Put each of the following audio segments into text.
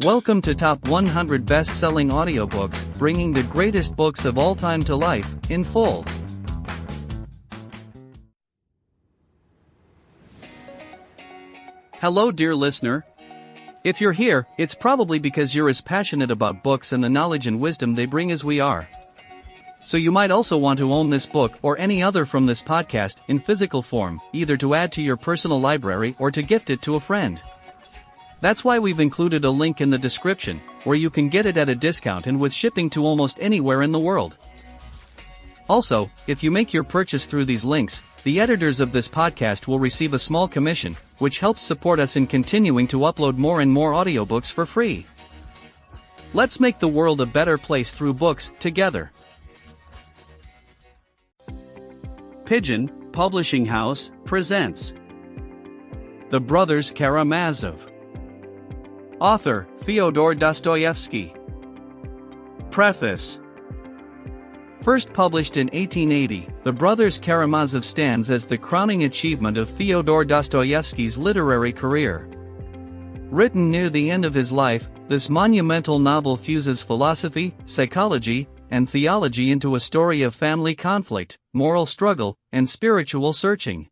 Welcome to Top 100 Best-Selling Audiobooks, bringing the greatest books of all time to life, in full. Hello dear listener. If you're here, it's probably because you're as passionate about books and the knowledge and wisdom they bring as we are. So you might also want to own this book or any other from this podcast in physical form, either to add to your personal library or to gift it to a friend. That's why we've included a link in the description, where you can get it at a discount and with shipping to almost anywhere in the world. Also, if you make your purchase through these links, the editors of this podcast will receive a small commission, which helps support us in continuing to upload more and more audiobooks for free. Let's make the world a better place through books, together. Pigeon Publishing House presents The Brothers Karamazov. Author, Fyodor Dostoevsky. Preface. First published in 1880, The Brothers Karamazov stands as the crowning achievement of Fyodor Dostoevsky's literary career. Written near the end of his life, this monumental novel fuses philosophy, psychology, and theology into a story of family conflict, moral struggle, and spiritual searching.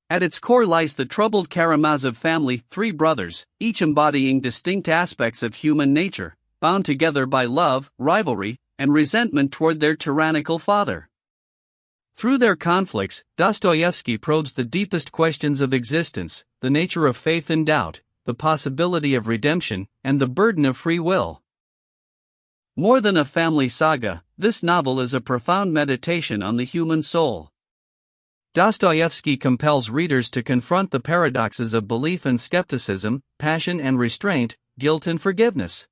At its core lies the troubled Karamazov family, three brothers, each embodying distinct aspects of human nature, bound together by love, rivalry, and resentment toward their tyrannical father. Through their conflicts, Dostoevsky probes the deepest questions of existence, the nature of faith and doubt, the possibility of redemption, and the burden of free will. More than a family saga, this novel is a profound meditation on the human soul. Dostoevsky compels readers to confront the paradoxes of belief and skepticism, passion and restraint, guilt and forgiveness.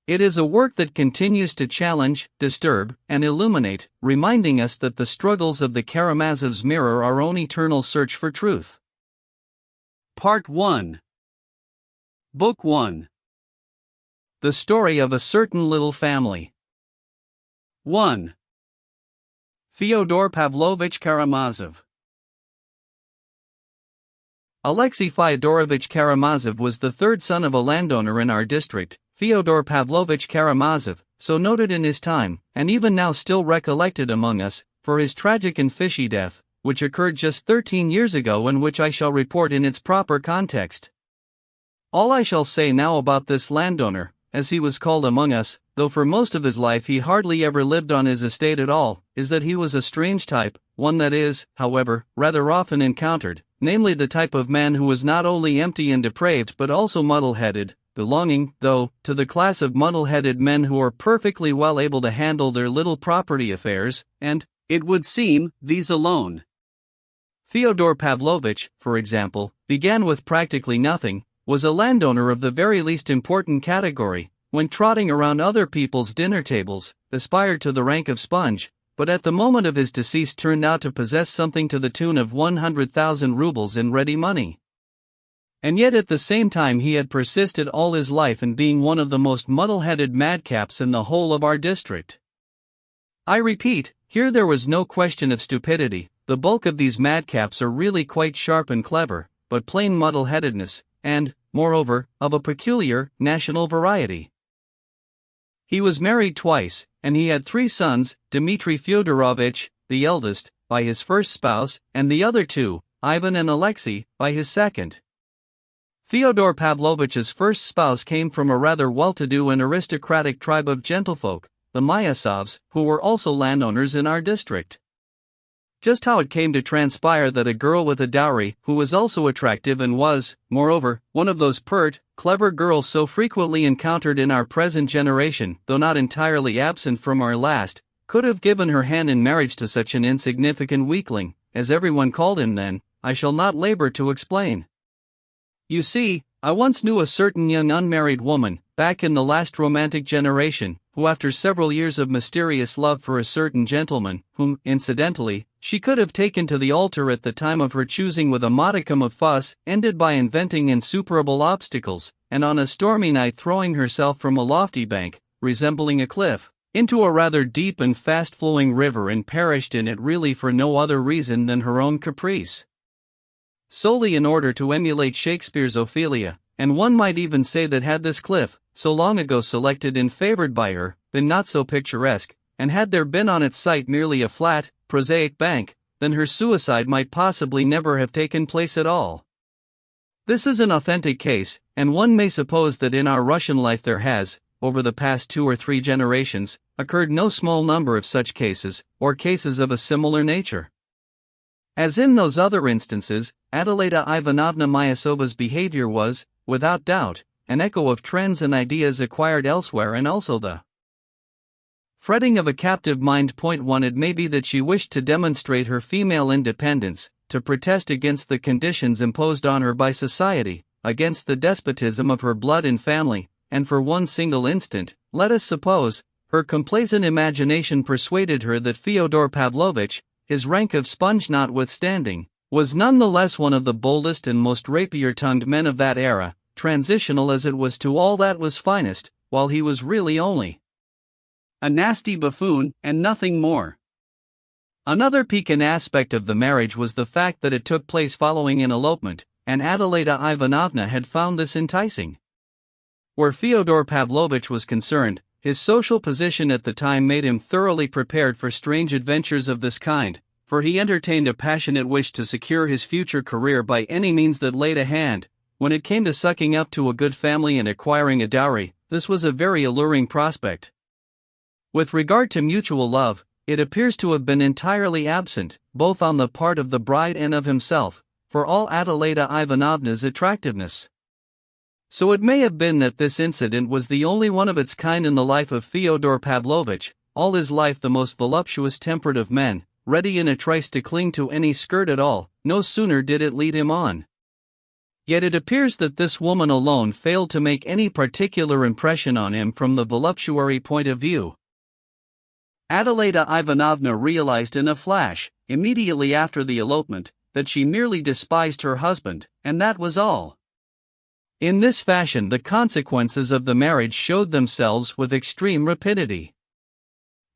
It is a work that continues to challenge, disturb, and illuminate, reminding us that the struggles of the Karamazovs mirror our own eternal search for truth. Part 1. Book 1. The Story of a Certain Little Family. 1. Fyodor Pavlovich Karamazov. Alexei Fyodorovich Karamazov was the third son of a landowner in our district, Fyodor Pavlovich Karamazov, so noted in his time, and even now still recollected among us, for his tragic and fishy death, which occurred just 13 years ago and which I shall report in its proper context. All I shall say now about this landowner, as he was called among us, though for most of his life he hardly ever lived on his estate at all, is that he was a strange type, one that is, however, rather often encountered, namely the type of man who was not only empty and depraved but also muddle-headed, belonging, though, to the class of muddle-headed men who are perfectly well able to handle their little property affairs, and, it would seem, these alone. Fyodor Pavlovich, for example, began with practically nothing, was a landowner of the very least important category, when trotting around other people's dinner tables, aspired to the rank of sponge, but at the moment of his decease turned out to possess something to the tune of 100,000 rubles in ready money. And yet at the same time he had persisted all his life in being one of the most muddle-headed madcaps in the whole of our district. I repeat, here there was no question of stupidity, the bulk of these madcaps are really quite sharp and clever, but plain muddle-headedness, and, moreover, of a peculiar, national variety. He was married twice, and he had three sons, Dmitry Fyodorovich, the eldest, by his first spouse, and the other two, Ivan and Alexei, by his second. Fyodor Pavlovich's first spouse came from a rather well-to-do and aristocratic tribe of gentlefolk, the Myasovs, who were also landowners in our district. Just how it came to transpire that a girl with a dowry, who was also attractive and was, moreover, one of those pert, clever girls so frequently encountered in our present generation, though not entirely absent from our last, could have given her hand in marriage to such an insignificant weakling, as everyone called him then, I shall not labor to explain. You see, I once knew a certain young unmarried woman, back in the last romantic generation, who after several years of mysterious love for a certain gentleman, whom, incidentally, she could have taken to the altar at the time of her choosing with a modicum of fuss, ended by inventing insuperable obstacles, and on a stormy night throwing herself from a lofty bank, resembling a cliff, into a rather deep and fast-flowing river and perished in it really for no other reason than her own caprice. Solely in order to emulate Shakespeare's Ophelia, and one might even say that had this cliff, so long ago selected and favored by her, been not so picturesque, and had there been on its site merely a flat, prosaic bank, then her suicide might possibly never have taken place at all. This is an authentic case, and one may suppose that in our Russian life there has, over the past 2 or 3 generations, occurred no small number of such cases, or cases of a similar nature. As in those other instances, Adelaida Ivanovna Myasova's behavior was, without doubt, an echo of trends and ideas acquired elsewhere, and also the fretting of a captive mind. Point 1. It may be that she wished to demonstrate her female independence, to protest against the conditions imposed on her by society, against the despotism of her blood and family, and for one single instant, let us suppose, her complacent imagination persuaded her that Fyodor Pavlovitch, his rank of sponge notwithstanding, was none the less one of the boldest and most rapier-tongued men of that era, transitional as it was to all that was finest, while he was really only a nasty buffoon, and nothing more. Another piquant aspect of the marriage was the fact that it took place following an elopement, and Adelaida Ivanovna had found this enticing. Where Fyodor Pavlovitch was concerned, his social position at the time made him thoroughly prepared for strange adventures of this kind, for he entertained a passionate wish to secure his future career by any means that laid a hand. When it came to sucking up to a good family and acquiring a dowry, this was a very alluring prospect. With regard to mutual love, it appears to have been entirely absent, both on the part of the bride and of himself, for all Adelaida Ivanovna's attractiveness. So it may have been that this incident was the only one of its kind in the life of Fyodor Pavlovitch, all his life the most voluptuous tempered of men, ready in a trice to cling to any skirt at all. No sooner did it lead him on. Yet it appears that this woman alone failed to make any particular impression on him from the voluptuary point of view. Adelaida Ivanovna realized in a flash, immediately after the elopement, that she merely despised her husband, and that was all. In this fashion the consequences of the marriage showed themselves with extreme rapidity.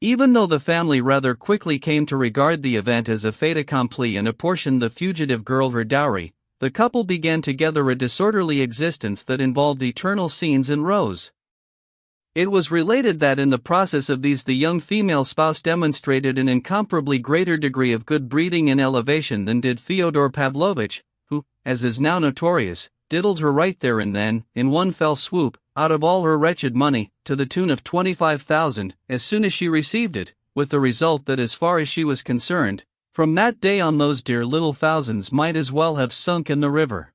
Even though the family rather quickly came to regard the event as a fait accompli and apportioned the fugitive girl her dowry, the couple began together a disorderly existence that involved eternal scenes and rows. It was related that in the process of these the young female spouse demonstrated an incomparably greater degree of good breeding and elevation than did Fyodor Pavlovitch, who, as is now notorious, diddled her right there and then, in one fell swoop, out of all her wretched money, to the tune of 25,000, as soon as she received it, with the result that as far as she was concerned, from that day on those dear little thousands might as well have sunk in the river.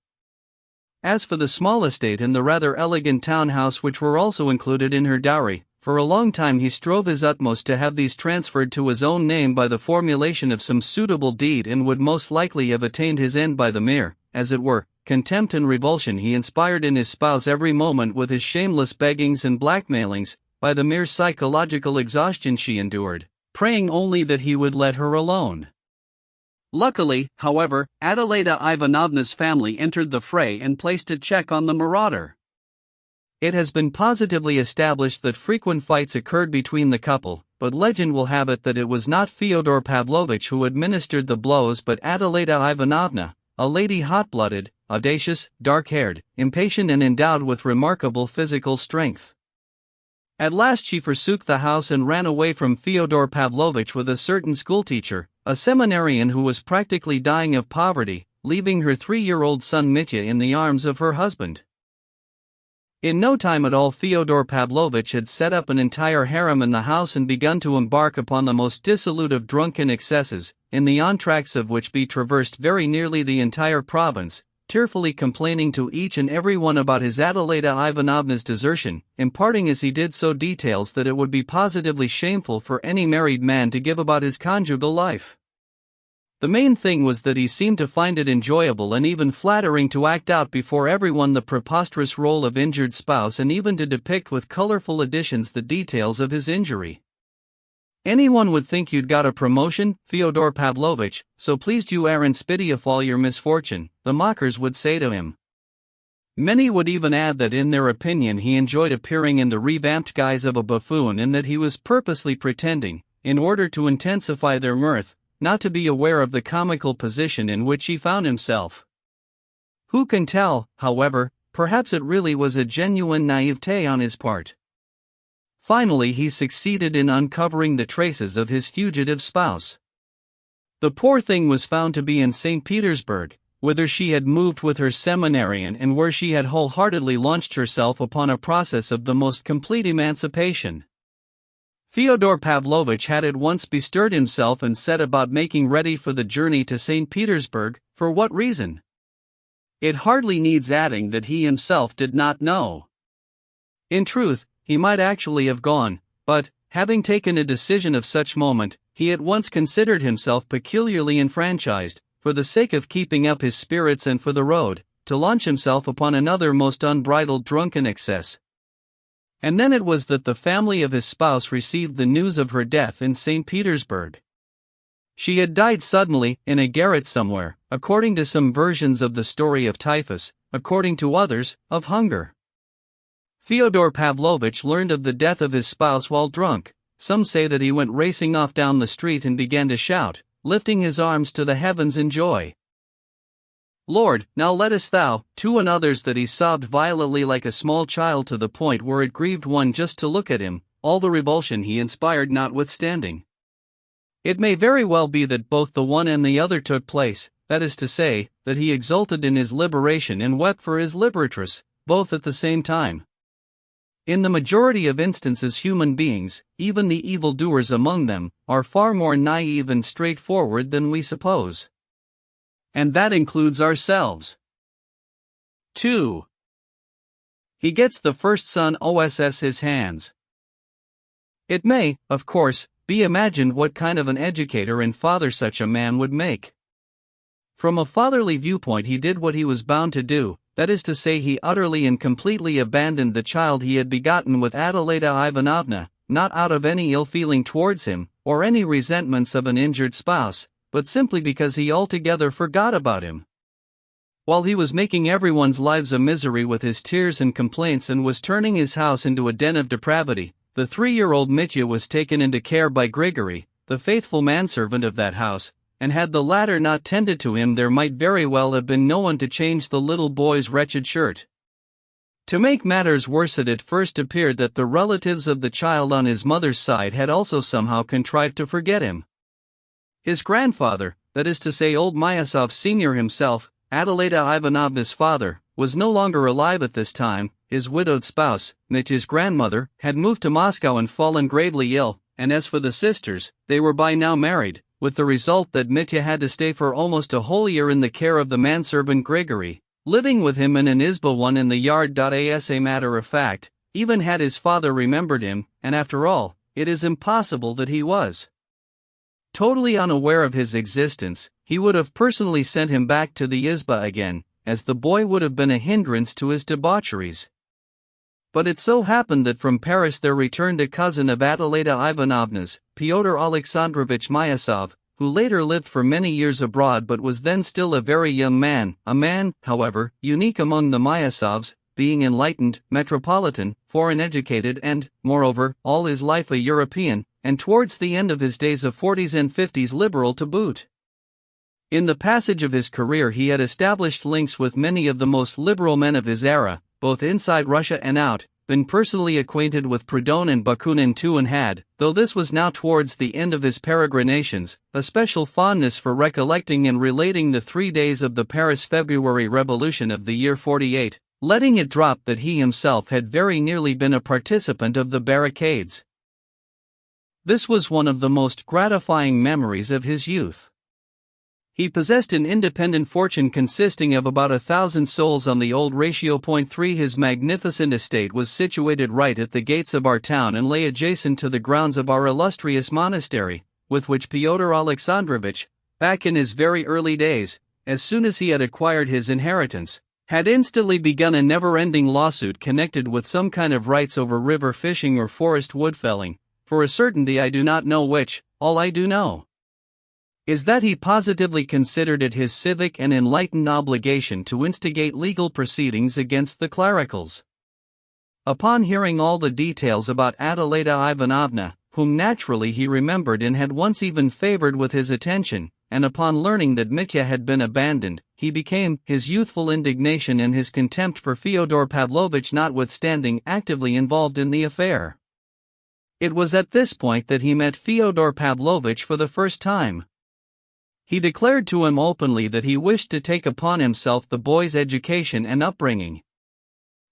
As for the small estate and the rather elegant town house which were also included in her dowry, for a long time he strove his utmost to have these transferred to his own name by the formulation of some suitable deed, and would most likely have attained his end by the mere, as it were, contempt and revulsion he inspired in his spouse every moment with his shameless beggings and blackmailings, by the mere psychological exhaustion she endured, praying only that he would let her alone. Luckily, however, Adelaida Ivanovna's family entered the fray and placed a check on the marauder. It has been positively established that frequent fights occurred between the couple, but legend will have it that it was not Fyodor Pavlovitch who administered the blows but Adelaida Ivanovna, a lady hot-blooded, audacious, dark-haired, impatient and endowed with remarkable physical strength. At last she forsook the house and ran away from Fyodor Pavlovitch with a certain schoolteacher, a seminarian who was practically dying of poverty, leaving her 3-year-old son Mitya in the arms of her husband. In no time at all Fyodor Pavlovitch had set up an entire harem in the house and begun to embark upon the most dissolute of drunken excesses, in the entr'actes of which he traversed very nearly the entire province, tearfully complaining to each and every one about his Adelaida Ivanovna's desertion, imparting as he did so details that it would be positively shameful for any married man to give about his conjugal life. The main thing was that he seemed to find it enjoyable and even flattering to act out before everyone the preposterous role of injured spouse, and even to depict with colorful additions the details of his injury. Anyone would think you'd got a promotion, Fyodor Pavlovitch, so pleased you are in spite of all your misfortune, the mockers would say to him. Many would even add that in their opinion he enjoyed appearing in the revamped guise of a buffoon, and that he was purposely pretending, in order to intensify their mirth, not to be aware of the comical position in which he found himself. Who can tell, however, perhaps it really was a genuine naivete on his part. Finally, he succeeded in uncovering the traces of his fugitive spouse. The poor thing was found to be in St. Petersburg, whither she had moved with her seminarian and where she had wholeheartedly launched herself upon a process of the most complete emancipation. Fyodor Pavlovitch had at once bestirred himself and set about making ready for the journey to St. Petersburg. For what reason? It hardly needs adding that he himself did not know. In truth, he might actually have gone, but, having taken a decision of such moment, he at once considered himself peculiarly enfranchised, for the sake of keeping up his spirits and for the road, to launch himself upon another most unbridled drunken excess. And then it was that the family of his spouse received the news of her death in St. Petersburg. She had died suddenly, in a garret somewhere, according to some versions of the story of typhus, according to others, of hunger. Fyodor Pavlovitch learned of the death of his spouse while drunk. Some say that he went racing off down the street and began to shout, lifting his arms to the heavens in joy. "Lord, now lettest thou," to and others that he sobbed violently like a small child to the point where it grieved one just to look at him, all the revulsion he inspired notwithstanding. It may very well be that both the one and the other took place, that is to say, that he exulted in his liberation and wept for his liberatress, both at the same time. In the majority of instances human beings, even the evildoers among them, are far more naive and straightforward than we suppose. And that includes ourselves. 2. He gets the first son OSS his hands. It may, of course, be imagined what kind of an educator and father such a man would make. From a fatherly viewpoint he did what he was bound to do, that is to say, he utterly and completely abandoned the child he had begotten with Adelaida Ivanovna, not out of any ill feeling towards him, or any resentments of an injured spouse, but simply because he altogether forgot about him. While he was making everyone's lives a misery with his tears and complaints and was turning his house into a den of depravity, the 3-year-old Mitya was taken into care by Grigory, the faithful manservant of that house, and had the latter not tended to him there might very well have been no one to change the little boy's wretched shirt. To make matters worse, it at first appeared that the relatives of the child on his mother's side had also somehow contrived to forget him. His grandfather, that is to say old Myasov Sr. himself, Adelaida Ivanovna's father, was no longer alive at this time. His widowed spouse, Mitya's grandmother, had moved to Moscow and fallen gravely ill, and as for the sisters, they were by now married, with the result that Mitya had to stay for almost a whole year in the care of the manservant Grigory, living with him in an izba one in the yard. As a matter of fact, even had his father remembered him, and after all, it is impossible that he was totally unaware of his existence, he would have personally sent him back to the izba again, as the boy would have been a hindrance to his debaucheries. But it so happened that from Paris there returned a cousin of Adelaida Ivanovna's, Pyotr Alexandrovich Myasov, who later lived for many years abroad but was then still a very young man, a man, however, unique among the Myasovs, being enlightened, metropolitan, foreign-educated and, moreover, all his life a European, and towards the end of his days of 40s and 50s liberal to boot. In the passage of his career he had established links with many of the most liberal men of his era, both inside Russia and out, been personally acquainted with Proudhon and Bakunin too, and had, though this was now towards the end of his peregrinations, a special fondness for recollecting and relating the 3 days of the Paris February Revolution of the year 48, letting it drop that he himself had very nearly been a participant of the barricades. This was one of the most gratifying memories of his youth. He possessed an independent fortune consisting of about 1,000 souls on the old ratio. 3 His magnificent estate was situated right at the gates of our town and lay adjacent to the grounds of our illustrious monastery, with which Pyotr Alexandrovich, back in his very early days, as soon as he had acquired his inheritance, had instantly begun a never-ending lawsuit connected with some kind of rights over river fishing or forest wood felling. For a certainty I do not know which. All I do know is that he positively considered it his civic and enlightened obligation to instigate legal proceedings against the clericals. Upon hearing all the details about Adelaida Ivanovna, whom naturally he remembered and had once even favored with his attention, and upon learning that Mitya had been abandoned, he became, his youthful indignation and his contempt for Fyodor Pavlovich notwithstanding, actively involved in the affair. It was at this point that he met Fyodor Pavlovich for the first time. He declared to him openly that he wished to take upon himself the boy's education and upbringing.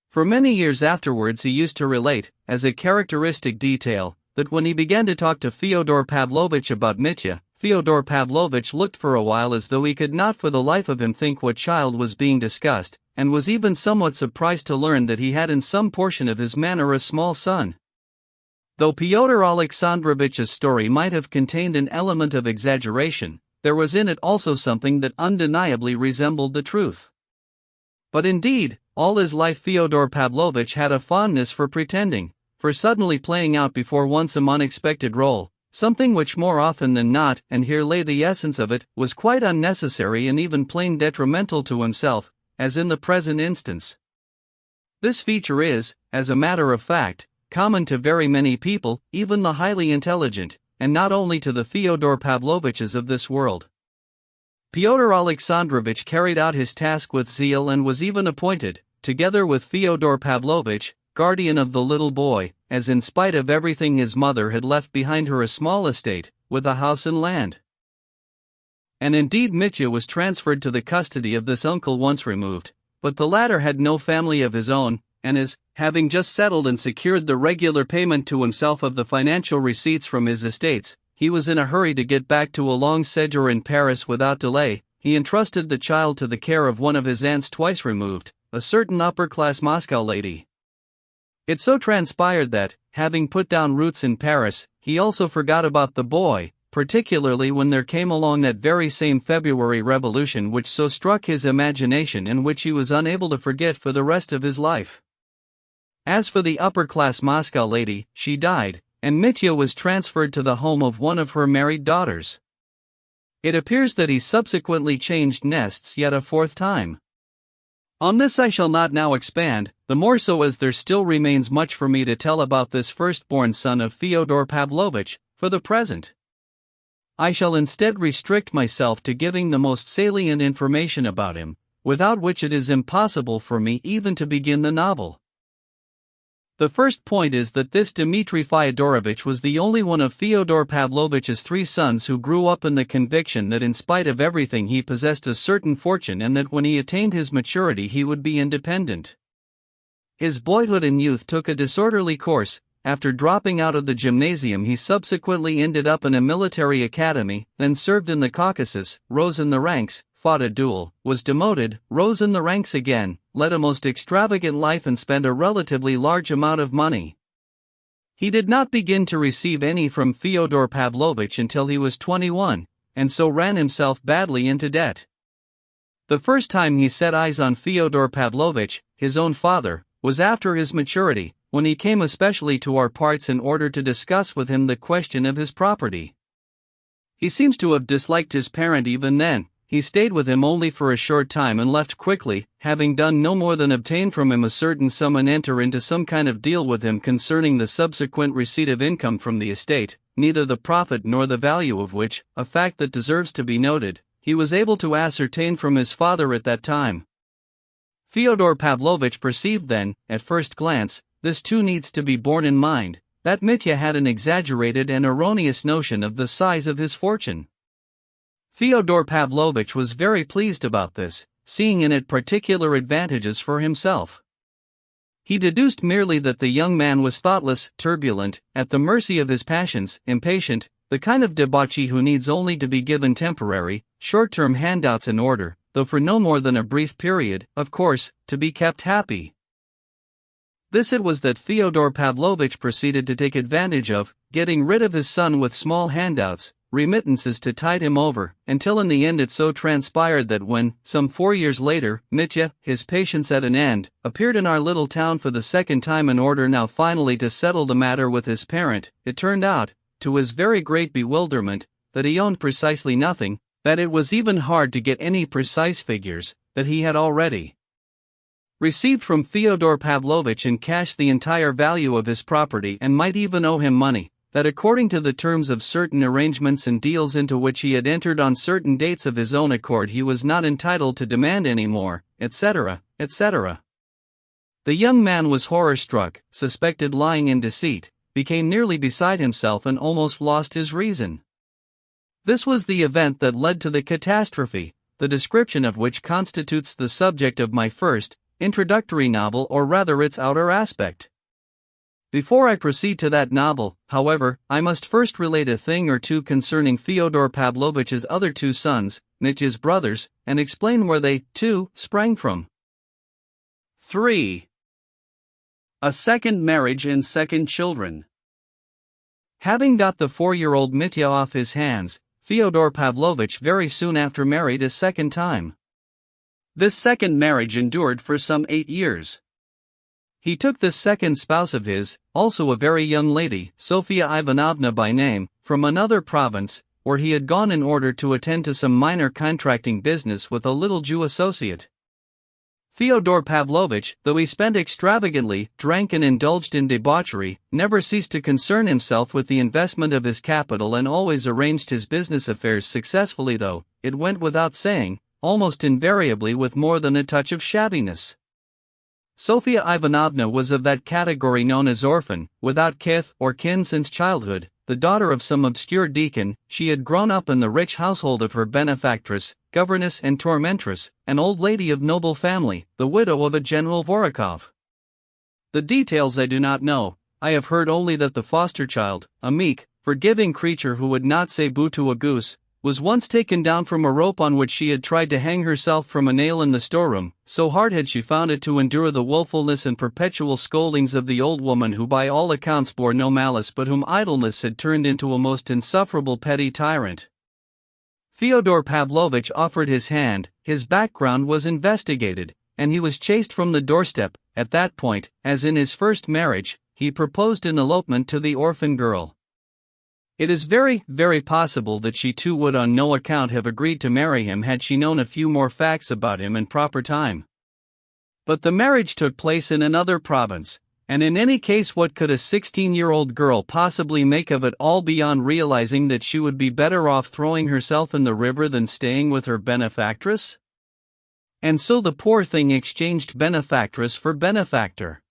For many years afterwards he used to relate, as a characteristic detail, that when he began to talk to Fyodor Pavlovich about Mitya, Fyodor Pavlovich looked for a while as though he could not for the life of him think what child was being discussed, and was even somewhat surprised to learn that he had in some portion of his manner a small son. Though Pyotr Alexandrovich's story might have contained an element of exaggeration, there was in it also something that undeniably resembled the truth. But indeed, all his life Fyodor Pavlovich had a fondness for pretending, for suddenly playing out before one some unexpected role, something which more often than not, and here lay the essence of it, was quite unnecessary and even plain detrimental to himself, as in the present instance. This feature is, as a matter of fact, common to very many people, even the highly intelligent, and not only to the Fyodor Pavloviches of this world. Pyotr Alexandrovich carried out his task with zeal and was even appointed, together with Fyodor Pavlovich, guardian of the little boy, as in spite of everything his mother had left behind her a small estate, with a house and land. And indeed Mitya was transferred to the custody of this uncle once removed, but the latter had no family of his own, and as, having just settled and secured the regular payment to himself of the financial receipts from his estates, he was in a hurry to get back to a long sojourn in Paris without delay. He entrusted the child to the care of one of his aunts twice removed, a certain upper-class Moscow lady. It so transpired that, having put down roots in Paris, he also forgot about the boy, particularly when there came along that very same February revolution which so struck his imagination and which he was unable to forget for the rest of his life. As for the upper-class Moscow lady, she died, and Mitya was transferred to the home of one of her married daughters. It appears that he subsequently changed nests yet a fourth time. On this I shall not now expand, the more so as there still remains much for me to tell about this firstborn son of Fyodor Pavlovich, for the present. I shall instead restrict myself to giving the most salient information about him, without which it is impossible for me even to begin the novel. The first point is that this Dmitry Fyodorovich was the only one of Fyodor Pavlovich's three sons who grew up in the conviction that in spite of everything he possessed a certain fortune and that when he attained his maturity he would be independent. His boyhood and youth took a disorderly course. After dropping out of the gymnasium he subsequently ended up in a military academy, then served in the Caucasus, rose in the ranks, fought a duel, was demoted, rose in the ranks again, led a most extravagant life and spent a relatively large amount of money. He did not begin to receive any from Fyodor Pavlovich until he was 21, and so ran himself badly into debt. The first time he set eyes on Fyodor Pavlovich, his own father, was after his maturity, when he came especially to our parts in order to discuss with him the question of his property. He seems to have disliked his parent even then. He stayed with him only for a short time and left quickly, having done no more than obtain from him a certain sum and enter into some kind of deal with him concerning the subsequent receipt of income from the estate, neither the profit nor the value of which, a fact that deserves to be noted, he was able to ascertain from his father at that time. Fyodor Pavlovich perceived then, at first glance, this too needs to be borne in mind, that Mitya had an exaggerated and erroneous notion of the size of his fortune. Fyodor Pavlovich was very pleased about this, seeing in it particular advantages for himself. He deduced merely that the young man was thoughtless, turbulent, at the mercy of his passions, impatient, the kind of debauchee who needs only to be given temporary, short-term handouts in order, though for no more than a brief period, of course, to be kept happy. This it was that Fyodor Pavlovich proceeded to take advantage of, getting rid of his son with small handouts, remittances to tide him over, until in the end it so transpired that when, some 4 years later, Mitya, his patience at an end, appeared in our little town for the second time in order now finally to settle the matter with his parent, it turned out, to his very great bewilderment, that he owned precisely nothing, that it was even hard to get any precise figures, that he had already received from Fyodor Pavlovich in cash the entire value of his property and might even owe him money, that according to the terms of certain arrangements and deals into which he had entered on certain dates of his own accord he was not entitled to demand any more, etc., etc. The young man was horror-struck, suspected lying and deceit, became nearly beside himself and almost lost his reason. This was the event that led to the catastrophe, the description of which constitutes the subject of my first, introductory novel, or rather its outer aspect. Before I proceed to that novel, however, I must first relate a thing or two concerning Fyodor Pavlovich's other two sons, Mitya's brothers, and explain where they, too, sprang from. 3. A second marriage and second children. Having got the 4-year-old Mitya off his hands, Fyodor Pavlovich very soon after married a second time. This second marriage endured for some 8 years. He took this second spouse of his, also a very young lady, Sofia Ivanovna by name, from another province, where he had gone in order to attend to some minor contracting business with a little Jew associate. Fyodor Pavlovich, though he spent extravagantly, drank and indulged in debauchery, never ceased to concern himself with the investment of his capital and always arranged his business affairs successfully, though, it went without saying, almost invariably with more than a touch of shabbiness. Sofia Ivanovna was of that category known as orphan, without kith or kin since childhood, the daughter of some obscure deacon. She had grown up in the rich household of her benefactress, governess and tormentress, an old lady of noble family, the widow of a General Vorokov. The details I do not know. I have heard only that the foster child, a meek, forgiving creature who would not say boo to a goose, was once taken down from a rope on which she had tried to hang herself from a nail in the storeroom, so hard had she found it to endure the wilfulness and perpetual scoldings of the old woman, who by all accounts bore no malice but whom idleness had turned into a most insufferable petty tyrant. Fyodor Pavlovich offered his hand, his background was investigated, and he was chased from the doorstep. At that point, as in his first marriage, he proposed an elopement to the orphan girl. It is very, very possible that she too would on no account have agreed to marry him had she known a few more facts about him in proper time. But the marriage took place in another province, and in any case what could a 16-year-old girl possibly make of it all beyond realizing that she would be better off throwing herself in the river than staying with her benefactress? And so the poor thing exchanged benefactress for benefactor.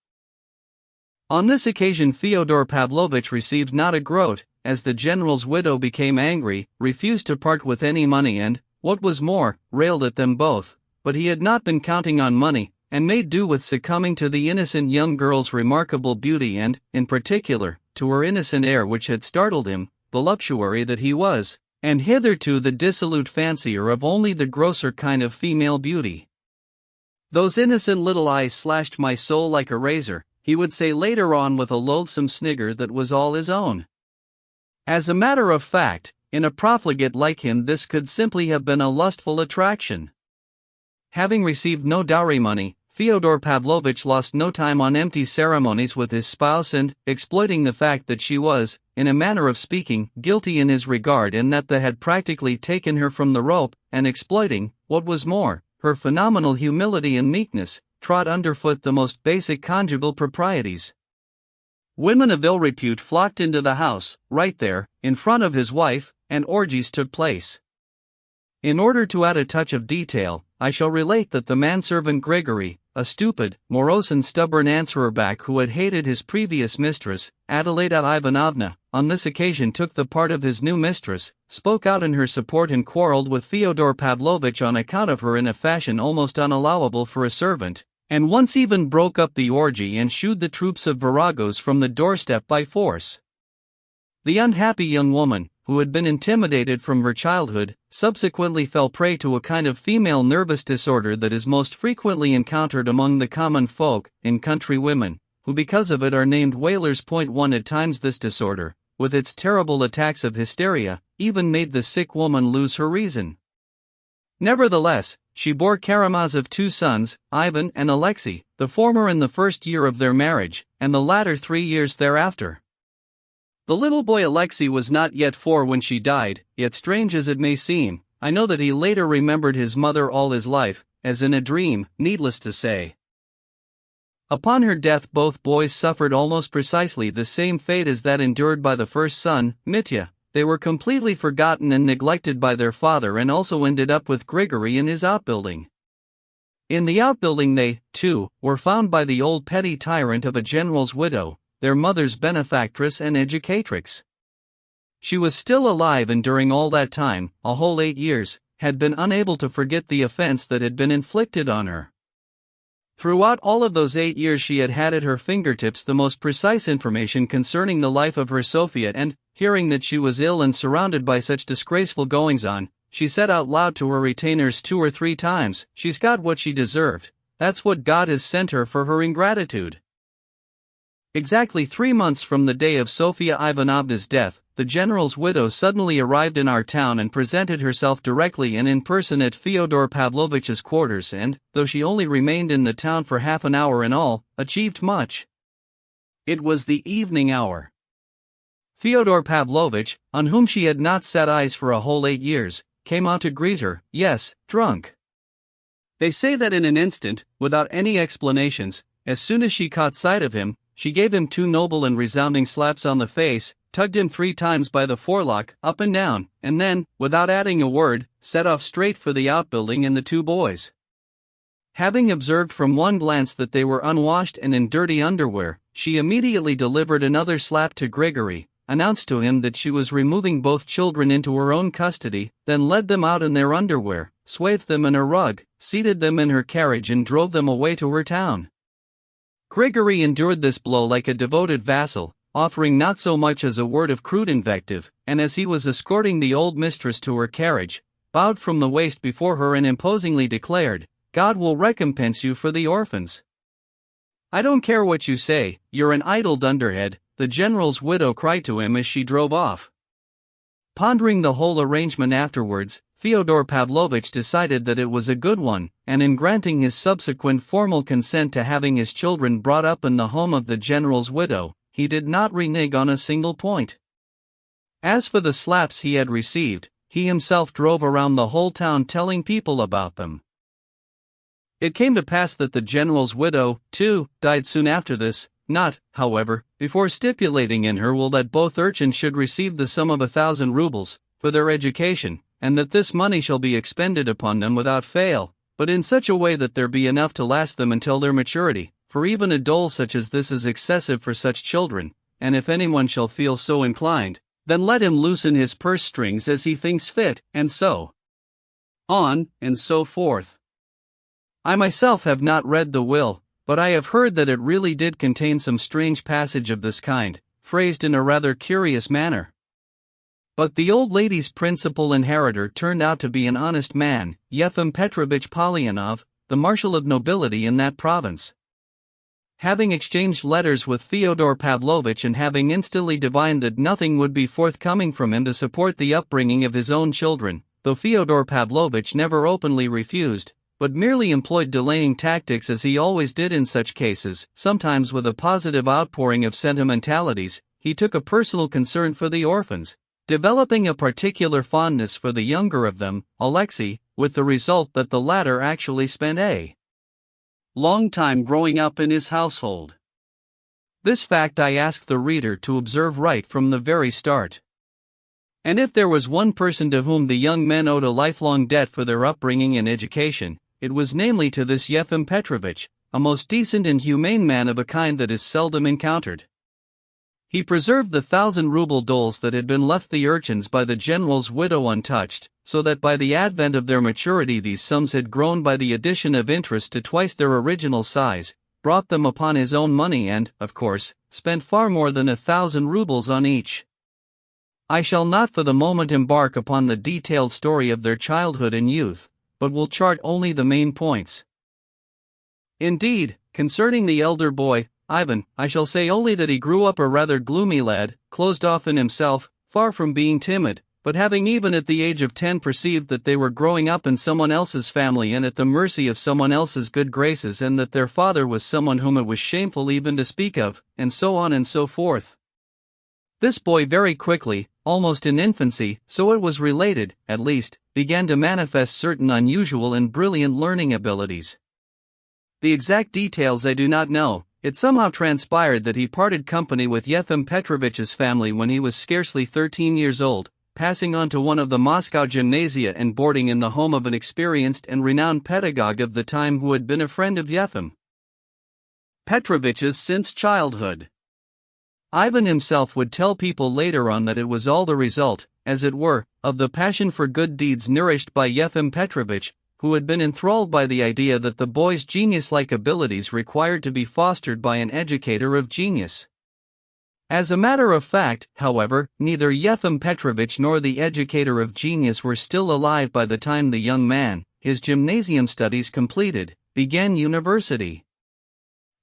On this occasion Fyodor Pavlovich received not a groat, as the general's widow became angry, refused to part with any money and, what was more, railed at them both. But he had not been counting on money, and made do with succumbing to the innocent young girl's remarkable beauty and, in particular, to her innocent air which had startled him, voluptuary that he was, and hitherto the dissolute fancier of only the grosser kind of female beauty. "Those innocent little eyes slashed my soul like a razor," he would say later on with a loathsome snigger that was all his own. As a matter of fact, in a profligate like him this could simply have been a lustful attraction. Having received no dowry money, Fyodor Pavlovich lost no time on empty ceremonies with his spouse and, exploiting the fact that she was, in a manner of speaking, guilty in his regard and that they had practically taken her from the rope, and exploiting, what was more, her phenomenal humility and meekness, trod underfoot the most basic conjugal proprieties. Women of ill repute flocked into the house, right there, in front of his wife, and orgies took place. In order to add a touch of detail, I shall relate that the manservant Grigory, a stupid, morose and stubborn answerer-back who had hated his previous mistress, Adelaida Ivanovna, on this occasion took the part of his new mistress, spoke out in her support and quarreled with Fyodor Pavlovich on account of her in a fashion almost unallowable for a servant, and once even broke up the orgy and shooed the troops of viragos from the doorstep by force. The unhappy young woman, who had been intimidated from her childhood, subsequently fell prey to a kind of female nervous disorder that is most frequently encountered among the common folk, in country women, who because of it are named wailers. 1 At times this disorder, with its terrible attacks of hysteria, even made the sick woman lose her reason. Nevertheless, she bore Karamazov 2 sons, Ivan and Alexei, the former in the first year of their marriage, and the latter 3 years thereafter. The little boy Alexei was not yet 4 when she died, yet strange as it may seem, I know that he later remembered his mother all his life, as in a dream, needless to say. Upon her death, both boys suffered almost precisely the same fate as that endured by the first son, Mitya. They were completely forgotten and neglected by their father, and also ended up with Grigory in his outbuilding. In the outbuilding they, too, were found by the old petty tyrant of a general's widow, their mother's benefactress and educatrix. She was still alive, and during all that time, a whole 8 years, had been unable to forget the offense that had been inflicted on her. Throughout all of those 8 years she had had at her fingertips the most precise information concerning the life of her Sophia, and, hearing that she was ill and surrounded by such disgraceful goings-on, she said out loud to her retainers 2 or 3 times, "She's got what she deserved. That's what God has sent her for her ingratitude." Exactly 3 months from the day of Sofia Ivanovna's death, the general's widow suddenly arrived in our town and presented herself directly and in person at Fyodor Pavlovich's quarters, and, though she only remained in the town for half an hour in all, achieved much. It was the evening hour. Fyodor Pavlovich, on whom she had not set eyes for a whole 8 years, came out to greet her, yes, drunk. They say that in an instant, without any explanations, as soon as she caught sight of him, she gave him 2 noble and resounding slaps on the face, tugged him 3 times by the forelock, up and down, and then, without adding a word, set off straight for the outbuilding and the 2 boys. Having observed from one glance that they were unwashed and in dirty underwear, she immediately delivered another slap to Grigory, announced to him that she was removing both children into her own custody, then led them out in their underwear, swathed them in a rug, seated them in her carriage and drove them away to her town. Grigory endured this blow like a devoted vassal, offering not so much as a word of crude invective, and as he was escorting the old mistress to her carriage, bowed from the waist before her and imposingly declared, "God will recompense you for the orphans." "I don't care what you say, you're an idle dunderhead," the general's widow cried to him as she drove off. Pondering the whole arrangement afterwards, Fyodor Pavlovich decided that it was a good one, and in granting his subsequent formal consent to having his children brought up in the home of the general's widow, he did not renege on a single point. As for the slaps he had received, he himself drove around the whole town telling people about them. It came to pass that the general's widow, too, died soon after this, not, however, before stipulating in her will that both urchins should receive the sum of 1,000 rubles, for their education, and that this money shall be expended upon them without fail, but in such a way that there be enough to last them until their maturity, for even a dole such as this is excessive for such children, and if anyone shall feel so inclined, then let him loosen his purse strings as he thinks fit, and so on, and so forth. I myself have not read the will, but I have heard that it really did contain some strange passage of this kind, phrased in a rather curious manner. But the old lady's principal inheritor turned out to be an honest man, Yefim Petrovich Polyanov, the marshal of nobility in that province. Having exchanged letters with Fyodor Pavlovich and having instantly divined that nothing would be forthcoming from him to support the upbringing of his own children, though Fyodor Pavlovich never openly refused, but merely employed delaying tactics as he always did in such cases, sometimes with a positive outpouring of sentimentalities, he took a personal concern for the orphans, developing a particular fondness for the younger of them, Alexei, with the result that the latter actually spent a long time growing up in his household. This fact I ask the reader to observe right from the very start. And if there was one person to whom the young men owed a lifelong debt for their upbringing and education, it was namely to this Yefim Petrovich, a most decent and humane man of a kind that is seldom encountered. He preserved the 1,000-ruble doles that had been left the urchins by the general's widow untouched, so that by the advent of their maturity these sums had grown by the addition of interest to twice their original size, brought them upon his own money and, of course, spent far more than 1,000 rubles on each. I shall not for the moment embark upon the detailed story of their childhood and youth, but will chart only the main points. Indeed, concerning the elder boy, Ivan, I shall say only that he grew up a rather gloomy lad, closed off in himself, far from being timid, but having even at the age of 10 perceived that they were growing up in someone else's family and at the mercy of someone else's good graces, and that their father was someone whom it was shameful even to speak of, and so on and so forth. This boy very quickly, almost in infancy, so it was related, at least, began to manifest certain unusual and brilliant learning abilities. The exact details I do not know. It somehow transpired that he parted company with Yefim Petrovich's family when he was scarcely 13 years old, passing on to one of the Moscow gymnasia and boarding in the home of an experienced and renowned pedagogue of the time who had been a friend of Yefim Petrovich's since childhood. Ivan himself would tell people later on that it was all the result, as it were, of the passion for good deeds nourished by Yefim Petrovich, who had been enthralled by the idea that the boy's genius-like abilities required to be fostered by an educator of genius. As a matter of fact, however, neither Yefim Petrovich nor the educator of genius were still alive by the time the young man, his gymnasium studies completed, began university.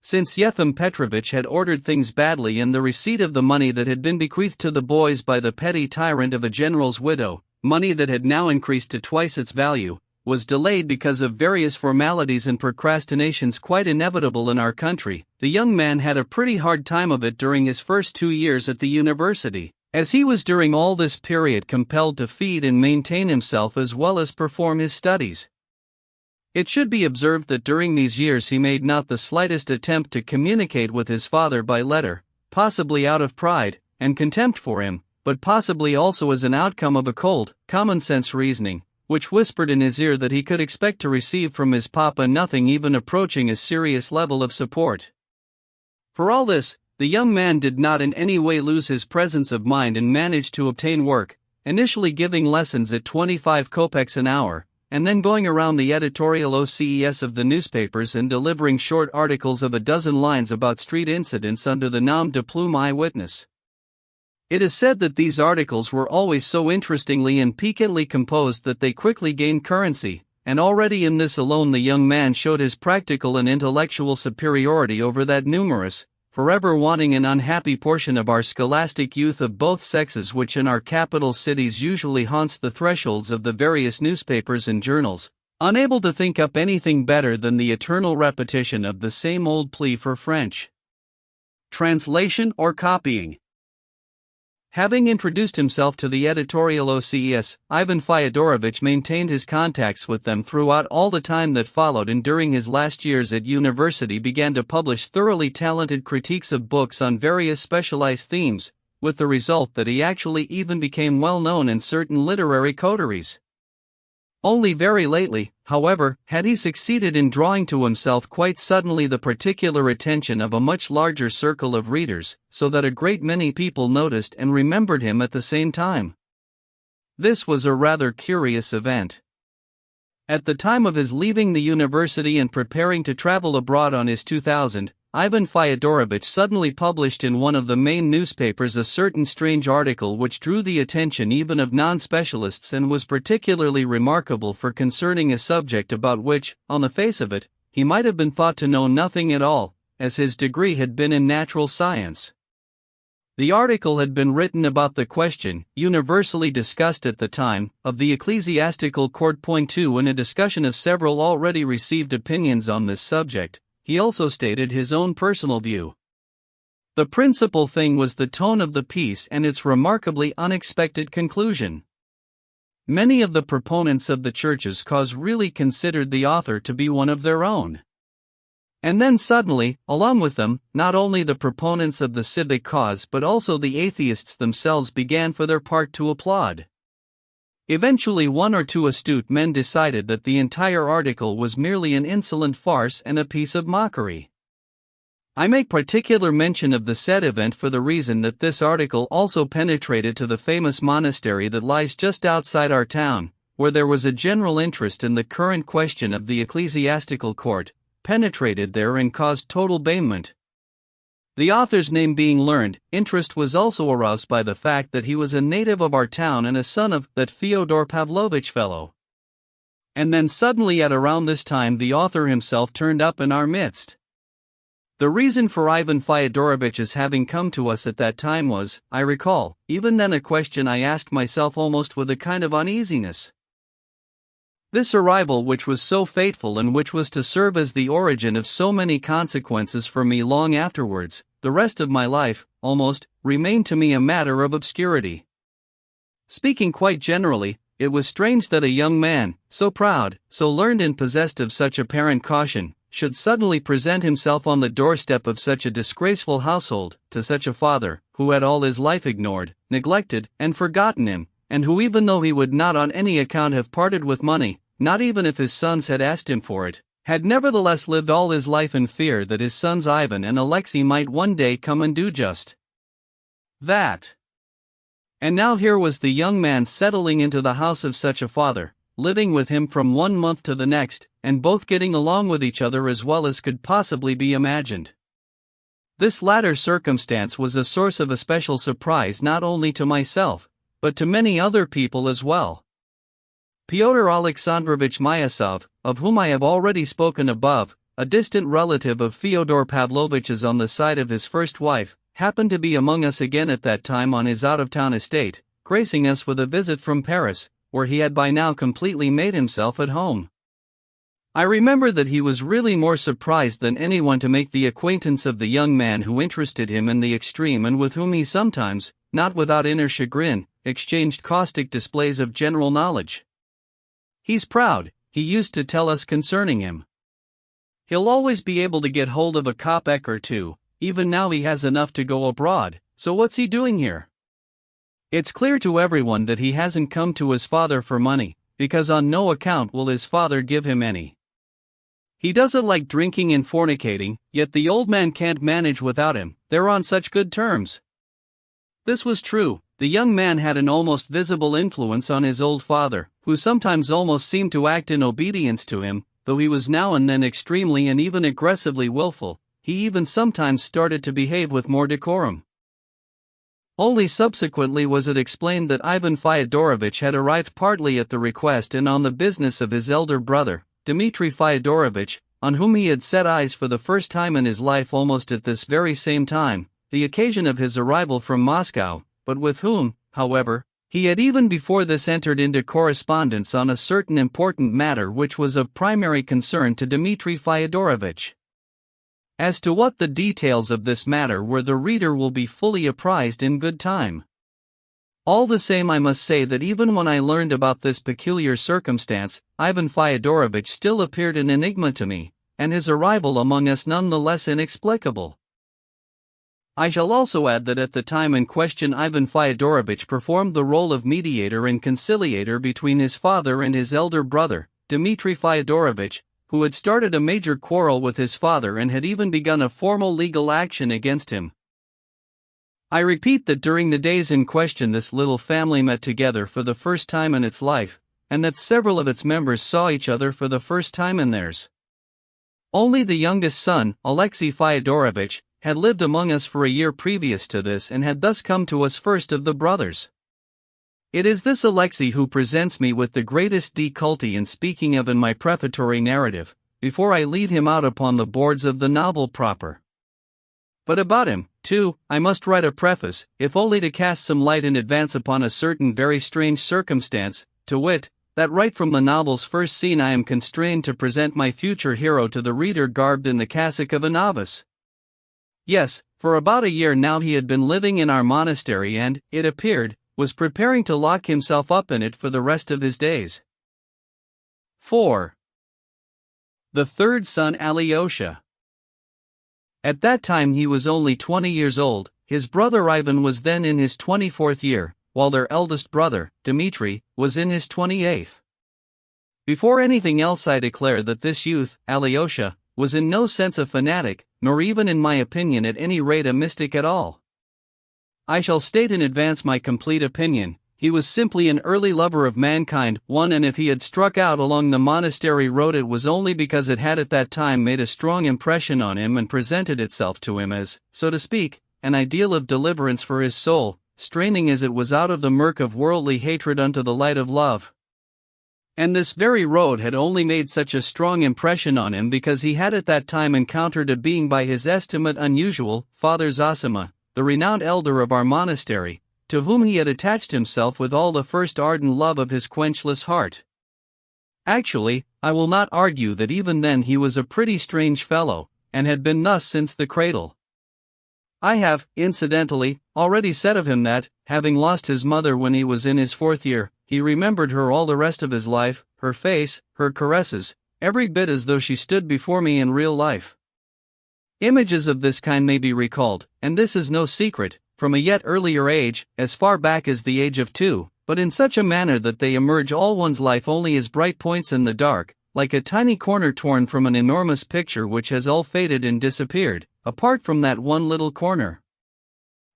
Since Yefim Petrovich had ordered things badly and the receipt of the money that had been bequeathed to the boys by the petty tyrant of a general's widow, money that had now increased to twice its value, was delayed because of various formalities and procrastinations quite inevitable in our country, the young man had a pretty hard time of it during his first 2 years at the university, as he was during all this period compelled to feed and maintain himself as well as perform his studies. It should be observed that during these years he made not the slightest attempt to communicate with his father by letter, possibly out of pride and contempt for him, but possibly also as an outcome of a cold, common-sense reasoning, which whispered in his ear that he could expect to receive from his papa nothing even approaching a serious level of support. For all this, the young man did not in any way lose his presence of mind and managed to obtain work, initially giving lessons at 25 kopecks an hour, and then going around the editorial OCES of the newspapers and delivering short articles of a dozen lines about street incidents under the nom de plume eyewitness. It is said that these articles were always so interestingly and piquantly composed that they quickly gained currency, and already in this alone the young man showed his practical and intellectual superiority over that numerous, forever wanting and unhappy portion of our scholastic youth of both sexes which in our capital cities usually haunts the thresholds of the various newspapers and journals, unable to think up anything better than the eternal repetition of the same old plea for French translation or copying. Having introduced himself to the editorial OCES, Ivan Fyodorovich maintained his contacts with them throughout all the time that followed, and during his last years at university began to publish thoroughly talented critiques of books on various specialized themes, with the result that he actually even became well known in certain literary coteries. Only very lately, however, had he succeeded in drawing to himself quite suddenly the particular attention of a much larger circle of readers, so that a great many people noticed and remembered him at the same time. This was a rather curious event. At the time of his leaving the university and preparing to travel abroad on his 2000, Ivan Fyodorovich suddenly published in one of the main newspapers a certain strange article which drew the attention even of non-specialists and was particularly remarkable for concerning a subject about which, on the face of it, he might have been thought to know nothing at all, as his degree had been in natural science. The article had been written about the question, universally discussed at the time, of the ecclesiastical court. Point 2. In a discussion of several already received opinions on this subject, he also stated his own personal view. The principal thing was the tone of the piece and its remarkably unexpected conclusion. Many of the proponents of the church's cause really considered the author to be one of their own. And then suddenly, along with them, not only the proponents of the civic cause but also the atheists themselves began for their part to applaud. Eventually one or two astute men decided that the entire article was merely an insolent farce and a piece of mockery. I make particular mention of the said event for the reason that this article also penetrated to the famous monastery that lies just outside our town, where there was a general interest in the current question of the ecclesiastical court, penetrated there and caused total bemoanment. The author's name being learned, interest was also aroused by the fact that he was a native of our town and a son of that Fyodor Pavlovich fellow. And then suddenly at around this time the author himself turned up in our midst. The reason for Ivan Fyodorovich's having come to us at that time was, I recall, even then a question I asked myself almost with a kind of uneasiness. This arrival, which was so fateful and which was to serve as the origin of so many consequences for me long afterwards, the rest of my life, almost, remained to me a matter of obscurity. Speaking quite generally, it was strange that a young man, so proud, so learned and possessed of such apparent caution, should suddenly present himself on the doorstep of such a disgraceful household, to such a father, who had all his life ignored, neglected, and forgotten him, and who, even though he would not on any account have parted with money, not even if his sons had asked him for it, had nevertheless lived all his life in fear that his sons Ivan and Alexei might one day come and do just that. And now here was the young man settling into the house of such a father, living with him from 1 month to the next, and both getting along with each other as well as could possibly be imagined. This latter circumstance was a source of especial surprise not only to myself, but to many other people as well. Pyotr Alexandrovich Myasov, of whom I have already spoken above, a distant relative of Fyodor Pavlovich's on the side of his first wife, happened to be among us again at that time on his out-of-town estate, gracing us with a visit from Paris, where he had by now completely made himself at home. I remember that he was really more surprised than anyone to make the acquaintance of the young man who interested him in the extreme and with whom he sometimes, not without inner chagrin, exchanged caustic displays of general knowledge. "He's proud," he used to tell us concerning him. "He'll always be able to get hold of a kopeck or two, even now he has enough to go abroad, so what's he doing here? It's clear to everyone that he hasn't come to his father for money, because on no account will his father give him any. He doesn't like drinking and fornicating, yet the old man can't manage without him, they're on such good terms." This was true. The young man had an almost visible influence on his old father, who sometimes almost seemed to act in obedience to him, though he was now and then extremely and even aggressively willful. He even sometimes started to behave with more decorum. Only subsequently was it explained that Ivan Fyodorovich had arrived partly at the request and on the business of his elder brother, Dmitri Fyodorovich, on whom he had set eyes for the first time in his life almost at this very same time, the occasion of his arrival from Moscow, but with whom, however, he had even before this entered into correspondence on a certain important matter which was of primary concern to Dmitri Fyodorovich. As to what the details of this matter were, the reader will be fully apprised in good time. All the same, I must say that even when I learned about this peculiar circumstance, Ivan Fyodorovich still appeared an enigma to me, and his arrival among us none the less inexplicable. I shall also add that at the time in question Ivan Fyodorovich performed the role of mediator and conciliator between his father and his elder brother, Dmitri Fyodorovich, who had started a major quarrel with his father and had even begun a formal legal action against him. I repeat that during the days in question this little family met together for the first time in its life, and that several of its members saw each other for the first time in theirs. Only the youngest son, Alexei Fyodorovich, had lived among us for a year previous to this and had thus come to us first of the brothers. It is this Alexei who presents me with the greatest difficulty in speaking of in my prefatory narrative, before I lead him out upon the boards of the novel proper. But about him, too, I must write a preface, if only to cast some light in advance upon a certain very strange circumstance, to wit, that right from the novel's first scene I am constrained to present my future hero to the reader garbed in the cassock of a novice. Yes, for about a year now he had been living in our monastery and, it appeared, was preparing to lock himself up in it for the rest of his days. 4. The third son, Alyosha. At that time he was only 20 years old, his brother Ivan was then in his 24th year, while their eldest brother, Dmitri, was in his 28th. Before anything else I declare that this youth, Alyosha, was in no sense a fanatic, nor even in my opinion at any rate a mystic at all. I shall state in advance my complete opinion. He was simply an early lover of mankind, and if he had struck out along the monastery road it was only because it had at that time made a strong impression on him and presented itself to him as, so to speak, an ideal of deliverance for his soul, straining as it was out of the murk of worldly hatred unto the light of love. And this very road had only made such a strong impression on him because he had at that time encountered a being by his estimate unusual, Father Zosima, the renowned elder of our monastery, to whom he had attached himself with all the first ardent love of his quenchless heart. Actually, I will not argue that even then he was a pretty strange fellow, and had been thus since the cradle. I have, incidentally, already said of him that, having lost his mother when he was in his 4th year, he remembered her all the rest of his life, her face, her caresses, every bit as though she stood before me in real life. Images of this kind may be recalled, and this is no secret, from a yet earlier age, as far back as the age of 2, but in such a manner that they emerge all one's life only as bright points in the dark, like a tiny corner torn from an enormous picture which has all faded and disappeared, apart from that one little corner.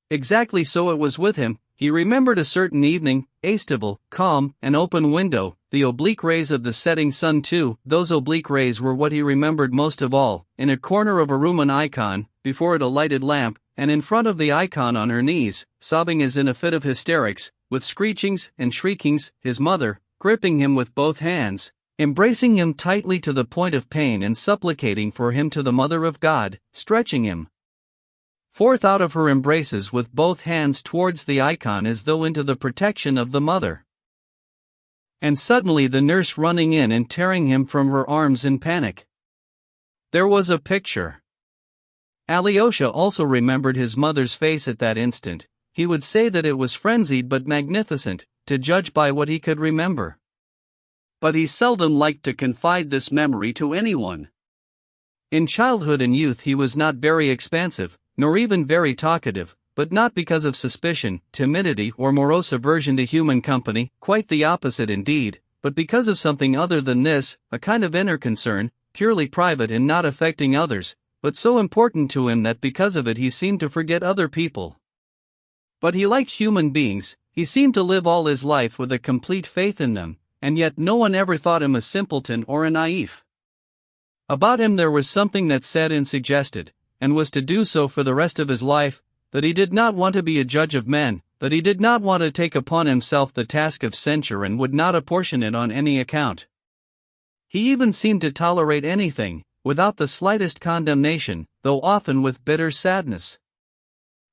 Exactly so it was with him. He remembered a certain evening, estival, calm, an open window, the oblique rays of the setting sun too. Those oblique rays were what he remembered most of all. In a corner of a room an icon, before it a lighted lamp, and in front of the icon on her knees, sobbing as in a fit of hysterics, with screechings and shriekings, his mother, gripping him with both hands, embracing him tightly to the point of pain and supplicating for him to the Mother of God, stretching him forth out of her embraces with both hands towards the icon as though into the protection of the mother. And suddenly the nurse running in and tearing him from her arms in panic. There was a picture. Alyosha also remembered his mother's face at that instant. He would say that it was frenzied but magnificent, to judge by what he could remember. But he seldom liked to confide this memory to anyone. In childhood and youth he was not very expansive, nor even very talkative, but not because of suspicion, timidity, or morose aversion to human company, quite the opposite indeed, but because of something other than this, a kind of inner concern, purely private and not affecting others, but so important to him that because of it he seemed to forget other people. But he liked human beings, he seemed to live all his life with a complete faith in them, and yet no one ever thought him a simpleton or a naif. About him there was something that said and suggested, and was to do so for the rest of his life, that he did not want to be a judge of men, that he did not want to take upon himself the task of censure and would not apportion it on any account. He even seemed to tolerate anything, without the slightest condemnation, though often with bitter sadness.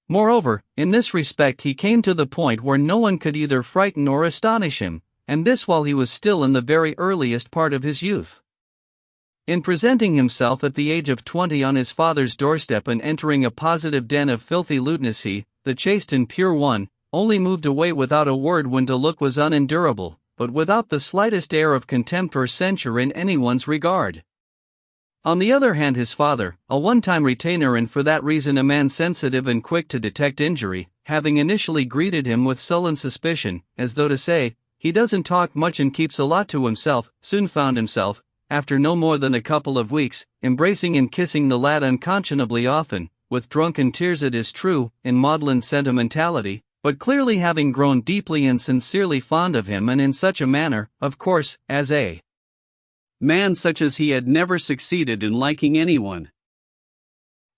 Moreover, in this respect he came to the point where no one could either frighten or astonish him, and this while he was still in the very earliest part of his youth. In presenting himself at the age of 20 on his father's doorstep and entering a positive den of filthy lewdness, he, the chaste and pure one, only moved away without a word when to look was unendurable, but without the slightest air of contempt or censure in anyone's regard. On the other hand, his father, a one-time retainer and for that reason a man sensitive and quick to detect injury, having initially greeted him with sullen suspicion, as though to say, "He doesn't talk much and keeps a lot to himself," soon found himself, after no more than a couple of weeks, embracing and kissing the lad unconscionably often, with drunken tears it is true, in maudlin sentimentality, but clearly having grown deeply and sincerely fond of him, and in such a manner, of course, as a man such as he had never succeeded in liking anyone.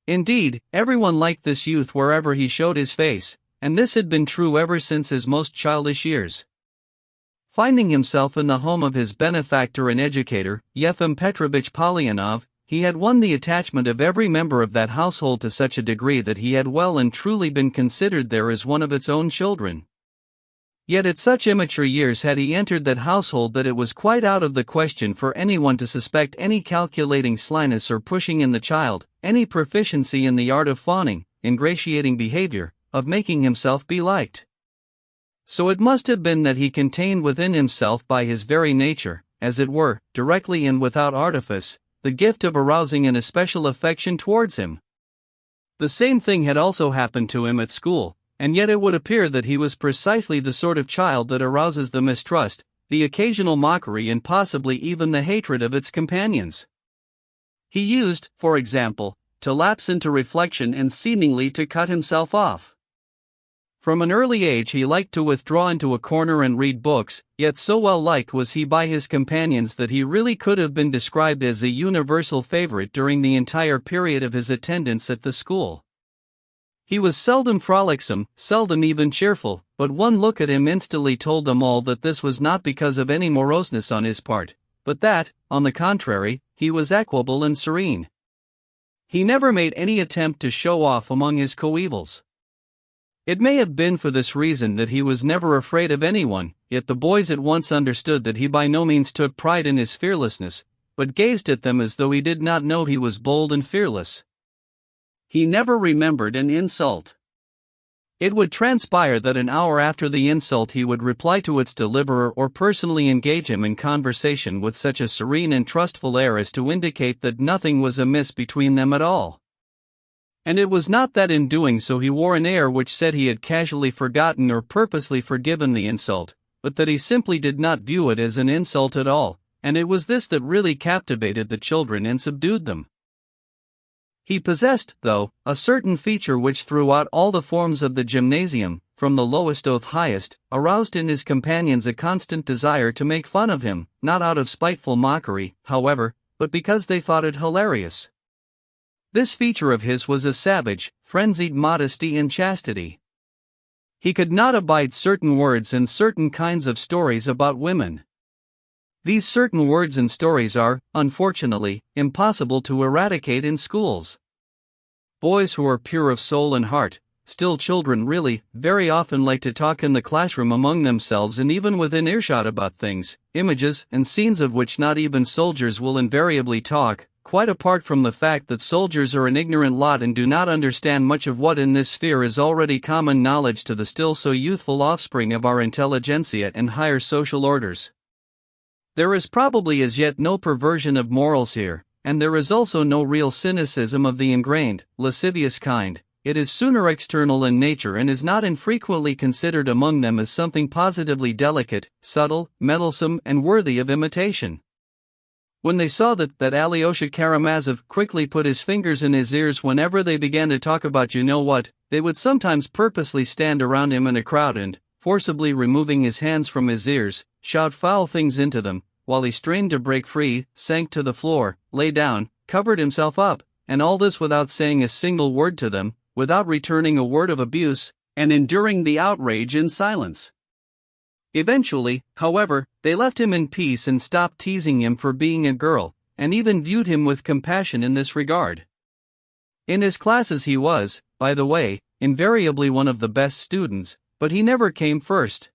Indeed, everyone liked this youth wherever he showed his face, and this had been true ever since his most childish years. Finding himself in the home of his benefactor and educator, Yefim Petrovich Polyanov, he had won the attachment of every member of that household to such a degree that he had well and truly been considered there as one of its own children. Yet at such immature years had he entered that household that it was quite out of the question for anyone to suspect any calculating slyness or pushing in the child, any proficiency in the art of fawning, ingratiating behavior, of making himself be liked. So it must have been that he contained within himself by his very nature, as it were, directly and without artifice, the gift of arousing an especial affection towards him. The same thing had also happened to him at school, and yet it would appear that he was precisely the sort of child that arouses the mistrust, the occasional mockery and possibly even the hatred of its companions. He used, for example, to lapse into reflection and seemingly to cut himself off. From an early age he liked to withdraw into a corner and read books, yet so well liked was he by his companions that he really could have been described as a universal favorite during the entire period of his attendance at the school. He was seldom frolicsome, seldom even cheerful, but one look at him instantly told them all that this was not because of any moroseness on his part, but that, on the contrary, he was equable and serene. He never made any attempt to show off among his coevals. It may have been for this reason that he was never afraid of anyone, yet the boys at once understood that he by no means took pride in his fearlessness, but gazed at them as though he did not know he was bold and fearless. He never remembered an insult. It would transpire that an hour after the insult he would reply to its deliverer or personally engage him in conversation with such a serene and trustful air as to indicate that nothing was amiss between them at all. And it was not that in doing so he wore an air which said he had casually forgotten or purposely forgiven the insult, but that he simply did not view it as an insult at all, and it was this that really captivated the children and subdued them. He possessed, though, a certain feature which throughout all the forms of the gymnasium, from the lowest to the highest, aroused in his companions a constant desire to make fun of him, not out of spiteful mockery, however, but because they thought it hilarious. This feature of his was a savage, frenzied modesty and chastity. He could not abide certain words and certain kinds of stories about women. These certain words and stories are, unfortunately, impossible to eradicate in schools. Boys who are pure of soul and heart, still children really, very often like to talk in the classroom among themselves and even within earshot about things, images, and scenes of which not even soldiers will invariably talk, quite apart from the fact that soldiers are an ignorant lot and do not understand much of what in this sphere is already common knowledge to the still so youthful offspring of our intelligentsia and higher social orders. There is probably as yet no perversion of morals here, and there is also no real cynicism of the ingrained, lascivious kind. It is sooner external in nature and is not infrequently considered among them as something positively delicate, subtle, meddlesome, and worthy of imitation. When they saw that Alyosha Karamazov quickly put his fingers in his ears whenever they began to talk about you-know-what, they would sometimes purposely stand around him in a crowd and, forcibly removing his hands from his ears, shout foul things into them, while he strained to break free, sank to the floor, lay down, covered himself up, and all this without saying a single word to them, without returning a word of abuse, and enduring the outrage in silence. Eventually, however, they left him in peace and stopped teasing him for being a girl, and even viewed him with compassion in this regard. In his classes he was, by the way, invariably one of the best students, but he never came first.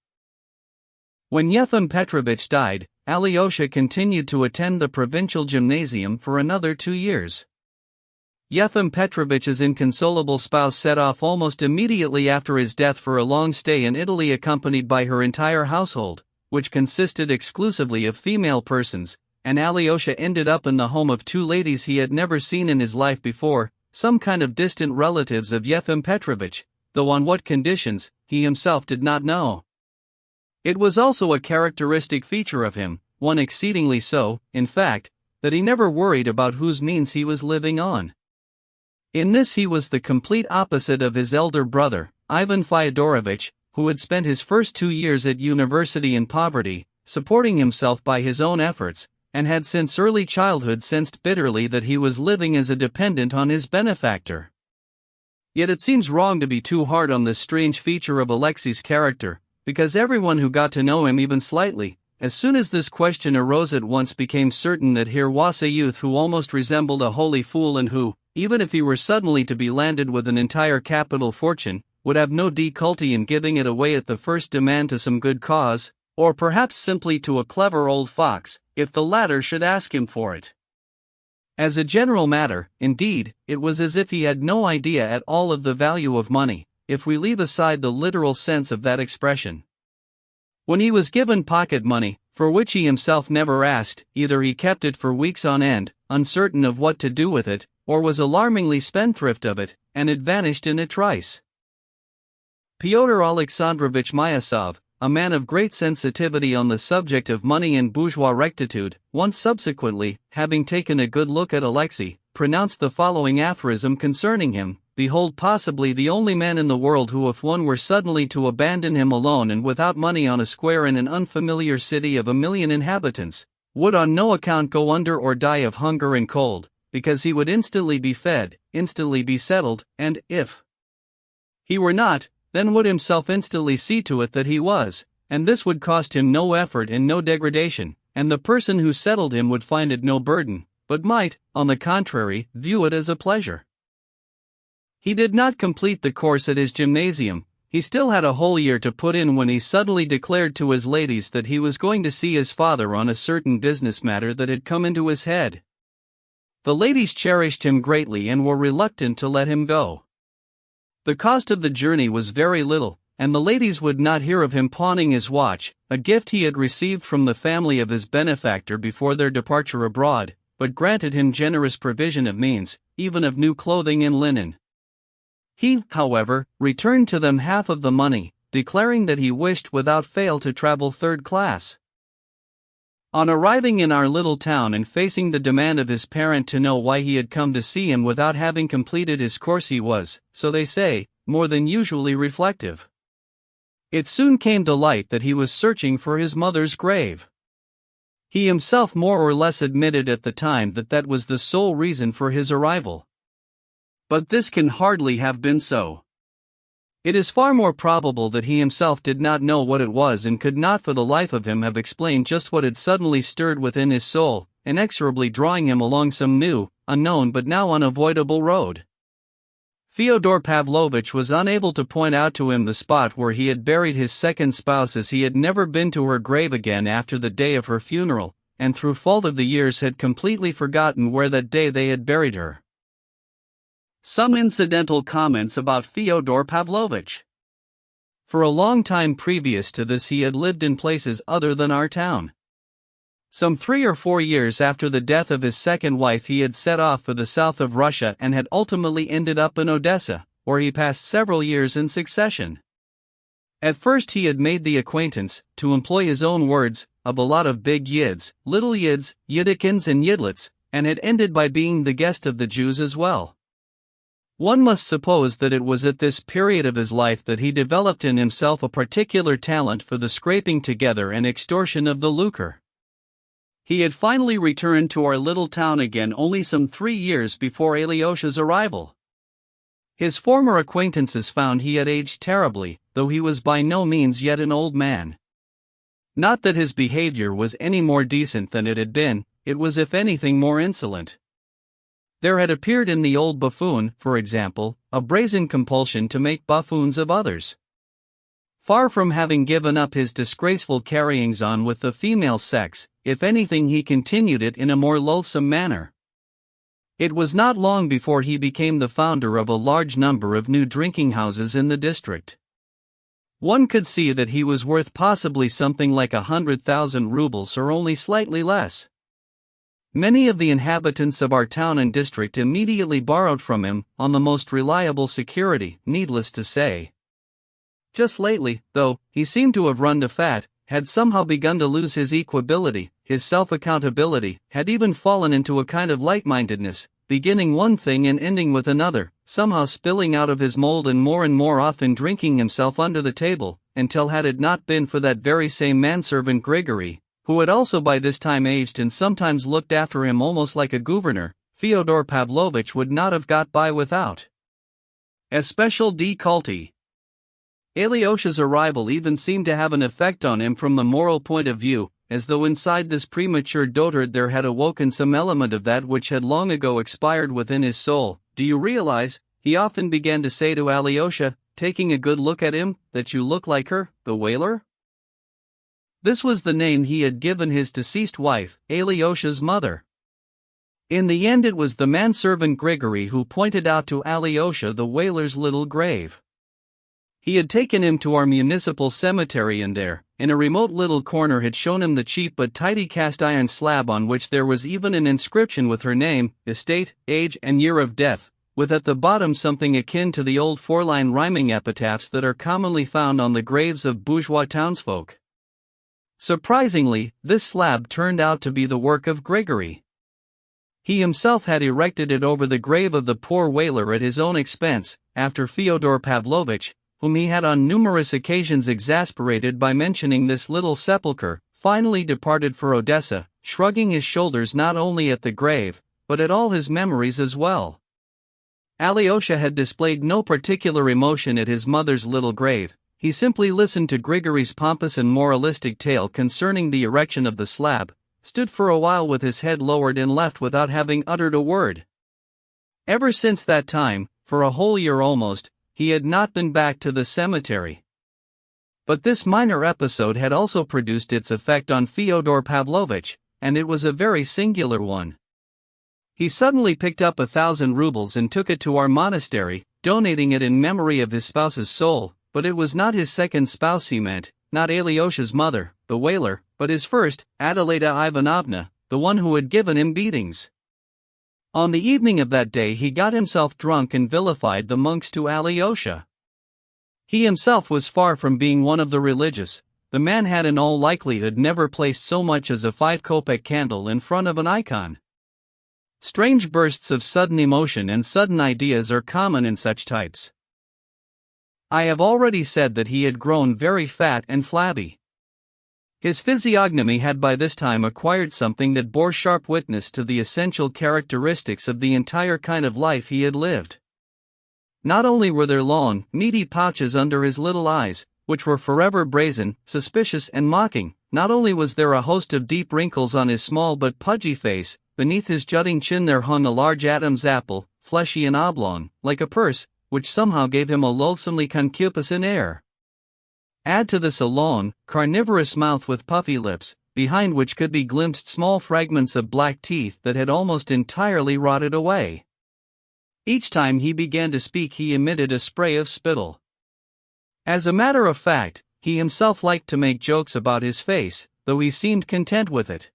When Yefim Petrovich died, Alyosha continued to attend the provincial gymnasium for another 2 years. Yefim Petrovich's inconsolable spouse set off almost immediately after his death for a long stay in Italy, accompanied by her entire household, which consisted exclusively of female persons, and Alyosha ended up in the home of 2 ladies he had never seen in his life before, some kind of distant relatives of Yefim Petrovich, though on what conditions, he himself did not know. It was also a characteristic feature of him, one exceedingly so, in fact, that he never worried about whose means he was living on. In this he was the complete opposite of his elder brother, Ivan Fyodorovich, who had spent his first 2 years at university in poverty, supporting himself by his own efforts, and had since early childhood sensed bitterly that he was living as a dependent on his benefactor. Yet it seems wrong to be too hard on this strange feature of Alexei's character, because everyone who got to know him even slightly, as soon as this question arose at once became certain that here was a youth who almost resembled a holy fool and who, even if he were suddenly to be landed with an entire capital fortune, would have no difficulty in giving it away at the first demand to some good cause, or perhaps simply to a clever old fox, if the latter should ask him for it. As a general matter, indeed, it was as if he had no idea at all of the value of money, if we leave aside the literal sense of that expression. When he was given pocket money, for which he himself never asked, either he kept it for weeks on end, uncertain of what to do with it, or was alarmingly spendthrift of it, and it vanished in a trice. Pyotr Alexandrovich Myasov, a man of great sensitivity on the subject of money and bourgeois rectitude, once subsequently, having taken a good look at Alexei, pronounced the following aphorism concerning him: "Behold possibly the only man in the world who, if one were suddenly to abandon him alone and without money on a square in an unfamiliar city of 1,000,000 inhabitants, would on no account go under or die of hunger and cold, because he would instantly be fed, instantly be settled, and, if he were not, then would himself instantly see to it that he was, and this would cost him no effort and no degradation, and the person who settled him would find it no burden, but might, on the contrary, view it as a pleasure." He did not complete the course at his gymnasium. He still had a whole year to put in when he suddenly declared to his ladies that he was going to see his father on a certain business matter that had come into his head. The ladies cherished him greatly and were reluctant to let him go. The cost of the journey was very little, and the ladies would not hear of him pawning his watch, a gift he had received from the family of his benefactor before their departure abroad, but granted him generous provision of means, even of new clothing and linen. He, however, returned to them half of the money, declaring that he wished without fail to travel third class. On arriving in our little town and facing the demand of his parent to know why he had come to see him without having completed his course, he was, so they say, more than usually reflective. It soon came to light that he was searching for his mother's grave. He himself more or less admitted at the time that that was the sole reason for his arrival. But this can hardly have been so. It is far more probable that he himself did not know what it was and could not for the life of him have explained just what had suddenly stirred within his soul, inexorably drawing him along some new, unknown but now unavoidable road. Fyodor Pavlovitch was unable to point out to him the spot where he had buried his second spouse, as he had never been to her grave again after the day of her funeral, and through fault of the years had completely forgotten where that day they had buried her. Some incidental comments about Fyodor Pavlovitch. For a long time previous to this he had lived in places other than our town. Some 3 or 4 years after the death of his second wife he had set off for the south of Russia and had ultimately ended up in Odessa, where he passed several years in succession. At first he had made the acquaintance, to employ his own words, of a lot of big yids, little yids, yidikins and yidlets, and had ended by being the guest of the Jews as well. One must suppose that it was at this period of his life that he developed in himself a particular talent for the scraping together and extortion of the lucre. He had finally returned to our little town again only some 3 years before Alyosha's arrival. His former acquaintances found he had aged terribly, though he was by no means yet an old man. Not that his behavior was any more decent than it had been, it was if anything more insolent. There had appeared in the old buffoon, for example, a brazen compulsion to make buffoons of others. Far from having given up his disgraceful carryings-on with the female sex, if anything he continued it in a more loathsome manner. It was not long before he became the founder of a large number of new drinking houses in the district. One could see that he was worth possibly something like 100,000 rubles or only slightly less. Many of the inhabitants of our town and district immediately borrowed from him, on the most reliable security, needless to say. Just lately, though, he seemed to have run to fat, had somehow begun to lose his equability, his self-accountability, had even fallen into a kind of light-mindedness, beginning one thing and ending with another, somehow spilling out of his mold and more often drinking himself under the table, until had it not been for that very same manservant Grigory, who had also by this time aged and sometimes looked after him almost like a governor, Fyodor Pavlovitch would not have got by without a special décolleté. Alyosha's arrival even seemed to have an effect on him from the moral point of view, as though inside this premature dotard there had awoken some element of that which had long ago expired within his soul. "Do you realize," he often began to say to Alyosha, taking a good look at him, "that you look like her, the whaler?" This was the name he had given his deceased wife, Alyosha's mother. In the end it was the manservant Grigory who pointed out to Alyosha the whaler's little grave. He had taken him to our municipal cemetery and there, in a remote little corner, had shown him the cheap but tidy cast-iron slab on which there was even an inscription with her name, estate, age and year of death, with at the bottom something akin to the old 4-line rhyming epitaphs that are commonly found on the graves of bourgeois townsfolk. Surprisingly, this slab turned out to be the work of Grigory. He himself had erected it over the grave of the poor whaler at his own expense, after Fyodor Pavlovitch, whom he had on numerous occasions exasperated by mentioning this little sepulchre, finally departed for Odessa, shrugging his shoulders not only at the grave, but at all his memories as well. Alyosha had displayed no particular emotion at his mother's little grave. He simply listened to Grigory's pompous and moralistic tale concerning the erection of the slab, stood for a while with his head lowered and left without having uttered a word. Ever since that time, for a whole year almost, he had not been back to the cemetery. But this minor episode had also produced its effect on Fyodor Pavlovitch, and it was a very singular one. He suddenly picked up 1,000 rubles and took it to our monastery, donating it in memory of his spouse's soul, but it was not his second spouse he meant, not Alyosha's mother, the wailer, but his first, Adelaida Ivanovna, the one who had given him beatings. On the evening of that day he got himself drunk and vilified the monks to Alyosha. He himself was far from being one of the religious. The man had in all likelihood never placed so much as a 5-kopeck candle in front of an icon. Strange bursts of sudden emotion and sudden ideas are common in such types. I have already said that he had grown very fat and flabby. His physiognomy had by this time acquired something that bore sharp witness to the essential characteristics of the entire kind of life he had lived. Not only were there long, meaty pouches under his little eyes, which were forever brazen, suspicious and mocking, not only was there a host of deep wrinkles on his small but pudgy face, beneath his jutting chin there hung a large Adam's apple, fleshy and oblong, like a purse, which somehow gave him a loathsomely concupiscent air. Add to this a long, carnivorous mouth with puffy lips, behind which could be glimpsed small fragments of black teeth that had almost entirely rotted away. Each time he began to speak he emitted a spray of spittle. As a matter of fact, he himself liked to make jokes about his face, though he seemed content with it.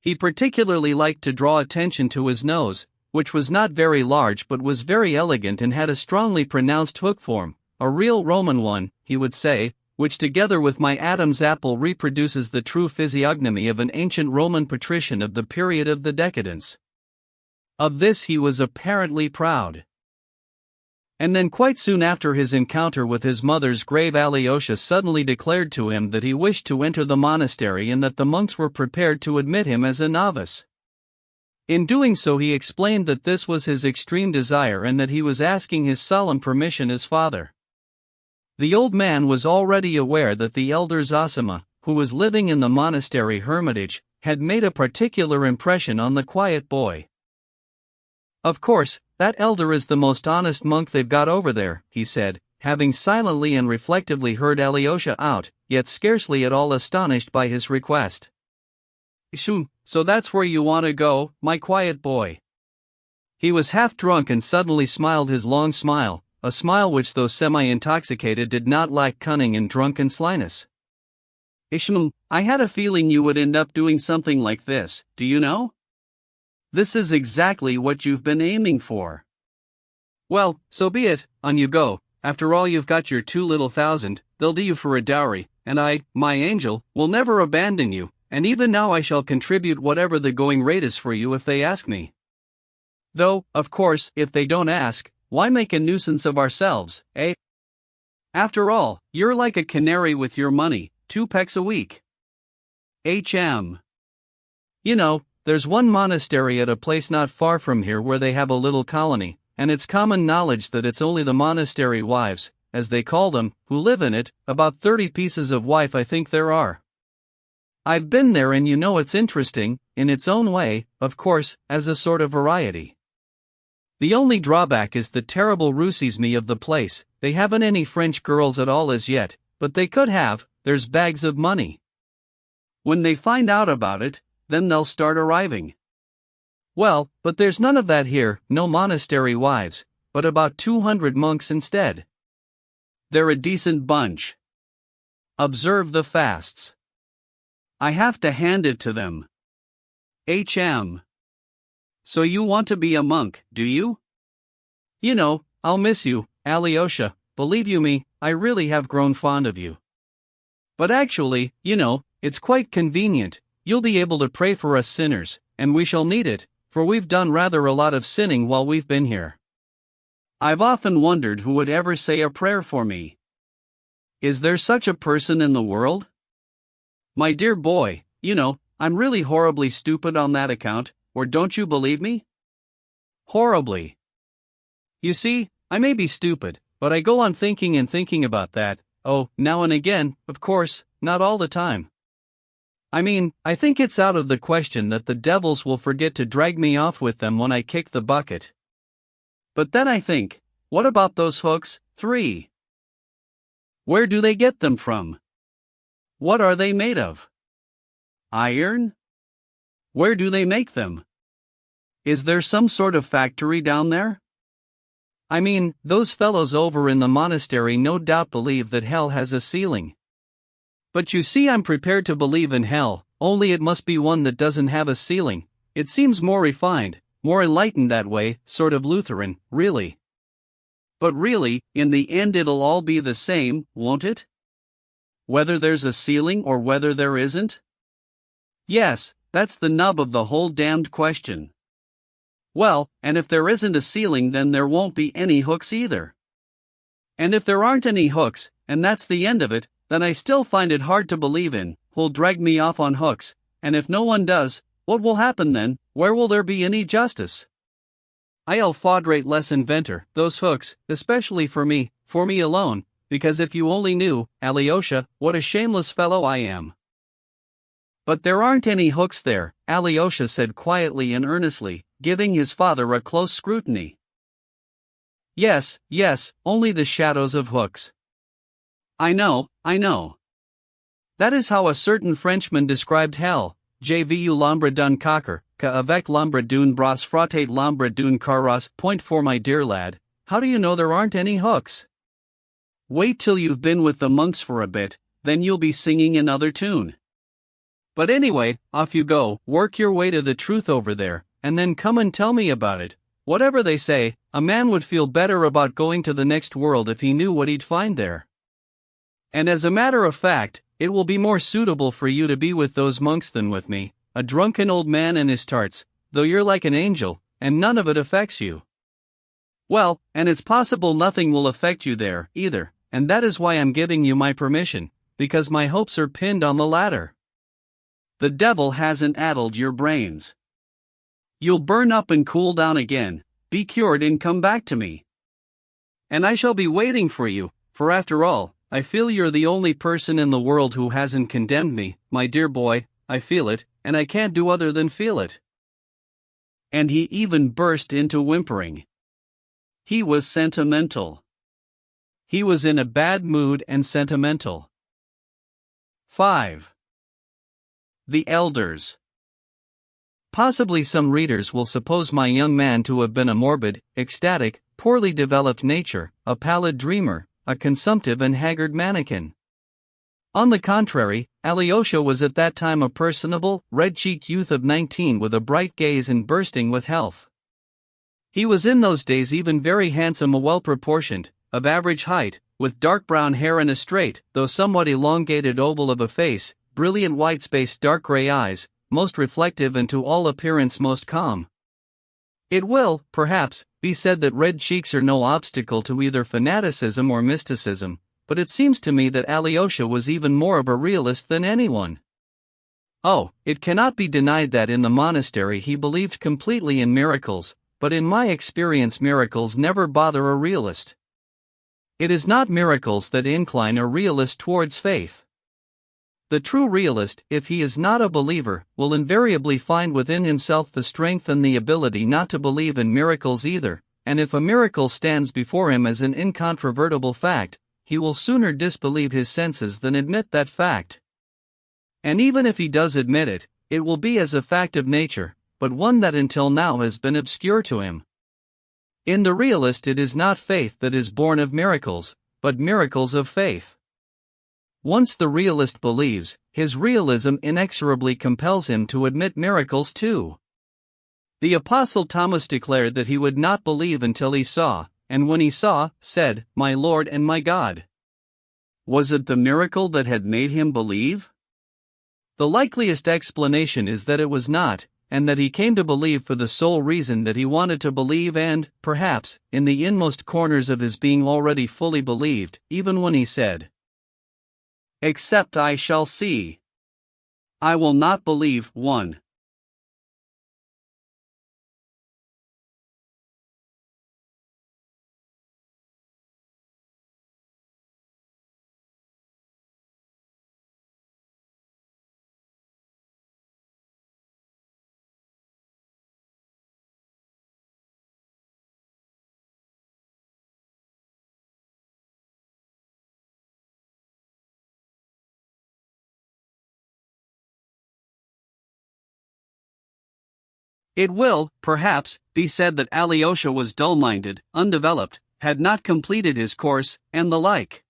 He particularly liked to draw attention to his nose, which was not very large but was very elegant and had a strongly pronounced hook form, a real Roman one, he would say, which together with my Adam's apple reproduces the true physiognomy of an ancient Roman patrician of the period of the decadence. Of this he was apparently proud. And then quite soon after his encounter with his mother's grave Alyosha suddenly declared to him that he wished to enter the monastery and that the monks were prepared to admit him as a novice. In doing so he explained that this was his extreme desire and that he was asking his solemn permission as father. The old man was already aware that the elder Zosima, who was living in the monastery hermitage, had made a particular impression on the quiet boy. Of course, that elder is the most honest monk they've got over there, he said, having silently and reflectively heard Alyosha out, yet scarcely at all astonished by his request. "Shoo, so that's where you want to go, my quiet boy." He was half drunk and suddenly smiled his long smile, a smile which though semi-intoxicated did not lack cunning and drunken slyness. "Ishmael, I had a feeling you would end up doing something like this, do you know? This is exactly what you've been aiming for." "Well, so be it, on you go. After all you've got your 2,000, they'll do you for a dowry, and I, my angel, will never abandon you, and even now I shall contribute whatever the going rate is for you if they ask me. Though, of course, if they don't ask, why make a nuisance of ourselves, eh? After all, you're like a canary with your money, 2 pecks a week. HM. You know, there's one monastery at a place not far from here where they have a little colony, and it's common knowledge that it's only the monastery wives, as they call them, who live in it, about 30 pieces of wife I think there are. I've been there and you know it's interesting, in its own way, of course, as a sort of variety. The only drawback is the terrible rусизme of the place. They haven't any French girls at all as yet, but they could have. There's bags of money. When they find out about it, then they'll start arriving. Well, but there's none of that here, no monastery wives, but about 200 monks instead. They're a decent bunch. Observe the fasts. I have to hand it to them. HM. So you want to be a monk, do you? You know, I'll miss you, Alyosha, believe you me, I really have grown fond of you. But actually, you know, it's quite convenient. You'll be able to pray for us sinners, and we shall need it, for we've done rather a lot of sinning while we've been here. I've often wondered who would ever say a prayer for me. Is there such a person in the world? My dear boy, you know, I'm really horribly stupid on that account, or don't you believe me? Horribly. You see, I may be stupid, but I go on thinking and thinking about that, oh, now and again, of course, not all the time. I mean, I think it's out of the question that the devils will forget to drag me off with them when I kick the bucket. But then I think, what about those hooks, 3? Where do they get them from? What are they made of? Iron? Where do they make them? Is there some sort of factory down there? I mean, those fellows over in the monastery no doubt believe that hell has a ceiling. But you see, I'm prepared to believe in hell, only it must be one that doesn't have a ceiling. It seems more refined, more enlightened that way, sort of Lutheran, really. But really, in the end it'll all be the same, won't it? Whether there's a ceiling or whether there isn't? Yes, that's the nub of the whole damned question. Well, and if there isn't a ceiling, then there won't be any hooks either. And if there aren't any hooks, and that's the end of it, then I still find it hard to believe in who'll drag me off on hooks, and if no one does, what will happen then? Where will there be any justice? I'll fadrate less inventor, those hooks, especially for me alone, because if you only knew, Alyosha, what a shameless fellow I am. But there aren't any hooks there, Alyosha said quietly and earnestly, giving his father a close scrutiny. Yes, only the shadows of hooks. I know. That is how a certain Frenchman described hell. Je vu l'ombre d'un cocker, qu'avec l'ombre d'une brosse frottate l'ombre d'une carrosse. Point for my dear lad, how do you know there aren't any hooks? Wait till you've been with the monks for a bit, then you'll be singing another tune. But anyway, off you go, work your way to the truth over there, and then come and tell me about it. Whatever they say, a man would feel better about going to the next world if he knew what he'd find there. And as a matter of fact, it will be more suitable for you to be with those monks than with me, a drunken old man and his tarts, though you're like an angel, and none of it affects you. Well, and it's possible nothing will affect you there, either, and that is why I'm giving you my permission, because my hopes are pinned on the latter. The devil hasn't addled your brains. You'll burn up and cool down again, be cured and come back to me. And I shall be waiting for you, for after all, I feel you're the only person in the world who hasn't condemned me, my dear boy. I feel it, and I can't do other than feel it. And he even burst into whimpering. He was sentimental. He was in a bad mood and sentimental. 5. The Elders. Possibly some readers will suppose my young man to have been a morbid, ecstatic, poorly developed nature, a pallid dreamer, a consumptive and haggard mannequin. On the contrary, Alyosha was at that time a personable, red-cheeked youth of 19 with a bright gaze and bursting with health. He was in those days even very handsome, well-proportioned, of average height, with dark brown hair and a straight, though somewhat elongated oval of a face, brilliant white-spaced dark gray eyes, most reflective and to all appearance most calm. It will, perhaps, be said that red cheeks are no obstacle to either fanaticism or mysticism, but it seems to me that Alyosha was even more of a realist than anyone. Oh, it cannot be denied that in the monastery he believed completely in miracles, but in my experience miracles never bother a realist. It is not miracles that incline a realist towards faith. The true realist, if he is not a believer, will invariably find within himself the strength and the ability not to believe in miracles either, and if a miracle stands before him as an incontrovertible fact, he will sooner disbelieve his senses than admit that fact. And even if he does admit it, it will be as a fact of nature, but one that until now has been obscure to him. In the realist it is not faith that is born of miracles, but miracles of faith. Once the realist believes, his realism inexorably compels him to admit miracles too. The Apostle Thomas declared that he would not believe until he saw, and when he saw, said, "My Lord and my God." Was it the miracle that had made him believe? The likeliest explanation is that it was not, and that he came to believe for the sole reason that he wanted to believe and, perhaps, in the inmost corners of his being already fully believed, even when he said, "Except I shall see, I will not believe." 1. It will, perhaps, be said that Alyosha was dull-minded, undeveloped, had not completed his course, and the like.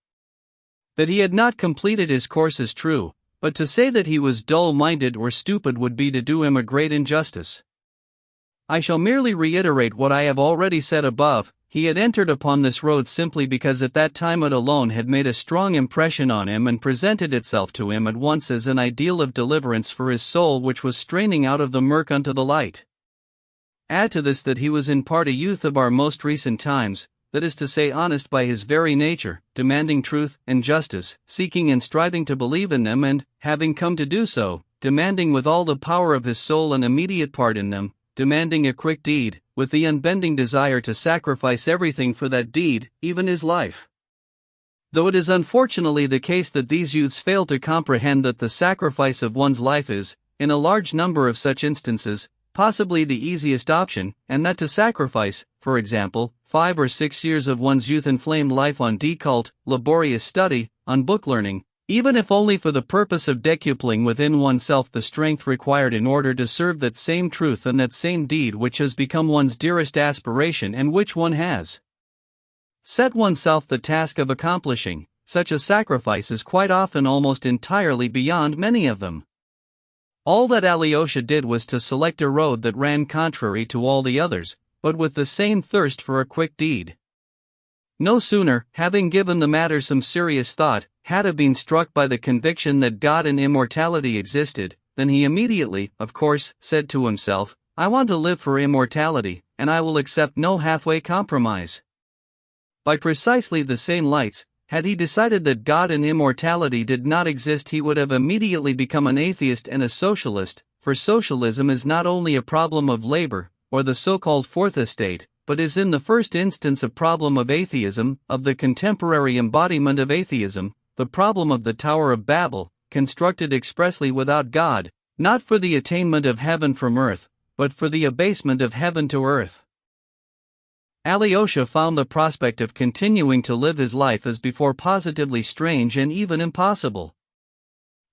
That he had not completed his course is true, but to say that he was dull-minded or stupid would be to do him a great injustice. I shall merely reiterate what I have already said above. He had entered upon this road simply because at that time it alone had made a strong impression on him and presented itself to him at once as an ideal of deliverance for his soul which was straining out of the murk unto the light. Add to this that he was in part a youth of our most recent times, that is to say honest by his very nature, demanding truth and justice, seeking and striving to believe in them and, having come to do so, demanding with all the power of his soul an immediate part in them, demanding a quick deed, with the unbending desire to sacrifice everything for that deed, even his life. Though it is unfortunately the case that these youths fail to comprehend that the sacrifice of one's life is, in a large number of such instances, possibly the easiest option, and that to sacrifice, for example, 5 or 6 years of one's youth-inflamed life on deculт, laborious study, on book learning, even if only for the purpose of decupling within oneself the strength required in order to serve that same truth and that same deed which has become one's dearest aspiration and which one has set oneself the task of accomplishing, such a sacrifice is quite often almost entirely beyond many of them. All that Alyosha did was to select a road that ran contrary to all the others, but with the same thirst for a quick deed. No sooner, having given the matter some serious thought, had he been struck by the conviction that God and immortality existed, than he immediately, of course, said to himself, I want to live for immortality, and I will accept no halfway compromise. By precisely the same lights, had he decided that God and immortality did not exist, he would have immediately become an atheist and a socialist, for socialism is not only a problem of labor, or the so-called fourth estate, but is in the first instance a problem of atheism, of the contemporary embodiment of atheism, the problem of the Tower of Babel, constructed expressly without God, not for the attainment of heaven from earth, but for the abasement of heaven to earth. Alyosha found the prospect of continuing to live his life as before positively strange and even impossible.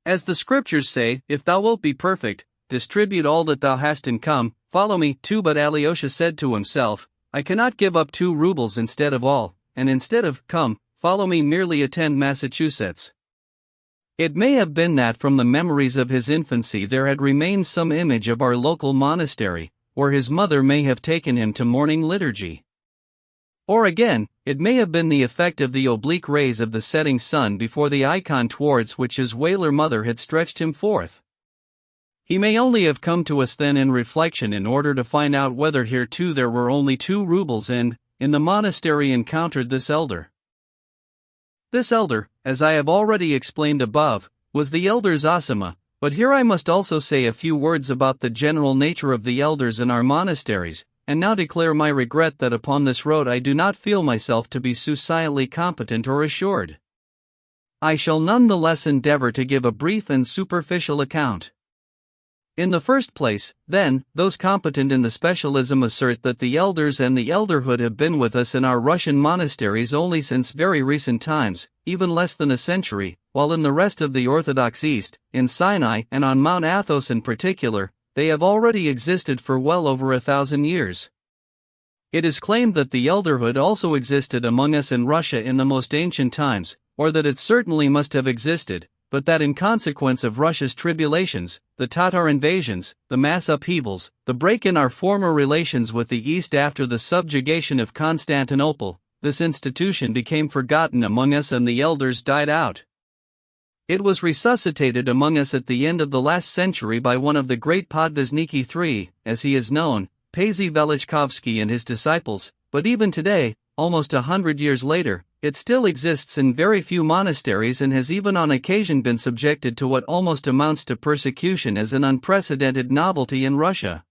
As the scriptures say, if thou wilt be perfect, distribute all that thou hast and come, follow me too. But Alyosha said to himself, I cannot give up 2 rubles instead of all, and instead of, come, follow me, merely attend Massachusetts. It may have been that from the memories of his infancy there had remained some image of our local monastery, where his mother may have taken him to morning liturgy. Or again, it may have been the effect of the oblique rays of the setting sun before the icon towards which his Whaler mother had stretched him forth. He may only have come to us then in reflection in order to find out whether here too there were only 2 rubles and, in the monastery, encountered this elder. This elder, as I have already explained above, was the elder Zosima, but here I must also say a few words about the general nature of the elders in our monasteries, and now declare my regret that upon this road I do not feel myself to be sufficiently competent or assured. I shall none the less endeavor to give a brief and superficial account. In the first place, then, those competent in the specialism assert that the elders and the elderhood have been with us in our Russian monasteries only since very recent times, even less than a century, while in the rest of the Orthodox East, in Sinai and on Mount Athos in particular, they have already existed for well over 1,000 years. It is claimed that the elderhood also existed among us in Russia in the most ancient times, or that it certainly must have existed, but that in consequence of Russia's tribulations, the Tatar invasions, the mass upheavals, the break in our former relations with the East after the subjugation of Constantinople, this institution became forgotten among us and the elders died out. It was resuscitated among us at the end of the last century by one of the great Podvizhniki III, as he is known, Paisy Velichkovsky and his disciples, but even today, almost 100 years later, it still exists in very few monasteries and has even on occasion been subjected to what almost amounts to persecution as an unprecedented novelty in Russia.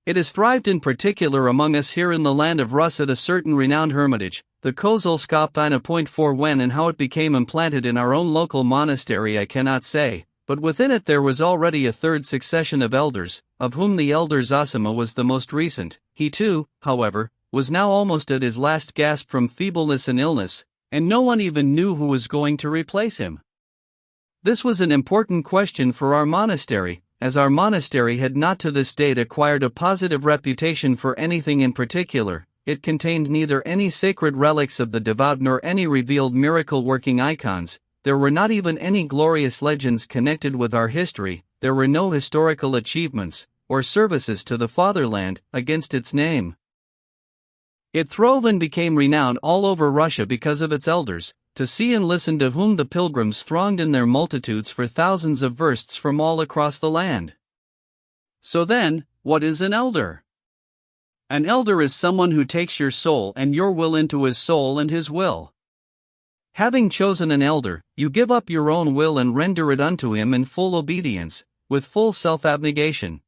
It has thrived in particular among us here in the land of Rus at a certain renowned hermitage, the Kozulskopina. For when and how it became implanted in our own local monastery I cannot say, but within it there was already a 3rd succession of elders, of whom the elder Zosima was the most recent. He too, however, was now almost at his last gasp from feebleness and illness, and no one even knew who was going to replace him. This was an important question for our monastery, as our monastery had not to this date acquired a positive reputation for anything in particular, it contained neither any sacred relics of the devout nor any revealed miracle-working icons. There were not even any glorious legends connected with our history. There were no historical achievements, or services to the fatherland, against its name. It throve and became renowned all over Russia because of its elders, to see and listen to whom the pilgrims thronged in their multitudes for thousands of versts from all across the land. So then, what is an elder? An elder is someone who takes your soul and your will into his soul and his will. Having chosen an elder, you give up your own will and render it unto him in full obedience, with full self-abnegation.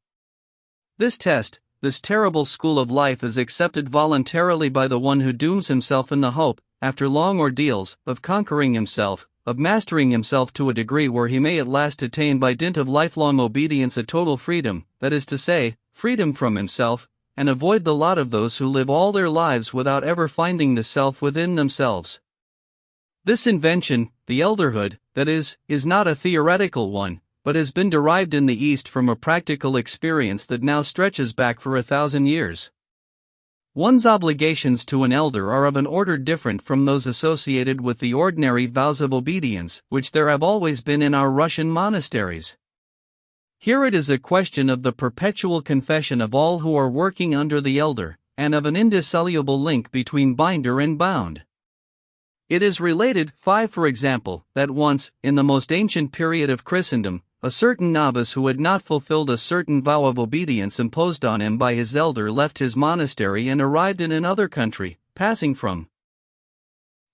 This test, this terrible school of life is accepted voluntarily by the one who dooms himself in the hope, after long ordeals, of conquering himself, of mastering himself to a degree where he may at last attain by dint of lifelong obedience a total freedom, that is to say, freedom from himself, and avoid the lot of those who live all their lives without ever finding the self within themselves. This invention, the elderhood, that is not a theoretical one, but has been derived in the East from a practical experience that now stretches back for 1,000 years. One's obligations to an elder are of an order different from those associated with the ordinary vows of obedience, which there have always been in our Russian monasteries. Here it is a question of the perpetual confession of all who are working under the elder, and of an indissoluble link between binder and bound. It is related, for example, that once, in the most ancient period of Christendom, a certain novice who had not fulfilled a certain vow of obedience imposed on him by his elder left his monastery and arrived in another country, passing from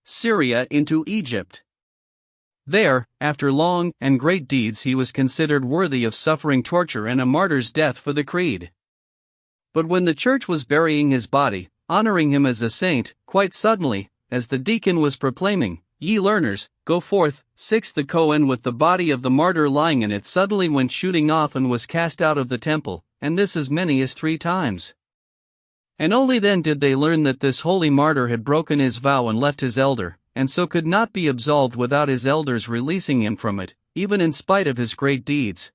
Syria into Egypt. There, after long and great deeds, he was considered worthy of suffering torture and a martyr's death for the creed. But when the church was burying his body, honoring him as a saint, quite suddenly, as the deacon was proclaiming, "Ye learners, go forth," the Kohen with the body of the martyr lying in it suddenly went shooting off and was cast out of the temple, and this as many as 3 times. And only then did they learn that this holy martyr had broken his vow and left his elder, and so could not be absolved without his elders releasing him from it, even in spite of his great deeds.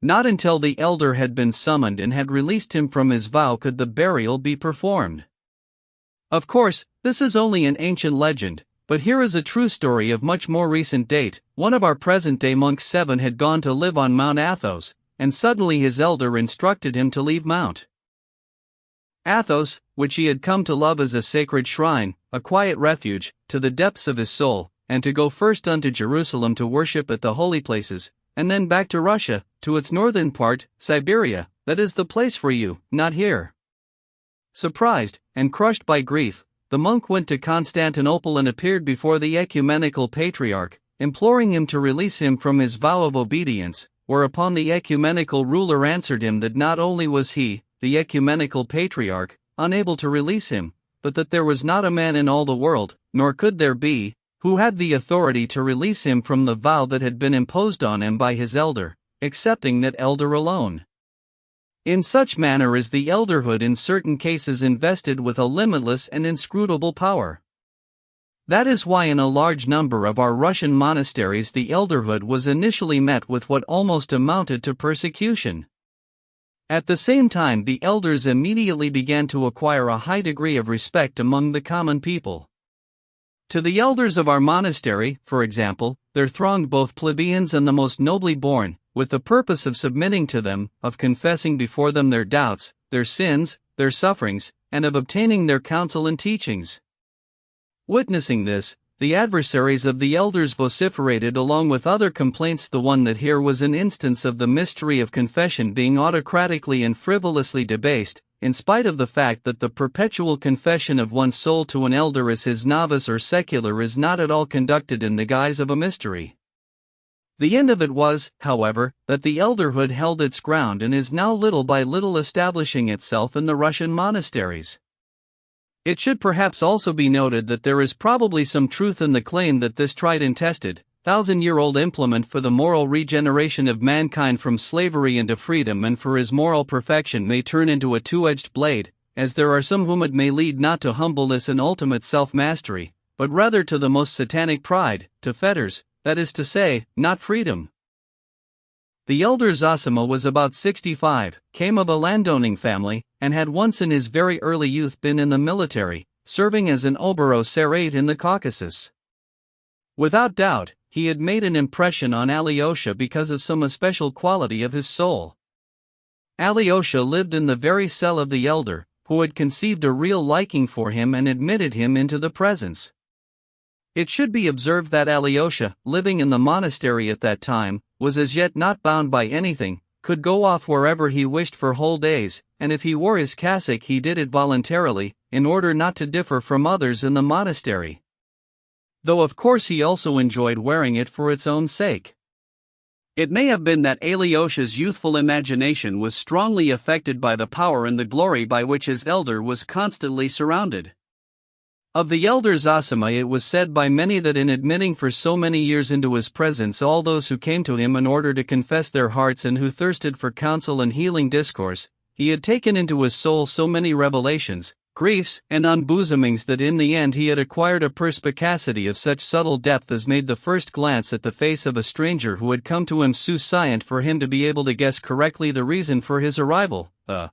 Not until the elder had been summoned and had released him from his vow could the burial be performed. Of course, this is only an ancient legend, but here is a true story of much more recent date. One of our present-day monks 7 had gone to live on Mount Athos, and suddenly his elder instructed him to leave Mount Athos, which he had come to love as a sacred shrine, a quiet refuge, to the depths of his soul, and to go first unto Jerusalem to worship at the holy places, and then back to Russia, to its northern part, Siberia. That is the place for you, not here. Surprised, and crushed by grief, the monk went to Constantinople and appeared before the ecumenical patriarch, imploring him to release him from his vow of obedience, whereupon the ecumenical ruler answered him that not only was he, the ecumenical patriarch, unable to release him, but that there was not a man in all the world, nor could there be, who had the authority to release him from the vow that had been imposed on him by his elder, excepting that elder alone. In such manner is the elderhood in certain cases invested with a limitless and inscrutable power. That is why in a large number of our Russian monasteries the elderhood was initially met with what almost amounted to persecution. At the same time, the elders immediately began to acquire a high degree of respect among the common people. To the elders of our monastery, for example, there thronged both plebeians and the most nobly born, with the purpose of submitting to them, of confessing before them their doubts, their sins, their sufferings, and of obtaining their counsel and teachings. Witnessing this, the adversaries of the elders vociferated along with other complaints. The one that here was an instance of the mystery of confession being autocratically and frivolously debased, in spite of the fact that the perpetual confession of one's soul to an elder as his novice or secular is not at all conducted in the guise of a mystery. The end of it was, however, that the elderhood held its ground and is now little by little establishing itself in the Russian monasteries. It should perhaps also be noted that there is probably some truth in the claim that this tried and tested, 1,000-year-old implement for the moral regeneration of mankind from slavery into freedom and for his moral perfection may turn into a two-edged blade, as there are some whom it may lead not to humbleness and ultimate self-mastery, but rather to the most satanic pride, to fetters, that is to say, not freedom. The elder Zosima was about 65, came of a landowning family, and had once in his very early youth been in the military, serving as an oberst in the Caucasus. Without doubt, he had made an impression on Alyosha because of some especial quality of his soul. Alyosha lived in the very cell of the elder, who had conceived a real liking for him and admitted him into the presence. It should be observed that Alyosha, living in the monastery at that time, was as yet not bound by anything, could go off wherever he wished for whole days, and if he wore his cassock he did it voluntarily, in order not to differ from others in the monastery. Though of course he also enjoyed wearing it for its own sake. It may have been that Alyosha's youthful imagination was strongly affected by the power and the glory by which his elder was constantly surrounded. Of the elder Zosima it was said by many that in admitting for so many years into his presence all those who came to him in order to confess their hearts and who thirsted for counsel and healing discourse, he had taken into his soul so many revelations, griefs, and unbosomings that in the end he had acquired a perspicacity of such subtle depth as made the first glance at the face of a stranger who had come to him sufficient for him to be able to guess correctly the reason for his arrival, the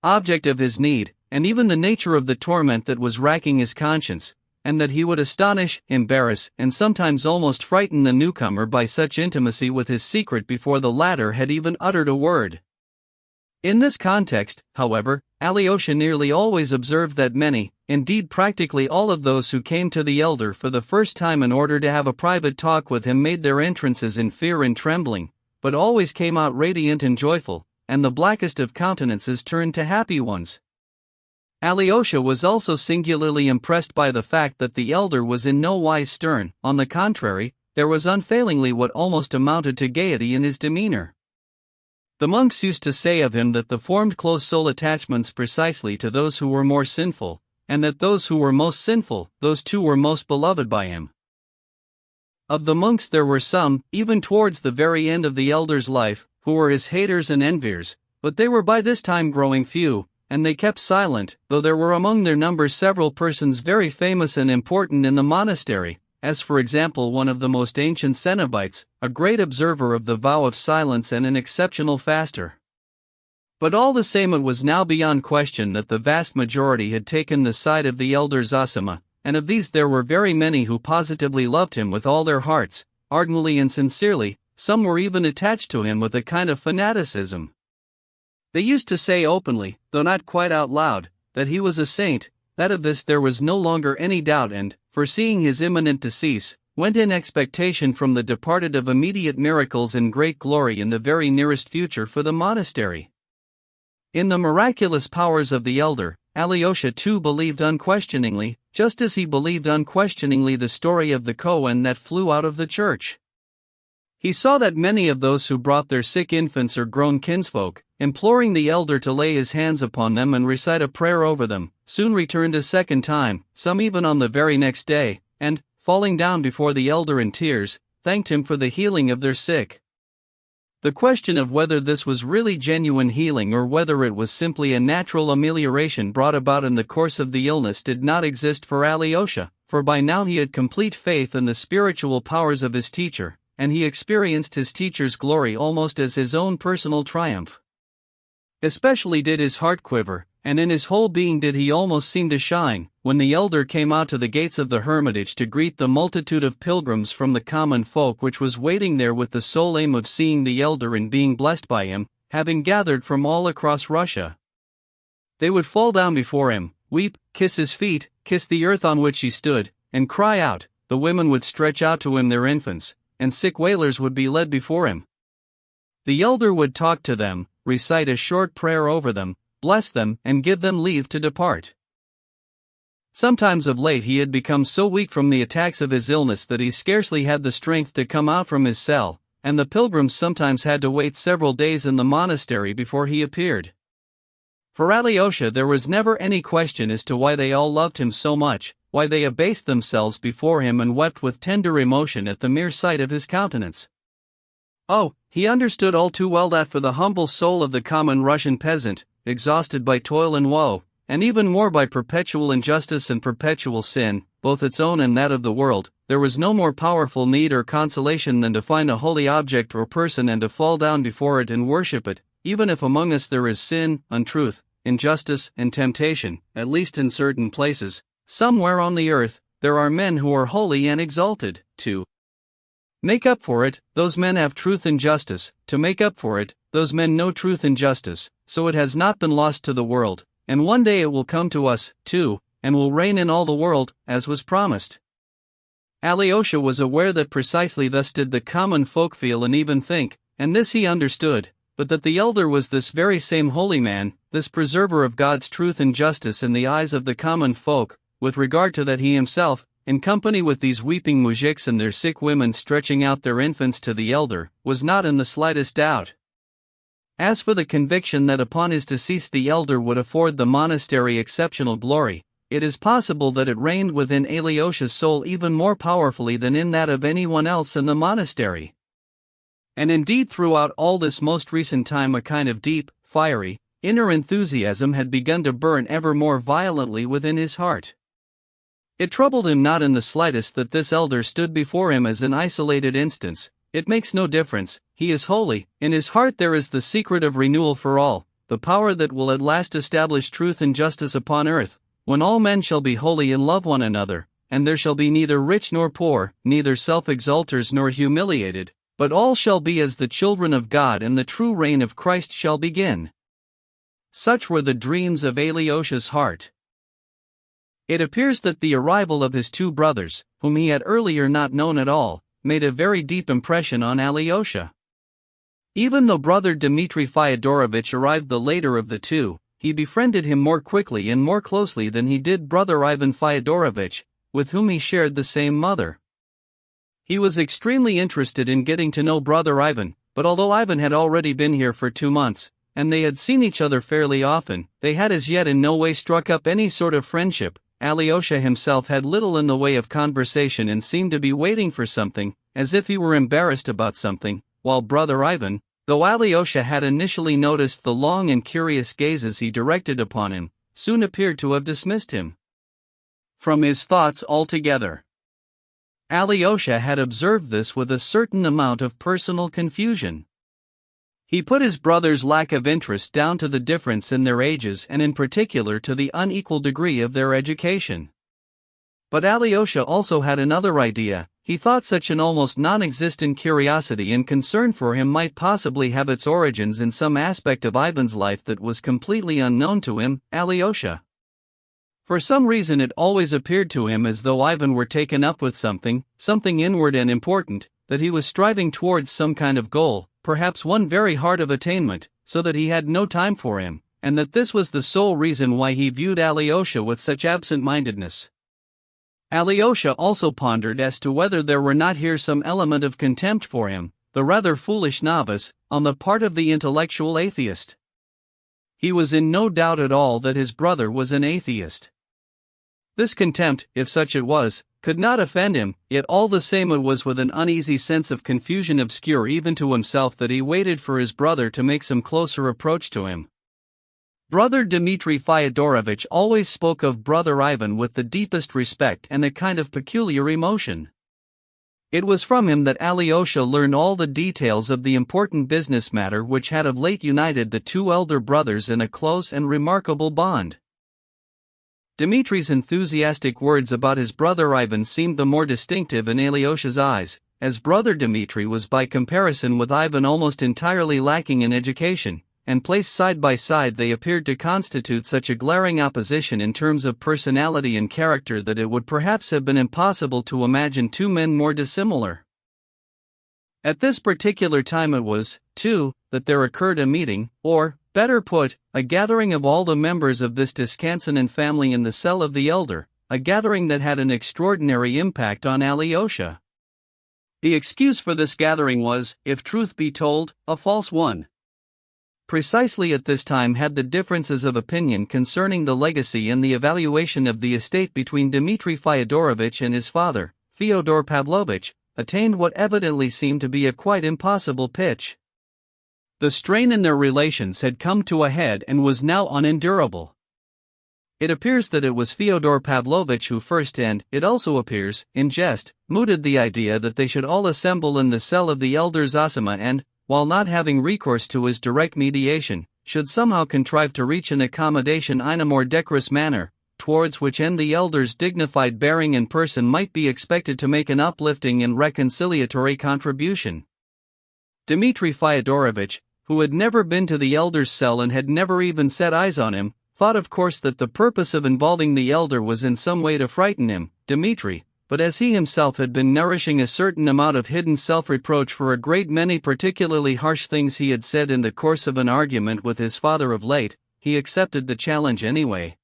object of his need, and even the nature of the torment that was racking his conscience, and that he would astonish, embarrass, and sometimes almost frighten the newcomer by such intimacy with his secret before the latter had even uttered a word. In this context, however, Alyosha nearly always observed that many, indeed practically all of those who came to the elder for the first time in order to have a private talk with him made their entrances in fear and trembling, but always came out radiant and joyful, and the blackest of countenances turned to happy ones. Alyosha was also singularly impressed by the fact that the elder was in no wise stern. On the contrary, there was unfailingly what almost amounted to gaiety in his demeanor. The monks used to say of him that the formed close soul attachments precisely to those who were more sinful, and that those who were most sinful, those too were most beloved by him. Of the monks there were some, even towards the very end of the elder's life, who were his haters and enviers, but they were by this time growing few, and they kept silent, though there were among their number several persons very famous and important in the monastery, as for example one of the most ancient Cenobites, a great observer of the vow of silence and an exceptional faster. But all the same it was now beyond question that the vast majority had taken the side of the elder Zosima, and of these there were very many who positively loved him with all their hearts, ardently and sincerely. Some were even attached to him with a kind of fanaticism. They used to say openly, though not quite out loud, that he was a saint, that of this there was no longer any doubt and, foreseeing his imminent decease, went in expectation from the departed of immediate miracles and great glory in the very nearest future for the monastery. In the miraculous powers of the elder, Alyosha too believed unquestioningly, just as he believed unquestioningly the story of the Kohen that flew out of the church. He saw that many of those who brought their sick infants or grown kinsfolk, imploring the elder to lay his hands upon them and recite a prayer over them, soon returned a second time, some even on the very next day, and, falling down before the elder in tears, thanked him for the healing of their sick. The question of whether this was really genuine healing or whether it was simply a natural amelioration brought about in the course of the illness did not exist for Alyosha, for by now he had complete faith in the spiritual powers of his teacher, and he experienced his teacher's glory almost as his own personal triumph. Especially did his heart quiver, and in his whole being did he almost seem to shine, when the elder came out to the gates of the hermitage to greet the multitude of pilgrims from the common folk which was waiting there with the sole aim of seeing the elder and being blessed by him, having gathered from all across Russia. They would fall down before him, weep, kiss his feet, kiss the earth on which he stood, and cry out. The women would stretch out to him their infants, and sick wailers would be led before him. The elder would talk to them, recite a short prayer over them, bless them, and give them leave to depart. Sometimes of late he had become so weak from the attacks of his illness that he scarcely had the strength to come out from his cell, and the pilgrims sometimes had to wait several days in the monastery before he appeared. For Alyosha there was never any question as to why they all loved him so much, why they abased themselves before him and wept with tender emotion at the mere sight of his countenance. Oh, he understood all too well that for the humble soul of the common Russian peasant, exhausted by toil and woe, and even more by perpetual injustice and perpetual sin, both its own and that of the world, there was no more powerful need or consolation than to find a holy object or person and to fall down before it and worship it, even if among us there is sin, untruth, injustice, and temptation, at least in certain places. Somewhere on the earth, there are men who are holy and exalted. To make up for it, those men have truth and justice. To make up for it, those men know truth and justice, so it has not been lost to the world, and one day it will come to us, too, and will reign in all the world, as was promised. Alyosha was aware that precisely thus did the common folk feel and even think, and this he understood, but that the elder was this very same holy man, this preserver of God's truth and justice in the eyes of the common folk. With regard to that, he himself, in company with these weeping muzhiks and their sick women stretching out their infants to the elder, was not in the slightest doubt. As for the conviction that upon his decease the elder would afford the monastery exceptional glory, it is possible that it reigned within Alyosha's soul even more powerfully than in that of anyone else in the monastery. And indeed throughout all this most recent time a kind of deep, fiery, inner enthusiasm had begun to burn ever more violently within his heart. It troubled him not in the slightest that this elder stood before him as an isolated instance. It makes no difference, he is holy, in his heart there is the secret of renewal for all, the power that will at last establish truth and justice upon earth, when all men shall be holy and love one another, and there shall be neither rich nor poor, neither self-exalters nor humiliated, but all shall be as the children of God, and the true reign of Christ shall begin. Such were the dreams of Alyosha's heart. It appears that the arrival of his two brothers, whom he had earlier not known at all, made a very deep impression on Alyosha. Even though brother Dmitri Fyodorovich arrived the later of the two, he befriended him more quickly and more closely than he did brother Ivan Fyodorovich, with whom he shared the same mother. He was extremely interested in getting to know brother Ivan, but although Ivan had already been here for 2 months, and they had seen each other fairly often, they had as yet in no way struck up any sort of friendship. Alyosha himself had little in the way of conversation and seemed to be waiting for something, as if he were embarrassed about something, while brother Ivan, though Alyosha had initially noticed the long and curious gazes he directed upon him, soon appeared to have dismissed him from his thoughts altogether. Alyosha had observed this with a certain amount of personal confusion. He put his brother's lack of interest down to the difference in their ages and in particular to the unequal degree of their education. But Alyosha also had another idea. He thought such an almost non-existent curiosity and concern for him might possibly have its origins in some aspect of Ivan's life that was completely unknown to him, Alyosha. For some reason it always appeared to him as though Ivan were taken up with something inward and important, that he was striving towards some kind of goal, perhaps one very hard of attainment, so that he had no time for him, and that this was the sole reason why he viewed Alyosha with such absent-mindedness. Alyosha also pondered as to whether there were not here some element of contempt for him, the rather foolish novice, on the part of the intellectual atheist. He was in no doubt at all that his brother was an atheist. This contempt, if such it was, could not offend him, yet all the same it was with an uneasy sense of confusion obscure even to himself that he waited for his brother to make some closer approach to him. Brother Dmitri Fyodorovich always spoke of brother Ivan with the deepest respect and a kind of peculiar emotion. It was from him that Alyosha learned all the details of the important business matter which had of late united the two elder brothers in a close and remarkable bond. Dmitri's enthusiastic words about his brother Ivan seemed the more distinctive in Alyosha's eyes, as brother Dmitri was by comparison with Ivan almost entirely lacking in education, and placed side by side they appeared to constitute such a glaring opposition in terms of personality and character that it would perhaps have been impossible to imagine two men more dissimilar. At this particular time it was, too, that there occurred a meeting, or, better put, a gathering of all the members of this Descansonin family in the cell of the elder, a gathering that had an extraordinary impact on Alyosha. The excuse for this gathering was, if truth be told, a false one. Precisely at this time had the differences of opinion concerning the legacy and the evaluation of the estate between Dmitri Fyodorovich and his father, Fyodor Pavlovich, attained what evidently seemed to be a quite impossible pitch. The strain in their relations had come to a head and was now unendurable. It appears that it was Fyodor Pavlovitch who first, and, it also appears, in jest, mooted the idea that they should all assemble in the cell of the elder Zosima and, while not having recourse to his direct mediation, should somehow contrive to reach an accommodation in a more decorous manner, towards which end the elder's dignified bearing and person might be expected to make an uplifting and reconciliatory contribution. Dmitri Fyodorovitch, who had never been to the elder's cell and had never even set eyes on him, thought of course that the purpose of involving the elder was in some way to frighten him, Dmitri, but as he himself had been nourishing a certain amount of hidden self-reproach for a great many particularly harsh things he had said in the course of an argument with his father of late, he accepted the challenge anyway.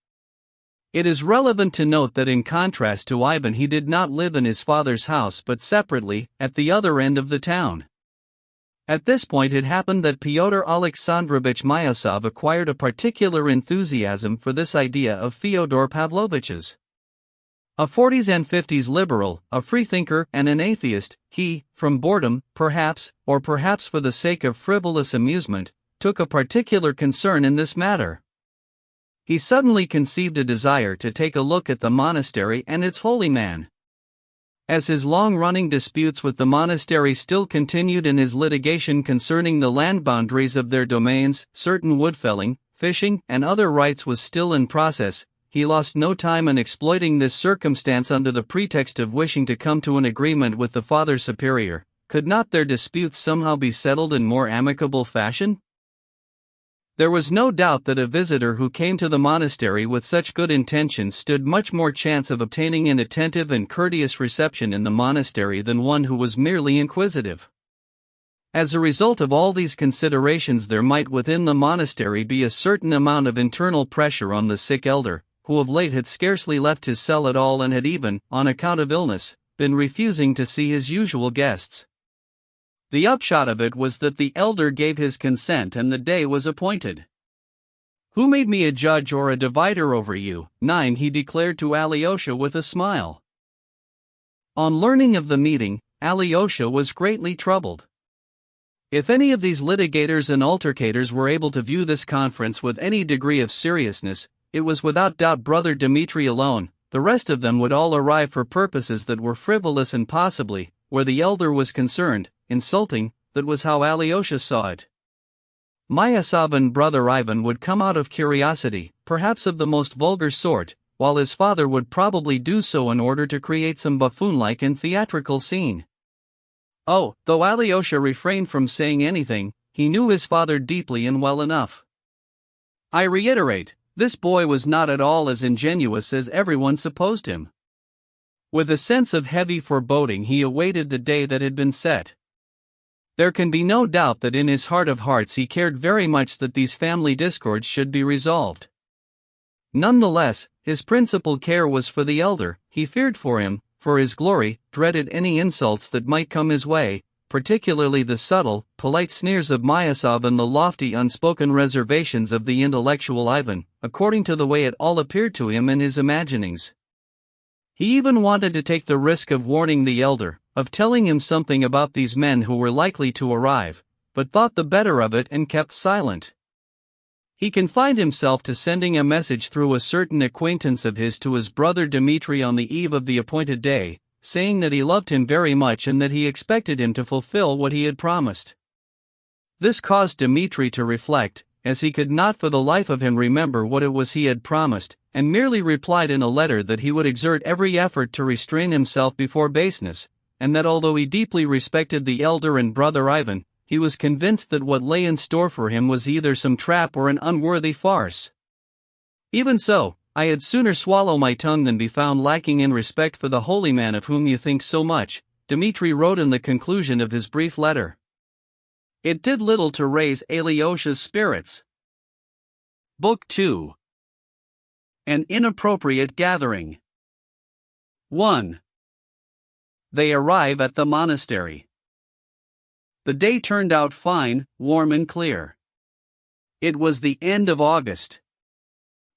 It is relevant to note that in contrast to Ivan, he did not live in his father's house but separately, at the other end of the town. At this point it happened that Pyotr Alexandrovich Myasov acquired a particular enthusiasm for this idea of Fyodor Pavlovitch's. A 40s and 50s liberal, a freethinker and an atheist, he, from boredom, perhaps, or perhaps for the sake of frivolous amusement, took a particular concern in this matter. He suddenly conceived a desire to take a look at the monastery and its holy man. As his long-running disputes with the monastery still continued and his litigation concerning the land boundaries of their domains, certain woodfelling, fishing, and other rights was still in process, he lost no time in exploiting this circumstance under the pretext of wishing to come to an agreement with the Father Superior. Could not their disputes somehow be settled in more amicable fashion? There was no doubt that a visitor who came to the monastery with such good intentions stood much more chance of obtaining an attentive and courteous reception in the monastery than one who was merely inquisitive. As a result of all these considerations, there might within the monastery be a certain amount of internal pressure on the sick elder, who of late had scarcely left his cell at all and had even, on account of illness, been refusing to see his usual guests. The upshot of it was that the elder gave his consent and the day was appointed. "Who made me a judge or a divider over you, 9?" he declared to Alyosha with a smile. On learning of the meeting, Alyosha was greatly troubled. If any of these litigators and altercators were able to view this conference with any degree of seriousness, it was without doubt brother Dmitri alone. The rest of them would all arrive for purposes that were frivolous and possibly, where the elder was concerned, insulting. That was how Alyosha saw it. Myasov and brother Ivan would come out of curiosity, perhaps of the most vulgar sort, while his father would probably do so in order to create some buffoon-like and theatrical scene. Oh, though Alyosha refrained from saying anything, he knew his father deeply and well enough. I reiterate, this boy was not at all as ingenuous as everyone supposed him. With a sense of heavy foreboding he awaited the day that had been set. There can be no doubt that in his heart of hearts he cared very much that these family discords should be resolved. Nonetheless, his principal care was for the elder. He feared for him, for his glory, dreaded any insults that might come his way, particularly the subtle, polite sneers of Myasov and the lofty unspoken reservations of the intellectual Ivan, according to the way it all appeared to him in his imaginings. He even wanted to take the risk of warning the elder, of telling him something about these men who were likely to arrive, but thought the better of it and kept silent. He confined himself to sending a message through a certain acquaintance of his to his brother Dmitri on the eve of the appointed day, saying that he loved him very much and that he expected him to fulfill what he had promised. This caused Dmitri to reflect, as he could not for the life of him remember what it was he had promised, and merely replied in a letter that he would exert every effort to restrain himself before baseness, and that although he deeply respected the elder and brother Ivan, he was convinced that what lay in store for him was either some trap or an unworthy farce. Even so, I had sooner swallow my tongue than be found lacking in respect for the holy man of whom you think so much, Dmitri wrote in the conclusion of his brief letter. It did little to raise Alyosha's spirits. Book 2. An Inappropriate Gathering. 1. They arrive at the monastery. The day turned out fine, warm and clear. It was the end of August.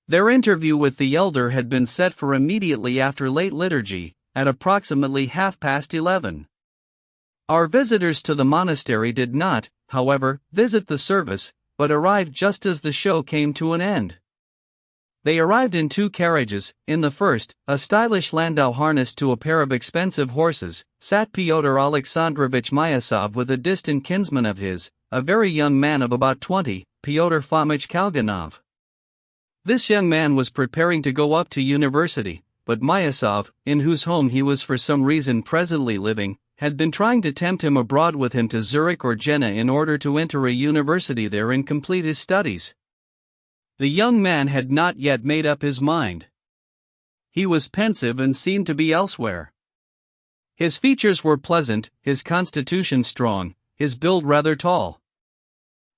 Their interview with the elder had been set for immediately after late liturgy, at approximately 11:30. Our visitors to the monastery did not, however, visit the service, but arrived just as the show came to an end. They arrived in 2 carriages. In the first, a stylish landau harnessed to a pair of expensive horses, sat Fyodor Alexandrovich Myasov with a distant kinsman of his, a very young man of about 20, Pyotr Fomich Kalganov. This young man was preparing to go up to university, but Myasov, in whose home he was for some reason presently living, had been trying to tempt him abroad with him to Zurich or Jena in order to enter a university there and complete his studies. The young man had not yet made up his mind. He was pensive and seemed to be elsewhere. His features were pleasant, his constitution strong, his build rather tall.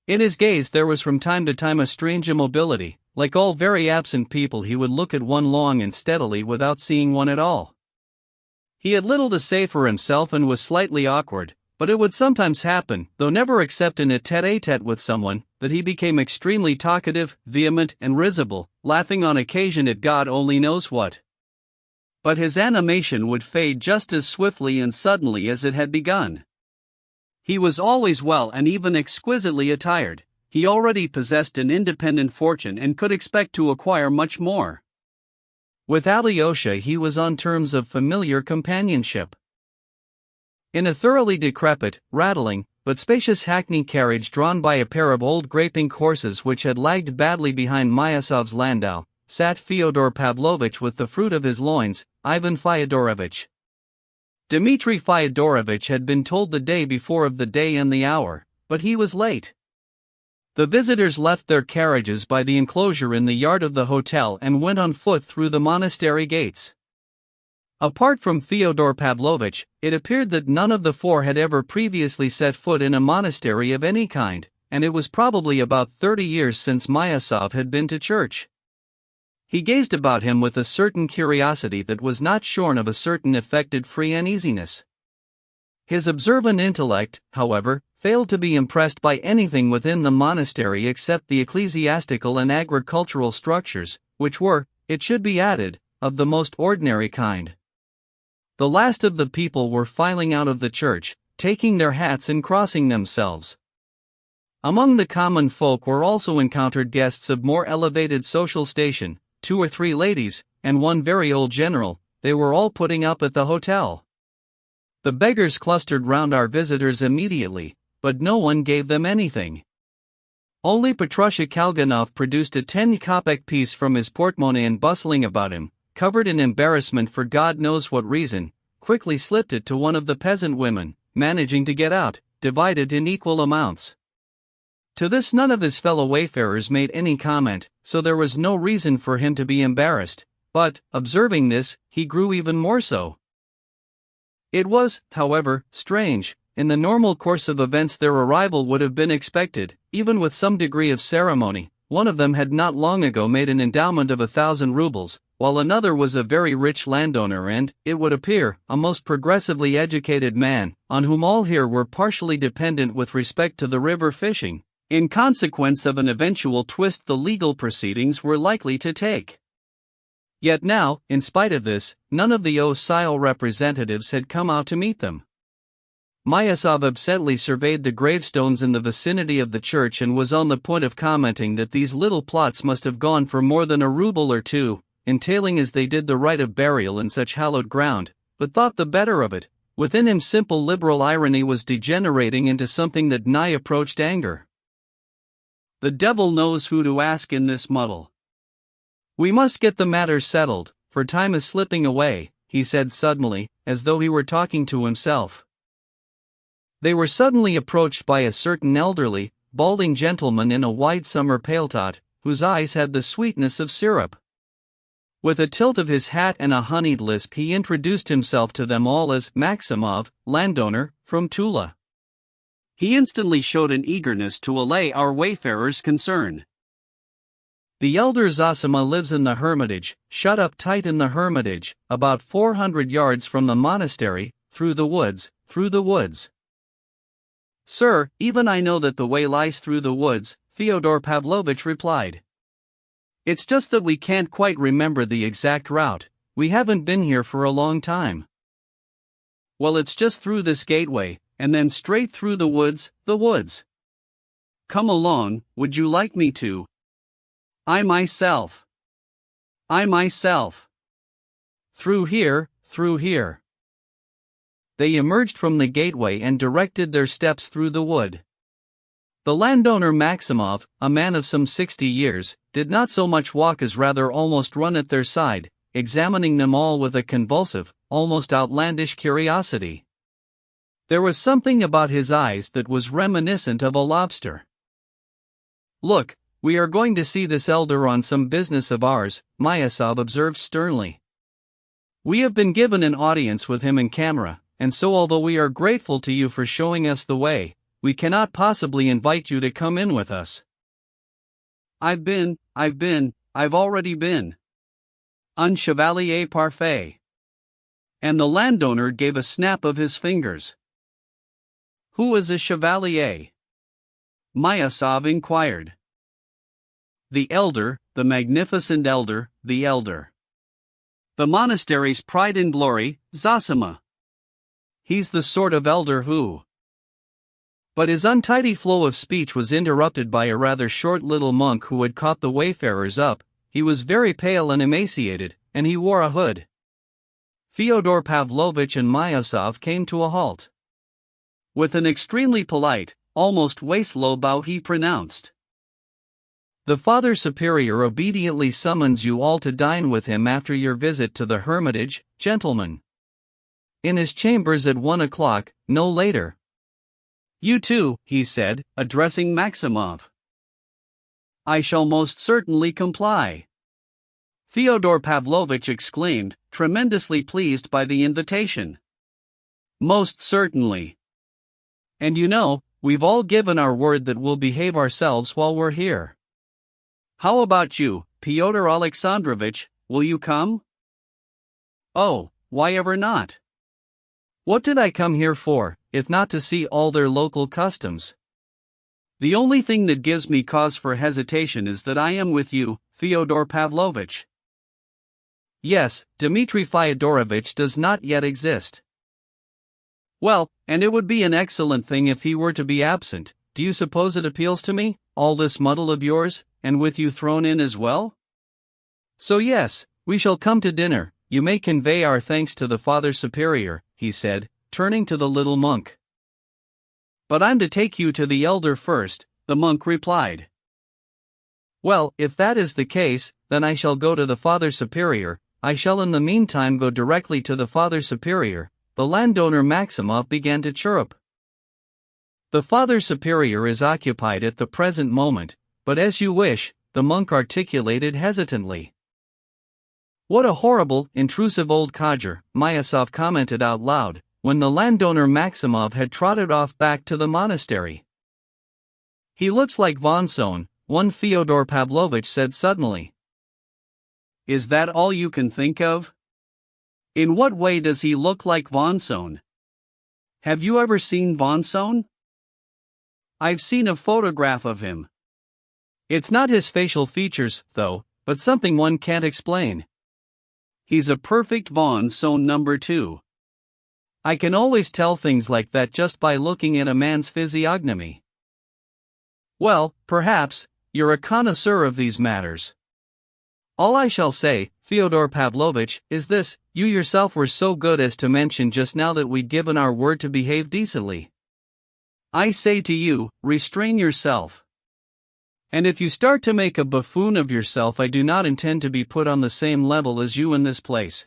In his gaze there was from time to time a strange immobility. Like all very absent people, he would look at one long and steadily without seeing one at all. He had little to say for himself and was slightly awkward, but it would sometimes happen, though never except in a tête-à-tête with someone, that he became extremely talkative, vehement, and risible, laughing on occasion at God only knows what. But his animation would fade just as swiftly and suddenly as it had begun. He was always well and even exquisitely attired. He already possessed an independent fortune and could expect to acquire much more. With Alyosha he was on terms of familiar companionship. In a thoroughly decrepit, rattling, but spacious hackney carriage drawn by a pair of old grey-pink horses which had lagged badly behind Myasov's landau, sat Fyodor Pavlovitch with the fruit of his loins, Ivan Fyodorovitch. Dmitri Fyodorovitch had been told the day before of the day and the hour, but he was late. The visitors left their carriages by the enclosure in the yard of the hotel and went on foot through the monastery gates. Apart from Fyodor Pavlovitch, it appeared that none of the 4 had ever previously set foot in a monastery of any kind, and it was probably about 30 years since Myasov had been to church. He gazed about him with a certain curiosity that was not shorn of a certain affected free uneasiness. His observant intellect, however, failed to be impressed by anything within the monastery except the ecclesiastical and agricultural structures, which were, it should be added, of the most ordinary kind. The last of the people were filing out of the church, taking their hats and crossing themselves. Among the common folk were also encountered guests of more elevated social station, 2 or 3 ladies, and one very old general. They were all putting up at the hotel. The beggars clustered round our visitors immediately, but no one gave them anything. Only Petrusha Kalganov produced a 10-kopeck piece from his portemonnaie and bustling about him, covered in embarrassment for God knows what reason, quickly slipped it to one of the peasant women, managing to get out, divided in equal amounts. To this none of his fellow wayfarers made any comment, so there was no reason for him to be embarrassed, but, observing this, he grew even more so. It was, however, strange. In the normal course of events their arrival would have been expected, even with some degree of ceremony. One of them had not long ago made an endowment of 1,000 rubles, while another was a very rich landowner and, it would appear, a most progressively educated man, on whom all here were partially dependent with respect to the river fishing. In consequence of an eventual twist the legal proceedings were likely to take. Yet now, in spite of this, none of the Osile representatives had come out to meet them. Myasov absently surveyed the gravestones in the vicinity of the church and was on the point of commenting that these little plots must have gone for more than a ruble or 2, entailing as they did the right of burial in such hallowed ground, but thought the better of it. Within him simple liberal irony was degenerating into something that nigh approached anger. The devil knows who to ask in this muddle. We must get the matter settled, for time is slipping away, he said suddenly, as though he were talking to himself. They were suddenly approached by a certain elderly, balding gentleman in a wide summer paletot, whose eyes had the sweetness of syrup. With a tilt of his hat and a honeyed lisp he introduced himself to them all as Maximov, landowner, from Tula. He instantly showed an eagerness to allay our wayfarers' concern. The elder Zosima lives in the hermitage, shut up tight in the hermitage, about 400 yards from the monastery, through the woods. Sir, even I know that the way lies through the woods, Fyodor Pavlovitch replied. It's just that we can't quite remember the exact route, we haven't been here for a long time. Well, it's just through this gateway, and then straight through the woods. Come along, would you like me to? I myself. I myself. Through here, through here. They emerged from the gateway and directed their steps through the wood. The landowner Maximov, a man of some 60 years, did not so much walk as rather almost run at their side, examining them all with a convulsive, almost outlandish curiosity. There was something about his eyes that was reminiscent of a lobster. "Look, we are going to see this elder on some business of ours," Myasov observed sternly. "We have been given an audience with him in camera, and so although we are grateful to you for showing us the way, we cannot possibly invite you to come in with us." I've already been. Un chevalier parfait. And the landowner gave a snap of his fingers. "Who is a chevalier?" Myasov inquired. "The elder, the magnificent elder, the elder. The monastery's pride and glory, Zosima. He's the sort of elder who..." But his untidy flow of speech was interrupted by a rather short little monk who had caught the wayfarers up. He was very pale and emaciated, and he wore a hood. Fyodor Pavlovitch and Myasov came to a halt. With an extremely polite, almost waist-low bow he pronounced, "The Father Superior obediently summons you all to dine with him after your visit to the hermitage, gentlemen. In his chambers at 1 o'clock, no later. You too," he said, addressing Maximov. "I shall most certainly comply," Fyodor Pavlovitch exclaimed, tremendously pleased by the invitation. "Most certainly. And you know, we've all given our word that we'll behave ourselves while we're here. How about you, Pyotr Alexandrovich, will you come?" "Oh, why ever not? What did I come here for, if not to see all their local customs? The only thing that gives me cause for hesitation is that I am with you, Fyodor Pavlovitch." "Yes, Dmitri Fyodorovitch does not yet exist." "Well, and it would be an excellent thing if he were to be absent. Do you suppose it appeals to me, all this muddle of yours, and with you thrown in as well? So yes, we shall come to dinner. You may convey our thanks to the Father Superior," he said, turning to the little monk. "But I'm to take you to the elder first," the monk replied. "Well, if that is the case, then I shall go to the Father Superior. I shall in the meantime go directly to the Father Superior." The landowner Maximov began to chirrup. "The Father Superior is occupied at the present moment, but as you wish," the monk articulated hesitantly. "What a horrible, intrusive old codger," Myasov commented out loud, when the landowner Maximov had trotted off back to the monastery. "He looks like von Sohn," one Fyodor Pavlovitch said suddenly. "Is that all you can think of? In what way does he look like von Sohn? Have you ever seen von Sohn?" "I've seen a photograph of him. It's not his facial features, though, but something one can't explain. He's a perfect von Sohn number 2. I can always tell things like that just by looking at a man's physiognomy." "Well, perhaps, you're a connoisseur of these matters. All I shall say, Fyodor Pavlovitch, is this: you yourself were so good as to mention just now that we'd given our word to behave decently. I say to you, restrain yourself. And if you start to make a buffoon of yourself, I do not intend to be put on the same level as you in this place.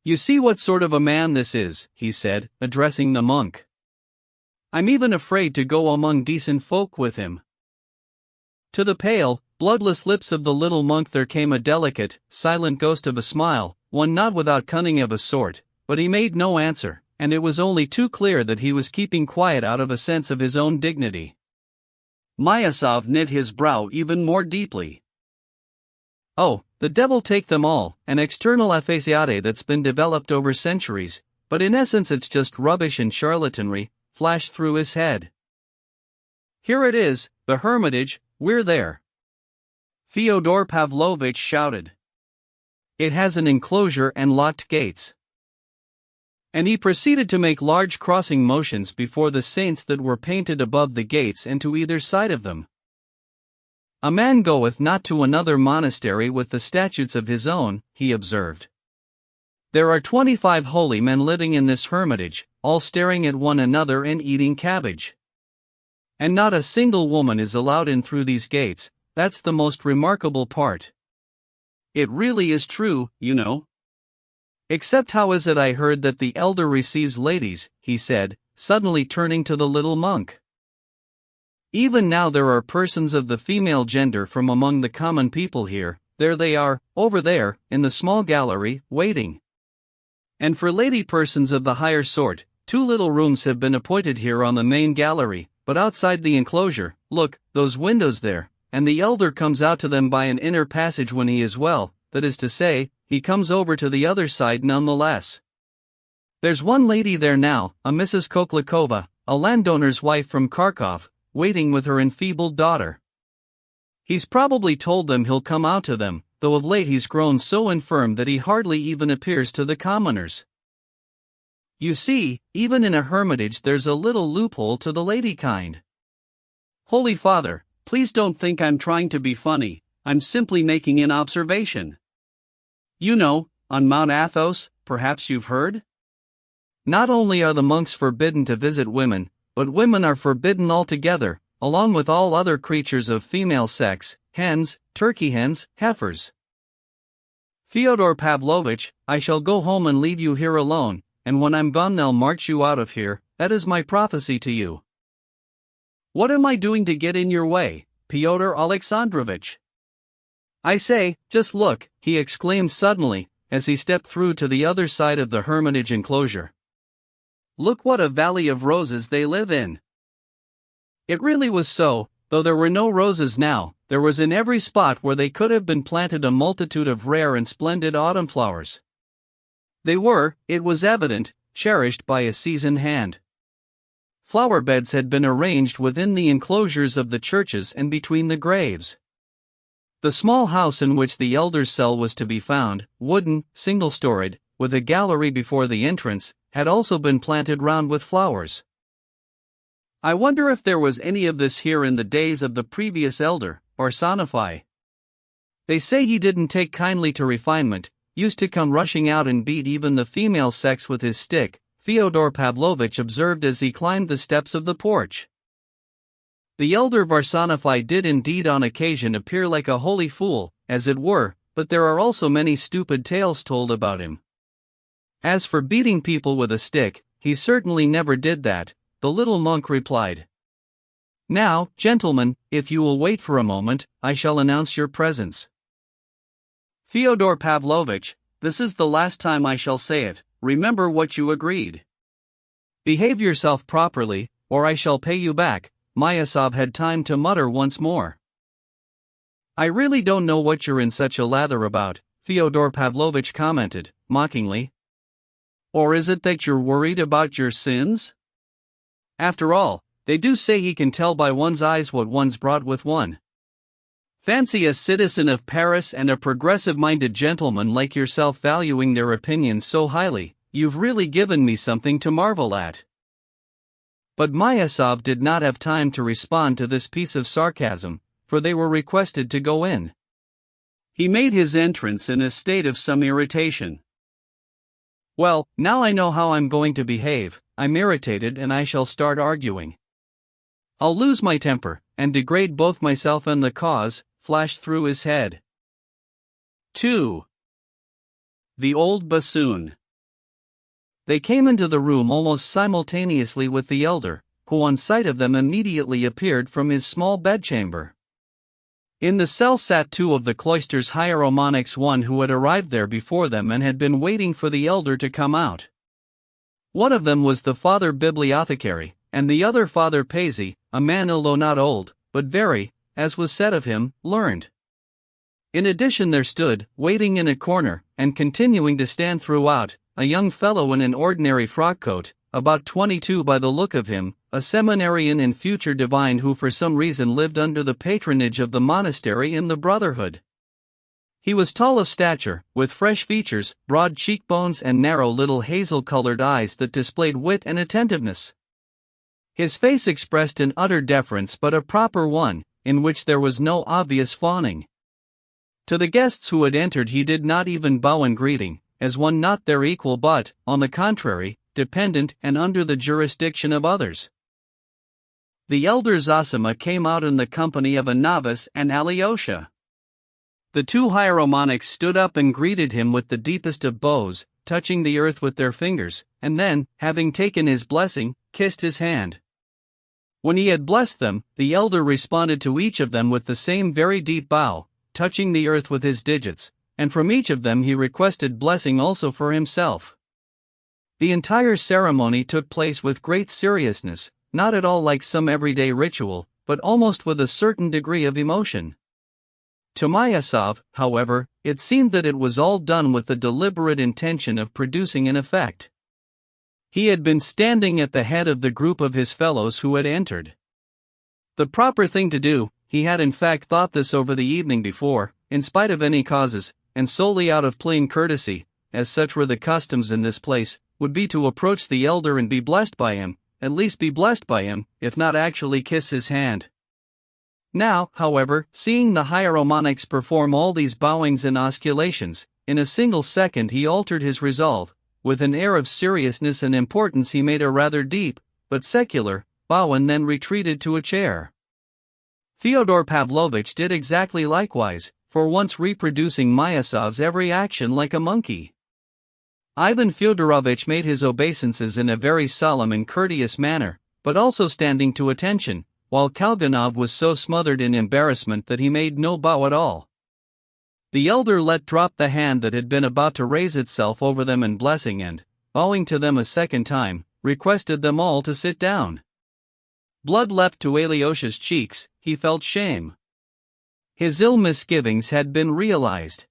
You see what sort of a man this is," he said, addressing the monk. "I'm even afraid to go among decent folk with him." To the pale, bloodless lips of the little monk there came a delicate, silent ghost of a smile, one not without cunning of a sort, but he made no answer, and it was only too clear that he was keeping quiet out of a sense of his own dignity. Myasov knit his brow even more deeply. "Oh, the devil take them all, an external aphasiade that's been developed over centuries, but in essence it's just rubbish and charlatanry," flashed through his head. "Here it is, the hermitage, we're there," Fyodor Pavlovitch shouted. "It has an enclosure and locked gates." And he proceeded to make large crossing motions before the saints that were painted above the gates and to either side of them. "A man goeth not to another monastery with the statutes of his own," he observed. "There are 25 holy men living in this hermitage, all staring at one another and eating cabbage. And not a single woman is allowed in through these gates. That's the most remarkable part. It really is true, you know." "Except how is it I heard that the elder receives ladies," he said, suddenly turning to the little monk. "Even now there are persons of the female gender from among the common people here. There they are, over there, in the small gallery, waiting. And for lady persons of the higher sort, 2 little rooms have been appointed here on the main gallery, but outside the enclosure, look, those windows there, and the elder comes out to them by an inner passage when he is well, that is to say, he comes over to the other side nonetheless. There's one lady there now, a Mrs. Koklikova, a landowner's wife from Kharkov, waiting with her enfeebled daughter. He's probably told them he'll come out to them, though of late he's grown so infirm that he hardly even appears to the commoners. You see, even in a hermitage there's a little loophole to the lady kind." "Holy Father, please don't think I'm trying to be funny, I'm simply making an observation. You know, on Mount Athos, perhaps you've heard? Not only are the monks forbidden to visit women, but women are forbidden altogether, along with all other creatures of female sex, hens, turkey hens, heifers. Fyodor Pavlovitch, I shall go home and leave you here alone, and when I'm gone they'll march you out of here, that is my prophecy to you." "What am I doing to get in your way, Pyotr Alexandrovitch? I say, just look," he exclaimed suddenly, as he stepped through to the other side of the hermitage enclosure. "Look what a valley of roses they live in." It really was so, though there were no roses now, there was in every spot where they could have been planted a multitude of rare and splendid autumn flowers. They were, it was evident, cherished by a seasoned hand. Flower beds had been arranged within the enclosures of the churches and between the graves. The small house in which the elder's cell was to be found, wooden, single-storied, with a gallery before the entrance, had also been planted round with flowers. I wonder if there was any of this here in the days of the previous elder, Varsonofy. They say he didn't take kindly to refinement, used to come rushing out and beat even the female sex with his stick, Fyodor Pavlovitch observed as he climbed the steps of the porch. The elder Varsonofy did indeed on occasion appear like a holy fool, as it were, but there are also many stupid tales told about him. As for beating people with a stick, he certainly never did that, the little monk replied. "Now, gentlemen, if you will wait for a moment, I shall announce your presence. Fyodor Pavlovitch, this is the last time I shall say it, remember what you agreed. Behave yourself properly, or I shall pay you back," Myasov had time to mutter once more. "I really don't know what you're in such a lather about," Fyodor Pavlovitch commented, mockingly. "Or is it that you're worried about your sins? After all, they do say he can tell by one's eyes what one's brought with one. Fancy a citizen of Paris and a progressive-minded gentleman like yourself valuing their opinions so highly. You've really given me something to marvel at." But Myasov did not have time to respond to this piece of sarcasm, for they were requested to go in. He made his entrance in a state of some irritation. "Well, now I know how I'm going to behave, I'm irritated and I shall start arguing. I'll lose my temper, and degrade both myself and the cause," flashed through his head. 2. The old bassoon. They came into the room almost simultaneously with the elder, who on sight of them immediately appeared from his small bedchamber. In the cell sat 2 of the cloister's hieromonics, one who had arrived there before them and had been waiting for the elder to come out. One of them was the Father Bibliothecary, and the other Father Paisy, a man although not old, but very, as was said of him, learned. In addition there stood, waiting in a corner, and continuing to stand throughout, a young fellow in an ordinary frock-coat, about 22 by the look of him, a seminarian and future divine who for some reason lived under the patronage of the monastery in the Brotherhood. He was tall of stature, with fresh features, broad cheekbones and narrow little hazel-colored eyes that displayed wit and attentiveness. His face expressed an utter deference but a proper one, in which there was no obvious fawning. To the guests who had entered he did not even bow in greeting, as one not their equal but, on the contrary, dependent and under the jurisdiction of others. The elder Zosima came out in the company of a novice and Alyosha. The two hieromonics stood up and greeted him with the deepest of bows, touching the earth with their fingers, and then, having taken his blessing, kissed his hand. When he had blessed them, the elder responded to each of them with the same very deep bow, touching the earth with his digits, and from each of them he requested blessing also for himself. The entire ceremony took place with great seriousness, not at all like some everyday ritual, but almost with a certain degree of emotion. To Myasov, however, it seemed that it was all done with the deliberate intention of producing an effect. He had been standing at the head of the group of his fellows who had entered. The proper thing to do, he had in fact thought this over the evening before, in spite of any causes, and solely out of plain courtesy, as such were the customs in this place, would be to approach the elder and be blessed by him, at least be blessed by him, if not actually kiss his hand. Now, however, seeing the hieromonics perform all these bowings and osculations, in a single second he altered his resolve. With an air of seriousness and importance he made a rather deep, but secular, bow and then retreated to a chair. Fyodor Pavlovitch did exactly likewise, for once reproducing Myasov's every action like a monkey. Ivan Fyodorovitch made his obeisances in a very solemn and courteous manner, but also standing to attention, while Kalganov was so smothered in embarrassment that he made no bow at all. The elder let drop the hand that had been about to raise itself over them in blessing and, bowing to them a second time, requested them all to sit down. Blood leapt to Alyosha's cheeks, he felt shame. His ill misgivings had been realized.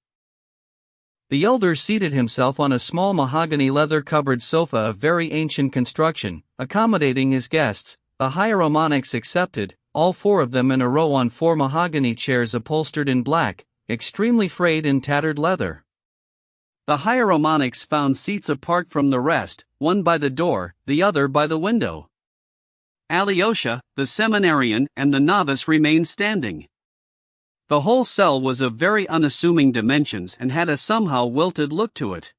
The elder seated himself on a small mahogany leather-covered sofa of very ancient construction, accommodating his guests, the hieromonics excepted, all four of them in a row on four mahogany chairs upholstered in black, extremely frayed and tattered leather. The hieromonics found seats apart from the rest, one by the door, the other by the window. Alyosha, the seminarian, and the novice remained standing. The whole cell was of very unassuming dimensions and had a somehow wilted look to it.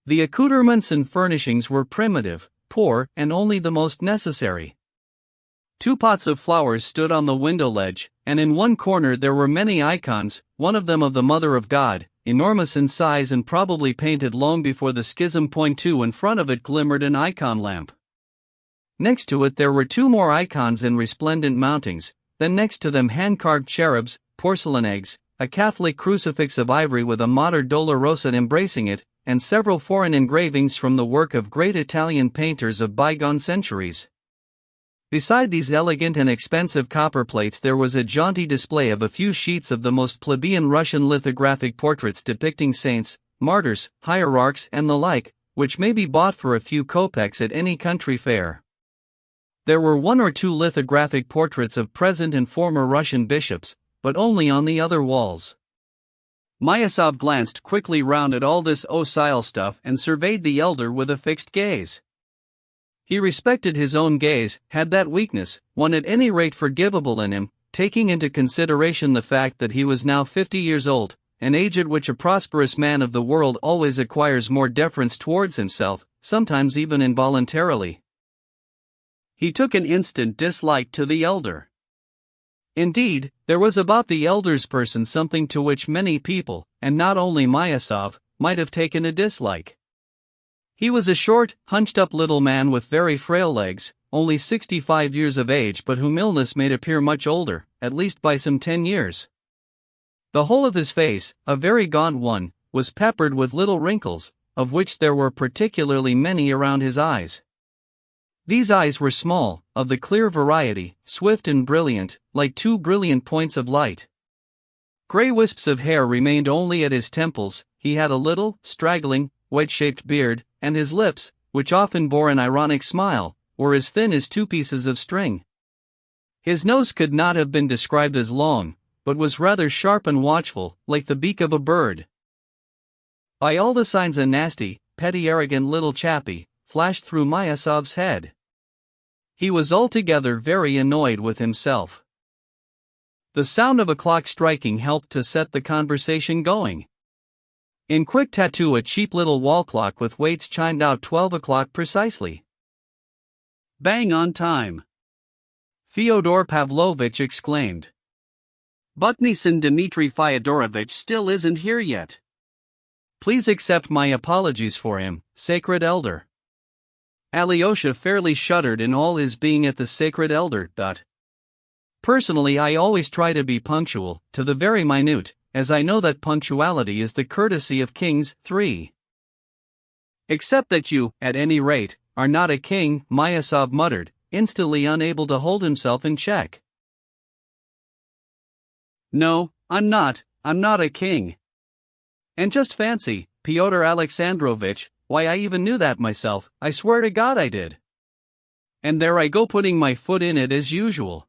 The accoutrements and furnishings were primitive, poor, and only the most necessary. 2 pots of flowers stood on the window ledge, and in one corner there were many icons, one of them of the Mother of God, enormous in size and probably painted long before the schism. 2 In front of it glimmered an icon lamp. Next to it there were 2 more icons in resplendent mountings, then next to them hand-carved cherubs, porcelain eggs, a Catholic crucifix of ivory with a Mater Dolorosa embracing it, and several foreign engravings from the work of great Italian painters of bygone centuries. Beside these elegant and expensive copper plates there was a jaunty display of a few sheets of the most plebeian Russian lithographic portraits depicting saints, martyrs, hierarchs and the like, which may be bought for a few kopecks at any country fair. There were 1 or 2 lithographic portraits of present and former Russian bishops, but only on the other walls. Myasov glanced quickly round at all this ocile stuff and surveyed the elder with a fixed gaze. He respected his own gaze, had that weakness, one at any rate forgivable in him, taking into consideration the fact that he was now 50 years old, an age at which a prosperous man of the world always acquires more deference towards himself, sometimes even involuntarily. He took an instant dislike to the elder. Indeed, there was about the elder's person something to which many people, and not only Myasov, might have taken a dislike. He was a short, hunched-up little man with very frail legs, only 65 years of age but whom illness made appear much older, at least by some 10 years. The whole of his face, a very gaunt one, was peppered with little wrinkles, of which there were particularly many around his eyes. These eyes were small, of the clear variety, swift and brilliant, like 2 brilliant points of light. Grey wisps of hair remained only at his temples, he had a little, straggling, wedge-shaped beard, and his lips, which often bore an ironic smile, were as thin as 2 pieces of string. His nose could not have been described as long, but was rather sharp and watchful, like the beak of a bird. By all the signs a nasty, petty arrogant little chappie, flashed through Myasov's head. He was altogether very annoyed with himself. The sound of a clock striking helped to set the conversation going. In quick tattoo, a cheap little wall clock with weights chimed out 12 o'clock precisely. Bang on time! Fyodor Pavlovich exclaimed. Buknisin Dmitry Fyodorovich still isn't here yet. Please accept my apologies for him, sacred elder. Alyosha fairly shuddered in all his being at the sacred elder. Personally, I always try to be punctual, to the very minute, as I know that punctuality is the courtesy of kings. 3. Except that you, at any rate, are not a king, Myasov muttered, instantly unable to hold himself in check. No, I'm not a king. And just fancy, Pyotr Alexandrovich, why I even knew that myself, I swear to God I did. And there I go putting my foot in it as usual.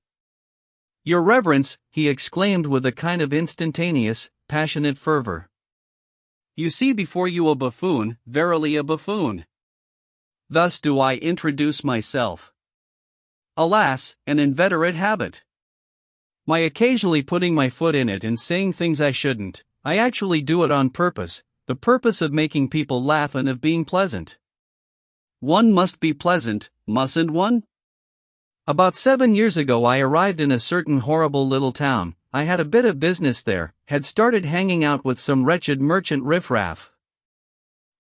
Your Reverence, he exclaimed with a kind of instantaneous, passionate fervor. You see before you a buffoon, verily a buffoon. Thus do I introduce myself. Alas, an inveterate habit. My occasionally putting my foot in it and saying things I shouldn't, I actually do it on purpose, the purpose of making people laugh and of being pleasant. One must be pleasant, mustn't one? About 7 years ago I arrived in a certain horrible little town. I had a bit of business there, had started hanging out with some wretched merchant riffraff.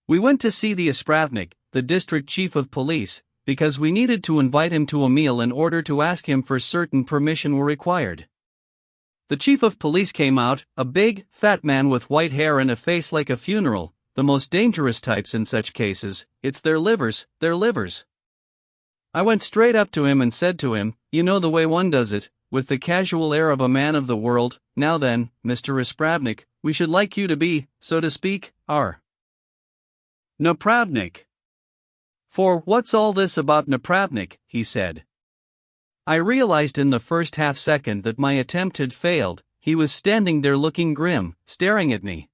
We went to see the Ispravnik, the district chief of police, because we needed to invite him to a meal in order to ask him for certain permission were required. The chief of police came out, a big, fat man with white hair and a face like a funeral, the most dangerous types in such cases. It's their livers. I went straight up to him and said to him, you know the way one does it, with the casual air of a man of the world, now then, Mr. Ispravnik, we should like you to be, so to speak, our Napravnik. For what's all this about Napravnik, he said. I realized in the first half second that my attempt had failed. He was standing there looking grim, staring at me.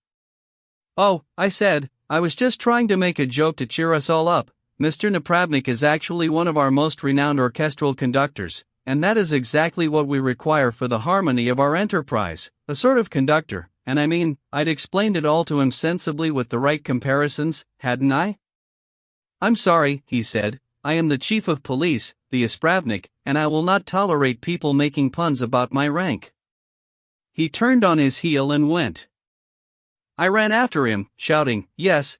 Oh, I said, I was just trying to make a joke to cheer us all up. Mr. Napravnik is actually one of our most renowned orchestral conductors, and that is exactly what we require for the harmony of our enterprise, a sort of conductor, and I mean, I'd explained it all to him sensibly with the right comparisons, hadn't I? I'm sorry, he said, I am the chief of police, the Ispravnik, and I will not tolerate people making puns about my rank. He turned on his heel and went. I ran after him, shouting, yes,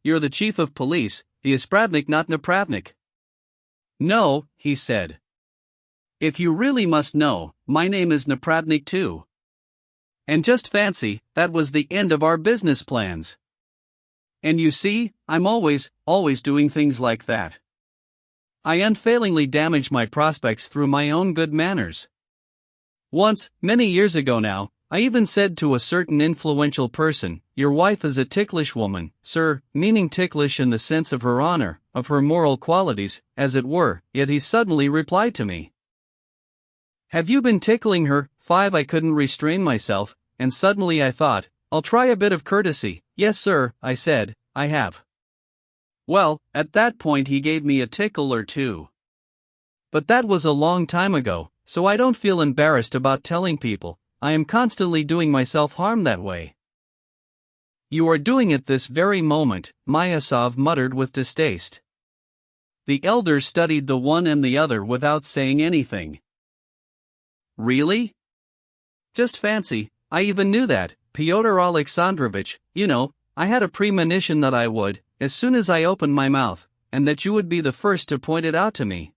you're the chief of police, the Ispravnik, not Napravnik. No, he said. If you really must know, my name is Napravnik too. And just fancy, that was the end of our business plans. And you see, I'm always doing things like that. I unfailingly damage my prospects through my own good manners. Once, many years ago now, I even said to a certain influential person, your wife is a ticklish woman, sir, meaning ticklish in the sense of her honor, of her moral qualities, as it were, yet he suddenly replied to me. Have you been tickling her? 5 I couldn't restrain myself, and suddenly I thought, I'll try a bit of courtesy. Yes sir, I said, I have. Well, at that point he gave me a tickle or two. But that was a long time ago, so I don't feel embarrassed about telling people. I am constantly doing myself harm that way. You are doing it this very moment, Myasov muttered with distaste. The elders studied the one and the other without saying anything. Really? Just fancy, I even knew that, Pyotr Alexandrovich, you know, I had a premonition that I would, as soon as I opened my mouth, and that you would be the first to point it out to me.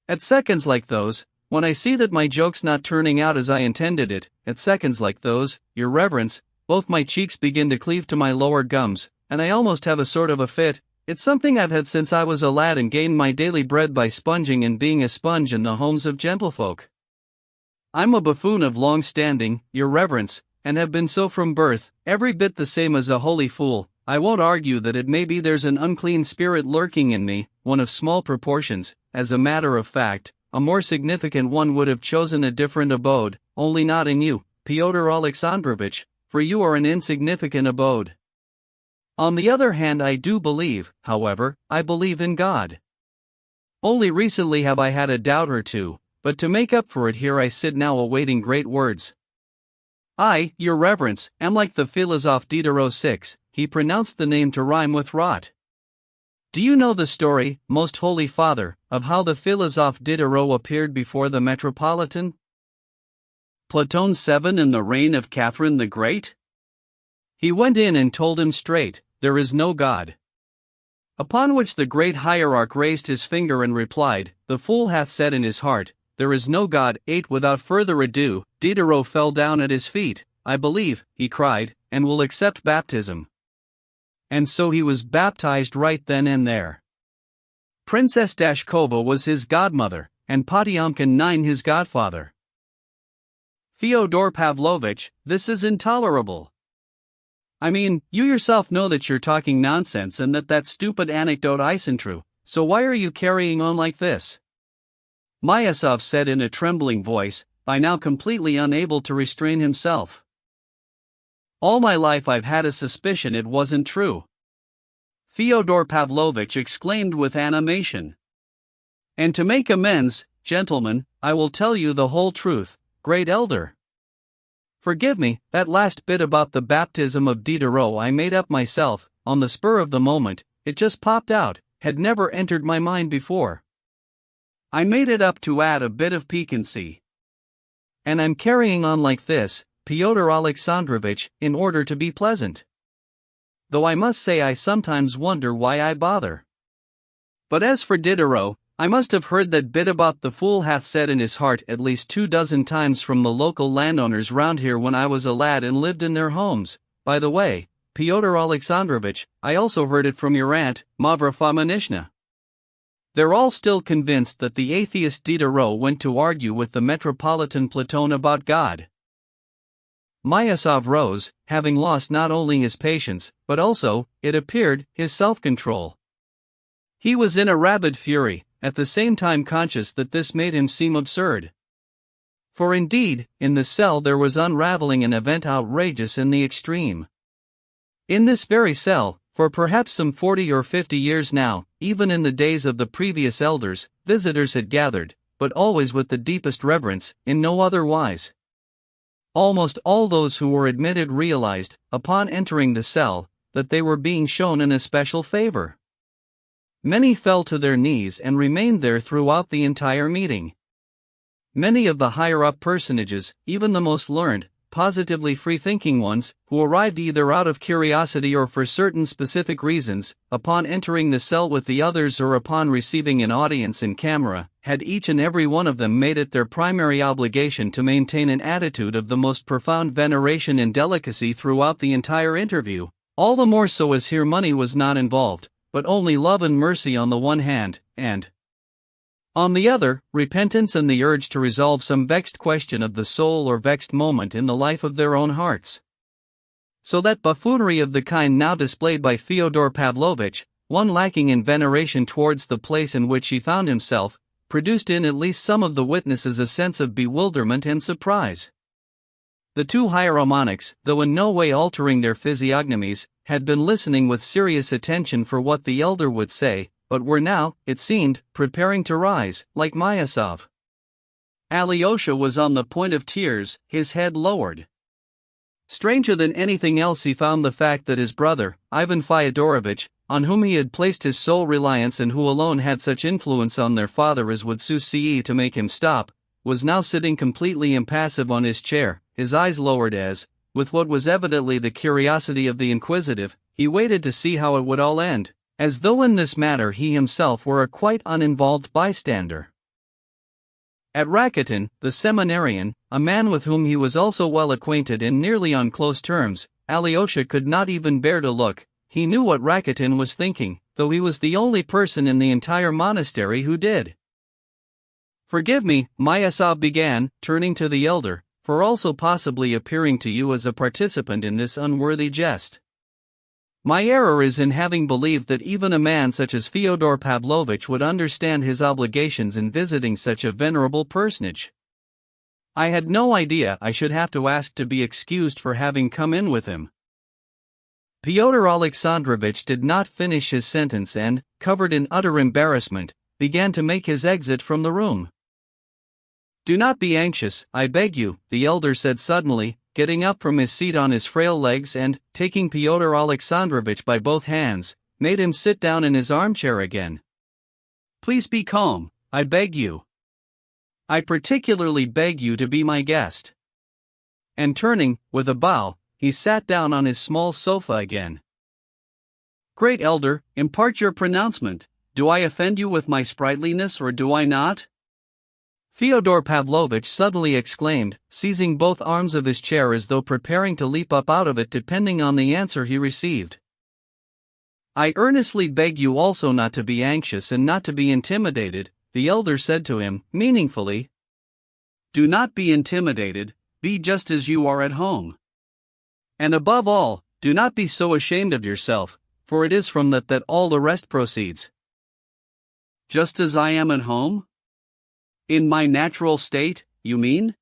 At seconds like those, when I see that my joke's not turning out as I intended it, at seconds like those, your reverence, both my cheeks begin to cleave to my lower gums, and I almost have a sort of a fit. It's something I've had since I was a lad and gained my daily bread by sponging and being a sponge in the homes of gentlefolk. I'm a buffoon of long standing, your reverence, and have been so from birth, every bit the same as a holy fool. I won't argue that it may be there's an unclean spirit lurking in me, one of small proportions. As a matter of fact, a more significant one would have chosen a different abode, only not in you, Pyotr Alexandrovich, for you are an insignificant abode. On the other hand, I do believe, however, I believe in God. Only recently have I had a doubt or two, but to make up for it here I sit now awaiting great words. I, your reverence, am like the philosophe Diderot 6, he pronounced the name to rhyme with rot. Do you know the story, most holy father, of how the philosophe Diderot appeared before the metropolitan? Platon 7 in the reign of Catherine the Great? He went in and told him straight, there is no God. Upon which the great hierarch raised his finger and replied, the fool hath said in his heart, there is no God. 8 Without further ado, Diderot fell down at his feet. I believe, he cried, and will accept baptism. And so he was baptized right then and there. Princess Dashkova was his godmother, and Potyomkin 9 his godfather. Fyodor Pavlovitch, this is intolerable. I mean, you yourself know that you're talking nonsense and that stupid anecdote isn't true, so why are you carrying on like this? Myasov said in a trembling voice, by now completely unable to restrain himself. All my life I've had a suspicion it wasn't true. Fyodor Pavlovitch exclaimed with animation. And to make amends, gentlemen, I will tell you the whole truth, great elder. Forgive me, that last bit about the baptism of Diderot I made up myself, on the spur of the moment, it just popped out, had never entered my mind before. I made it up to add a bit of piquancy. And I'm carrying on like this, Pyotr Alexandrovich, in order to be pleasant. Though I must say I sometimes wonder why I bother. But as for Diderot, I must have heard that bit about the fool hath said in his heart at least 24 times from the local landowners round here when I was a lad and lived in their homes. By the way, Pyotr Alexandrovich, I also heard it from your aunt, Mavra Fominishna. They're all still convinced that the atheist Diderot went to argue with the metropolitan Platon about God. Myasov rose, having lost not only his patience, but also, it appeared, his self-control. He was in a rabid fury, at the same time conscious that this made him seem absurd. For indeed, in the cell there was unraveling an event outrageous in the extreme. In this very cell, for perhaps some 40 or 50 years now, even in the days of the previous elders, visitors had gathered, but always with the deepest reverence, in no other wise. Almost all those who were admitted realized, upon entering the cell, that they were being shown an especial favor. Many fell to their knees and remained there throughout the entire meeting. Many of the higher-up personages, even the most learned, positively free-thinking ones, who arrived either out of curiosity or for certain specific reasons, upon entering the cell with the others or upon receiving an audience in camera, had each and every one of them made it their primary obligation to maintain an attitude of the most profound veneration and delicacy throughout the entire interview, all the more so as here money was not involved, but only love and mercy on the one hand, and on the other, repentance and the urge to resolve some vexed question of the soul or vexed moment in the life of their own hearts. So that buffoonery of the kind now displayed by Fyodor Pavlovitch, one lacking in veneration towards the place in which he found himself, produced in at least some of the witnesses a sense of bewilderment and surprise. The two hieromonics, though in no way altering their physiognomies, had been listening with serious attention for what the elder would say, but were now, it seemed, preparing to rise, like Myasov. Alyosha was on the point of tears, his head lowered. Stranger than anything else he found the fact that his brother, Ivan Fyodorovitch, on whom he had placed his sole reliance and who alone had such influence on their father as would succeed to make him stop, was now sitting completely impassive on his chair, his eyes lowered as, with what was evidently the curiosity of the inquisitive, he waited to see how it would all end, as though in this matter he himself were a quite uninvolved bystander. At Rakitin, the seminarian, a man with whom he was also well acquainted and nearly on close terms, Alyosha could not even bear to look. He knew what Rakitin was thinking, though he was the only person in the entire monastery who did. Forgive me, Myasov began, turning to the elder, for also possibly appearing to you as a participant in this unworthy jest. My error is in having believed that even a man such as Fyodor Pavlovitch would understand his obligations in visiting such a venerable personage. I had no idea I should have to ask to be excused for having come in with him. Pyotr Alexandrovich did not finish his sentence and, covered in utter embarrassment, began to make his exit from the room. Do not be anxious, I beg you, the elder said suddenly, getting up from his seat on his frail legs and, taking Fyodor Alexandrovich by both hands, made him sit down in his armchair again. Please be calm, I beg you. I particularly beg you to be my guest. And turning, with a bow, he sat down on his small sofa again. Great elder, impart your pronouncement. Do I offend you with my sprightliness or do I not? Fyodor Pavlovitch suddenly exclaimed, seizing both arms of his chair as though preparing to leap up out of it depending on the answer he received. I earnestly beg you also not to be anxious and not to be intimidated, the elder said to him, meaningfully. Do not be intimidated, be just as you are at home. And above all, do not be so ashamed of yourself, for it is from that all the rest proceeds. Just as I am at home? In my natural state, you mean?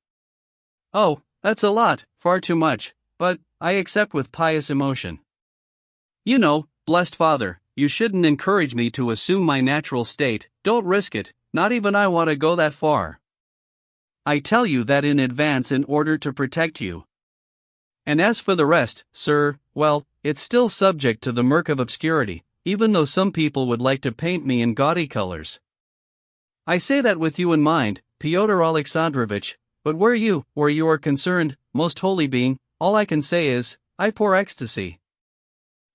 Oh, that's a lot, far too much, but I accept with pious emotion. You know, blessed Father, you shouldn't encourage me to assume my natural state, don't risk it, not even I want to go that far. I tell you that in advance in order to protect you. And as for the rest, sir, well, it's still subject to the murk of obscurity, even though some people would like to paint me in gaudy colors. I say that with you in mind, Fyodor Alexandrovich, but where you are concerned, most holy being, all I can say is, I pour ecstasy.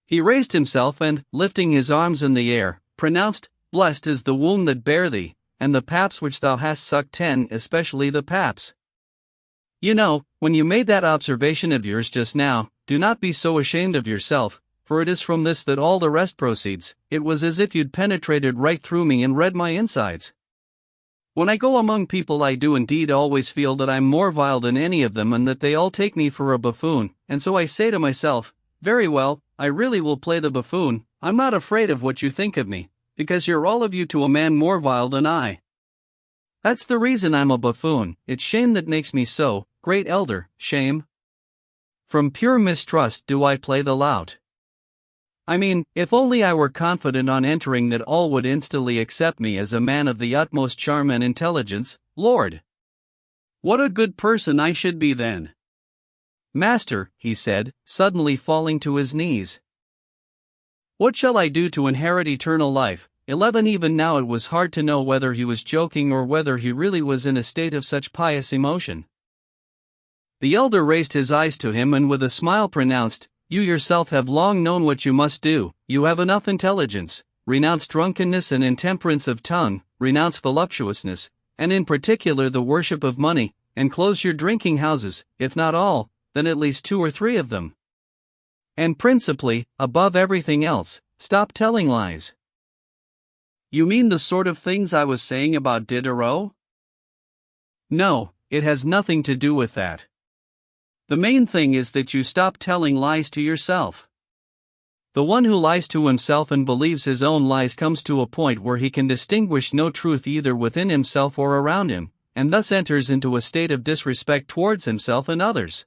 He raised himself and, lifting his arms in the air, pronounced, Blessed is the womb that bare thee, and the paps which thou hast sucked 10, especially the paps. You know, when you made that observation of yours just now, do not be so ashamed of yourself, for it is from this that all the rest proceeds. It was as if you'd penetrated right through me and read my insides. When I go among people I do indeed always feel that I'm more vile than any of them and that they all take me for a buffoon, and so I say to myself, very well, I really will play the buffoon, I'm not afraid of what you think of me, because you're all of you to a man more vile than I. That's the reason I'm a buffoon, it's shame that makes me so, great elder, shame. From pure mistrust do I play the lout. I mean, if only I were confident on entering that all would instantly accept me as a man of the utmost charm and intelligence, Lord! What a good person I should be then! Master, he said, suddenly falling to his knees. What shall I do to inherit eternal life? 11 Even now it was hard to know whether he was joking or whether he really was in a state of such pious emotion. The elder raised his eyes to him and with a smile pronounced, You yourself have long known what you must do, you have enough intelligence, renounce drunkenness and intemperance of tongue, renounce voluptuousness, and in particular the worship of money, and close your drinking houses, if not all, then at least 2 or 3 of them. And principally, above everything else, stop telling lies. You mean the sort of things I was saying about Diderot? No, it has nothing to do with that. The main thing is that you stop telling lies to yourself. The one who lies to himself and believes his own lies comes to a point where he can distinguish no truth either within himself or around him, and thus enters into a state of disrespect towards himself and others.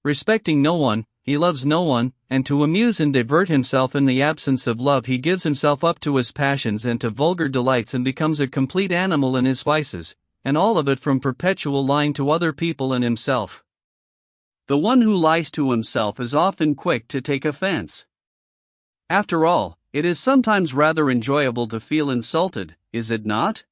Respecting no one, he loves no one, and to amuse and divert himself in the absence of love he gives himself up to his passions and to vulgar delights and becomes a complete animal in his vices, and all of it from perpetual lying to other people and himself. The one who lies to himself is often quick to take offense. After all, it is sometimes rather enjoyable to feel insulted, is it not?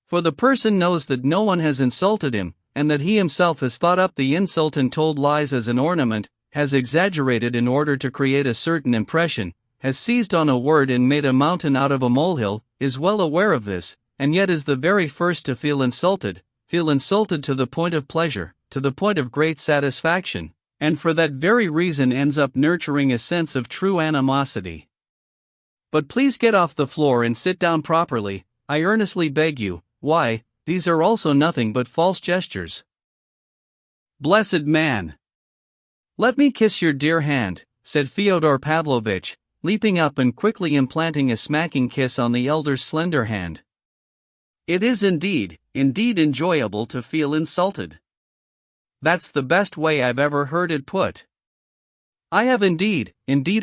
For the person knows that no one has insulted him, and that he himself has thought up the insult and told lies as an ornament, has exaggerated in order to create a certain impression, has seized on a word and made a mountain out of a molehill, is well aware of this, and yet is the very first to feel insulted to the point of pleasure, to the point of great satisfaction, and for that very reason ends up nurturing a sense of true animosity. But please get off the floor and sit down properly, I earnestly beg you. Why, these are also nothing but false gestures. Blessed man! Let me kiss your dear hand, said Fyodor Pavlovitch, leaping up and quickly implanting a smacking kiss on the elder's slender hand. It is indeed enjoyable to feel insulted. That's the best way I've ever heard it put. I have indeed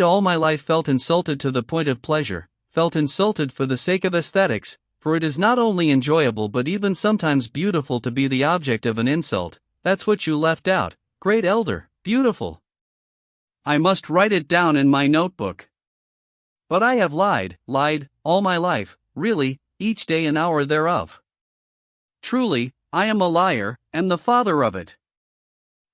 all my life felt insulted to the point of pleasure, felt insulted for the sake of aesthetics, for it is not only enjoyable but even sometimes beautiful to be the object of an insult. That's what you left out, great elder, beautiful. I must write it down in my notebook. But I have lied, all my life, really, each day and hour thereof. Truly, I am a liar, and the father of it.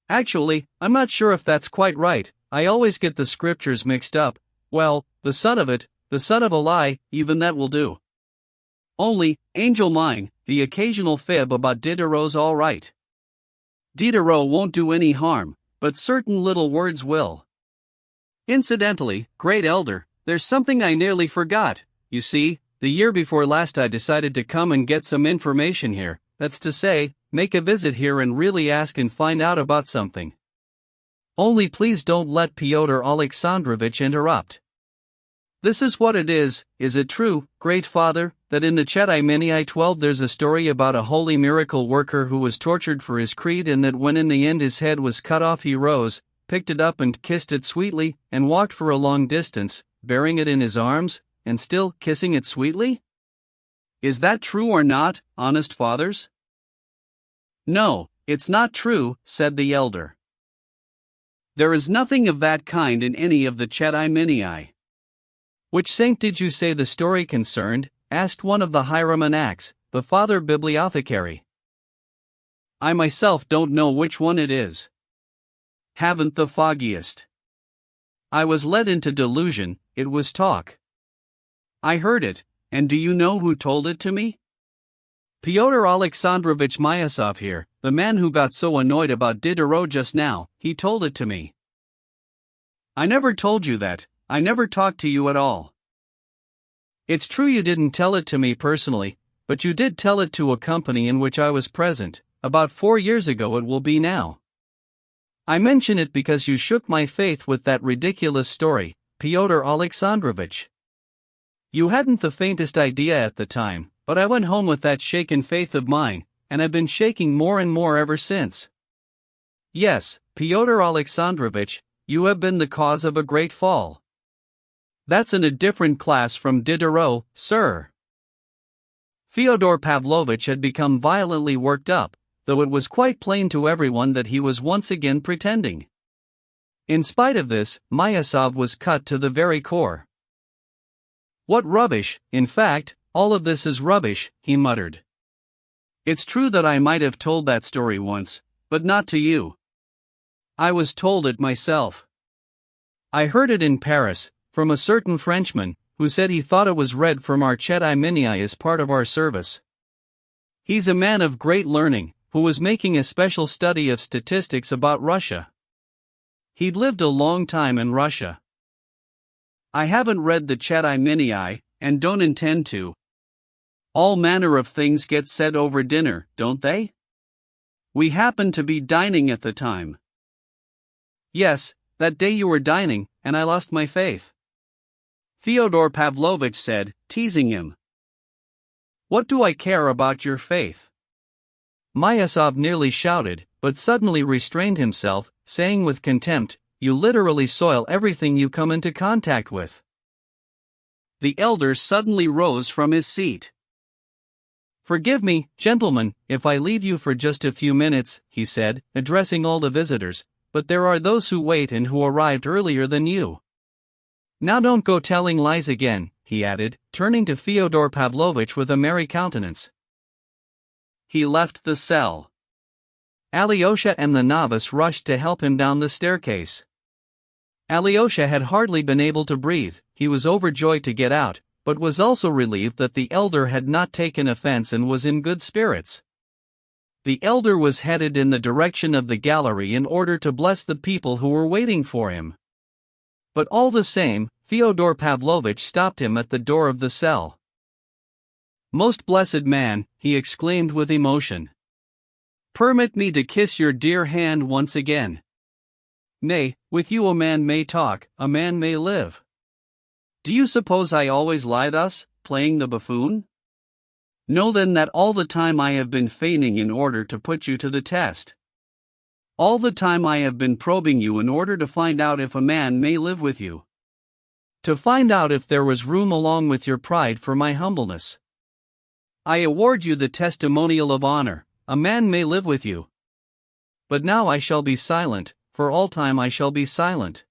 Actually, I'm not sure if that's quite right. I always get the scriptures mixed up. Well, the son of it, the son of a lie, even that will do. Only, angel mine, the occasional fib about Diderot's all right. Diderot won't do any harm, but certain little words will. Incidentally, great elder, there's something I nearly forgot. You see, the year before last I decided to come and get some information here, that's to say, make a visit here and really ask and find out about something. Only please don't let Fyodor Alexandrovich interrupt. This is what it is it true, great father, that in the Chetymeni 12 there's a story about a holy miracle worker who was tortured for his creed, and that when in the end his head was cut off he rose, picked it up and kissed it sweetly, and walked for a long distance, bearing it in his arms, and still kissing it sweetly? Is that true or not, honest fathers? No, it's not true, said the elder. There is nothing of that kind in any of the Chetymeni. Which saint did you say the story concerned? Asked one of the hieromonachs, the father bibliothecary. I myself don't know which one it is. Haven't the foggiest. I was led into delusion, it was talk. I heard it, and do you know who told it to me? Fyodor Alexandrovich Myasov here, the man who got so annoyed about Diderot just now, he told it to me. I never told you that, I never talked to you at all. It's true you didn't tell it to me personally, but you did tell it to a company in which I was present, about 4 years ago it will be now. I mention it because you shook my faith with that ridiculous story, Fyodor Alexandrovich. You hadn't the faintest idea at the time, but I went home with that shaken faith of mine, and I've been shaking more and more ever since. Yes, Fyodor Alexandrovich, you have been the cause of a great fall. That's in a different class from Diderot, sir. Fyodor Pavlovitch had become violently worked up, though it was quite plain to everyone that he was once again pretending. In spite of this, Myasov was cut to the very core. What rubbish, in fact, all of this is rubbish, he muttered. It's true that I might have told that story once, but not to you. I was told it myself. I heard it in Paris, from a certain Frenchman, who said he thought it was read from our Chetymeni as part of our service. He's a man of great learning, who was making a special study of statistics about Russia. He'd lived a long time in Russia. I haven't read the Chetymeni, and don't intend to. All manner of things get said over dinner, don't they? We happened to be dining at the time. Yes, that day you were dining, and I lost my faith. Fyodor Pavlovitch said, teasing him. What do I care about your faith? Myasov nearly shouted, but suddenly restrained himself, saying with contempt, you literally soil everything you come into contact with. The elder suddenly rose from his seat. Forgive me, gentlemen, if I leave you for just a few minutes, he said, addressing all the visitors, but there are those who wait and who arrived earlier than you. Now don't go telling lies again, he added, turning to Fyodor Pavlovitch with a merry countenance. He left the cell. Alyosha and the novice rushed to help him down the staircase. Alyosha had hardly been able to breathe, he was overjoyed to get out, but was also relieved that the elder had not taken offense and was in good spirits. The elder was headed in the direction of the gallery in order to bless the people who were waiting for him. But all the same, Fyodor Pavlovitch stopped him at the door of the cell. Most blessed man, he exclaimed with emotion. Permit me to kiss your dear hand once again. Nay, with you a man may talk, a man may live. Do you suppose I always lie thus, playing the buffoon? Know then that all the time I have been feigning in order to put you to the test. All the time I have been probing you in order to find out if a man may live with you. To find out if there was room along with your pride for my humbleness. I award you the testimonial of honor, a man may live with you. But now I shall be silent, for all time I shall be silent.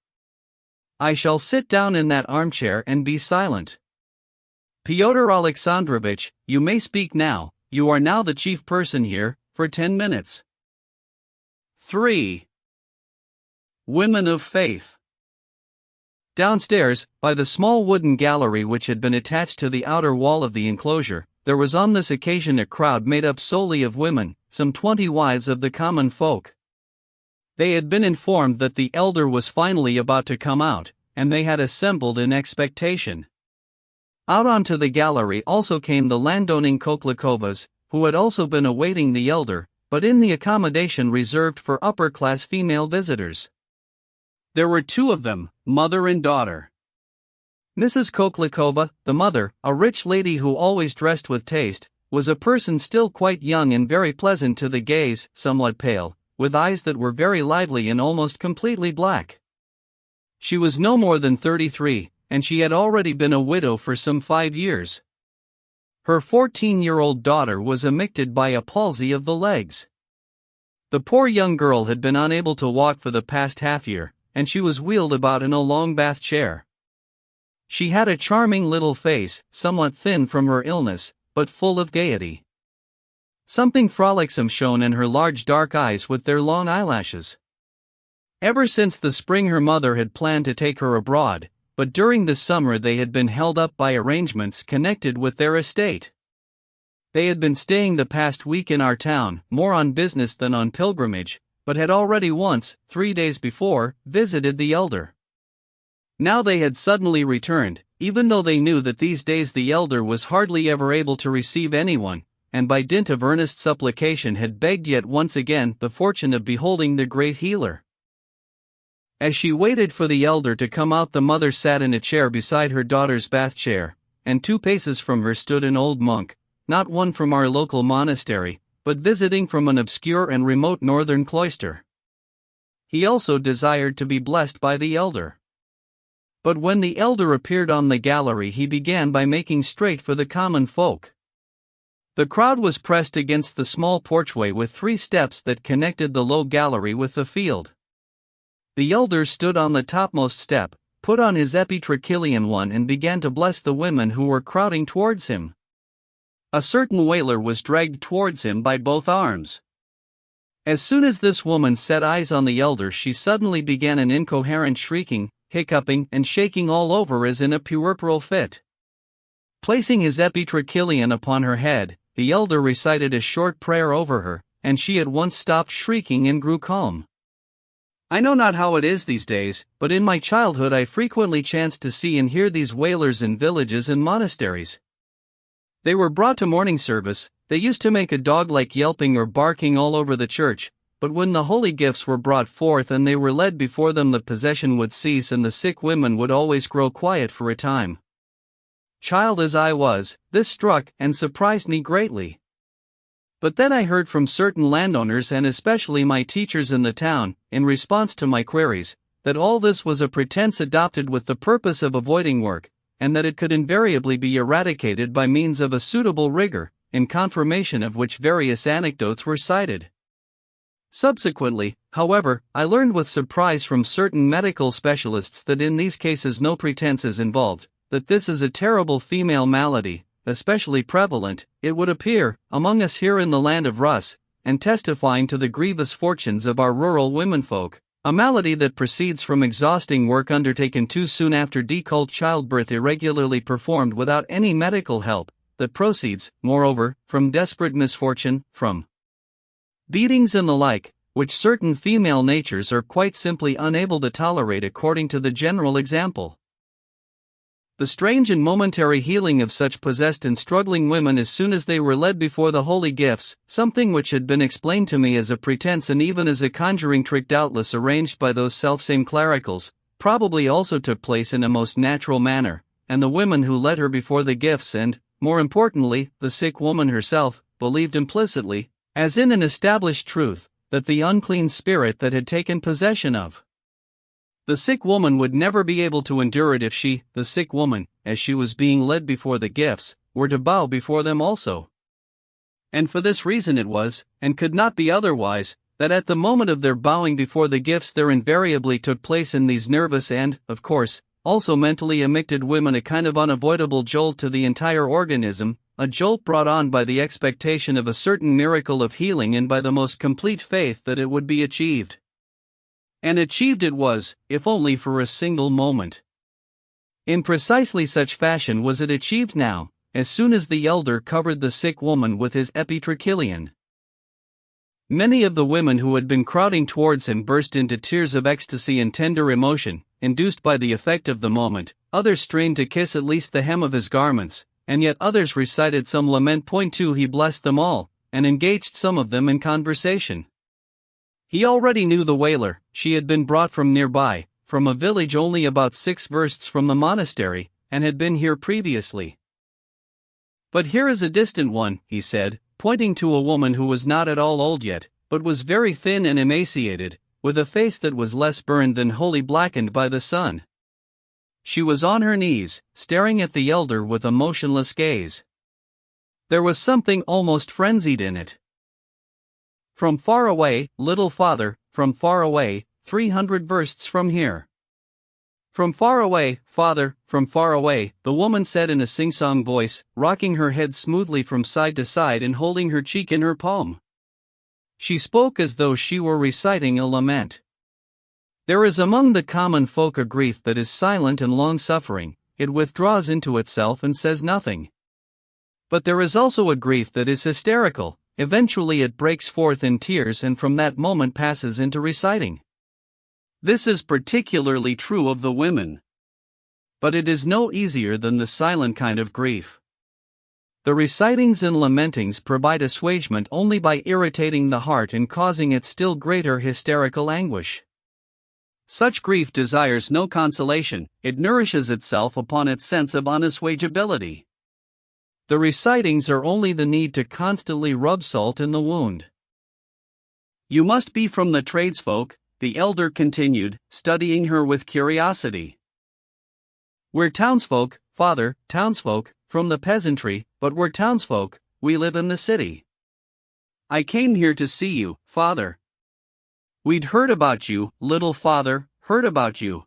I shall sit down in that armchair and be silent. Pyotr Alexandrovich, you may speak now, you are now the chief person here, for 10 minutes. 3. Women of Faith. Downstairs, by the small wooden gallery which had been attached to the outer wall of the enclosure, there was on this occasion a crowd made up solely of women, some 20 wives of the common folk. They had been informed that the elder was finally about to come out, and they had assembled in expectation. Out onto the gallery also came the landowning Koklakovas, who had also been awaiting the elder, but in the accommodation reserved for upper-class female visitors. There were 2 of them, mother and daughter. Mrs. Koklakova, the mother, a rich lady who always dressed with taste, was a person still quite young and very pleasant to the gaze, somewhat pale, with eyes that were very lively and almost completely black. She was no more than 33, and she had already been a widow for some 5 years. Her 14-year-old daughter was afflicted by a palsy of the legs. The poor young girl had been unable to walk for the past half-year, and she was wheeled about in a long bath chair. She had a charming little face, somewhat thin from her illness, but full of gaiety. Something frolicsome shone in her large dark eyes with their long eyelashes. Ever since the spring her mother had planned to take her abroad, but during the summer they had been held up by arrangements connected with their estate. They had been staying the past week in our town, more on business than on pilgrimage, but had already once, 3 days before, visited the elder. Now they had suddenly returned, even though they knew that these days the elder was hardly ever able to receive anyone, and by dint of earnest supplication had begged yet once again the fortune of beholding the great healer. As she waited for the elder to come out, the mother sat in a chair beside her daughter's bath chair, and 2 paces from her stood an old monk, not one from our local monastery, but visiting from an obscure and remote northern cloister. He also desired to be blessed by the elder. But when the elder appeared on the gallery, he began by making straight for the common folk. The crowd was pressed against the small porchway with 3 steps that connected the low gallery with the field. The elder stood on the topmost step, put on his epitrachilion one, and began to bless the women who were crowding towards him. A certain wailer was dragged towards him by both arms. As soon as this woman set eyes on the elder, she suddenly began an incoherent shrieking, hiccuping, and shaking all over as in a puerperal fit. Placing his epitrachilion upon her head, the elder recited a short prayer over her, and she at once stopped shrieking and grew calm. I know not how it is these days, but in my childhood I frequently chanced to see and hear these wailers in villages and monasteries. They were brought to morning service, they used to make a dog-like yelping or barking all over the church, but when the holy gifts were brought forth and they were led before them, the possession would cease and the sick women would always grow quiet for a time. Child as I was, this struck and surprised me greatly. But then I heard from certain landowners and especially my teachers in the town, in response to my queries, that all this was a pretense adopted with the purpose of avoiding work, and that it could invariably be eradicated by means of a suitable rigor, in confirmation of which various anecdotes were cited. Subsequently, however, I learned with surprise from certain medical specialists that in these cases no pretense is involved, that this is a terrible female malady, especially prevalent, it would appear, among us here in the land of Rus, and testifying to the grievous fortunes of our rural womenfolk, a malady that proceeds from exhausting work undertaken too soon after deculturated childbirth irregularly performed without any medical help, that proceeds, moreover, from desperate misfortune, from beatings and the like, which certain female natures are quite simply unable to tolerate according to the general example. The strange and momentary healing of such possessed and struggling women as soon as they were led before the holy gifts, something which had been explained to me as a pretense and even as a conjuring trick doubtless arranged by those selfsame clericals, probably also took place in a most natural manner, and the women who led her before the gifts and, more importantly, the sick woman herself, believed implicitly, as in an established truth, that the unclean spirit that had taken possession of the sick woman would never be able to endure it if she, the sick woman, as she was being led before the gifts, were to bow before them also. And for this reason it was, and could not be otherwise, that at the moment of their bowing before the gifts there invariably took place in these nervous and, of course, also mentally amicted women a kind of unavoidable jolt to the entire organism, a jolt brought on by the expectation of a certain miracle of healing and by the most complete faith that it would be achieved. And achieved it was, if only for a single moment. In precisely such fashion was it achieved now, as soon as the elder covered the sick woman with his epitrachelion. Many of the women who had been crowding towards him burst into tears of ecstasy and tender emotion, induced by the effect of the moment. Others strained to kiss at least the hem of his garments, and yet others recited some lament. 2 He blessed them all, and engaged some of them in conversation. He already knew the wailer. She had been brought from nearby, from a village only about 6 versts from the monastery, and had been here previously. But here is a distant one, he said, pointing to a woman who was not at all old yet, but was very thin and emaciated, with a face that was less burned than wholly blackened by the sun. She was on her knees, staring at the elder with a motionless gaze. There was something almost frenzied in it. From far away, little father, from far away, 300 versts from here. From far away, father, from far away, the woman said in a sing-song voice, rocking her head smoothly from side to side and holding her cheek in her palm. She spoke as though she were reciting a lament. There is among the common folk a grief that is silent and long-suffering, it withdraws into itself and says nothing. But there is also a grief that is hysterical, eventually it breaks forth in tears and from that moment passes into reciting. This is particularly true of the women. But it is no easier than the silent kind of grief. The recitings and lamentings provide assuagement only by irritating the heart and causing it still greater hysterical anguish. Such grief desires no consolation, it nourishes itself upon its sense of unassuageability. The recitings are only the need to constantly rub salt in the wound. You must be from the tradesfolk, the elder continued, studying her with curiosity. We're townsfolk, father, townsfolk, from the peasantry, but we're townsfolk, we live in the city. I came here to see you, father. We'd heard about you, little father, heard about you.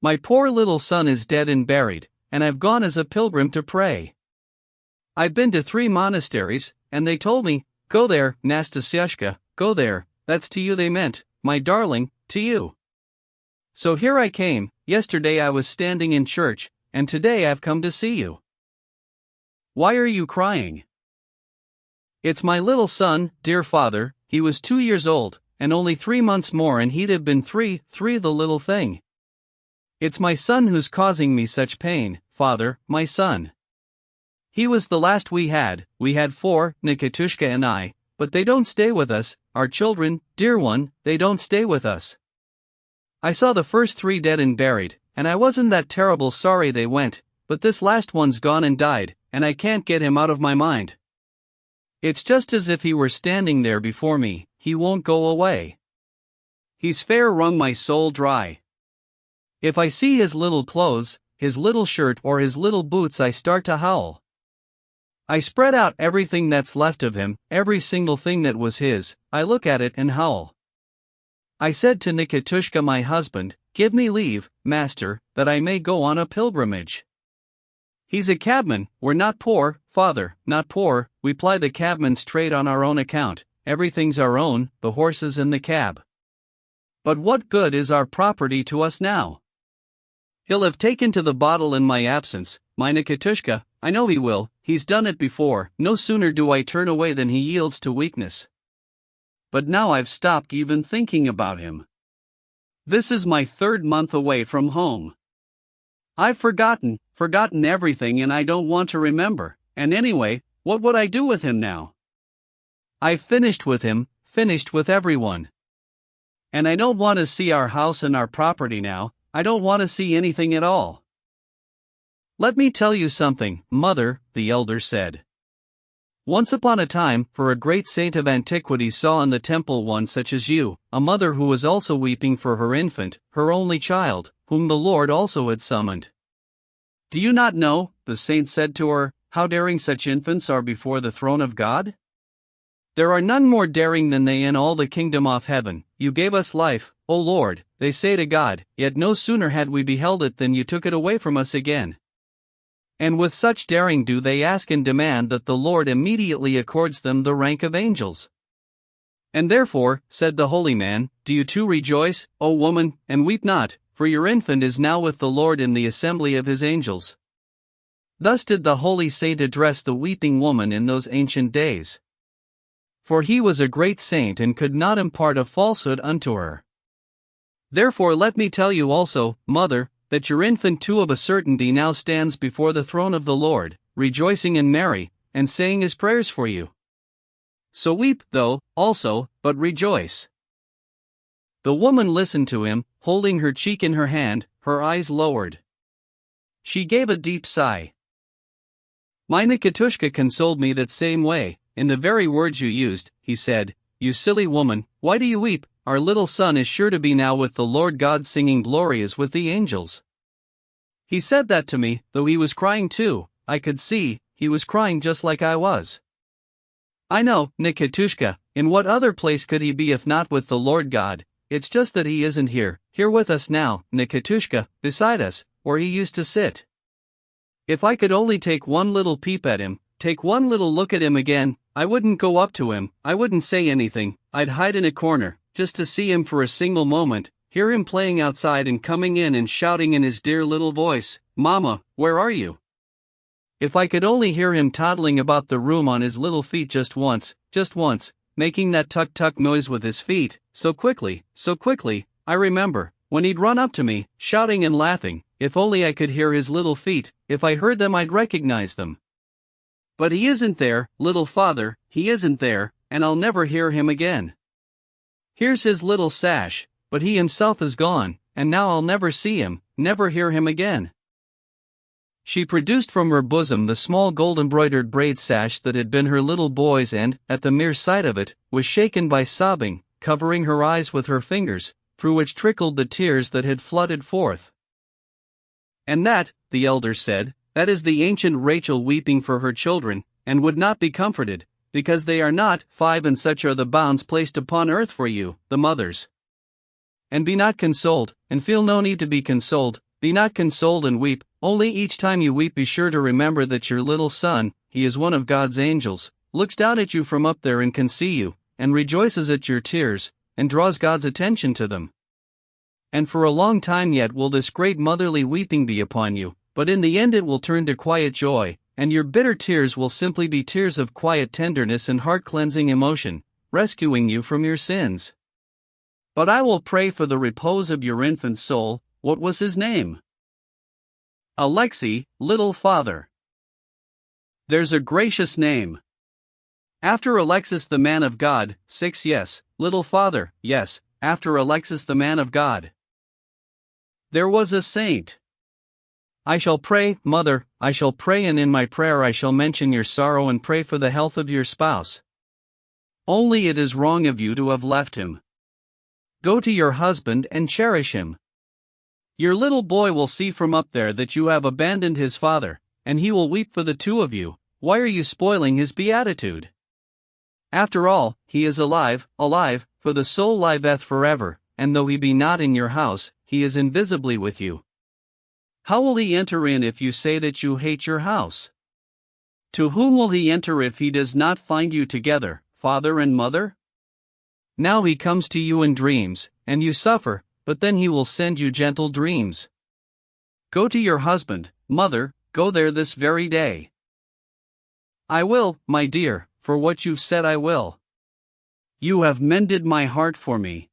My poor little son is dead and buried, and I've gone as a pilgrim to pray. I've been to 3 monasteries, and they told me, go there, Nastasyushka, go there, that's to you they meant, my darling, to you. So here I came, yesterday I was standing in church, and today I've come to see you. Why are you crying? It's my little son, dear father, he was 2 years old, and only 3 months more and he'd have been three the little thing. It's my son who's causing me such pain, father, my son. He was the last we had 4, Nikitushka and I, but they don't stay with us, our children, dear one, they don't stay with us. I saw the first 3 dead and buried, and I wasn't that terrible sorry they went, but this last one's gone and died, and I can't get him out of my mind. It's just as if he were standing there before me, he won't go away. He's fair wrung my soul dry. If I see his little clothes, his little shirt or his little boots I start to howl. I spread out everything that's left of him, every single thing that was his, I look at it and howl. I said to Nikitushka my husband, give me leave, master, that I may go on a pilgrimage. He's a cabman, we're not poor, father, not poor, we ply the cabman's trade on our own account, everything's our own, the horses and the cab. But what good is our property to us now? He'll have taken to the bottle in my absence, my Nikitushka, I know he will, he's done it before, no sooner do I turn away than he yields to weakness. But now I've stopped even thinking about him. This is my 3rd month away from home. I've forgotten everything and I don't want to remember, and anyway, what would I do with him now? I've finished with him, finished with everyone. And I don't want to see our house and our property now, I don't want to see anything at all. Let me tell you something, mother, the elder said. Once upon a time, for a great saint of antiquity saw in the temple one such as you, a mother who was also weeping for her infant, her only child, whom the Lord also had summoned. Do you not know, the saint said to her, how daring such infants are before the throne of God? There are none more daring than they in all the kingdom of heaven. You gave us life, O Lord, they say to God, yet no sooner had we beheld it than you took it away from us again. And with such daring do they ask and demand that the Lord immediately accords them the rank of angels. And therefore, said the holy man, do you too rejoice, O woman, and weep not, for your infant is now with the Lord in the assembly of his angels. Thus did the holy saint address the weeping woman in those ancient days. For he was a great saint and could not impart a falsehood unto her. Therefore let me tell you also, mother, that your infant too of a certainty now stands before the throne of the Lord, rejoicing and merry, and saying his prayers for you. So weep, though, also, but rejoice. The woman listened to him, holding her cheek in her hand, her eyes lowered. She gave a deep sigh. My Nikitushka consoled me that same way, in the very words you used, he said, you silly woman, why do you weep? Our little son is sure to be now with the Lord God singing glorious with the angels. He said that to me, though he was crying too. I could see, he was crying just like I was. I know, Nikitushka, in what other place could he be if not with the Lord God? It's just that he isn't here with us now, Nikitushka, beside us, where he used to sit. If I could only take one little peep at him, take one little look at him again, I wouldn't go up to him, I wouldn't say anything, I'd hide in a corner, just to see him for a single moment, hear him playing outside and coming in and shouting in his dear little voice, Mama, where are you? If I could only hear him toddling about the room on his little feet just once, making that tuck-tuck noise with his feet, so quickly, I remember, when he'd run up to me, shouting and laughing, if only I could hear his little feet, if I heard them I'd recognize them. But he isn't there, little father, he isn't there, and I'll never hear him again. Here's his little sash, but he himself is gone, and now I'll never see him, never hear him again. She produced from her bosom the small gold-embroidered braid sash that had been her little boy's and, at the mere sight of it, was shaken by sobbing, covering her eyes with her fingers, through which trickled the tears that had flooded forth. And that, the elders said, that is the ancient Rachel weeping for her children, and would not be comforted, because they are not 5 and such are the bounds placed upon earth for you, the mothers. And be not consoled, and feel no need to be consoled, be not consoled and weep, only each time you weep be sure to remember that your little son, he is one of God's angels, looks down at you from up there and can see you, and rejoices at your tears, and draws God's attention to them. And for a long time yet will this great motherly weeping be upon you, but in the end it will turn to quiet joy, and your bitter tears will simply be tears of quiet tenderness and heart-cleansing emotion, rescuing you from your sins. But I will pray for the repose of your infant's soul. What was his name? Alexei, little father. There's a gracious name. After Alexis the man of God, 6 yes, little father, yes, after Alexis the man of God. There was a saint. I shall pray, mother, I shall pray, and in my prayer I shall mention your sorrow and pray for the health of your spouse. Only it is wrong of you to have left him. Go to your husband and cherish him. Your little boy will see from up there that you have abandoned his father, and he will weep for the two of you. Why are you spoiling his beatitude? After all, he is alive, for the soul liveth forever, and though he be not in your house, he is invisibly with you. How will he enter in if you say that you hate your house? To whom will he enter if he does not find you together, father and mother? Now he comes to you in dreams, and you suffer, but then he will send you gentle dreams. Go to your husband, mother, go there this very day. I will, my dear, for what you've said I will. You have mended my heart for me.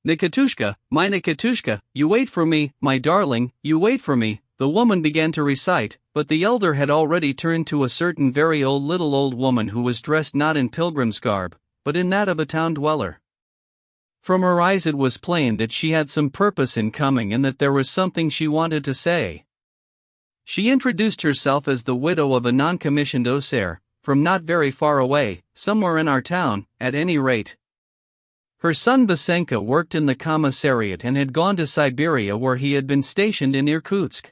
Nikitushka, my Nikitushka, you wait for me, my darling, you wait for me, the woman began to recite, but the elder had already turned to a certain very old woman who was dressed not in pilgrim's garb, but in that of a town dweller. From her eyes it was plain that she had some purpose in coming and that there was something she wanted to say. She introduced herself as the widow of a non-commissioned osair, from not very far away, somewhere in our town, at any rate. Her son Vasenka worked in the commissariat and had gone to Siberia, where he had been stationed in Irkutsk.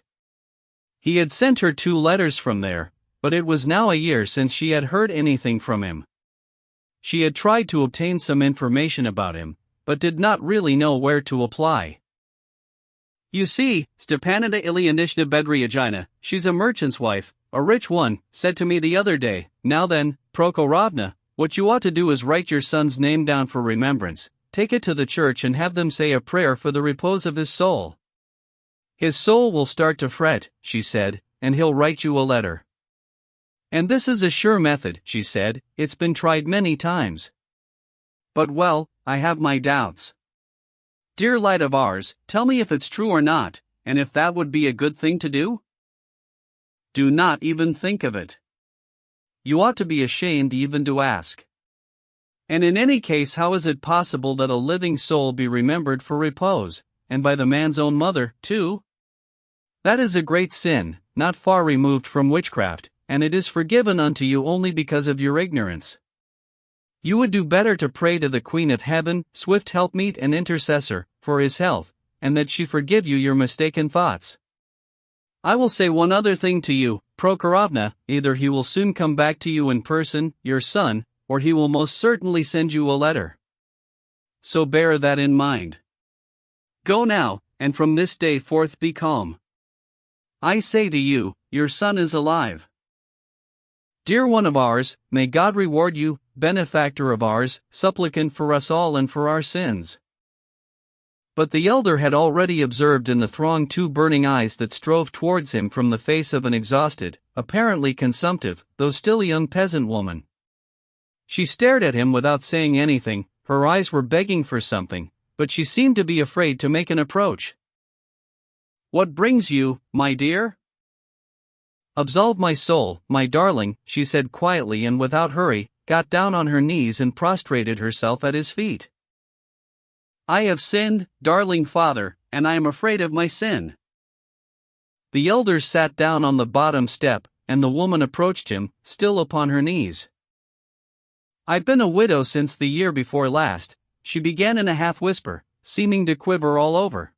He had sent her 2 letters from there, but it was now a year since she had heard anything from him. She had tried to obtain some information about him, but did not really know where to apply. You see, Stepanida Ilyinishna Bedryagina, she's a merchant's wife, a rich one, said to me the other day, "Now then, Prokhorovna, what you ought to do is write your son's name down for remembrance, take it to the church and have them say a prayer for the repose of his soul. His soul will start to fret," she said, "and he'll write you a letter. And this is a sure method," she said, "it's been tried many times. But well, I have my doubts. Dear light of ours, tell me if it's true or not, and if that would be a good thing to do? Do not even think of it. You ought to be ashamed even to ask. And in any case, how is it possible that a living soul be remembered for repose, and by the man's own mother, too? That is a great sin, not far removed from witchcraft, and it is forgiven unto you only because of your ignorance. You would do better to pray to the Queen of Heaven, swift helpmeet and intercessor, for his health, and that she forgive you your mistaken thoughts. I will say one other thing to you, Prokhorovna, either he will soon come back to you in person, your son, or he will most certainly send you a letter. So bear that in mind. Go now, and from this day forth be calm. I say to you, your son is alive. Dear one of ours, may God reward you, benefactor of ours, supplicant for us all and for our sins. But the elder had already observed in the throng 2 burning eyes that strove towards him from the face of an exhausted, apparently consumptive, though still a young peasant woman. She stared at him without saying anything, her eyes were begging for something, but she seemed to be afraid to make an approach. What brings you, my dear? Absolve my soul, my darling, she said quietly and without hurry, got down on her knees and prostrated herself at his feet. I have sinned, darling father, and I am afraid of my sin. The elder sat down on the bottom step, and the woman approached him, still upon her knees. I've been a widow since the year before last, she began in a half-whisper, seeming to quiver all over.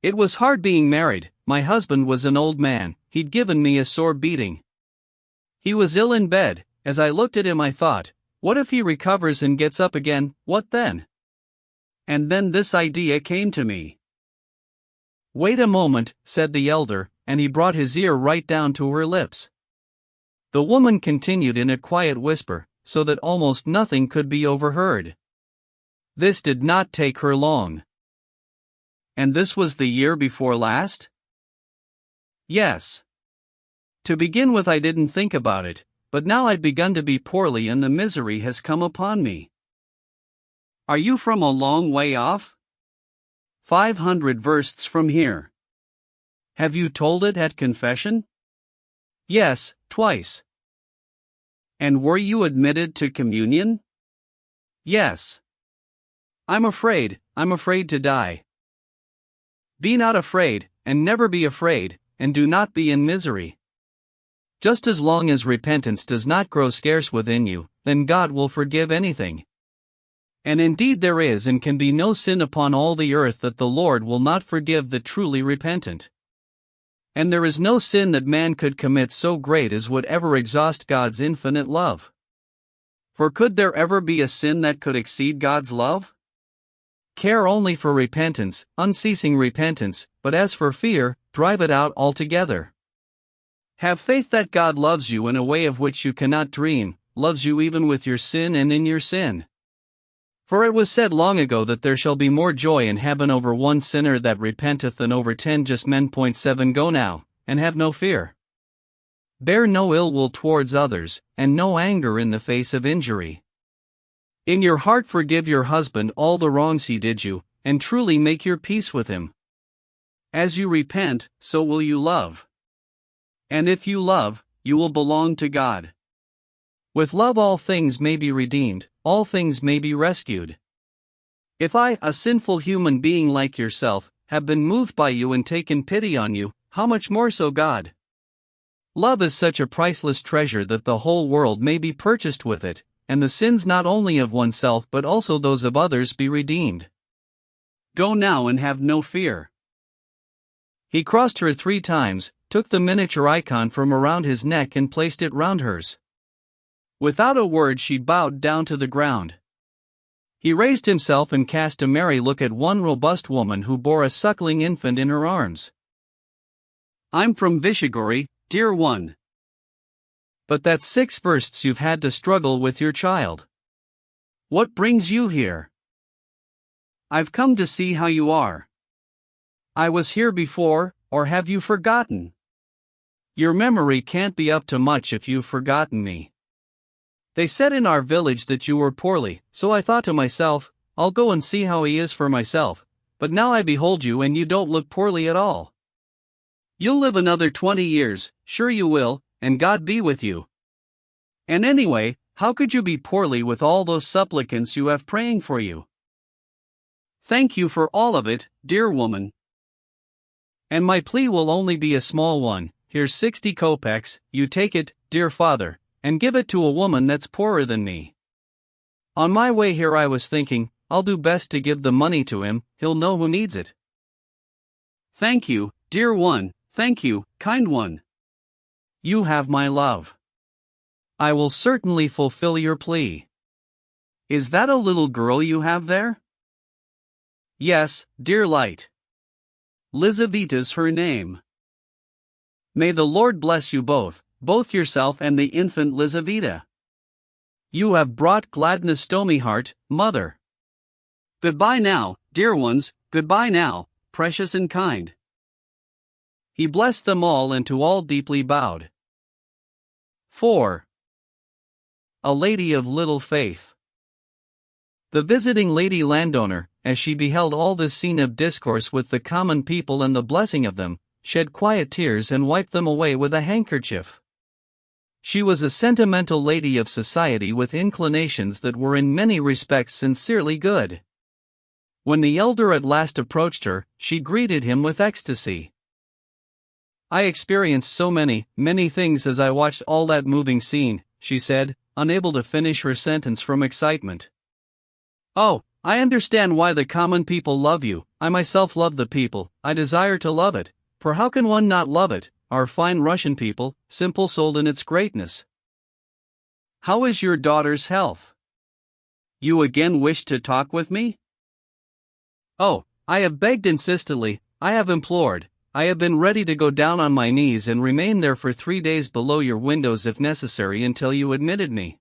It was hard being married, my husband was an old man, he'd given me a sore beating. He was ill in bed, as I looked at him I thought, what if he recovers and gets up again, what then? And then this idea came to me. Wait a moment, said the elder, and he brought his ear right down to her lips. The woman continued in a quiet whisper, so that almost nothing could be overheard. This did not take her long. And this was the year before last? Yes. To begin with, I didn't think about it, but now I've begun to be poorly and the misery has come upon me. Are you from a long way off? 500 versts from here. Have you told it at confession? Yes, twice. And were you admitted to communion? Yes. I'm afraid to die. Be not afraid, and never be afraid, and do not be in misery. Just as long as repentance does not grow scarce within you, then God will forgive anything. And indeed there is and can be no sin upon all the earth that the Lord will not forgive the truly repentant. And there is no sin that man could commit so great as would ever exhaust God's infinite love. For could there ever be a sin that could exceed God's love? Care only for repentance, unceasing repentance, but as for fear, drive it out altogether. Have faith that God loves you in a way of which you cannot dream, loves you even with your sin and in your sin. For it was said long ago that there shall be more joy in heaven over one sinner that repenteth than over 10 just men. 7 Go now, and have no fear. Bear no ill will towards others, and no anger in the face of injury. In your heart forgive your husband all the wrongs he did you, and truly make your peace with him. As you repent, so will you love. And if you love, you will belong to God. With love all things may be redeemed, all things may be rescued. If I, a sinful human being like yourself, have been moved by you and taken pity on you, how much more so God? Love is such a priceless treasure that the whole world may be purchased with it, and the sins not only of oneself but also those of others be redeemed. Go now and have no fear. He crossed her 3 times, took the miniature icon from around his neck and placed it round hers. Without a word, she bowed down to the ground. He raised himself and cast a merry look at one robust woman who bore a suckling infant in her arms. "I'm from Vishigori, dear one. But that's 6 versts you've had to struggle with your child. What brings you here?" "I've come to see how you are. I was here before, or have you forgotten? Your memory can't be up to much if you've forgotten me. They said in our village that you were poorly, so I thought to myself, I'll go and see how he is for myself, but now I behold you and you don't look poorly at all. You'll live another 20 years, sure you will, and God be with you. And anyway, how could you be poorly with all those supplicants you have praying for you? Thank you for all of it, dear woman. And my plea will only be a small one. Here's 60 kopecks, you take it, dear father, and give it to a woman that's poorer than me. On my way here I was thinking, I'll do best to give the money to him, he'll know who needs it." "Thank you, dear one, thank you, kind one. You have my love. I will certainly fulfill your plea. Is that a little girl you have there?" "Yes, dear light. Lizaveta's her name. May the Lord bless you both yourself and the infant Lizaveta. You have brought gladness to me heart, mother. Goodbye now, dear ones, goodbye now, precious and kind." He blessed them all and to all deeply bowed. 4. A lady of little faith. The visiting lady landowner, as she beheld all this scene of discourse with the common people and the blessing of them, shed quiet tears and wiped them away with a handkerchief. She was a sentimental lady of society with inclinations that were in many respects sincerely good. When the elder at last approached her, she greeted him with ecstasy. "I experienced so many things as I watched all that moving scene," she said, unable to finish her sentence from excitement. "Oh, I understand why the common people love you. I myself love the people, I desire to love it, for how can one not love it, our fine Russian people, simple-souled in its greatness? How is your daughter's health? You again wish to talk with me?" "Oh, I have begged insistently, I have implored, I have been ready to go down on my knees and remain there for 3 days below your windows if necessary until you admitted me.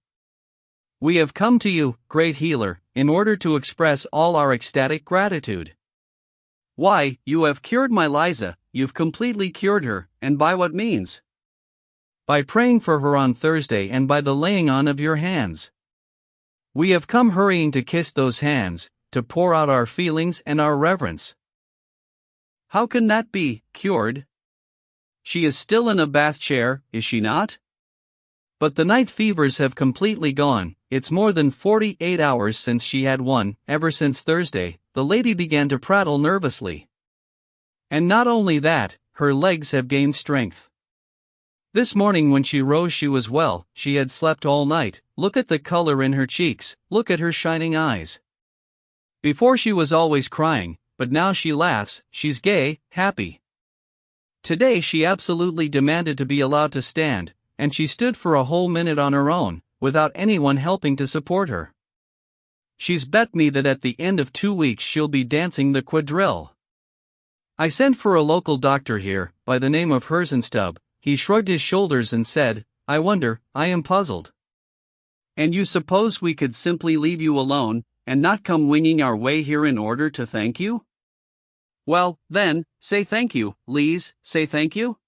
We have come to you, great healer, in order to express all our ecstatic gratitude. Why, you have cured my Liza, you've completely cured her, and by what means? By praying for her on Thursday and by the laying on of your hands. We have come hurrying to kiss those hands, to pour out our feelings and our reverence." "How can that be, cured? She is still in a bath chair, is she not? But the night fevers have completely gone, it's more than 48 hours since she had one, ever since Thursday," the lady began to prattle nervously. "And not only that, her legs have gained strength. This morning when she rose she was well, she had slept all night, look at the color in her cheeks, look at her shining eyes. Before she was always crying, but now she laughs, she's gay, happy. Today she absolutely demanded to be allowed to stand, and she stood for a whole minute on her own, without anyone helping to support her. She's bet me that at the end of 2 weeks she'll be dancing the quadrille. I sent for a local doctor here, by the name of Herzenstub. He shrugged his shoulders and said, I wonder, I am puzzled. And you suppose we could simply leave you alone, and not come winging our way here in order to thank you? Well, then, say thank you, Lise, say thank you."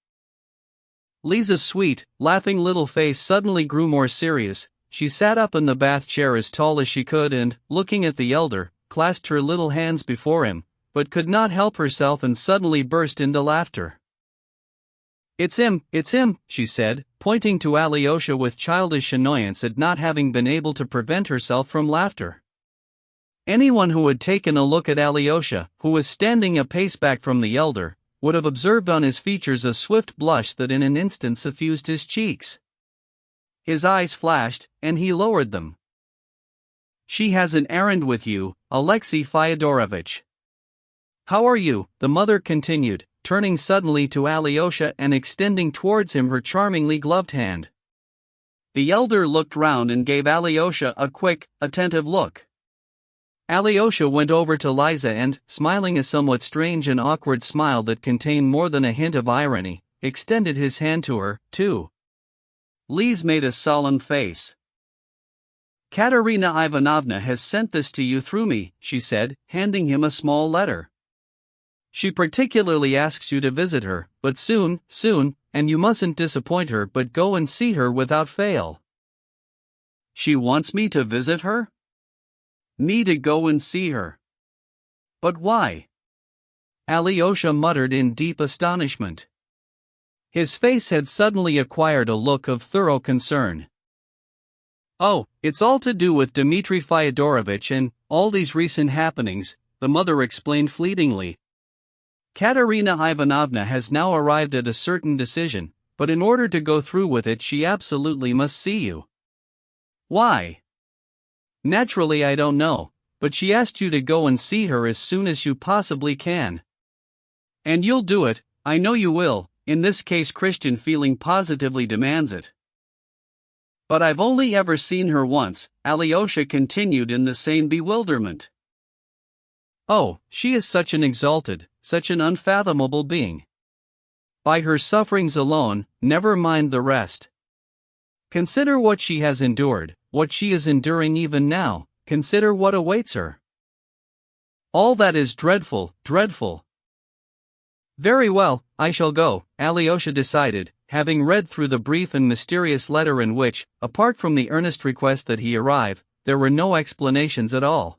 Lisa's sweet, laughing little face suddenly grew more serious. She sat up in the bath chair as tall as she could and, looking at the elder, clasped her little hands before him, but could not help herself and suddenly burst into laughter. It's him, she said, pointing to Alyosha with childish annoyance at not having been able to prevent herself from laughter. Anyone who had taken a look at Alyosha, who was standing a pace back from the elder, would have observed on his features a swift blush that in an instant suffused his cheeks. His eyes flashed, and he lowered them. "She has an errand with you, Alexei Fyodorovitch." "How are you?" the mother continued, turning suddenly to Alyosha and extending towards him her charmingly gloved hand. The elder looked round and gave Alyosha a quick, attentive look. Alyosha went over to Liza and, smiling a somewhat strange and awkward smile that contained more than a hint of irony, extended his hand to her, too. Lise made a solemn face. "Katerina Ivanovna has sent this to you through me," she said, handing him a small letter. "She particularly asks you to visit her, but soon, and you mustn't disappoint her but go and see her without fail." "She wants me to visit her? Me to go and see her? But why?" Alyosha muttered in deep astonishment. His face had suddenly acquired a look of thorough concern. "Oh, it's all to do with Dmitri Fyodorovich and all these recent happenings," the mother explained fleetingly. "Katerina Ivanovna has now arrived at a certain decision, but in order to go through with it she absolutely must see you." "Why?" "Naturally I don't know, but she asked you to go and see her as soon as you possibly can. And you'll do it, I know you will, in this case Christian feeling positively demands it." "But I've only ever seen her once," Alyosha continued in the same bewilderment. "Oh, she is such an exalted, such an unfathomable being. By her sufferings alone, never mind the rest. Consider what she has endured, what she is enduring even now, consider what awaits her. All that is dreadful, dreadful." "Very well, I shall go," Alyosha decided, having read through the brief and mysterious letter in which, apart from the earnest request that he arrive, there were no explanations at all.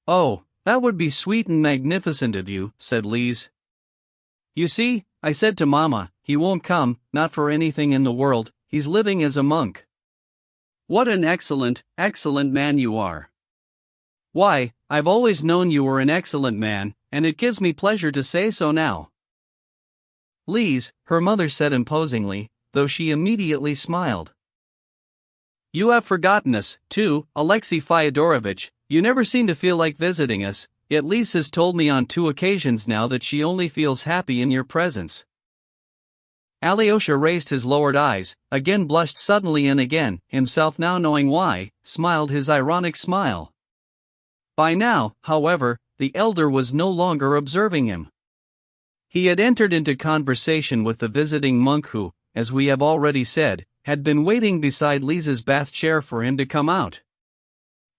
"Oh, that would be sweet and magnificent of you," said Lise. "You see, I said to Mama, he won't come, not for anything in the world, he's living as a monk." "What an excellent, excellent man you are." "Why, I've always known you were an excellent man, and it gives me pleasure to say so now." "Lise," her mother said imposingly, though she immediately smiled. "You have forgotten us, too, Alexey Fyodorovich. You never seem to feel like visiting us, yet Lise has told me on 2 occasions now that she only feels happy in your presence." Alyosha raised his lowered eyes, again blushed suddenly and again, himself now knowing why, smiled his ironic smile. By now, however, the elder was no longer observing him. He had entered into conversation with the visiting monk who, as we have already said, had been waiting beside Lisa's bath chair for him to come out.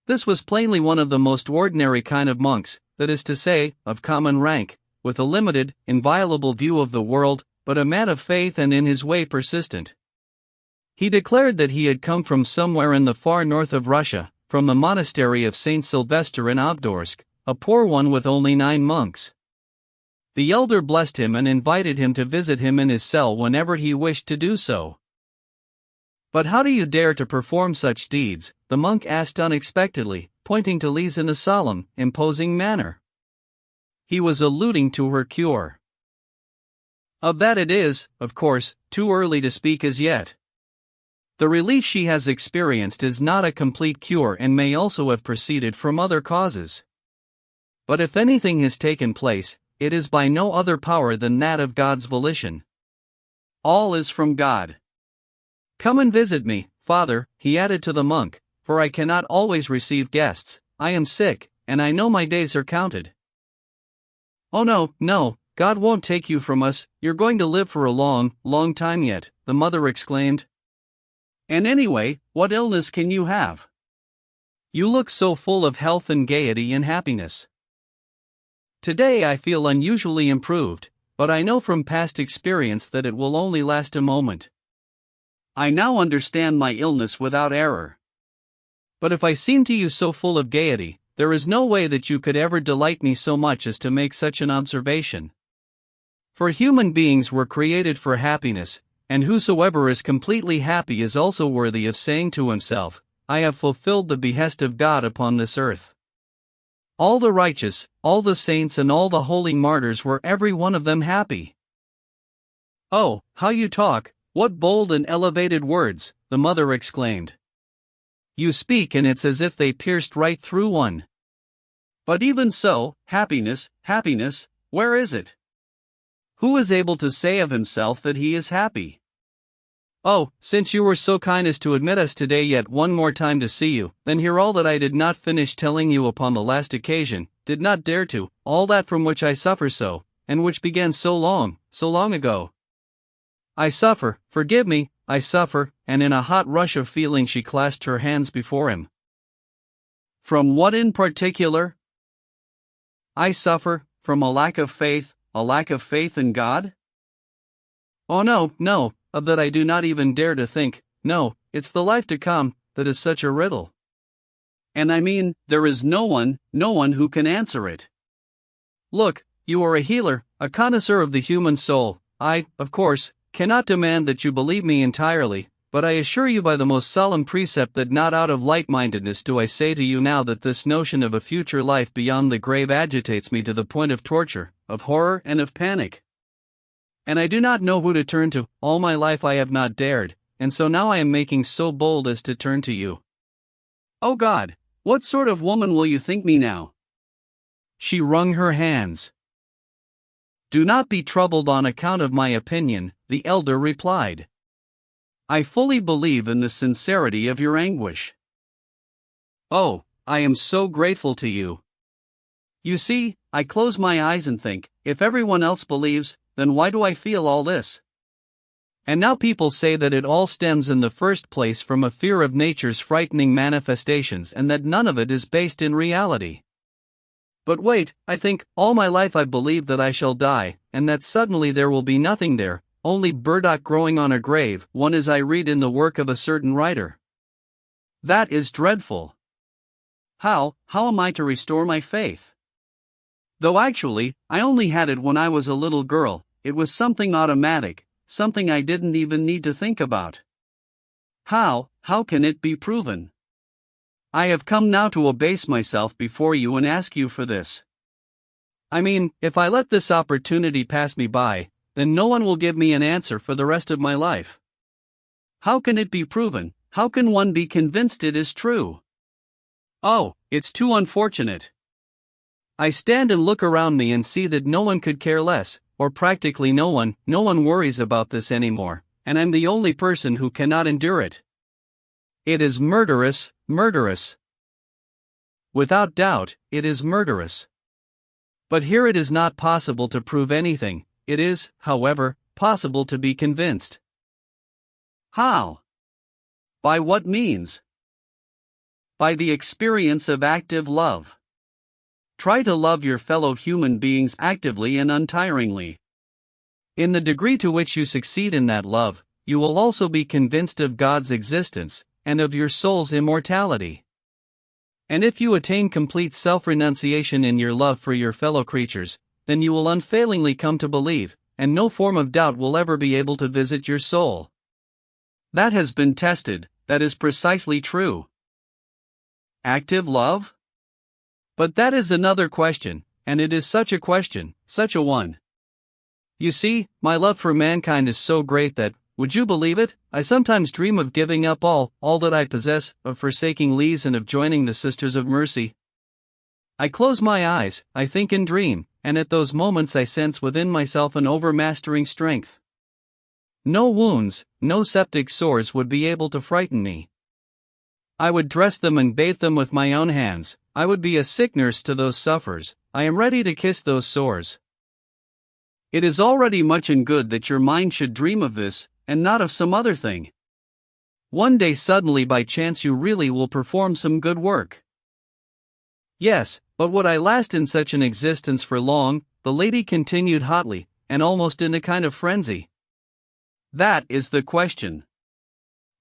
This was plainly one of the most ordinary kind of monks, that is to say, of common rank, with a limited, inviolable view of the world, but a man of faith and in his way persistent. He declared that he had come from somewhere in the far north of Russia, from the monastery of Saint Sylvester in Obdorsk, a poor one with only 9 monks. The elder blessed him and invited him to visit him in his cell whenever he wished to do so. "But how do you dare to perform such deeds?" the monk asked unexpectedly, pointing to Lise in a solemn, imposing manner. He was alluding to her cure. Of that it is, of course, too early to speak as yet. The relief she has experienced is not a complete cure and may also have proceeded from other causes. But if anything has taken place, it is by no other power than that of God's volition. All is from God. "Come and visit me, Father," he added to the monk, "for I cannot always receive guests, I am sick, and I know my days are counted." "Oh no, God won't take you from us, you're going to live for a long, long time yet," the mother exclaimed. "And anyway, what illness can you have? You look so full of health and gaiety and happiness." "Today I feel unusually improved, but I know from past experience that it will only last a moment. I now understand my illness without error. But if I seem to you so full of gaiety, there is no way that you could ever delight me so much as to make such an observation. For human beings were created for happiness, and whosoever is completely happy is also worthy of saying to himself, 'I have fulfilled the behest of God upon this earth.' All the righteous, all the saints and all the holy martyrs were every one of them happy." "Oh, how you talk, what bold and elevated words," the mother exclaimed. "You speak and it's as if they pierced right through one. But even so, happiness, where is it? Who is able to say of himself that he is happy? Oh, since you were so kind as to admit us today yet one more time to see you, then hear all that I did not finish telling you upon the last occasion, did not dare to, all that from which I suffer so, and which began so long ago. I suffer, forgive me, I suffer, and in a hot rush of feeling she clasped her hands before him. From what in particular? I suffer, from a lack of faith in God? Oh no, of that I do not even dare to think, no, it's the life to come, that is such a riddle. And I mean, there is no one who can answer it. Look, you are a healer, a connoisseur of the human soul. I, of course, cannot demand that you believe me entirely, but I assure you by the most solemn precept that not out of light-mindedness do I say to you now that this notion of a future life beyond the grave agitates me to the point of torture, of horror and of panic. And I do not know who to turn to, all my life I have not dared, and so now I am making so bold as to turn to you. Oh God, what sort of woman will you think me now? She wrung her hands. Do not be troubled on account of my opinion, the elder replied. I fully believe in the sincerity of your anguish. Oh, I am so grateful to you. You see, I close my eyes and think, if everyone else believes, then why do I feel all this? And now people say that it all stems in the first place from a fear of nature's frightening manifestations and that none of it is based in reality. But wait, I think, all my life I've believed that I shall die, and that suddenly there will be nothing there, only burdock growing on a grave, one as I read in the work of a certain writer. That is dreadful. How am I to restore my faith? Though actually, I only had it when I was a little girl, it was something automatic, something I didn't even need to think about. How can it be proven? I have come now to abase myself before you and ask you for this. I mean, if I let this opportunity pass me by, then no one will give me an answer for the rest of my life. How can it be proven? How can one be convinced it is true? Oh, it's too unfortunate. I stand and look around me and see that no one could care less, or practically no one worries about this anymore, and I'm the only person who cannot endure it. It is murderous. Without doubt, it is murderous. But here it is not possible to prove anything, it is, however, possible to be convinced. How? By what means? By the experience of active love. Try to love your fellow human beings actively and untiringly. In the degree to which you succeed in that love, you will also be convinced of God's existence, and of your soul's immortality. And if you attain complete self-renunciation in your love for your fellow creatures, then you will unfailingly come to believe, and no form of doubt will ever be able to visit your soul. That has been tested, that is precisely true. Active love? But that is another question, and it is such a question, such a one. You see, my love for mankind is so great that, would you believe it, I sometimes dream of giving up all that I possess, of forsaking Lise and of joining the Sisters of Mercy. I close my eyes, I think and dream, and at those moments I sense within myself an overmastering strength. No wounds, no septic sores would be able to frighten me. I would dress them and bathe them with my own hands, I would be a sick nurse to those sufferers, I am ready to kiss those sores. It is already much and good that your mind should dream of this, and not of some other thing. One day suddenly by chance you really will perform some good work. Yes, but would I last in such an existence for long? The lady continued hotly, and almost in a kind of frenzy. That is the question.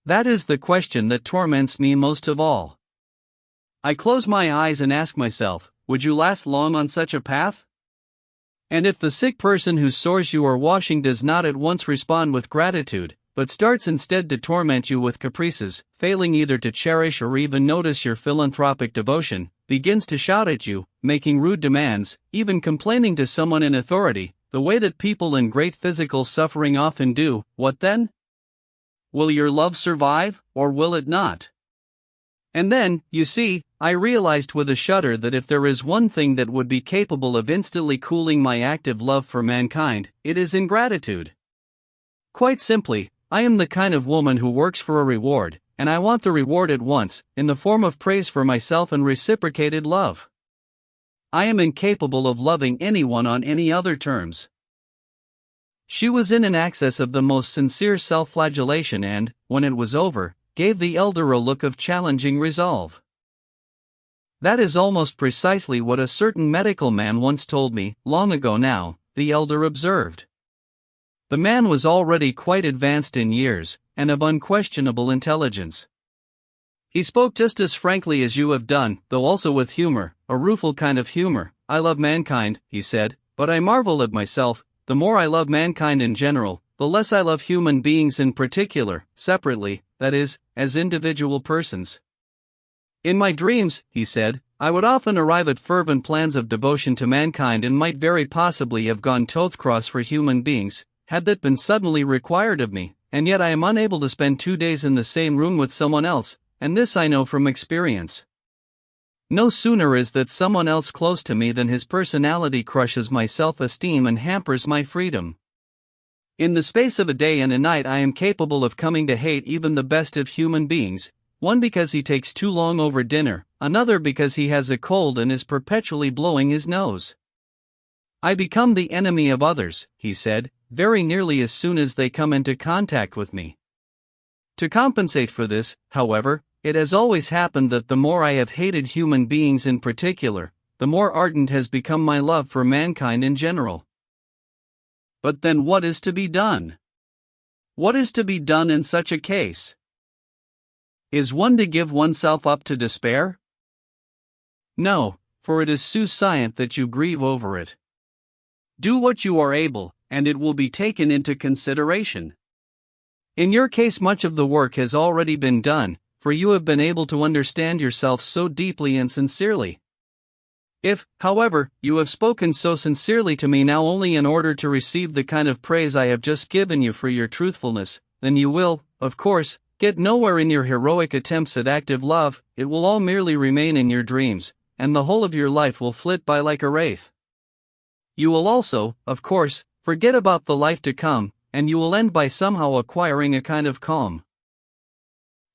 That is the question that torments me most of all. I close my eyes and ask myself, would you last long on such a path? And if the sick person whose sores you are washing does not at once respond with gratitude, but starts instead to torment you with caprices, failing either to cherish or even notice your philanthropic devotion, begins to shout at you, making rude demands, even complaining to someone in authority, the way that people in great physical suffering often do, what then? Will your love survive, or will it not? And then, you see, I realized with a shudder that if there is one thing that would be capable of instantly cooling my active love for mankind, it is ingratitude. Quite simply, I am the kind of woman who works for a reward, and I want the reward at once, in the form of praise for myself and reciprocated love. I am incapable of loving anyone on any other terms." She was in an access of the most sincere self-flagellation and, when it was over, gave the elder a look of challenging resolve. "That is almost precisely what a certain medical man once told me, long ago now," the elder observed. The man was already quite advanced in years, and of unquestionable intelligence. He spoke just as frankly as you have done, though also with humor, a rueful kind of humor. "I love mankind," he said, "but I marvel at myself. The more I love mankind in general, the less I love human beings in particular, separately, that is, as individual persons. In my dreams," he said, "I would often arrive at fervent plans of devotion to mankind and might very possibly have gone toe-cross for human beings, had that been suddenly required of me, and yet I am unable to spend 2 days in the same room with someone else, and this I know from experience. No sooner is that someone else close to me than his personality crushes my self-esteem and hampers my freedom. In the space of a day and a night I am capable of coming to hate even the best of human beings, one because he takes too long over dinner, another because he has a cold and is perpetually blowing his nose. I become the enemy of others," he said, "very nearly as soon as they come into contact with me. To compensate for this, however, it has always happened that the more I have hated human beings in particular, the more ardent has become my love for mankind in general." But then what is to be done? What is to be done in such a case? Is one to give oneself up to despair? No, for it is sous-scient that you grieve over it. Do what you are able, and it will be taken into consideration. In your case much of the work has already been done, for you have been able to understand yourself so deeply and sincerely. If, however, you have spoken so sincerely to me now only in order to receive the kind of praise I have just given you for your truthfulness, then you will, of course, get nowhere in your heroic attempts at active love. It will all merely remain in your dreams, and the whole of your life will flit by like a wraith. You will also, of course, forget about the life to come, and you will end by somehow acquiring a kind of calm.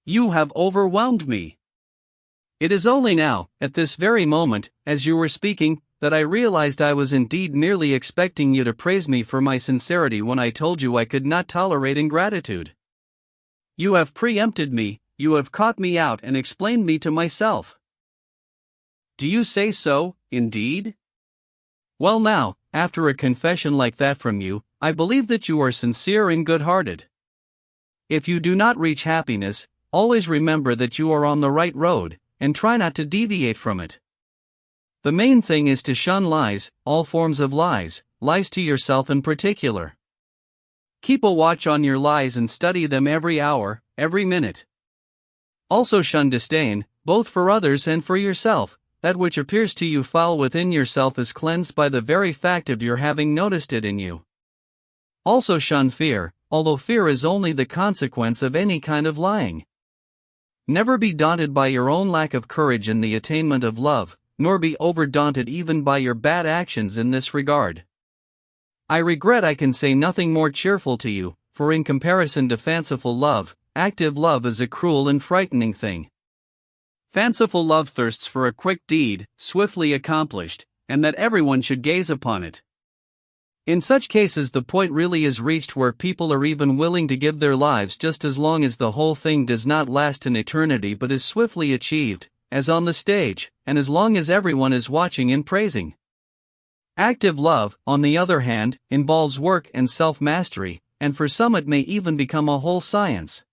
You have overwhelmed me. It is only now, at this very moment, as you were speaking, that I realized I was indeed merely expecting you to praise me for my sincerity when I told you I could not tolerate ingratitude. You have preempted me, you have caught me out and explained me to myself. Do you say so, indeed? Well now, after a confession like that from you, I believe that you are sincere and good-hearted. If you do not reach happiness, always remember that you are on the right road, and try not to deviate from it. The main thing is to shun lies, all forms of lies, lies to yourself in particular. Keep a watch on your lies and study them every hour, every minute. Also shun disdain, both for others and for yourself. That which appears to you foul within yourself is cleansed by the very fact of your having noticed it in you. Also shun fear, although fear is only the consequence of any kind of lying. Never be daunted by your own lack of courage in the attainment of love, nor be over-daunted even by your bad actions in this regard. I regret I can say nothing more cheerful to you, for in comparison to fanciful love, active love is a cruel and frightening thing. Fanciful love thirsts for a quick deed, swiftly accomplished, and that everyone should gaze upon it. In such cases the point really is reached where people are even willing to give their lives just as long as the whole thing does not last an eternity but is swiftly achieved, as on the stage, and as long as everyone is watching and praising. Active love, on the other hand, involves work and self-mastery, and for some it may even become a whole science.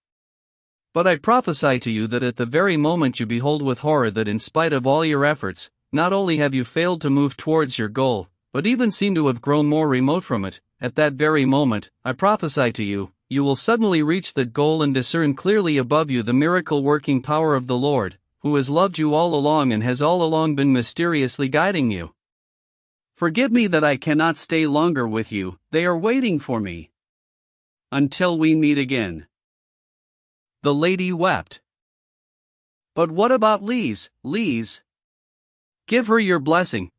But I prophesy to you that at the very moment you behold with horror that in spite of all your efforts, not only have you failed to move towards your goal, but even seem to have grown more remote from it, at that very moment, I prophesy to you, you will suddenly reach that goal and discern clearly above you the miracle-working power of the Lord, who has loved you all along and has all along been mysteriously guiding you. Forgive me that I cannot stay longer with you, they are waiting for me. Until we meet again. The lady wept. But what about Lise, Lise? Give her your blessing,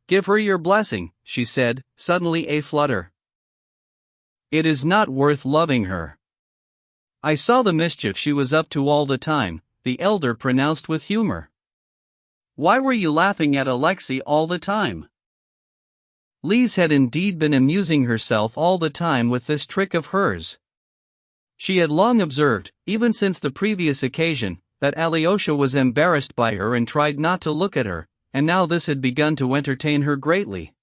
she said, suddenly a flutter. It is not worth loving her. I saw the mischief she was up to all the time, the elder pronounced with humor. Why were you laughing at Alexei all the time? Lise had indeed been amusing herself all the time with this trick of hers. She had long observed, even since the previous occasion, that Alyosha was embarrassed by her and tried not to look at her, and now this had begun to entertain her greatly.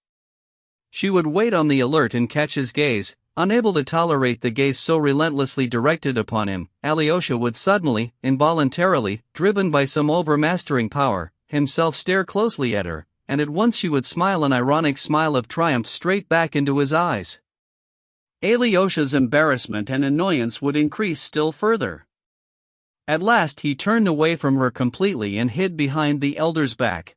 She would wait on the alert and catch his gaze. Unable to tolerate the gaze so relentlessly directed upon him, Alyosha would suddenly, involuntarily, driven by some overmastering power, himself stare closely at her, and at once she would smile an ironic smile of triumph straight back into his eyes. Alyosha's embarrassment and annoyance would increase still further. At last he turned away from her completely and hid behind the elder's back.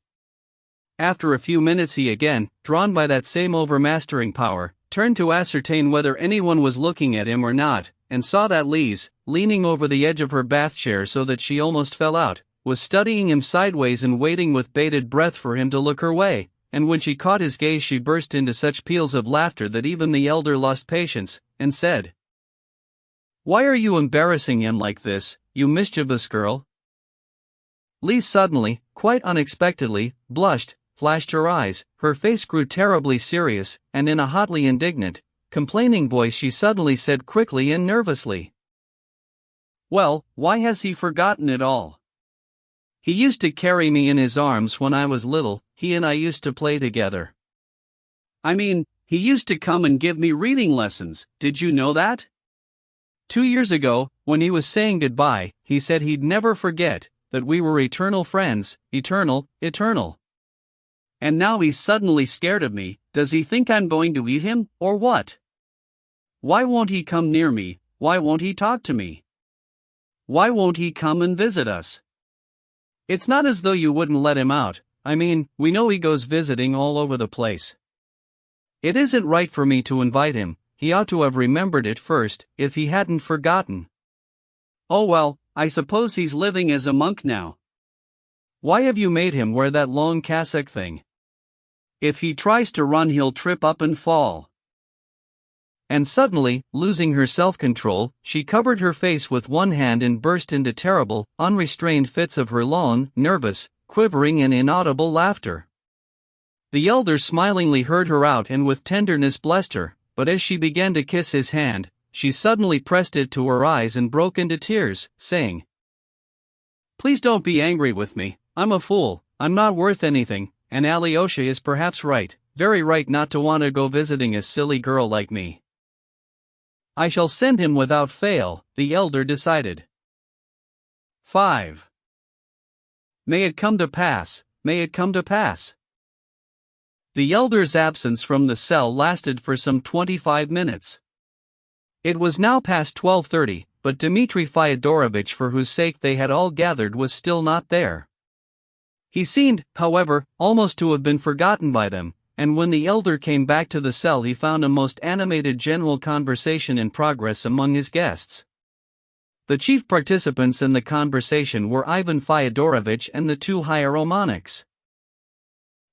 After a few minutes he again, drawn by that same overmastering power, turned to ascertain whether anyone was looking at him or not, and saw that Lise, leaning over the edge of her bath chair so that she almost fell out, was studying him sideways and waiting with bated breath for him to look her way, and when she caught his gaze she burst into such peals of laughter that even the elder lost patience, and said, "Why are you embarrassing him like this, you mischievous girl?" Lise suddenly, quite unexpectedly, blushed, flashed her eyes, her face grew terribly serious, and in a hotly indignant, complaining voice she suddenly said quickly and nervously, "Well, why has he forgotten it all? He used to carry me in his arms when I was little, he and I used to play together. I mean, he used to come and give me reading lessons, did you know that? 2 years ago, when he was saying goodbye, he said he'd never forget, that we were eternal friends, eternal, eternal. And now he's suddenly scared of me. Does he think I'm going to eat him, or what? Why won't he come near me? Why won't he talk to me? Why won't he come and visit us? It's not as though you wouldn't let him out, I mean, we know he goes visiting all over the place. It isn't right for me to invite him, he ought to have remembered it first, if he hadn't forgotten. Oh well, I suppose he's living as a monk now. Why have you made him wear that long cassock thing? If he tries to run he'll trip up and fall." And suddenly, losing her self-control, she covered her face with one hand and burst into terrible, unrestrained fits of her long, nervous, quivering and inaudible laughter. The elder smilingly heard her out and with tenderness blessed her, but as she began to kiss his hand, she suddenly pressed it to her eyes and broke into tears, saying, "Please don't be angry with me, I'm a fool, I'm not worth anything, and Alyosha is perhaps right, very right not to want to go visiting a silly girl like me. I shall send him without fail," the elder decided. 5. May it come to pass, may it come to pass. The elder's absence from the cell lasted for some 25 minutes. It was now past 12:30, but Dmitri Fyodorovitch, for whose sake they had all gathered, was still not there. He seemed, however, almost to have been forgotten by them, and when the elder came back to the cell he found a most animated general conversation in progress among his guests. The chief participants in the conversation were Ivan Fyodorovitch and the 2 hieromonics.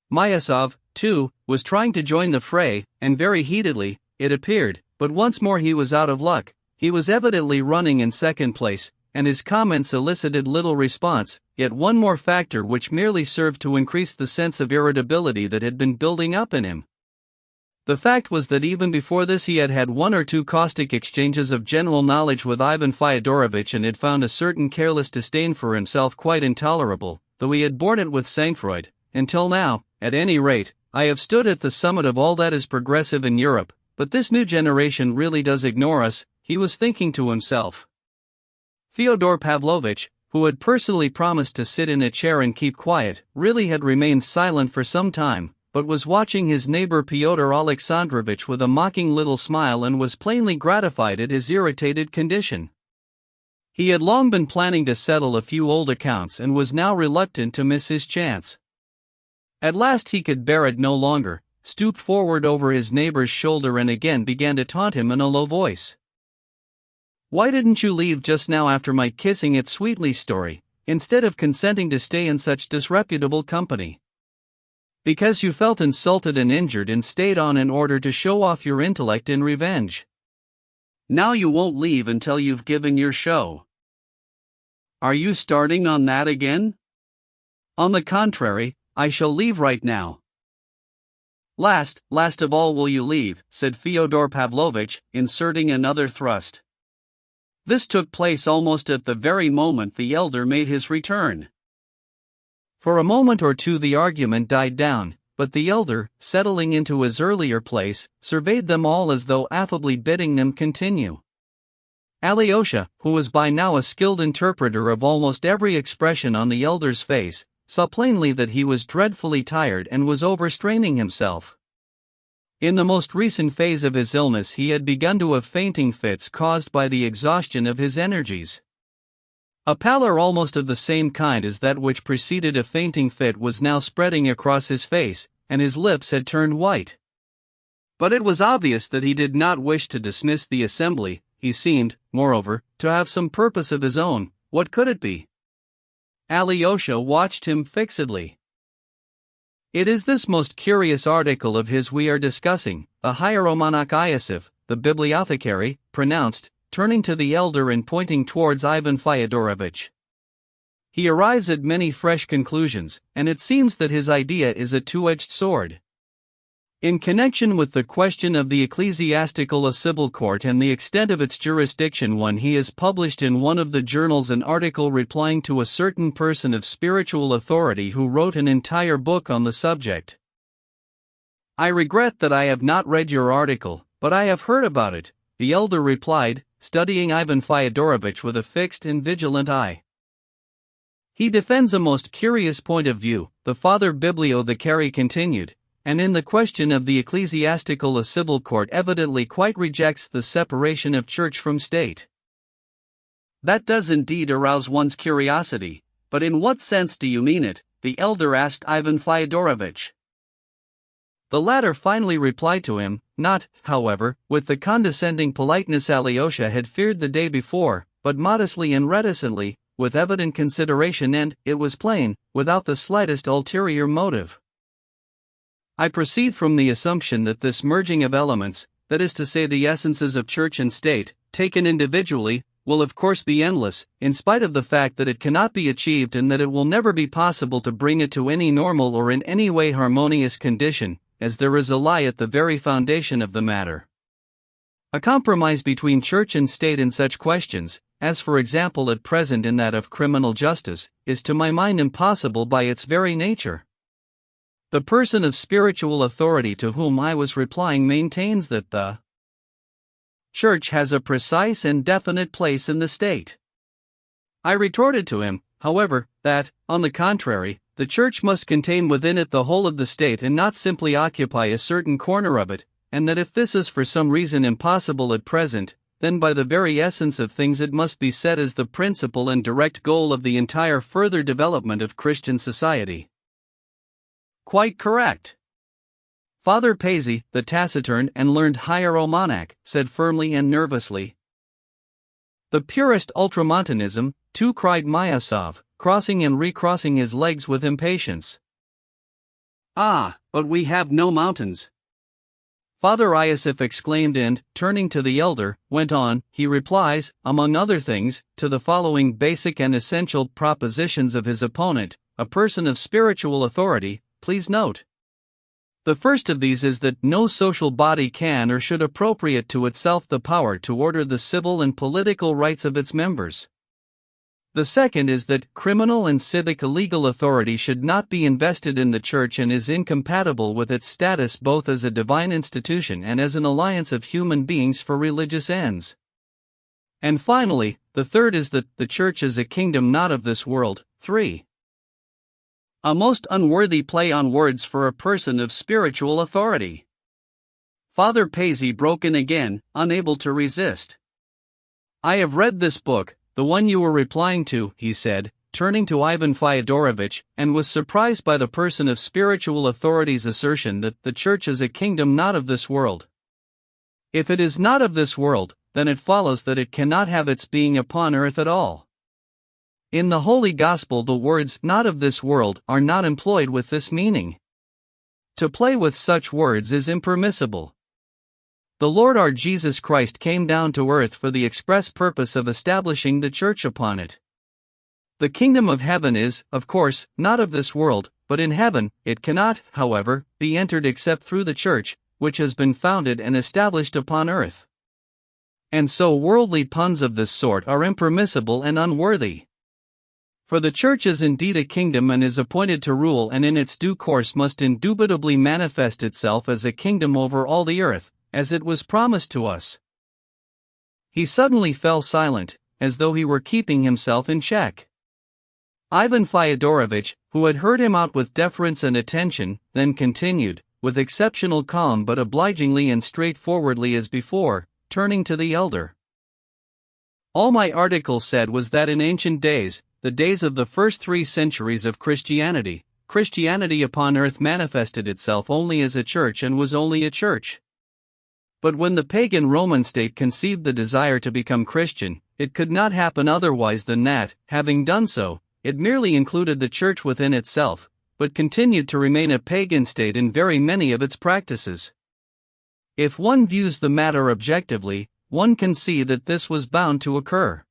Myasov, too, was trying to join the fray, and very heatedly, it appeared, but once more he was out of luck. He was evidently running in second place, and his comments elicited little response, yet one more factor which merely served to increase the sense of irritability that had been building up in him. The fact was that even before this he had had 1 or 2 caustic exchanges of general knowledge with Ivan Fyodorovitch and had found a certain careless disdain for himself quite intolerable, though he had borne it with sang-froid. Until now, at any rate, I have stood at the summit of all that is progressive in Europe, but this new generation really does ignore us, he was thinking to himself. Fyodor Pavlovitch, who had personally promised to sit in a chair and keep quiet, really had remained silent for some time, but was watching his neighbor Pyotr Alexandrovitch with a mocking little smile and was plainly gratified at his irritated condition. He had long been planning to settle a few old accounts and was now reluctant to miss his chance. At last he could bear it no longer, stooped forward over his neighbor's shoulder and again began to taunt him in a low voice. "Why didn't you leave just now after my kissing it sweetly story, instead of consenting to stay in such disreputable company? Because you felt insulted and injured and stayed on in order to show off your intellect in revenge. Now you won't leave until you've given your show. Are you starting on that again? On the contrary, I shall leave right now. Last of all will you leave, said Fyodor Pavlovitch, inserting another thrust. This took place almost at the very moment the elder made his return. For a moment or two the argument died down, but the elder, settling into his earlier place, surveyed them all as though affably bidding them continue. Alyosha, who was by now a skilled interpreter of almost every expression on the elder's face, saw plainly that he was dreadfully tired and was overstraining himself. In the most recent phase of his illness he had begun to have fainting fits caused by the exhaustion of his energies. A pallor almost of the same kind as that which preceded a fainting fit was now spreading across his face, and his lips had turned white. But it was obvious that he did not wish to dismiss the assembly. He seemed, moreover, to have some purpose of his own. What could it be? Alyosha watched him fixedly. It is this most curious article of his we are discussing, a hieromonach Iosif, the bibliothecary, pronounced, turning to the elder and pointing towards Ivan Fyodorovitch. He arrives at many fresh conclusions, and it seems that his idea is a two-edged sword. In connection with the question of the ecclesiastical civil court and the extent of its jurisdiction, he has published in one of the journals an article replying to a certain person of spiritual authority who wrote an entire book on the subject. I regret that I have not read your article, but I have heard about it, the elder replied, studying Ivan Fyodorovitch with a fixed and vigilant eye. He defends a most curious point of view, the Father Bibliothecary continued, and in the question of the ecclesiastical civil court evidently quite rejects the separation of church from state. That does indeed arouse one's curiosity, but in what sense do you mean it? The elder asked Ivan Fyodorovitch. The latter finally replied to him, not, however, with the condescending politeness Alyosha had feared the day before, but modestly and reticently, with evident consideration and, it was plain, without the slightest ulterior motive. I proceed from the assumption that this merging of elements, that is to say the essences of church and state, taken individually, will of course be endless, in spite of the fact that it cannot be achieved and that it will never be possible to bring it to any normal or in any way harmonious condition, as there is a lie at the very foundation of the matter. A compromise between church and state in such questions, as for example at present in that of criminal justice, is to my mind impossible by its very nature. The person of spiritual authority to whom I was replying maintains that the church has a precise and definite place in the state. I retorted to him, however, that, on the contrary, the church must contain within it the whole of the state and not simply occupy a certain corner of it, and that if this is for some reason impossible at present, then by the very essence of things it must be set as the principal and direct goal of the entire further development of Christian society. Quite correct. Father Paisy, the taciturn and learned hieromonach, said firmly and nervously. The purest ultramontanism, too, cried Myasov, crossing and recrossing his legs with impatience. Ah, but we have no mountains. Father Iosif exclaimed and, turning to the elder, went on, he replies, among other things, to the following basic and essential propositions of his opponent, a person of spiritual authority. Please note. The first of these is that no social body can or should appropriate to itself the power to order the civil and political rights of its members. The second is that criminal and civic legal authority should not be invested in the Church and is incompatible with its status both as a divine institution and as an alliance of human beings for religious ends. And finally, the third is that the Church is a kingdom not of this world. 3. A most unworthy play on words for a person of spiritual authority. Father Paisy broke in again, unable to resist. I have read this book, the one you were replying to, he said, turning to Ivan Fyodorovitch, and was surprised by the person of spiritual authority's assertion that the Church is a kingdom not of this world. If it is not of this world, then it follows that it cannot have its being upon earth at all. In the Holy Gospel the words "not of this world" are not employed with this meaning. To play with such words is impermissible. The Lord our Jesus Christ came down to earth for the express purpose of establishing the church upon it. The kingdom of heaven is, of course, not of this world, but in heaven. It cannot, however, be entered except through the church, which has been founded and established upon earth. And so worldly puns of this sort are impermissible and unworthy. For the church is indeed a kingdom and is appointed to rule, and in its due course must indubitably manifest itself as a kingdom over all the earth, as it was promised to us. He suddenly fell silent, as though he were keeping himself in check. Ivan Fyodorovitch, who had heard him out with deference and attention, then continued, with exceptional calm but obligingly and straightforwardly as before, turning to the elder. All my article said was that in ancient days, the days of the first 3 centuries of Christianity, Christianity upon earth manifested itself only as a church and was only a church. But when the pagan Roman state conceived the desire to become Christian, it could not happen otherwise than that, having done so, it merely included the church within itself, but continued to remain a pagan state in very many of its practices. If one views the matter objectively, one can see that this was bound to occur.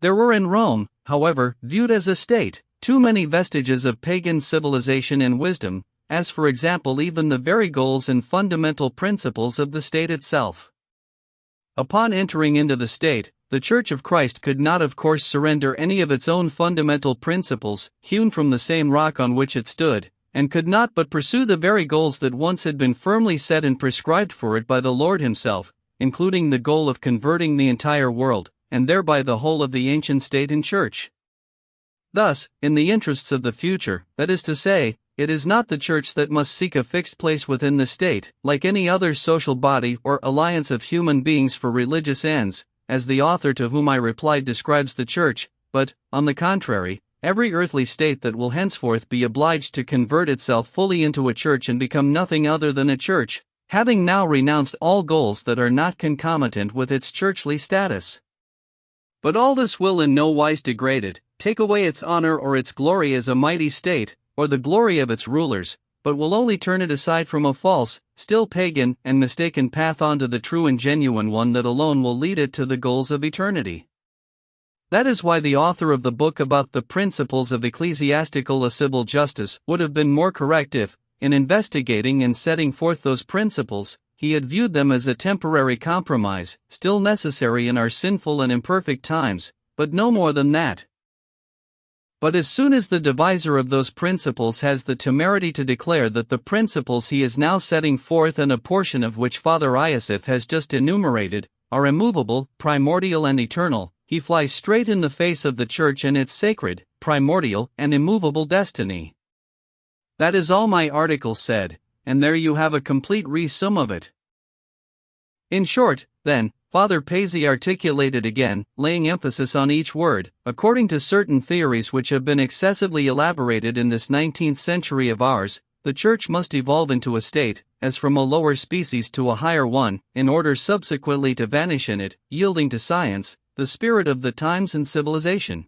There were in Rome, however, viewed as a state, too many vestiges of pagan civilization and wisdom, as for example even the very goals and fundamental principles of the state itself. Upon entering into the state, the Church of Christ could not of course surrender any of its own fundamental principles, hewn from the same rock on which it stood, and could not but pursue the very goals that once had been firmly set and prescribed for it by the Lord himself, including the goal of converting the entire world, and thereby the whole of the ancient state and church. Thus, in the interests of the future, that is to say, it is not the church that must seek a fixed place within the state, like any other social body or alliance of human beings for religious ends, as the author to whom I replied describes the church, but, on the contrary, every earthly state that will henceforth be obliged to convert itself fully into a church and become nothing other than a church, having now renounced all goals that are not concomitant with its churchly status. But all this will in no wise degrade it, take away its honor or its glory as a mighty state, or the glory of its rulers, but will only turn it aside from a false, still pagan and mistaken path onto the true and genuine one that alone will lead it to the goals of eternity. That is why the author of the book about the principles of ecclesiastical civil justice would have been more correct if, in investigating and setting forth those principles, he had viewed them as a temporary compromise, still necessary in our sinful and imperfect times, but no more than that. But as soon as the deviser of those principles has the temerity to declare that the principles he is now setting forth, and a portion of which Father Iosif has just enumerated, are immovable, primordial and eternal, he flies straight in the face of the Church and its sacred, primordial and immovable destiny. That is all my article said, and there you have a complete resume of it. In short, then, Father Paisy articulated again, laying emphasis on each word, according to certain theories which have been excessively elaborated in this 19th century of ours, the Church must evolve into a state, as from a lower species to a higher one, in order subsequently to vanish in it, yielding to science, the spirit of the times and civilization.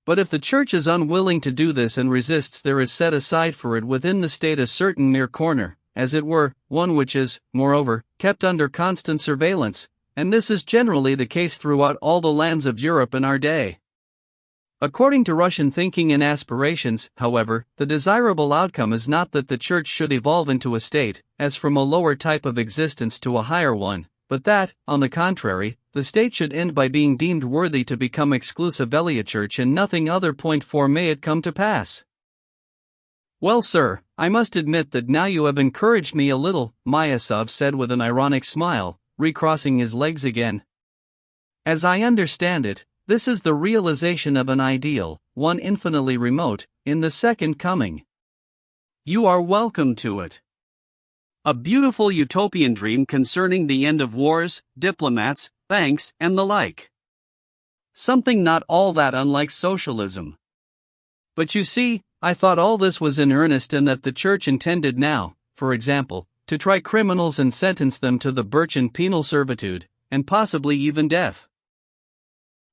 But if the Church is unwilling to do this and resists, there is set aside for it within the state a certain near corner, as it were, one which is, moreover, kept under constant surveillance, and this is generally the case throughout all the lands of Europe in our day. According to Russian thinking and aspirations, however, the desirable outcome is not that the Church should evolve into a state, as from a lower type of existence to a higher one, but that, on the contrary, the state should end by being deemed worthy to become exclusively a church and nothing other. Point 4 May it come to pass. Well, sir, I must admit that now you have encouraged me a little, Myasov said with an ironic smile, recrossing his legs again. As I understand it, this is the realization of an ideal, one infinitely remote, in the second coming. You are welcome to it. A beautiful utopian dream concerning the end of wars, diplomats, banks, and the like. Something not all that unlike socialism. But you see, I thought all this was in earnest and that the Church intended now, for example, to try criminals and sentence them to the birch and penal servitude, and possibly even death.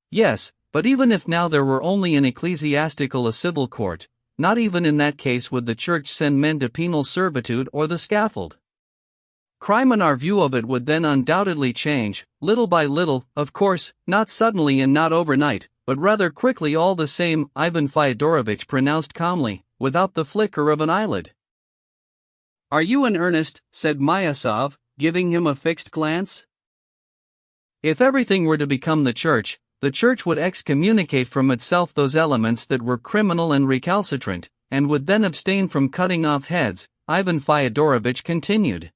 Yes, but even if now there were only an ecclesiastical civil court, not even in that case would the Church send men to penal servitude or the scaffold. Crime and our view of it would then undoubtedly change, little by little, of course, not suddenly and not overnight, but rather quickly all the same, Ivan Fyodorovich pronounced calmly, without the flicker of an eyelid. "Are you in earnest?" said Myasov, giving him a fixed glance. "If everything were to become the church would excommunicate from itself those elements that were criminal and recalcitrant, and would then abstain from cutting off heads," Ivan Fyodorovich continued.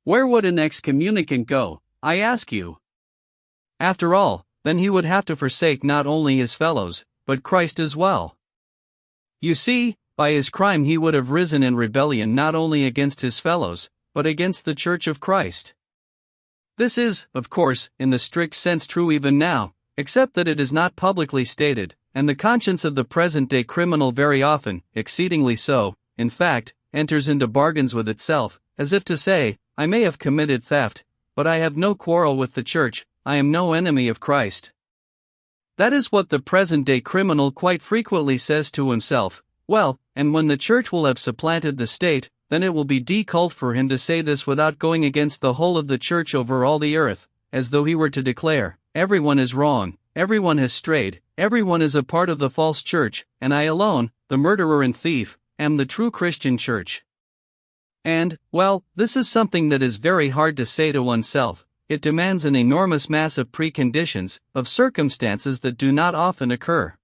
"Where would an excommunicant go, I ask you? After all, then he would have to forsake not only his fellows, but Christ as well. You see, by his crime he would have risen in rebellion not only against his fellows, but against the Church of Christ. This is, of course, in the strict sense true even now, except that it is not publicly stated, and the conscience of the present-day criminal very often, exceedingly so, in fact, enters into bargains with itself, as if to say, I may have committed theft, but I have no quarrel with the Church, I am no enemy of Christ. That is what the present-day criminal quite frequently says to himself. Well, and when the Church will have supplanted the state, then it will be decult for him to say this without going against the whole of the Church over all the earth, as though he were to declare, everyone is wrong, everyone has strayed, everyone is a part of the false church, and I alone, the murderer and thief, am the true Christian Church. And, well, this is something that is very hard to say to oneself. It demands an enormous mass of preconditions, of circumstances that do not often occur.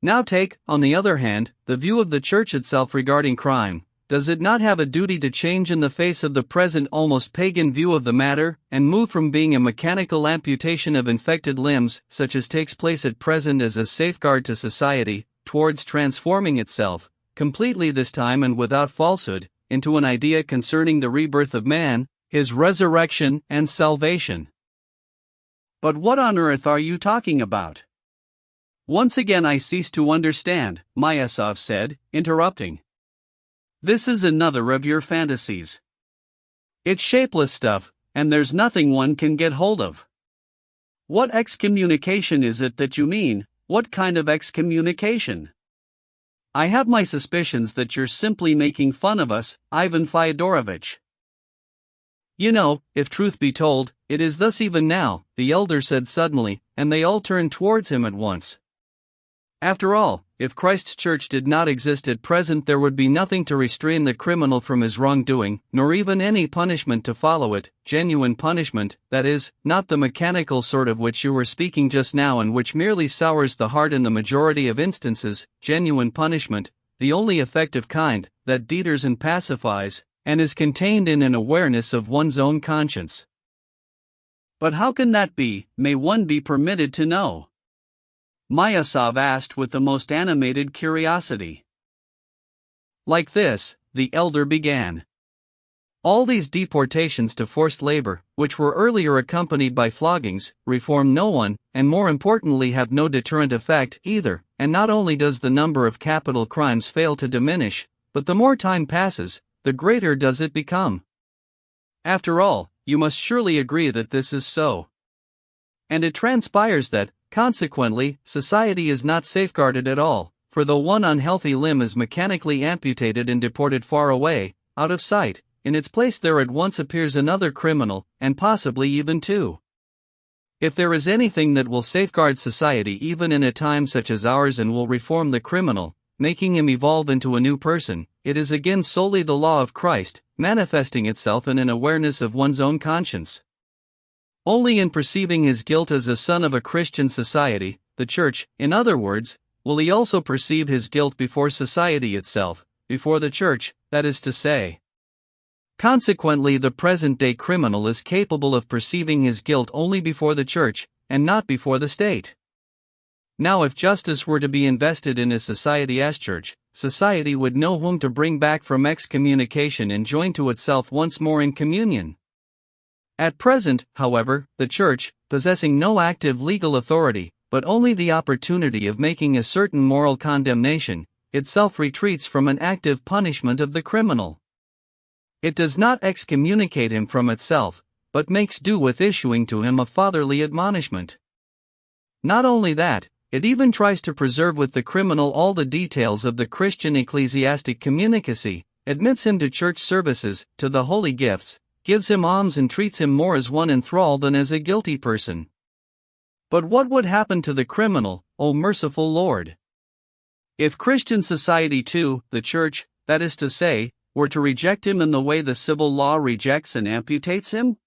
Now take, on the other hand, the view of the Church itself regarding crime. Does it not have a duty to change in the face of the present almost pagan view of the matter, and move from being a mechanical amputation of infected limbs, such as takes place at present as a safeguard to society, towards transforming itself, completely this time and without falsehood, into an idea concerning the rebirth of man, his resurrection and salvation? But what on earth are you talking about? Once again I cease to understand, Myasov said, interrupting. This is another of your fantasies. It's shapeless stuff, and there's nothing one can get hold of. What excommunication is it that you mean? What kind of excommunication? I have my suspicions that you're simply making fun of us, Ivan Fyodorovich. You know, if truth be told, it is thus even now, the elder said suddenly, and they all turned towards him at once. After all, if Christ's Church did not exist at present, there would be nothing to restrain the criminal from his wrongdoing, nor even any punishment to follow it, genuine punishment, that is, not the mechanical sort of which you were speaking just now and which merely sours the heart in the majority of instances, genuine punishment, the only effective kind, that deters and pacifies, and is contained in an awareness of one's own conscience. But how can that be, may one be permitted to know? Myasov asked with the most animated curiosity. Like this, the elder began. All these deportations to forced labor, which were earlier accompanied by floggings, reform no one, and more importantly have no deterrent effect either, and not only does the number of capital crimes fail to diminish, but the more time passes, the greater does it become. After all, you must surely agree that this is so. And it transpires that, consequently, society is not safeguarded at all, for though one unhealthy limb is mechanically amputated and deported far away, out of sight, in its place there at once appears another criminal, and possibly even two. If there is anything that will safeguard society even in a time such as ours and will reform the criminal, making him evolve into a new person, it is again solely the law of Christ, manifesting itself in an awareness of one's own conscience. Only in perceiving his guilt as a son of a Christian society, the Church, in other words, will he also perceive his guilt before society itself, before the Church, that is to say. Consequently, the present-day criminal is capable of perceiving his guilt only before the Church, and not before the state. Now if justice were to be invested in a society as Church, society would know whom to bring back from excommunication and join to itself once more in communion. At present, however, the Church, possessing no active legal authority, but only the opportunity of making a certain moral condemnation, itself retreats from an active punishment of the criminal. It does not excommunicate him from itself, but makes do with issuing to him a fatherly admonishment. Not only that, it even tries to preserve with the criminal all the details of the Christian ecclesiastic communicacy, admits him to church services, to the holy gifts, gives him alms and treats him more as one in thrall than as a guilty person. But what would happen to the criminal, O merciful Lord? If Christian society too, the church, that is to say, were to reject him in the way the civil law rejects and amputates him?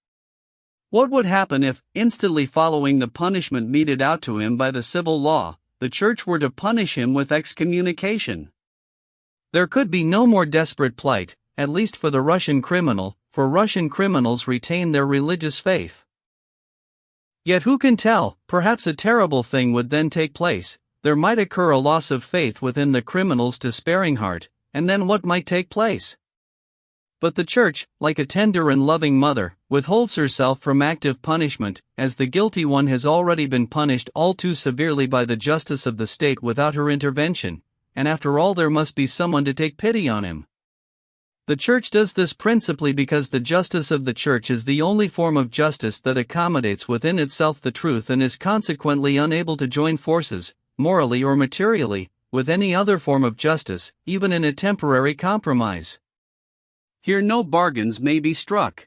What would happen if, instantly following the punishment meted out to him by the civil law, the church were to punish him with excommunication? There could be no more desperate plight, at least for the Russian criminal, for Russian criminals retain their religious faith. Yet who can tell, perhaps a terrible thing would then take place. There might occur a loss of faith within the criminal's despairing heart, and then what might take place? But the church, like a tender and loving mother, withholds herself from active punishment, as the guilty one has already been punished all too severely by the justice of the state without her intervention, and after all there must be someone to take pity on him. The church does this principally because the justice of the church is the only form of justice that accommodates within itself the truth and is consequently unable to join forces, morally or materially, with any other form of justice, even in a temporary compromise. Here no bargains may be struck.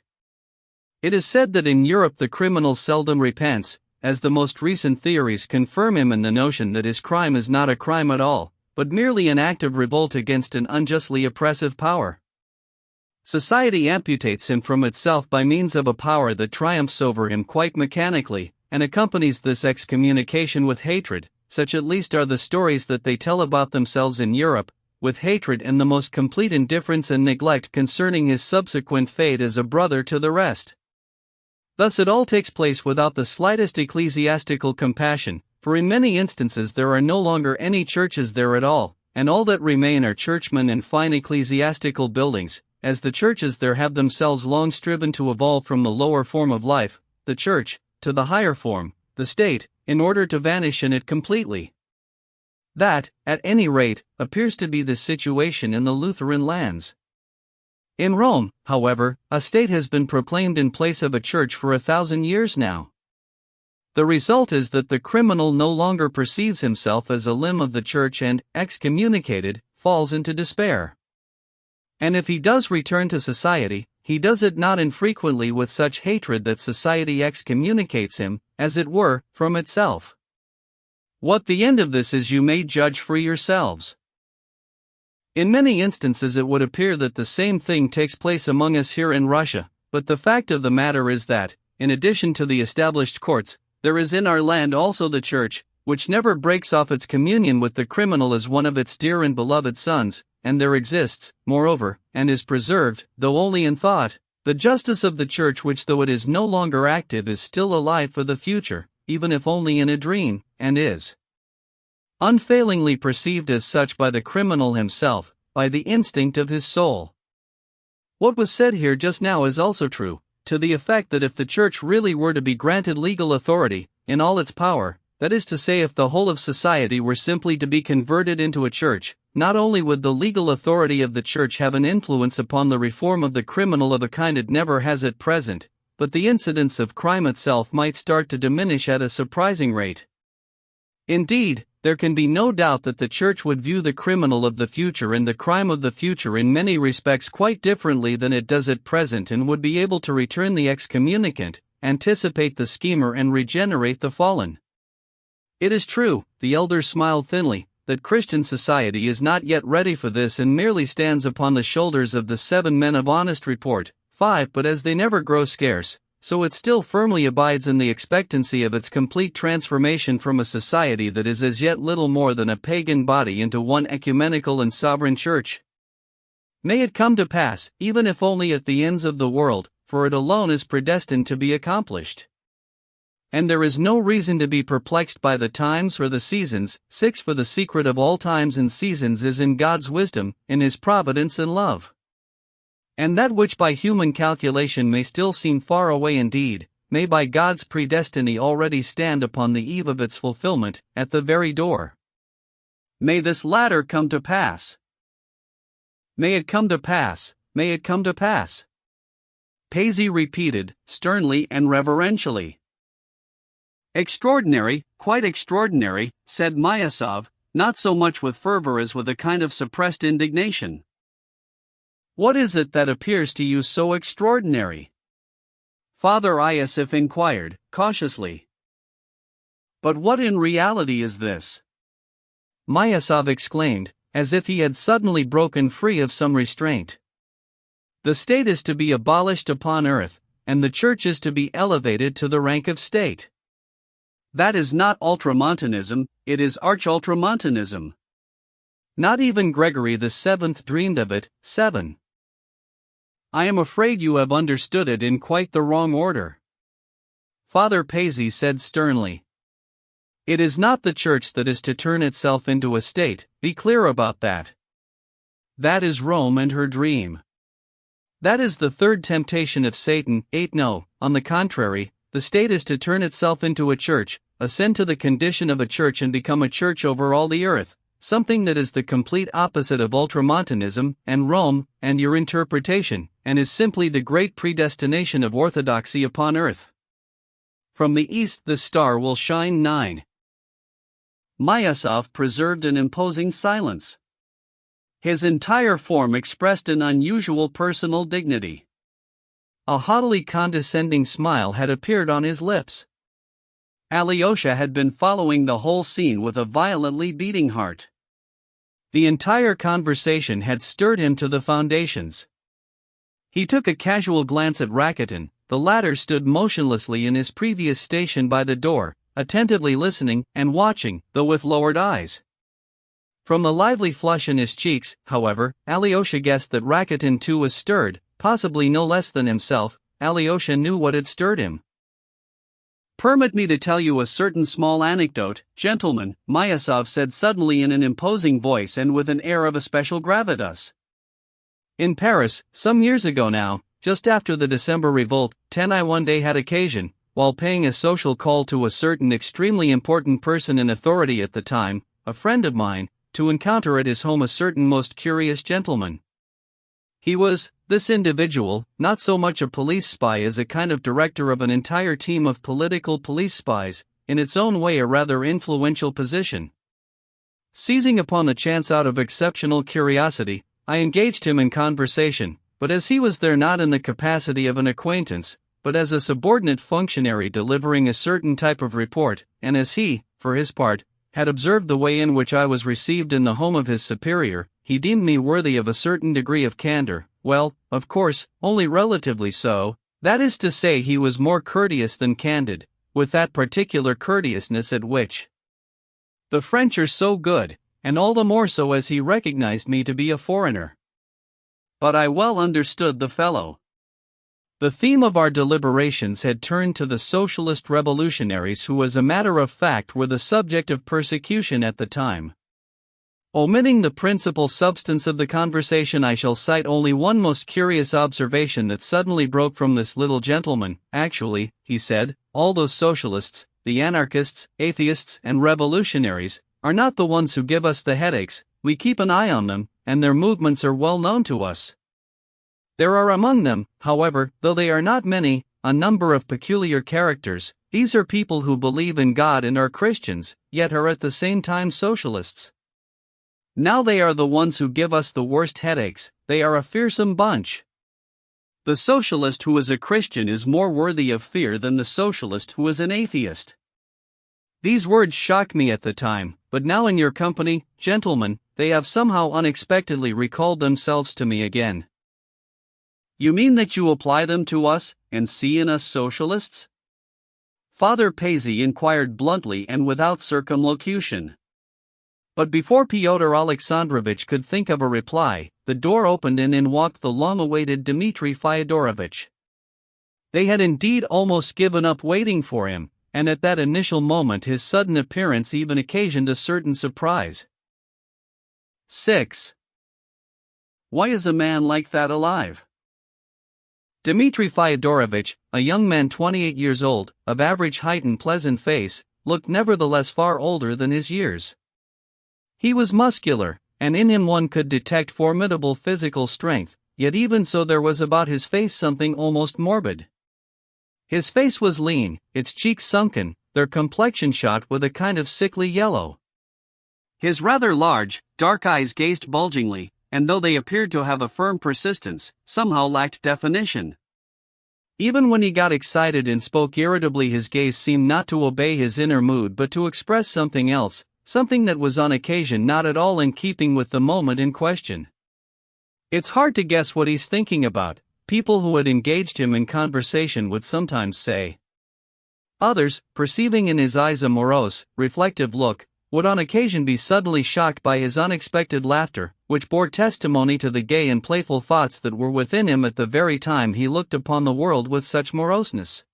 It is said that in Europe the criminal seldom repents, as the most recent theories confirm him in the notion that his crime is not a crime at all, but merely an act of revolt against an unjustly oppressive power. Society amputates him from itself by means of a power that triumphs over him quite mechanically, and accompanies this excommunication with hatred, such at least are the stories that they tell about themselves in Europe, with hatred and the most complete indifference and neglect concerning his subsequent fate as a brother to the rest. Thus it all takes place without the slightest ecclesiastical compassion, for in many instances there are no longer any churches there at all, and all that remain are churchmen and fine ecclesiastical buildings, as the churches there have themselves long striven to evolve from the lower form of life, the church, to the higher form, the state, in order to vanish in it completely. That, at any rate, appears to be the situation in the Lutheran lands. In Rome, however, a state has been proclaimed in place of a church for 1,000 years now. The result is that the criminal no longer perceives himself as a limb of the church and, excommunicated, falls into despair. And if he does return to society, he does it not infrequently with such hatred that society excommunicates him, as it were, from itself. What the end of this is you may judge for yourselves. In many instances it would appear that the same thing takes place among us here in Russia, but the fact of the matter is that, in addition to the established courts, there is in our land also the church, which never breaks off its communion with the criminal as one of its dear and beloved sons, and there exists, moreover, and is preserved, though only in thought, the justice of the church which though it is no longer active is still alive for the future, even if only in a dream, and is unfailingly perceived as such by the criminal himself, by the instinct of his soul. What was said here just now is also true, to the effect that if the church really were to be granted legal authority, in all its power, that is to say if the whole of society were simply to be converted into a church, not only would the legal authority of the church have an influence upon the reform of the criminal of a kind it never has at present, but the incidence of crime itself might start to diminish at a surprising rate. Indeed, there can be no doubt that the church would view the criminal of the future and the crime of the future in many respects quite differently than it does at present, and would be able to return the excommunicant, anticipate the schemer and regenerate the fallen. It is true, the elders smiled thinly, that Christian society is not yet ready for this and merely stands upon the shoulders of the 7 men of honest report, 5, but as they never grow scarce, so it still firmly abides in the expectancy of its complete transformation from a society that is as yet little more than a pagan body into one ecumenical and sovereign church. May it come to pass, even if only at the ends of the world, for it alone is predestined to be accomplished. And there is no reason to be perplexed by the times or the seasons. 6 For the secret of all times and seasons is in God's wisdom, in His providence and love. And that which by human calculation may still seem far away indeed, may by God's predestiny already stand upon the eve of its fulfillment, at the very door. May this latter come to pass. May it come to pass, may it come to pass. Paisy repeated, sternly and reverentially. Extraordinary, quite extraordinary, said Myasov, not so much with fervor as with a kind of suppressed indignation. What is it that appears to you so extraordinary? Father Iosif inquired, cautiously. But what in reality is this? Myasov exclaimed, as if he had suddenly broken free of some restraint. The state is to be abolished upon earth, and the church is to be elevated to the rank of state. That is not ultramontanism, it is arch-ultramontanism. Not even Gregory VII dreamed of it. 7. I am afraid you have understood it in quite the wrong order. Father Paisy said sternly. It is not the church that is to turn itself into a state, be clear about that. That is Rome and her dream. That is the third temptation of Satan. 8. No, on the contrary, the state is to turn itself into a church, ascend to the condition of a church and become a church over all the earth, something that is the complete opposite of ultramontanism and Rome and your interpretation, and is simply the great predestination of orthodoxy upon earth. From the east the star will shine. 9. Myasov preserved an imposing silence. His entire form expressed an unusual personal dignity. A haughtily condescending smile had appeared on his lips. Alyosha had been following the whole scene with a violently beating heart. The entire conversation had stirred him to the foundations. He took a casual glance at Rakitin. The latter stood motionlessly in his previous station by the door, attentively listening and watching, though with lowered eyes. From the lively flush in his cheeks, however, Alyosha guessed that Rakitin too was stirred, possibly no less than himself. Alyosha knew what had stirred him. Permit me to tell you a certain small anecdote, gentlemen, Myasov said suddenly in an imposing voice and with an air of especial gravitas. In Paris, some years ago now, just after the December revolt, I one day had occasion, while paying a social call to a certain extremely important person in authority at the time, a friend of mine, to encounter at his home a certain most curious gentleman. He was, this individual, not so much a police spy as a kind of director of an entire team of political police spies, in its own way a rather influential position. Seizing upon the chance out of exceptional curiosity, I engaged him in conversation, but as he was there not in the capacity of an acquaintance, but as a subordinate functionary delivering a certain type of report, and as he, for his part, had observed the way in which I was received in the home of his superior, he deemed me worthy of a certain degree of candor. Well, of course, only relatively so, that is to say he was more courteous than candid, with that particular courteousness at which the French are so good, and all the more so as he recognized me to be a foreigner. But I well understood the fellow. The theme of our deliberations had turned to the socialist revolutionaries who as a matter of fact were the subject of persecution at the time. Omitting the principal substance of the conversation, I shall cite only one most curious observation that suddenly broke from this little gentleman. Actually, he said, all those socialists, the anarchists, atheists, and revolutionaries, are not the ones who give us the headaches. We keep an eye on them, and their movements are well known to us. There are among them, however, though they are not many, a number of peculiar characters. These are people who believe in God and are Christians, yet are at the same time socialists. Now they are the ones who give us the worst headaches. They are a fearsome bunch. The socialist who is a Christian is more worthy of fear than the socialist who is an atheist. These words shocked me at the time, but now in your company, gentlemen, they have somehow unexpectedly recalled themselves to me again. You mean that you apply them to us, and see in us socialists? Father Paisy inquired bluntly and without circumlocution. But before Pyotr Alexandrovich could think of a reply, the door opened and in walked the long-awaited Dmitri Fyodorovich. They had indeed almost given up waiting for him, and at that initial moment his sudden appearance even occasioned a certain surprise. 6. Why is a man like that alive? Dmitri Fyodorovich, a young man 28 years old, of average height and pleasant face, looked nevertheless far older than his years. He was muscular, and in him one could detect formidable physical strength, yet even so there was about his face something almost morbid. His face was lean, its cheeks sunken, their complexion shot with a kind of sickly yellow. His rather large, dark eyes gazed bulgingly, and though they appeared to have a firm persistence, somehow lacked definition. Even when he got excited and spoke irritably, his gaze seemed not to obey his inner mood but to express something else, something that was on occasion not at all in keeping with the moment in question. "It's hard to guess what he's thinking about," people who had engaged him in conversation would sometimes say. Others, perceiving in his eyes a morose, reflective look, would on occasion be suddenly shocked by his unexpected laughter, which bore testimony to the gay and playful thoughts that were within him at the very time he looked upon the world with such moroseness.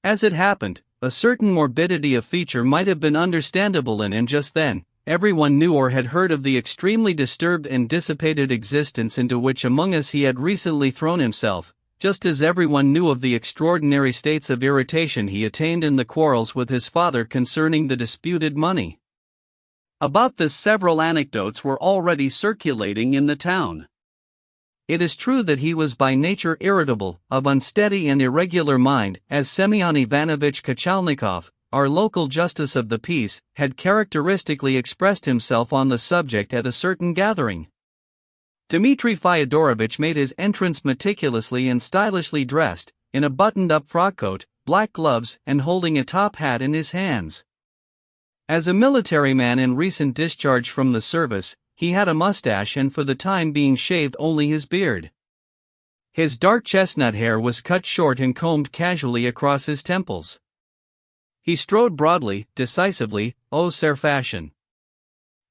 As it happened, a certain morbidity of feature might have been understandable in him just then. Everyone knew or had heard of the extremely disturbed and dissipated existence into which among us he had recently thrown himself, just as everyone knew of the extraordinary states of irritation he attained in the quarrels with his father concerning the disputed money. About this several anecdotes were already circulating in the town. It is true that he was by nature irritable, of unsteady and irregular mind, as Semyon Ivanovich Kachalnikov, our local justice of the peace, had characteristically expressed himself on the subject at a certain gathering. Dmitri Fyodorovich made his entrance meticulously and stylishly dressed, in a buttoned-up frock coat, black gloves, and holding a top hat in his hands. As a military man in recent discharge from the service, he had a mustache and for the time being shaved only his beard. His dark chestnut hair was cut short and combed casually across his temples. He strode broadly, decisively, au fashion.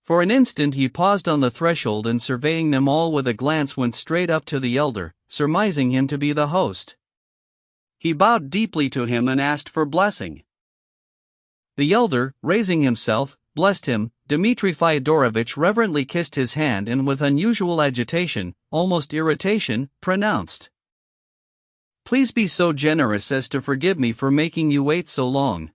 For an instant he paused on the threshold and surveying them all with a glance went straight up to the elder, surmising him to be the host. He bowed deeply to him and asked for blessing. The elder, raising himself, blessed him. Dmitri Fyodorovich reverently kissed his hand and with unusual agitation, almost irritation, pronounced, "Please be so generous as to forgive me for making you wait so long."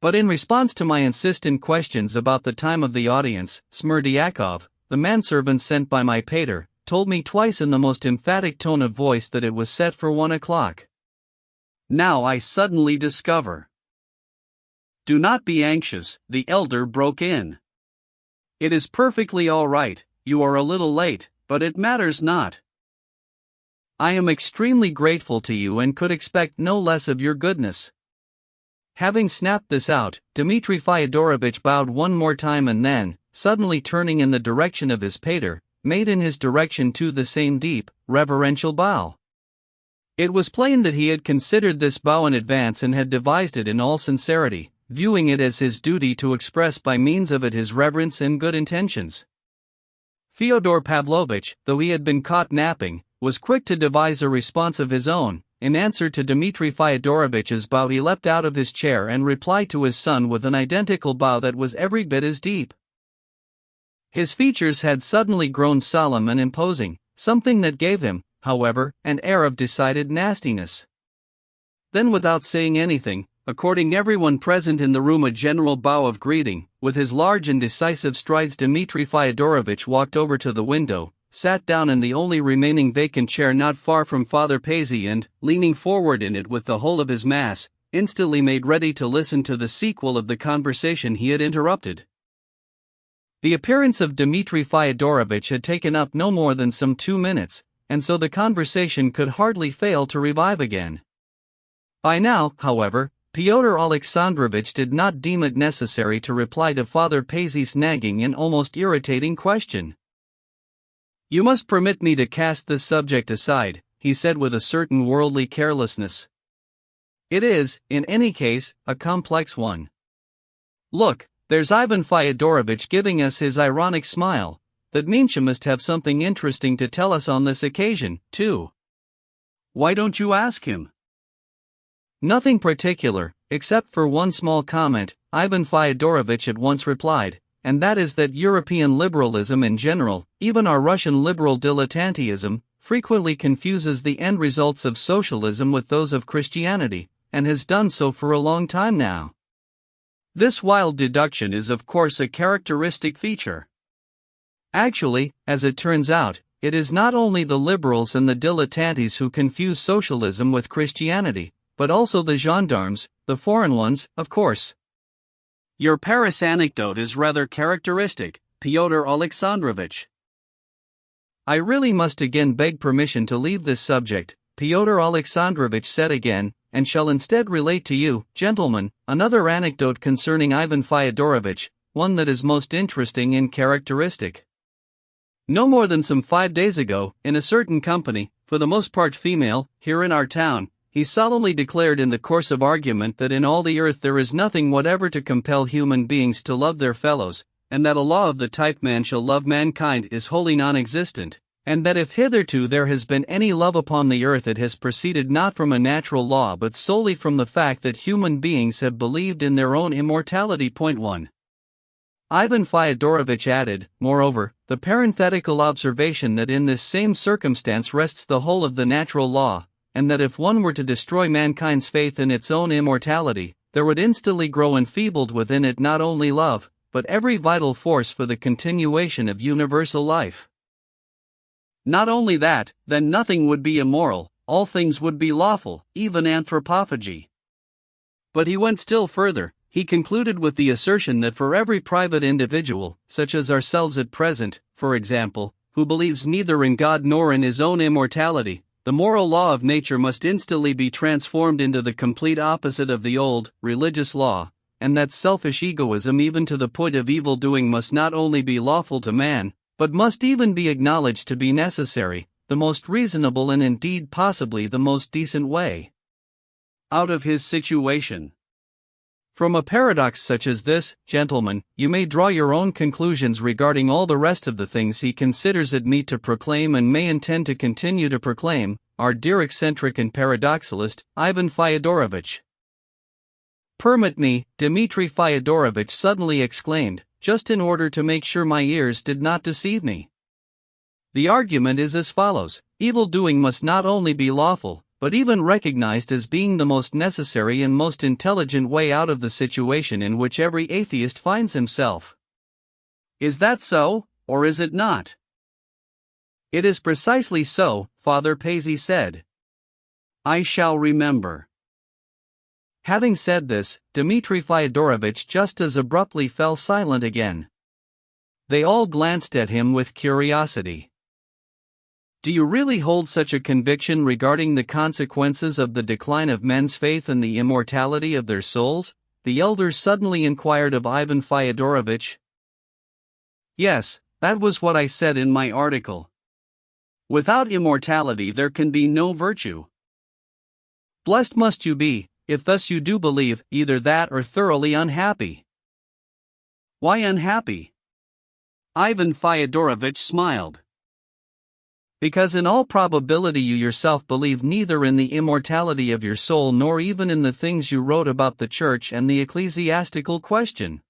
But in response to my insistent questions about the time of the audience, Smerdyakov, the manservant sent by my pater, told me twice in the most emphatic tone of voice that it was set for 1 o'clock. Now I suddenly discover. "Do not be anxious," the elder broke in. "It is perfectly all right, you are a little late, but it matters not. I am extremely grateful to you and could expect no less of your goodness." Having snapped this out, Dmitri Fyodorovich bowed one more time and then, suddenly turning in the direction of his pater, made in his direction too the same deep, reverential bow. It was plain that he had considered this bow in advance and had devised it in all sincerity, viewing it as his duty to express by means of it his reverence and good intentions. Fyodor Pavlovitch, though he had been caught napping, was quick to devise a response of his own. In answer to Dmitri Fyodorovich's bow he leapt out of his chair and replied to his son with an identical bow that was every bit as deep. His features had suddenly grown solemn and imposing, something that gave him, however, an air of decided nastiness. Then without saying anything, according everyone present in the room a general bow of greeting, with his large and decisive strides Dmitri Fyodorovich walked over to the window, sat down in the only remaining vacant chair not far from Father Paisy and, leaning forward in it with the whole of his mass, instantly made ready to listen to the sequel of the conversation he had interrupted. The appearance of Dmitri Fyodorovich had taken up no more than some 2 minutes, and so the conversation could hardly fail to revive again. By now, however, Pyotr Alexandrovich did not deem it necessary to reply to Father Paisy's nagging and almost irritating question. "You must permit me to cast this subject aside," he said with a certain worldly carelessness. "It is, in any case, a complex one. Look, there's Ivan Fyodorovich giving us his ironic smile. That Minsha must have something interesting to tell us on this occasion, too. Why don't you ask him?" "Nothing particular, except for one small comment," Ivan Fyodorovich at once replied, "and that is that European liberalism in general, even our Russian liberal dilettantism, frequently confuses the end results of socialism with those of Christianity, and has done so for a long time now. This wild deduction is of course a characteristic feature. Actually, as it turns out, it is not only the liberals and the dilettantes who confuse socialism with Christianity, but also the gendarmes, the foreign ones, of course." "Your Paris anecdote is rather characteristic, Pyotr Alexandrovich." "I really must again beg permission to leave this subject, Pyotr Alexandrovich said again, and shall instead relate to you, gentlemen, another anecdote concerning Ivan Fyodorovich, one that is most interesting and characteristic. No more than some 5 days ago, in a certain company, for the most part female, here in our town, he solemnly declared in the course of argument that in all the earth there is nothing whatever to compel human beings to love their fellows, and that a law of the type man shall love mankind is wholly non-existent, and that if hitherto there has been any love upon the earth it has proceeded not from a natural law but solely from the fact that human beings have believed in their own immortality. 1. Ivan Fyodorovich added, moreover, the parenthetical observation that in this same circumstance rests the whole of the natural law, and that if one were to destroy mankind's faith in its own immortality, there would instantly grow enfeebled within it not only love, but every vital force for the continuation of universal life. Not only that, then nothing would be immoral, all things would be lawful, even anthropophagy. But he went still further. He concluded with the assertion that for every private individual, such as ourselves at present, for example, who believes neither in God nor in his own immortality, the moral law of nature must instantly be transformed into the complete opposite of the old, religious law, and that selfish egoism even to the point of evil doing must not only be lawful to man, but must even be acknowledged to be necessary, the most reasonable and indeed possibly the most decent way out of his situation. From a paradox such as this, gentlemen, you may draw your own conclusions regarding all the rest of the things he considers it meet to proclaim and may intend to continue to proclaim, our dear eccentric and paradoxalist, Ivan Fyodorovich. Permit me, Dmitri Fyodorovich suddenly exclaimed, just in order to make sure my ears did not deceive me. The argument is as follows: evil-doing must not only be lawful, but even recognized as being the most necessary and most intelligent way out of the situation in which every atheist finds himself. Is that so, or is it not? It is precisely so, Father Paisy said. I shall remember. Having said this, Dmitri Fyodorovich just as abruptly fell silent again. They all glanced at him with curiosity. Do you really hold such a conviction regarding the consequences of the decline of men's faith in the immortality of their souls? The elders suddenly inquired of Ivan Fyodorovich. Yes, that was what I said in my article. Without immortality there can be no virtue. Blessed must you be, if thus you do believe, either that or thoroughly unhappy. Why unhappy? Ivan Fyodorovich smiled. Because in all probability you yourself believe neither in the immortality of your soul nor even in the things you wrote about the church and the ecclesiastical question.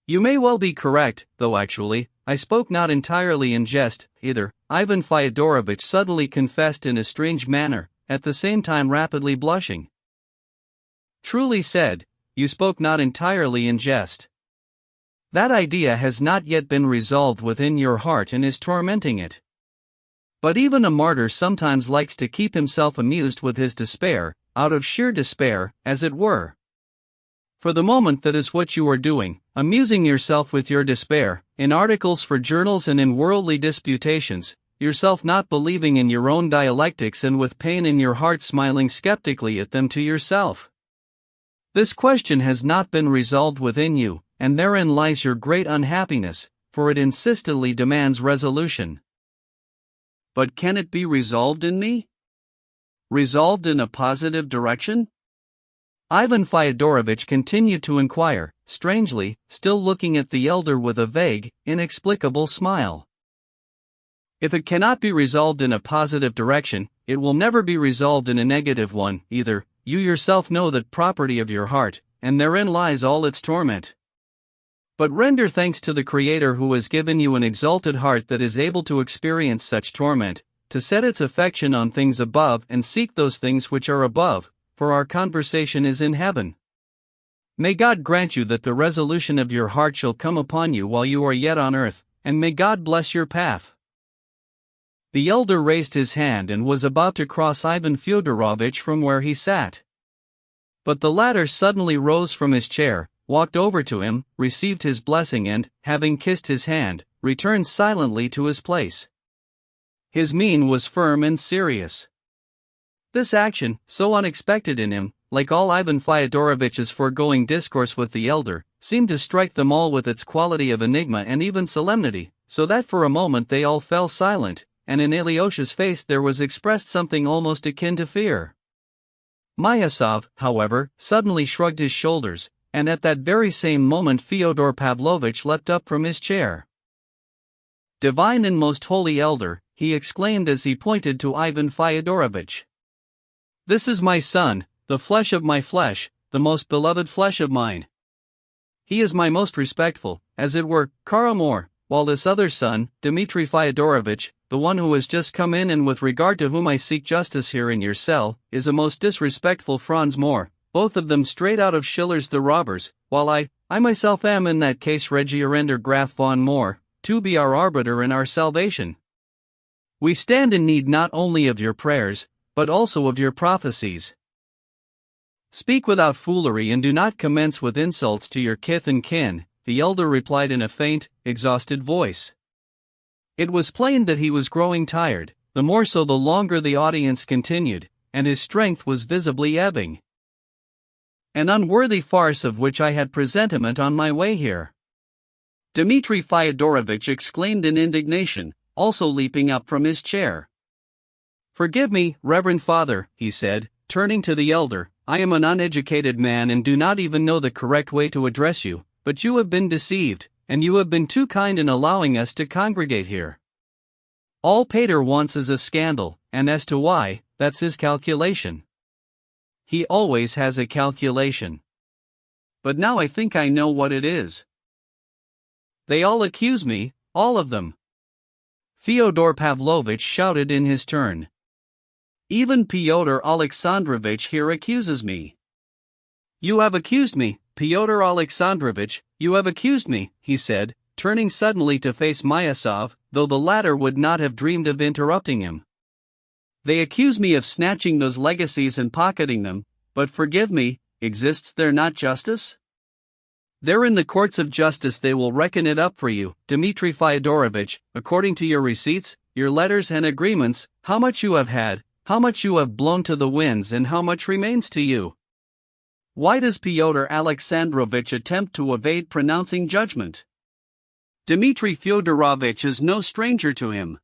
You may well be correct, though actually, I spoke not entirely in jest, either, Ivan Fyodorovich suddenly confessed in a strange manner, at the same time rapidly blushing. Truly said, you spoke not entirely in jest. That idea has not yet been resolved within your heart and is tormenting it. But even a martyr sometimes likes to keep himself amused with his despair, out of sheer despair, as it were. For the moment that is what you are doing, amusing yourself with your despair, in articles for journals and in worldly disputations, yourself not believing in your own dialectics and with pain in your heart smiling skeptically at them to yourself. This question has not been resolved within you, and therein lies your great unhappiness, for it insistently demands resolution. But can it be resolved in me? Resolved in a positive direction? Ivan Fyodorovich continued to inquire, strangely, still looking at the elder with a vague, inexplicable smile. If it cannot be resolved in a positive direction, it will never be resolved in a negative one, either. You yourself know that property of your heart, and therein lies all its torment. But render thanks to the Creator who has given you an exalted heart that is able to experience such torment, to set its affection on things above and seek those things which are above, for our conversation is in heaven. May God grant you that the resolution of your heart shall come upon you while you are yet on earth, and may God bless your path. The elder raised his hand and was about to cross Ivan Fyodorovich from where he sat. But the latter suddenly rose from his chair, walked over to him, received his blessing and, having kissed his hand, returned silently to his place. His mien was firm and serious. This action, so unexpected in him, like all Ivan Fyodorovich's foregoing discourse with the elder, seemed to strike them all with its quality of enigma and even solemnity, so that for a moment they all fell silent, and in Alyosha's face there was expressed something almost akin to fear. Myasov, however, suddenly shrugged his shoulders, and at that very same moment Fyodor Pavlovitch leapt up from his chair. "Divine and most holy elder," he exclaimed as he pointed to Ivan Fyodorovitch. "This is my son, the flesh of my flesh, the most beloved flesh of mine. He is my most respectful, as it were, Karamor, while this other son, Dmitri Fyodorovitch, the one who has just come in and with regard to whom I seek justice here in your cell, is a most disrespectful Franz Moor, both of them straight out of Schiller's The Robbers, while I myself am in that case Regierender Graf von Moor, to be our arbiter in our salvation. We stand in need not only of your prayers, but also of your prophecies. Speak without foolery and do not commence with insults to your kith and kin," the elder replied in a faint, exhausted voice. It was plain that he was growing tired, the more so the longer the audience continued, and his strength was visibly ebbing. "An unworthy farce of which I had presentiment on my way here," Dmitri Fyodorovitch exclaimed in indignation, also leaping up from his chair. "Forgive me, Reverend Father," he said, turning to the elder, "I am an uneducated man and do not even know the correct way to address you, but you have been deceived, and you have been too kind in allowing us to congregate here. All Pater wants is a scandal, and as to why, that's his calculation. He always has a calculation. But now I think I know what it is. They all accuse me, all of them." Fyodor Pavlovitch shouted in his turn. "Even Pyotr Alexandrovitch here accuses me." "You have accused me, Pyotr Alexandrovitch, you have accused me," he said, turning suddenly to face Myasov, though the latter would not have dreamed of interrupting him. "They accuse me of snatching those legacies and pocketing them, but forgive me, exists there not justice? There in the courts of justice they will reckon it up for you, Dmitri Fyodorovitch, according to your receipts, your letters and agreements, how much you have had, how much you have blown to the winds and how much remains to you. Why does Pyotr Alexandrovitch attempt to evade pronouncing judgment? Dmitri Fyodorovitch is no stranger to him.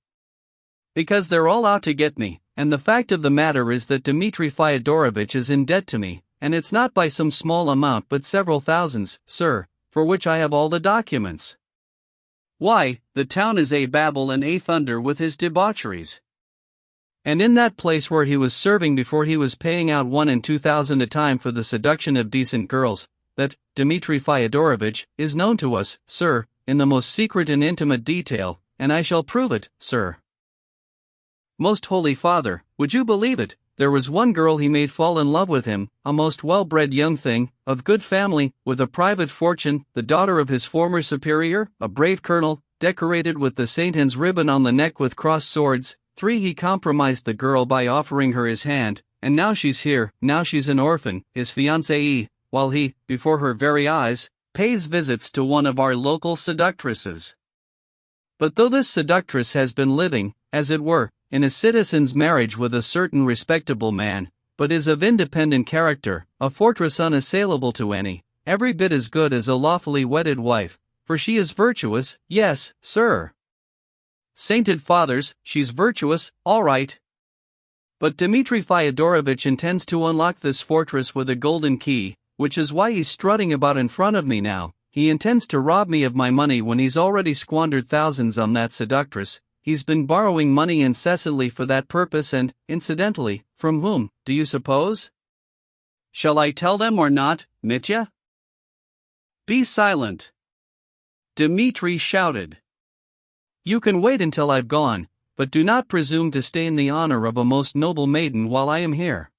Because they're all out to get me, and the fact of the matter is that Dmitri Fyodorovitch is in debt to me, and it's not by some small amount but several thousands, sir, for which I have all the documents. Why, the town is a babel and a thunder with his debaucheries. And in that place where he was serving before he was paying out 1 and 2,000 a time for the seduction of decent girls, that, Dmitri Fyodorovitch, is known to us, sir, in the most secret and intimate detail, and I shall prove it, sir. Most Holy Father, would you believe it, there was one girl he made fall in love with him, a most well-bred young thing, of good family, with a private fortune, the daughter of his former superior, a brave colonel, decorated with the St. Anne's ribbon on the neck with crossed swords. 3. He compromised the girl by offering her his hand, and now she's here, now she's an orphan, his fiancée, while he, before her very eyes, pays visits to one of our local seductresses. But though this seductress has been living, as it were, in a citizen's marriage with a certain respectable man, but is of independent character, a fortress unassailable to any, every bit as good as a lawfully wedded wife, for she is virtuous, yes, sir. Sainted fathers, she's virtuous, all right. But Dmitri Fyodorovitch intends to unlock this fortress with a golden key, which is why he's strutting about in front of me now. He intends to rob me of my money when he's already squandered thousands on that seductress. He's been borrowing money incessantly for that purpose and, incidentally, from whom, do you suppose? Shall I tell them or not, Mitya? Be silent. Dmitri shouted. You can wait until I've gone, but do not presume to stain the honor of a most noble maiden while I am here.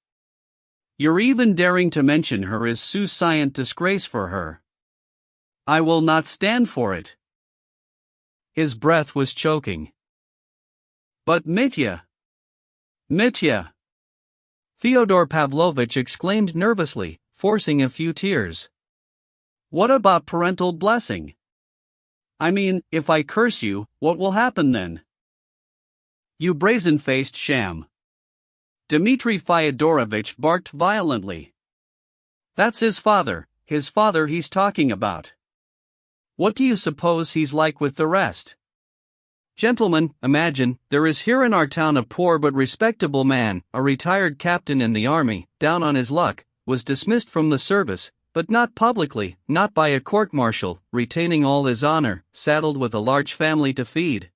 You're even daring to mention her as soussient disgrace for her. I will not stand for it. His breath was choking. But Mitya! Mitya! Fyodor Pavlovitch exclaimed nervously, forcing a few tears. What about parental blessing? I mean, if I curse you, what will happen then? You brazen-faced sham. Dmitri Fyodorovich barked violently. That's his father he's talking about. What do you suppose he's like with the rest? Gentlemen, imagine, there is here in our town a poor but respectable man, a retired captain in the army, down on his luck, was dismissed from the service, but not publicly, not by a court-martial, retaining all his honor, saddled with a large family to feed.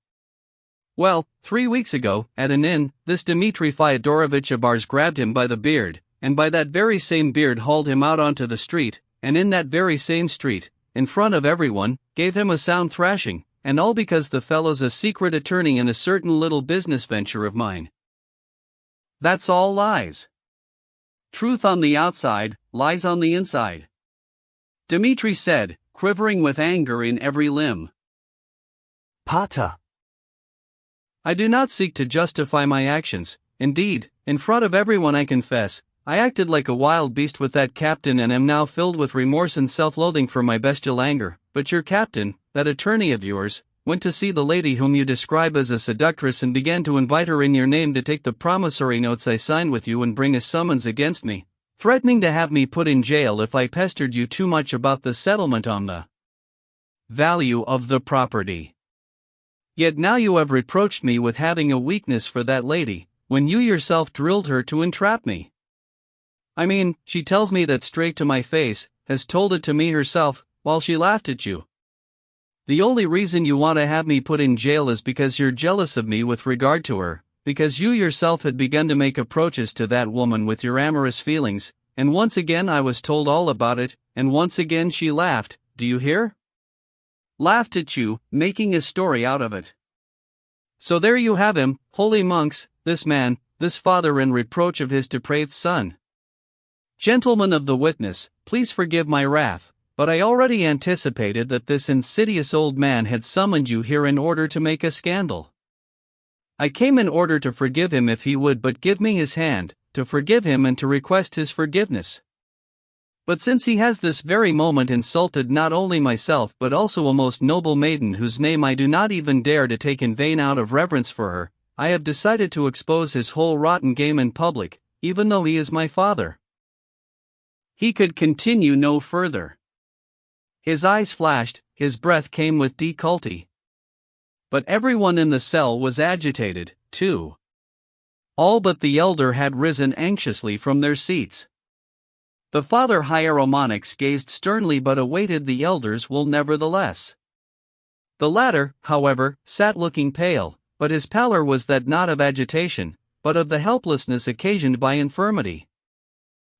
Well, 3 weeks ago, at an inn, this Dmitri Fyodorovich of ours grabbed him by the beard, and by that very same beard hauled him out onto the street, and in that very same street, in front of everyone, gave him a sound thrashing, and all because the fellow's a secret attorney in a certain little business venture of mine. That's all lies. Truth on the outside, lies on the inside. Dmitri said, quivering with anger in every limb. Pater. I do not seek to justify my actions. Indeed, in front of everyone I confess, I acted like a wild beast with that captain and am now filled with remorse and self-loathing for my bestial anger. But your captain, that attorney of yours, went to see the lady whom you describe as a seductress and began to invite her in your name to take the promissory notes I signed with you and bring a summons against me, threatening to have me put in jail if I pestered you too much about the settlement on the value of the property. Yet now you have reproached me with having a weakness for that lady, when you yourself drilled her to entrap me. I mean, she tells me that straight to my face, has told it to me herself, while she laughed at you. The only reason you want to have me put in jail is because you're jealous of me with regard to her, because you yourself had begun to make approaches to that woman with your amorous feelings, and once again I was told all about it, and once again she laughed, do you hear? Laughed at you, making a story out of it. So there you have him, holy monks, this man, this father in reproach of his depraved son. Gentlemen of the witness, please forgive my wrath, but I already anticipated that this insidious old man had summoned you here in order to make a scandal. I came in order to forgive him if he would but give me his hand, to forgive him and to request his forgiveness. But since he has this very moment insulted not only myself but also a most noble maiden whose name I do not even dare to take in vain out of reverence for her, I have decided to expose his whole rotten game in public, even though he is my father. He could continue no further. His eyes flashed, his breath came with difficulty. But everyone in the cell was agitated, too. All but the elder had risen anxiously from their seats. The father hieromonics gazed sternly but awaited the elder's will nevertheless. The latter, however, sat looking pale, but his pallor was that not of agitation, but of the helplessness occasioned by infirmity.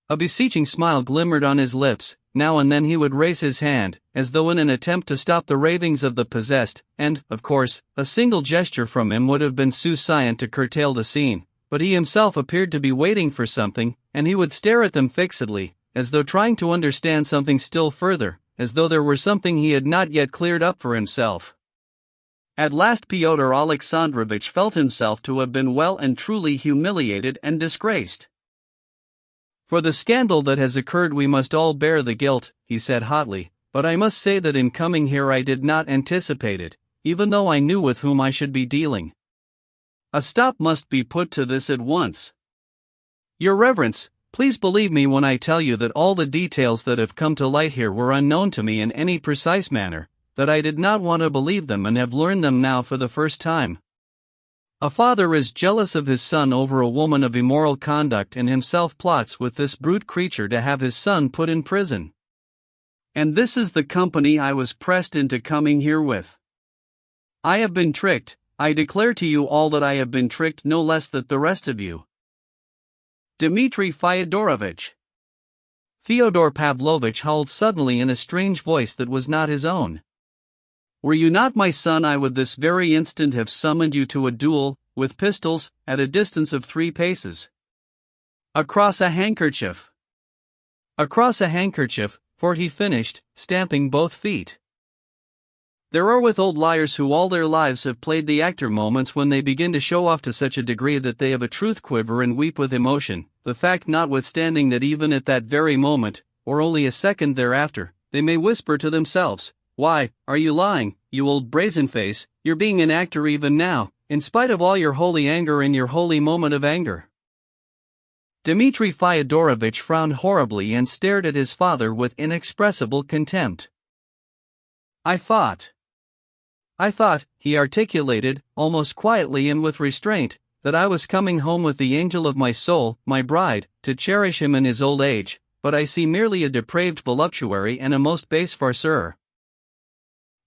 A beseeching smile glimmered on his lips, now and then he would raise his hand, as though in an attempt to stop the ravings of the possessed, and, of course, a single gesture from him would have been sufficient to curtail the scene, but he himself appeared to be waiting for something, and he would stare at them fixedly, as though trying to understand something still further, as though there were something he had not yet cleared up for himself. At last Fyodor Alexandrovich felt himself to have been well and truly humiliated and disgraced. For the scandal that has occurred we must all bear the guilt, he said hotly, but I must say that in coming here I did not anticipate it, even though I knew with whom I should be dealing. A stop must be put to this at once. Your Reverence, please believe me when I tell you that all the details that have come to light here were unknown to me in any precise manner, that I did not want to believe them and have learned them now for the first time. A father is jealous of his son over a woman of immoral conduct and himself plots with this brute creature to have his son put in prison. And this is the company I was pressed into coming here with. I have been tricked, I declare to you all that I have been tricked no less than the rest of you. Dmitri Fyodorovich. Fyodor Pavlovich howled suddenly in a strange voice that was not his own. Were you not my son, I would this very instant have summoned you to a duel, with pistols, at a distance of 3 paces. Across a handkerchief. Across a handkerchief, for he finished, stamping both feet. There are with old liars who all their lives have played the actor moments when they begin to show off to such a degree that they have a truth quiver and weep with emotion, the fact notwithstanding that even at that very moment, or only a second thereafter, they may whisper to themselves, "Why, are you lying, you old brazen face? You're being an actor even now, in spite of all your holy anger and your holy moment of anger." Dmitri Fyodorovich frowned horribly and stared at his father with inexpressible contempt. I thought, he articulated, almost quietly and with restraint, that I was coming home with the angel of my soul, my bride, to cherish him in his old age, but I see merely a depraved voluptuary and a most base farceur.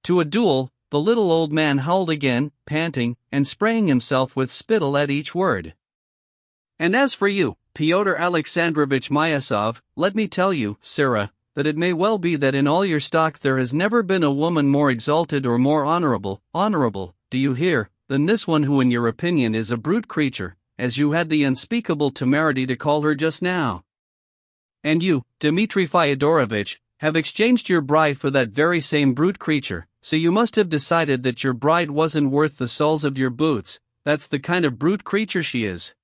To a duel, the little old man howled again, panting, and spraying himself with spittle at each word. And as for you, Pyotr Alexandrovich Myasov, let me tell you, sirrah, that it may well be that in all your stock there has never been a woman more exalted or more honorable, do you hear, than this one who in your opinion is a brute creature, as you had the unspeakable temerity to call her just now. And you, Dmitri Fyodorovich, have exchanged your bride for that very same brute creature, so you must have decided that your bride wasn't worth the soles of your boots. That's the kind of brute creature she is.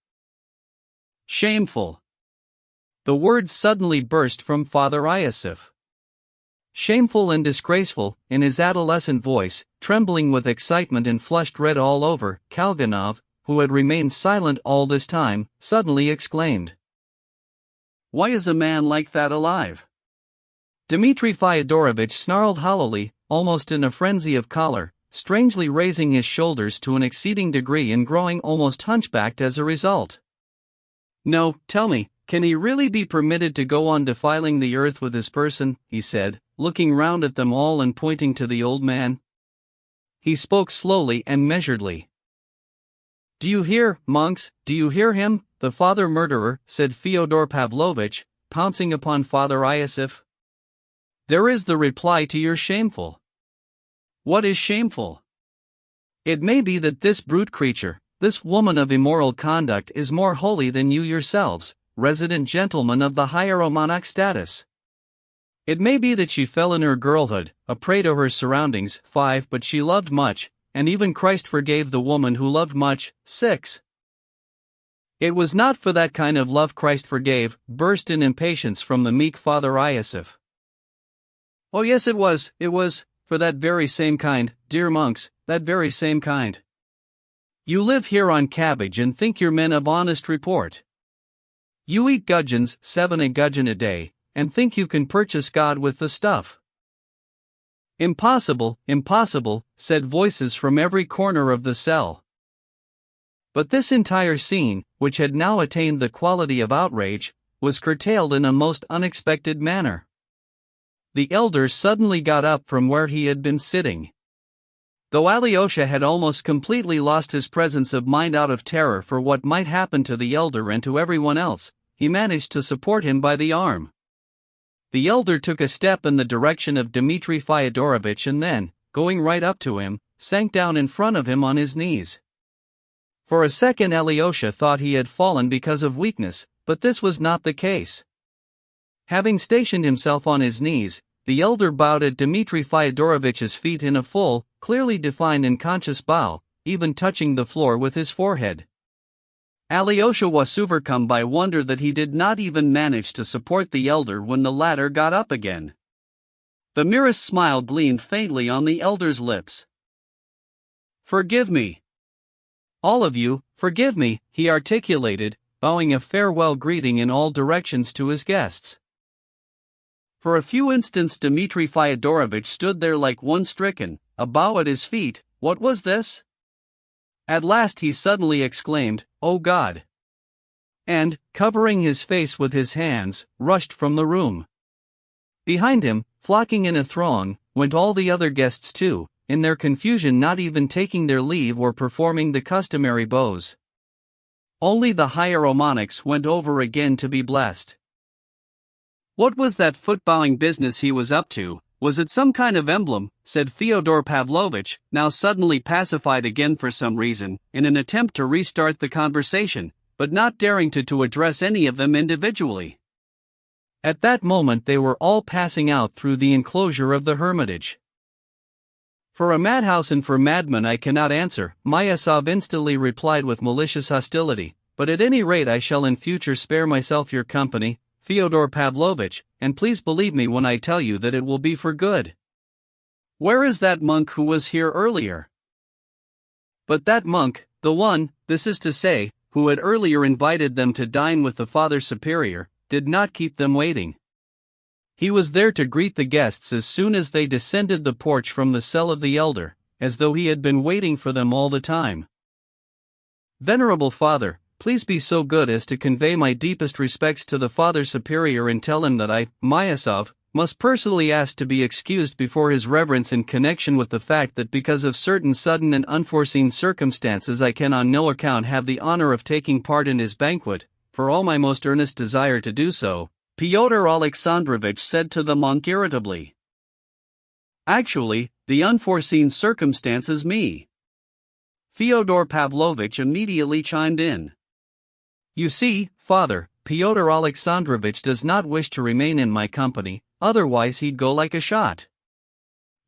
Shameful. The words suddenly burst from Father Iosif. Shameful and disgraceful, in his adolescent voice, trembling with excitement and flushed red all over, Kalganov, who had remained silent all this time, suddenly exclaimed. Why is a man like that alive? Dmitri Fyodorovich snarled hollowly, almost in a frenzy of choler, strangely raising his shoulders to an exceeding degree and growing almost hunchbacked as a result. No, tell me, can he really be permitted to go on defiling the earth with his person? He said, looking round at them all and pointing to the old man. He spoke slowly and measuredly. Do you hear, monks, do you hear him, the father-murderer, said Fyodor Pavlovitch, pouncing upon Father Iosif. There is the reply to your shameful. What is shameful? It may be that this brute creature, this woman of immoral conduct is more holy than you yourselves, resident gentlemen of the hieromonic status. It may be that she fell in her girlhood, a prey to her surroundings, 5. But she loved much, and even Christ forgave the woman who loved much, 6. It was not for that kind of love Christ forgave, burst in impatience from the meek Father Iosif. Oh yes it was, for that very same kind, dear monks, that very same kind. You live here on cabbage and think you're men of honest report. You eat gudgeons, 7 a gudgeon a day, and think you can purchase God with the stuff. Impossible, impossible, said voices from every corner of the cell. But this entire scene, which had now attained the quality of outrage, was curtailed in a most unexpected manner. The elder suddenly got up from where he had been sitting. Though Alyosha had almost completely lost his presence of mind out of terror for what might happen to the elder and to everyone else, he managed to support him by the arm. The elder took a step in the direction of Dmitri Fyodorovich and then, going right up to him, sank down in front of him on his knees. For a second Alyosha thought he had fallen because of weakness, but this was not the case. Having stationed himself on his knees, the elder bowed at Dmitri Fyodorovich's feet in a full, clearly defined and conscious bow, even touching the floor with his forehead. Alyosha was overcome by wonder that he did not even manage to support the elder when the latter got up again. The merest smile gleamed faintly on the elder's lips. Forgive me. All of you, forgive me, he articulated, bowing a farewell greeting in all directions to his guests. For a few instants Dmitri Fyodorovich stood there like one stricken, a bow at his feet. What was this? At last he suddenly exclaimed, "Oh God!" and, covering his face with his hands, rushed from the room. Behind him, flocking in a throng, went all the other guests too, in their confusion not even taking their leave or performing the customary bows. Only the hieromonics went over again to be blessed. What was that foot-bowing business he was up to? Was it some kind of emblem, said Fyodor Pavlovitch, now suddenly pacified again for some reason, in an attempt to restart the conversation, but not daring to address any of them individually. At that moment they were all passing out through the enclosure of the hermitage. For a madhouse and for madmen I cannot answer, Myasov instantly replied with malicious hostility, but at any rate I shall in future spare myself your company, Fyodor Pavlovitch, and please believe me when I tell you that it will be for good. Where is that monk who was here earlier? But that monk, the one, this is to say, who had earlier invited them to dine with the Father Superior, did not keep them waiting. He was there to greet the guests as soon as they descended the porch from the cell of the elder, as though he had been waiting for them all the time. "Venerable Father, please be so good as to convey my deepest respects to the Father Superior and tell him that I, Myasov, must personally ask to be excused before His Reverence in connection with the fact that because of certain sudden and unforeseen circumstances I can on no account have the honor of taking part in his banquet, for all my most earnest desire to do so," Fyodor Alexandrovich said to the monk irritably. "Actually, the unforeseen circumstances me." Fyodor Pavlovich immediately chimed in. "You see, Father, Fyodor Alexandrovich does not wish to remain in my company, otherwise he'd go like a shot.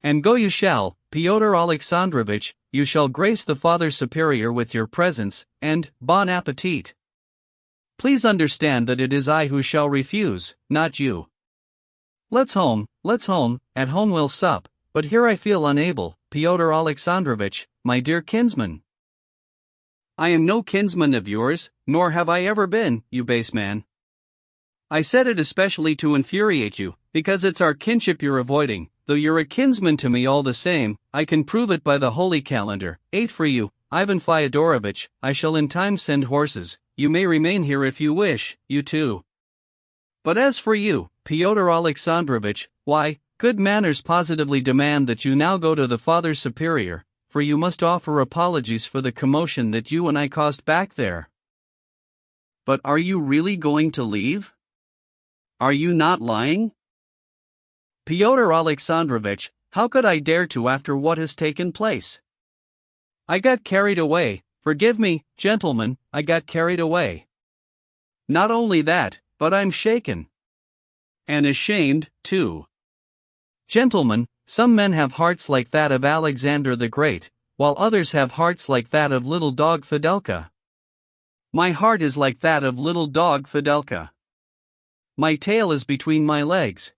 And go you shall, Fyodor Alexandrovich, you shall grace the Father Superior with your presence, and bon appetit. Please understand that it is I who shall refuse, not you. Let's home, at home we'll sup, but here I feel unable, Fyodor Alexandrovich, my dear kinsman." "I am no kinsman of yours, nor have I ever been, you base man. I said it especially to infuriate you, because it's our kinship you're avoiding, though you're a kinsman to me all the same. I can prove it by the holy calendar. 8 for you, Ivan Fyodorovich. I shall in time send horses. You may remain here if you wish, you too. But as for you, Fyodor Alexandrovich, why, good manners positively demand that you now go to the Father Superior, for you must offer apologies for the commotion that you and I caused back there." "But are you really going to leave? Are you not lying?" "Fyodor Alexandrovich, how could I dare to after what has taken place? I got carried away, forgive me, gentlemen, I got carried away. Not only that, but I'm shaken. And ashamed, too. Gentlemen, some men have hearts like that of Alexander the Great, while others have hearts like that of little dog Fidelka. My heart is like that of little dog Fidelka. My tail is between my legs.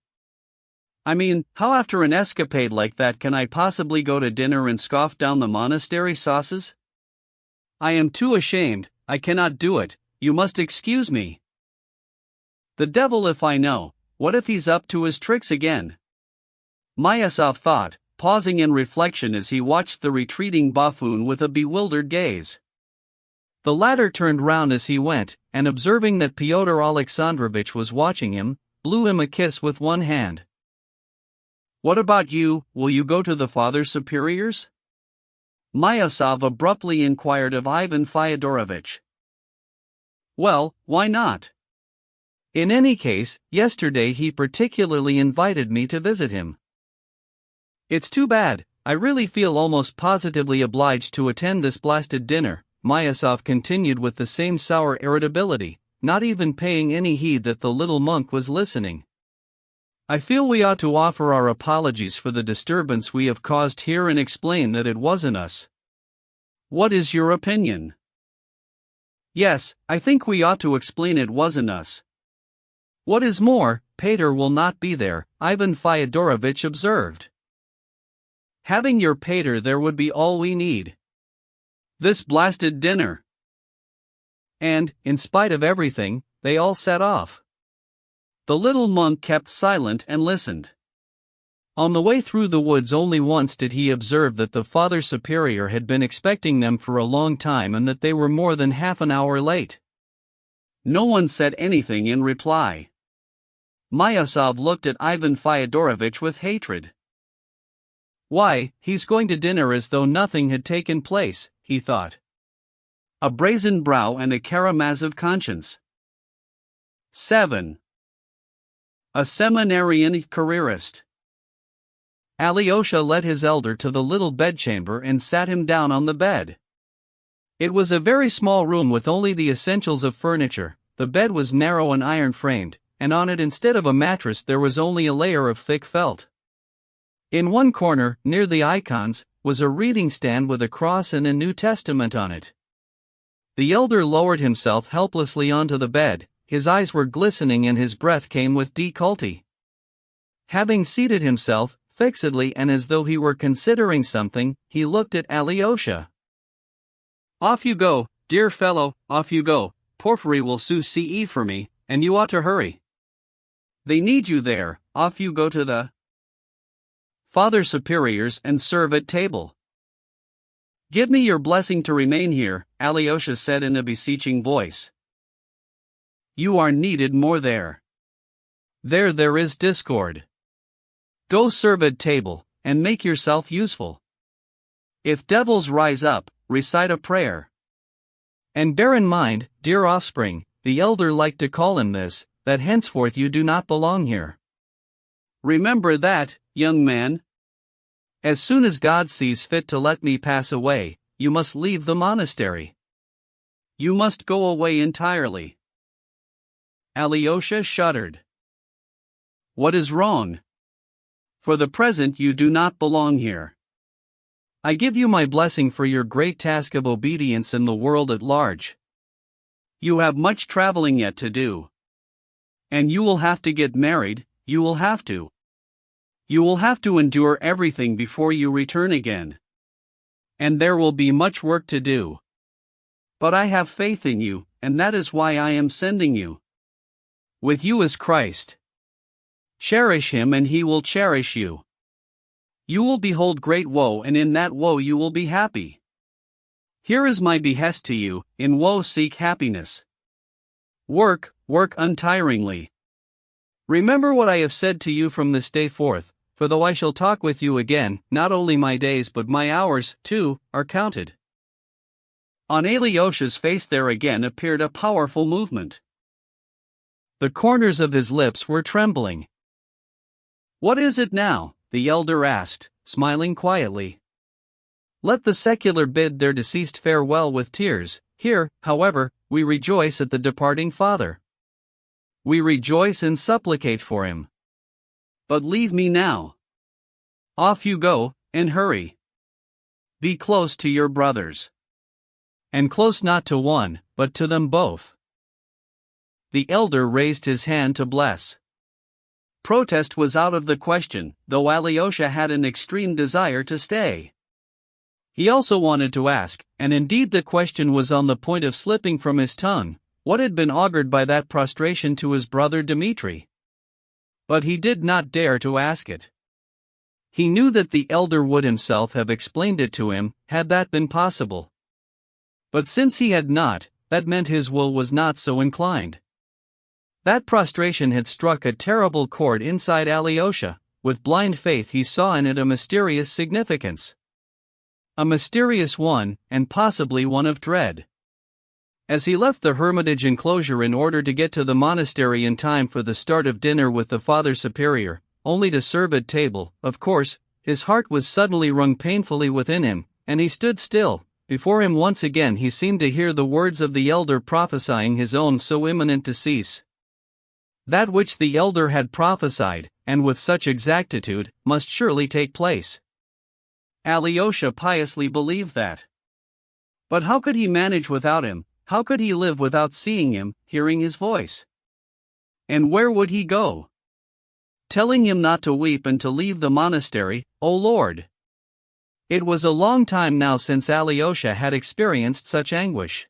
I mean, how after an escapade like that can I possibly go to dinner and scoff down the monastery sauces? I am too ashamed, I cannot do it, you must excuse me. The devil if I know, what if he's up to his tricks again?" Myasov thought, pausing in reflection as he watched the retreating buffoon with a bewildered gaze. The latter turned round as he went, and observing that Fyodor Alexandrovich was watching him, blew him a kiss with one hand. "What about you, will you go to the Father Superior's?" Myasov abruptly inquired of Ivan Fyodorovich. "Well, why not? In any case, yesterday he particularly invited me to visit him. It's too bad, I really feel almost positively obliged to attend this blasted dinner," Myasov continued with the same sour irritability, not even paying any heed that the little monk was listening. "I feel we ought to offer our apologies for the disturbance we have caused here and explain that it wasn't us. What is your opinion?" "Yes, I think we ought to explain it wasn't us. What is more, Pater will not be there," Ivan Fyodorovich observed. "Having your Pater there would be all we need. This blasted dinner." And, in spite of everything, they all set off. The little monk kept silent and listened. On the way through the woods only once did he observe that the Father Superior had been expecting them for a long time and that they were more than half an hour late. No one said anything in reply. Myasov looked at Ivan Fyodorovich with hatred. "Why, he's going to dinner as though nothing had taken place," he thought. "A brazen brow and a Karamazov conscience." 7. A seminarian careerist. Alyosha led his elder to the little bedchamber and sat him down on the bed. It was a very small room with only the essentials of furniture. The bed was narrow and iron-framed, and on it instead of a mattress there was only a layer of thick felt. In one corner, near the icons, was a reading stand with a cross and a New Testament on it. The elder lowered himself helplessly onto the bed, his eyes were glistening and his breath came with difficulty. Having seated himself, fixedly and as though he were considering something, he looked at Alyosha. "Off you go, Dear fellow, off you go. Porfiry will soon CE for me, and you ought to hurry. They need you there. Off you go to the Father Superiors and serve at table. Give me your blessing to remain here, Alyosha said in a beseeching voice. You are needed more there. There is discord. Go serve at table, and make yourself useful. If devils rise up, recite a prayer. And bear in mind, dear offspring, the elder liked to call him this, that henceforth you do not belong here. Remember that, young man. As soon as God sees fit to let me pass away, you must leave the monastery. You must go away entirely. Alyosha shuddered. What is wrong? For the present you do not belong here. I give you my blessing for your great task of obedience in the world at large. You have much traveling yet to do. And you will have to get married, you will have to. You will have to endure everything before you return again. And there will be much work to do. But I have faith in you, and that is why I am sending you. With you is Christ. Cherish him and he will cherish you. You will behold great woe, and in that woe you will be happy. Here is my behest to you, in woe seek happiness. Work untiringly. Remember what I have said to you from this day forth, for though I shall talk with you again, not only my days but my hours, too, are counted. On Alyosha's face there again appeared a powerful movement. The corners of his lips were trembling. What is it now? The elder asked, smiling quietly. Let the secular bid their deceased farewell with tears. Here, however, we rejoice at the departing father. We rejoice and supplicate for him. But leave me now. Off you go, and hurry. Be close to your brothers. And close not to one, but to them both. The elder raised his hand to bless. Protest was out of the question, though Alyosha had an extreme desire to stay. He also wanted to ask, and indeed the question was on the point of slipping from his tongue, what had been augured by that prostration to his brother Dmitri. But he did not dare to ask it. He knew that the elder would himself have explained it to him, had that been possible. But since he had not, that meant his will was not so inclined. That prostration had struck a terrible chord inside Alyosha. With blind faith he saw in it a mysterious significance. A mysterious one, and possibly one of dread. As he left the hermitage enclosure in order to get to the monastery in time for the start of dinner with the Father Superior, only to serve at table, of course, his heart was suddenly wrung painfully within him, and he stood still. Before him once again he seemed to hear the words of the elder prophesying his own so imminent decease. That which the elder had prophesied, and with such exactitude, must surely take place. Alyosha piously believed that. But how could he manage without him? How could he live without seeing him, hearing his voice? And where would he go? Telling him not to weep and to leave the monastery, O Lord! It was a long time now since Alyosha had experienced such anguish.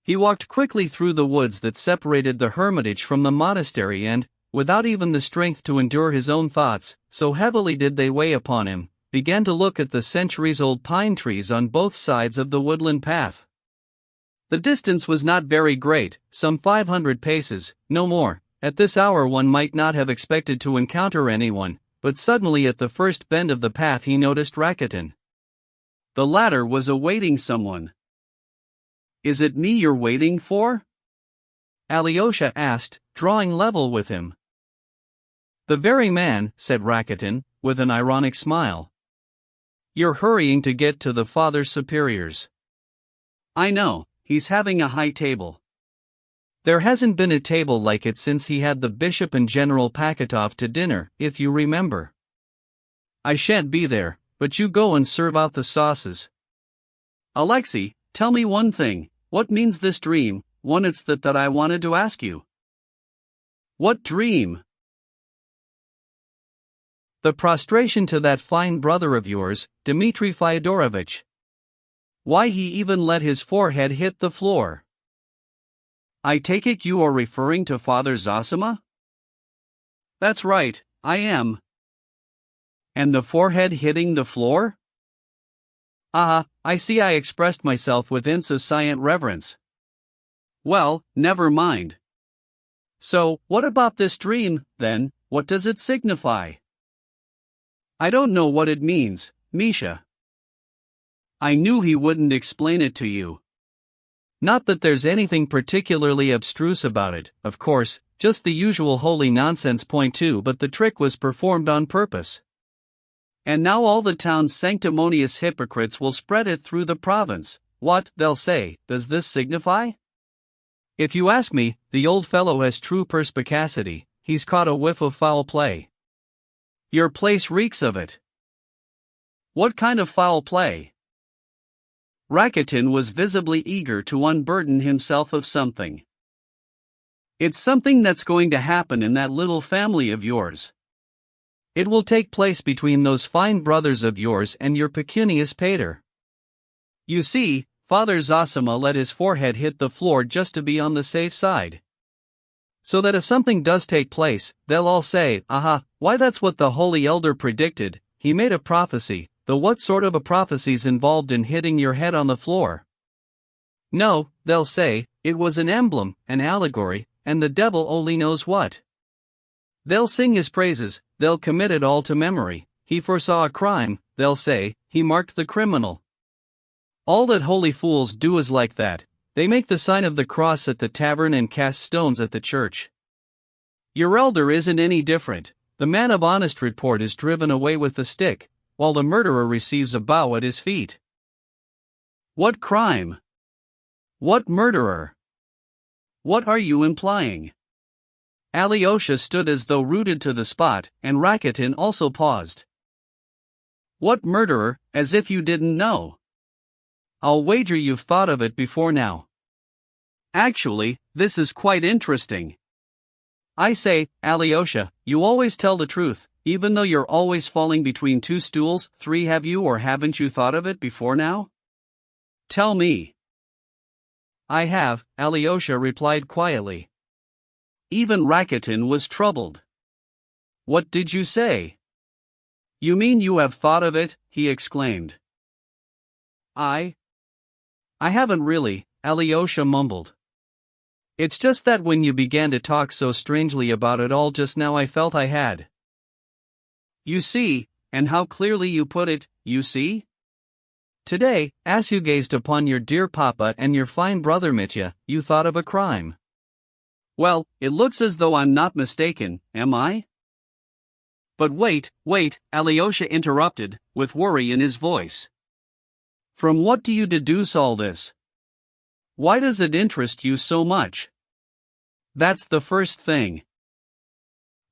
He walked quickly through the woods that separated the hermitage from the monastery and, without even the strength to endure his own thoughts, so heavily did they weigh upon him, began to look at the centuries-old pine trees on both sides of the woodland path. The distance was not very great, some 500 paces, no more. At this hour one might not have expected to encounter anyone, but suddenly at the first bend of the path he noticed Rakitin. The latter was awaiting someone. Is it me you're waiting for? Alyosha asked, drawing level with him. The very man, said Rakitin, with an ironic smile. You're hurrying to get to the Father Superior's. I know, he's having a high table. There hasn't been a table like it since he had the Bishop and General Paketov to dinner, if you remember. I shan't be there, but you go and serve out the sauces. Alexei, tell me one thing, what means this dream? It's that I wanted to ask you. What dream? The prostration to that fine brother of yours, Dmitri Fyodorovitch. Why he even let his forehead hit the floor. I take it you are referring to Father Zosima? That's right, I am. And the forehead hitting the floor? Ah, I see I expressed myself with insouciant reverence. Well, never mind. So, what about this dream, then, what does it signify? I don't know what it means, Misha. I knew he wouldn't explain it to you. Not that there's anything particularly abstruse about it, of course, just the usual holy nonsense point too, but the trick was performed on purpose. And now all the town's sanctimonious hypocrites will spread it through the province. What, they'll say, does this signify? If you ask me, the old fellow has true perspicacity, he's caught a whiff of foul play. Your place reeks of it. What kind of foul play? Rakitin was visibly eager to unburden himself of something. It's something that's going to happen in that little family of yours. It will take place between those fine brothers of yours and your pecunious pater. You see, Father Zosima let his forehead hit the floor just to be on the safe side. So that if something does take place, they'll all say, aha, why that's what the holy elder predicted, he made a prophecy, though what sort of a prophecy's involved in hitting your head on the floor? No, they'll say, it was an emblem, an allegory, and the devil only knows what. They'll sing his praises, they'll commit it all to memory, he foresaw a crime, they'll say, he marked the criminal. All that holy fools do is like that, they make the sign of the cross at the tavern and cast stones at the church. Your elder isn't any different, the man of honest report is driven away with the stick, while the murderer receives a bow at his feet. What crime? What murderer? What are you implying? Alyosha stood as though rooted to the spot, and Rakitin also paused. What murderer, as if you didn't know? I'll wager you've thought of it before now. Actually, this is quite interesting. I say, Alyosha, you always tell the truth, even though you're always falling between two stools. 3 Have you or haven't you thought of it before now? Tell me. I have, Alyosha replied quietly. Even Rakitin was troubled. What did you say? You mean you have thought of it? He exclaimed. I haven't really, Alyosha mumbled. It's just that when you began to talk so strangely about it all just now I felt I had. You see, and how clearly you put it, you see? Today, as you gazed upon your dear papa and your fine brother Mitya, you thought of a crime. Well, it looks as though I'm not mistaken, am I? But wait, Alyosha interrupted, with worry in his voice. From what do you deduce all this? Why does it interest you so much? That's the first thing.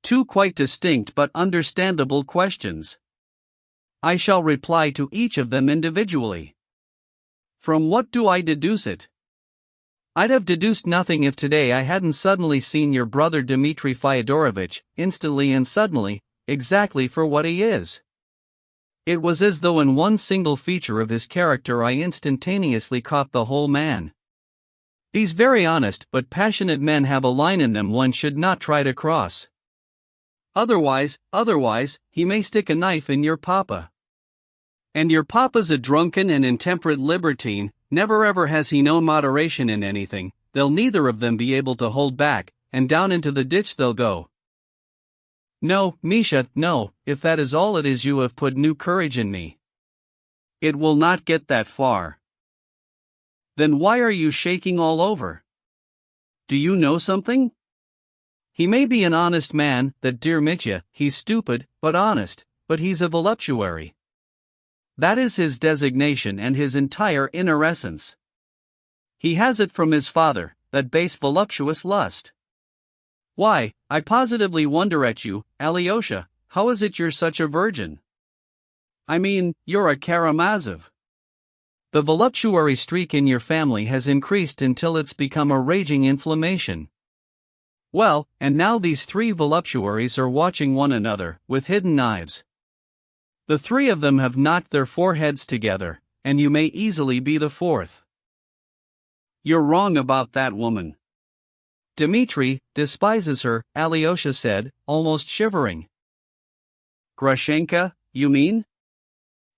2 quite distinct but understandable questions. I shall reply to each of them individually. From what do I deduce it? I'd have deduced nothing if today I hadn't suddenly seen your brother Dmitri Fyodorovitch, instantly and suddenly, exactly for what he is. It was as though in one single feature of his character I instantaneously caught the whole man. These very honest but passionate men have a line in them one should not try to cross. Otherwise, he may stick a knife in your papa. And your papa's a drunken and intemperate libertine, never ever has he known moderation in anything, they'll neither of them be able to hold back, and down into the ditch they'll go. No, Misha, no, if that is all it is you have put new courage in me. It will not get that far. Then why are you shaking all over? Do you know something? He may be an honest man, that dear Mitya, he's stupid, but honest, but he's a voluptuary. That is his designation and his entire inner essence. He has it from his father, that base voluptuous lust. Why, I positively wonder at you, Alyosha, how is it you're such a virgin? I mean, you're a Karamazov. The voluptuary streak in your family has increased until it's become a raging inflammation. Well, and now these 3 voluptuaries are watching one another, with hidden knives. The 3 of them have knocked their foreheads together, and you may easily be the fourth. You're wrong about that woman. Dmitri despises her, Alyosha said, almost shivering. Grushenka, you mean?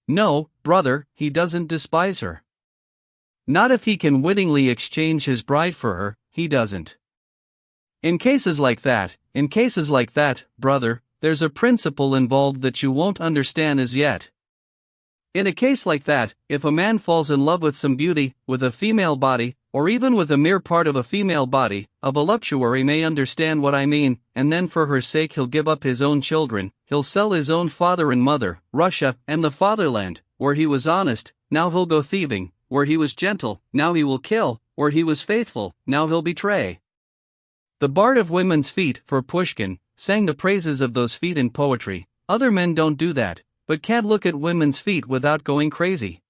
No, brother, he doesn't despise her. Not if he can wittingly exchange his bride for her, he doesn't. In cases like that, brother, there's a principle involved that you won't understand as yet. In a case like that, if a man falls in love with some beauty, with a female body, or even with a mere part of a female body, a voluptuary may understand what I mean, and then for her sake he'll give up his own children, he'll sell his own father and mother, Russia, and the fatherland, where he was honest, now he'll go thieving, where he was gentle, now he will kill, where he was faithful, now he'll betray. The Bard of Women's Feet, for Pushkin, sang the praises of those feet in poetry. Other men don't do that, but can't look at women's feet without going crazy.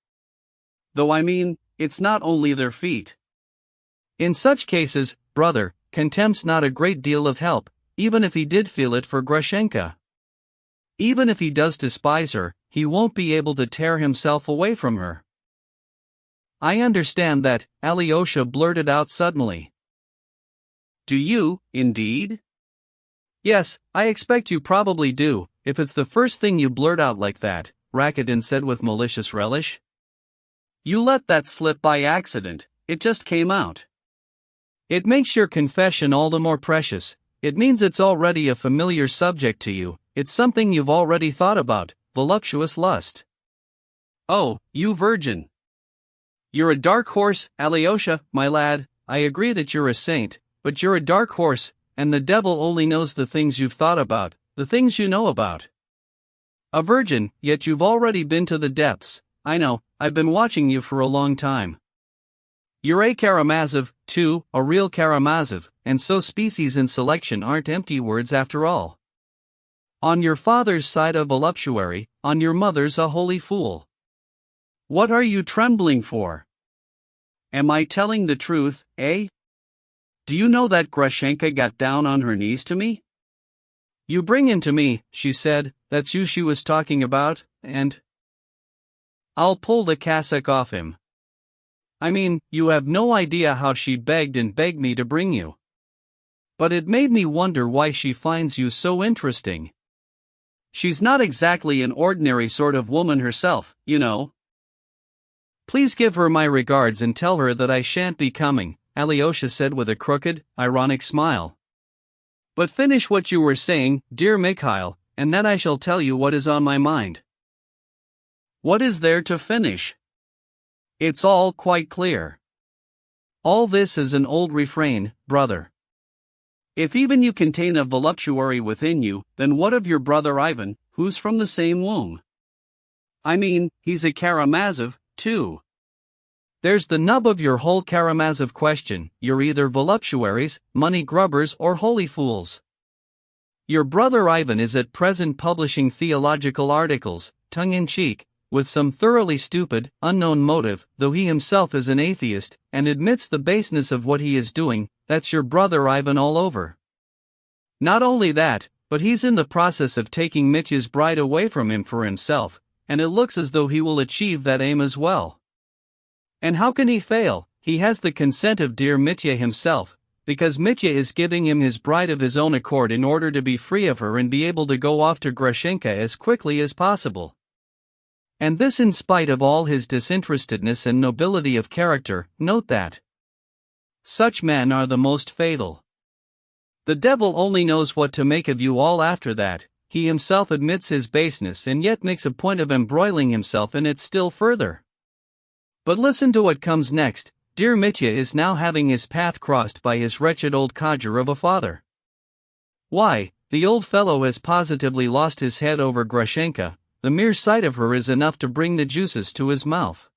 Though I mean, it's not only their feet. In such cases, brother, contempt's not a great deal of help, even if he did feel it for Grushenka. Even if he does despise her, he won't be able to tear himself away from her. I understand that, Alyosha blurted out suddenly. Do you, indeed? Yes, I expect you probably do, if it's the first thing you blurt out like that, Rakuten said with malicious relish. You let that slip by accident, it just came out. It makes your confession all the more precious. It means it's already a familiar subject to you, it's something you've already thought about, voluptuous lust. Oh, you virgin. You're a dark horse, Alyosha, my lad. I agree that you're a saint, but you're a dark horse, and the devil only knows the things you've thought about, the things you know about. A virgin, yet you've already been to the depths. I know, I've been watching you for a long time. You're a Karamazov, too, a real Karamazov, and so species and selection aren't empty words after all. On your father's side a voluptuary, on your mother's a holy fool. What are you trembling for? Am I telling the truth, eh? Do you know that Grushenka got down on her knees to me? You bring him to me, she said, that's you she was talking about, and I'll pull the cassock off him. I mean, you have no idea how she begged and begged me to bring you. But it made me wonder why she finds you so interesting. She's not exactly an ordinary sort of woman herself, you know. Please give her my regards and tell her that I shan't be coming, Alyosha said with a crooked, ironic smile. But finish what you were saying, dear Mikhail, and then I shall tell you what is on my mind. What is there to finish? It's all quite clear. All this is an old refrain, brother. If even you contain a voluptuary within you, then what of your brother Ivan, who's from the same womb? I mean, he's a Karamazov, too. There's the nub of your whole Karamazov question. You're either voluptuaries, money grubbers, or holy fools. Your brother Ivan is at present publishing theological articles, tongue-in-cheek, with some thoroughly stupid, unknown motive, though he himself is an atheist, and admits the baseness of what he is doing. That's your brother Ivan all over. Not only that, but he's in the process of taking Mitya's bride away from him for himself, and it looks as though he will achieve that aim as well. And how can he fail? He has the consent of dear Mitya himself, because Mitya is giving him his bride of his own accord in order to be free of her and be able to go off to Grushenka as quickly as possible. And this in spite of all his disinterestedness and nobility of character. Note that. Such men are the most fatal. The devil only knows what to make of you all after that. He himself admits his baseness and yet makes a point of embroiling himself in it still further. But listen to what comes next. Dear Mitya is now having his path crossed by his wretched old codger of a father. Why, the old fellow has positively lost his head over Grushenka. The mere sight of her is enough to bring the juices to his mouth.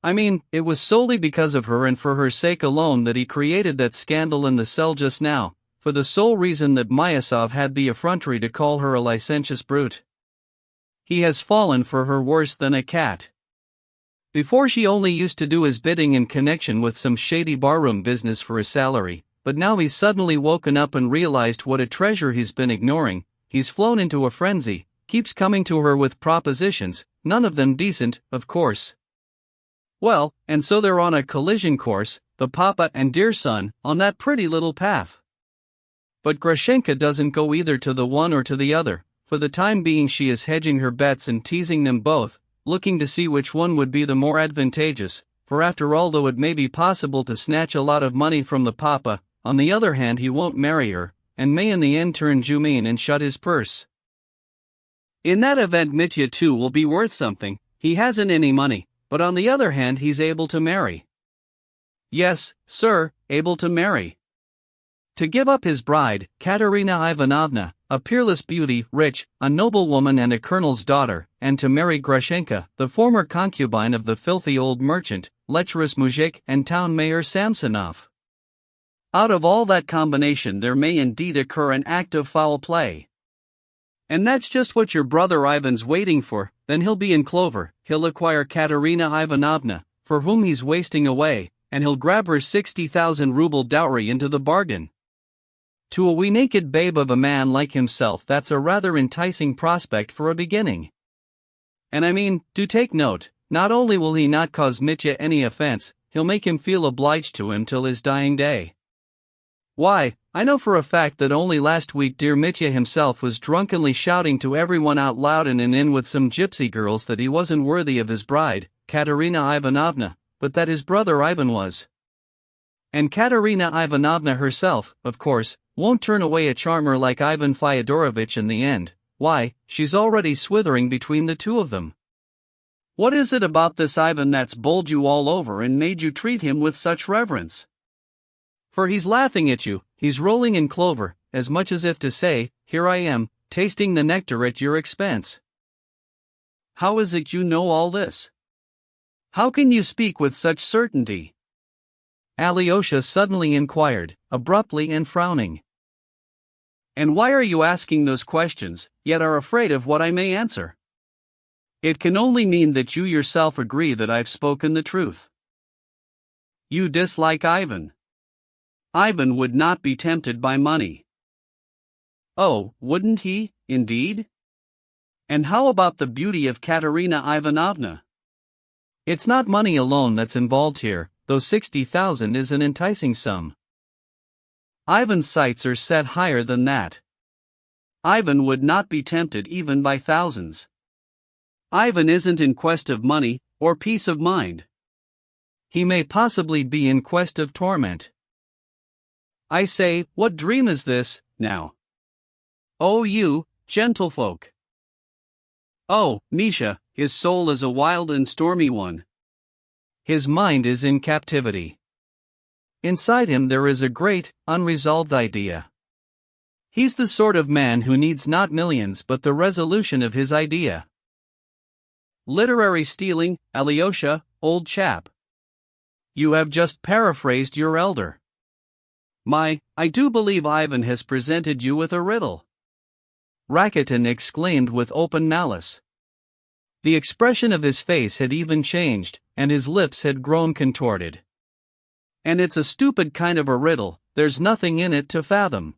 I mean, it was solely because of her and for her sake alone that he created that scandal in the cell just now, for the sole reason that Myasov had the effrontery to call her a licentious brute. He has fallen for her worse than a cat. Before she only used to do his bidding in connection with some shady barroom business for his salary, but now he's suddenly woken up and realized what a treasure he's been ignoring. He's flown into a frenzy, keeps coming to her with propositions, none of them decent, of course. Well, and so they're on a collision course, the papa and dear son, on that pretty little path. But Grushenka doesn't go either to the one or to the other. For the time being she is hedging her bets and teasing them both, looking to see which one would be the more advantageous, for after all, though it may be possible to snatch a lot of money from the papa, on the other hand he won't marry her, and may in the end turn Jumain and shut his purse. In that event Mitya too will be worth something. He hasn't any money, but on the other hand he's able to marry. Yes, sir, able to marry. To give up his bride, Katerina Ivanovna, a peerless beauty, rich, a noblewoman and a colonel's daughter, and to marry Grushenka, the former concubine of the filthy old merchant, lecherous muzhik and town mayor Samsonov. Out of all that combination there may indeed occur an act of foul play. And that's just what your brother Ivan's waiting for. Then he'll be in clover, he'll acquire Katerina Ivanovna, for whom he's wasting away, and he'll grab her 60,000 ruble dowry into the bargain. To a wee naked babe of a man like himself that's a rather enticing prospect for a beginning. And I mean, do take note, not only will he not cause Mitya any offense, he'll make him feel obliged to him till his dying day. Why, I know for a fact that only last week dear Mitya himself was drunkenly shouting to everyone out loud in an inn with some gypsy girls that he wasn't worthy of his bride, Katerina Ivanovna, but that his brother Ivan was. And Katerina Ivanovna herself, of course, won't turn away a charmer like Ivan Fyodorovich in the end. Why, she's already swithering between the two of them. What is it about this Ivan that's bowled you all over and made you treat him with such reverence? For he's laughing at you, he's rolling in clover, as much as if to say, here I am, tasting the nectar at your expense. How is it you know all this? How can you speak with such certainty? Alyosha suddenly inquired, abruptly and frowning. And why are you asking those questions, yet are afraid of what I may answer? It can only mean that you yourself agree that I've spoken the truth. You dislike Ivan. Ivan would not be tempted by money. Oh, wouldn't he, indeed? And how about the beauty of Katerina Ivanovna? It's not money alone that's involved here, though 60,000 is an enticing sum. Ivan's sights are set higher than that. Ivan would not be tempted even by thousands. Ivan isn't in quest of money, or peace of mind. He may possibly be in quest of torment. I say, what dream is this, now? Oh you, gentlefolk! Oh, Misha, his soul is a wild and stormy one. His mind is in captivity. Inside him there is a great, unresolved idea. He's the sort of man who needs not millions but the resolution of his idea. Literary stealing, Alyosha, old chap. You have just paraphrased your elder. I do believe Ivan has presented you with a riddle. Rakitin exclaimed with open malice. The expression of his face had even changed, and his lips had grown contorted. And it's a stupid kind of a riddle, there's nothing in it to fathom.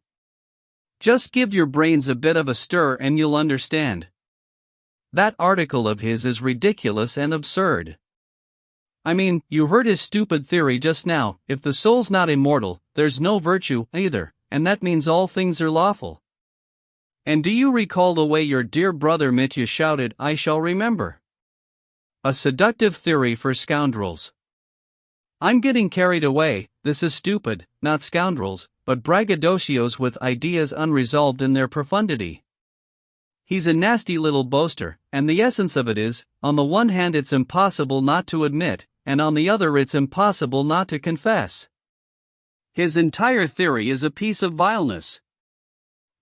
Just give your brains a bit of a stir and you'll understand. That article of his is ridiculous and absurd. I mean, you heard his stupid theory just now, if the soul's not immortal, there's no virtue either, and that means all things are lawful. And do you recall the way your dear brother Mitya shouted, I shall remember? A seductive theory for scoundrels. I'm getting carried away, this is stupid, not scoundrels, but braggadocios with ideas unresolved in their profundity. He's a nasty little boaster, and the essence of it is, on the one hand it's impossible not to admit, and on the other it's impossible not to confess. His entire theory is a piece of vileness.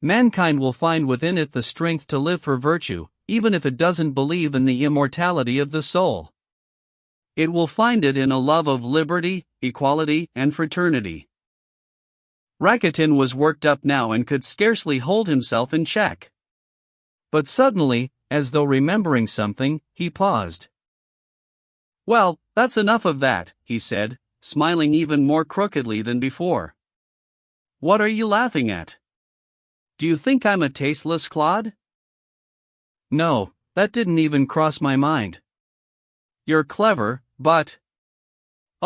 Mankind will find within it the strength to live for virtue, even if it doesn't believe in the immortality of the soul. It will find it in a love of liberty, equality, and fraternity. Rakitin was worked up now and could scarcely hold himself in check. But suddenly, as though remembering something, he paused. Well, that's enough of that, he said, smiling even more crookedly than before. What are you laughing at? Do you think I'm a tasteless clod? No, that didn't even cross my mind. You're clever, but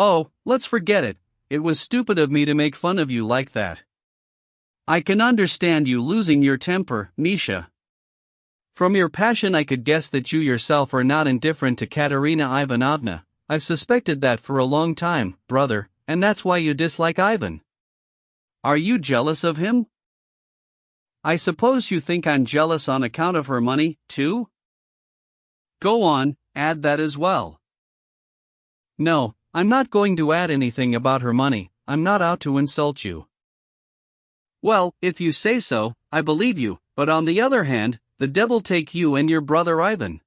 Oh, let's forget it. It was stupid of me to make fun of you like that. I can understand you losing your temper, Misha. From your passion I could guess that you yourself are not indifferent to Katerina Ivanovna. I've suspected that for a long time, brother, and that's why you dislike Ivan. Are you jealous of him? I suppose you think I'm jealous on account of her money, too? Go on, add that as well. No, I'm not going to add anything about her money. I'm not out to insult you. Well, if you say so, I believe you, but on the other hand, the devil take you and your brother Ivan.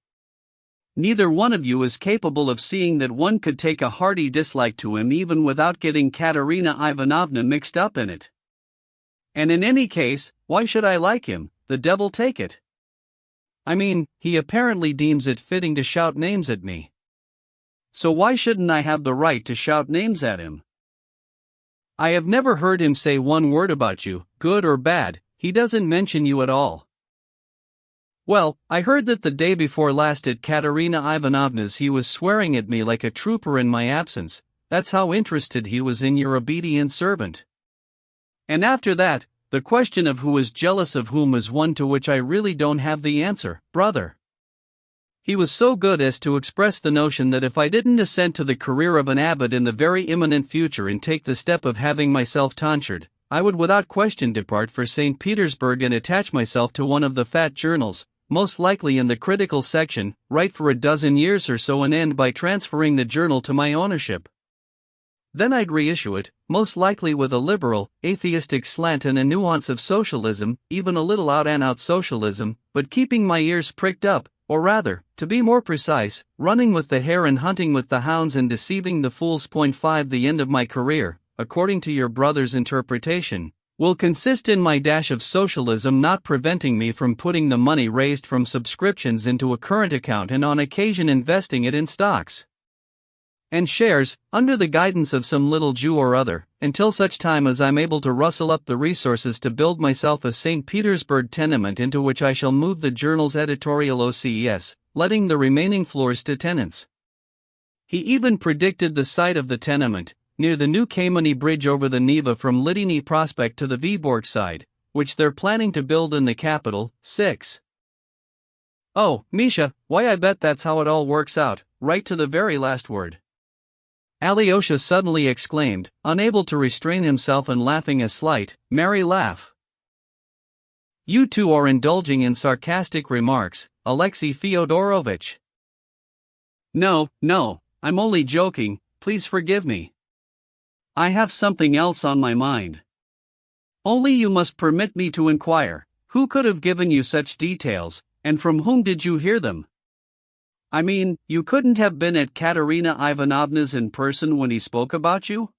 Neither one of you is capable of seeing that one could take a hearty dislike to him even without getting Katerina Ivanovna mixed up in it. And in any case, why should I like him? The devil take it. I mean, he apparently deems it fitting to shout names at me. So why shouldn't I have the right to shout names at him? I have never heard him say one word about you, good or bad. He doesn't mention you at all. Well, I heard that the day before last at Katerina Ivanovna's he was swearing at me like a trooper in my absence. That's how interested he was in your obedient servant. And after that, the question of who is jealous of whom is one to which I really don't have the answer, brother. He was so good as to express the notion that if I didn't assent to the career of an abbot in the very imminent future and take the step of having myself tonsured, I would without question depart for St. Petersburg and attach myself to one of the fat journals, most likely in the critical section, write for a dozen years or so and end by transferring the journal to my ownership. Then I'd reissue it, most likely with a liberal, atheistic slant and a nuance of socialism, even a little out-and-out socialism, but keeping my ears pricked up, or rather, to be more precise, running with the hare and hunting with the hounds and deceiving the fools. 5 The end of my career, according to your brother's interpretation, will consist in my dash of socialism not preventing me from putting the money raised from subscriptions into a current account and on occasion investing it in stocks and shares, under the guidance of some little Jew or other, until such time as I'm able to rustle up the resources to build myself a St. Petersburg tenement into which I shall move the journal's editorial OCES, letting the remaining floors to tenants. He even predicted the site of the tenement, near the new Kameny Bridge over the Neva from Litiny Prospect to the Vyborg side, which they're planning to build in the capital. 6. Oh, Misha, why I bet that's how it all works out, right to the very last word. Alyosha suddenly exclaimed, unable to restrain himself and laughing a slight, merry laugh. You two are indulging in sarcastic remarks, Alexei Fyodorovich. No, I'm only joking, please forgive me. I have something else on my mind. Only you must permit me to inquire, who could have given you such details, and from whom did you hear them? I mean, you couldn't have been at Katerina Ivanovna's in person when he spoke about you?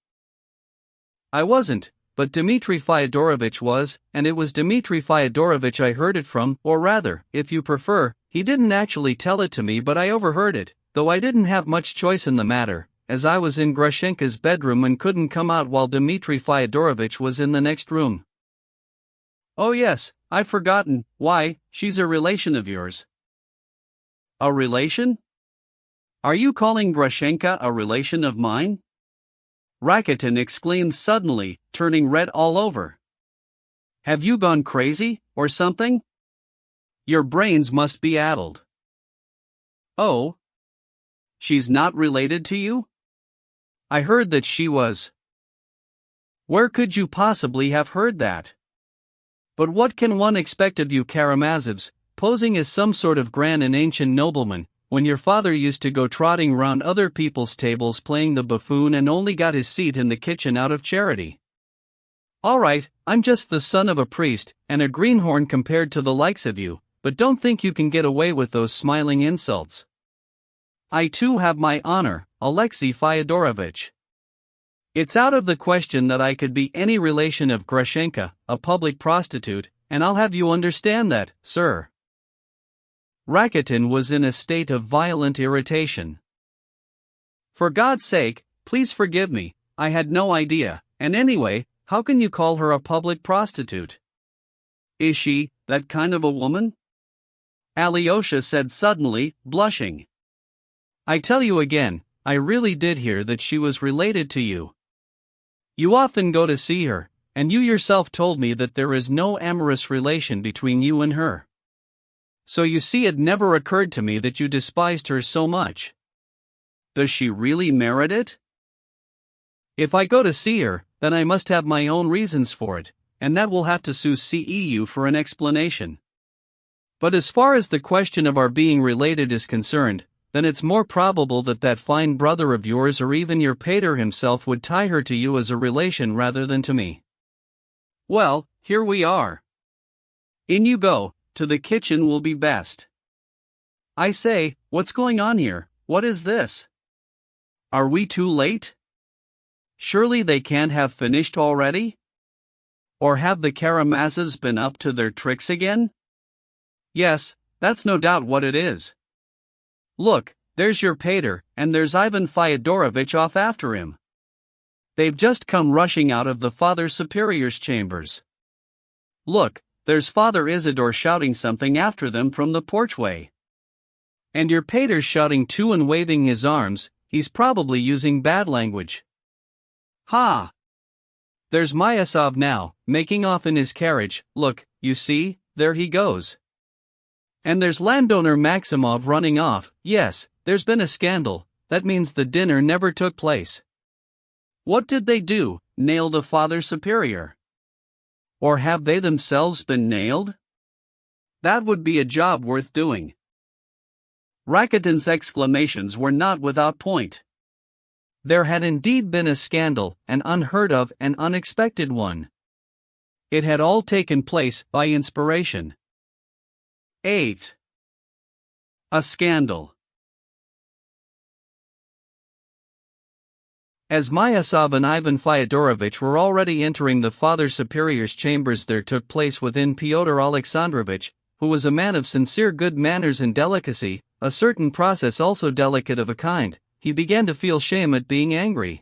I wasn't, but Dmitri Fyodorovich was, and it was Dmitri Fyodorovich I heard it from, or rather, if you prefer, he didn't actually tell it to me but I overheard it, though I didn't have much choice in the matter, as I was in Grushenka's bedroom and couldn't come out while Dmitri Fyodorovich was in the next room. Oh yes, I've forgotten. Why, she's a relation of yours. A relation? Are you calling Grushenka a relation of mine? Rakitin exclaimed suddenly, turning red all over. Have you gone crazy, or something? Your brains must be addled. Oh? She's not related to you? I heard that she was. Where could you possibly have heard that? But what can one expect of you Karamazovs, posing as some sort of grand and ancient nobleman, when your father used to go trotting round other people's tables playing the buffoon and only got his seat in the kitchen out of charity? All right, I'm just the son of a priest, and a greenhorn compared to the likes of you, but don't think you can get away with those smiling insults. I too have my honor, Alexei Fyodorovich. It's out of the question that I could be any relation of Grushenka, a public prostitute, and I'll have you understand that, sir. Rakitin was in a state of violent irritation. For God's sake, please forgive me, I had no idea, and anyway, how can you call her a public prostitute? Is she that kind of a woman? Alyosha said suddenly, blushing. I tell you again, I really did hear that she was related to you. You often go to see her, and you yourself told me that there is no amorous relation between you and her. So you see, it never occurred to me that you despised her so much. Does she really merit it? If I go to see her, then I must have my own reasons for it, and that will have to sue CEU for an explanation. But as far as the question of our being related is concerned, then it's more probable that that fine brother of yours or even your pater himself would tie her to you as a relation rather than to me. Well, here we are. In you go, to the kitchen will be best. I say, what's going on here? What is this? Are we too late? Surely they can't have finished already? Or have the Karamazovs been up to their tricks again? Yes, that's no doubt what it is. Look, there's your pater, and there's Ivan Fyodorovitch off after him. They've just come rushing out of the Father Superior's chambers. Look, there's Father Isidore shouting something after them from the porchway. And your pater's shouting too and waving his arms. He's probably using bad language. Ha! There's Myasov now, making off in his carriage. Look, you see, there he goes. And there's landowner Maximov running off. Yes, there's been a scandal. That means the dinner never took place. What did they do, nail the Father Superior? Or have they themselves been nailed? That would be a job worth doing. Rakitin's exclamations were not without point. There had indeed been a scandal, an unheard of and unexpected one. It had all taken place by inspiration. 8. A scandal. As Myasov and Ivan Fyodorovitch were already entering the Father Superior's chambers, there took place within Pyotr Alexandrovitch, who was a man of sincere good manners and delicacy, a certain process also delicate of a kind. He began to feel shame at being angry.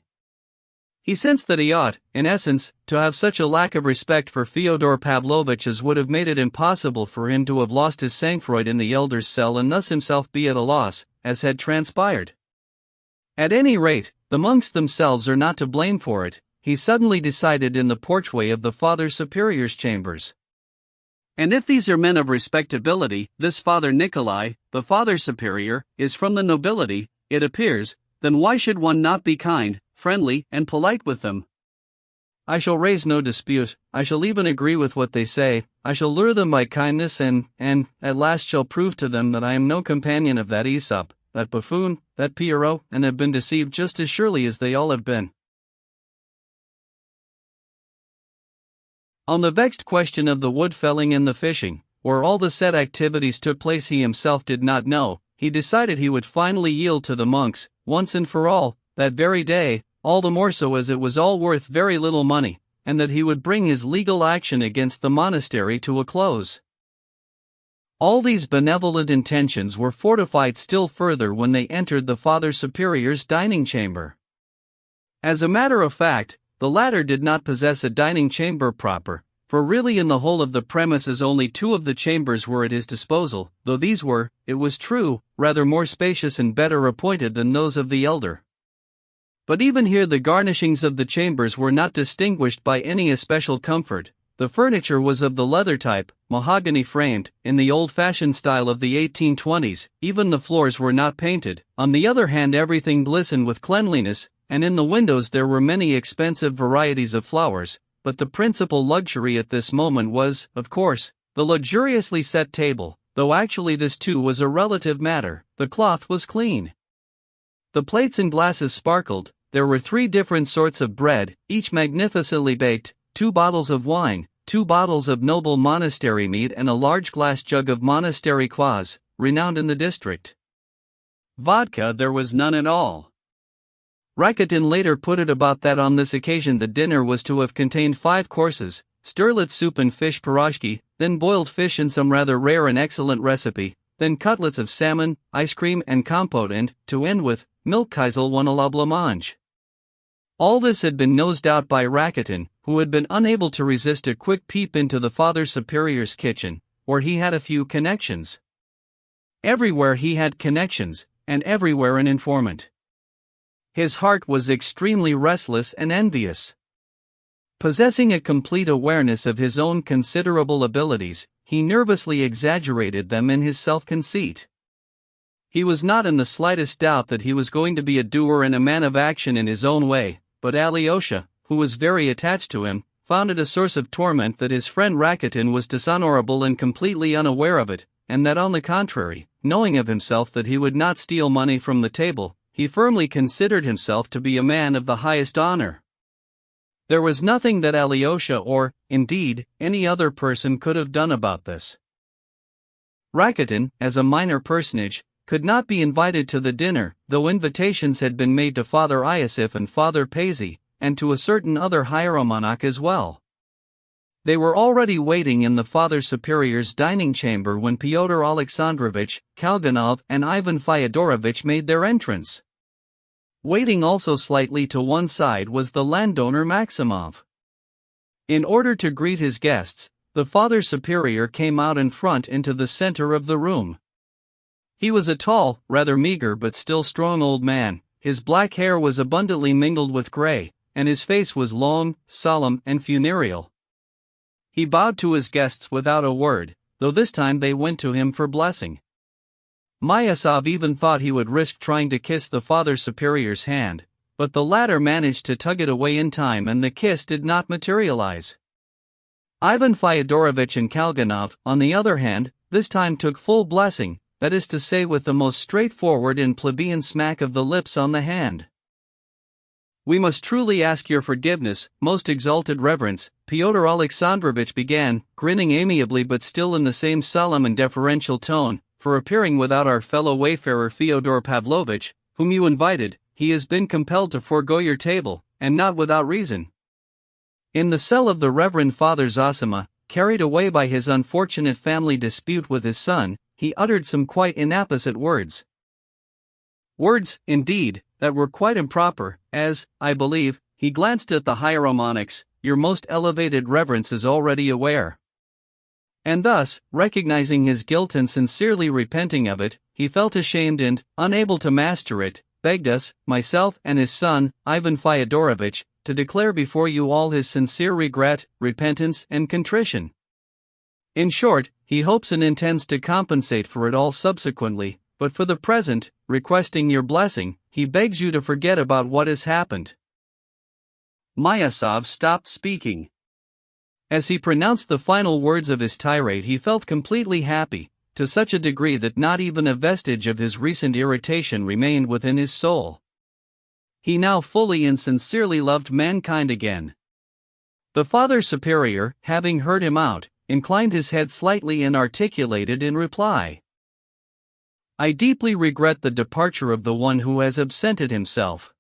He sensed that he ought, in essence, to have such a lack of respect for Fyodor Pavlovitch as would have made it impossible for him to have lost his sang-froid in the elder's cell and thus himself be at a loss, as had transpired. At any rate, the monks themselves are not to blame for it, he suddenly decided in the porchway of the Father Superior's chambers. And if these are men of respectability, this Father Nikolai, the Father Superior, is from the nobility, it appears, then why should one not be kind, friendly, and polite with them? I shall raise no dispute, I shall even agree with what they say, I shall lure them by kindness and, at last shall prove to them that I am no companion of that Aesop, that buffoon, that Pierrot, and have been deceived just as surely as they all have been. On the vexed question of the wood felling and the fishing, where all the said activities took place, he himself did not know. He decided he would finally yield to the monks, once and for all, that very day, all the more so as it was all worth very little money, and that he would bring his legal action against the monastery to a close. All these benevolent intentions were fortified still further when they entered the Father Superior's dining chamber. As a matter of fact, the latter did not possess a dining chamber proper, for really in the whole of the premises only 2 of the chambers were at his disposal, though these were, it was true, rather more spacious and better appointed than those of the elder. But even here the garnishings of the chambers were not distinguished by any especial comfort. The furniture was of the leather type, mahogany framed, in the old-fashioned style of the 1820s, even the floors were not painted. On the other hand, everything glistened with cleanliness, and in the windows there were many expensive varieties of flowers. But the principal luxury at this moment was, of course, the luxuriously set table, though actually this too was a relative matter. The cloth was clean. The plates and glasses sparkled, there were 3 different sorts of bread, each magnificently baked, 2 bottles of wine, 2 bottles of noble monastery mead and a large glass jug of monastery kvass, renowned in the district. Vodka there was none at all. Rakitin later put it about that on this occasion the dinner was to have contained 5 courses, sterlet soup and fish pierogi, then boiled fish in some rather rare and excellent recipe, then cutlets of salmon, ice cream and compote and, to end with, milk Kysel one à la blancmange. All this had been nosed out by Rakitin, who had been unable to resist a quick peep into the Father Superior's kitchen, where he had a few connections. Everywhere he had connections, and everywhere an informant. His heart was extremely restless and envious. Possessing a complete awareness of his own considerable abilities, he nervously exaggerated them in his self-conceit. He was not in the slightest doubt that he was going to be a doer and a man of action in his own way, but Alyosha, who was very attached to him, found it a source of torment that his friend Rakitin was dishonorable and completely unaware of it, and that on the contrary, knowing of himself that he would not steal money from the table, he firmly considered himself to be a man of the highest honor. There was nothing that Alyosha or, indeed, any other person could have done about this. Rakitin, as a minor personage, could not be invited to the dinner, though invitations had been made to Father Iosif and Father Paisy, and to a certain other hieromonach as well. They were already waiting in the Father Superior's dining chamber when Fyodor Alexandrovich, Kalganov, and Ivan Fyodorovich made their entrance. Waiting also slightly to one side was the landowner Maximov. In order to greet his guests, the Father Superior came out in front into the center of the room. He was a tall, rather meager but still strong old man. His black hair was abundantly mingled with gray, and his face was long, solemn, and funereal. He bowed to his guests without a word, though this time they went to him for blessing. Myasov even thought he would risk trying to kiss the Father Superior's hand, but the latter managed to tug it away in time and the kiss did not materialize. Ivan Fyodorovich and Kalganov, on the other hand, this time took full blessing, that is to say with the most straightforward and plebeian smack of the lips on the hand. "We must truly ask your forgiveness, most exalted reverence," Fyodor Alexandrovich began, grinning amiably but still in the same solemn and deferential tone, "for appearing without our fellow wayfarer Fyodor Pavlovitch, whom you invited. He has been compelled to forego your table, and not without reason." In the cell of the Reverend Father Zosima, carried away by his unfortunate family dispute with his son, he uttered some quite inapposite words. Words, indeed, that were quite improper, as, I believe, he glanced at the hieromonachs, "your most elevated reverence is already aware." And thus, recognizing his guilt and sincerely repenting of it, he felt ashamed and, unable to master it, begged us, myself and his son, Ivan Fyodorovich, to declare before you all his sincere regret, repentance, and contrition. In short, he hopes and intends to compensate for it all subsequently, but for the present, requesting your blessing, he begs you to forget about what has happened. Myasov stopped speaking. As he pronounced the final words of his tirade, he felt completely happy, to such a degree that not even a vestige of his recent irritation remained within his soul. He now fully and sincerely loved mankind again. The Father Superior, having heard him out, inclined his head slightly and articulated in reply, "I deeply regret the departure of the one who has absented himself.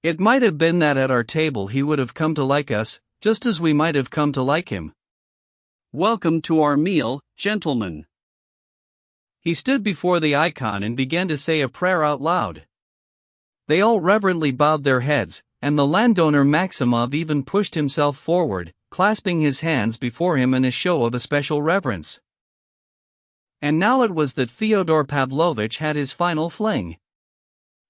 It might have been that at our table he would have come to like us, just as we might have come to like him. Welcome to our meal, gentlemen." He stood before the icon and began to say a prayer out loud. They all reverently bowed their heads, and the landowner Maximov even pushed himself forward, clasping his hands before him in a show of especial reverence. And now it was that Fyodor Pavlovitch had his final fling.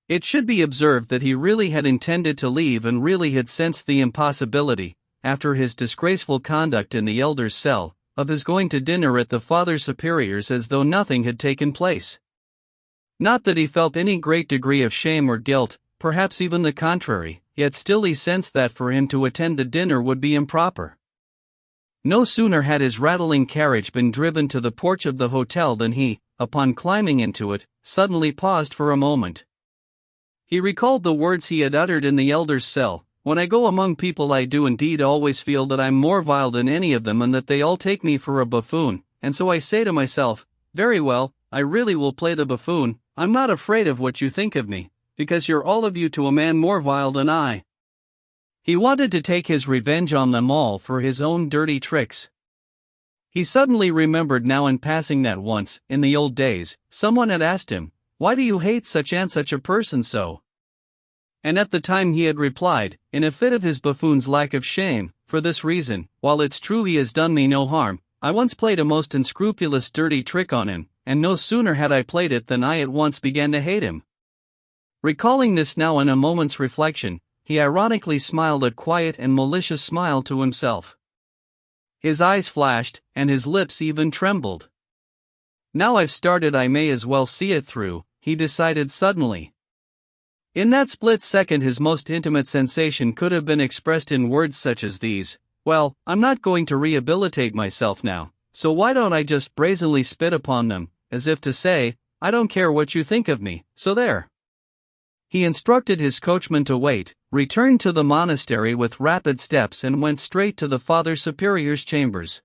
It should be observed that he really had intended to leave and really had sensed the impossibility, after his disgraceful conduct in the elder's cell, of his going to dinner at the Father Superior's as though nothing had taken place. Not that he felt any great degree of shame or guilt, perhaps even the contrary, yet still he sensed that for him to attend the dinner would be improper. No sooner had his rattling carriage been driven to the porch of the hotel than he, upon climbing into it, suddenly paused for a moment. He recalled the words he had uttered in the elder's cell, "When I go among people I do indeed always feel that I'm more vile than any of them and that they all take me for a buffoon, and so I say to myself, very well, I really will play the buffoon, I'm not afraid of what you think of me, because you're all of you to a man more vile than I." He wanted to take his revenge on them all for his own dirty tricks. He suddenly remembered now in passing that once, in the old days, someone had asked him, "Why do you hate such and such a person so?" And at the time he had replied, in a fit of his buffoon's lack of shame, "For this reason, while it's true he has done me no harm, I once played a most unscrupulous dirty trick on him, and no sooner had I played it than I at once began to hate him." Recalling this now in a moment's reflection, he ironically smiled a quiet and malicious smile to himself. His eyes flashed, and his lips even trembled. Now I've started, I may as well see it through, he decided suddenly. In that split second his most intimate sensation could have been expressed in words such as these: well, I'm not going to rehabilitate myself now, so why don't I just brazenly spit upon them, as if to say, I don't care what you think of me, so there. He instructed his coachman to wait, returned to the monastery with rapid steps and went straight to the Father Superior's chambers.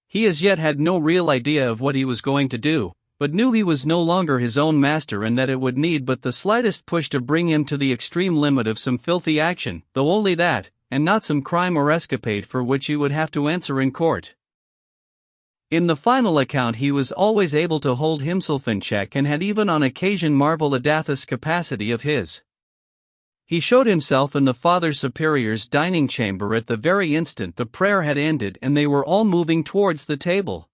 He as yet had no real idea of what he was going to do, but knew he was no longer his own master and that it would need but the slightest push to bring him to the extreme limit of some filthy action, though only that, and not some crime or escapade for which he would have to answer in court. In the final account he was always able to hold himself in check and had even on occasion marveled at this capacity of his. He showed himself in the Father Superior's dining chamber at the very instant the prayer had ended and they were all moving towards the table.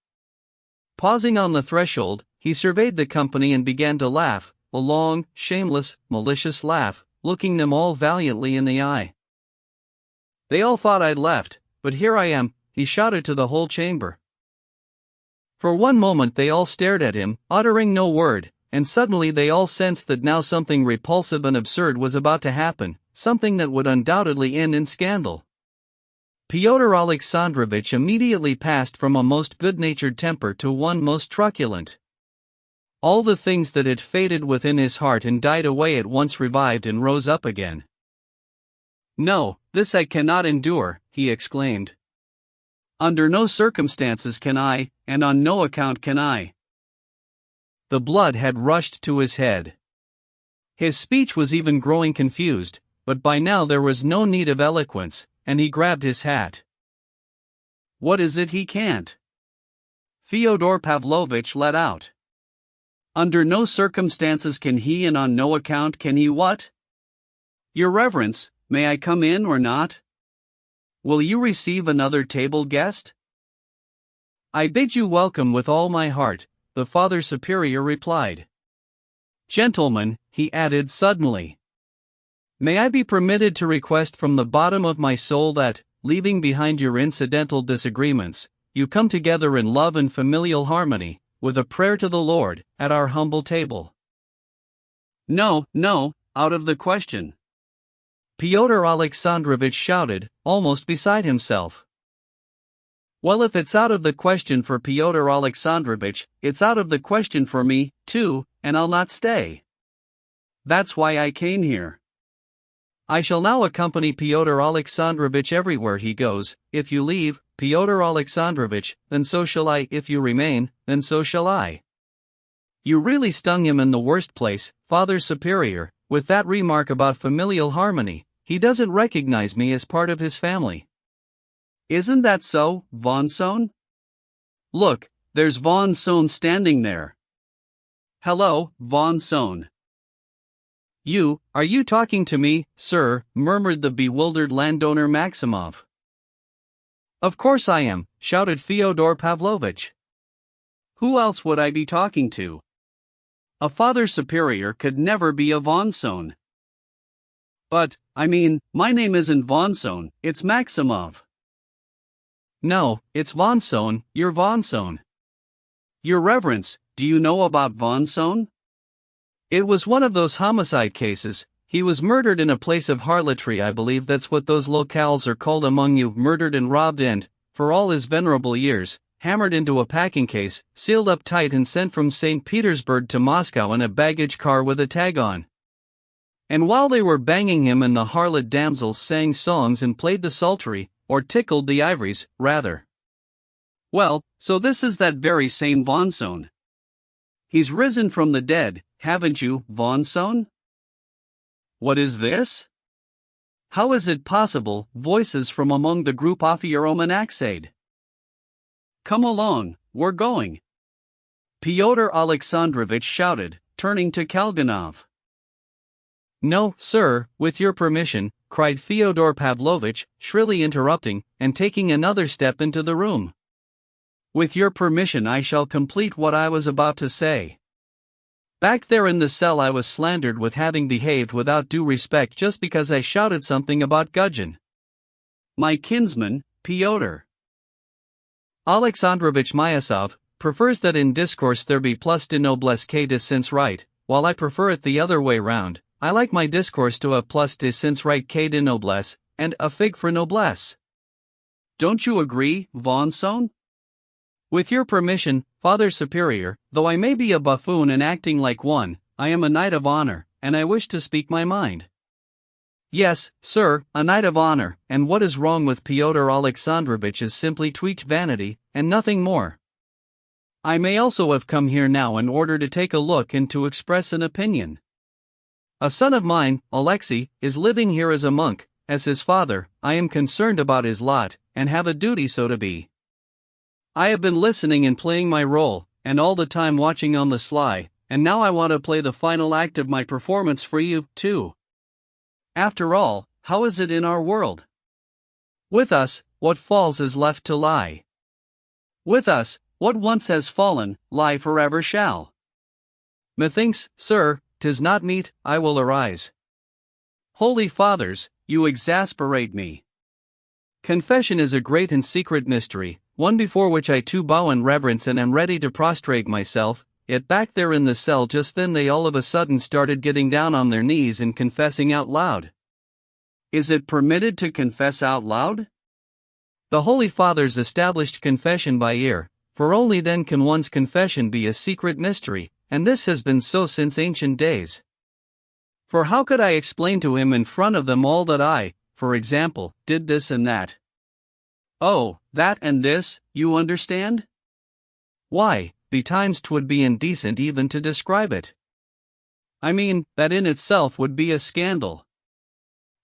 Pausing on the threshold, he surveyed the company and began to laugh, a long, shameless, malicious laugh, looking them all valiantly in the eye. They all thought I'd left, but here I am, he shouted to the whole chamber. For one moment they all stared at him, uttering no word, and suddenly they all sensed that now something repulsive and absurd was about to happen, something that would undoubtedly end in scandal. Fyodor Alexandrovitch immediately passed from a most good-natured temper to one most truculent. All the things that had faded within his heart and died away at once revived and rose up again. "No, this I cannot endure," he exclaimed. "Under no circumstances can I, and on no account can I." The blood had rushed to his head. His speech was even growing confused, but by now there was no need of eloquence, and he grabbed his hat. "What is it he can't?" Fyodor Pavlovitch let out. "Under no circumstances can he, and on no account can he what? Your Reverence, may I come in or not? Will you receive another table guest?" "I bid you welcome with all my heart," the Father Superior replied. "Gentlemen," he added suddenly, "may I be permitted to request from the bottom of my soul that, leaving behind your incidental disagreements, you come together in love and familial harmony, with a prayer to the Lord, at our humble table." "No, no, out of the question," Fyodor Alexandrovitch shouted, almost beside himself. "Well, if it's out of the question for Fyodor Alexandrovitch, it's out of the question for me, too, and I'll not stay. That's why I came here. I shall now accompany Fyodor Alexandrovitch everywhere he goes. If you leave, Fyodor Alexandrovitch, then so shall I. If you remain, then so shall I." You really stung him in the worst place, Father Superior, with that remark about familial harmony. He doesn't recognize me as part of his family. Isn't that so, von Sohn? Look, there's von Sohn standing there. Hello, von Sohn. Are you talking to me, sir?" murmured the bewildered landowner Maximov. "Of course I am," shouted Fyodor Pavlovitch. "Who else would I be talking to? A Father Superior could never be a von Sohn." "But, my name isn't von Sohn, it's Maximov." "No, it's von Sohn, you're von Sohn." "Your Reverence, do you know about von Sohn?" "It was one of those homicide cases. He was murdered in a place of harlotry, I believe that's what those locales are called among you, murdered and robbed and, for all his venerable years, hammered into a packing case, sealed up tight and sent from St. Petersburg to Moscow in a baggage car with a tag on. And while they were banging him and the harlot damsels sang songs and played the psaltery, or tickled the ivories, rather. Well, so this is that very same von Sohn. He's risen from the dead, haven't you, von Sohn?" "What is this? How is it possible?" voices from among the group asked. "Come along, we're going," Fyodor Alexandrovitch shouted, turning to Kalganov. "No, sir, with your permission," cried Fyodor Pavlovitch, shrilly interrupting, and taking another step into the room. "With your permission I shall complete what I was about to say. Back there in the cell I was slandered with having behaved without due respect just because I shouted something about gudgeon. My kinsman, Fyodor Alexandrovich Myasov, prefers that in discourse there be plus de noblesse que de sens right, while I prefer it the other way round. I like my discourse to have plus de sens right que de noblesse, and a fig for noblesse. Don't you agree, von Sohn? With your permission, Father Superior, though I may be a buffoon and acting like one, I am a knight of honor, and I wish to speak my mind. Yes, sir, a knight of honor, and what is wrong with Fyodor Alexandrovich is simply tweaked vanity, and nothing more. I may also have come here now in order to take a look and to express an opinion. A son of mine, Alexei, is living here as a monk. As his father, I am concerned about his lot, and have a duty so to be. I have been listening and playing my role, and all the time watching on the sly, and now I want to play the final act of my performance for you, too. After all, how is it in our world? With us, what falls is left to lie. With us, what once has fallen, lie forever shall. Methinks, sir, 'tis not meet, I will arise. Holy fathers, you exasperate me. Confession is a great and secret mystery, one before which I too bow in reverence and am ready to prostrate myself, yet back there in the cell just then they all of a sudden started getting down on their knees and confessing out loud. Is it permitted to confess out loud? The Holy Fathers established confession by ear, for only then can one's confession be a secret mystery, and this has been so since ancient days. For how could I explain to him in front of them all that I, for example, did this and that? Oh, that and this, you understand? Why, betimes 'twould be indecent even to describe it. I mean, that in itself would be a scandal.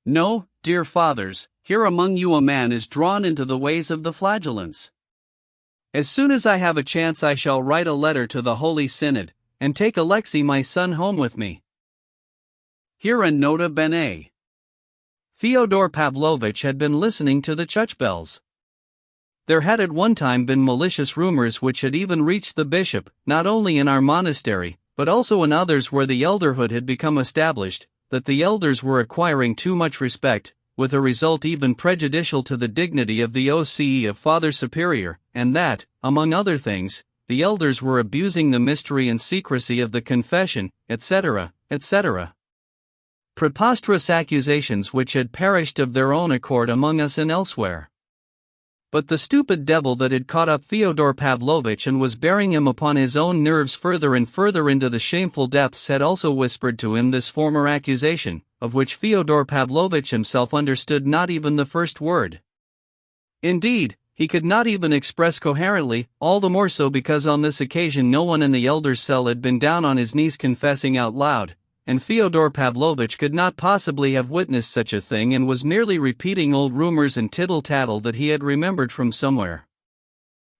No, dear fathers, here among you a man is drawn into the ways of the flagellants. As soon as I have a chance I shall write a letter to the Holy Synod, and take Alexei my son home with me. Here a nota bene. Fyodor Pavlovitch had been listening to the church bells. There had at one time been malicious rumors which had even reached the bishop, not only in our monastery, but also in others where the elderhood had become established, that the elders were acquiring too much respect, with a result even prejudicial to the dignity of the OCE of Father Superior, and that, among other things, the elders were abusing the mystery and secrecy of the confession, etc., etc. Preposterous accusations which had perished of their own accord among us and elsewhere. But the stupid devil that had caught up Fyodor Pavlovitch and was bearing him upon his own nerves further and further into the shameful depths had also whispered to him this former accusation, of which Fyodor Pavlovitch himself understood not even the first word. Indeed, he could not even express coherently, all the more so because on this occasion no one in the elder's cell had been down on his knees confessing out loud, and Fyodor Pavlovitch could not possibly have witnessed such a thing and was merely repeating old rumors and tittle-tattle that he had remembered from somewhere.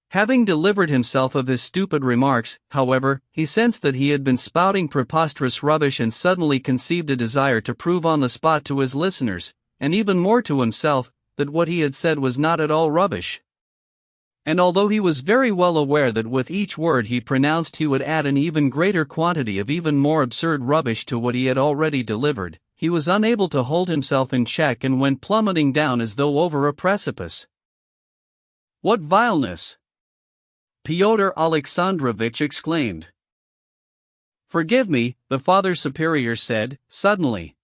Having delivered himself of his stupid remarks, however, he sensed that he had been spouting preposterous rubbish and suddenly conceived a desire to prove on the spot to his listeners, and even more to himself, that what he had said was not at all rubbish. And although he was very well aware that with each word he pronounced he would add an even greater quantity of even more absurd rubbish to what he had already delivered, he was unable to hold himself in check and went plummeting down as though over a precipice. What vileness! Fyodor Alexandrovich exclaimed. Forgive me, the Father Superior said, suddenly.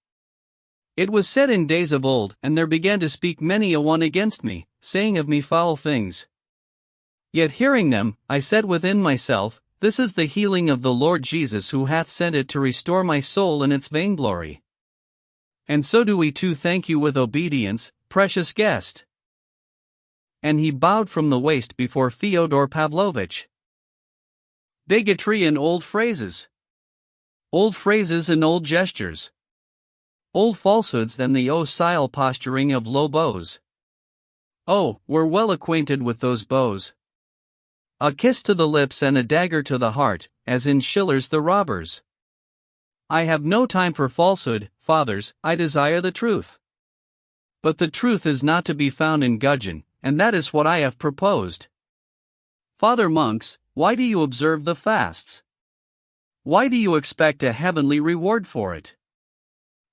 It was said in days of old, and there began to speak many a one against me, saying of me foul things. Yet hearing them, I said within myself, this is the healing of the Lord Jesus who hath sent it to restore my soul in its vainglory. And so do we too thank you with obedience, precious guest. And he bowed from the waist before Fyodor Pavlovitch. Bigotry and old phrases. Old phrases and old gestures. Old falsehoods and the docile posturing of low bows. Oh, we're well acquainted with those bows. A kiss to the lips and a dagger to the heart, as in Schiller's The Robbers. I have no time for falsehood, fathers, I desire the truth. But the truth is not to be found in gudgeon, and that is what I have proposed. Father monks, why do you observe the fasts? Why do you expect a heavenly reward for it?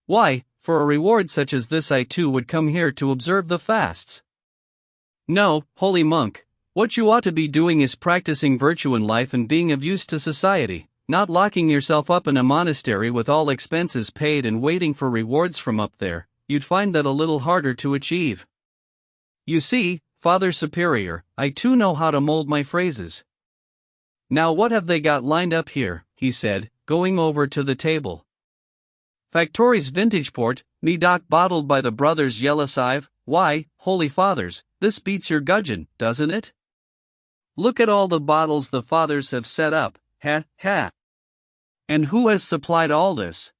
Why, for a reward such as this I too would come here to observe the fasts. No, holy monk, what you ought to be doing is practicing virtue in life and being of use to society, not locking yourself up in a monastery with all expenses paid and waiting for rewards from up there. You'd find that a little harder to achieve. You see, Father Superior, I too know how to mold my phrases. Now what have they got lined up here, he said, going over to the table. Factory's vintage port, Medoc bottled by the Brothers Karamazov. Why, holy fathers, this beats your gudgeon, doesn't it? Look at all the bottles the fathers have set up, ha, ha. And who has supplied all this?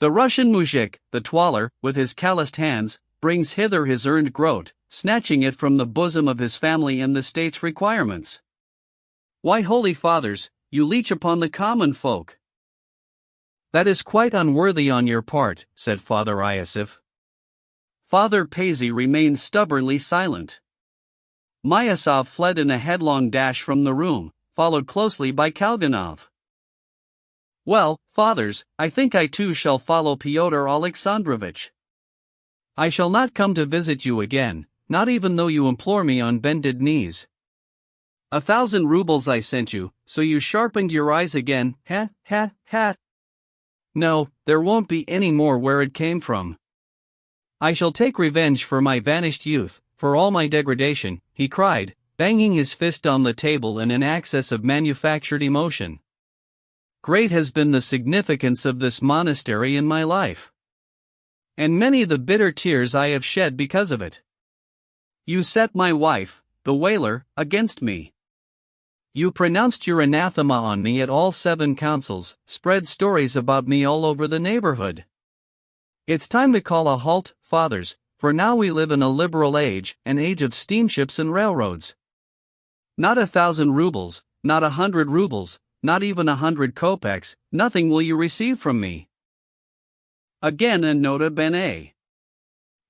The Russian muzhik, the twaller, with his calloused hands, brings hither his earned groat, snatching it from the bosom of his family and the state's requirements. Why, holy fathers, you leech upon the common folk. That is quite unworthy on your part, said Father Iosif. Father Paisy remained stubbornly silent. Myasov fled in a headlong dash from the room, followed closely by Kalganov. Well, fathers, I think I too shall follow Fyodor Alexandrovich. I shall not come to visit you again, not even though you implore me on bended knees. 1,000 rubles I sent you, so you sharpened your eyes again, ha, ha, ha. No, there won't be any more where it came from. I shall take revenge for my vanished youth, for all my degradation, he cried, banging his fist on the table in an access of manufactured emotion. Great has been the significance of this monastery in my life. And many the bitter tears I have shed because of it. You set my wife, the wailer, against me. You pronounced your anathema on me at all 7 councils, spread stories about me all over the neighborhood. It's time to call a halt, fathers, for now we live in a liberal age, an age of steamships and railroads. Not 1,000 rubles, not 100 rubles, not even 100 kopecks, nothing will you receive from me. Again a nota bene.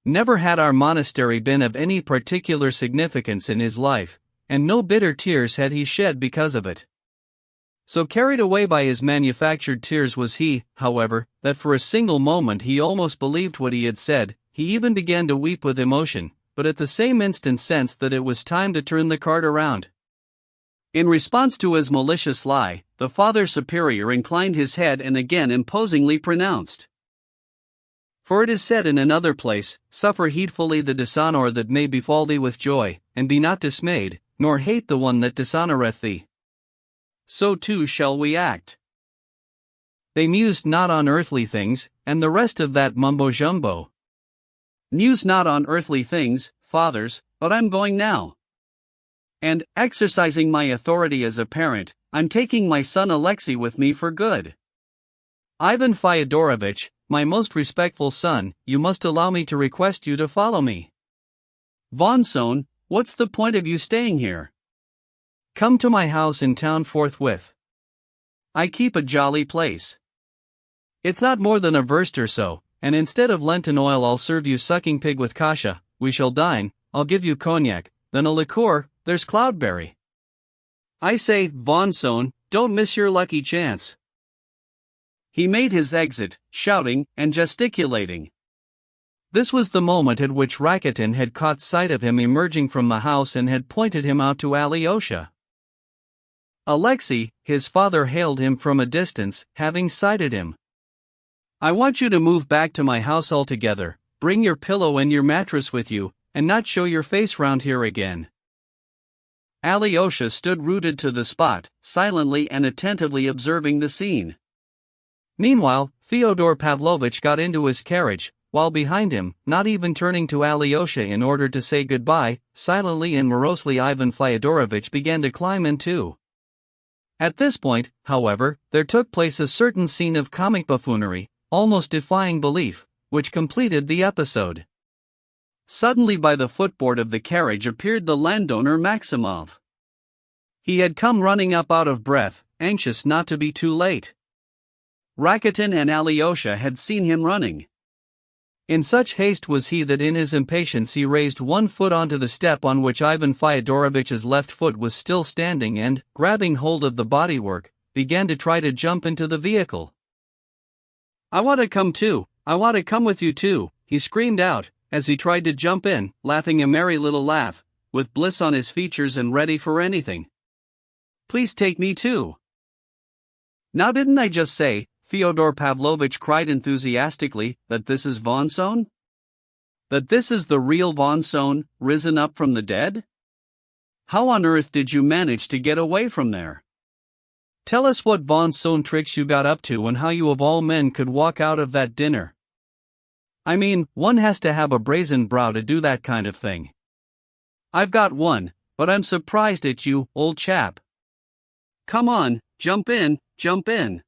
Never had our monastery been of any particular significance in his life, and no bitter tears had he shed because of it. So carried away by his manufactured tears was he, however, that for a single moment he almost believed what he had said. He even began to weep with emotion, but at the same instant sensed that it was time to turn the cart around. In response to his malicious lie, the Father Superior inclined his head and again imposingly pronounced. For it is said in another place, suffer heedfully the dishonor that may befall thee with joy, and be not dismayed, nor hate the one that dishonoreth thee. So too shall we act. They mused not on earthly things, and the rest of that mumbo-jumbo. Muse not on earthly things, fathers, but I'm going now. And, exercising my authority as a parent, I'm taking my son Alexei with me for good. Ivan Fyodorovich, my most respectful son, you must allow me to request you to follow me. Von Sohn, what's the point of you staying here? Come to my house in town forthwith. I keep a jolly place. It's not more than a verst or so, and instead of Lenten oil I'll serve you sucking pig with kasha. We shall dine, I'll give you cognac, then a liqueur, there's cloudberry. I say, Von Sohn, don't miss your lucky chance. He made his exit, shouting and gesticulating. This was the moment at which Rakitin had caught sight of him emerging from the house and had pointed him out to Alyosha. Alexei, his father hailed him from a distance, having sighted him. I want you to move back to my house altogether, bring your pillow and your mattress with you, and not show your face round here again. Alyosha stood rooted to the spot, silently and attentively observing the scene. Meanwhile, Fyodor Pavlovitch got into his carriage, while behind him, not even turning to Alyosha in order to say goodbye, silently and morosely Ivan Fyodorovich began to climb in too. At this point, however, there took place a certain scene of comic buffoonery, almost defying belief, which completed the episode. Suddenly by the footboard of the carriage appeared the landowner Maximov. He had come running up out of breath, anxious not to be too late. Rakitin and Alyosha had seen him running. In such haste was he that in his impatience he raised one foot onto the step on which Ivan Fyodorovitch's left foot was still standing and, grabbing hold of the bodywork, began to try to jump into the vehicle. "I want to come too, I want to come with you too," he screamed out, as he tried to jump in, laughing a merry little laugh, with bliss on his features and ready for anything. "Please take me too." "Now didn't I just say," Fyodor Pavlovich cried enthusiastically, "that this is von Sohn? That this is the real von Sohn, risen up from the dead? How on earth did you manage to get away from there? Tell us what von Sohn tricks you got up to and how you of all men could walk out of that dinner. I mean, one has to have a brazen brow to do that kind of thing. I've got one, but I'm surprised at you, old chap. Come on, jump in, jump in."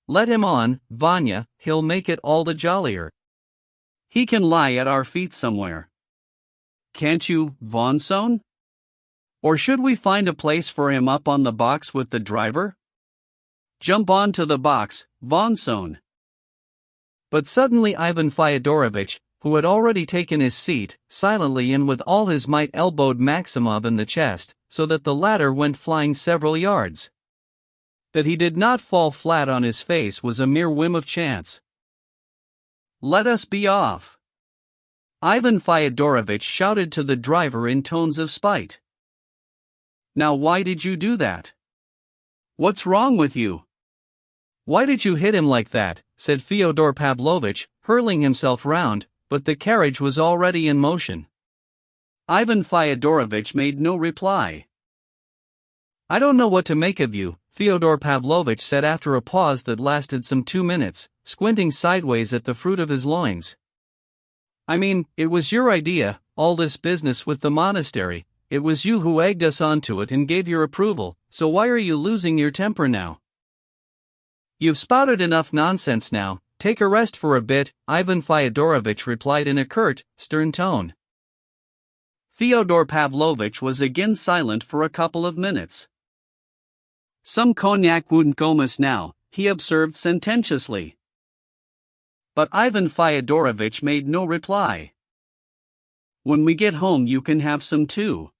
"Let him on, Vanya, he'll make it all the jollier. "He can lie at our feet somewhere. Can't you, von Sohn? Or should we find a place for him up on the box with the driver? Jump on to the box, von Sohn." But suddenly Ivan Fyodorovich, who had already taken his seat, silently and with all his might elbowed Maximov in the chest, so that the latter went flying several yards. That he did not fall flat on his face was a mere whim of chance. "Let us be off," Ivan Fyodorovich shouted to the driver in tones of spite. "Now why did you do that? What's wrong with you?" "Why did you hit him like that?" said Fyodor Pavlovich, hurling himself round, but the carriage was already in motion. Ivan Fyodorovich made no reply. "I don't know what to make of you," Fyodor Pavlovich said after a pause that lasted some 2 minutes, squinting sideways at the fruit of his loins. "I mean, it was your idea, all this business with the monastery. It was you who egged us onto it and gave your approval, so why are you losing your temper now? You've spouted enough nonsense now, take a rest for a bit," Ivan Fyodorovich replied in a curt, stern tone. Fyodor Pavlovich was again silent for a couple of minutes. "Some cognac wouldn't go amiss now," he observed sententiously. But Ivan Fyodorovich made no reply. "When we get home you can have some too."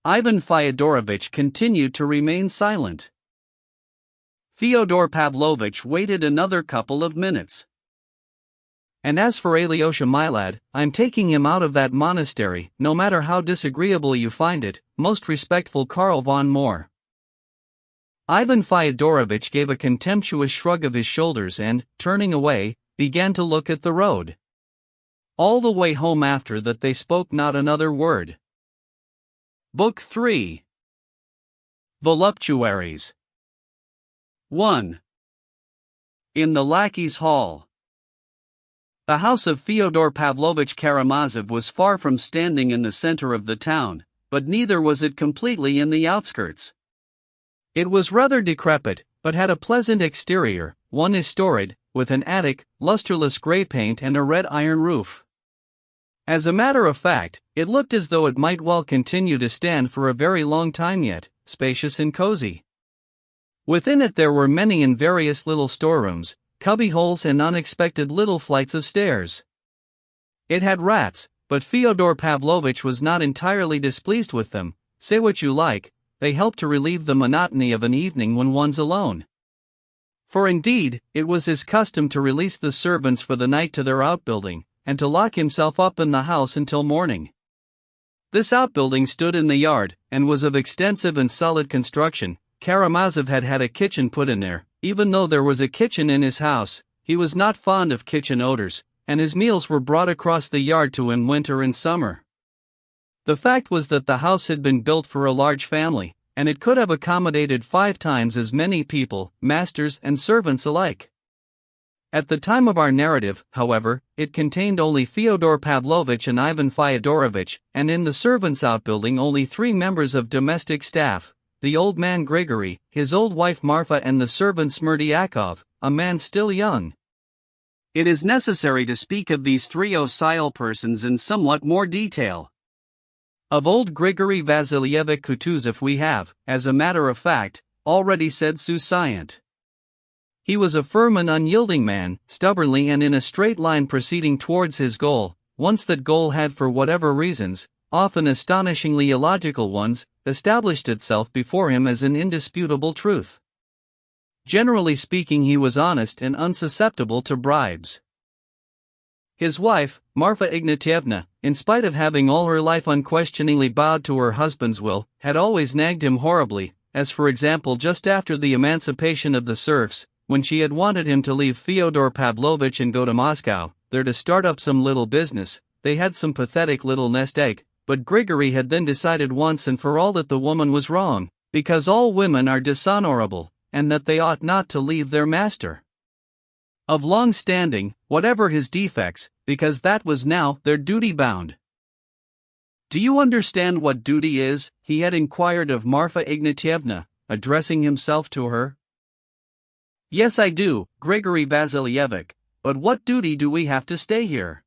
Ivan Fyodorovich continued to remain silent. Fyodor Pavlovich waited another couple of minutes. "And as for Alyosha, my lad, I'm taking him out of that monastery, no matter how disagreeable you find it, most respectful Karl von Moor." Ivan Fyodorovich gave a contemptuous shrug of his shoulders and, turning away, began to look at the road. All the way home after that they spoke not another word. Book 3. Voluptuaries. 1. In the Lackey's Hall. The house of Fyodor Pavlovich Karamazov was far from standing in the center of the town, but neither was it completely in the outskirts. It was rather decrepit, but had a pleasant exterior, one storied, with an attic, lusterless gray paint and a red iron roof. As a matter of fact, it looked as though it might well continue to stand for a very long time yet, spacious and cozy. Within it there were many and various little storerooms, cubbyholes and unexpected little flights of stairs. It had rats, but Fyodor Pavlovich was not entirely displeased with them. Say what you like, they helped to relieve the monotony of an evening when one's alone. For indeed, it was his custom to release the servants for the night to their outbuilding, and to lock himself up in the house until morning. This outbuilding stood in the yard, and was of extensive and solid construction. Karamazov had had a kitchen put in there. Even though there was a kitchen in his house, he was not fond of kitchen odors, and his meals were brought across the yard to him winter and summer. The fact was that the house had been built for a large family, and it could have accommodated 5 times as many people, masters and servants alike. At the time of our narrative, however, it contained only Fyodor Pavlovich and Ivan Fyodorovich, and in the servants' outbuilding only 3 members of domestic staff: the old man Grigory, his old wife Marfa and the servant Smerdyakov, a man still young. It is necessary to speak of these 3 docile persons in somewhat more detail. Of old Grigory Vasilievich Kutuzov we have, as a matter of fact, already said sufficient. He was a firm and unyielding man, stubbornly and in a straight line proceeding towards his goal. Once that goal had, for whatever reasons, often astonishingly illogical ones, established itself before him as an indisputable truth. Generally speaking, he was honest and unsusceptible to bribes. His wife, Marfa Ignatievna, in spite of having all her life unquestioningly bowed to her husband's will, had always nagged him horribly, as for example just after the emancipation of the serfs, when she had wanted him to leave Fyodor Pavlovitch and go to Moscow, there to start up some little business. They had some pathetic little nest egg, but Grigory had then decided once and for all that the woman was wrong, because all women are dishonorable, and that they ought not to leave their master of long standing, whatever his defects, because that was now their duty bound. "Do you understand what duty is?" he had inquired of Marfa Ignatievna, addressing himself to her. "Yes, I do, Grigory Vasilievich, but what duty do we have to stay here?"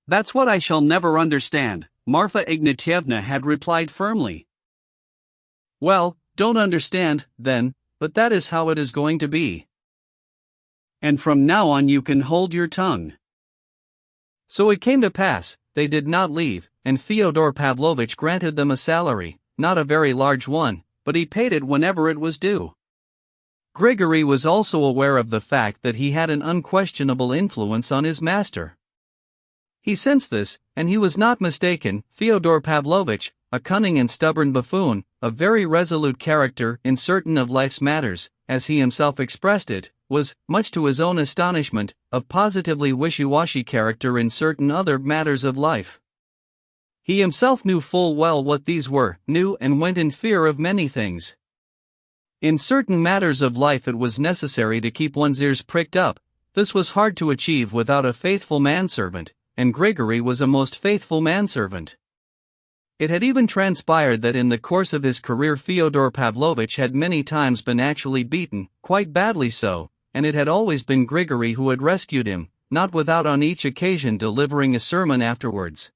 "That's what I shall never understand," Marfa Ignatievna had replied firmly. "Well, don't understand, then, but that is how it is going to be. And from now on you can hold your tongue." So it came to pass, they did not leave, and Fyodor Pavlovitch granted them a salary, not a very large one, but he paid it whenever it was due. Grigory was also aware of the fact that he had an unquestionable influence on his master. He sensed this, and he was not mistaken. Fyodor Pavlovitch, a cunning and stubborn buffoon, a very resolute character in certain of life's matters, as he himself expressed it, was, much to his own astonishment, a positively wishy-washy character in certain other matters of life. He himself knew full well what these were, knew and went in fear of many things. In certain matters of life it was necessary to keep one's ears pricked up. This was hard to achieve without a faithful manservant, and Grigory was a most faithful manservant. It had even transpired that in the course of his career Fyodor Pavlovitch had many times been actually beaten, quite badly so, and it had always been Grigory who had rescued him, not without on each occasion delivering a sermon afterwards.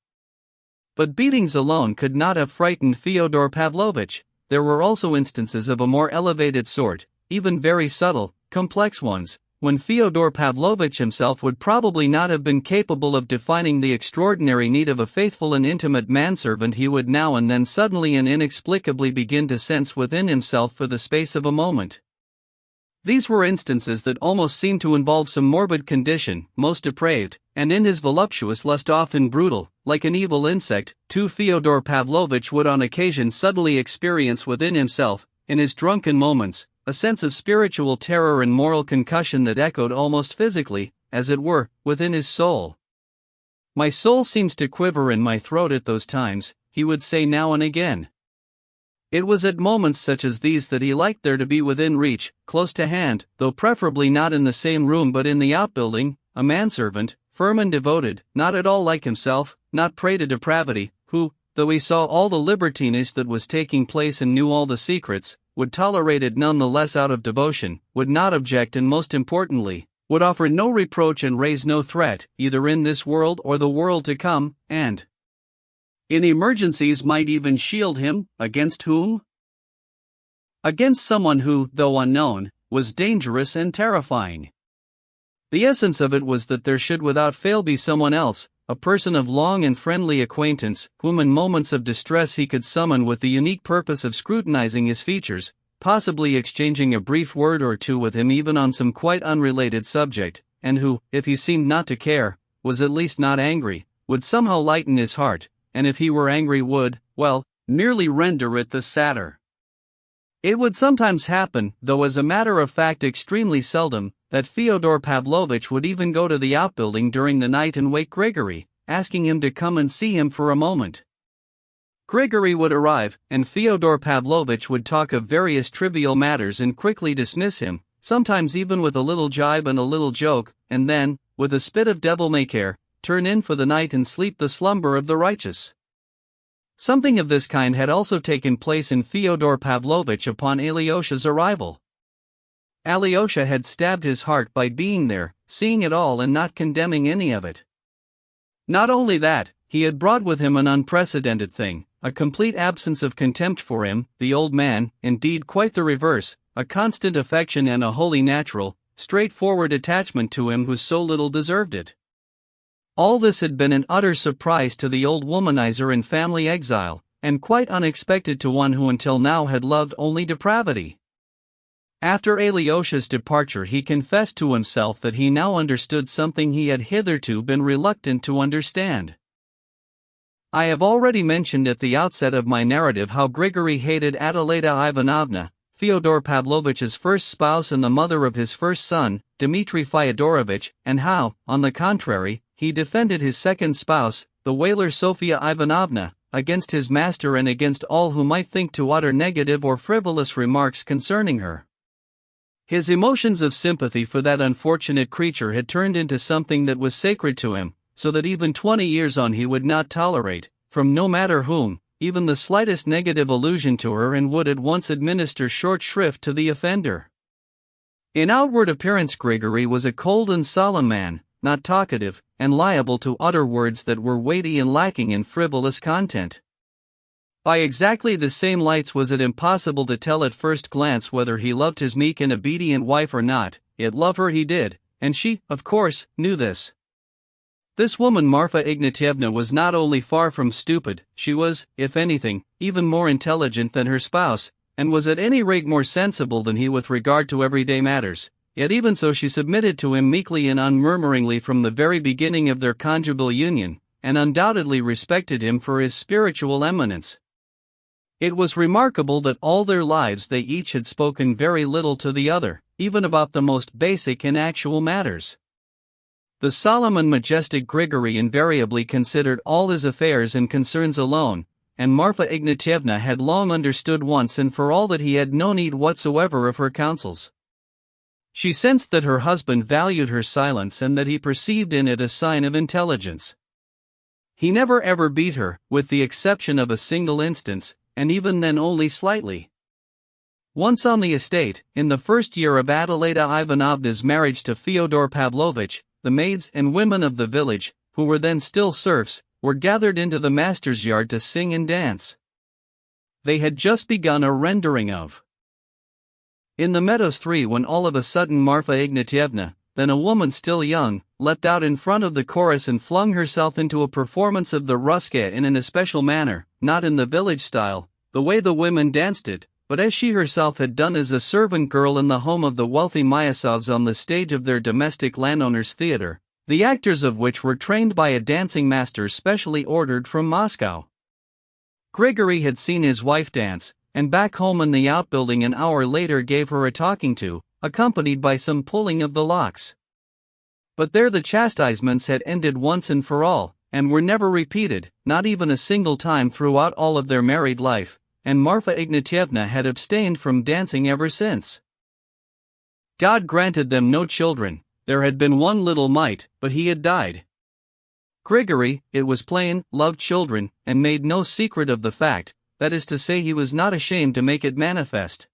But beatings alone could not have frightened Fyodor Pavlovitch. There were also instances of a more elevated sort, even very subtle, complex ones, when Fyodor Pavlovitch himself would probably not have been capable of defining the extraordinary need of a faithful and intimate manservant he would now and then suddenly and inexplicably begin to sense within himself for the space of a moment. These were instances that almost seemed to involve some morbid condition, most depraved, and in his voluptuous lust often brutal, like an evil insect, too. Fyodor Pavlovitch would on occasion suddenly experience within himself, in his drunken moments, a sense of spiritual terror and moral concussion that echoed almost physically, as it were, within his soul. "My soul seems to quiver in my throat at those times," he would say now and again. It was at moments such as these that he liked there to be within reach, close to hand, though preferably not in the same room but in the outbuilding, a manservant, firm and devoted, not at all like himself, not prey to depravity, who, though he saw all the libertinage that was taking place and knew all the secrets, would tolerate it none the less out of devotion, would not object and most importantly, would offer no reproach and raise no threat, either in this world or the world to come, and in emergencies might even shield him, against whom? Against someone who, though unknown, was dangerous and terrifying. The essence of it was that there should without fail be someone else, a person of long and friendly acquaintance, whom in moments of distress he could summon with the unique purpose of scrutinizing his features, possibly exchanging a brief word or two with him even on some quite unrelated subject, and who, if he seemed not to care, was at least not angry, would somehow lighten his heart, and if he were angry would, well, merely render it the sadder. It would sometimes happen, though as a matter of fact extremely seldom, that Fyodor Pavlovitch would even go to the outbuilding during the night and wake Grigory, asking him to come and see him for a moment. Grigory would arrive, and Fyodor Pavlovitch would talk of various trivial matters and quickly dismiss him, sometimes even with a little jibe and a little joke, and then, with a spit of devil-may-care, turn in for the night and sleep the slumber of the righteous. Something of this kind had also taken place in Fyodor Pavlovitch upon Alyosha's arrival. Alyosha had stabbed his heart by being there, seeing it all and not condemning any of it. Not only that, he had brought with him an unprecedented thing, a complete absence of contempt for him, the old man, indeed quite the reverse, a constant affection and a wholly natural, straightforward attachment to him who so little deserved it. All this had been an utter surprise to the old womanizer in family exile, and quite unexpected to one who until now had loved only depravity. After Alyosha's departure, he confessed to himself that he now understood something he had hitherto been reluctant to understand. I have already mentioned at the outset of my narrative how Grigory hated Adelaida Ivanovna, Fyodor Pavlovich's first spouse and the mother of his first son, Dmitry Fyodorovich, and how, on the contrary, he defended his second spouse, the whaler Sofia Ivanovna, against his master and against all who might think to utter negative or frivolous remarks concerning her. His emotions of sympathy for that unfortunate creature had turned into something that was sacred to him, so that even 20 years on he would not tolerate, from no matter whom, even the slightest negative allusion to her, and would at once administer short shrift to the offender. In outward appearance Grigory was a cold and solemn man, not talkative, and liable to utter words that were weighty and lacking in frivolous content. By exactly the same lights was it impossible to tell at first glance whether he loved his meek and obedient wife or not, yet love her he did, and she, of course, knew this. This woman Marfa Ignatyevna was not only far from stupid, she was, if anything, even more intelligent than her spouse, and was at any rate more sensible than he with regard to everyday matters, yet even so she submitted to him meekly and unmurmuringly from the very beginning of their conjugal union, and undoubtedly respected him for his spiritual eminence. It was remarkable that all their lives they each had spoken very little to the other, even about the most basic and actual matters. The solemn and majestic Grigory invariably considered all his affairs and concerns alone, and Marfa Ignatyevna had long understood once and for all that he had no need whatsoever of her counsels. She sensed that her husband valued her silence and that he perceived in it a sign of intelligence. He never ever beat her, with the exception of a single instance, and even then only slightly. Once on the estate, in the first year of Adelaida Ivanovna's marriage to Fyodor Pavlovich, the maids and women of the village, who were then still serfs, were gathered into the master's yard to sing and dance. They had just begun a rendering of "In the Meadows 3" when all of a sudden Marfa Ignatyevna, then a woman still young, leapt out in front of the chorus and flung herself into a performance of the Ruska in an especial manner, not in the village style, the way the women danced it, but as she herself had done as a servant girl in the home of the wealthy Myasovs on the stage of their domestic landowners' theater, the actors of which were trained by a dancing master specially ordered from Moscow. Grigory had seen his wife dance, and back home in the outbuilding an hour later gave her a talking to, accompanied by some pulling of the locks. But there the chastisements had ended once and for all, and were never repeated, not even a single time throughout all of their married life, and Marfa Ignatyevna had abstained from dancing ever since. God granted them no children. There had been one little mite, but he had died. Grigory, it was plain, loved children, and made no secret of the fact, that is to say he was not ashamed to make it manifest.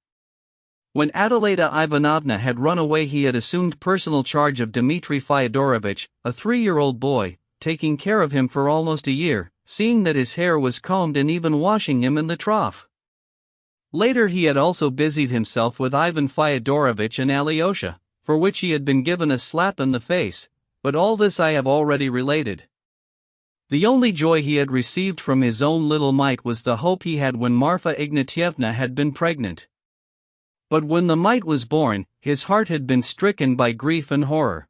When Adelaida Ivanovna had run away he had assumed personal charge of Dmitry Fyodorovich, a 3-year-old boy, taking care of him for almost a year, seeing that his hair was combed and even washing him in the trough. Later he had also busied himself with Ivan Fyodorovich and Alyosha, for which he had been given a slap in the face, but all this I have already related. The only joy he had received from his own little mite was the hope he had when Marfa Ignatyevna had been pregnant. But when the mite was born, his heart had been stricken by grief and horror.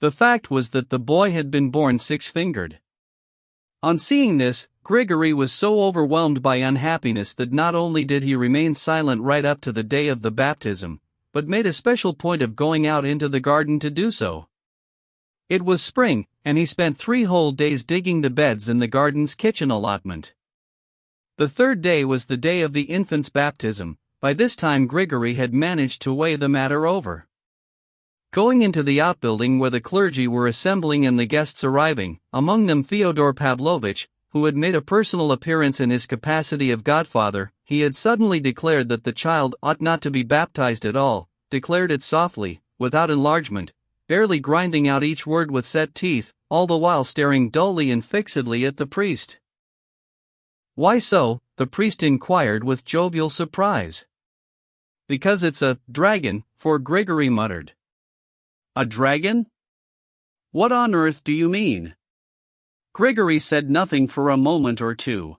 The fact was that the boy had been born 6-fingered. On seeing this, Grigory was so overwhelmed by unhappiness that not only did he remain silent right up to the day of the baptism, but made a special point of going out into the garden to do so. It was spring, and he spent 3 whole days digging the beds in the garden's kitchen allotment. The third day was the day of the infant's baptism. By this time Grigory had managed to weigh the matter over. Going into the outbuilding where the clergy were assembling and the guests arriving, among them Fyodor Pavlovich, who had made a personal appearance in his capacity of godfather, he had suddenly declared that the child ought not to be baptized at all, declared it softly, without enlargement, barely grinding out each word with set teeth, all the while staring dully and fixedly at the priest. "Why so?" the priest inquired with jovial surprise. "Because it's a dragon," for Grigory muttered. "A dragon? What on earth do you mean?" Grigory said nothing for a moment or two.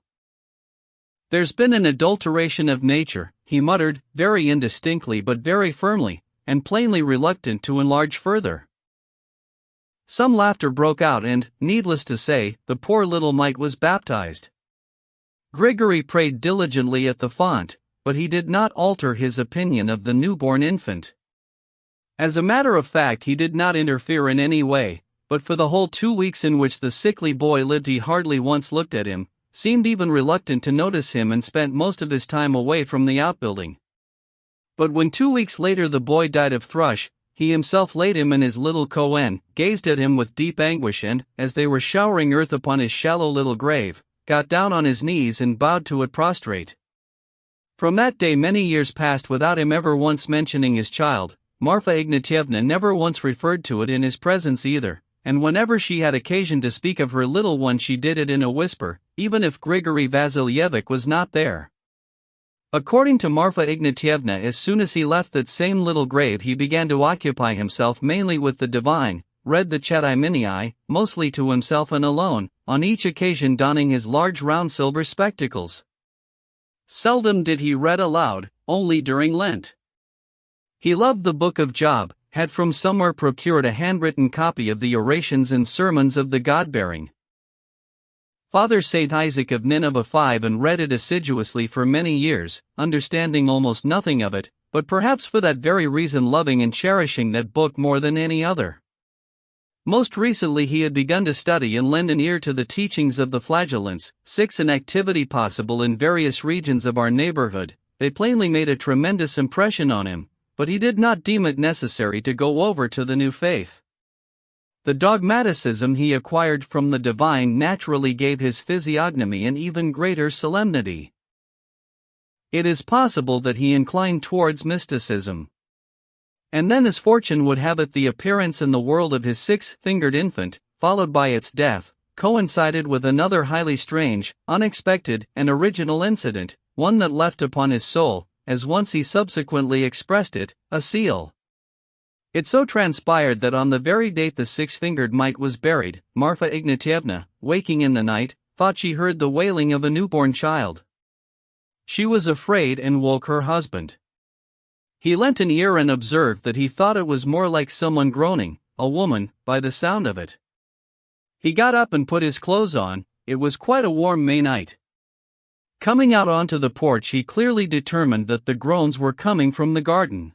"There's been an adulteration of nature," he muttered, very indistinctly but very firmly, and plainly reluctant to enlarge further. Some laughter broke out and, needless to say, the poor little mite was baptized. Grigory prayed diligently at the font, but he did not alter his opinion of the newborn infant. As a matter of fact, he did not interfere in any way, but for the whole 2 weeks in which the sickly boy lived he hardly once looked at him, seemed even reluctant to notice him, and spent most of his time away from the outbuilding. But when 2 weeks later the boy died of thrush, he himself laid him in his little kohen, gazed at him with deep anguish, and, as they were showering earth upon his shallow little grave, got down on his knees and bowed to it prostrate. From that day many years passed without him ever once mentioning his child. Marfa Ignatyevna never once referred to it in his presence either, and whenever she had occasion to speak of her little one she did it in a whisper, even if Grigory Vasilyevich was not there. According to Marfa Ignatyevna, as soon as he left that same little grave he began to occupy himself mainly with the divine, read the Chatiminai, mostly to himself and alone, on each occasion donning his large round silver spectacles. Seldom did he read aloud, only during Lent. He loved the Book of Job, had from somewhere procured a handwritten copy of the orations and sermons of the God-bearing Father St. Isaac of Nineveh 5 and read it assiduously for many years, understanding almost nothing of it, but perhaps for that very reason loving and cherishing that book more than any other. Most recently he had begun to study and lend an ear to the teachings of the Flagellants, 6 an activity possible in various regions of our neighborhood. They plainly made a tremendous impression on him, but he did not deem it necessary to go over to the new faith. The dogmaticism he acquired from the divine naturally gave his physiognomy an even greater solemnity. It is possible that he inclined towards mysticism. And then, as fortune would have it, the appearance in the world of his 6-fingered infant, followed by its death, coincided with another highly strange, unexpected, and original incident, one that left upon his soul, as once he subsequently expressed it, a seal. It so transpired that on the very date the 6-fingered mite was buried, Marfa Ignatyevna, waking in the night, thought she heard the wailing of a newborn child. She was afraid and woke her husband. He lent an ear and observed that he thought it was more like someone groaning, a woman, by the sound of it. He got up and put his clothes on. It was quite a warm May night. Coming out onto the porch he clearly determined that the groans were coming from the garden.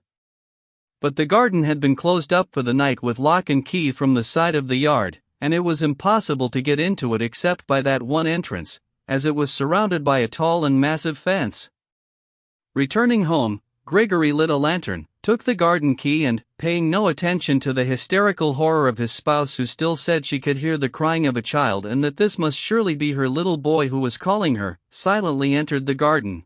But the garden had been closed up for the night with lock and key from the side of the yard, and it was impossible to get into it except by that one entrance, as it was surrounded by a tall and massive fence. Returning home, Grigory lit a lantern, took the garden key and, paying no attention to the hysterical horror of his spouse who still said she could hear the crying of a child and that this must surely be her little boy who was calling her, silently entered the garden.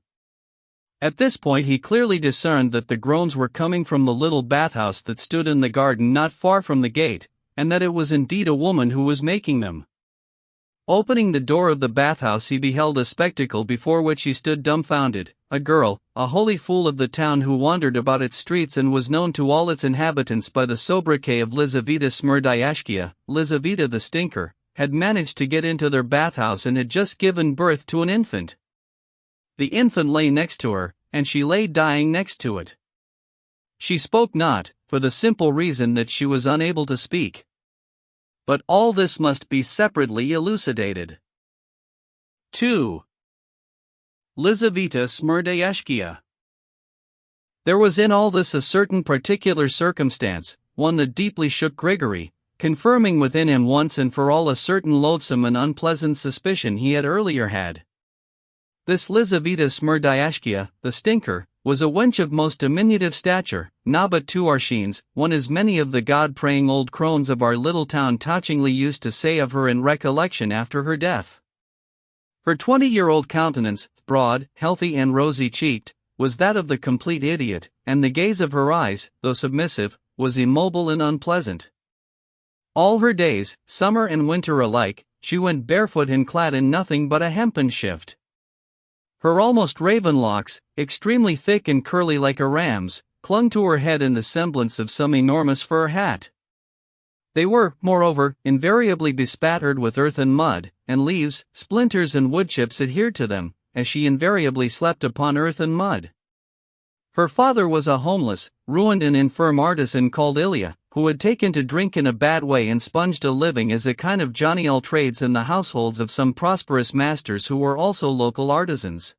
At this point he clearly discerned that the groans were coming from the little bathhouse that stood in the garden not far from the gate, and that it was indeed a woman who was making them. Opening the door of the bathhouse he beheld a spectacle before which he stood dumbfounded, a girl, a holy fool of the town who wandered about its streets and was known to all its inhabitants by the sobriquet of Lizaveta Smerdyashkia, Lizaveta the Stinker, had managed to get into their bathhouse and had just given birth to an infant. The infant lay next to her, and she lay dying next to it. She spoke not, for the simple reason that she was unable to speak. But all this must be separately elucidated. 2. Lizaveta Smerdyashkia. There was in all this a certain particular circumstance, one that deeply shook Grigory, confirming within him once and for all a certain loathsome and unpleasant suspicion he had earlier had. This Lizaveta Smerdyashkia, the Stinker, was a wench of most diminutive stature, not but 2 arshins, one as many of the God-praying old crones of our little town touchingly used to say of her in recollection after her death. Her 20-year-old countenance, broad, healthy and rosy-cheeked, was that of the complete idiot, and the gaze of her eyes, though submissive, was immobile and unpleasant. All her days, summer and winter alike, she went barefoot and clad in nothing but a hempen shift. Her almost raven locks, extremely thick and curly like a ram's, clung to her head in the semblance of some enormous fur hat. They were, moreover, invariably bespattered with earth and mud, and leaves, splinters and wood chips adhered to them, as she invariably slept upon earth and mud. Her father was a homeless, ruined and infirm artisan called Ilya, who had taken to drink in a bad way and sponged a living as a kind of Johnny-all-trades in the households of some prosperous masters who were also local artisans.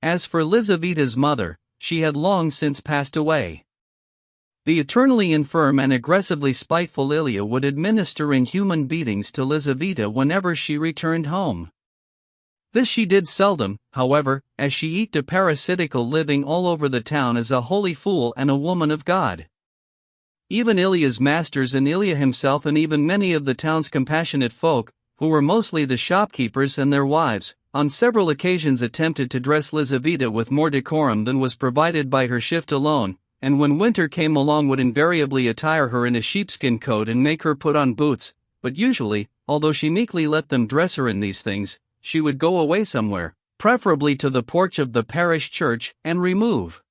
As for Lizaveta's mother, she had long since passed away. The eternally infirm and aggressively spiteful Ilya would administer inhuman beatings to Lizaveta whenever she returned home. This she did seldom, however, as she eked a parasitical living all over the town as a holy fool and a woman of God. Even Ilya's masters and Ilya himself and even many of the town's compassionate folk, who were mostly the shopkeepers and their wives, on several occasions attempted to dress Lizaveta with more decorum than was provided by her shift alone, and when winter came along would invariably attire her in a sheepskin coat and make her put on boots, but usually, although she meekly let them dress her in these things, she would go away somewhere, preferably to the porch of the parish church, and remove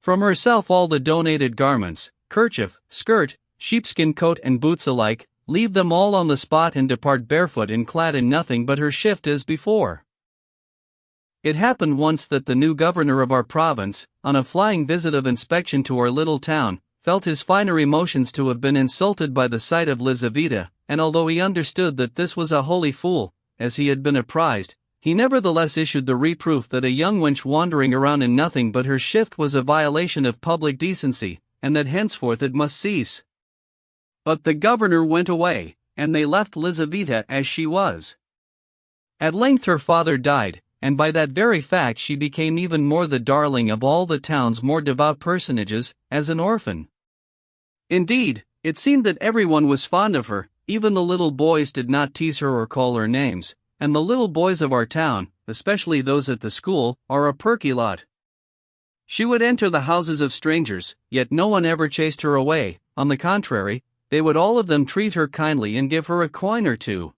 from herself all the donated garments, kerchief, skirt, sheepskin coat and boots alike, leave them all on the spot and depart barefoot and clad in nothing but her shift as before. It happened once that the new governor of our province, on a flying visit of inspection to our little town, felt his finer emotions to have been insulted by the sight of Lizaveta, and although he understood that this was a holy fool, as he had been apprised, he nevertheless issued the reproof that a young wench wandering around in nothing but her shift was a violation of public decency, and that henceforth it must cease. But the governor went away, and they left Lizaveta as she was. At length her father died, and by that very fact she became even more the darling of all the town's more devout personages, as an orphan. Indeed, it seemed that everyone was fond of her. Even the little boys did not tease her or call her names, and the little boys of our town, especially those at the school, are a perky lot. She would enter the houses of strangers, yet no one ever chased her away. On the contrary, they would all of them treat her kindly and give her a coin or two.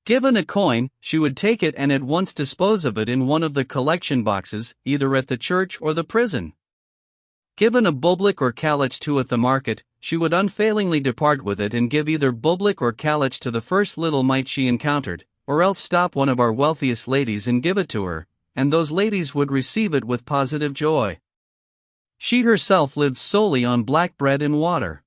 Given a coin, she would take it and at once dispose of it in one of the collection boxes, either at the church or the prison. Given a bublik or kalach too at the market, she would unfailingly depart with it and give either bublik or kalach to the first little mite she encountered, or else stop one of our wealthiest ladies and give it to her, and those ladies would receive it with positive joy. She herself lived solely on black bread and water.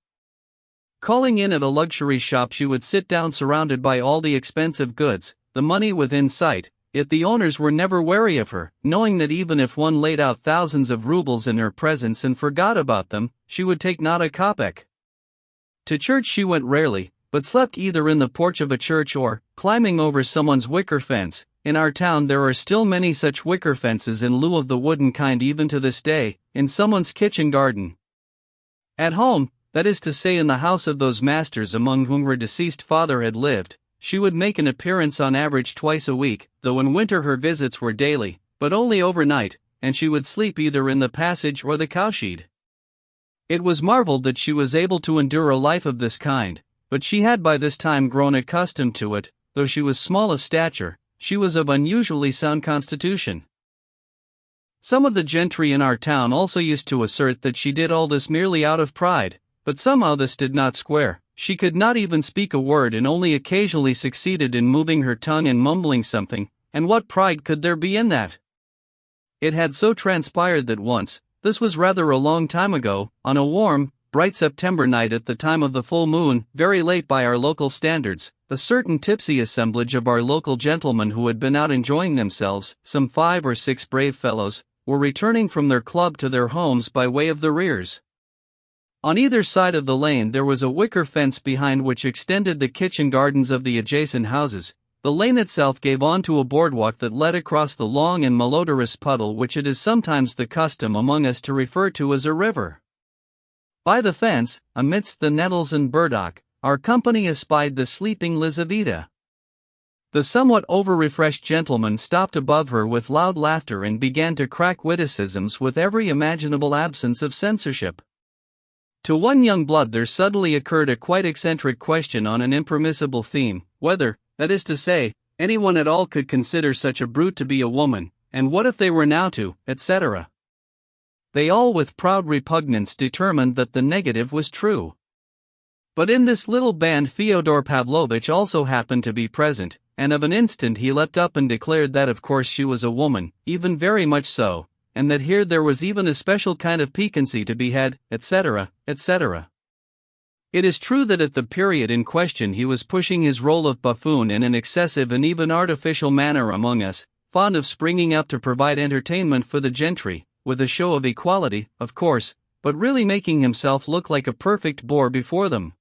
Calling in at a luxury shop, she would sit down surrounded by all the expensive goods, the money within sight, yet the owners were never wary of her, knowing that even if one laid out thousands of rubles in her presence and forgot about them, she would take not a kopeck. To church she went rarely, but slept either in the porch of a church or, climbing over someone's wicker fence. In our town there are still many such wicker fences in lieu of the wooden kind even to this day, in someone's kitchen garden. At home, that is to say in the house of those masters among whom her deceased father had lived, she would make an appearance on average twice a week, though in winter her visits were daily, but only overnight, and she would sleep either in the passage or the cowshed. It was marveled that she was able to endure a life of this kind, but she had by this time grown accustomed to it. Though she was small of stature, she was of unusually sound constitution. Some of the gentry in our town also used to assert that she did all this merely out of pride, but somehow this did not square. She could not even speak a word and only occasionally succeeded in moving her tongue and mumbling something, and what pride could there be in that? It had so transpired that once, this was rather a long time ago, on a warm, bright September night at the time of the full moon, very late by our local standards, a certain tipsy assemblage of our local gentlemen who had been out enjoying themselves, some 5 or 6 brave fellows, were returning from their club to their homes by way of the rears. On either side of the lane there was a wicker fence behind which extended the kitchen gardens of the adjacent houses. The lane itself gave on to a boardwalk that led across the long and malodorous puddle which it is sometimes the custom among us to refer to as a river. By the fence, amidst the nettles and burdock, our company espied the sleeping Lizaveta. The somewhat over-refreshed gentleman stopped above her with loud laughter and began to crack witticisms with every imaginable absence of censorship. To one young blood there suddenly occurred a quite eccentric question on an impermissible theme, whether, that is to say, anyone at all could consider such a brute to be a woman, and what if they were now to, etc. They all with proud repugnance determined that the negative was true. But in this little band Fyodor Pavlovitch also happened to be present, and of an instant he leapt up and declared that of course she was a woman, even very much so, and that here there was even a special kind of piquancy to be had, etc., etc. It is true that at the period in question he was pushing his role of buffoon in an excessive and even artificial manner among us, fond of springing up to provide entertainment for the gentry, with a show of equality, of course, but really making himself look like a perfect bore before them.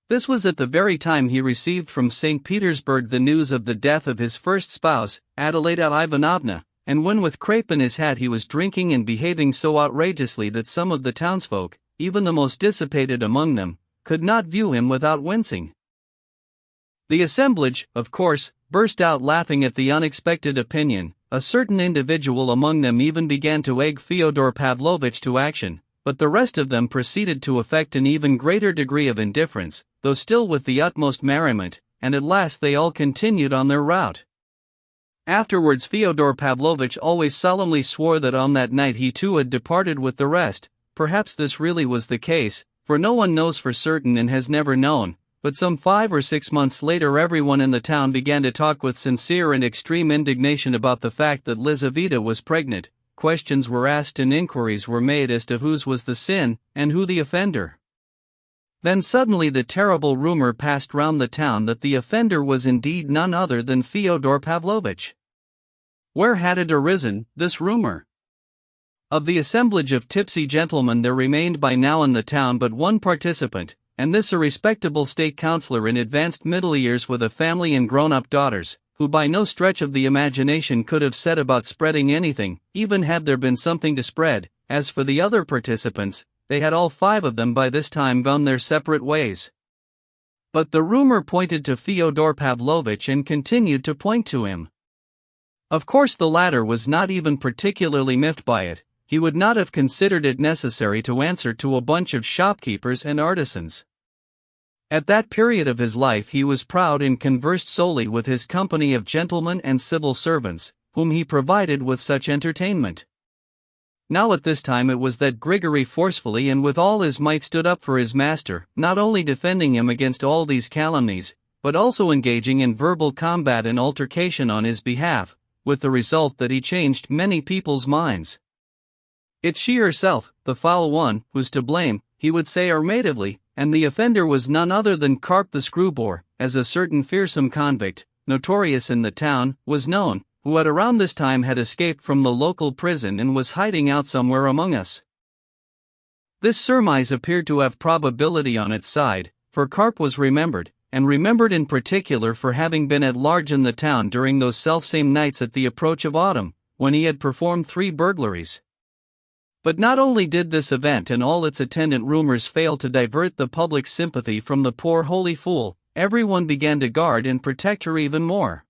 This was at the very time he received from St. Petersburg the news of the death of his first spouse, Adelaida Ivanovna, and when with crape in his hat he was drinking and behaving so outrageously that some of the townsfolk, even the most dissipated among them, could not view him without wincing. The assemblage, of course, burst out laughing at the unexpected opinion. A certain individual among them even began to egg Fyodor Pavlovitch to action, but the rest of them proceeded to affect an even greater degree of indifference, though still with the utmost merriment, and at last they all continued on their route. Afterwards Fyodor Pavlovitch always solemnly swore that on that night he too had departed with the rest. Perhaps this really was the case, for no one knows for certain and has never known, but some 5 or 6 months later everyone in the town began to talk with sincere and extreme indignation about the fact that Lizaveta was pregnant. Questions were asked and inquiries were made as to whose was the sin, and who the offender. Then suddenly the terrible rumor passed round the town that the offender was indeed none other than Fyodor Pavlovitch. Where had it arisen, this rumor? Of the assemblage of tipsy gentlemen there remained by now in the town but one participant, and this a respectable state councillor in advanced middle years with a family and grown-up daughters, who by no stretch of the imagination could have set about spreading anything, even had there been something to spread. As for the other participants, they had all 5 of them by this time gone their separate ways. But the rumor pointed to Fyodor Pavlovitch and continued to point to him. Of course the latter was not even particularly miffed by it. He would not have considered it necessary to answer to a bunch of shopkeepers and artisans. At that period of his life he was proud and conversed solely with his company of gentlemen and civil servants, whom he provided with such entertainment. Now at this time it was that Grigory forcefully and with all his might stood up for his master, not only defending him against all these calumnies, but also engaging in verbal combat and altercation on his behalf, with the result that he changed many people's minds. It's she herself, the foul one, who's to blame, he would say armatively, and the offender was none other than Karp the Screwbore, as a certain fearsome convict, notorious in the town, was known, who at around this time had escaped from the local prison and was hiding out somewhere among us. This surmise appeared to have probability on its side, for Karp was remembered, and remembered in particular for having been at large in the town during those selfsame nights at the approach of autumn, when he had performed 3 burglaries. But not only did this event and all its attendant rumors fail to divert the public's sympathy from the poor holy fool, everyone began to guard and protect her even more.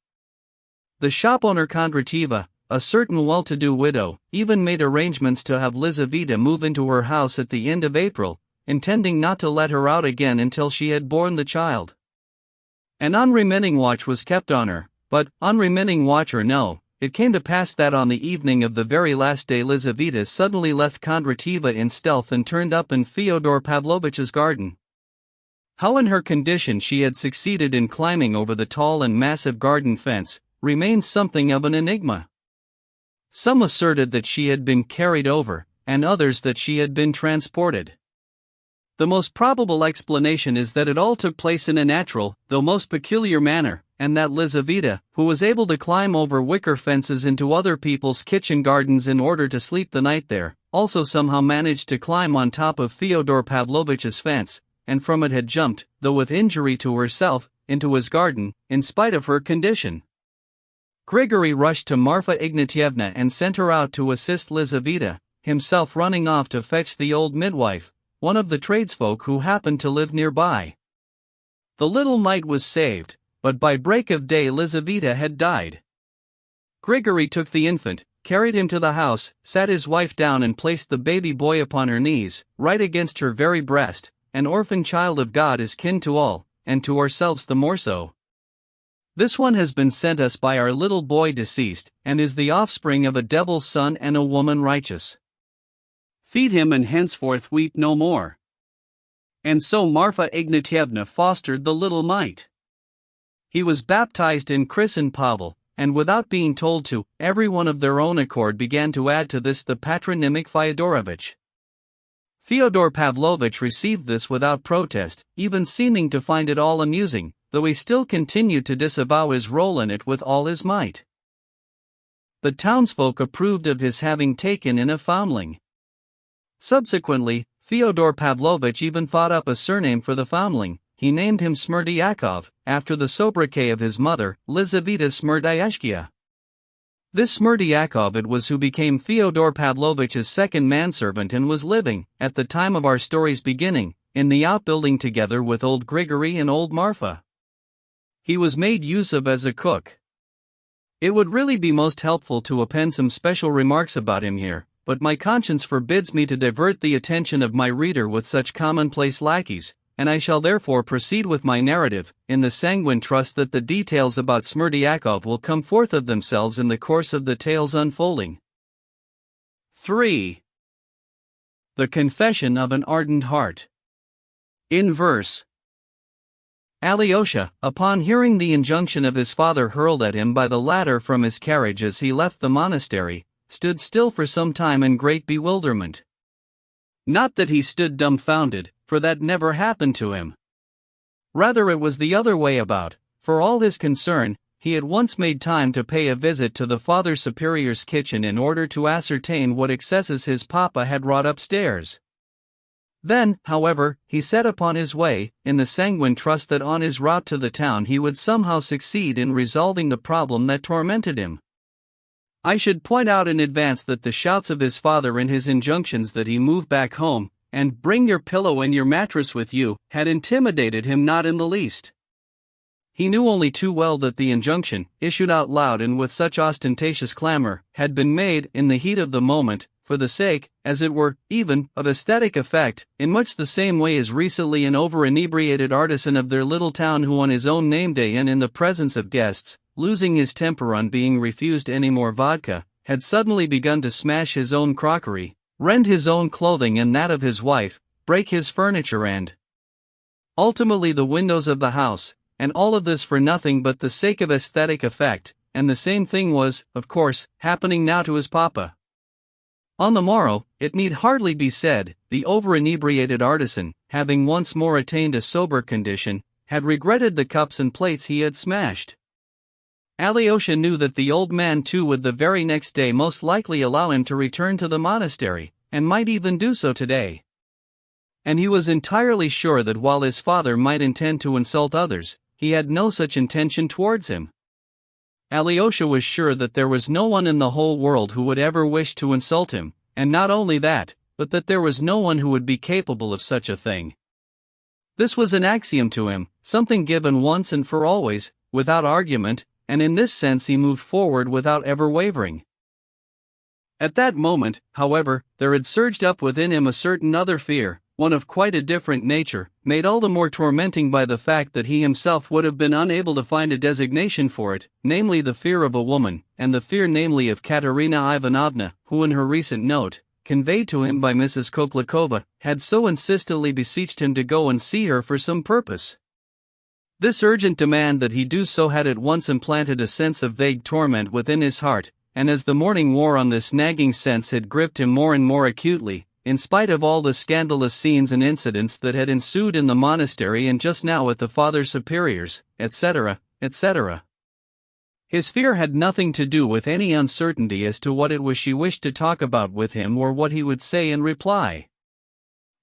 The shop-owner Kondrativa, a certain well-to-do widow, even made arrangements to have Lizaveta move into her house at the end of April, intending not to let her out again until she had borne the child. An unremitting watch was kept on her, but, unremitting watch or no, it came to pass that on the evening of the very last day Lizaveta suddenly left Kondrativa in stealth and turned up in Fyodor Pavlovitch's garden. How in her condition she had succeeded in climbing over the tall and massive garden fence, remains something of an enigma. Some asserted that she had been carried over, and others that she had been transported. The most probable explanation is that it all took place in a natural, though most peculiar manner, and that Lizaveta, who was able to climb over wicker fences into other people's kitchen gardens in order to sleep the night there, also somehow managed to climb on top of Fyodor Pavlovitch's fence, and from it had jumped, though with injury to herself, into his garden, in spite of her condition. Grigory rushed to Marfa Ignatyevna and sent her out to assist Lizaveta, himself running off to fetch the old midwife, one of the tradesfolk who happened to live nearby. The little mite was saved, but by break of day Lizaveta had died. Grigory took the infant, carried him to the house, sat his wife down and placed the baby boy upon her knees, right against her very breast. An orphan child of God is kin to all, and to ourselves the more so. This one has been sent us by our little boy deceased, and is the offspring of a devil's son and a woman righteous. Feed him and henceforth weep no more. And so Marfa Ignatievna fostered the little mite. He was baptized and christened Pavel, and without being told to, everyone of their own accord began to add to this the patronymic Fyodorovich. Fyodor Pavlovitch received this without protest, even seeming to find it all amusing, though he still continued to disavow his role in it with all his might. The townsfolk approved of his having taken in a foundling. Subsequently, Fyodor Pavlovitch even thought up a surname for the foundling. He named him Smerdyakov, after the sobriquet of his mother, Lizaveta Smerdyashkia. This Smerdyakov it was who became Fyodor Pavlovitch's second manservant and was living, at the time of our story's beginning, in the outbuilding together with old Grigory and old Marfa. He was made use of as a cook. It would really be most helpful to append some special remarks about him here, but my conscience forbids me to divert the attention of my reader with such commonplace lackeys, and I shall therefore proceed with my narrative, in the sanguine trust that the details about Smerdyakov will come forth of themselves in the course of the tale's unfolding. 3. The Confession of an Ardent Heart. In verse. Alyosha, upon hearing the injunction of his father hurled at him by the latter from his carriage as he left the monastery, stood still for some time in great bewilderment. Not that he stood dumbfounded, for that never happened to him. Rather it was the other way about. For all his concern, he at once made time to pay a visit to the Father Superior's kitchen in order to ascertain what excesses his papa had wrought upstairs. Then, however, he set upon his way, in the sanguine trust that on his route to the town he would somehow succeed in resolving the problem that tormented him. I should point out in advance that the shouts of his father and his injunctions that he move back home, and bring your pillow and your mattress with you, had intimidated him not in the least. He knew only too well that the injunction, issued out loud and with such ostentatious clamor, had been made, in the heat of the moment, for the sake, as it were, even, of aesthetic effect, in much the same way as recently an over-inebriated artisan of their little town who on his own name day and in the presence of guests, losing his temper on being refused any more vodka, had suddenly begun to smash his own crockery, rend his own clothing and that of his wife, break his furniture and ultimately the windows of the house, and all of this for nothing but the sake of aesthetic effect, and the same thing was, of course, happening now to his papa. On the morrow, it need hardly be said, the over-inebriated artisan, having once more attained a sober condition, had regretted the cups and plates he had smashed. Alyosha knew that the old man too would the very next day most likely allow him to return to the monastery, and might even do so today. And he was entirely sure that while his father might intend to insult others, he had no such intention towards him. Alyosha was sure that there was no one in the whole world who would ever wish to insult him, and not only that, but that there was no one who would be capable of such a thing. This was an axiom to him, something given once and for always, without argument, and in this sense he moved forward without ever wavering. At that moment, however, there had surged up within him a certain other fear, one of quite a different nature, made all the more tormenting by the fact that he himself would have been unable to find a designation for it, namely the fear of a woman, and the fear namely of Katerina Ivanovna, who in her recent note, conveyed to him by Mrs. Koplakova, had so insistently beseeched him to go and see her for some purpose. This urgent demand that he do so had at once implanted a sense of vague torment within his heart, and as the morning wore on this nagging sense had gripped him more and more acutely, in spite of all the scandalous scenes and incidents that had ensued in the monastery and just now at the Father Superior's, etc., etc. His fear had nothing to do with any uncertainty as to what it was she wished to talk about with him or what he would say in reply.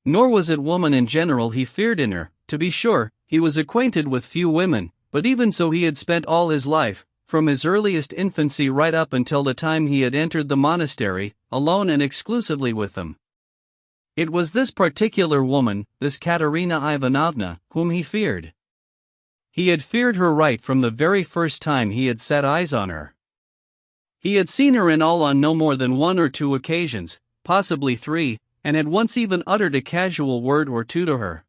Nor was it woman in general he feared in her. To be sure, he was acquainted with few women, but even so he had spent all his life, from his earliest infancy right up until the time he had entered the monastery, alone and exclusively with them. It was this particular woman, this Katerina Ivanovna, whom he feared. He had feared her right from the very first time he had set eyes on her. He had seen her in all on no more than 1 or 2 occasions, possibly 3, and had once even uttered a casual word or two to her.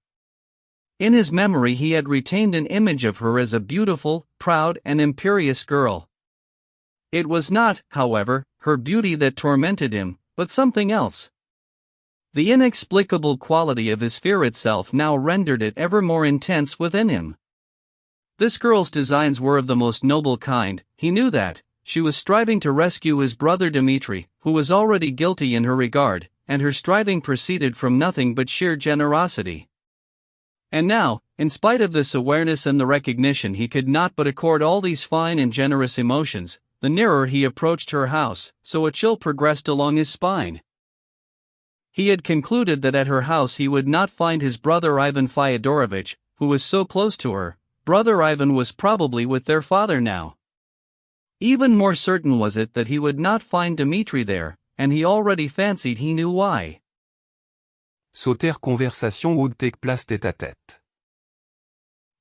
In his memory he had retained an image of her as a beautiful, proud and imperious girl. It was not, however, her beauty that tormented him, but something else. The inexplicable quality of his fear itself now rendered it ever more intense within him. This girl's designs were of the most noble kind, he knew that. She was striving to rescue his brother Dmitri, who was already guilty in her regard, and her striving proceeded from nothing but sheer generosity. And now, in spite of this awareness and the recognition he could not but accord all these fine and generous emotions, the nearer he approached her house, so a chill progressed along his spine. He had concluded that at her house he would not find his brother Ivan Fyodorovich, who was so close to her. Brother Ivan was probably with their father now. Even more certain was it that he would not find Dmitri there, and he already fancied he knew why. Sauter conversation would take place tête-à-tête.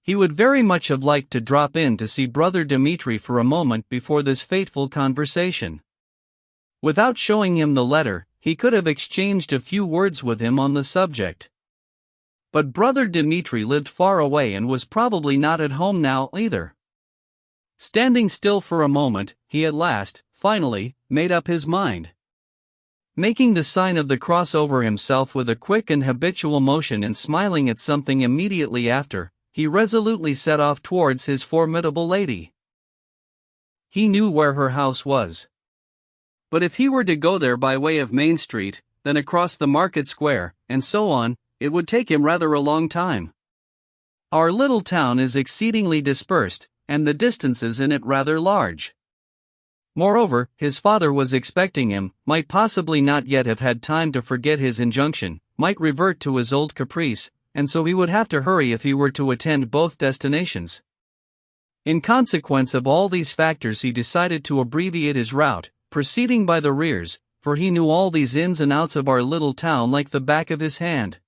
He would very much have liked to drop in to see brother Dmitri for a moment before this fateful conversation. Without showing him the letter, he could have exchanged a few words with him on the subject. But brother Dmitri lived far away and was probably not at home now either. Standing still for a moment, he at last, finally, made up his mind. Making the sign of the cross over himself with a quick and habitual motion and smiling at something immediately after, he resolutely set off towards his formidable lady. He knew where her house was. But if he were to go there by way of Main Street, then across the market square, and so on, it would take him rather a long time. Our little town is exceedingly dispersed, and the distances in it rather large. Moreover, his father was expecting him, might possibly not yet have had time to forget his injunction, might revert to his old caprice, and so he would have to hurry if he were to attend both destinations. In consequence of all these factors he decided to abbreviate his route, proceeding by the rears, for he knew all these ins and outs of our little town like the back of his hand.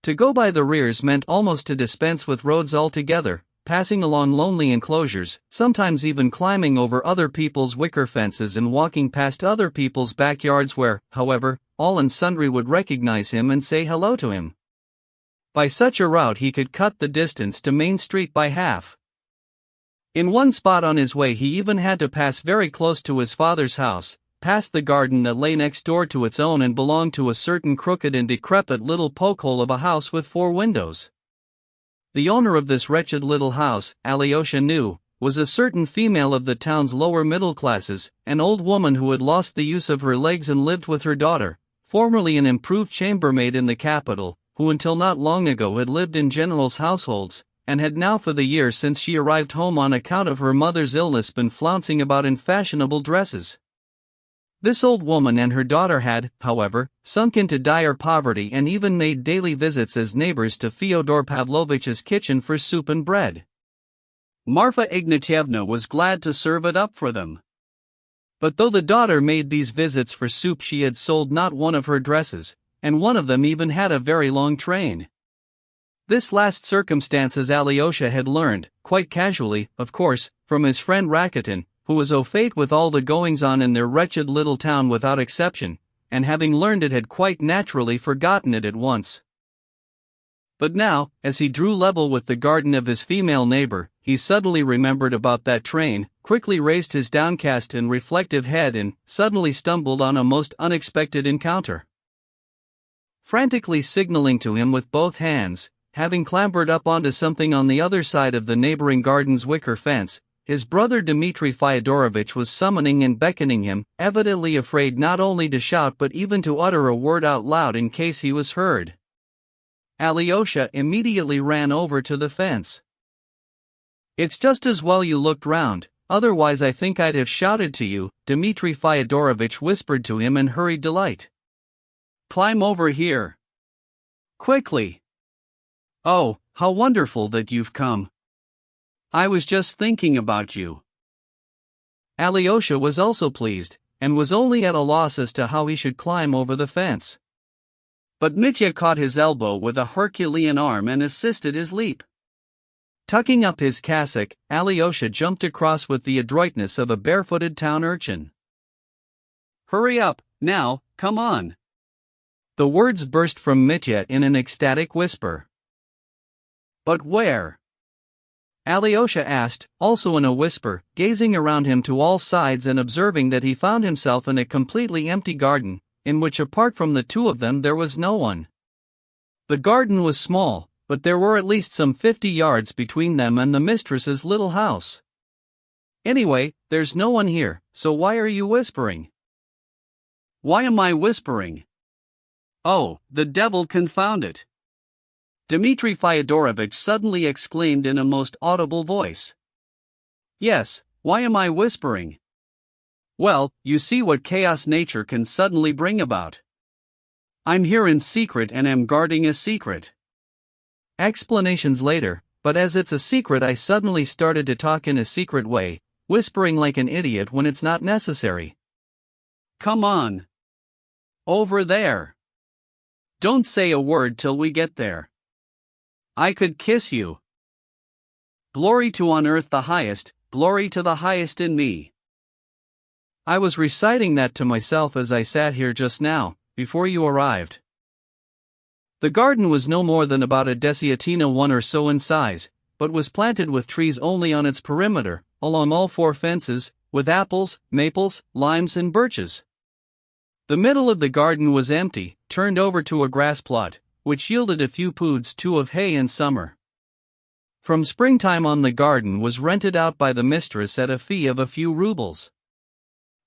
To go by the rears meant almost to dispense with roads altogether, passing along lonely enclosures, sometimes even climbing over other people's wicker fences and walking past other people's backyards where, however, all and sundry would recognize him and say hello to him. By such a route he could cut the distance to Main Street by half. In one spot on his way he even had to pass very close to his father's house, past the garden that lay next door to its own and belonged to a certain crooked and decrepit little pokehole of a house with 4 windows. The owner of this wretched little house, Alyosha knew, was a certain female of the town's lower middle classes, an old woman who had lost the use of her legs and lived with her daughter, formerly an improved chambermaid in the capital, who until not long ago had lived in generals' households, and had now for the year since she arrived home on account of her mother's illness been flouncing about in fashionable dresses. This old woman and her daughter had, however, sunk into dire poverty and even made daily visits as neighbors to Fyodor Pavlovich's kitchen for soup and bread. Marfa Ignatyevna was glad to serve it up for them. But though the daughter made these visits for soup, she had sold not one of her dresses, and one of them even had a very long train. This last circumstance Alyosha had learned, quite casually, of course, from his friend Rakitin, who was au fait with all the goings-on in their wretched little town without exception, and having learned it had quite naturally forgotten it at once. But now, as he drew level with the garden of his female neighbor, he suddenly remembered about that train, quickly raised his downcast and reflective head and suddenly stumbled on a most unexpected encounter. Frantically signaling to him with both hands, having clambered up onto something on the other side of the neighboring garden's wicker fence, his brother Dmitri Fyodorovich was summoning and beckoning him, evidently afraid not only to shout but even to utter a word out loud in case he was heard. Alyosha immediately ran over to the fence. "It's just as well you looked round, otherwise I think I'd have shouted to you," Dmitri Fyodorovich whispered to him in hurried delight. "Climb over here. Quickly. Oh, how wonderful that you've come. I was just thinking about you." Alyosha was also pleased, and was only at a loss as to how he should climb over the fence. But Mitya caught his elbow with a Herculean arm and assisted his leap. Tucking up his cassock, Alyosha jumped across with the adroitness of a barefooted town urchin. "Hurry up, now, come on." The words burst from Mitya in an ecstatic whisper. "But where?" Alyosha asked, also in a whisper, gazing around him to all sides and observing that he found himself in a completely empty garden, in which apart from the two of them there was no one. The garden was small, but there were at least some 50 yards between them and the mistress's little house. Anyway, there's no one here, so why are you whispering? Why am I whispering? Oh, the devil confound it! Dmitri Fyodorovich suddenly exclaimed in a most audible voice. Yes, why am I whispering? Well, you see what chaos nature can suddenly bring about. I'm here in secret and am guarding a secret. Explanations later, but as it's a secret I suddenly started to talk in a secret way, whispering like an idiot when it's not necessary. Come on. Over there. Don't say a word till we get there. I could kiss you. Glory to on earth the highest, glory to the highest in me. I was reciting that to myself as I sat here just now, before you arrived. The garden was no more than about a desiatina one or so in size, but was planted with trees only on its perimeter, along all four fences, with apples, maples, limes and birches. The middle of the garden was empty, turned over to a grass plot, which yielded a few poods too of hay in summer. From springtime on the garden was rented out by the mistress at a fee of a few rubles.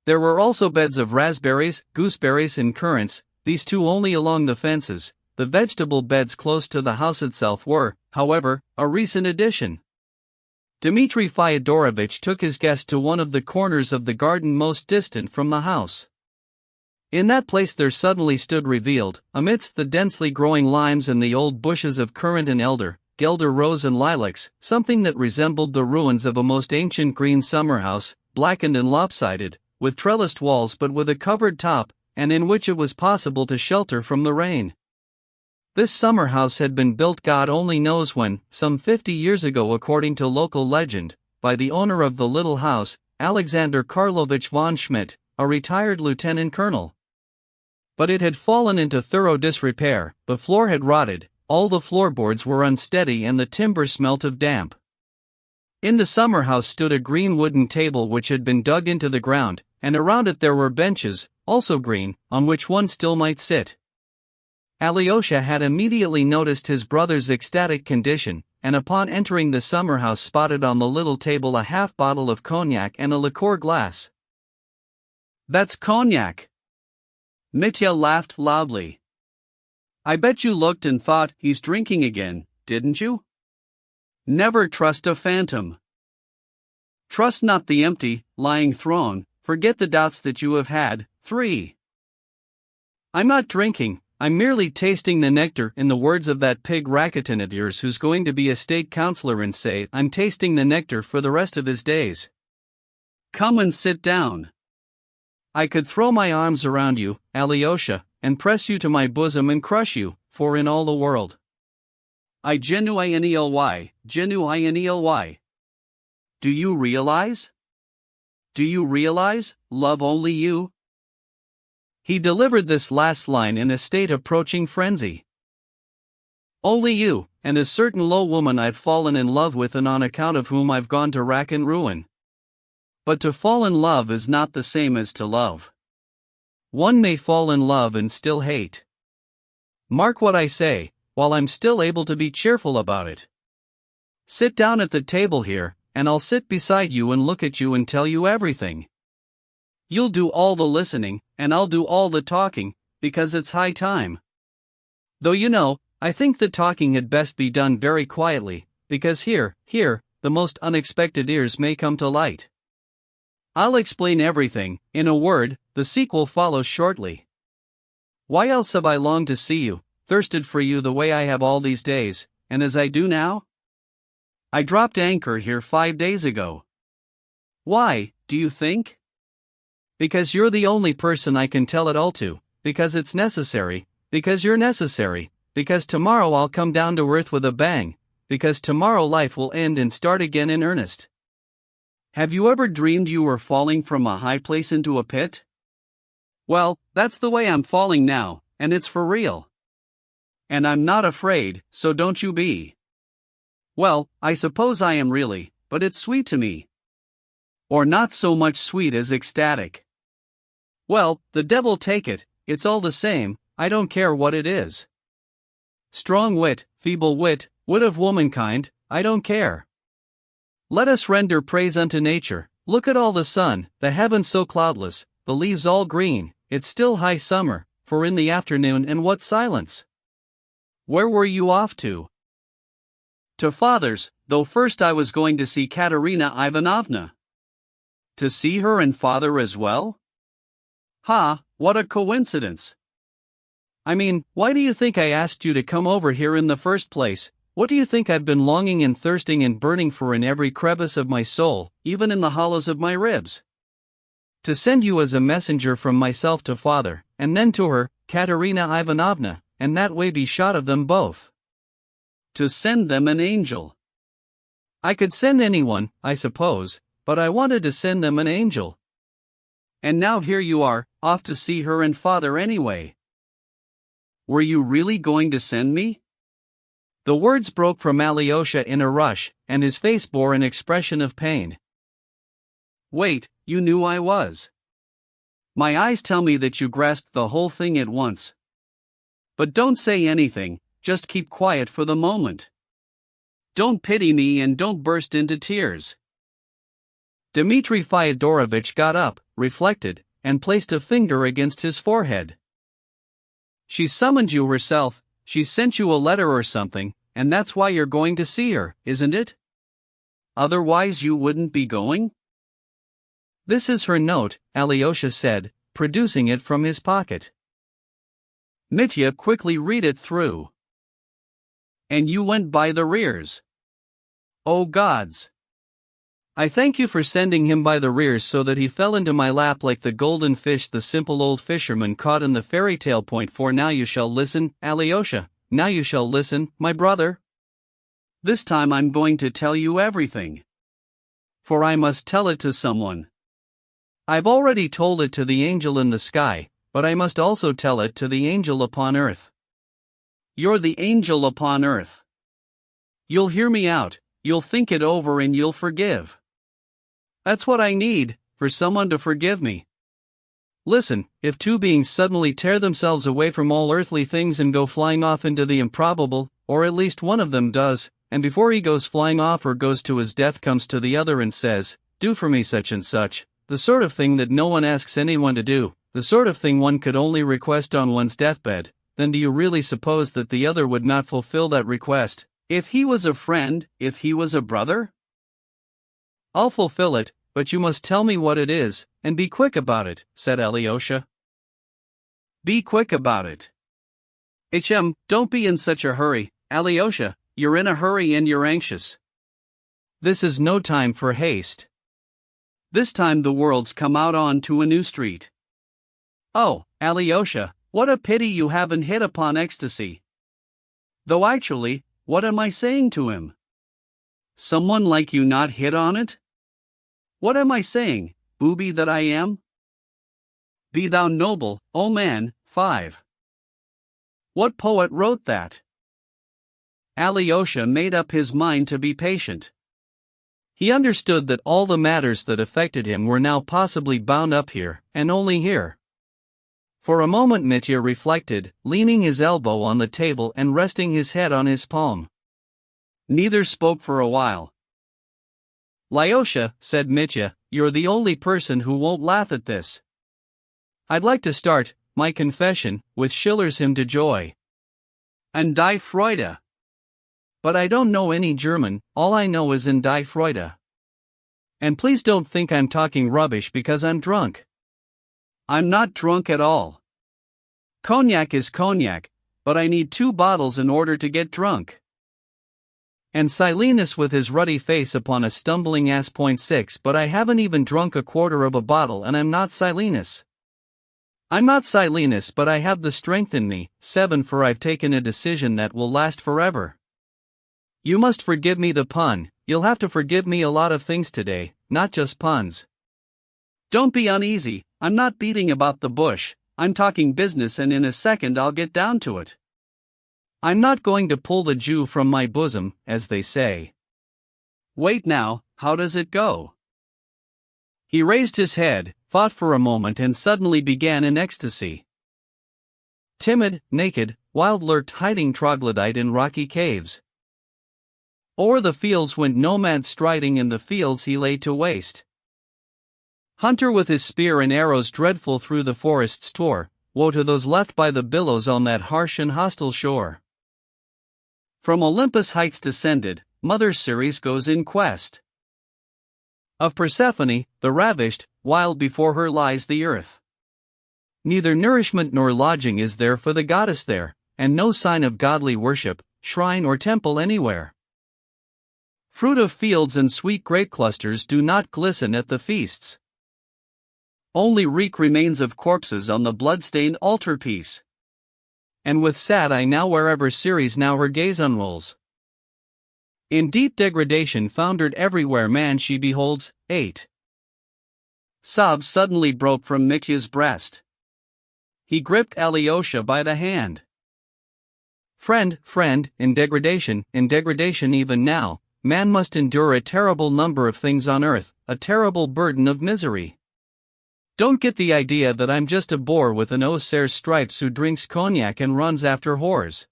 There were also beds of raspberries, gooseberries and currants, these two only along the fences. The vegetable beds close to the house itself were, however, a recent addition. Dmitri Fyodorovich took his guest to one of the corners of the garden most distant from the house. In that place there suddenly stood revealed, amidst the densely growing limes and the old bushes of currant and elder, guelder rose and lilacs, something that resembled the ruins of a most ancient green summer house, blackened and lopsided, with trellised walls but with a covered top, and in which it was possible to shelter from the rain. This summer house had been built God only knows when, some 50 years ago according to local legend, by the owner of the little house, Alexander Karlovich von Schmidt, a retired lieutenant colonel. But it had fallen into thorough disrepair, the floor had rotted, all the floorboards were unsteady and the timber smelt of damp. In the summer house stood a green wooden table which had been dug into the ground, and around it there were benches, also green, on which one still might sit. Alyosha had immediately noticed his brother's ecstatic condition, and upon entering the summer house spotted on the little table a half bottle of cognac and a liqueur glass. That's cognac! Mitya laughed loudly. I bet you looked and thought, he's drinking again, didn't you? Never trust a phantom. Trust not the empty, lying throne, forget the doubts that you have had. 3. I'm not drinking, I'm merely tasting the nectar, in the words of that pig Rakitin of yours who's going to be a state councillor, and say, I'm tasting the nectar for the rest of his days. Come and sit down. I could throw my arms around you, Alyosha, and press you to my bosom and crush you, for in all the world. I genuinely. Do you realize? Do you realize, love only you? He delivered this last line in a state approaching frenzy. Only you, and a certain low woman I've fallen in love with and on account of whom I've gone to rack and ruin. But to fall in love is not the same as to love. One may fall in love and still hate. Mark what I say, while I'm still able to be cheerful about it. Sit down at the table here, and I'll sit beside you and look at you and tell you everything. You'll do all the listening, and I'll do all the talking, because it's high time. Though you know, I think the talking had best be done very quietly, because here, the most unexpected ears may come to light. I'll explain everything, in a word, the sequel follows shortly. Why else have I longed to see you, thirsted for you the way I have all these days, and as I do now? I dropped anchor here 5 days ago. Why, do you think? Because you're the only person I can tell it all to, because it's necessary, because you're necessary, because tomorrow I'll come down to earth with a bang, because tomorrow life will end and start again in earnest. Have you ever dreamed you were falling from a high place into a pit? Well, that's the way I'm falling now, and it's for real. And I'm not afraid, so don't you be. Well, I suppose I am really, but it's sweet to me. Or not so much sweet as ecstatic. Well, the devil take it, it's all the same, I don't care what it is. Strong wit, feeble wit, wit of womankind, I don't care. Let us render praise unto nature. Look at all the sun, the heavens so cloudless, the leaves all green, it's still high summer, for in the afternoon and what silence. Where were you off to? To father's, though first I was going to see Katerina Ivanovna. To see her and father as well? Ha, what a coincidence. I mean, why do you think I asked you to come over here in the first place? What do you think I've been longing and thirsting and burning for in every crevice of my soul, even in the hollows of my ribs? To send you as a messenger from myself to father, and then to her, Katerina Ivanovna, and that way be shot of them both. To send them an angel. I could send anyone, I suppose, but I wanted to send them an angel. And now here you are, off to see her and father anyway. Were you really going to send me? The words broke from Alyosha in a rush, and his face bore an expression of pain. Wait, you knew I was. My eyes tell me that you grasped the whole thing at once. But don't say anything, just keep quiet for the moment. Don't pity me and don't burst into tears. Dmitri Fyodorovich got up, reflected, and placed a finger against his forehead. She summoned you herself. She sent you a letter or something, and that's why you're going to see her, isn't it? Otherwise you wouldn't be going? This is her note, Alyosha said, producing it from his pocket. Mitya quickly read it through. And you went by the rears. Oh gods! I thank you for sending him by the rears so that he fell into my lap like the golden fish the simple old fisherman caught in the fairy tale. Point 4 Now you shall listen, Alyosha, now you shall listen, my brother. This time I'm going to tell you everything. For I must tell it to someone. I've already told it to the angel in the sky, but I must also tell it to the angel upon earth. You're the angel upon earth. You'll hear me out, you'll think it over and you'll forgive. That's what I need, for someone to forgive me. Listen, if two beings suddenly tear themselves away from all earthly things and go flying off into the improbable, or at least one of them does, and before he goes flying off or goes to his death comes to the other and says, do for me such and such, the sort of thing that no one asks anyone to do, the sort of thing one could only request on one's deathbed, then do you really suppose that the other would not fulfill that request, if he was a friend, if he was a brother? I'll fulfill it, but you must tell me what it is, and be quick about it, said Alyosha. Be quick about it. Don't be in such a hurry, Alyosha, you're in a hurry and you're anxious. This is no time for haste. This time the world's come out on to a new street. Oh, Alyosha, what a pity you haven't hit upon ecstasy. Though actually, what am I saying to him? Someone like you not hit on it? What am I saying, booby that I am? Be thou noble, O man. 5. What poet wrote that? Alyosha made up his mind to be patient. He understood that all the matters that affected him were now possibly bound up here, and only here. For a moment Mitya reflected, leaning his elbow on the table and resting his head on his palm. Neither spoke for a while. Lyosha, said Mitya, you're the only person who won't laugh at this. I'd like to start my confession with Schiller's Hymn to Joy. And Die Freude. But I don't know any German, all I know is in Die Freude. And please don't think I'm talking rubbish because I'm drunk. I'm not drunk at all. Cognac is cognac, but I need 2 bottles in order to get drunk. And Silenus with his ruddy face upon a stumbling ass. 6 But I haven't even drunk a quarter of a bottle and I'm not Silenus. I'm not Silenus but I have the strength in me. 7 For I've taken a decision that will last forever. You must forgive me the pun, you'll have to forgive me a lot of things today, not just puns. Don't be uneasy, I'm not beating about the bush, I'm talking business and in a second I'll get down to it. I'm not going to pull the Jew from my bosom, as they say. Wait now, how does it go? He raised his head, thought for a moment and suddenly began in ecstasy. Timid, naked, wild lurked hiding troglodyte in rocky caves. O'er the fields went nomad striding, in the fields he lay to waste. Hunter with his spear and arrows dreadful through the forests tore, woe to those left by the billows on that harsh and hostile shore. From Olympus heights descended, Mother Ceres goes in quest of Persephone, the ravished, while before her lies the earth. Neither nourishment nor lodging is there for the goddess there, and no sign of godly worship, shrine or temple anywhere. Fruit of fields and sweet grape clusters do not glisten at the feasts. Only reek remains of corpses on the blood-stained altarpiece. And with sad eye now wherever Ceres now her gaze unrolls. In deep degradation foundered everywhere man she beholds. 8. Sobs suddenly broke from Mitya's breast. He gripped Alyosha by the hand. Friend, friend, in degradation even now, man must endure a terrible number of things on earth, a terrible burden of misery. Don't get the idea that I'm just a boor with an Auxerre's stripes who drinks cognac and runs after whores.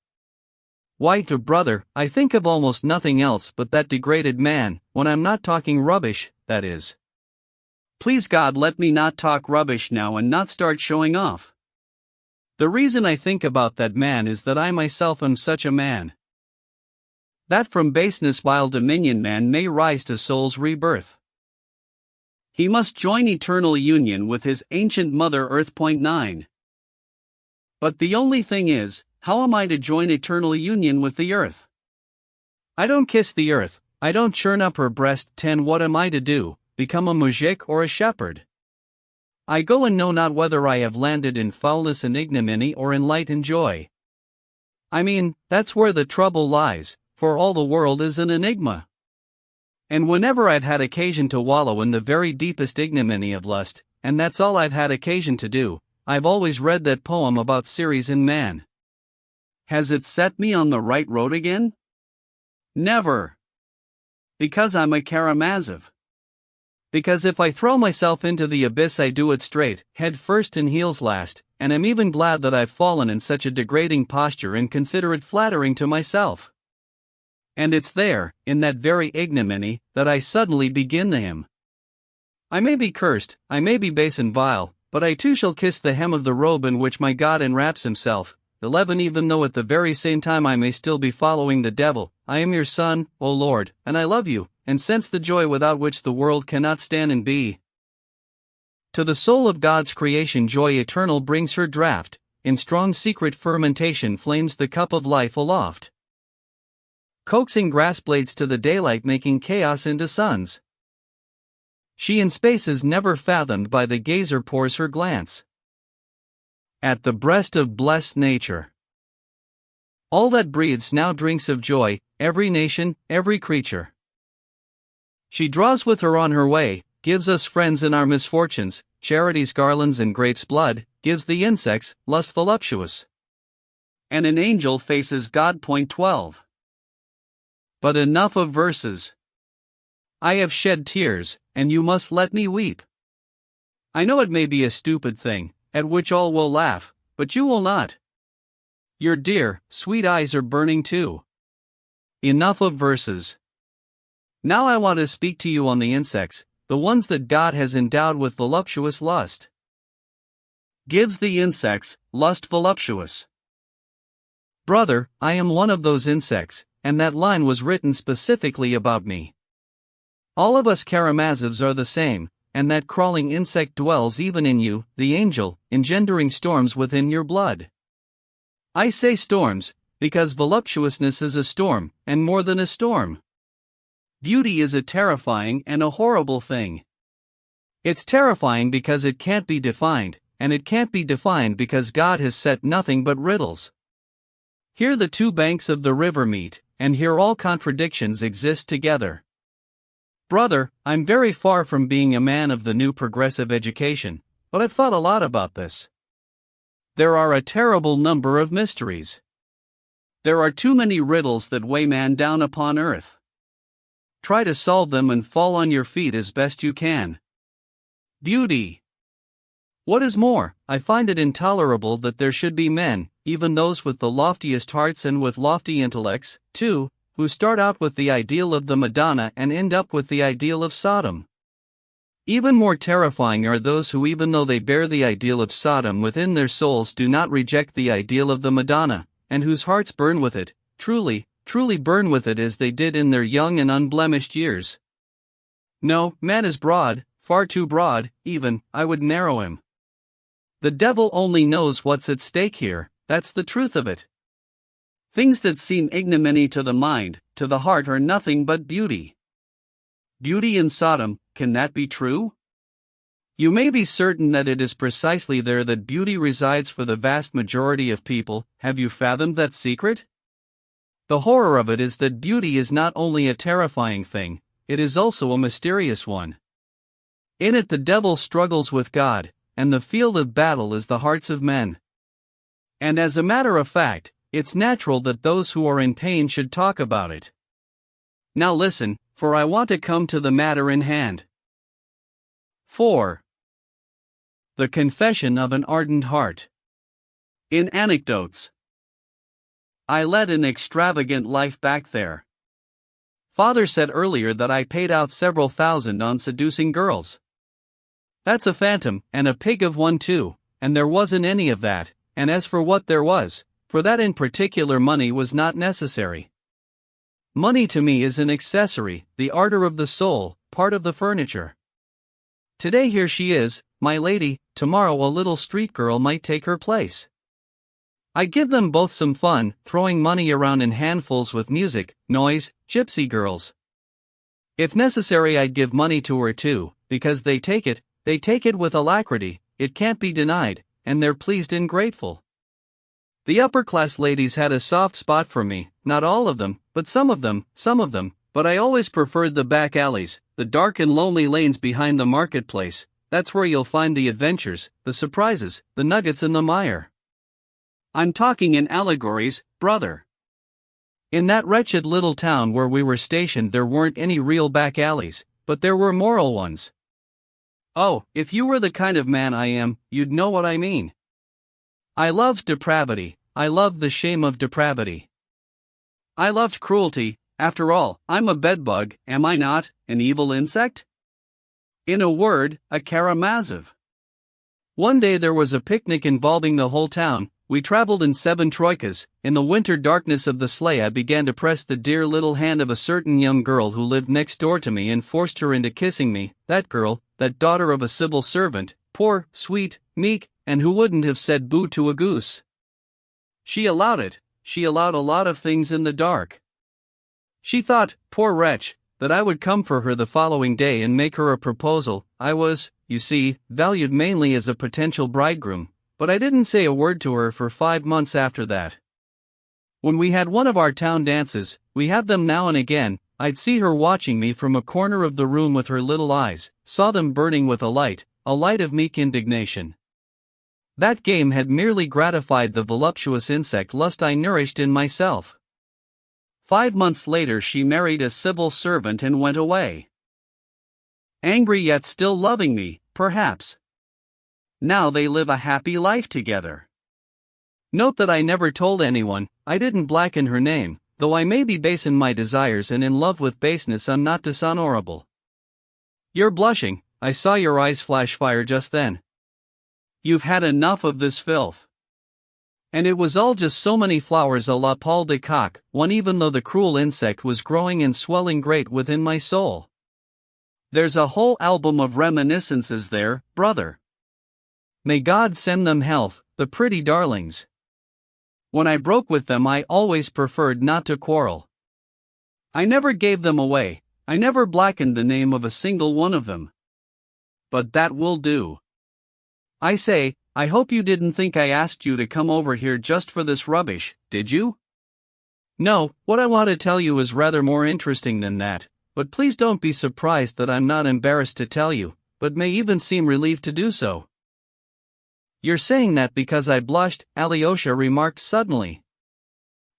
Why, brother, I think of almost nothing else but that degraded man, when I'm not talking rubbish, that is. Please God, let me not talk rubbish now and not start showing off. The reason I think about that man is that I myself am such a man. That from baseness vile dominion man may rise to soul's rebirth. He must join eternal union with his ancient mother earth. 9. But the only thing is, how am I to join eternal union with the earth? I don't kiss the earth, I don't churn up her breast. 10. What am I to do, become a mujik or a shepherd? I go and know not whether I have landed in foulness and ignominy or in light and joy. I mean, that's where the trouble lies, for all the world is an enigma. And whenever I've had occasion to wallow in the very deepest ignominy of lust, and that's all I've had occasion to do, I've always read that poem about Ceres in man. Has it set me on the right road again? Never. Because I'm a Karamazov. Because if I throw myself into the abyss I do it straight, head first and heels last, and I'm even glad that I've fallen in such a degrading posture and consider it flattering to myself. And it's there, in that very ignominy, that I suddenly begin the hymn. I may be cursed, I may be base and vile, but I too shall kiss the hem of the robe in which my God enwraps himself. 11. Even though at the very same time I may still be following the devil, I am your son, O Lord, and I love you, and sense the joy without which the world cannot stand and be. To the soul of God's creation joy eternal brings her draught, in strong secret fermentation flames the cup of life aloft. Coaxing grass blades to the daylight making chaos into suns. She in spaces never fathomed by the gazer pours her glance. At the breast of blessed nature. All that breathes now drinks of joy, every nation, every creature. She draws with her on her way, gives us friends in our misfortunes, charity's garlands and grapes' blood, gives the insects, lust voluptuous. And an angel faces God. 12. But enough of verses. I have shed tears, and you must let me weep. I know it may be a stupid thing, at which all will laugh, but you will not. Your dear, sweet eyes are burning too. Enough of verses. Now I want to speak to you on the insects, the ones that God has endowed with voluptuous lust. Gives the insects, lust voluptuous. Brother, I am one of those insects, and that line was written specifically about me. All of us Karamazovs are the same, and that crawling insect dwells even in you, the angel, engendering storms within your blood. I say storms, because voluptuousness is a storm, and more than a storm. Beauty is a terrifying and a horrible thing. It's terrifying because it can't be defined, and it can't be defined because God has set nothing but riddles. Here the two banks of the river meet, and here all contradictions exist together. Brother, I'm very far from being a man of the new progressive education, but I've thought a lot about this. There are a terrible number of mysteries. There are too many riddles that weigh man down upon earth. Try to solve them and fall on your feet as best you can. Beauty. What is more, I find it intolerable that there should be men, even those with the loftiest hearts and with lofty intellects, too, who start out with the ideal of the Madonna and end up with the ideal of Sodom. Even more terrifying are those who, even though they bear the ideal of Sodom within their souls, do not reject the ideal of the Madonna, and whose hearts burn with it, truly burn with it as they did in their young and unblemished years. No, man is broad, far too broad, even, I would narrow him. The devil only knows what's at stake here, that's the truth of it. Things that seem ignominy to the mind, to the heart, are nothing but beauty. Beauty in Sodom, can that be true? You may be certain that it is precisely there that beauty resides for the vast majority of people. Have you fathomed that secret? The horror of it is that beauty is not only a terrifying thing, it is also a mysterious one. In it the devil struggles with God, and the field of battle is the hearts of men. And as a matter of fact, it's natural that those who are in pain should talk about it. Now listen, for I want to come to the matter in hand. 4. The confession of an ardent heart. In anecdotes. I led an extravagant life back there. Father said earlier that I paid out several thousand on seducing girls. That's a phantom, and a pig of one too, and there wasn't any of that, and as for what there was, for that in particular money was not necessary. Money to me is an accessory, the ardor of the soul, part of the furniture. Today here she is, my lady, tomorrow a little street girl might take her place. I give them both some fun, throwing money around in handfuls with music, noise, gypsy girls. If necessary I'd give money to her too, because they take it with alacrity, it can't be denied, and they're pleased and grateful. The upper-class ladies had a soft spot for me, not all of them, but some of them, but I always preferred the back alleys, the dark and lonely lanes behind the marketplace. That's where you'll find the adventures, the surprises, the nuggets and the mire. I'm talking in allegories, brother. In that wretched little town where we were stationed there weren't any real back alleys, but there were moral ones. Oh, if you were the kind of man I am, you'd know what I mean. I loved depravity, I loved the shame of depravity. I loved cruelty. After all, I'm a bedbug, am I not, an evil insect? In a word, a Karamazov. One day there was a picnic involving the whole town. We traveled in 7 troikas. In the winter darkness of the sleigh I began to press the dear little hand of a certain young girl who lived next door to me and forced her into kissing me. That girl, that daughter of a civil servant, poor, sweet, meek, and who wouldn't have said boo to a goose. She allowed it. She allowed a lot of things in the dark. She thought, poor wretch, that I would come for her the following day and make her a proposal. I was, you see, valued mainly as a potential bridegroom, but I didn't say a word to her for 5 months after that. When we had one of our town dances, we have them now and again, I'd see her watching me from a corner of the room with her little eyes, saw them burning with a light of meek indignation. That game had merely gratified the voluptuous insect lust I nourished in myself. 5 months later she married a civil servant and went away. Angry yet still loving me, perhaps. Now they live a happy life together. Note that I never told anyone, I didn't blacken her name, though I may be base in my desires and in love with baseness I'm not dishonorable. You're blushing, I saw your eyes flash fire just then. You've had enough of this filth. And it was all just so many flowers à la Paul de Kock, one even though the cruel insect was growing and swelling great within my soul. There's a whole album of reminiscences there, brother. May God send them health, the pretty darlings. When I broke with them I always preferred not to quarrel. I never gave them away, I never blackened the name of a single one of them. But that will do. I say, I hope you didn't think I asked you to come over here just for this rubbish, did you? No, what I want to tell you is rather more interesting than that, but please don't be surprised that I'm not embarrassed to tell you, but may even seem relieved to do so. You're saying that because I blushed, Alyosha remarked suddenly.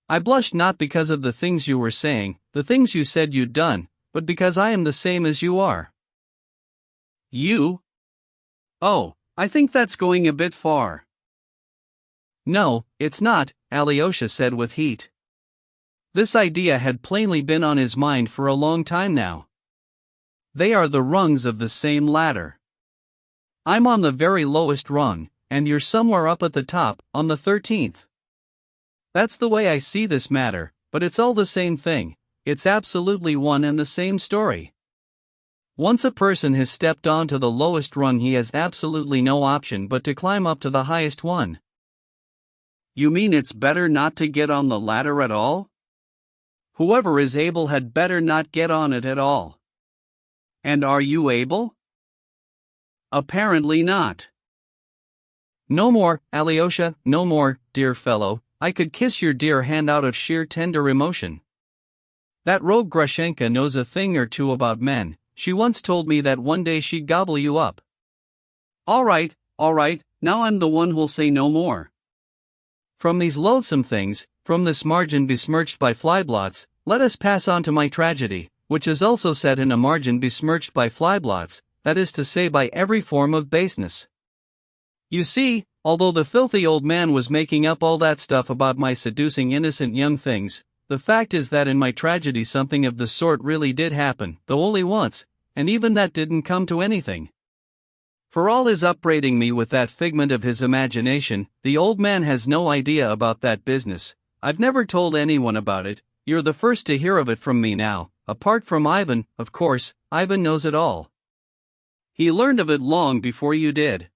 I blushed not because of the things you were saying, the things you said you'd done, but because I am the same as you are. You? Oh, I think that's going a bit far. No, it's not, Alyosha said with heat. This idea had plainly been on his mind for a long time now. They are the rungs of the same ladder. I'm on the very lowest rung, and you're somewhere up at the top, on the 13th. That's the way I see this matter, but it's all the same thing, it's absolutely one and the same story. Once a person has stepped onto the lowest rung, he has absolutely no option but to climb up to the highest one. You mean it's better not to get on the ladder at all? Whoever is able had better not get on it at all. And are you able? Apparently not. No more, Alyosha, no more, dear fellow, I could kiss your dear hand out of sheer tender emotion. That rogue Grushenka knows a thing or two about men, she once told me that one day she'd gobble you up. All right, now I'm the one who'll say no more. From these loathsome things, from this margin besmirched by flyblots, let us pass on to my tragedy, which is also set in a margin besmirched by flyblots, that is to say by every form of baseness. You see, although the filthy old man was making up all that stuff about my seducing innocent young things, the fact is that in my tragedy something of the sort really did happen, though only once, and even that didn't come to anything. For all his upbraiding me with that figment of his imagination, the old man has no idea about that business. I've never told anyone about it, you're the first to hear of it from me now, apart from Ivan, of course, Ivan knows it all. He learned of it long before you did.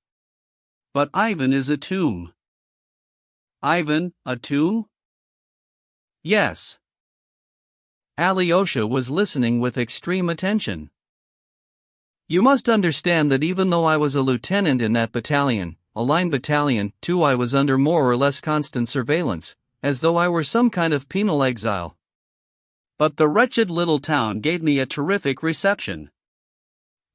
But Ivan is a tomb. Ivan, a tomb? Yes. Alyosha was listening with extreme attention. You must understand that even though I was a lieutenant in that battalion, a line battalion, too, I was under more or less constant surveillance, as though I were some kind of penal exile. But the wretched little town gave me a terrific reception.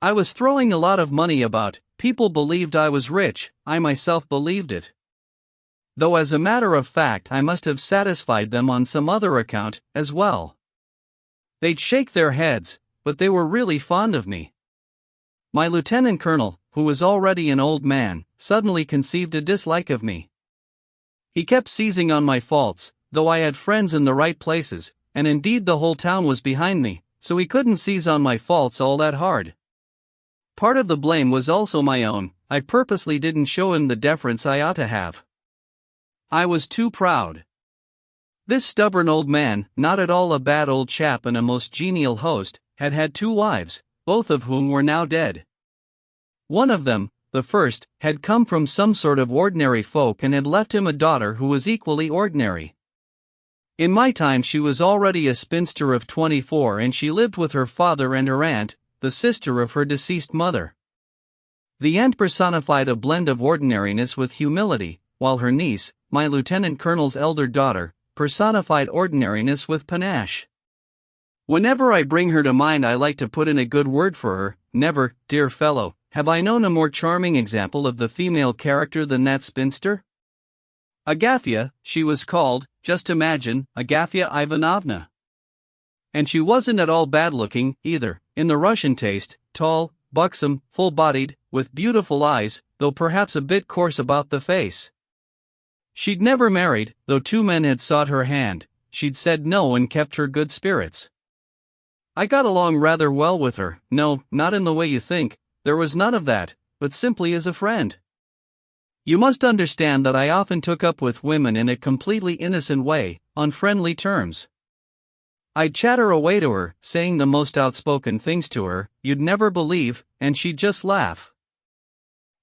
I was throwing a lot of money about, people believed I was rich, I myself believed it. Though as a matter of fact I must have satisfied them on some other account, as well. They'd shake their heads, but they were really fond of me. My lieutenant colonel, who was already an old man, suddenly conceived a dislike of me. He kept seizing on my faults, though I had friends in the right places, and indeed the whole town was behind me, so he couldn't seize on my faults all that hard. Part of the blame was also my own, I purposely didn't show him the deference I ought to have. I was too proud. This stubborn old man, not at all a bad old chap and a most genial host, had had 2 wives, both of whom were now dead. One of them, the first, had come from some sort of ordinary folk and had left him a daughter who was equally ordinary. In my time she was already a spinster of 24 and she lived with her father and her aunt, the sister of her deceased mother. The aunt personified a blend of ordinariness with humility, while her niece, my lieutenant colonel's elder daughter, personified ordinariness with panache. Whenever I bring her to mind I like to put in a good word for her. Never, dear fellow, have I known a more charming example of the female character than that spinster. Agafya, she was called, just imagine, Agafya Ivanovna. And she wasn't at all bad-looking, either, in the Russian taste, tall, buxom, full-bodied, with beautiful eyes, though perhaps a bit coarse about the face. She'd never married, though 2 men had sought her hand, she'd said no and kept her good spirits. I got along rather well with her, no, not in the way you think, there was none of that, but simply as a friend. You must understand that I often took up with women in a completely innocent way, on friendly terms. I'd chatter away to her, saying the most outspoken things to her, you'd never believe, and she'd just laugh.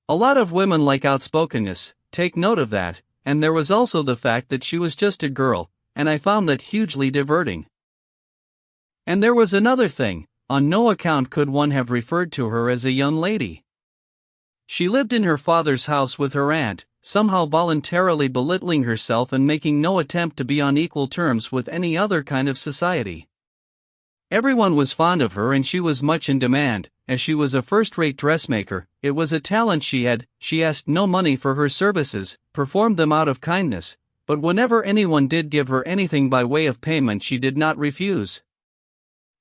A lot of women like outspokenness, take note of that, and there was also the fact that she was just a girl, and I found that hugely diverting. And there was another thing, on no account could one have referred to her as a young lady. She lived in her father's house with her aunt, somehow voluntarily belittling herself and making no attempt to be on equal terms with any other kind of society. Everyone was fond of her and she was much in demand, as she was a first-rate dressmaker, it was a talent she had, she asked no money for her services, performed them out of kindness, but whenever anyone did give her anything by way of payment she did not refuse.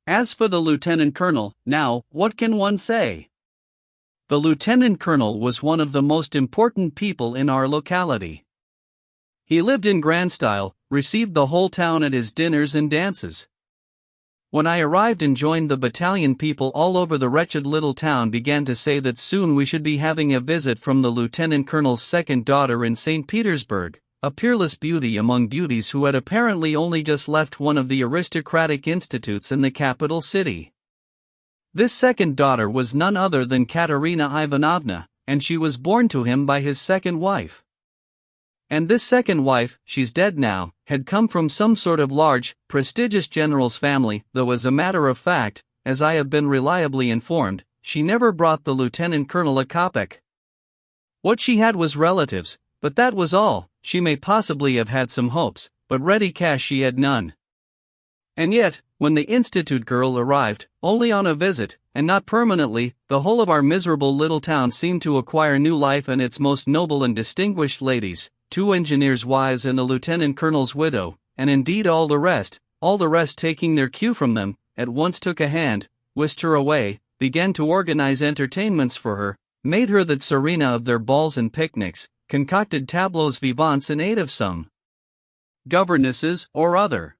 As for the lieutenant colonel, now, what can one say? The lieutenant colonel was one of the most important people in our locality. He lived in grand style, received the whole town at his dinners and dances. When I arrived and joined the battalion, people all over the wretched little town began to say that soon we should be having a visit from the lieutenant colonel's second daughter in St. Petersburg, a peerless beauty among beauties who had apparently only just left one of the aristocratic institutes in the capital city. This second daughter was none other than Katerina Ivanovna, and she was born to him by his second wife. And this second wife, she's dead now, had come from some sort of large, prestigious general's family, though as a matter of fact, as I have been reliably informed, she never brought the lieutenant colonel a kopeck. What she had was relatives, but that was all. She may possibly have had some hopes, but ready cash she had none. And yet, when the institute girl arrived, only on a visit, and not permanently, the whole of our miserable little town seemed to acquire new life, and its most noble and distinguished ladies, 2 engineers' wives and a lieutenant colonel's widow, and indeed all the rest taking their cue from them, at once took a hand, whisked her away, began to organize entertainments for her, made her the tsarina of their balls and picnics, concocted tableaux vivants in aid of some governesses or other.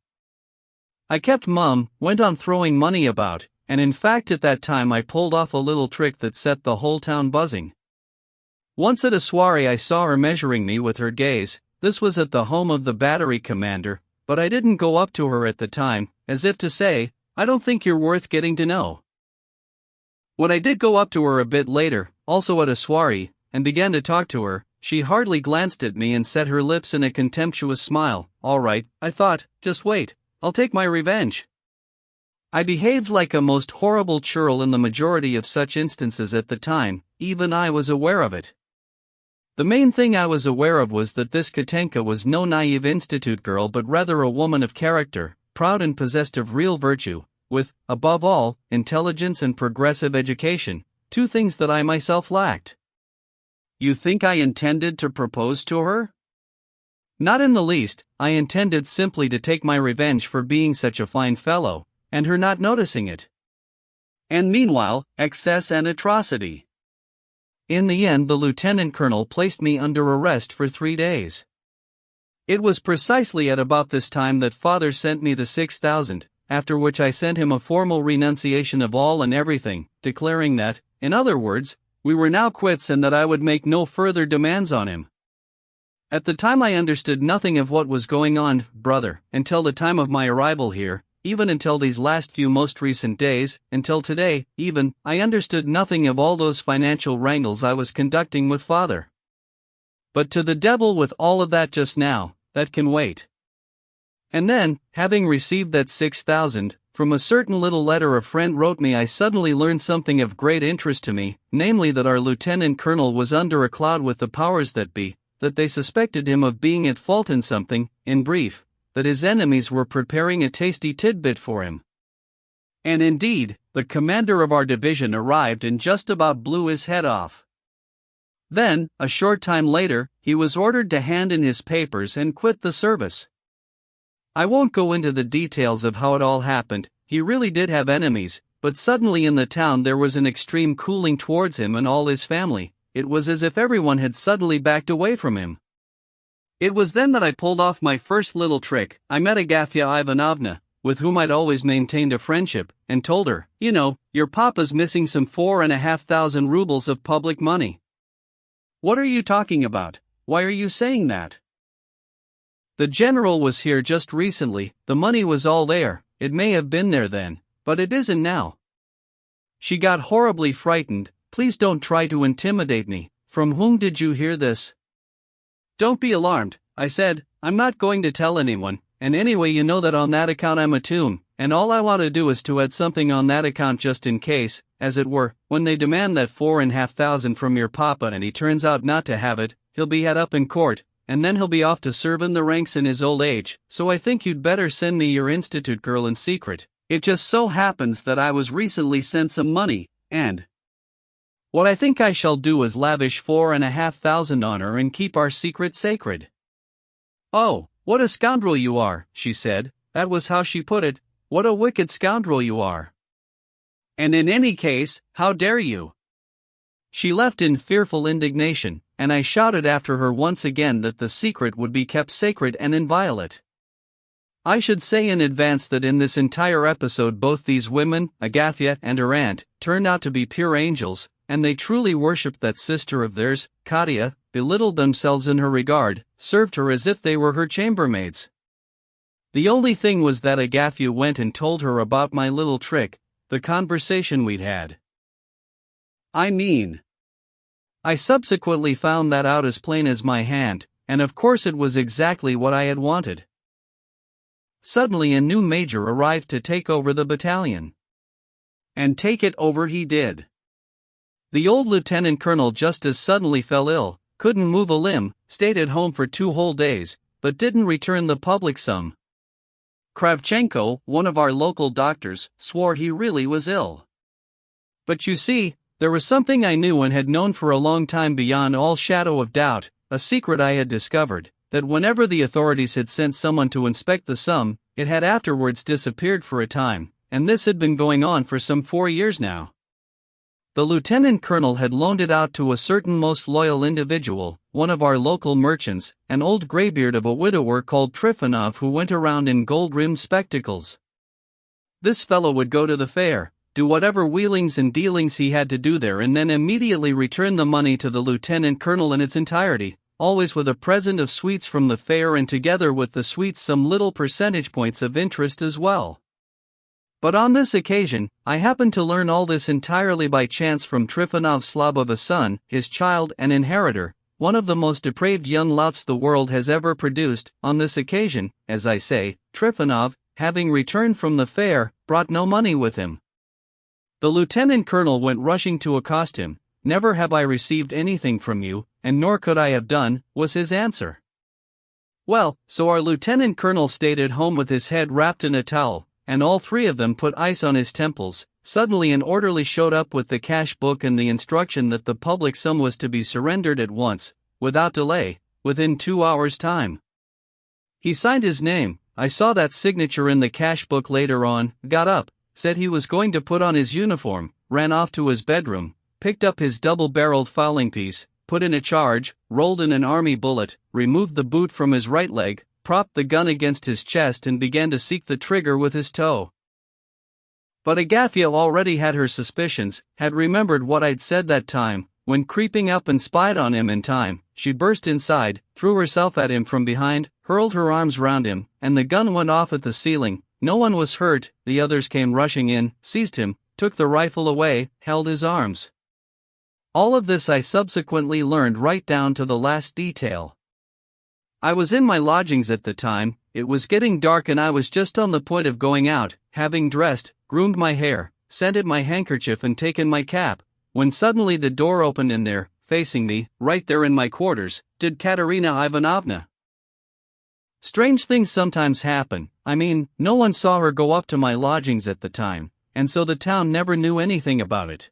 I kept mum, went on throwing money about, and in fact at that time I pulled off a little trick that set the whole town buzzing. Once at a soiree I saw her measuring me with her gaze. This was at the home of the battery commander, but I didn't go up to her at the time, as if to say, I don't think you're worth getting to know. When I did go up to her a bit later, also at a soiree, and began to talk to her, she hardly glanced at me and set her lips in a contemptuous smile. All right, I thought, just wait, I'll take my revenge. I behaved like a most horrible churl in the majority of such instances at the time, even I was aware of it. The main thing I was aware of was that this Katenka was no naive institute girl but rather a woman of character, proud and possessed of real virtue, with, above all, intelligence and progressive education, 2 things that I myself lacked. You think I intended to propose to her? Not in the least. I intended simply to take my revenge for being such a fine fellow, and her not noticing it. And meanwhile, excess and atrocity. In the end, the lieutenant colonel placed me under arrest for 3 days. It was precisely at about this time that father sent me the 6,000, after which I sent him a formal renunciation of all and everything, declaring that, in other words, we were now quits and that I would make no further demands on him. At the time I understood nothing of what was going on, brother, until the time of my arrival here, even until these last few most recent days, until today, even, I understood nothing of all those financial wrangles I was conducting with father. But to the devil with all of that just now, that can wait. And then, having received that 6,000, from a certain little letter a friend wrote me, I suddenly learned something of great interest to me, namely that our lieutenant colonel was under a cloud with the powers that be, that they suspected him of being at fault in something, in brief, that his enemies were preparing a tasty tidbit for him. And indeed, the commander of our division arrived and just about blew his head off. Then, a short time later, he was ordered to hand in his papers and quit the service. I won't go into the details of how it all happened. He really did have enemies, but suddenly in the town there was an extreme cooling towards him and all his family. It was as if everyone had suddenly backed away from him. It was then that I pulled off my first little trick. I met Agafya Ivanovna, with whom I'd always maintained a friendship, and told her, you know, your papa's missing some 4,500 rubles of public money. What are you talking about? Why are you saying that? The general was here just recently, the money was all there, it may have been there then, but it isn't now. She got horribly frightened. Please don't try to intimidate me. From whom did you hear this? Don't be alarmed, I said, I'm not going to tell anyone, and anyway you know that on that account I'm a tomb, and all I want to do is to add something on that account just in case, as it were, when they demand that 4,500 from your papa and he turns out not to have it, he'll be had up in court, and then he'll be off to serve in the ranks in his old age, so I think you'd better send me your institute girl in secret. It just so happens that I was recently sent some money, and what I think I shall do is lavish 4,500 on her and keep our secret sacred. Oh, what a scoundrel you are, she said. That was how she put it. What a wicked scoundrel you are. And in any case, how dare you? She left in fearful indignation, and I shouted after her once again that the secret would be kept sacred and inviolate. I should say in advance that in this entire episode both these women, Agathia and her aunt, turned out to be pure angels, and they truly worshipped that sister of theirs, Katya, belittled themselves in her regard, served her as if they were her chambermaids. The only thing was that Agathia went and told her about my little trick, the conversation we'd had. I subsequently found that out as plain as my hand, and of course it was exactly what I had wanted. Suddenly a new major arrived to take over the battalion. And take it over he did. The old lieutenant colonel just as suddenly fell ill, couldn't move a limb, stayed at home for 2 whole days, but didn't return the public sum. Kravchenko, one of our local doctors, swore he really was ill. But you see, there was something I knew and had known for a long time beyond all shadow of doubt, a secret I had discovered, that whenever the authorities had sent someone to inspect the sum, it had afterwards disappeared for a time, and this had been going on for some 4 years now. The lieutenant colonel had loaned it out to a certain most loyal individual, one of our local merchants, an old graybeard of a widower called Trifonov who went around in gold-rimmed spectacles. This fellow would go to the fair, do whatever wheelings and dealings he had to do there and then immediately return the money to the lieutenant colonel in its entirety, always with a present of sweets from the fair and together with the sweets some little percentage points of interest as well. But on this occasion, I happened to learn all this entirely by chance from Trifonov's slob of a son, his child and inheritor, one of the most depraved young louts the world has ever produced. On this occasion, as I say, Trifonov, having returned from the fair, brought no money with him. The lieutenant colonel went rushing to accost him. "Never have I received anything from you, and nor could I have done," was his answer. Well, so our lieutenant colonel stayed at home with his head wrapped in a towel, and all 3 of them put ice on his temples. Suddenly an orderly showed up with the cash book and the instruction that the public sum was to be surrendered at once, without delay, within 2 hours' time. He signed his name, I saw that signature in the cash book later on, got up, said he was going to put on his uniform, ran off to his bedroom, picked up his double-barreled fowling piece, put in a charge, rolled in an army bullet, removed the boot from his right leg, propped the gun against his chest and began to seek the trigger with his toe. But Agathia already had her suspicions, had remembered what I'd said that time, when creeping up and spied on him in time, she burst inside, threw herself at him from behind, hurled her arms round him, and the gun went off at the ceiling. No one was hurt, the others came rushing in, seized him, took the rifle away, held his arms. All of this I subsequently learned right down to the last detail. I was in my lodgings at the time, it was getting dark and I was just on the point of going out, having dressed, groomed my hair, scented my handkerchief and taken my cap, when suddenly the door opened and there, facing me, right there in my quarters, stood Katerina Ivanovna. Strange things sometimes happen, no one saw her go up to my lodgings at the time, and so the town never knew anything about it.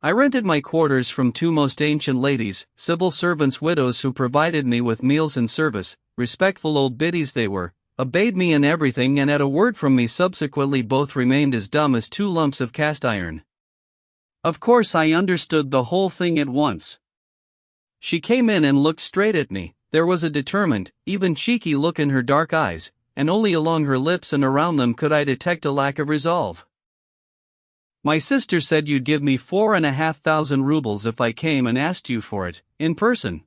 I rented my quarters from 2 most ancient ladies, civil servants' widows who provided me with meals and service, respectful old biddies they were, obeyed me in everything and at a word from me subsequently both remained as dumb as 2 lumps of cast iron. Of course I understood the whole thing at once. She came in and looked straight at me, there was a determined, even cheeky look in her dark eyes, and only along her lips and around them could I detect a lack of resolve. "My sister said you'd give me 4,500 rubles if I came and asked you for it, in person.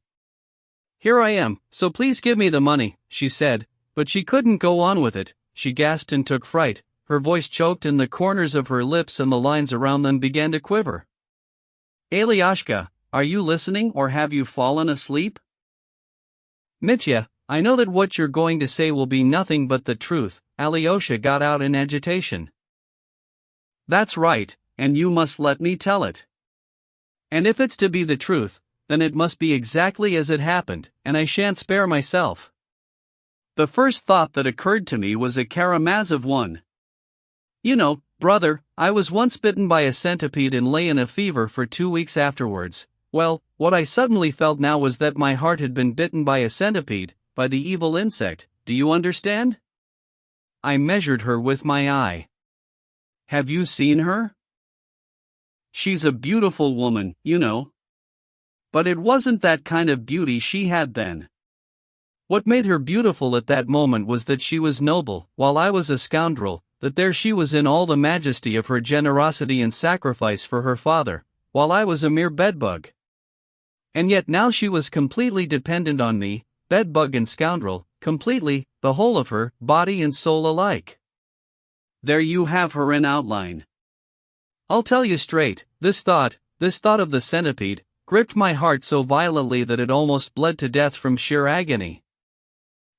Here I am, so please give me the money," she said, but she couldn't go on with it, she gasped and took fright, her voice choked and the corners of her lips and the lines around them began to quiver. "Alyosha, are you listening or have you fallen asleep?" "Mitya, I know that what you're going to say will be nothing but the truth," Alyosha got out in agitation. "That's right, and you must let me tell it. And if it's to be the truth, then it must be exactly as it happened, and I shan't spare myself." The first thought that occurred to me was a Karamazov one. "You know, brother, I was once bitten by a centipede and lay in a fever for 2 weeks afterwards. Well, what I suddenly felt now was that my heart had been bitten by a centipede, by the evil insect, do you understand?" I measured her with my eye. "Have you seen her? She's a beautiful woman, you know." But it wasn't that kind of beauty she had then. What made her beautiful at that moment was that she was noble, while I was a scoundrel, that there she was in all the majesty of her generosity and sacrifice for her father, while I was a mere bedbug. And yet now she was completely dependent on me, bedbug and scoundrel, completely, the whole of her, body and soul alike. There you have her in outline. I'll tell you straight, this thought of the centipede, gripped my heart so violently that it almost bled to death from sheer agony.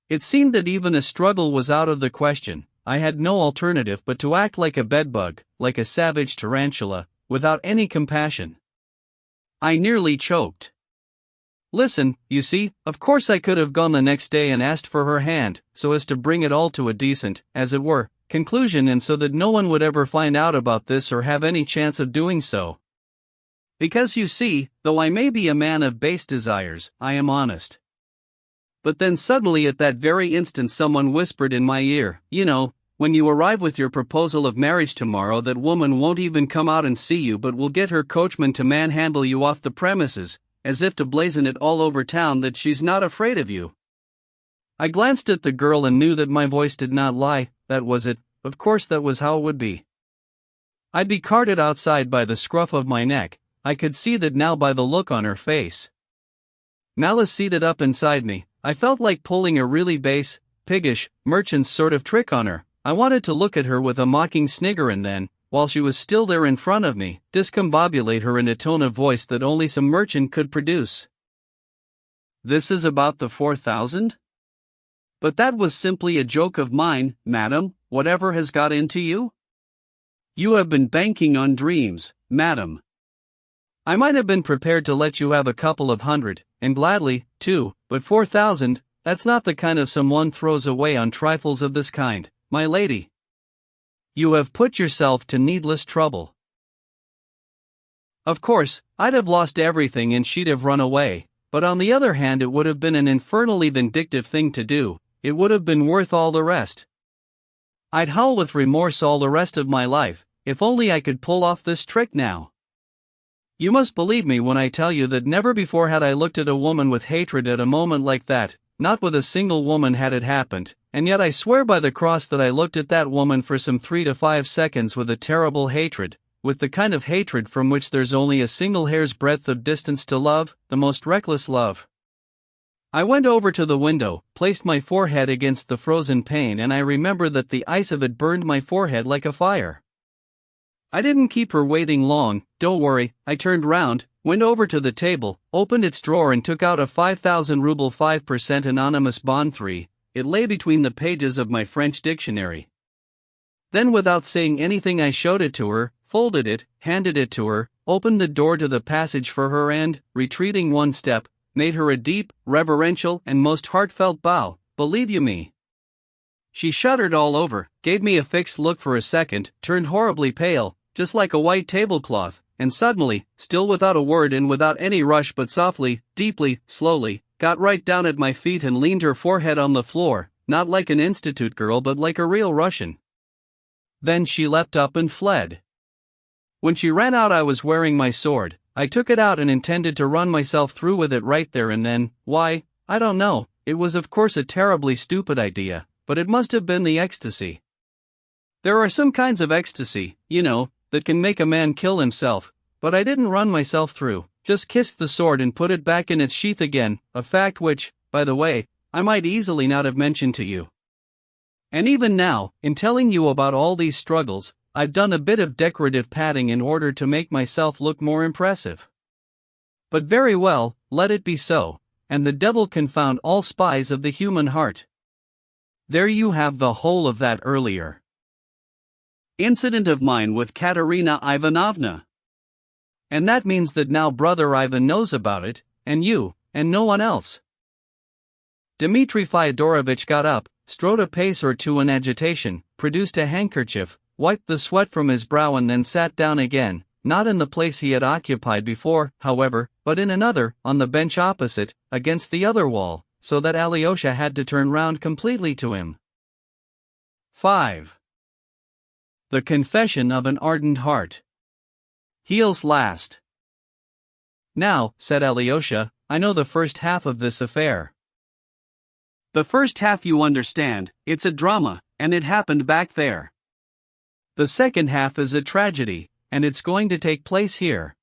It seemed that even a struggle was out of the question. I had no alternative but to act like a bedbug, like a savage tarantula, without any compassion. I nearly choked. Listen, you see, of course I could have gone the next day and asked for her hand, so as to bring it all to a decent, as it were, conclusion, and so that no one would ever find out about this or have any chance of doing so. Because you see, though I may be a man of base desires, I am honest. But then suddenly at that very instant someone whispered in my ear, you know, when you arrive with your proposal of marriage tomorrow, that woman won't even come out and see you but will get her coachman to manhandle you off the premises, as if to blazon it all over town that she's not afraid of you. I glanced at the girl and knew that my voice did not lie. That was it, of course that was how it would be. I'd be carted outside by the scruff of my neck. I could see that now by the look on her face. Malice seated up inside me. I felt like pulling a really base, piggish, merchant's sort of trick on her. I wanted to look at her with a mocking snigger and then, while she was still there in front of me, discombobulate her in a tone of voice that only some merchant could produce. This is about the 4,000? But that was simply a joke of mine, madam. Whatever has got into you? You have been banking on dreams, madam. I might have been prepared to let you have a couple of hundred, and gladly, too, but 4,000, that's not the kind of sum one throws away on trifles of this kind, my lady. You have put yourself to needless trouble. Of course, I'd have lost everything and she'd have run away, but on the other hand it would have been an infernally vindictive thing to do. It would have been worth all the rest. I'd howl with remorse all the rest of my life, if only I could pull off this trick now. You must believe me when I tell you that never before had I looked at a woman with hatred at a moment like that, not with a single woman had it happened, and yet I swear by the cross that I looked at that woman for some 3 to 5 seconds with a terrible hatred, with the kind of hatred from which there's only a single hair's breadth of distance to love, the most reckless love. I went over to the window, placed my forehead against the frozen pane, and I remember that the ice of it burned my forehead like a fire. I didn't keep her waiting long, don't worry. I turned round, went over to the table, opened its drawer and took out a 5,000 ruble 5% anonymous bond 3, it lay between the pages of my French dictionary. Then without saying anything I showed it to her, folded it, handed it to her, opened the door to the passage for her and, retreating one step, made her a deep, reverential and most heartfelt bow, believe you me. She shuddered all over, gave me a fixed look for a second, turned horribly pale, just like a white tablecloth, and suddenly, still without a word and without any rush but softly, deeply, slowly, got right down at my feet and leaned her forehead on the floor, not like an institute girl but like a real Russian. Then she leapt up and fled. When she ran out I was wearing my sword. I took it out and intended to run myself through with it right there and then. Why, I don't know, it was of course a terribly stupid idea, but it must have been the ecstasy. There are some kinds of ecstasy, you know, that can make a man kill himself, but I didn't run myself through, just kissed the sword and put it back in its sheath again, a fact which, by the way, I might easily not have mentioned to you. And even now, in telling you about all these struggles, I've done a bit of decorative padding in order to make myself look more impressive. But very well, let it be so, and the devil confound all spies of the human heart. There you have the whole of that earlier incident of mine with Katerina Ivanovna. And that means that now Brother Ivan knows about it, and you, and no one else. Dmitri Fyodorovich got up, strode a pace or two in agitation, produced a handkerchief, wiped the sweat from his brow and then sat down again, not in the place he had occupied before, however, but in another, on the bench opposite, against the other wall, so that Alyosha had to turn round completely to him. 5. The Confession of an Ardent Heart. Heels last. Now, said Alyosha, I know the first half of this affair. The first half you understand, it's a drama, and it happened back there. The second half is a tragedy, and it's going to take place here.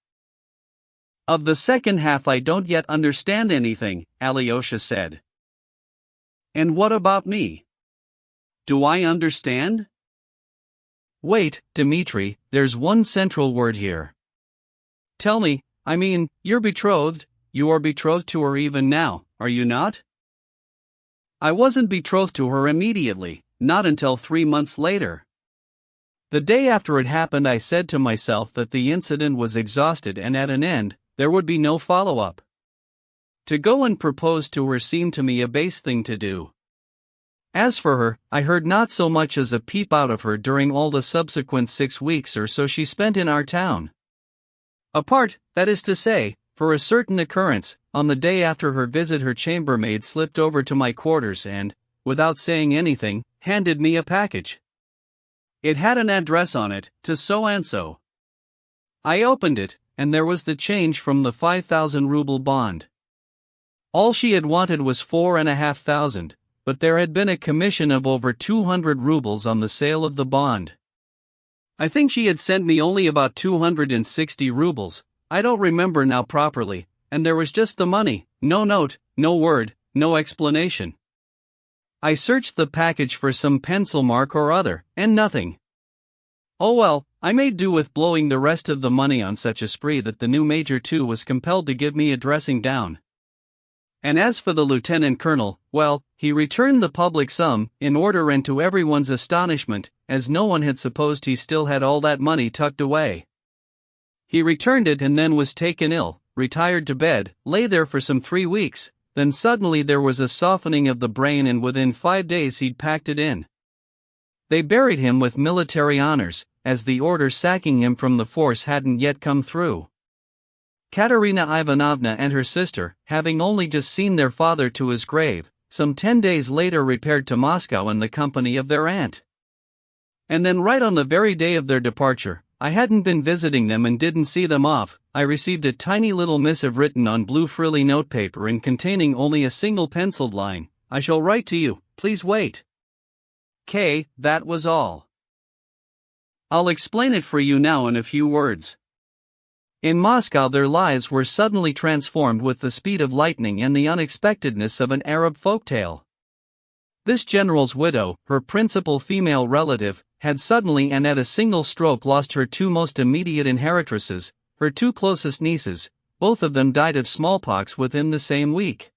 Of the second half I don't yet understand anything, Alyosha said. And what about me? Do I understand? Wait, Dmitri, there's one central word here. Tell me, I mean, you're betrothed, you are betrothed to her even now, are you not? I wasn't betrothed to her immediately, not until 3 months later. The day after it happened I said to myself that the incident was exhausted and at an end, there would be no follow-up. To go and propose to her seemed to me a base thing to do. As for her, I heard not so much as a peep out of her during all the subsequent 6 weeks or so she spent in our town. Apart, that is to say, for a certain occurrence, on the day after her visit her chambermaid slipped over to my quarters and, without saying anything, handed me a package. It had an address on it, to so-and-so. I opened it, and there was the change from the 5,000 ruble bond. All she had wanted was 4,500, but there had been a commission of over 200 rubles on the sale of the bond. I think she had sent me only about 260 rubles, I don't remember now properly, and there was just the money, no note, no word, no explanation. I searched the package for some pencil mark or other, and nothing. Oh well, I made do with blowing the rest of the money on such a spree that the new major too was compelled to give me a dressing down. And as for the lieutenant colonel, well, he returned the public sum, in order and to everyone's astonishment, as no one had supposed he still had all that money tucked away. He returned it and then was taken ill, retired to bed, lay there for some 3 weeks, then suddenly there was a softening of the brain and within 5 days he'd packed it in. They buried him with military honors, as the order sacking him from the force hadn't yet come through. Katerina Ivanovna and her sister, having only just seen their father to his grave, some 10 days later repaired to Moscow in the company of their aunt. And then right on the very day of their departure, I hadn't been visiting them and didn't see them off, I received a tiny little missive written on blue frilly notepaper and containing only a single penciled line, I shall write to you, please wait. That was all. I'll explain it for you now in a few words. In Moscow their lives were suddenly transformed with the speed of lightning and the unexpectedness of an Arab folktale. This general's widow, her principal female relative, had suddenly and at a single stroke lost her 2 most immediate inheritresses, her 2 closest nieces, both of them died of smallpox within the same week.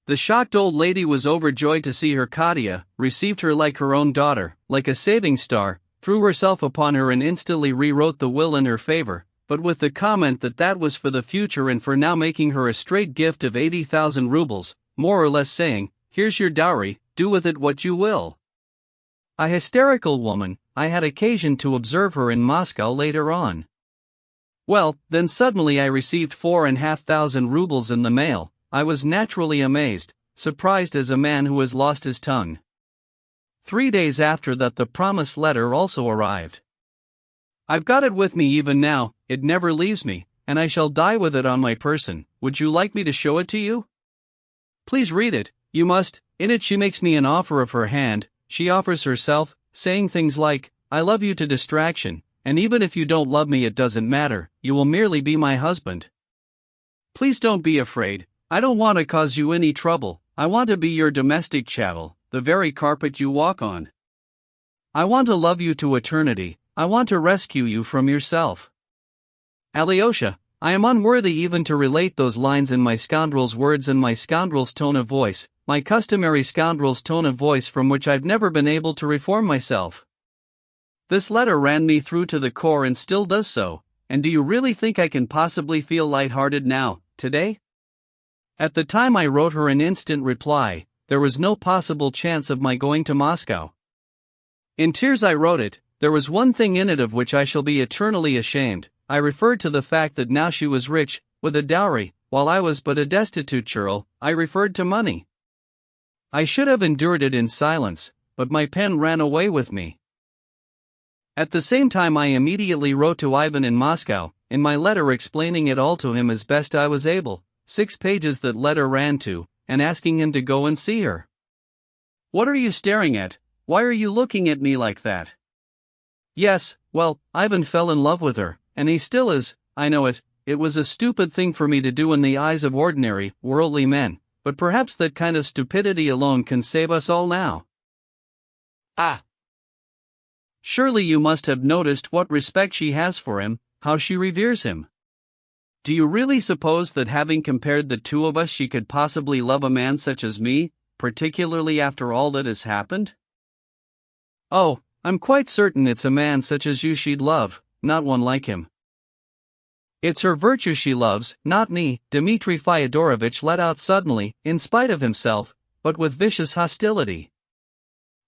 The shocked old lady was overjoyed to see her Katya, received her like her own daughter, like a saving star, threw herself upon her and instantly rewrote the will in her favor, but with the comment that that was for the future and for now, making her a straight gift of 80,000 rubles, more or less saying, here's your dowry, do with it what you will. A hysterical woman, I had occasion to observe her in Moscow later on. Well, then suddenly I received 4,500 rubles in the mail. I was naturally amazed, surprised as a man who has lost his tongue. 3 days after that the promised letter also arrived. I've got it with me even now, it never leaves me, and I shall die with it on my person. Would you like me to show it to you? Please read it, you must. In it she makes me an offer of her hand, she offers herself, saying things like, I love you to distraction, and even if you don't love me it doesn't matter, you will merely be my husband. Please don't be afraid. I don't want to cause you any trouble, I want to be your domestic chattel, the very carpet you walk on. I want to love you to eternity, I want to rescue you from yourself. Alyosha, I am unworthy even to relate those lines in my scoundrel's words and my scoundrel's tone of voice, my customary scoundrel's tone of voice from which I've never been able to reform myself. This letter ran me through to the core and still does so, and do you really think I can possibly feel light-hearted now, today? At the time I wrote her an instant reply, there was no possible chance of my going to Moscow. In tears I wrote it, there was one thing in it of which I shall be eternally ashamed. I referred to the fact that now she was rich, with a dowry, while I was but a destitute churl. I referred to money. I should have endured it in silence, but my pen ran away with me. At the same time I immediately wrote to Ivan in Moscow, in my letter explaining it all to him as best I was able, 6 pages that letter ran to, and asking him to go and see her. What are you staring at? Why are you looking at me like that? Yes, well, Ivan fell in love with her, and he still is, I know it. It was a stupid thing for me to do in the eyes of ordinary, worldly men, but perhaps that kind of stupidity alone can save us all now. Ah. Surely you must have noticed what respect she has for him, how she reveres him. Do you really suppose that having compared the two of us she could possibly love a man such as me, particularly after all that has happened? Oh, I'm quite certain it's a man such as you she'd love, not one like him. It's her virtue she loves, not me, Dmitri Fyodorovich let out suddenly, in spite of himself, but with vicious hostility.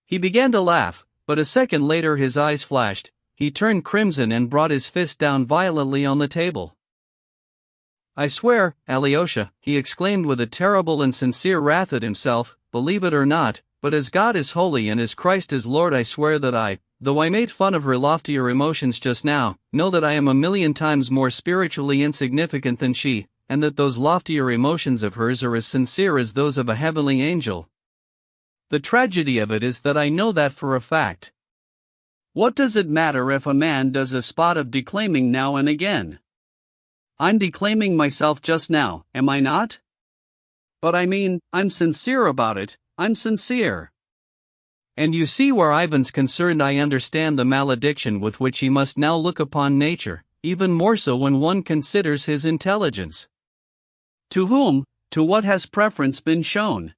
He began to laugh, but a second later his eyes flashed, he turned crimson and brought his fist down violently on the table. I swear, Alyosha, he exclaimed with a terrible and sincere wrath at himself, believe it or not, but as God is holy and as Christ is Lord, I swear that I, though I made fun of her loftier emotions just now, know that I am a million times more spiritually insignificant than she, and that those loftier emotions of hers are as sincere as those of a heavenly angel. The tragedy of it is that I know that for a fact. What does it matter if a man does a spot of declaiming now and again? I'm declaiming myself just now, am I not? But I mean, I'm sincere about it, I'm sincere. And you see where Ivan's concerned. I understand the malediction with which he must now look upon nature, even more so when one considers his intelligence. To whom, to what has preference been shown?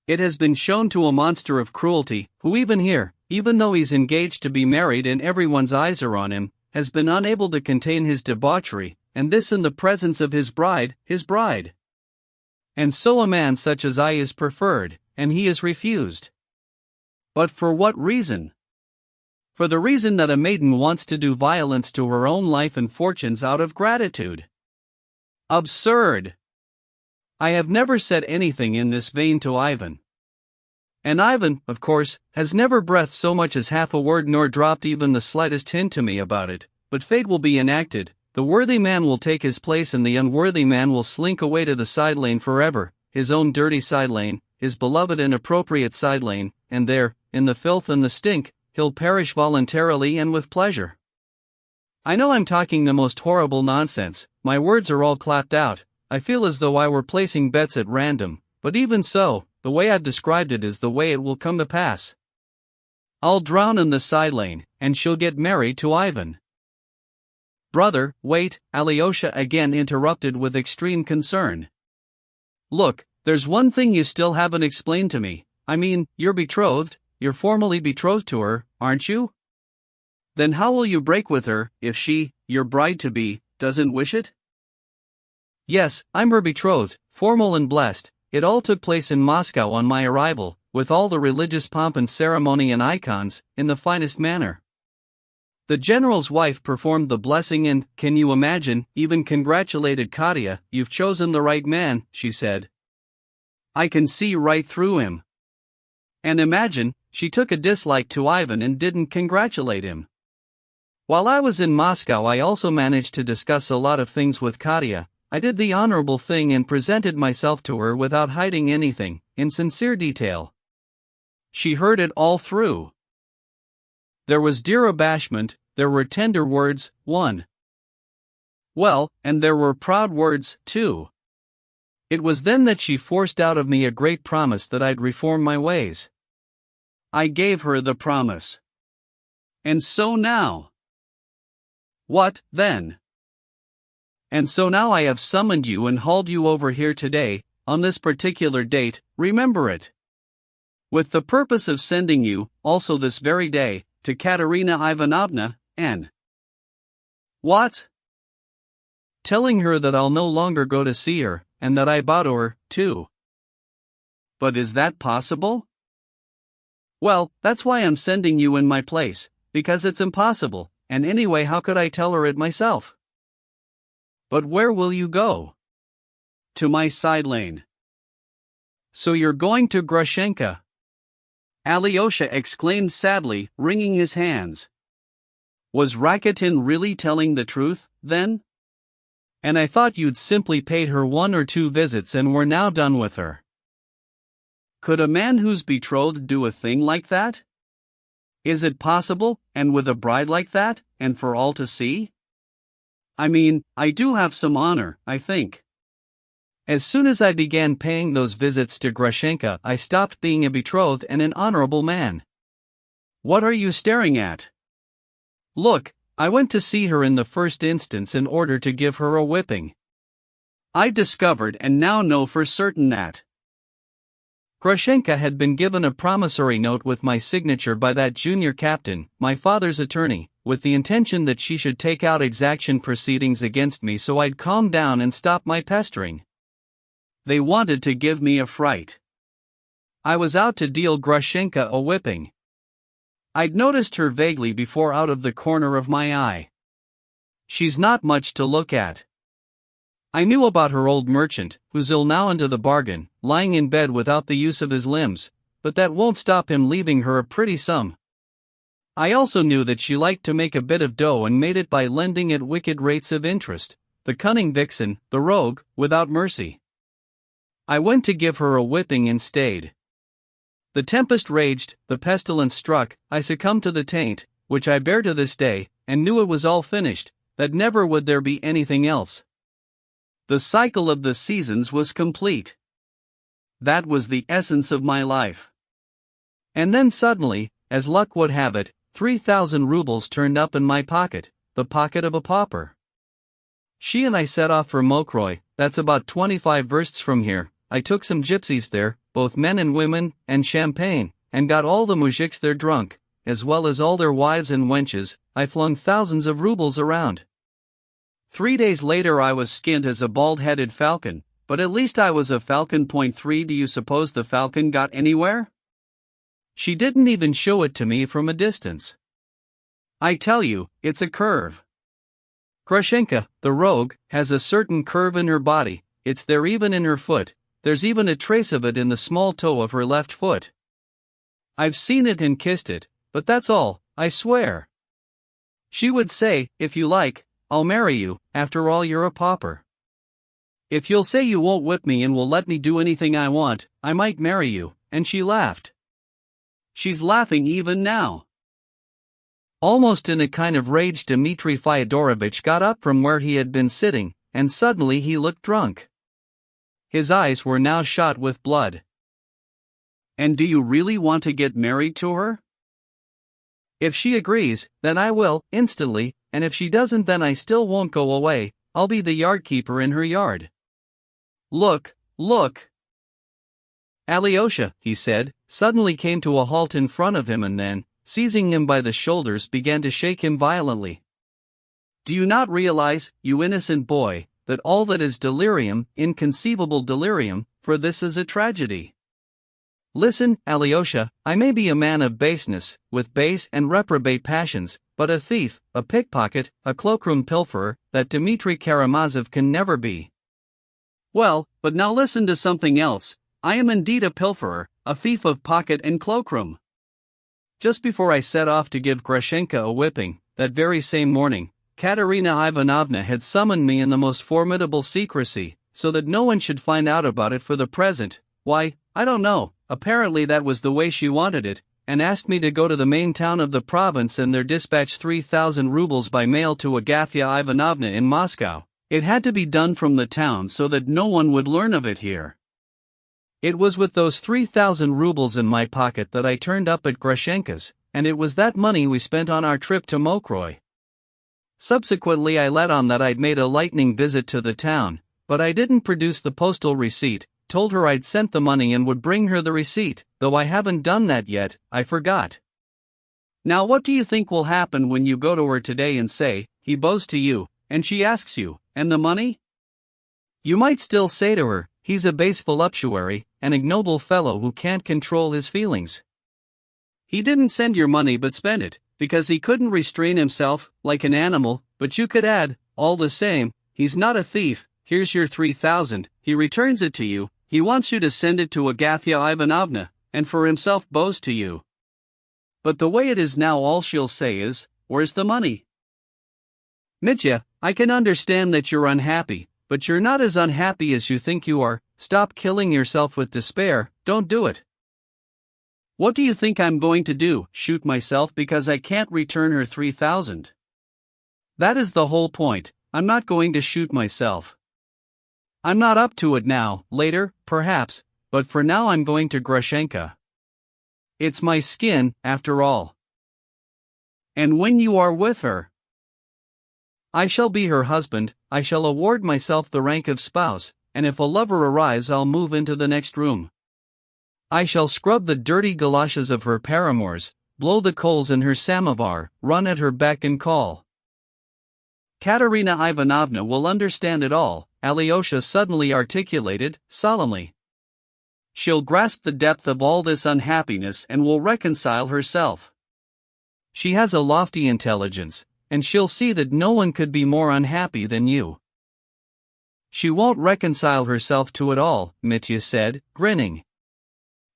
It has been shown to a monster of cruelty, who even here, even though he's engaged to be married and everyone's eyes are on him, has been unable to contain his debauchery, and this in the presence of his bride. And so a man such as I is preferred, and he is refused. But for what reason? For the reason that a maiden wants to do violence to her own life and fortunes out of gratitude. Absurd! I have never said anything in this vein to Ivan. And Ivan, of course, has never breathed so much as half a word nor dropped even the slightest hint to me about it, but fate will be enacted, the worthy man will take his place and the unworthy man will slink away to the side lane forever, his own dirty side lane, his beloved and appropriate side lane, and there, in the filth and the stink, he'll perish voluntarily and with pleasure. I know I'm talking the most horrible nonsense, my words are all clapped out, I feel as though I were placing bets at random, but even so, the way I've described it is the way it will come to pass. I'll drown in the side lane, and she'll get married to Ivan. Brother, wait, Alyosha again interrupted with extreme concern. Look, there's one thing you still haven't explained to me. I mean, you're betrothed, you're formally betrothed to her, aren't you? Then how will you break with her, if she, your bride-to-be, doesn't wish it? Yes, I'm her betrothed, formal and blessed. It all took place in Moscow on my arrival, with all the religious pomp and ceremony and icons, in the finest manner. The general's wife performed the blessing and, can you imagine, even congratulated Katya. You've chosen the right man, she said. I can see right through him. And imagine, she took a dislike to Ivan and didn't congratulate him. While I was in Moscow I also managed to discuss a lot of things with Katya. I did the honorable thing and presented myself to her without hiding anything, in sincere detail. She heard it all through. There was dear abashment, there were tender words, Well, and there were proud words, too. It was then that she forced out of me a great promise that I'd reform my ways. I gave her the promise. And so now. What, then? And so now I have summoned you and hauled you over here today, on this particular date, remember it. With the purpose of sending you, also this very day, to Katerina Ivanovna, and what? Telling her that I'll no longer go to see her, and that I bow to her, too. But is that possible? Well, that's why I'm sending you in my place, because it's impossible, and anyway how could I tell her it myself? But where will you go? To my side lane. So you're going to Grushenka? Alyosha exclaimed sadly, wringing his hands. Was Rakitin really telling the truth, then? And I thought you'd simply paid her 1 or 2 visits and were now done with her. Could a man who's betrothed do a thing like that? Is it possible, and with a bride like that, and for all to see? I mean, I do have some honor, I think. As soon as I began paying those visits to Grushenka, I stopped being a betrothed and an honorable man. What are you staring at? Look, I went to see her in the first instance in order to give her a whipping. I discovered and now know for certain that Grushenka had been given a promissory note with my signature by that junior captain, my father's attorney, with the intention that she should take out exaction proceedings against me so I'd calm down and stop my pestering. They wanted to give me a fright. I was out to deal Grushenka a whipping. I'd noticed her vaguely before out of the corner of my eye. She's not much to look at. I knew about her old merchant, who's ill now into the bargain, lying in bed without the use of his limbs, but that won't stop him leaving her a pretty sum. I also knew that she liked to make a bit of dough and made it by lending at wicked rates of interest, the cunning vixen, the rogue, without mercy. I went to give her a whipping and stayed. The tempest raged, the pestilence struck, I succumbed to the taint, which I bear to this day, and knew it was all finished, that never would there be anything else. The cycle of the seasons was complete. That was the essence of my life. And then suddenly, as luck would have it, 3,000 rubles turned up in my pocket, the pocket of a pauper. She and I set off for Mokroy, that's about 25 versts from here. I took some gypsies there, both men and women, and champagne, and got all the moujiks there drunk, as well as all their wives and wenches. I flung thousands of rubles around. 3 days later I was skinned as a bald-headed falcon, but at least I was a falcon. 3 Do you suppose the falcon got anywhere? She didn't even show it to me from a distance. I tell you, it's a curve. Grushenka, the rogue, has a certain curve in her body, it's there even in her foot, there's even a trace of it in the small toe of her left foot. I've seen it and kissed it, but that's all, I swear. She would say, if you like, I'll marry you, after all you're a pauper. If you'll say you won't whip me and will let me do anything I want, I might marry you, and she laughed. She's laughing even now. Almost in a kind of rage, Dmitri Fyodorovitch got up from where he had been sitting, and suddenly he looked drunk. His eyes were now shot with blood. And do you really want to get married to her? If she agrees, then I will, instantly, and if she doesn't, then I still won't go away, I'll be the yard keeper in her yard. Look, look! Alyosha, he said, suddenly came to a halt in front of him and then, seizing him by the shoulders, began to shake him violently. Do you not realize, you innocent boy, that all that is delirium, inconceivable delirium, for this is a tragedy? Listen, Alyosha, I may be a man of baseness, with base and reprobate passions, but a thief, a pickpocket, a cloakroom pilferer, that Dmitri Karamazov can never be. Well, but now listen to something else. I am indeed a pilferer, a thief of pocket and cloakroom. Just before I set off to give Grushenka a whipping, that very same morning, Katerina Ivanovna had summoned me in the most formidable secrecy, so that no one should find out about it for the present. Why, I don't know, apparently that was the way she wanted it, and asked me to go to the main town of the province and there dispatch 3,000 rubles by mail to Agafya Ivanovna in Moscow. It had to be done from the town so that no one would learn of it here. It was with those 3,000 rubles in my pocket that I turned up at Grushenka's, and it was that money we spent on our trip to Mokroy. Subsequently I let on that I'd made a lightning visit to the town, but I didn't produce the postal receipt, told her I'd sent the money and would bring her the receipt, though I haven't done that yet, I forgot. Now what do you think will happen when you go to her today and say, he bows to you, and she asks you, and the money? You might still say to her, he's a base voluptuary, an ignoble fellow who can't control his feelings. He didn't send your money but spent it, because he couldn't restrain himself, like an animal, but you could add, all the same, he's not a thief, here's your 3,000, he returns it to you, he wants you to send it to Agafya Ivanovna, and for himself bows to you. But the way it is now all she'll say is, where's the money? Mitya, I can understand that you're unhappy, but you're not as unhappy as you think you are. Stop killing yourself with despair, don't do it. What do you think I'm going to do, shoot myself because I can't return her 3,000? That is the whole point, I'm not going to shoot myself. I'm not up to it now, later, perhaps, but for now I'm going to Grushenka. It's my skin, after all. And when you are with her, I shall be her husband, I shall award myself the rank of spouse, and if a lover arrives I'll move into the next room. I shall scrub the dirty galoshes of her paramours, blow the coals in her samovar, run at her beck and call. Katerina Ivanovna will understand it all, Alyosha suddenly articulated, solemnly. She'll grasp the depth of all this unhappiness and will reconcile herself. She has a lofty intelligence, and she'll see that no one could be more unhappy than you. She won't reconcile herself to it all, Mitya said, grinning.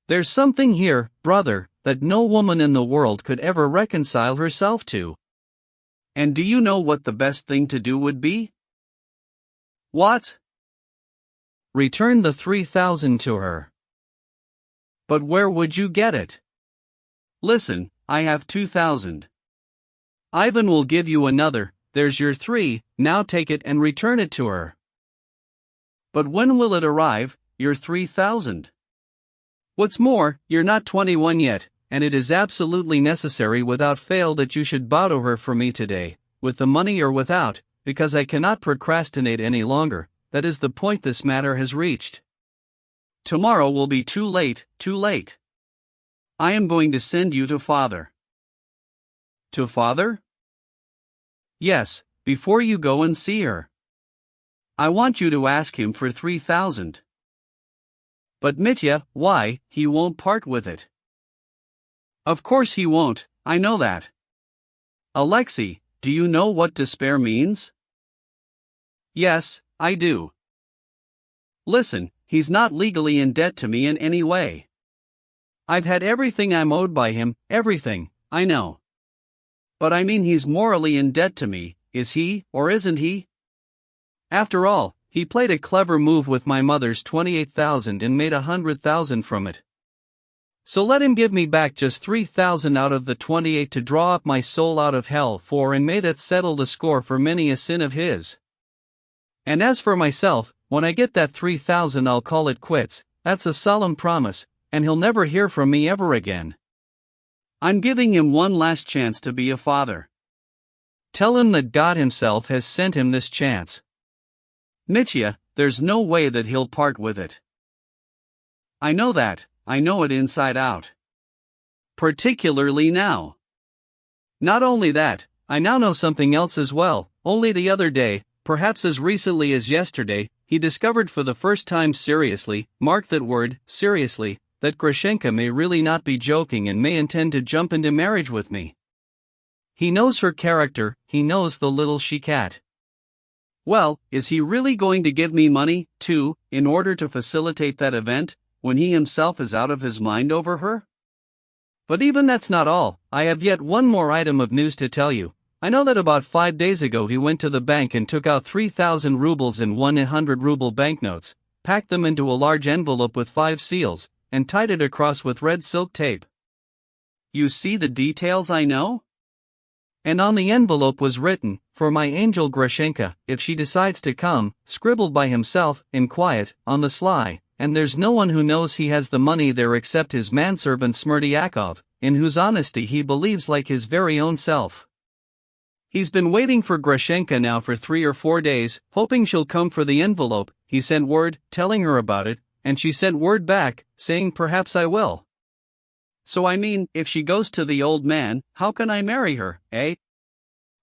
There's something here, brother, that no woman in the world could ever reconcile herself to. And do you know what the best thing to do would be? What? Return the 3,000 to her. But where would you get it? Listen, I have 2,000. Ivan will give you another, there's your 3, now take it and return it to her. But when will it arrive, your 3,000? What's more, you're not 21 yet, and it is absolutely necessary without fail that you should bow to her for me today, with the money or without, because I cannot procrastinate any longer, that is the point this matter has reached. Tomorrow will be too late, too late. I am going to send you to father. To father? Yes, before you go and see her. I want you to ask him for 3,000. But Mitya, why, he won't part with it. Of course he won't, I know that. Alexei, do you know what despair means? Yes, I do. Listen, he's not legally in debt to me in any way. I've had everything I'm owed by him, everything, I know. But I mean he's morally in debt to me, is he, or isn't he? After all, he played a clever move with my mother's 28,000 and made 100,000 from it. So let him give me back just 3,000 out of the 28 to draw up my soul out of hell for, and may that settle the score for many a sin of his. And as for myself, when I get that 3,000 I'll call it quits, that's a solemn promise, and he'll never hear from me ever again. I'm giving him one last chance to be a father. Tell him that God himself has sent him this chance. Mitya, there's no way that he'll part with it. I know that, I know it inside out. Particularly now. Not only that, I now know something else as well. Only the other day, perhaps as recently as yesterday, he discovered for the first time seriously, mark that word, seriously, that Grushenka may really not be joking and may intend to jump into marriage with me. He knows her character, he knows the little she-cat. Well, is he really going to give me money, too, in order to facilitate that event, when he himself is out of his mind over her? But even that's not all, I have yet one more item of news to tell you. I know that about 5 days ago he went to the bank and took out 3,000 rubles in 100-ruble banknotes, packed them into a large envelope with 5 seals, and tied it across with red silk tape. You see the details I know? And on the envelope was written, "For my angel Grushenka, if she decides to come," scribbled by himself, in quiet, on the sly, and there's no one who knows he has the money there except his manservant Smerdyakov, in whose honesty he believes like his very own self. He's been waiting for Grushenka now for 3 or 4 days, hoping she'll come for the envelope. He sent word, telling her about it, and she sent word back, saying perhaps I will. So I mean, if she goes to the old man, how can I marry her, eh?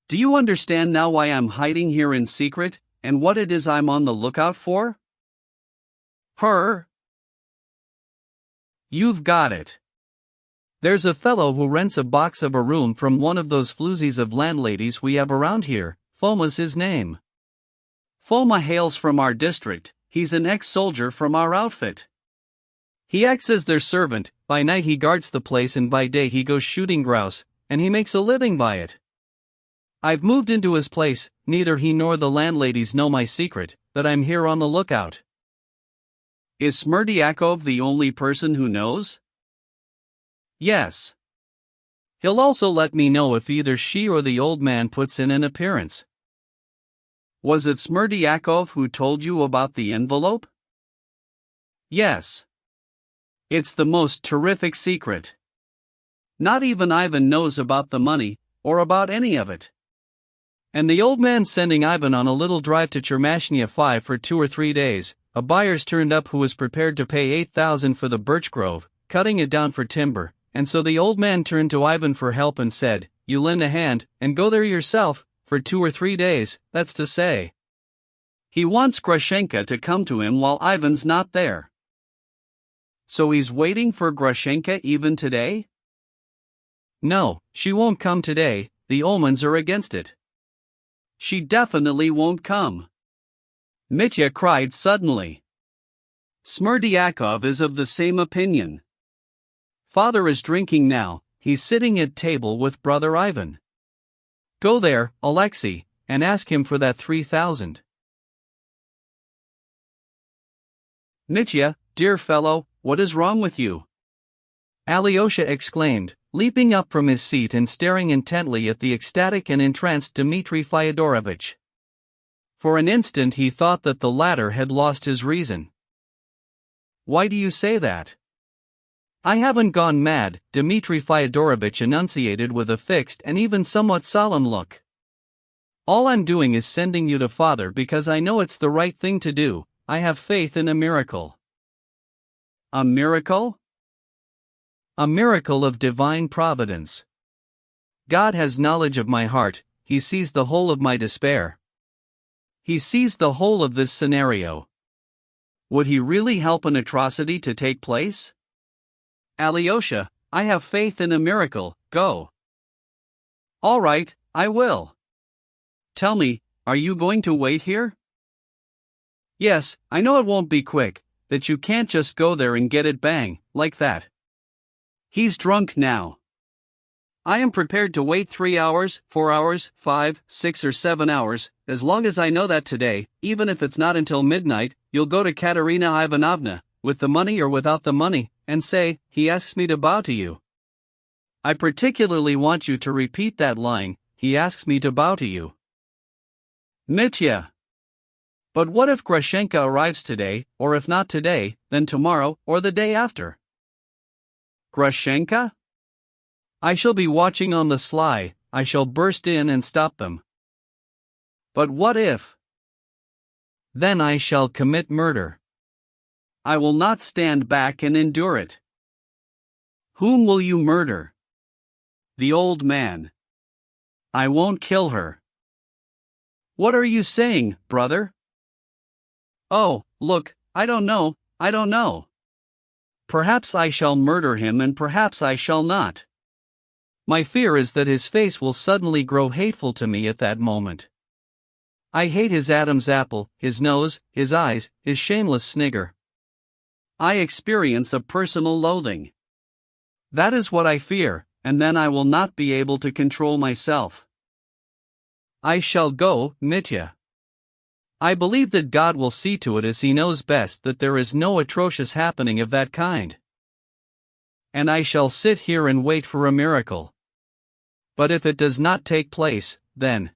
Do you understand now why I'm hiding here in secret, and what it is I'm on the lookout for? Her? You've got it. There's a fellow who rents a box of a room from one of those floozies of landladies we have around here. Foma's his name. Foma hails from our district, he's an ex-soldier from our outfit. He acts as their servant, by night he guards the place and by day he goes shooting grouse, and he makes a living by it. I've moved into his place, neither he nor the landladies know my secret, that I'm here on the lookout. Is Smerdyakov the only person who knows? Yes. He'll also let me know if either she or the old man puts in an appearance. Was it Smerdyakov who told you about the envelope? Yes. It's the most terrific secret. Not even Ivan knows about the money, or about any of it. And the old man sending Ivan on a little drive to Chermashnya 5 for 2 or 3 days, a buyer's turned up who was prepared to pay 8,000 for the birch grove, cutting it down for timber, and so the old man turned to Ivan for help and said, "You lend a hand, and go there yourself, for 2 or 3 days, that's to say." He wants Grushenka to come to him while Ivan's not there. So he's waiting for Grushenka even today? No, she won't come today, the omens are against it. She definitely won't come. Mitya cried suddenly. Smerdyakov is of the same opinion. Father is drinking now, he's sitting at table with brother Ivan. Go there, Alexei, and ask him for that 3,000. Mitya, dear fellow, what is wrong with you? Alyosha exclaimed, leaping up from his seat and staring intently at the ecstatic and entranced Dmitri Fyodorovitch. For an instant he thought that the latter had lost his reason. Why do you say that? I haven't gone mad, Dmitri Fyodorovitch enunciated with a fixed and even somewhat solemn look. All I'm doing is sending you to Father because I know it's the right thing to do. I have faith in a miracle. A miracle? A miracle of divine providence. God has knowledge of my heart, He sees the whole of my despair. He sees the whole of this scenario. Would He really help an atrocity to take place? Alyosha, I have faith in a miracle, go. All right, I will. Tell me, are you going to wait here? Yes, I know it won't be quick, that you can't just go there and get it bang, like that. He's drunk now. I am prepared to wait 3 hours, 4 hours, 5, 6 or 7 hours, as long as I know that today, even if it's not until midnight, you'll go to Katerina Ivanovna, with the money or without the money, and say, he asks me to bow to you. I particularly want you to repeat that line, he asks me to bow to you. Mitya. But what if Grushenka arrives today, or if not today, then tomorrow, or the day after? Grushenka? I shall be watching on the sly, I shall burst in and stop them. But what if? Then I shall commit murder. I will not stand back and endure it. Whom will you murder? The old man. I won't kill her. What are you saying, brother? Oh, look, I don't know. Perhaps I shall murder him and perhaps I shall not. My fear is that his face will suddenly grow hateful to me at that moment. I hate his Adam's apple, his nose, his eyes, his shameless snigger. I experience a personal loathing. That is what I fear, and then I will not be able to control myself. I shall go, Mitya. I believe that God will see to it as He knows best that there is no atrocious happening of that kind. And I shall sit here and wait for a miracle. But if it does not take place, then...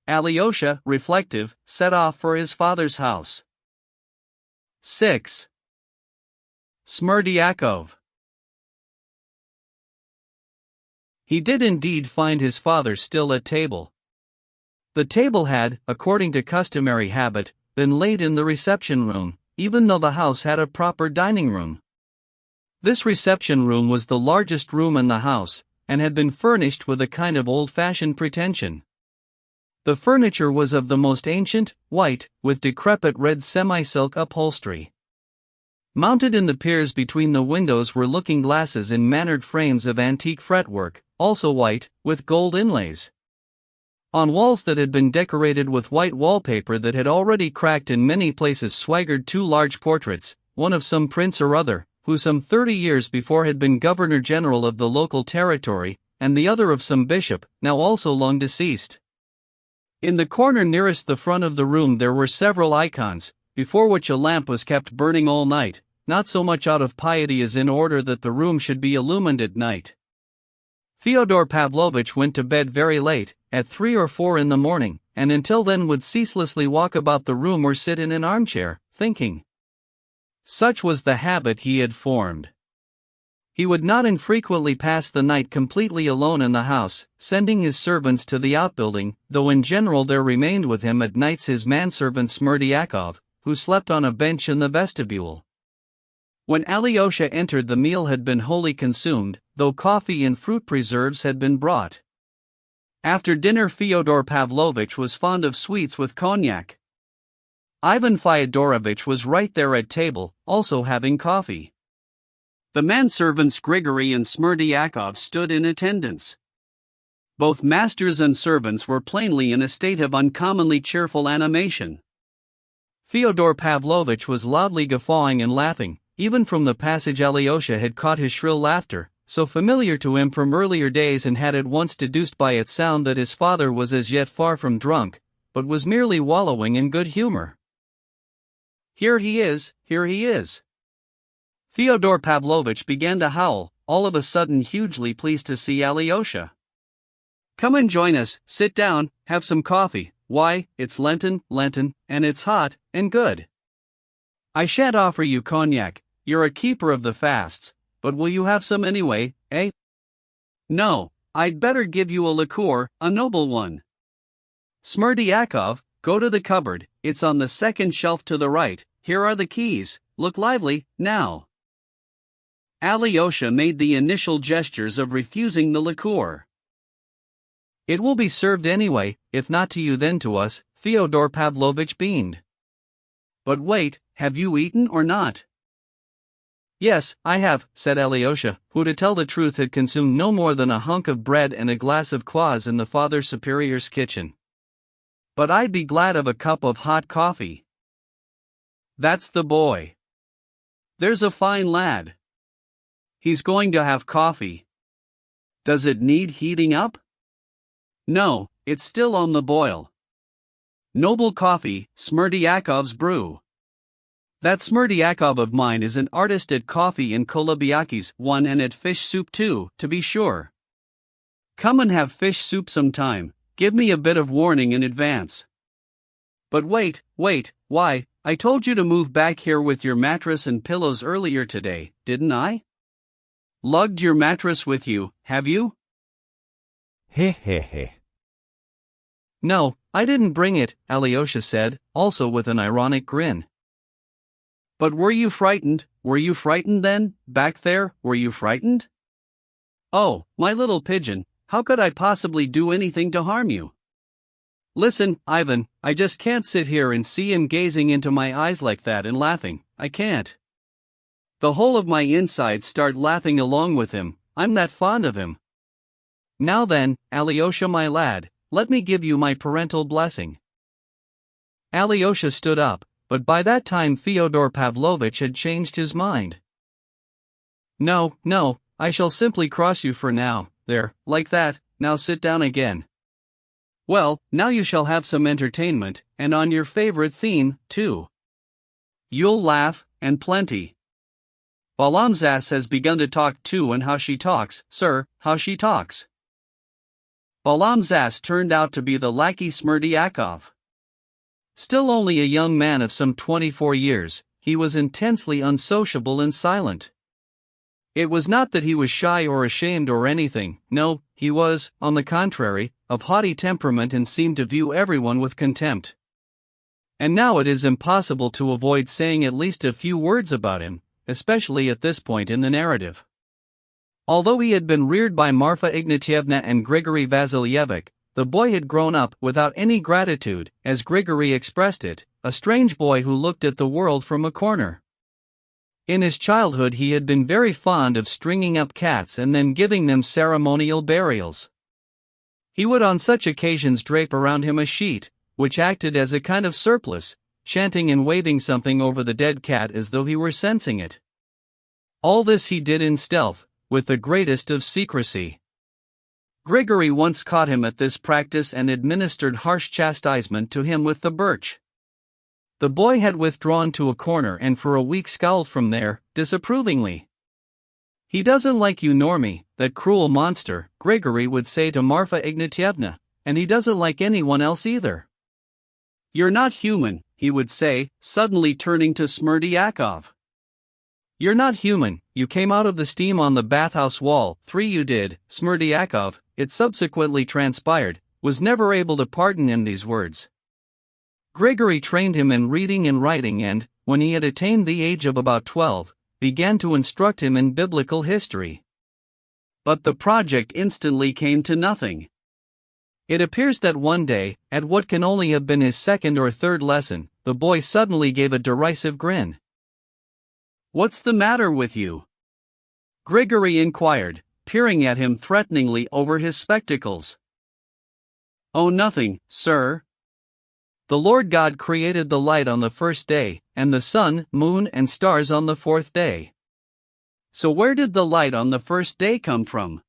Alyosha, reflective, set off for his father's house. 6. Smerdyakov. He did indeed find his father still at table. The table had, according to customary habit, been laid in the reception room, even though the house had a proper dining room. This reception room was the largest room in the house, and had been furnished with a kind of old-fashioned pretension. The furniture was of the most ancient, white, with decrepit red semi-silk upholstery. Mounted in the piers between the windows were looking glasses in mannered frames of antique fretwork, also white, with gold inlays. On walls that had been decorated with white wallpaper that had already cracked in many places swaggered 2 large portraits, one of some prince or other, who some 30 years before had been Governor-General of the local territory, and the other of some bishop, now also long deceased. In the corner nearest the front of the room there were several icons, before which a lamp was kept burning all night, not so much out of piety as in order that the room should be illumined at night. Fyodor Pavlovitch went to bed very late, at 3 or 4 in the morning, and until then would ceaselessly walk about the room or sit in an armchair, thinking. Such was the habit he had formed. He would not infrequently pass the night completely alone in the house, sending his servants to the outbuilding, though in general there remained with him at nights his manservant Smerdyakov, who slept on a bench in the vestibule. When Alyosha entered, the meal had been wholly consumed, though coffee and fruit preserves had been brought. After dinner Fyodor Pavlovitch was fond of sweets with cognac. Ivan Fyodorovitch was right there at table, also having coffee. The manservants Grigory and Smerdyakov stood in attendance. Both masters and servants were plainly in a state of uncommonly cheerful animation. Fyodor Pavlovitch was loudly guffawing and laughing. Even from the passage Alyosha had caught his shrill laughter, so familiar to him from earlier days, and had at once deduced by its sound that his father was as yet far from drunk, but was merely wallowing in good humor. "Here he is, here he is!" Fyodor Pavlovitch began to howl, all of a sudden hugely pleased to see Alyosha. "Come and join us, sit down, have some coffee. Why, it's Lenten, and it's hot, and good. I shan't offer you cognac, you're a keeper of the fasts, but will you have some anyway, eh?" "No, I'd better give you a liqueur, a noble one." "Smerdyakov, go to the cupboard, it's on the second shelf to the right, here are the keys, look lively, now." Alyosha made the initial gestures of refusing the liqueur. "It will be served anyway, if not to you then to us," Fyodor Pavlovitch beamed. "But wait, have you eaten or not?" "Yes, I have," said Alyosha, who to tell the truth had consumed no more than a hunk of bread and a glass of kvass in the Father Superior's kitchen. "But I'd be glad of a cup of hot coffee." "That's the boy. There's a fine lad. He's going to have coffee. Does it need heating up?" "No, it's still on the boil. Noble coffee, Smerdyakov's brew. That Smerdyakov of mine is an artist at coffee in Kolobyaki's one, and at fish soup too, to be sure. Come and have fish soup sometime, give me a bit of warning in advance." "But wait, why, I told you to move back here with your mattress and pillows earlier today, didn't I? Lugged your mattress with you, have you?" He. "No, I didn't bring it," Alyosha said, also with an ironic grin. "But were you frightened then, back there, were you frightened?" "Oh, my little pigeon, how could I possibly do anything to harm you? Listen, Ivan, I just can't sit here and see him gazing into my eyes like that and laughing, I can't. The whole of my insides start laughing along with him, I'm that fond of him. Now then, Alyosha my lad, let me give you my parental blessing." Alyosha stood up, but by that time Fyodor Pavlovitch had changed his mind. No, I shall simply cross you for now, there, like that, now sit down again. Well, now you shall have some entertainment, and on your favorite theme, too. You'll laugh, and plenty. Balamzas has begun to talk too, and how she talks, sir, how she talks." Balamzas turned out to be the lackey Smerdyakov. Still only a young man of some 24 years, he was intensely unsociable and silent. It was not that he was shy or ashamed or anything, no, he was, on the contrary, of haughty temperament and seemed to view everyone with contempt. And now it is impossible to avoid saying at least a few words about him, especially at this point in the narrative. Although he had been reared by Marfa Ignatyevna and Grigory Vasilyevich, the boy had grown up without any gratitude, as Grigory expressed it, a strange boy who looked at the world from a corner. In his childhood he had been very fond of stringing up cats and then giving them ceremonial burials. He would on such occasions drape around him a sheet, which acted as a kind of surplice, chanting and waving something over the dead cat as though he were sensing it. All this he did in stealth, with the greatest of secrecy. Grigory once caught him at this practice and administered harsh chastisement to him with the birch. The boy had withdrawn to a corner and for a week scowled from there, disapprovingly. "He doesn't like you nor me, that cruel monster," Grigory would say to Marfa Ignatievna, "and he doesn't like anyone else either." "You're not human," he would say, suddenly turning to Smerdyakov. "You're not human, you came out of the steam on the bathhouse wall, 3 you did." Smerdyakov, it subsequently transpired, was never able to pardon him these words. Grigory trained him in reading and writing and, when he had attained the age of about 12, began to instruct him in biblical history. But the project instantly came to nothing. It appears that one day, at what can only have been his second or third lesson, the boy suddenly gave a derisive grin. "What's the matter with you?" Grigory inquired, peering at him threateningly over his spectacles. "Oh, nothing, sir. The Lord God created the light on the first day, and the sun, moon, and stars on the fourth day. So where did the light on the first day come from?"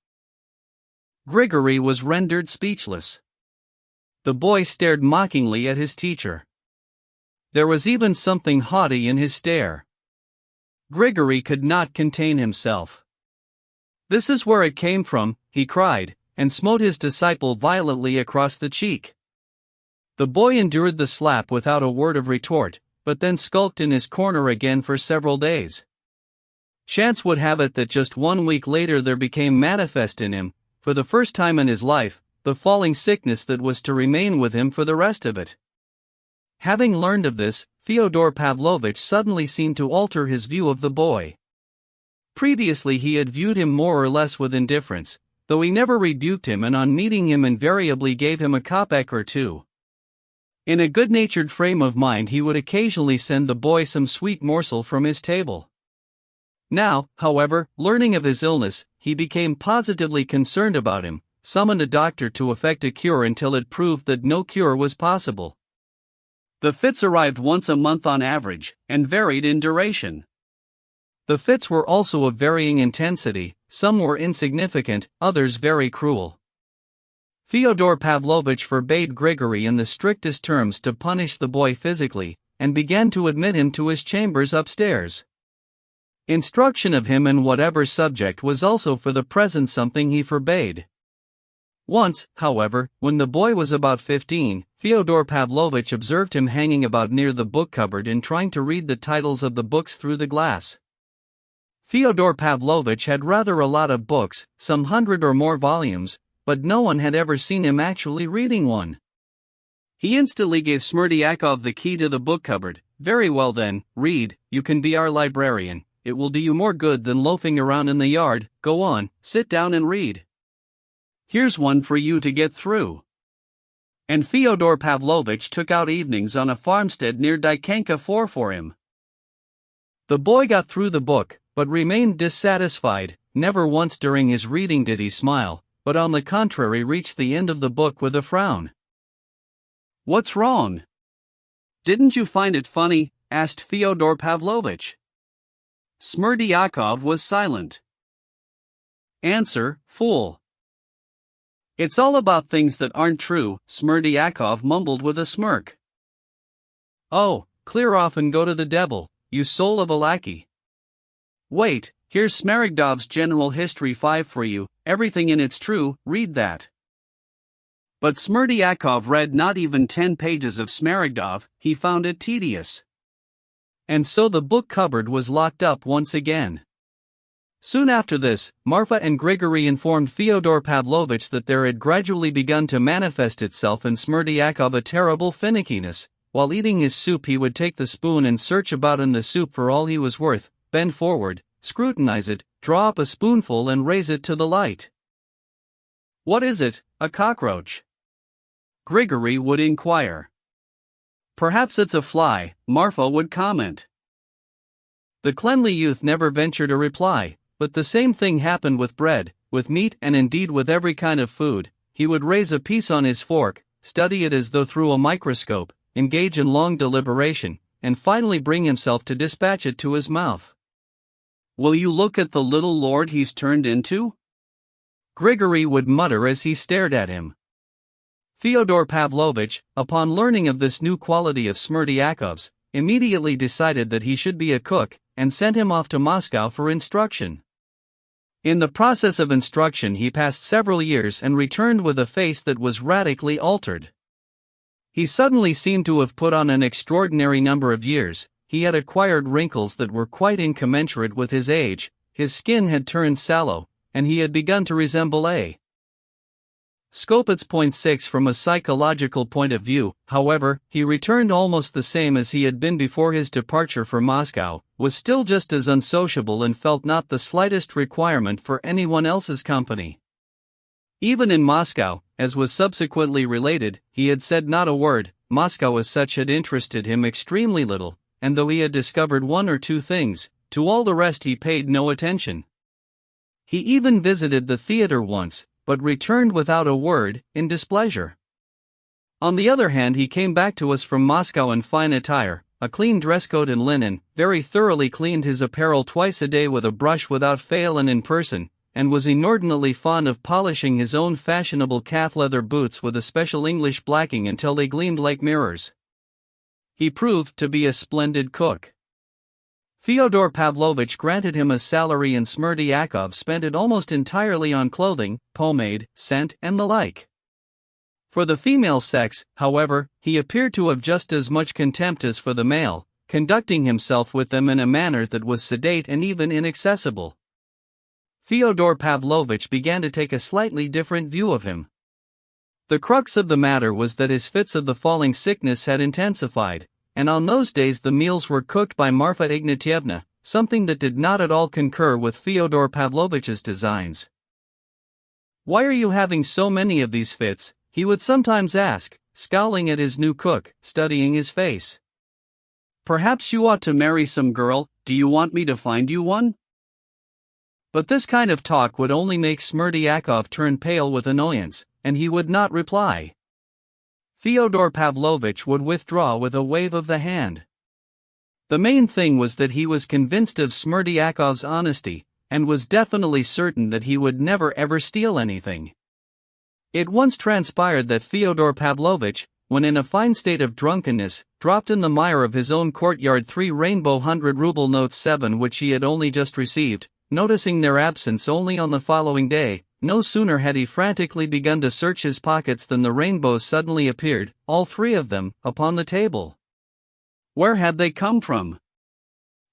Grigory was rendered speechless. The boy stared mockingly at his teacher. There was even something haughty in his stare. Grigory could not contain himself. "This is where it came from," he cried, and smote his disciple violently across the cheek. The boy endured the slap without a word of retort, but then skulked in his corner again for several days. Chance would have it that just 1 week later there became manifest in him, for the first time in his life, the falling sickness that was to remain with him for the rest of it. Having learned of this, Fyodor Pavlovitch suddenly seemed to alter his view of the boy. Previously he had viewed him more or less with indifference, though he never rebuked him and on meeting him invariably gave him a kopeck or two. In a good-natured frame of mind he would occasionally send the boy some sweet morsel from his table. Now, however, learning of his illness, he became positively concerned about him, summoned a doctor to effect a cure until it proved that no cure was possible. The fits arrived once a month on average, and varied in duration. The fits were also of varying intensity, some were insignificant, others very cruel. Fyodor Pavlovitch forbade Grigory in the strictest terms to punish the boy physically, and began to admit him to his chambers upstairs. Instruction of him in whatever subject was also for the present something he forbade. Once, however, when the boy was about 15, Fyodor Pavlovitch observed him hanging about near the book cupboard and trying to read the titles of the books through the glass. Fyodor Pavlovitch had rather a lot of books, some 100 or more volumes, but no one had ever seen him actually reading one. He instantly gave Smerdyakov the key to the book cupboard. "Very well then, read, you can be our librarian, it will do you more good than loafing around in the yard, go on, sit down and read. Here's one for you to get through." And Fyodor Pavlovitch took out evenings on a farmstead near Dykanka for him. The boy got through the book, but remained dissatisfied. Never once during his reading did he smile, but on the contrary reached the end of the book with a frown. "What's wrong? Didn't you find it funny?" asked Fyodor Pavlovitch. Smerdyakov was silent. Answer: fool. "It's all about things that aren't true," Smerdyakov mumbled with a smirk. "Oh, clear off and go to the devil, you soul of a lackey. Wait, here's Smaragdov's General History 5 for you, everything in it's true, read that." But Smerdyakov read not even 10 pages of Smaragdov, he found it tedious. And so the book cupboard was locked up once again. Soon after this, Marfa and Grigory informed Fyodor Pavlovitch that there had gradually begun to manifest itself in Smerdyakov a terrible finickiness. While eating his soup he would take the spoon and search about in the soup for all he was worth, bend forward, scrutinize it, draw up a spoonful and raise it to the light. "What is it, a cockroach?" Grigory would inquire. "Perhaps it's a fly," Marfa would comment. The cleanly youth never ventured a reply, but the same thing happened with bread, with meat and indeed with every kind of food. He would raise a piece on his fork, study it as though through a microscope, engage in long deliberation, and finally bring himself to dispatch it to his mouth. "Will you look at the little lord he's turned into?" Grigory would mutter as he stared at him. Fyodor Pavlovich, upon learning of this new quality of Smerdiakov's, immediately decided that he should be a cook, and sent him off to Moscow for instruction. In the process of instruction he passed several years and returned with a face that was radically altered. He suddenly seemed to have put on an extraordinary number of years. He had acquired wrinkles that were quite incommensurate with his age, his skin had turned sallow, and he had begun to resemble a Skopets. 6 From a psychological point of view, however, he returned almost the same as he had been before his departure for Moscow, was still just as unsociable and felt not the slightest requirement for anyone else's company. Even in Moscow, as was subsequently related, he had said not a word. Moscow as such had interested him extremely little, and though he had discovered one or two things, to all the rest he paid no attention. He even visited the theater once, but returned without a word, in displeasure. On the other hand, he came back to us from Moscow in fine attire, a clean dress coat and linen, very thoroughly cleaned his apparel twice a day with a brush without fail and in person, and was inordinately fond of polishing his own fashionable calf leather boots with a special English blacking until they gleamed like mirrors. He proved to be a splendid cook. Fyodor Pavlovich granted him a salary, and Smerdiakov spent it almost entirely on clothing, pomade, scent, and the like. For the female sex, however, he appeared to have just as much contempt as for the male, conducting himself with them in a manner that was sedate and even inaccessible. Fyodor Pavlovich began to take a slightly different view of him. The crux of the matter was that his fits of the falling sickness had intensified, and on those days the meals were cooked by Marfa Ignatyevna, something that did not at all concur with Fyodor Pavlovich's designs. "Why are you having so many of these fits?" he would sometimes ask, scowling at his new cook, studying his face. "Perhaps you ought to marry some girl. Do you want me to find you one?" But this kind of talk would only make Smerdiakov turn pale with annoyance, and he would not reply. Fyodor Pavlovich would withdraw with a wave of the hand. The main thing was that he was convinced of Smerdiakov's honesty, and was definitely certain that he would never ever steal anything. It once transpired that Fyodor Pavlovich, when in a fine state of drunkenness, dropped in the mire of his own courtyard 3 rainbow 100-ruble notes 7 which he had only just received. Noticing their absence only on the following day, no sooner had he frantically begun to search his pockets than the rainbows suddenly appeared, all 3 of them, upon the table. Where had they come from?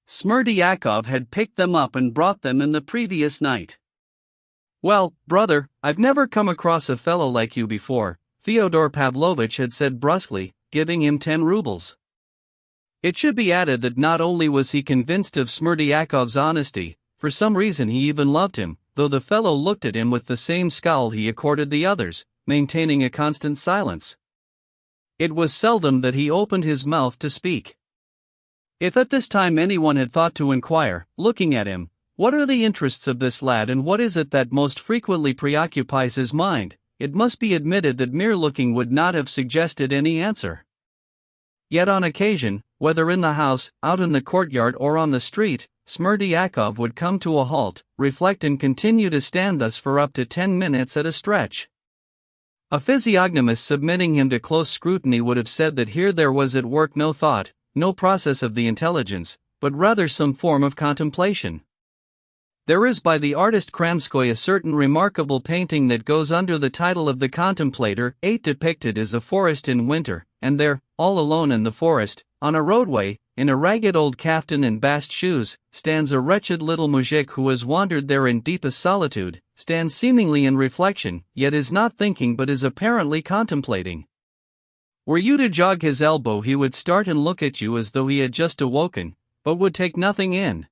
Smerdiakov had picked them up and brought them in the previous night. "Well, brother, I've never come across a fellow like you before," Fyodor Pavlovich had said brusquely, giving him 10 rubles. It should be added that not only was he convinced of Smerdiakov's honesty, for some reason he even loved him, though the fellow looked at him with the same scowl he accorded the others, maintaining a constant silence. It was seldom that he opened his mouth to speak. If at this time anyone had thought to inquire, looking at him, what are the interests of this lad and what is it that most frequently preoccupies his mind, it must be admitted that mere looking would not have suggested any answer. Yet on occasion, whether in the house, out in the courtyard or on the street, Smerdiakov would come to a halt, reflect and continue to stand thus for up to 10 minutes at a stretch. A physiognomist submitting him to close scrutiny would have said that here there was at work no thought, no process of the intelligence, but rather some form of contemplation. There is by the artist Kramskoy a certain remarkable painting that goes under the title of The Contemplator. 8 depicted is a forest in winter, and there, all alone in the forest, on a roadway, in a ragged old kaftan and bast shoes, stands a wretched little muzhik who has wandered there in deepest solitude, stands seemingly in reflection, yet is not thinking but is apparently contemplating. Were you to jog his elbow he would start and look at you as though he had just awoken, but would take nothing in.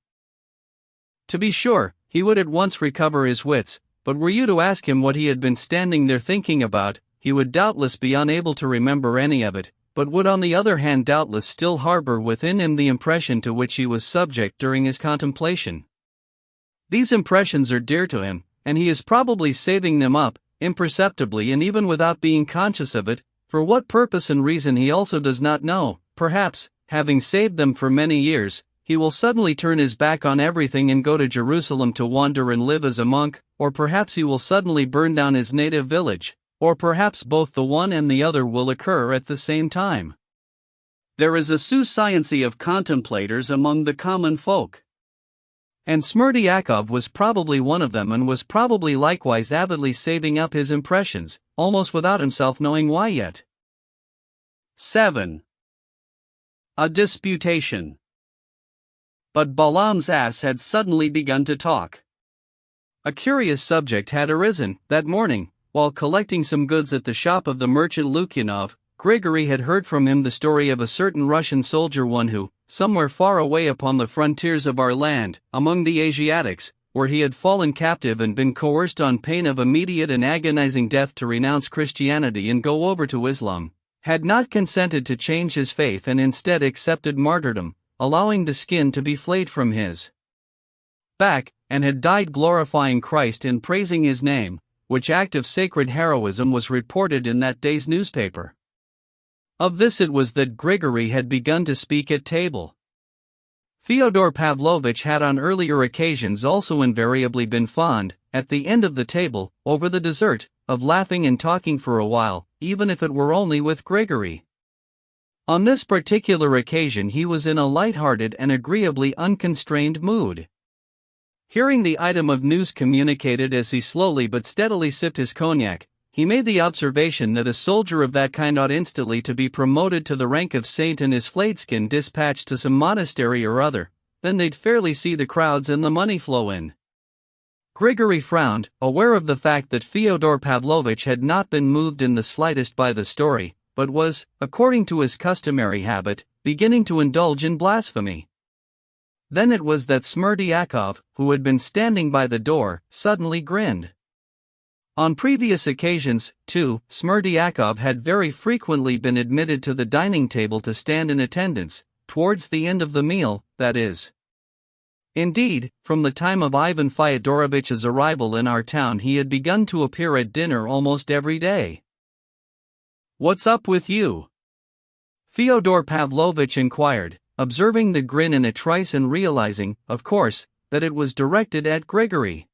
To be sure, he would at once recover his wits, but were you to ask him what he had been standing there thinking about, he would doubtless be unable to remember any of it, but would on the other hand doubtless still harbor within him the impression to which he was subject during his contemplation. These impressions are dear to him, and he is probably saving them up, imperceptibly and even without being conscious of it, for what purpose and reason he also does not know. Perhaps, having saved them for many years, he will suddenly turn his back on everything and go to Jerusalem to wander and live as a monk, or perhaps he will suddenly burn down his native village, or perhaps both the one and the other will occur at the same time. There is a souciancy of contemplators among the common folk. And Smerdyakov was probably one of them, and was probably likewise avidly saving up his impressions, almost without himself knowing why yet. 7. A disputation. But Balaam's ass had suddenly begun to talk. A curious subject had arisen. That morning, while collecting some goods at the shop of the merchant Lukyanov, Grigory had heard from him the story of a certain Russian soldier, one who, somewhere far away upon the frontiers of our land, among the Asiatics, where he had fallen captive and been coerced on pain of immediate and agonizing death to renounce Christianity and go over to Islam, had not consented to change his faith and instead accepted martyrdom, allowing the skin to be flayed from his back, and had died glorifying Christ and praising his name, which act of sacred heroism was reported in that day's newspaper. Of this it was that Grigory had begun to speak at table. Fyodor Pavlovitch had on earlier occasions also invariably been fond, at the end of the table, over the dessert, of laughing and talking for a while, even if it were only with Grigory. On this particular occasion he was in a light-hearted and agreeably unconstrained mood. Hearing the item of news communicated as he slowly but steadily sipped his cognac, he made the observation that a soldier of that kind ought instantly to be promoted to the rank of saint and his flayed skin dispatched to some monastery or other, then they'd fairly see the crowds and the money flow in. Grigory frowned, aware of the fact that Fyodor Pavlovitch had not been moved in the slightest by the story, but was, according to his customary habit, beginning to indulge in blasphemy. Then it was that Smerdyakov, who had been standing by the door, suddenly grinned. On previous occasions, too, Smerdyakov had very frequently been admitted to the dining table to stand in attendance, towards the end of the meal, that is. Indeed, from the time of Ivan Fyodorovitch's arrival in our town he had begun to appear at dinner almost every day. "What's up with you?" Fyodor Pavlovitch inquired, observing the grin in a trice and realizing, of course, that it was directed at Grigory.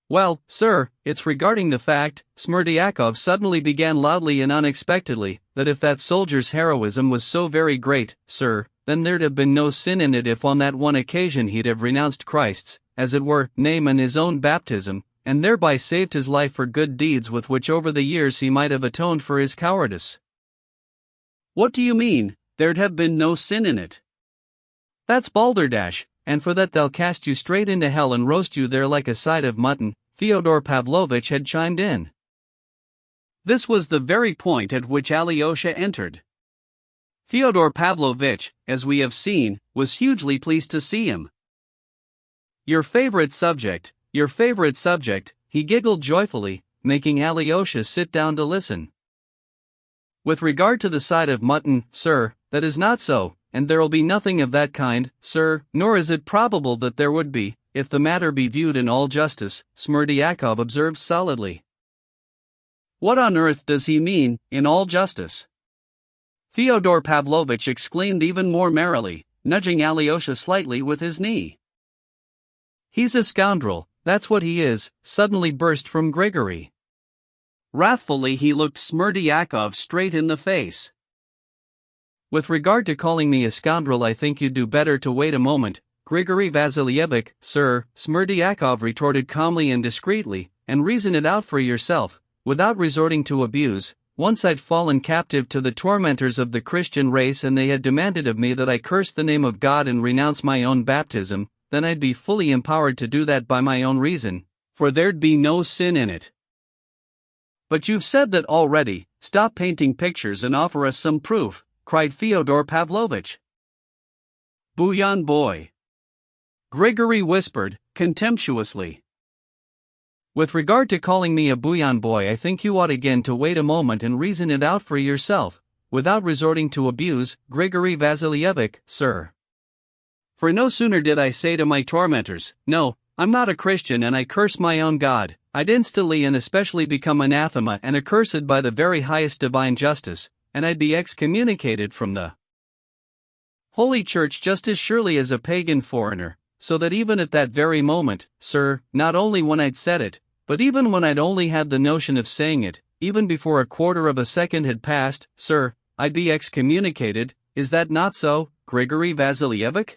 "Well, sir, it's regarding the fact," Smerdyakov suddenly began loudly and unexpectedly, "that if that soldier's heroism was so very great, sir, then there'd have been no sin in it if on that one occasion he'd have renounced Christ's, as it were, name and his own baptism, and thereby saved his life for good deeds with which over the years he might have atoned for his cowardice." "What do you mean, there'd have been no sin in it?" "That's balderdash, and for that they'll cast you straight into hell and roast you there like a side of mutton," Fyodor Pavlovitch had chimed in. This was the very point at which Alyosha entered. Fyodor Pavlovitch, as we have seen, was hugely pleased to see him. Your favorite subject," he giggled joyfully, making Alyosha sit down to listen. "With regard to the side of mutton, sir, that is not so, and there'll be nothing of that kind, sir, nor is it probable that there would be, if the matter be viewed in all justice," Smerdyakov observed solidly. "What on earth does he mean, in all justice?" Fyodor Pavlovitch exclaimed even more merrily, nudging Alyosha slightly with his knee. "He's a scoundrel, that's what he is," suddenly burst from Grigory. Wrathfully he looked Smerdyakov straight in the face. "With regard to calling me a scoundrel, I think you'd do better to wait a moment, Grigory Vasilievich, sir," Smerdyakov retorted calmly and discreetly, "and reason it out for yourself, without resorting to abuse. Once I'd fallen captive to the tormentors of the Christian race and they had demanded of me that I curse the name of God and renounce my own baptism, then I'd be fully empowered to do that by my own reason, for there'd be no sin in it." "But you've said that already, stop painting pictures and offer us some proof," cried Fyodor Pavlovitch. "Bouillon boy," Grigory whispered, contemptuously. "With regard to calling me a bouillon boy, I think you ought again to wait a moment and reason it out for yourself, without resorting to abuse, Grigory Vasilievich, sir. For no sooner did I say to my tormentors, 'No, I'm not a Christian and I curse my own God,' I'd instantly and especially become anathema and accursed by the very highest divine justice, and I'd be excommunicated from the Holy Church just as surely as a pagan foreigner, so that even at that very moment, sir, not only when I'd said it, but even when I'd only had the notion of saying it, even before a quarter of a second had passed, sir, I'd be excommunicated. Is that not so, Grigory Vasilievich?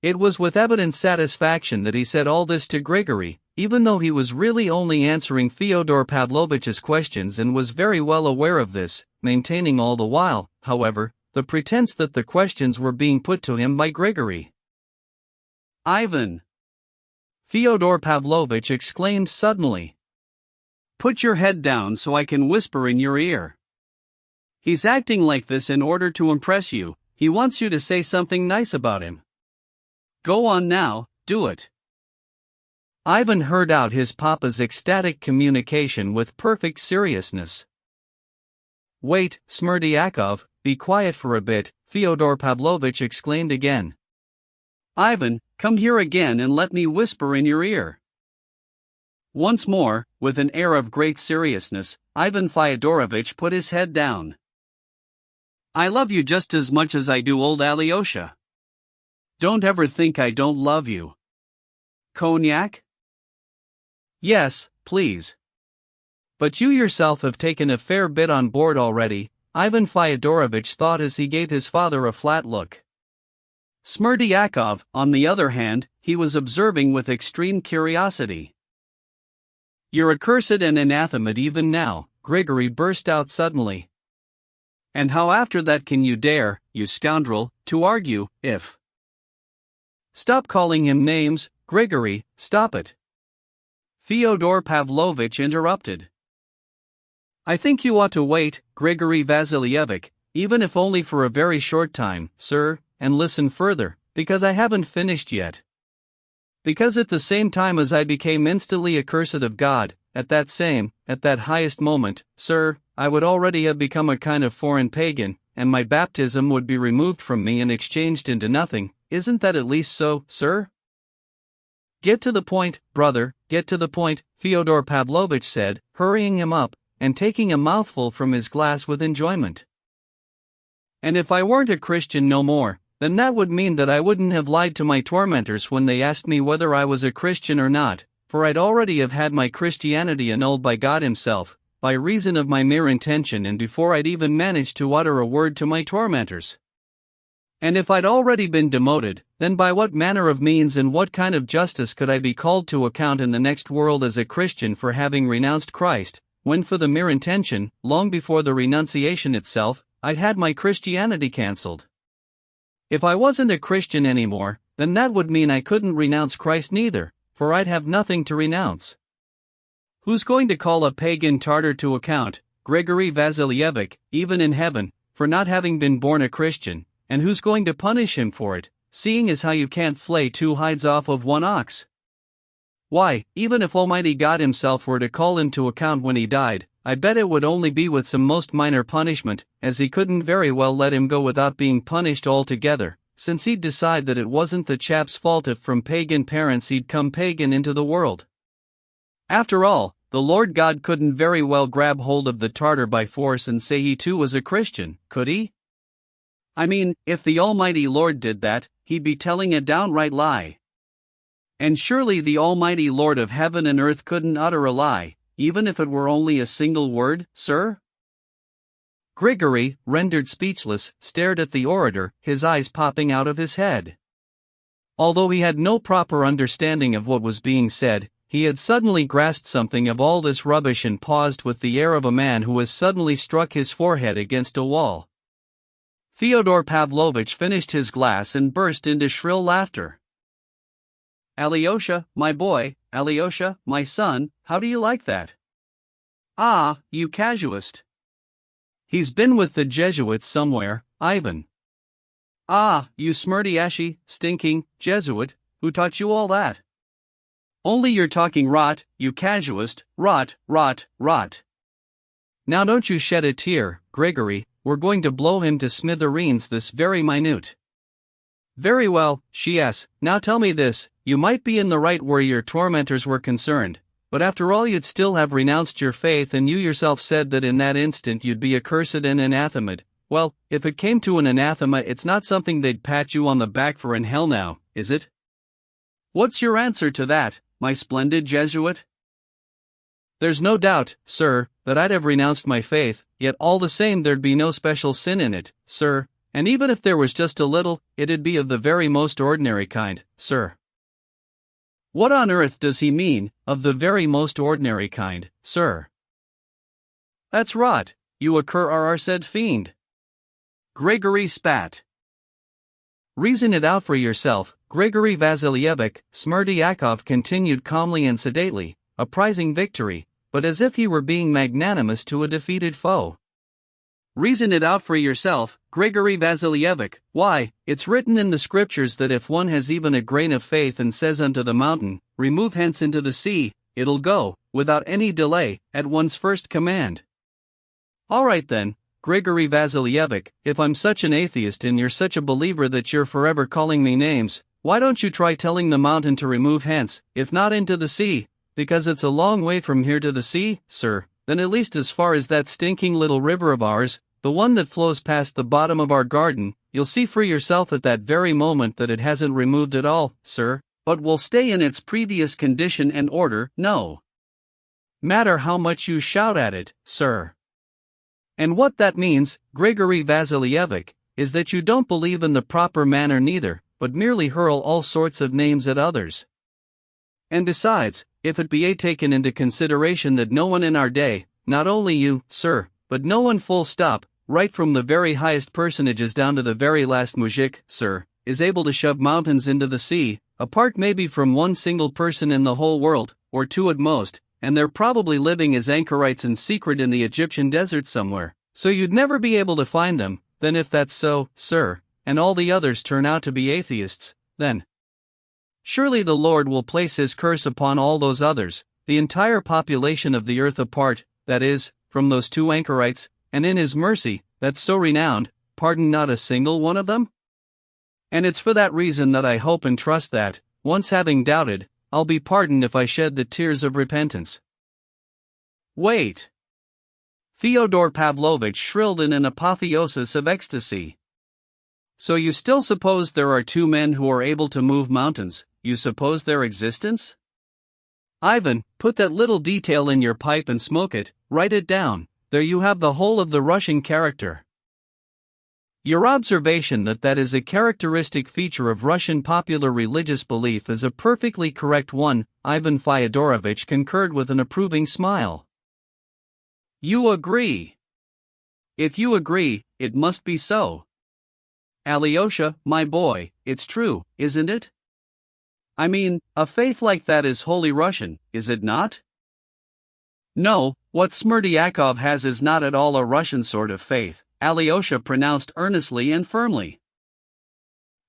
It was with evident satisfaction that he said all this to Grigory, even though he was really only answering Fyodor Pavlovich's questions and was very well aware of this, maintaining all the while, however, the pretense that the questions were being put to him by Grigory. Ivan! Fyodor Pavlovich exclaimed suddenly. Put your head down so I can whisper in your ear. He's acting like this in order to impress you. He wants you to say something nice about him. Go on now, do it. Ivan heard out his papa's ecstatic communication with perfect seriousness. Wait, Smerdyakov, be quiet for a bit, Fyodor Pavlovich exclaimed again. Ivan, come here again and let me whisper in your ear. Once more, with an air of great seriousness, Ivan Fyodorovich put his head down. I love you just as much as I do old Alyosha. Don't ever think I don't love you. Cognac? Yes, please. But you yourself have taken a fair bit on board already, Ivan Fyodorovich thought as he gave his father a flat look. Smerdyakov, on the other hand, he was observing with extreme curiosity. You're accursed and anathema even now, Grigory burst out suddenly. And how after that can you dare, you scoundrel, to argue, if... Stop calling him names, Grigory, stop it. Fyodor Pavlovich interrupted. I think you ought to wait, Grigory Vasilievich, even if only for a very short time, sir, and listen further, because I haven't finished yet. Because at the same time as I became instantly accursed of God, at that highest moment, sir, I would already have become a kind of foreign pagan, and my baptism would be removed from me and exchanged into nothing. Isn't that at least so, sir? Get to the point, brother, get to the point, Fyodor Pavlovich said, hurrying him up, and taking a mouthful from his glass with enjoyment. And if I weren't a Christian no more, then that would mean that I wouldn't have lied to my tormentors when they asked me whether I was a Christian or not, for I'd already have had my Christianity annulled by God himself, by reason of my mere intention and before I'd even managed to utter a word to my tormentors. And if I'd already been demoted, then by what manner of means and what kind of justice could I be called to account in the next world as a Christian for having renounced Christ, when for the mere intention, long before the renunciation itself, I'd had my Christianity cancelled? If I wasn't a Christian anymore, then that would mean I couldn't renounce Christ neither, for I'd have nothing to renounce. Who's going to call a pagan Tartar to account, Grigory Vasilievich, even in heaven, for not having been born a Christian, and who's going to punish him for it, seeing as how you can't flay two hides off of one ox? Why, even if Almighty God himself were to call him to account when he died, I bet it would only be with some most minor punishment, as he couldn't very well let him go without being punished altogether, since he'd decide that it wasn't the chap's fault if from pagan parents he'd come pagan into the world. After all, the Lord God couldn't very well grab hold of the Tartar by force and say he too was a Christian, could he? I mean, if the Almighty Lord did that, he'd be telling a downright lie. And surely the Almighty Lord of heaven and earth couldn't utter a lie, even if it were only a single word, sir? Grigory, rendered speechless, stared at the orator, his eyes popping out of his head. Although he had no proper understanding of what was being said, he had suddenly grasped something of all this rubbish and paused with the air of a man who has suddenly struck his forehead against a wall. Fyodor Pavlovich finished his glass and burst into shrill laughter. Alyosha, my boy, Alyosha, my son, how do you like that? Ah, you casuist. He's been with the Jesuits somewhere, Ivan. Ah, you smirdy-ashy, stinking, Jesuit, who taught you all that? Only you're talking rot, you casuist, rot, rot, rot. Now don't you shed a tear, Grigory, we're going to blow him to smithereens this very minute. Very well, Shias, now tell me this, you might be in the right where your tormentors were concerned, but after all you'd still have renounced your faith and you yourself said that in that instant you'd be accursed and anathemaed. Well, if it came to an anathema it's not something they'd pat you on the back for in hell now, is it, What's your answer to that, my splendid Jesuit? There's no doubt, sir, that I'd have renounced my faith, yet all the same there'd be no special sin in it, sir, and even if there was just a little, it'd be of the very most ordinary kind, sir. What on earth does he mean, of the very most ordinary kind, sir? That's rot, you said fiend. Grigory spat. Reason it out for yourself, Grigory Vasilievich, Smerdyakov continued calmly and sedately, apprising victory, but as if he were being magnanimous to a defeated foe. Reason it out for yourself, Grigory Vasilievich. Why, it's written in the scriptures that if one has even a grain of faith and says unto the mountain, remove hence into the sea, it'll go, without any delay, at one's first command. All right then, Grigory Vasilievich, if I'm such an atheist and you're such a believer that you're forever calling me names, why don't you try telling the mountain to remove hence, if not into the sea, because it's a long way from here to the sea, sir, then at least as far as that stinking little river of ours, the one that flows past the bottom of our garden, you'll see for yourself at that very moment that it hasn't removed at all, sir, but will stay in its previous condition and order, no matter how much you shout at it, sir. And what that means, Grigory Vasilievich, is that you don't believe in the proper manner neither, but merely hurl all sorts of names at others. And besides, if it be taken into consideration that no one in our day, not only you, sir, but no one full stop, right from the very highest personages down to the very last mujik, sir, is able to shove mountains into the sea, apart maybe from one single person in the whole world, or two at most, and they're probably living as anchorites in secret in the Egyptian desert somewhere, so you'd never be able to find them, then if that's so, sir, and all the others turn out to be atheists, then surely the Lord will place his curse upon all those others, the entire population of the earth apart, that is, from those two anchorites, and in his mercy, that's so renowned, pardon not a single one of them? And it's for that reason that I hope and trust that, once having doubted, I'll be pardoned if I shed the tears of repentance. Wait! Fyodor Pavlovitch shrilled in an apotheosis of ecstasy. So you still suppose there are two men who are able to move mountains, you suppose their existence? Ivan, put that little detail in your pipe and smoke it, write it down, there you have the whole of the Russian character. Your observation that is a characteristic feature of Russian popular religious belief is a perfectly correct one, Ivan Fyodorovich concurred with an approving smile. You agree. If you agree, it must be so. Alyosha, my boy, it's true, isn't it? I mean, a faith like that is wholly Russian, is it not? No, what Smerdyakov has is not at all a Russian sort of faith, Alyosha pronounced earnestly and firmly.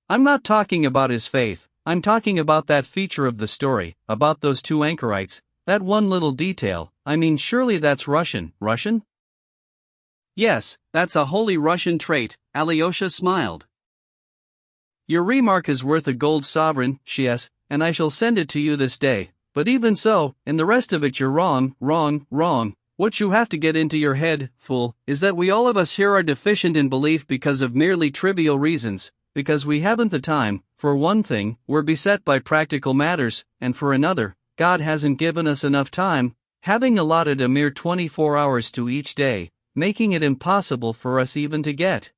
I'm not talking about his faith, I'm talking about that feature of the story, about those two anchorites, that one little detail, I mean surely that's Russian, Russian? Yes, that's a wholly Russian trait, Alyosha smiled. Your remark is worth a gold sovereign, yes, and I shall send it to you this day, but even so, in the rest of it you're wrong. What you have to get into your head, fool, is that we all of us here are deficient in belief because of merely trivial reasons, because we haven't the time, for one thing, we're beset by practical matters, and for another, God hasn't given us enough time, having allotted a mere 24 hours to each day, making it impossible for us even to get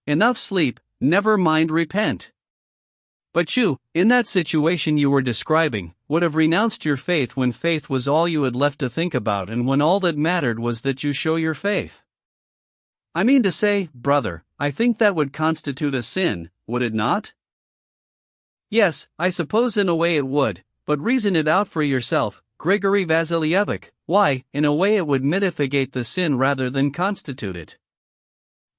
enough sleep, never mind repent. But you, in that situation you were describing, would have renounced your faith when faith was all you had left to think about and when all that mattered was that you show your faith. I mean to say, brother, I think that would constitute a sin, would it not? Yes, I suppose in a way it would, but reason it out for yourself, Grigory Vasilievich. Why, in a way it would mitigate the sin rather than constitute it.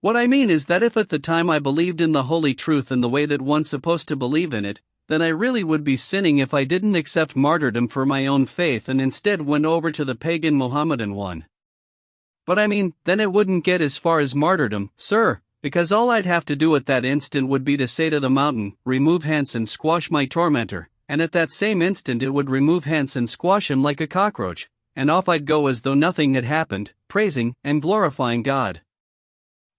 What I mean is that if at the time I believed in the holy truth in the way that one's supposed to believe in it, then I really would be sinning if I didn't accept martyrdom for my own faith and instead went over to the pagan Mohammedan one. But I mean, then it wouldn't get as far as martyrdom, sir, because all I'd have to do at that instant would be to say to the mountain, remove hence and squash my tormentor, and at that same instant it would remove hence and squash him like a cockroach, and off I'd go as though nothing had happened, praising and glorifying God.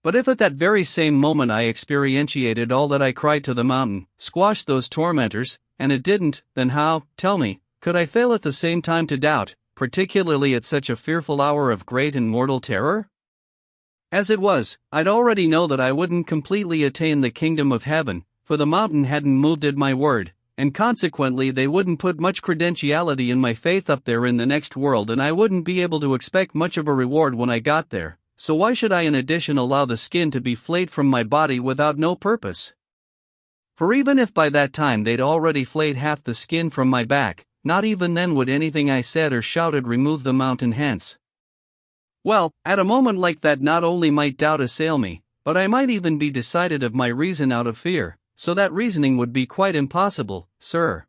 But if at that very same moment I experientiated all that I cried to the mountain, squashed those tormentors, and it didn't, then how, tell me, could I fail at the same time to doubt, particularly at such a fearful hour of great and mortal terror? As it was, I'd already know that I wouldn't completely attain the kingdom of heaven, for the mountain hadn't moved at my word, and consequently they wouldn't put much credentiality in my faith up there in the next world, and I wouldn't be able to expect much of a reward when I got there, so why should I in addition allow the skin to be flayed from my body without no purpose? For even if by that time they'd already flayed half the skin from my back, not even then would anything I said or shouted remove the mountain hence. Well, at a moment like that not only might doubt assail me, but I might even be decided of my reason out of fear, so that reasoning would be quite impossible, sir.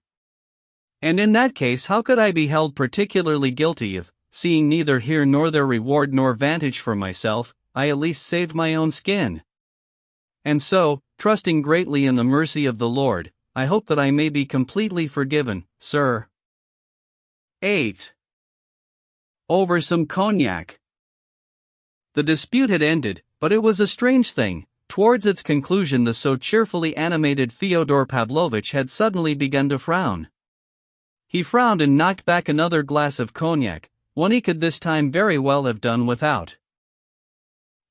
And in that case how could I be held particularly guilty if, seeing neither here nor there reward nor vantage for myself, I at least saved my own skin? And so, trusting greatly in the mercy of the Lord, I hope that I may be completely forgiven, sir. 8. Over some cognac. The dispute had ended, but it was a strange thing. Towards its conclusion the so cheerfully animated Fyodor Pavlovitch had suddenly begun to frown. He frowned and knocked back another glass of cognac, one he could this time very well have done without.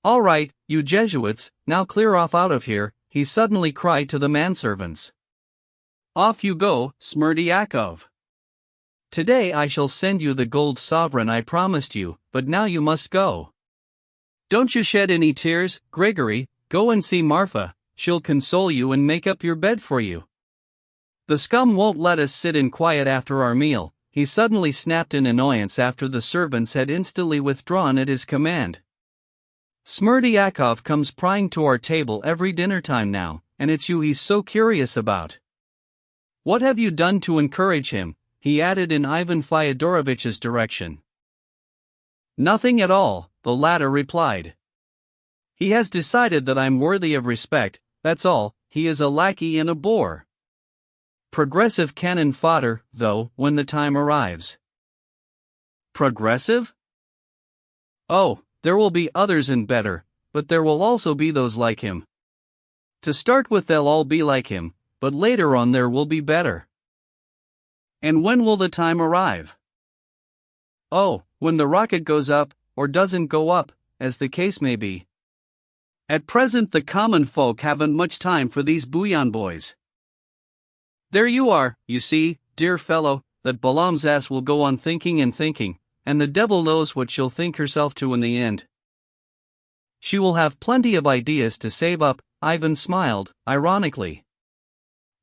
"All right, you Jesuits, now clear off out of here," he suddenly cried to the manservants. "Off you go, Smerdyakov. Today I shall send you the gold sovereign I promised you, but now you must go. Don't you shed any tears, Grigory, go and see Marfa, she'll console you and make up your bed for you. The scum won't let us sit in quiet after our meal," he suddenly snapped in annoyance after the servants had instantly withdrawn at his command. "Smerdyakov comes prying to our table every dinner time now, and it's you he's so curious about. What have you done to encourage him?" he added in Ivan Fyodorovitch's direction. "Nothing at all," the latter replied. "He has decided that I'm worthy of respect, that's all. He is a lackey and a bore. Progressive cannon fodder, though, when the time arrives." Progressive? Oh, there will be others and better, but there will also be those like him. To start with they'll all be like him, but later on there will be better. And when will the time arrive? Oh, when the rocket goes up, or doesn't go up, as the case may be. At present the common folk haven't much time for these bouillon boys. There you are, you see, dear fellow, that Balaam's ass will go on thinking and thinking, and the devil knows what she'll think herself to in the end. She will have plenty of ideas to save up. Ivan smiled, ironically.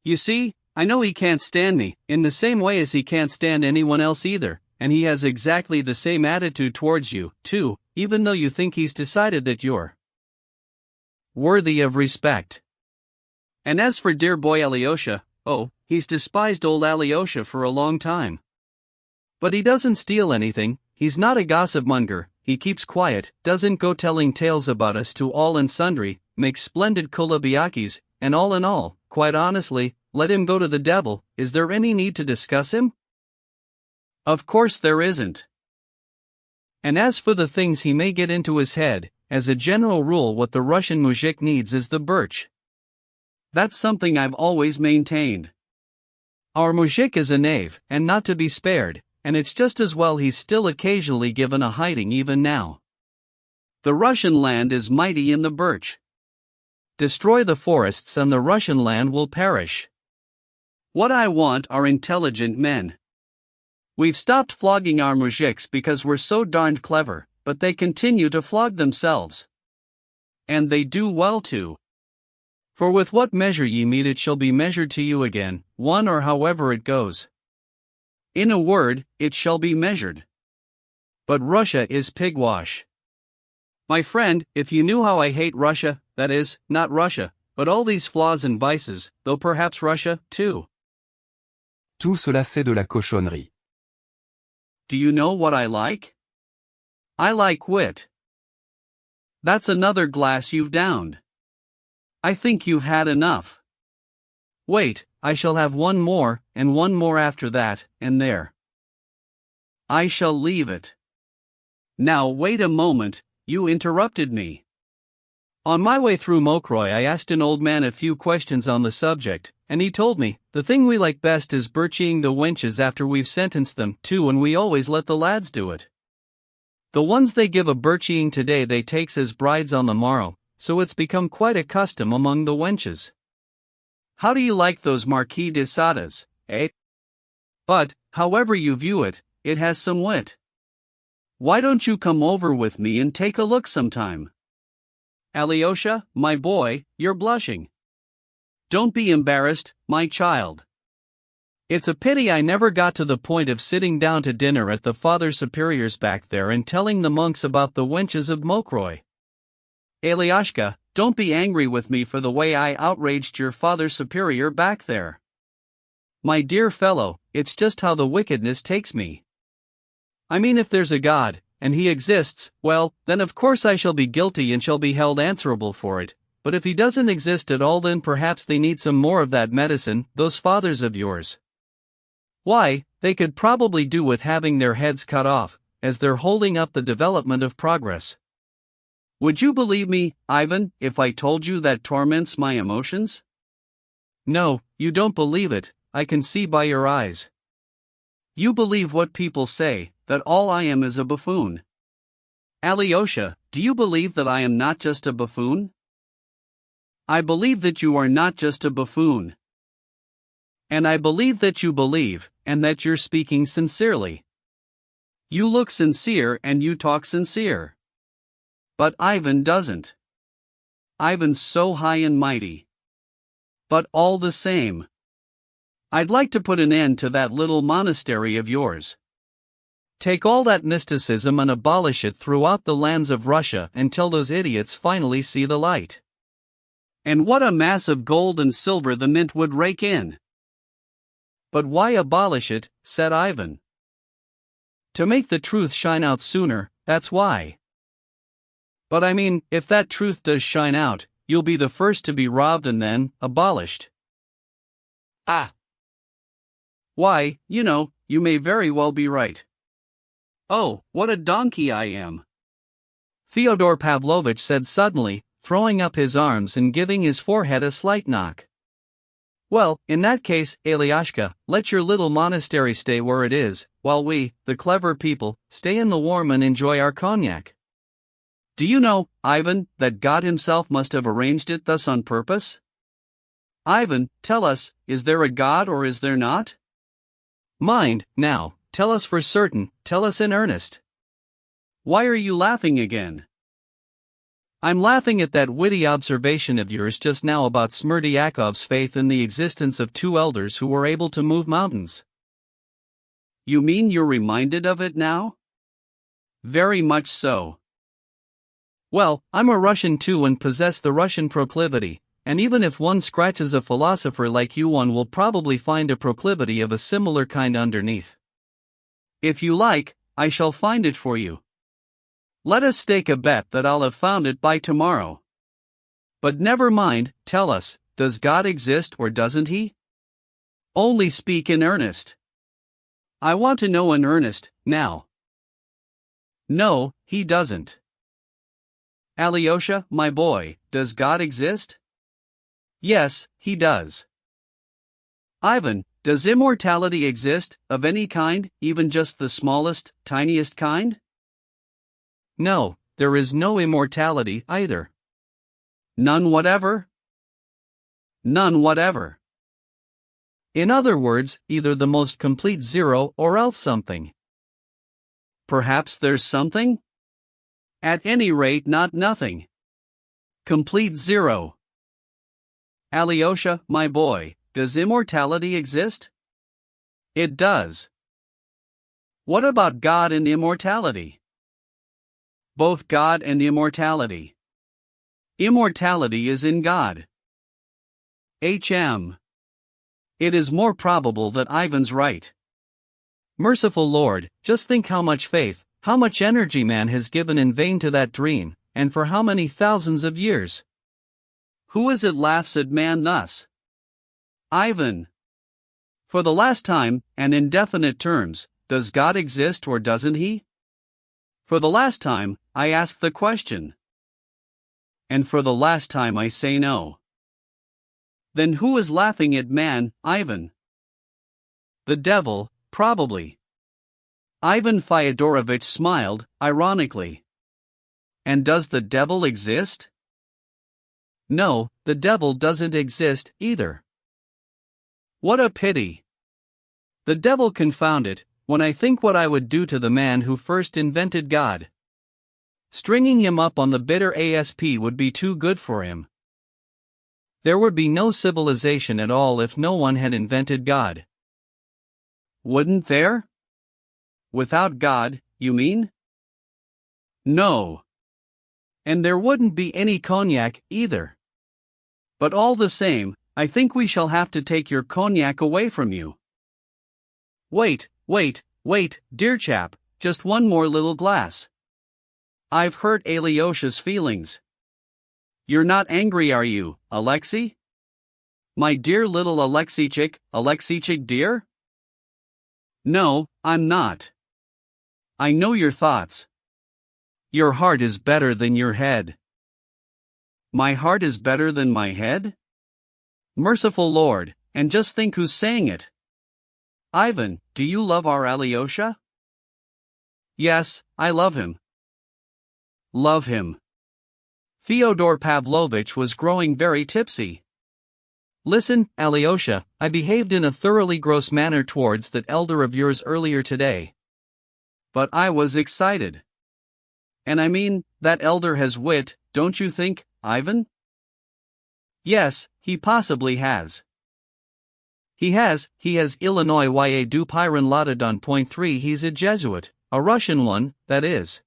You see, I know he can't stand me, in the same way as he can't stand anyone else either, and he has exactly the same attitude towards you, too, even though you think he's decided that you're worthy of respect. And as for dear boy Alyosha, oh, he's despised old Alyosha for a long time. But he doesn't steal anything, he's not a gossip monger, he keeps quiet, doesn't go telling tales about us to all and sundry, makes splendid kulabiakis, and all in all, quite honestly, let him go to the devil. Is there any need to discuss him? Of course there isn't. And as for the things he may get into his head, as a general rule what the Russian muzhik needs is the birch. That's something I've always maintained. Our muzhik is a knave, and not to be spared, and it's just as well he's still occasionally given a hiding even now. The Russian land is mighty in the birch. Destroy the forests and the Russian land will perish. What I want are intelligent men. We've stopped flogging our muzhiks because we're so darned clever, but they continue to flog themselves. And they do well too. For with what measure ye mete it shall be measured to you again, one or however it goes. In a word, it shall be measured. But Russia is pigwash. My friend, if you knew how I hate Russia, that is, not Russia, but all these flaws and vices, though perhaps Russia, too. Tout cela c'est de la cochonnerie. Do you know what I like? I like wit. That's another glass you've downed. I think you've had enough. Wait, I shall have one more, and one more after that, and there. I shall leave it. Now wait a moment, you interrupted me. On my way through Mokroy, I asked an old man a few questions on the subject, and he told me, the thing we like best is birchieing the wenches after we've sentenced them, too, and we always let the lads do it. The ones they give a birchieing today they takes as brides on the morrow, so it's become quite a custom among the wenches. How do you like those Marquis de Sadas, eh? But, however you view it, it has some wit. Why don't you come over with me and take a look sometime? Alyosha, my boy, you're blushing. Don't be embarrassed, my child. It's a pity I never got to the point of sitting down to dinner at the Father Superior's back there and telling the monks about the wenches of Mokroy. Alyosha, don't be angry with me for the way I outraged your Father Superior back there. My dear fellow, it's just how the wickedness takes me. I mean, if there's a God, and he exists, well, then of course I shall be guilty and shall be held answerable for it, but if he doesn't exist at all, then perhaps they need some more of that medicine, those fathers of yours. Why, they could probably do with having their heads cut off, as they're holding up the development of progress. Would you believe me, Ivan, if I told you that torments my emotions? No, you don't believe it, I can see by your eyes. You believe what people say, that all I am is a buffoon. Alyosha, do you believe that I am not just a buffoon? I believe that you are not just a buffoon. And I believe that you believe, and that you're speaking sincerely. You look sincere and you talk sincere. But Ivan doesn't. Ivan's so high and mighty. But all the same, I'd like to put an end to that little monastery of yours. Take all that mysticism and abolish it throughout the lands of Russia until those idiots finally see the light. And what a mass of gold and silver the mint would rake in! But why abolish it, said Ivan. To make the truth shine out sooner, that's why. But I mean, if that truth does shine out, you'll be the first to be robbed and then abolished. Ah. Why, you may very well be right. Oh, what a donkey I am! Fyodor Pavlovitch said suddenly, throwing up his arms and giving his forehead a slight knock. Well, in that case, Alyosha, let your little monastery stay where it is, while we, the clever people, stay in the warm and enjoy our cognac. Do you know, Ivan, that God himself must have arranged it thus on purpose? Ivan, tell us, is there a God or is there not? Mind, now, tell us for certain, tell us in earnest. Why are you laughing again? I'm laughing at that witty observation of yours just now about Smerdyakov's faith in the existence of two elders who were able to move mountains. You mean you're reminded of it now? Very much so. Well, I'm a Russian too and possess the Russian proclivity, and even if one scratches a philosopher like you, one will probably find a proclivity of a similar kind underneath. If you like, I shall find it for you. Let us stake a bet that I'll have found it by tomorrow. But never mind, tell us, does God exist or doesn't he? Only speak in earnest. I want to know in earnest, now. No, he doesn't. Alyosha, my boy, does God exist? Yes, he does. Ivan, does immortality exist, of any kind, even just the smallest, tiniest kind? No, there is no immortality either. None whatever? None whatever. In other words, either the most complete zero or else something. Perhaps there's something? At any rate, not nothing. Complete zero. Alyosha, my boy, does immortality exist? It does. What about God and immortality? Both God and immortality. Immortality is in God. It is more probable that Ivan's right. Merciful Lord, just think how much faith, how much energy man has given in vain to that dream, and for how many thousands of years. Who is it laughs at man thus? Ivan. For the last time, and in definite terms, does God exist or doesn't he? For the last time, I ask the question. And for the last time I say no. Then who is laughing at man, Ivan? The devil, probably. Ivan Fyodorovich smiled, ironically. And does the devil exist? No, the devil doesn't exist, either. What a pity. The devil, confound it, when I think what I would do to the man who first invented God. Stringing him up on the bitter asp would be too good for him. There would be no civilization at all if no one had invented God. Wouldn't there? Without God, you mean? No. And there wouldn't be any cognac, either. But all the same, I think we shall have to take your cognac away from you. Wait, dear chap, just one more little glass. I've hurt Alyosha's feelings. You're not angry, are you, Alexei? My dear little Alexeichik dear? No, I'm not. I know your thoughts. Your heart is better than your head. My heart is better than my head? Merciful Lord, and just think who's saying it. Ivan, do you love our Alyosha? Yes, I love him. Love him. Fyodor Pavlovich was growing very tipsy. Listen, Alyosha, I behaved in a thoroughly gross manner towards that elder of yours earlier today. But I was excited. And I mean, that elder has wit, don't you think, Ivan? Yes, he possibly has. He has Illinois ya du Piran Latadon .3. He's a Jesuit, a Russian one, that is.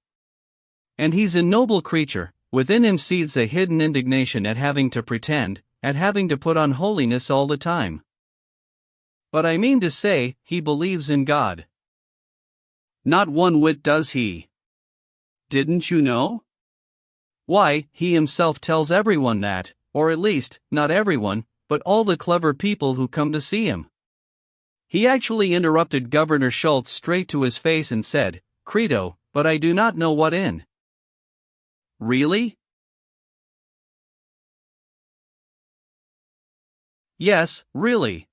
And he's a noble creature. Within him seethes a hidden indignation at having to pretend, at having to put on holiness all the time. But I mean to say, he believes in God. Not one whit does he. Didn't you know? Why, he himself tells everyone that, or at least, not everyone, but all the clever people who come to see him. He actually interrupted Governor Schultz straight to his face and said, "Credo, but I do not know what in." Really? Yes, really.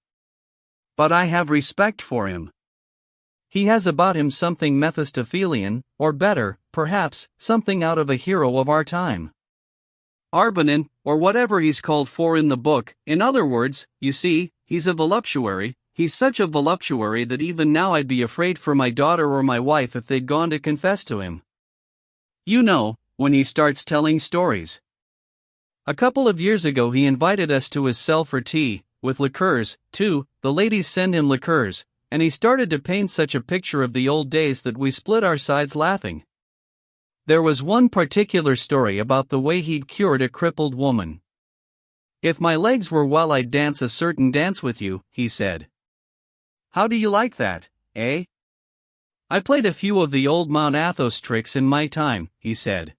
But I have respect for him. He has about him something Mephistophelian, or better, perhaps, something out of a hero of our time. Arbanin, or whatever he's called for in the book. In other words, you see, he's a voluptuary. He's such a voluptuary that even now I'd be afraid for my daughter or my wife if they'd gone to confess to him. You know, when he starts telling stories. A couple of years ago he invited us to his cell for tea, with liqueurs, too. The ladies send him liqueurs, and he started to paint such a picture of the old days that we split our sides laughing. There was one particular story about the way he'd cured a crippled woman. "If my legs were well, I'd dance a certain dance with you," he said. How do you like that, eh? I played a few of the old Mount Athos tricks in my time, he said.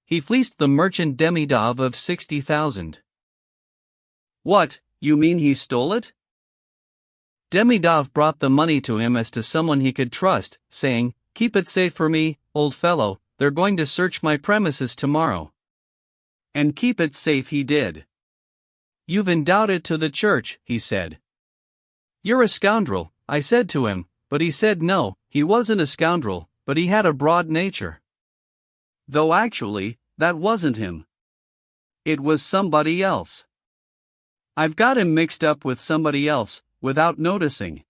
He fleeced the merchant Demidov of 60,000. What, you mean he stole it? Demidov brought the money to him as to someone he could trust, saying, "Keep it safe for me, old fellow, they're going to search my premises tomorrow." And keep it safe he did. "You've endowed it to the church," he said. "You're a scoundrel," I said to him, but he said no, he wasn't a scoundrel, but he had a broad nature. Though actually, that wasn't him. It was somebody else. I've got him mixed up with somebody else, without noticing.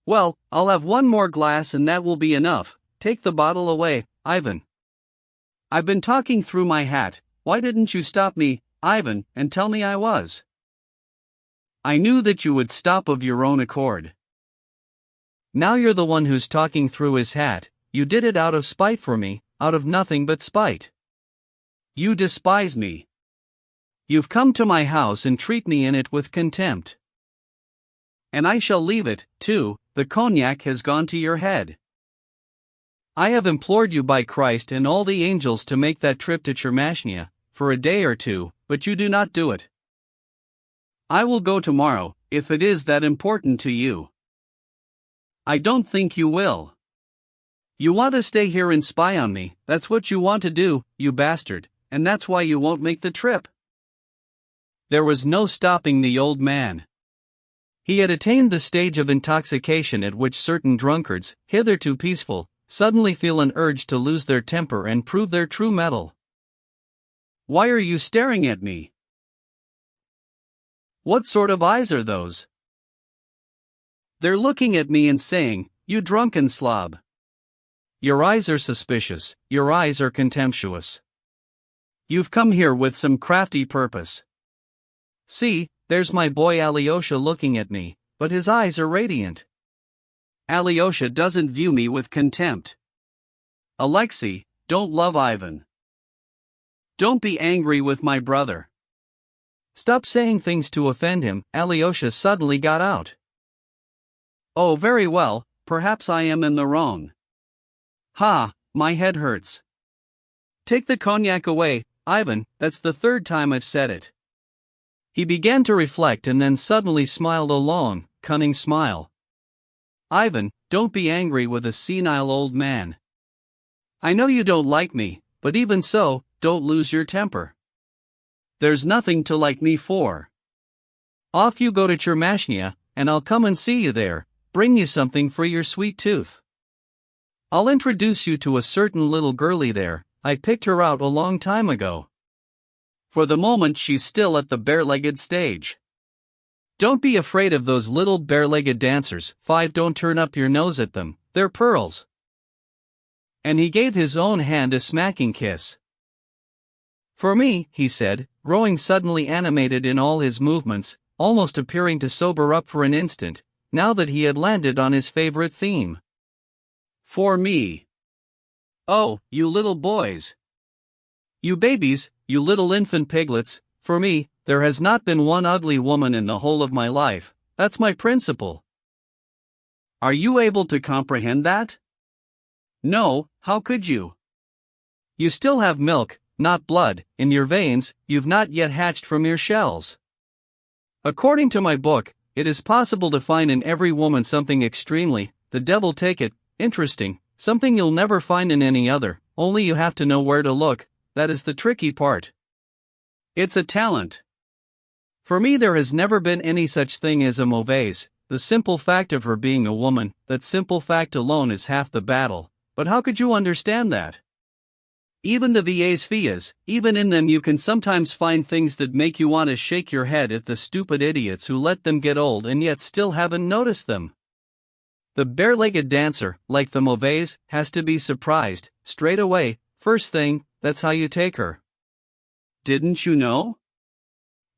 Well, I'll have one more glass and that will be enough. Take the bottle away, Ivan. I've been talking through my hat. Why didn't you stop me, Ivan, and tell me I was? I knew that you would stop of your own accord. Now you're the one who's talking through his hat. You did it out of spite for me, out of nothing but spite. You despise me. You've come to my house and treat me in it with contempt. And I shall leave it, too. The cognac has gone to your head. I have implored you by Christ and all the angels to make that trip to Chermashnia, for a day or two, but you do not do it. I will go tomorrow, if it is that important to you. I don't think you will. You want to stay here and spy on me, that's what you want to do, you bastard, and that's why you won't make the trip." There was no stopping the old man. He had attained the stage of intoxication at which certain drunkards, hitherto peaceful, suddenly feel an urge to lose their temper and prove their true mettle. "Why are you staring at me? What sort of eyes are those? They're looking at me and saying, 'You drunken slob.' Your eyes are suspicious, your eyes are contemptuous. You've come here with some crafty purpose. See, there's my boy Alyosha looking at me, but his eyes are radiant. Alyosha doesn't view me with contempt. Alexei, don't love Ivan. Don't be angry with my brother. Stop saying things to offend him." Alyosha suddenly got out. "Oh, very well, perhaps I am in the wrong. Ha, my head hurts. Take the cognac away, Ivan, that's the third time I've said it." He began to reflect and then suddenly smiled a long, cunning smile. "Ivan, don't be angry with a senile old man. I know you don't like me, but even so, don't lose your temper. There's nothing to like me for. Off you go to Chermashnia, and I'll come and see you there, bring you something for your sweet tooth. I'll introduce you to a certain little girlie there, I picked her out a long time ago. For the moment she's still at the bare-legged stage. Don't be afraid of those little bare-legged dancers, don't turn up your nose at them, they're pearls." And he gave his own hand a smacking kiss. "For me," he said, growing suddenly animated in all his movements, almost appearing to sober up for an instant, now that he had landed on his favorite theme. "For me. Oh, you little boys. You babies, you little infant piglets, for me, there has not been one ugly woman in the whole of my life, that's my principle. Are you able to comprehend that? No, how could you? You still have milk, not blood, in your veins, you've not yet hatched from your shells. According to my book, it is possible to find in every woman something extremely, the devil take it, interesting, something you'll never find in any other, only you have to know where to look, that is the tricky part. It's a talent. For me there has never been any such thing as a mauvaise, the simple fact of her being a woman, that simple fact alone is half the battle, but how could you understand that? Even the vieilles filles, even in them you can sometimes find things that make you want to shake your head at the stupid idiots who let them get old and yet still haven't noticed them. The bare-legged dancer, like the mauvaise, has to be surprised, straight away, first thing, that's how you take her. Didn't you know?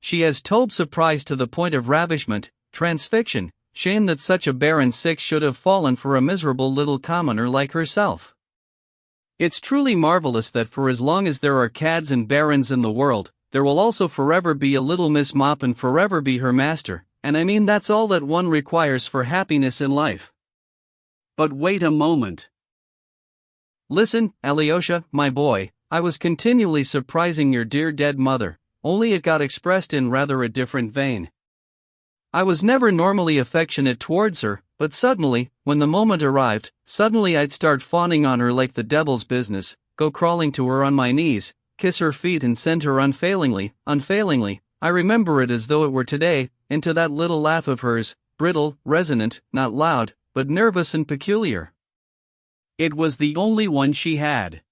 She has tobe surprise to the point of ravishment, transfixion, shame that such a barren six should have fallen for a miserable little commoner like herself. It's truly marvelous that for as long as there are cads and barons in the world, there will also forever be a little Miss Mop and forever be her master, and I mean that's all that one requires for happiness in life. But wait a moment. Listen, Alyosha, my boy, I was continually surprising your dear dead mother, only it got expressed in rather a different vein. I was never normally affectionate towards her, but suddenly, when the moment arrived, suddenly I'd start fawning on her like the devil's business, go crawling to her on my knees, kiss her feet and send her unfailingly, I remember it as though it were today, into that little laugh of hers, brittle, resonant, not loud, but nervous and peculiar. It was the only one she had.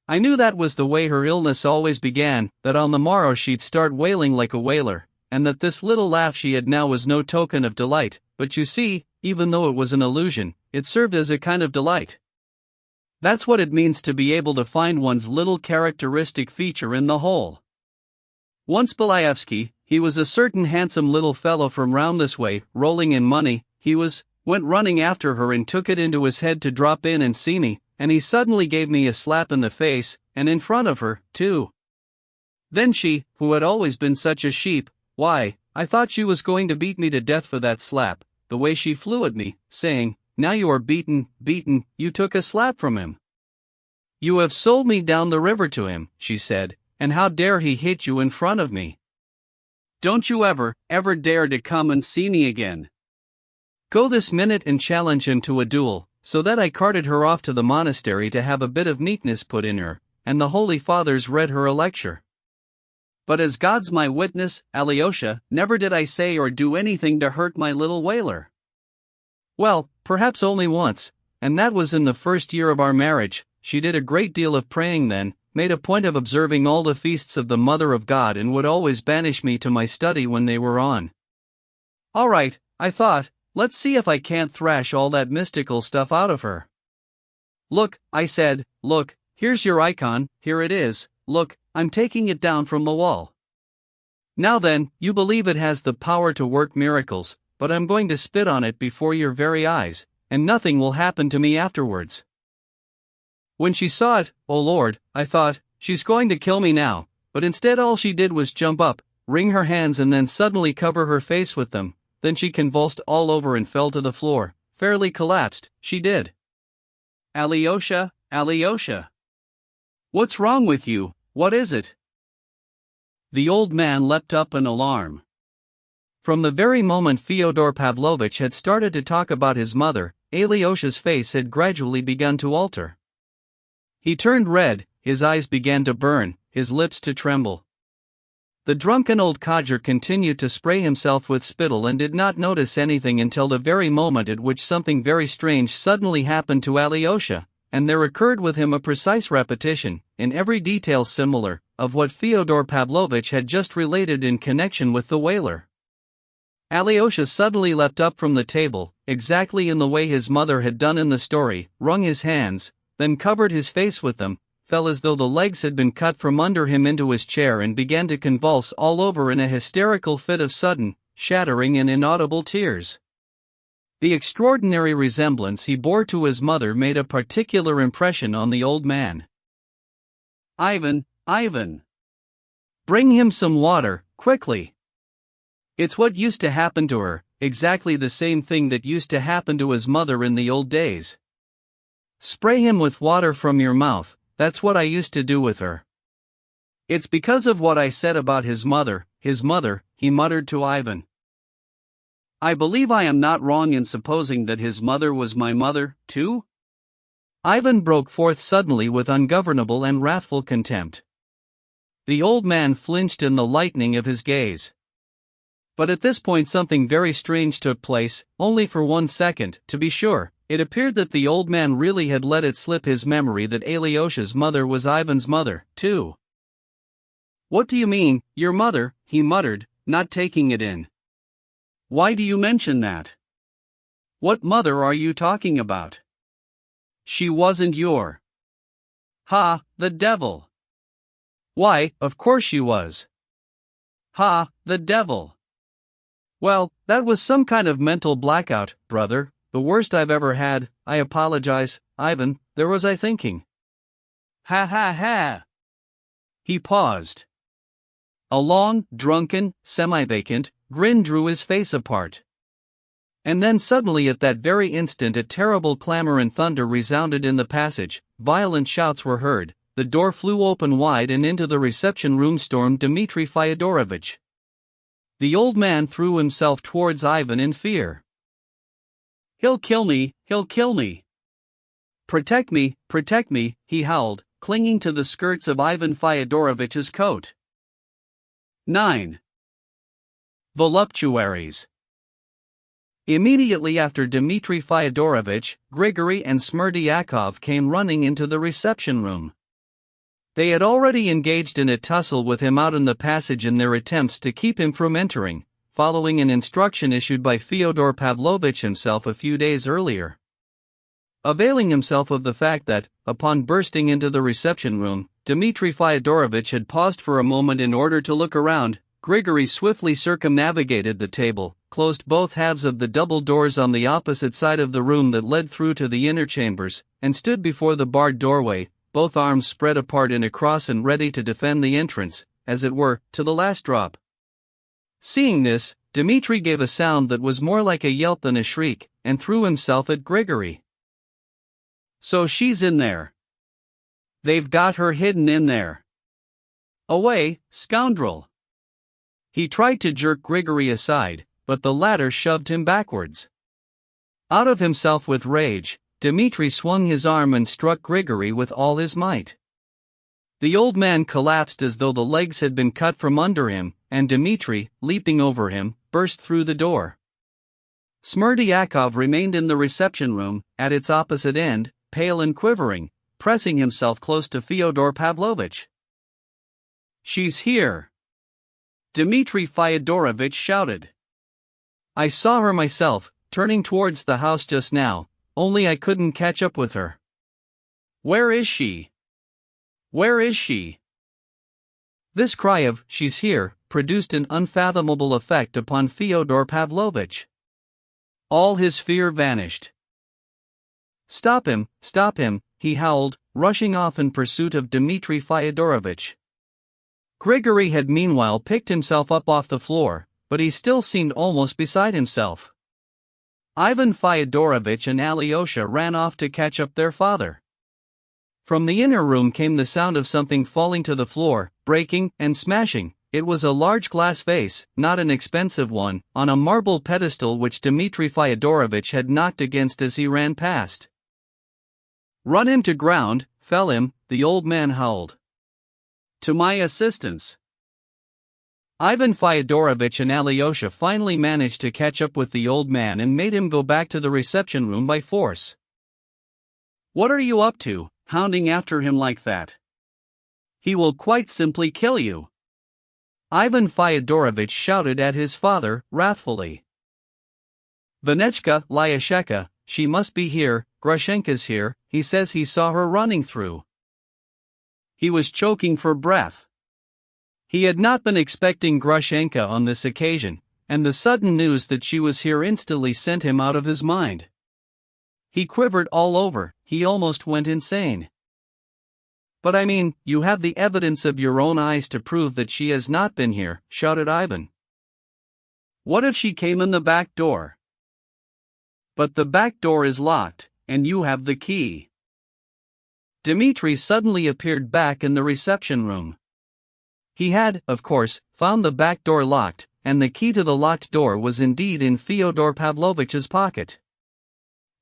I knew that was the way her illness always began, that on the morrow she'd start wailing like a wailer, and that this little laugh she had now was no token of delight, but you see, even though it was an illusion, it served as a kind of delight. That's what it means to be able to find one's little characteristic feature in the whole. Once Belaevsky, he was a certain handsome little fellow from round this way, rolling in money, went running after her and took it into his head to drop in and see me, and he suddenly gave me a slap in the face, and in front of her, too. Then she, who had always been such a sheep, why, I thought she was going to beat me to death for that slap, the way she flew at me, saying, "Now you are beaten, you took a slap from him. You have sold me down the river to him," she said, "and how dare he hit you in front of me? Don't you ever dare to come and see me again. Go this minute and challenge him to a duel," so that I carted her off to the monastery to have a bit of meekness put in her, and the Holy Fathers read her a lecture. But as God's my witness, Alyosha, never did I say or do anything to hurt my little whaler. Well, perhaps only once, and that was in the first year of our marriage. She did a great deal of praying then, made a point of observing all the feasts of the Mother of God, and would always banish me to my study when they were on. All right, I thought, let's see if I can't thrash all that mystical stuff out of her. Look, I said, look, here's your icon, here it is, look, I'm taking it down from the wall. Now then, you believe it has the power to work miracles, but I'm going to spit on it before your very eyes, and nothing will happen to me afterwards. When she saw it, oh Lord, I thought, she's going to kill me now, but instead all she did was jump up, wring her hands and then suddenly cover her face with them. Then she convulsed all over and fell to the floor, fairly collapsed, she did. Alyosha, Alyosha. What's wrong with you, what is it? The old man leapt up in alarm. From the very moment Fyodor Pavlovitch had started to talk about his mother, Alyosha's face had gradually begun to alter. He turned red, his eyes began to burn, his lips to tremble. The drunken old codger continued to spray himself with spittle and did not notice anything until the very moment at which something very strange suddenly happened to Alyosha, and there occurred with him a precise repetition, in every detail similar, of what Fyodor Pavlovitch had just related in connection with the whaler. Alyosha suddenly leapt up from the table, exactly in the way his mother had done in the story, wrung his hands, then covered his face with them, fell as though the legs had been cut from under him into his chair and began to convulse all over in a hysterical fit of sudden, shattering and inaudible tears. The extraordinary resemblance he bore to his mother made a particular impression on the old man. Ivan, Ivan! Bring him some water, quickly! It's what used to happen to her, exactly the same thing that used to happen to his mother in the old days. Spray him with water from your mouth, that's what I used to do with her. It's because of what I said about his mother, he muttered to Ivan. I believe I am not wrong in supposing that his mother was my mother, too? Ivan broke forth suddenly with ungovernable and wrathful contempt. The old man flinched in the lightning of his gaze. But at this point something very strange took place, only for 1 second, to be sure. It appeared that the old man really had let it slip his memory that Alyosha's mother was Ivan's mother, too. What do you mean, your mother? He muttered, not taking it in. Why do you mention that? What mother are you talking about? She wasn't your. Ha, the devil! Why, of course she was. Ha, the devil! Well, that was some kind of mental blackout, brother, the worst I've ever had. I apologize, Ivan, there was I thinking. Ha ha ha! He paused. A long, drunken, semi-vacant grin drew his face apart. And then suddenly at that very instant a terrible clamor and thunder resounded in the passage, violent shouts were heard, the door flew open wide and into the reception room stormed Dmitri Fyodorovitch. The old man threw himself towards Ivan in fear. He'll kill me, he'll kill me. Protect me, he howled, clinging to the skirts of Ivan Fyodorovitch's coat. 9. Voluptuaries. Immediately after Dmitri Fyodorovitch, Grigory and Smerdyakov came running into the reception room. They had already engaged in a tussle with him out in the passage in their attempts to keep him from entering, following an instruction issued by Fyodor Pavlovitch himself a few days earlier. Availing himself of the fact that, upon bursting into the reception room, Dmitri Fyodorovitch had paused for a moment in order to look around, Grigory swiftly circumnavigated the table, closed both halves of the double doors on the opposite side of the room that led through to the inner chambers, and stood before the barred doorway, both arms spread apart in a cross and ready to defend the entrance, as it were, to the last drop. Seeing this, Dmitri gave a sound that was more like a yelp than a shriek, and threw himself at Grigory. So she's in there. They've got her hidden in there. Away, scoundrel! He tried to jerk Grigory aside, but the latter shoved him backwards. Out of himself with rage, Dmitri swung his arm and struck Grigory with all his might. The old man collapsed as though the legs had been cut from under him, and Dmitri, leaping over him, burst through the door. Smerdyakov remained in the reception room, at its opposite end, pale and quivering, pressing himself close to Fyodor Pavlovitch. "She's here!" Dmitri Fyodorovitch shouted. "I saw her myself, turning towards the house just now, only I couldn't catch up with her." "Where is she? Where is she?" This cry of, "She's here," produced an unfathomable effect upon Fyodor Pavlovitch. All his fear vanished. Stop him," he howled, rushing off in pursuit of Dmitri Fyodorovitch. Grigory had meanwhile picked himself up off the floor, but he still seemed almost beside himself. Ivan Fyodorovitch and Alyosha ran off to catch up their father. From the inner room came the sound of something falling to the floor, breaking and smashing. It was a large glass vase, not an expensive one, on a marble pedestal which Dmitri Fyodorovitch had knocked against as he ran past. "Run him to ground, fell him," the old man howled. "To my assistance." Ivan Fyodorovitch and Alyosha finally managed to catch up with the old man and made him go back to the reception room by force. "What are you up to, hounding after him like that? He will quite simply kill you." Ivan Fyodorovitch shouted at his father, wrathfully. "Vanechka, Lyasheka, she must be here, Grushenka's here, he says he saw her running through." He was choking for breath. He had not been expecting Grushenka on this occasion, and the sudden news that she was here instantly sent him out of his mind. He quivered all over, he almost went insane. "But I mean, you have the evidence of your own eyes to prove that she has not been here," shouted Ivan. "What if she came in the back door?" "But the back door is locked, and you have the key." Dmitri suddenly appeared back in the reception room. He had, of course, found the back door locked, and the key to the locked door was indeed in Fyodor Pavlovitch's pocket.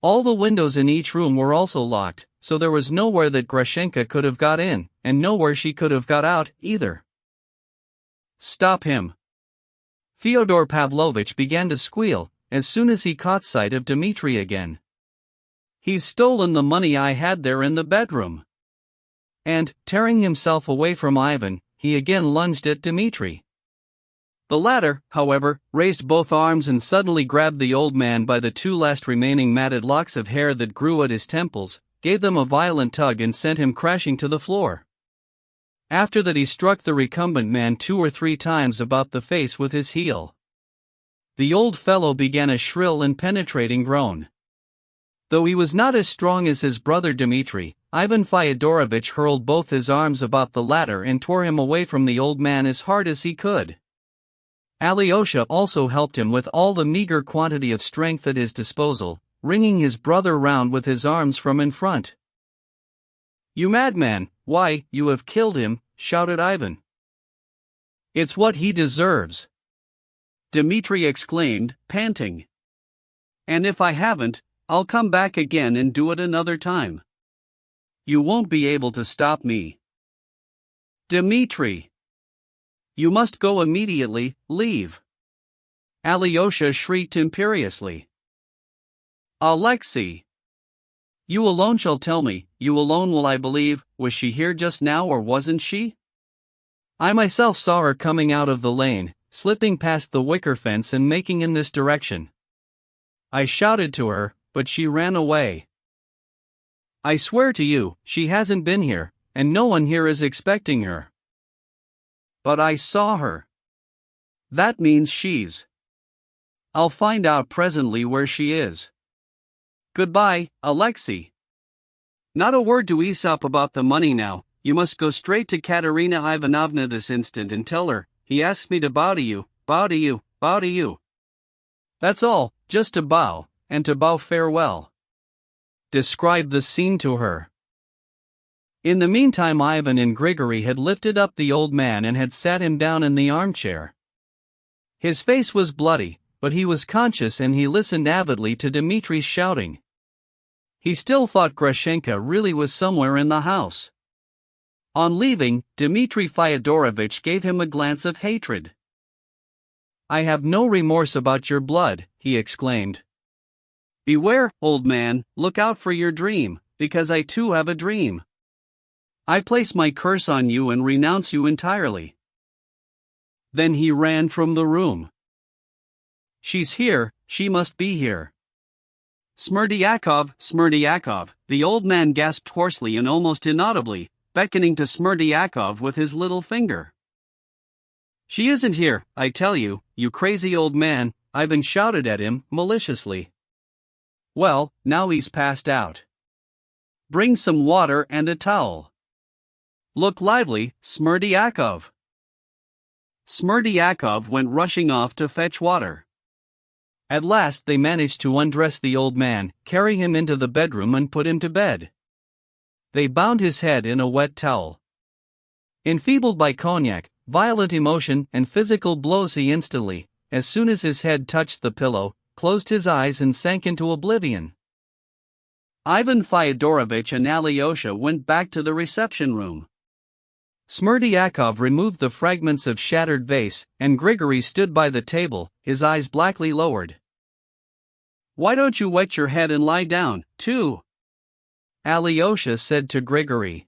All the windows in each room were also locked, so there was nowhere that Grushenka could have got in, and nowhere she could have got out, either. "Stop him!" Fyodor Pavlovitch began to squeal, as soon as he caught sight of Dmitri again. "He's stolen the money I had there in the bedroom." And, tearing himself away from Ivan, he again lunged at Dmitri. The latter, however, raised both arms and suddenly grabbed the old man by the two last remaining matted locks of hair that grew at his temples, gave them a violent tug and sent him crashing to the floor. After that he struck the recumbent man 2 or 3 times about the face with his heel. The old fellow began a shrill and penetrating groan. Though he was not as strong as his brother Dmitri, Ivan Fyodorovitch hurled both his arms about the latter and tore him away from the old man as hard as he could. Alyosha also helped him with all the meager quantity of strength at his disposal, ringing his brother round with his arms from in front. "You madman, why, you have killed him," shouted Ivan. "It's what he deserves," Dmitri exclaimed, panting. "And if I haven't, I'll come back again and do it another time. You won't be able to stop me." "Dmitri! You must go immediately, leave!" Alyosha shrieked imperiously. "Alexei! You alone shall tell me, you alone will I believe, was she here just now or wasn't she? I myself saw her coming out of the lane, slipping past the wicker fence and making in this direction. I shouted to her, but she ran away. I swear to you, she hasn't been here, and no one here is expecting her. But I saw her. That means she's. I'll find out presently where she is. Goodbye, Alexei. Not a word to Aesop about the money now. You must go straight to Katerina Ivanovna this instant and tell her, he asks me to bow to you, bow to you, bow to you. That's all, just to bow, and to bow farewell. Describe the scene to her." In the meantime Ivan and Grigory had lifted up the old man and had sat him down in the armchair. His face was bloody, but he was conscious and he listened avidly to Dmitri's shouting. He still thought Grushenka really was somewhere in the house. On leaving, Dmitri Fyodorovich gave him a glance of hatred. "I have no remorse about your blood," he exclaimed. "Beware, old man, look out for your dream, because I too have a dream. I place my curse on you and renounce you entirely." Then he ran from the room. "She's here, she must be here." "Smerdyakov, Smerdyakov," the old man gasped hoarsely and almost inaudibly, beckoning to Smerdyakov with his little finger. "She isn't here, I tell you, you crazy old man," Ivan shouted at him, maliciously. "Well, now he's passed out. Bring some water and a towel. Look lively, Smerdyakov." Smerdyakov went rushing off to fetch water. At last they managed to undress the old man, carry him into the bedroom and put him to bed. They bound his head in a wet towel. Enfeebled by cognac, violent emotion, and physical blows, he instantly, as soon as his head touched the pillow, closed his eyes and sank into oblivion. Ivan Fyodorovich and Alyosha went back to the reception room. Smerdyakov removed the fragments of shattered vase, and Grigory stood by the table, his eyes blackly lowered. "Why don't you wet your head and lie down, too?" Alyosha said to Grigory.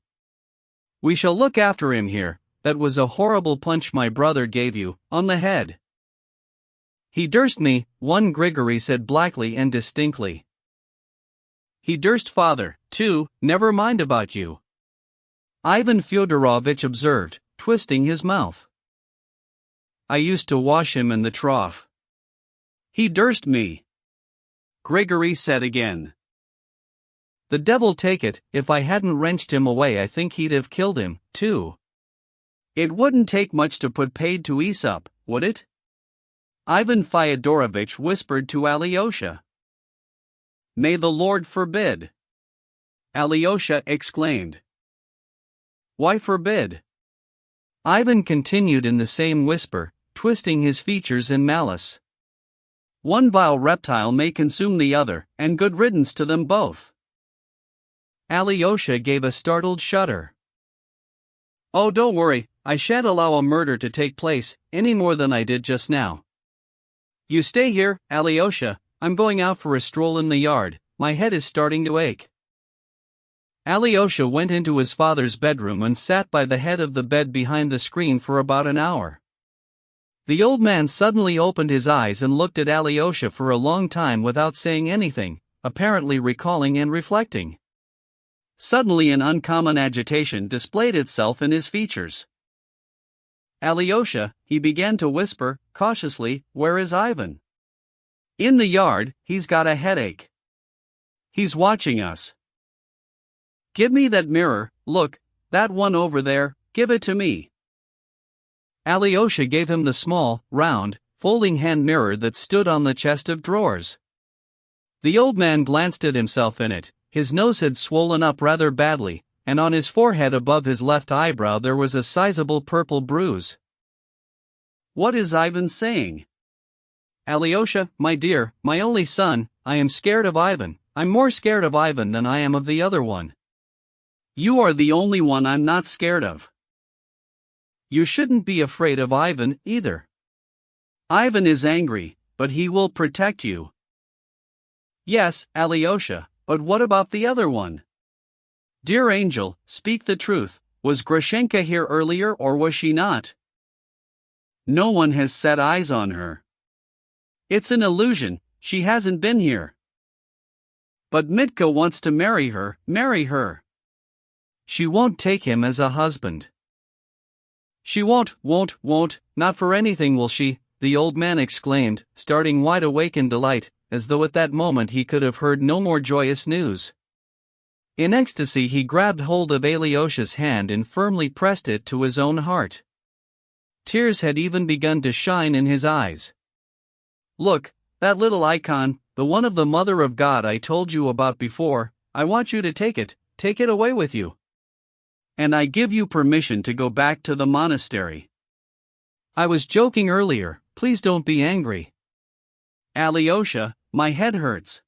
"We shall look after him here. That was a horrible punch my brother gave you, on the head." "He durst me," one Grigory said blackly and distinctly. "He durst father, too, never mind about you," Ivan Fyodorovich observed, twisting his mouth. "I used to wash him in the trough. He durst me," Grigory said again. "The devil take it, if I hadn't wrenched him away I think he'd have killed him, too. It wouldn't take much to put paid to Aesop, would it?" Ivan Fyodorovich whispered to Alyosha. "May the Lord forbid!" Alyosha exclaimed. "Why forbid?" Ivan continued in the same whisper, twisting his features in malice. "One vile reptile may consume the other, and good riddance to them both." Alyosha gave a startled shudder. "Oh, don't worry, I shan't allow a murder to take place, any more than I did just now. You stay here, Alyosha, I'm going out for a stroll in the yard, my head is starting to ache." Alyosha went into his father's bedroom and sat by the head of the bed behind the screen for about an hour. The old man suddenly opened his eyes and looked at Alyosha for a long time without saying anything, apparently recalling and reflecting. Suddenly an uncommon agitation displayed itself in his features. "Alyosha," he began to whisper, cautiously, "where is Ivan?" "In the yard, he's got a headache. He's watching us." "Give me that mirror, look, that one over there, give it to me." Alyosha gave him the small, round, folding hand mirror that stood on the chest of drawers. The old man glanced at himself in it. His nose had swollen up rather badly, and on his forehead above his left eyebrow there was a sizable purple bruise. "What is Ivan saying?" "Alyosha, my dear, my only son, I am scared of Ivan. I'm more scared of Ivan than I am of the other one." "You are the only one I'm not scared of." "You shouldn't be afraid of Ivan, either. Ivan is angry, but he will protect you." "Yes, Alyosha, but what about the other one? Dear angel, speak the truth, was Grushenka here earlier or was she not?" "No one has set eyes on her." "It's an illusion, she hasn't been here." "But Mitka wants to marry her, marry her." "She won't take him as a husband." "She won't, not for anything will she," the old man exclaimed, starting wide awake in delight, as though at that moment he could have heard no more joyous news. In ecstasy he grabbed hold of Alyosha's hand and firmly pressed it to his own heart. Tears had even begun to shine in his eyes. "Look, that little icon, the one of the Mother of God I told you about before, I want you to take it away with you. And I give you permission to go back to the monastery. I was joking earlier, please don't be angry." "Alyosha, my head hurts."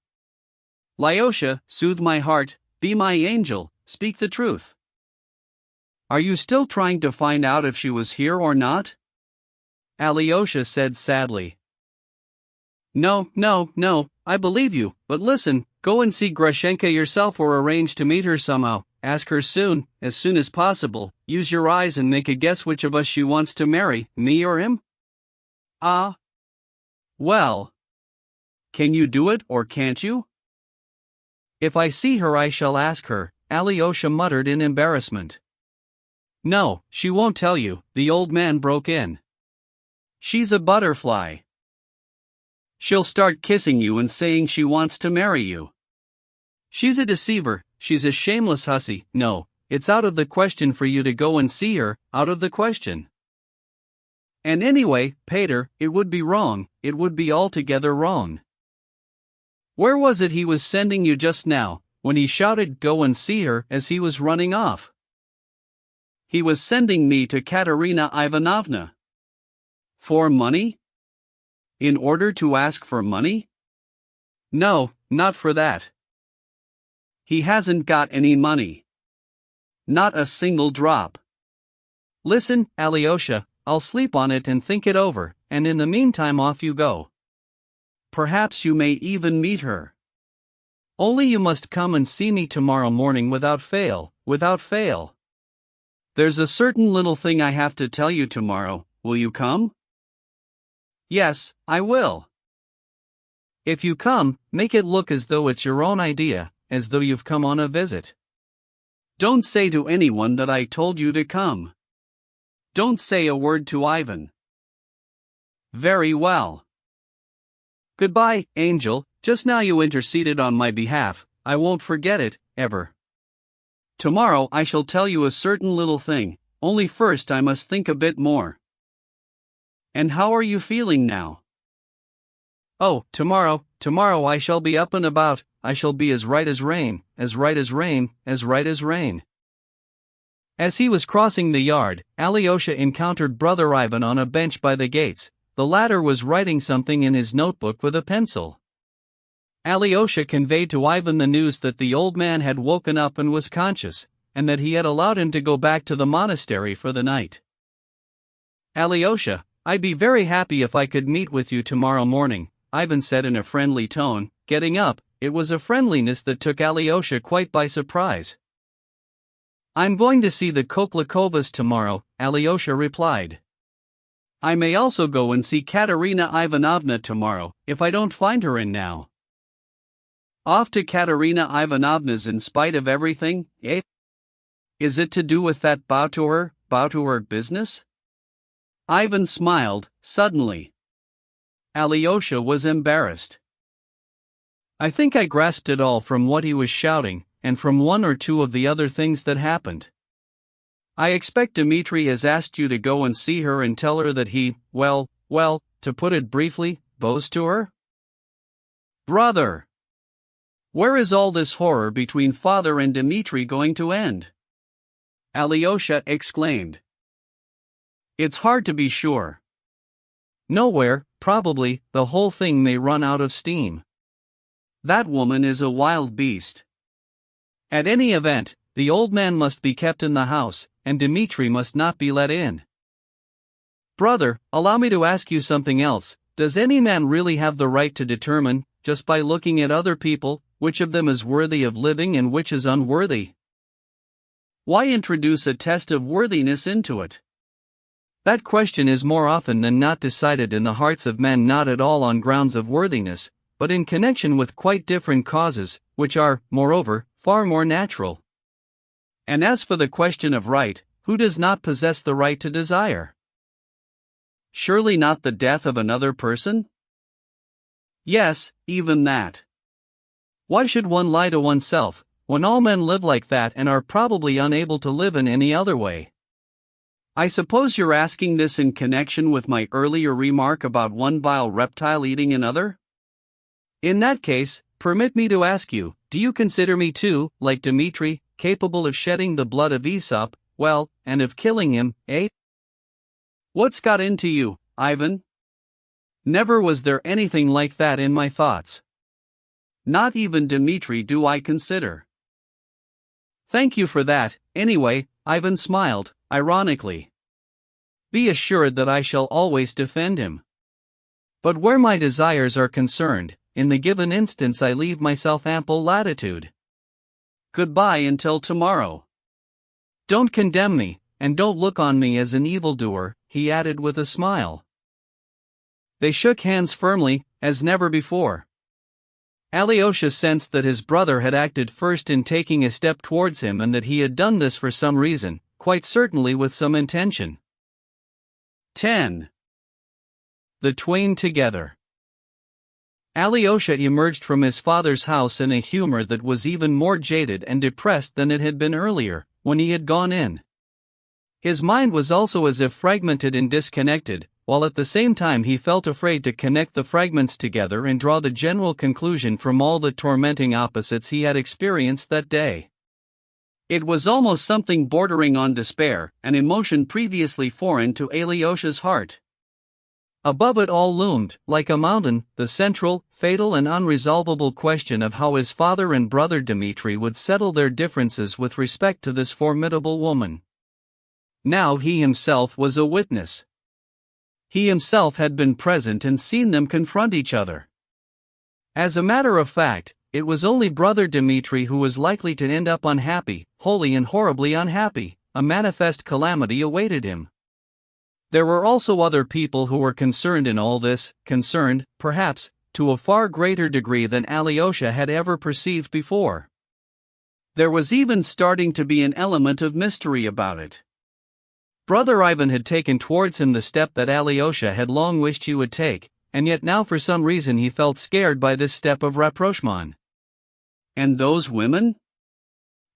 "Lyosha, soothe my heart, be my angel, speak the truth." Are you still trying to find out if she was here or not? Alyosha said sadly. No, I believe you, but listen, go and see Grushenka yourself or arrange to meet her somehow. Ask her soon as possible. Use your eyes and make a guess which of us she wants to marry, me or him? Ah. Well. Can you do it or can't you? If I see her I shall ask her, Alyosha muttered in embarrassment. No, she won't tell you, the old man broke in. She's a butterfly. She'll start kissing you and saying she wants to marry you. She's a deceiver, she's a shameless hussy. No, it's out of the question for you to go and see her, out of the question. And anyway, Pater, it would be wrong, it would be altogether wrong. Where was it he was sending you just now, when he shouted go and see her as he was running off? He was sending me to Katerina Ivanovna. For money? In order to ask for money? No, not for that. He hasn't got any money. Not a single drop. Listen, Alyosha, I'll sleep on it and think it over, and in the meantime off you go. Perhaps you may even meet her. Only you must come and see me tomorrow morning without fail. There's a certain little thing I have to tell you tomorrow, will you come? Yes, I will. If you come, make it look as though it's your own idea, as though you've come on a visit. Don't say to anyone that I told you to come. Don't say a word to Ivan. Very well. Goodbye, Angel, just now you interceded on my behalf, I won't forget it, ever. Tomorrow I shall tell you a certain little thing, only first I must think a bit more. And how are you feeling now? Oh, tomorrow I shall be up and about, I shall be as right as rain. As right as rain. As he was crossing the yard, Alyosha encountered Brother Ivan on a bench by the gates. The latter was writing something in his notebook with a pencil. Alyosha conveyed to Ivan the news that the old man had woken up and was conscious, and that he had allowed him to go back to the monastery for the night. Alyosha, I'd be very happy if I could meet with you tomorrow morning, Ivan said in a friendly tone, getting up. It was a friendliness that took Alyosha quite by surprise. I'm going to see the Koklakovas tomorrow, Alyosha replied. I may also go and see Katerina Ivanovna tomorrow, if I don't find her in now. Off to Katerina Ivanovna's in spite of everything, eh? Is it to do with that bow to her business? Ivan smiled, suddenly. Alyosha was embarrassed. I think I grasped it all from what he was shouting, and from one or two of the other things that happened. I expect Dmitri has asked you to go and see her and tell her that he, well, to put it briefly, bows to her? Brother! Where is all this horror between father and Dmitri going to end? Alyosha exclaimed. It's hard to be sure. Nowhere, probably, the whole thing may run out of steam. That woman is a wild beast. At any event, the old man must be kept in the house, and Dmitri must not be let in. Brother, allow me to ask you something else. Does any man really have the right to determine, just by looking at other people, which of them is worthy of living and which is unworthy? Why introduce a test of worthiness into it? That question is more often than not decided in the hearts of men not at all on grounds of worthiness, but in connection with quite different causes, which are, moreover, far more natural. And as for the question of right, who does not possess the right to desire? Surely not the death of another person? Yes, even that. Why should one lie to oneself, when all men live like that and are probably unable to live in any other way? I suppose you're asking this in connection with my earlier remark about one vile reptile eating another? In that case, permit me to ask you, do you consider me too, like Dmitri, capable of shedding the blood of Aesop, well, and of killing him, eh? What's got into you, Ivan? Never was there anything like that in my thoughts. Not even Dmitri do I consider. Thank you for that, anyway, Ivan smiled, ironically. Be assured that I shall always defend him. But where my desires are concerned, in the given instance I leave myself ample latitude. Goodbye until tomorrow. Don't condemn me, and don't look on me as an evildoer, he added with a smile. They shook hands firmly, as never before. Alyosha sensed that his brother had acted first in taking a step towards him and that he had done this for some reason, quite certainly with some intention. 10. The twain together. Alyosha emerged from his father's house in a humor that was even more jaded and depressed than it had been earlier, when he had gone in. His mind was also as if fragmented and disconnected, while at the same time he felt afraid to connect the fragments together and draw the general conclusion from all the tormenting opposites he had experienced that day. It was almost something bordering on despair, an emotion previously foreign to Alyosha's heart. Above it all loomed, like a mountain, the central, fatal and unresolvable question of how his father and brother Dmitri would settle their differences with respect to this formidable woman. Now he himself was a witness. He himself had been present and seen them confront each other. As a matter of fact, it was only brother Dmitri who was likely to end up unhappy, wholly and horribly unhappy. A manifest calamity awaited him. There were also other people who were concerned in all this, concerned, perhaps, to a far greater degree than Alyosha had ever perceived before. There was even starting to be an element of mystery about it. Brother Ivan had taken towards him the step that Alyosha had long wished he would take, and yet now for some reason he felt scared by this step of rapprochement. And those women?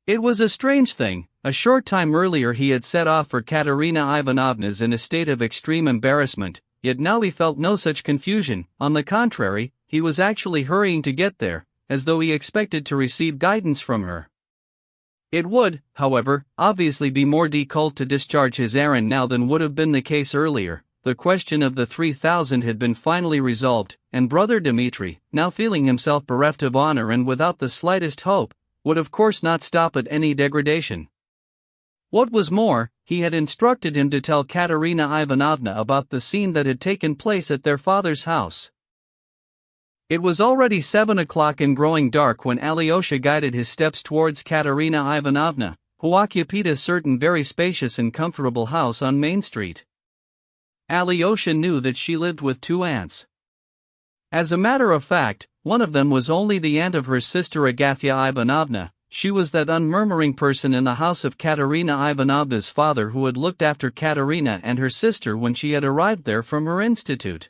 It was a strange thing. A short time earlier he had set off for Katerina Ivanovna's in a state of extreme embarrassment, yet now he felt no such confusion. On the contrary, he was actually hurrying to get there, as though he expected to receive guidance from her. It would, however, obviously be more difficult to discharge his errand now than would have been the case earlier. The question of the 3,000 had been finally resolved, and brother Dmitri, now feeling himself bereft of honor and without the slightest hope, would of course not stop at any degradation. What was more, he had instructed him to tell Katerina Ivanovna about the scene that had taken place at their father's house. It was already 7 o'clock and growing dark when Alyosha guided his steps towards Katerina Ivanovna, who occupied a certain very spacious and comfortable house on Main Street. Alyosha knew that she lived with 2 aunts. As a matter of fact, one of them was only the aunt of her sister Agafya Ivanovna. She was that unmurmuring person in the house of Katerina Ivanovna's father who had looked after Katerina and her sister when she had arrived there from her institute.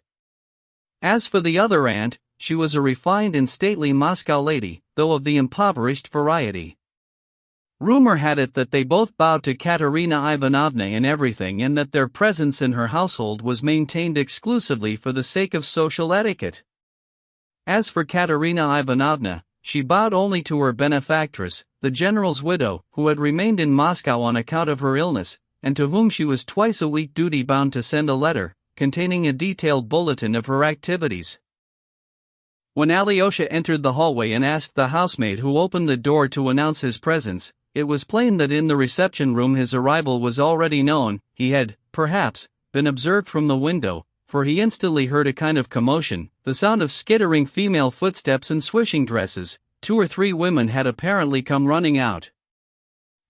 As for the other aunt, she was a refined and stately Moscow lady, though of the impoverished variety. Rumor had it that they both bowed to Katerina Ivanovna in everything and that their presence in her household was maintained exclusively for the sake of social etiquette. As for Katerina Ivanovna, she bowed only to her benefactress, the general's widow, who had remained in Moscow on account of her illness, and to whom she was twice a week duty-bound to send a letter, containing a detailed bulletin of her activities. When Alyosha entered the hallway and asked the housemaid who opened the door to announce his presence, it was plain that in the reception room his arrival was already known. He had, perhaps, been observed from the window, for he instantly heard a kind of commotion, the sound of skittering female footsteps and swishing dresses. 2 or 3 women had apparently come running out.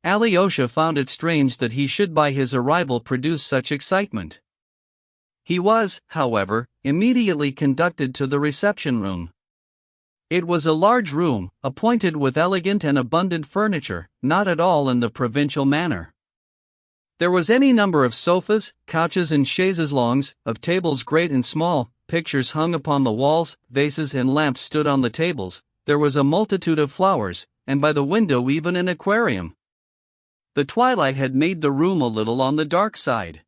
Alyosha found it strange that he should by his arrival produce such excitement. He was, however, immediately conducted to the reception room. It was a large room, appointed with elegant and abundant furniture, not at all in the provincial manner. There was any number of sofas, couches and chaises longues, of tables great and small, pictures hung upon the walls, vases and lamps stood on the tables, there was a multitude of flowers, and by the window even an aquarium. The twilight had made the room a little on the dark side.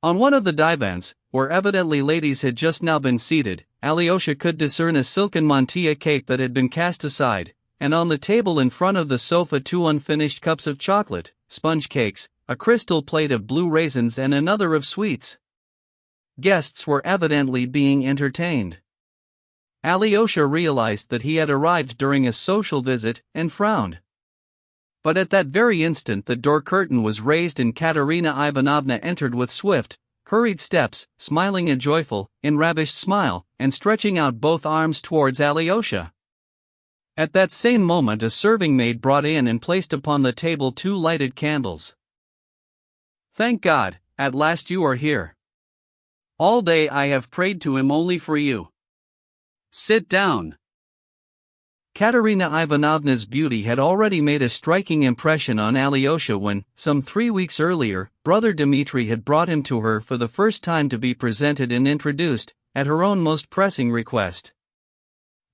On one of the divans, where evidently ladies had just now been seated, Alyosha could discern a silken mantilla cape that had been cast aside, and on the table in front of the sofa 2 unfinished cups of chocolate, sponge cakes, a crystal plate of blue raisins and another of sweets. Guests were evidently being entertained. Alyosha realized that he had arrived during a social visit, and frowned. But at that very instant the door curtain was raised and Katerina Ivanovna entered with swift, hurried steps, smiling a joyful, enravished smile, and stretching out both arms towards Alyosha. At that same moment a serving maid brought in and placed upon the table 2 lighted candles. "Thank God, at last you are here. All day I have prayed to him only for you. Sit down." Katerina Ivanovna's beauty had already made a striking impression on Alyosha when, some 3 weeks earlier, brother Dmitri had brought him to her for the first time to be presented and introduced, at her own most pressing request.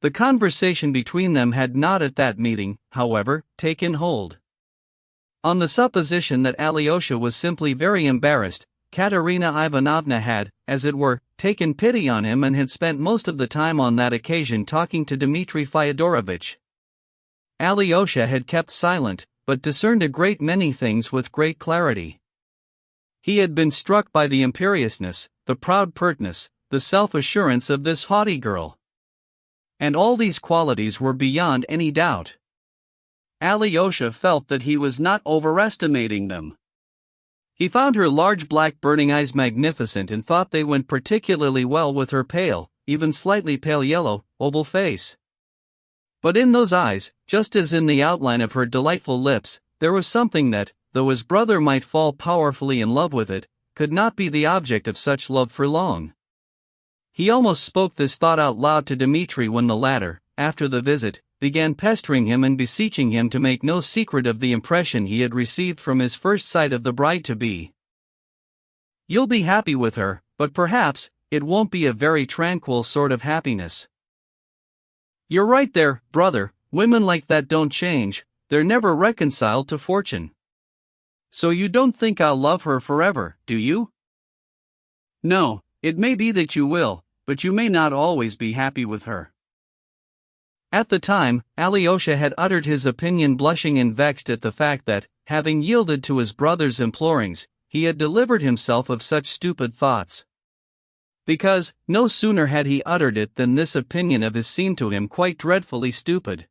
The conversation between them had not at that meeting, however, taken hold. On the supposition that Alyosha was simply very embarrassed, Katerina Ivanovna had, as it were, taken pity on him and had spent most of the time on that occasion talking to Dmitri Fyodorovitch. Alyosha had kept silent, but discerned a great many things with great clarity. He had been struck by the imperiousness, the proud pertness, the self-assurance of this haughty girl. And all these qualities were beyond any doubt. Alyosha felt that he was not overestimating them. He found her large black burning eyes magnificent and thought they went particularly well with her pale, even slightly pale yellow, oval face. But in those eyes, just as in the outline of her delightful lips, there was something that, though his brother might fall powerfully in love with it, could not be the object of such love for long. He almost spoke this thought out loud to Dmitri when the latter, after the visit, began pestering him and beseeching him to make no secret of the impression he had received from his first sight of the bride-to-be. "You'll be happy with her, but perhaps, it won't be a very tranquil sort of happiness." "You're right there, brother, women like that don't change, they're never reconciled to fortune. So you don't think I'll love her forever, do you?" "No, it may be that you will, but you may not always be happy with her." At the time, Alyosha had uttered his opinion blushing and vexed at the fact that, having yielded to his brother's implorings, he had delivered himself of such stupid thoughts. Because, no sooner had he uttered it than this opinion of his seemed to him quite dreadfully stupid.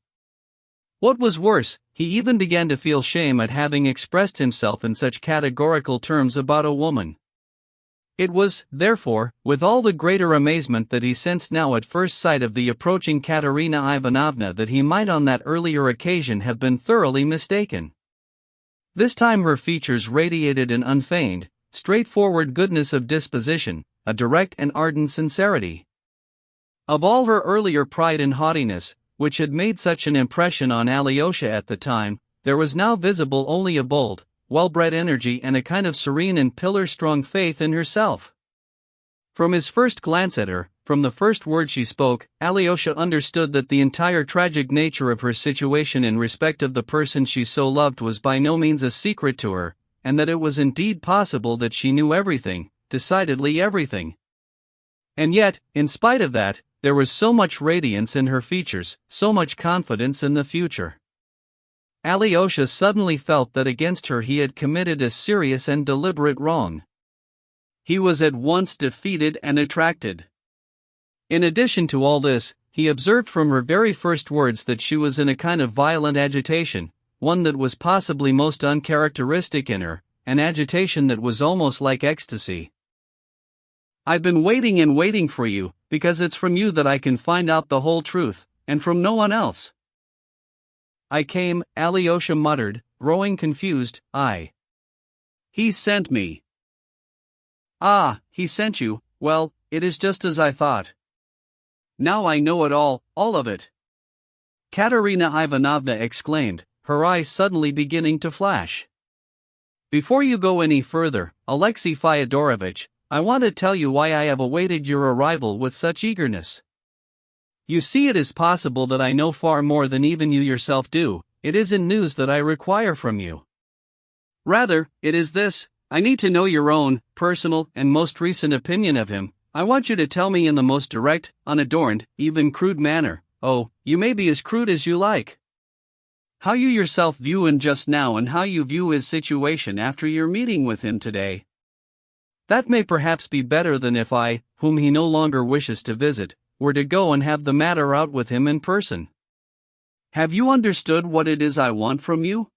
What was worse, he even began to feel shame at having expressed himself in such categorical terms about a woman. It was, therefore, with all the greater amazement that he sensed now at first sight of the approaching Katerina Ivanovna that he might on that earlier occasion have been thoroughly mistaken. This time her features radiated an unfeigned, straightforward goodness of disposition, a direct and ardent sincerity. Of all her earlier pride and haughtiness, which had made such an impression on Alyosha at the time, there was now visible only a bold, well-bred energy and a kind of serene and pillar-strong faith in herself. From his first glance at her, from the first word she spoke, Alyosha understood that the entire tragic nature of her situation in respect of the person she so loved was by no means a secret to her, and that it was indeed possible that she knew everything, decidedly everything. And yet, in spite of that, there was so much radiance in her features, so much confidence in the future. Alyosha suddenly felt that against her he had committed a serious and deliberate wrong. He was at once defeated and attracted. In addition to all this, he observed from her very first words that she was in a kind of violent agitation, one that was possibly most uncharacteristic in her, an agitation that was almost like ecstasy. "I've been waiting and waiting for you, because it's from you that I can find out the whole truth, and from no one else." "I came," Alyosha muttered, growing confused. He sent me." "Ah, he sent you, well, it is just as I thought. Now I know it all of it," Katerina Ivanovna exclaimed, her eyes suddenly beginning to flash. "Before you go any further, Alexei Fyodorovitch, I want to tell you why I have awaited your arrival with such eagerness. You see, it is possible that I know far more than even you yourself do. It isn't news that I require from you. Rather, it is this: I need to know your own, personal, and most recent opinion of him. I want you to tell me in the most direct, unadorned, even crude manner, oh, you may be as crude as you like, how you yourself view him just now and how you view his situation after your meeting with him today. That may perhaps be better than if I, whom he no longer wishes to visit, were to go and have the matter out with him in person. Have you understood what it is I want from you?"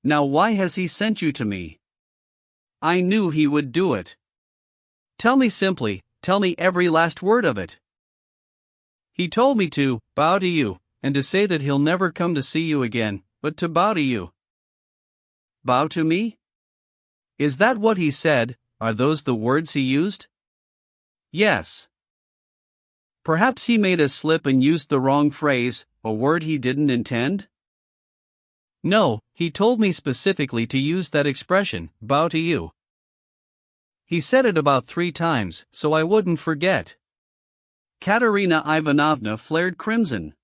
Now why has he sent you to me? I knew he would do it. Tell me simply, tell me every last word of it. He told me to bow to you, and to say that he'll never come to see you again, but to bow to you. Bow to me? Is that what he said? Are those the words he used? Yes. Perhaps he made a slip and used the wrong phrase, a word he didn't intend? No, he told me specifically to use that expression, bow to you. He said it about 3 times, so I wouldn't forget. Katerina Ivanovna flared crimson.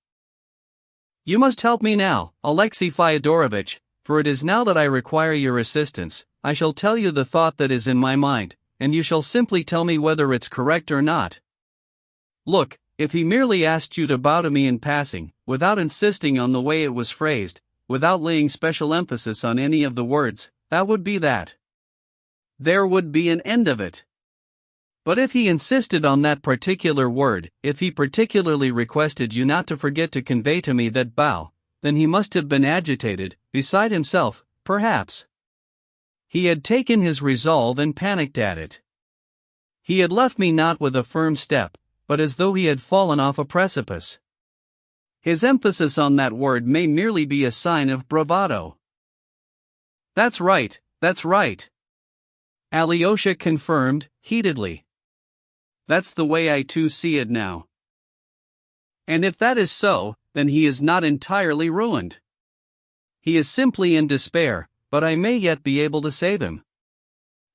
You must help me now, Alexei Fyodorovich, for it is now that I require your assistance. I shall tell you the thought that is in my mind, and you shall simply tell me whether it's correct or not. Look, if he merely asked you to bow to me in passing, without insisting on the way it was phrased, without laying special emphasis on any of the words, that would be that. There would be an end of it. But if he insisted on that particular word, if he particularly requested you not to forget to convey to me that bow, then he must have been agitated, beside himself, perhaps. He had taken his resolve and panicked at it. He had left me not with a firm step, but as though he had fallen off a precipice. His emphasis on that word may merely be a sign of bravado. That's right, that's right. Alyosha confirmed, heatedly. That's the way I too see it now. And if that is so, then he is not entirely ruined. He is simply in despair, but I may yet be able to save him.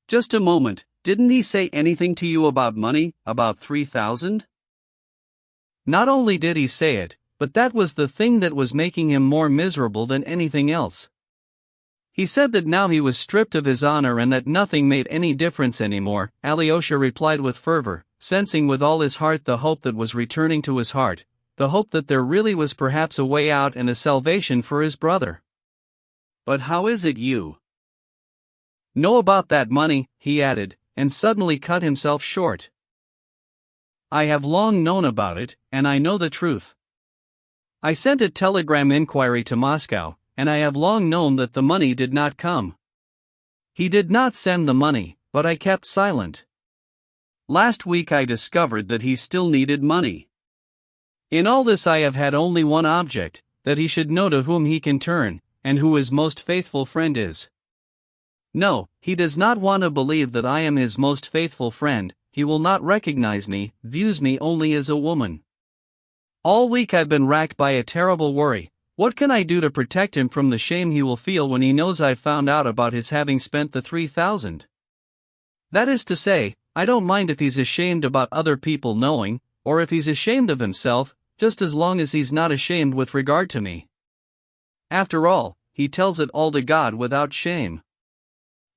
Just a moment, didn't he say anything to you about money, about 3,000? Not only did he say it, but that was the thing that was making him more miserable than anything else. He said that now he was stripped of his honor and that nothing made any difference anymore. Alyosha replied with fervor, sensing with all his heart the hope that was returning to his heart, the hope that there really was perhaps a way out and a salvation for his brother. But how is it you know about that money, he added, and suddenly cut himself short. I have long known about it, and I know the truth. I sent a telegram inquiry to Moscow, and I have long known that the money did not come. He did not send the money, but I kept silent. Last week I discovered that he still needed money. In all this I have had only one object, that he should know to whom he can turn, and who his most faithful friend is. No, he does not want to believe that I am his most faithful friend. He will not recognize me, views me only as a woman. All week I've been racked by a terrible worry. What can I do to protect him from the shame he will feel when he knows I've found out about his having spent the 3,000? That is to say, I don't mind if he's ashamed about other people knowing, or if he's ashamed of himself, just as long as he's not ashamed with regard to me. After all, he tells it all to God without shame.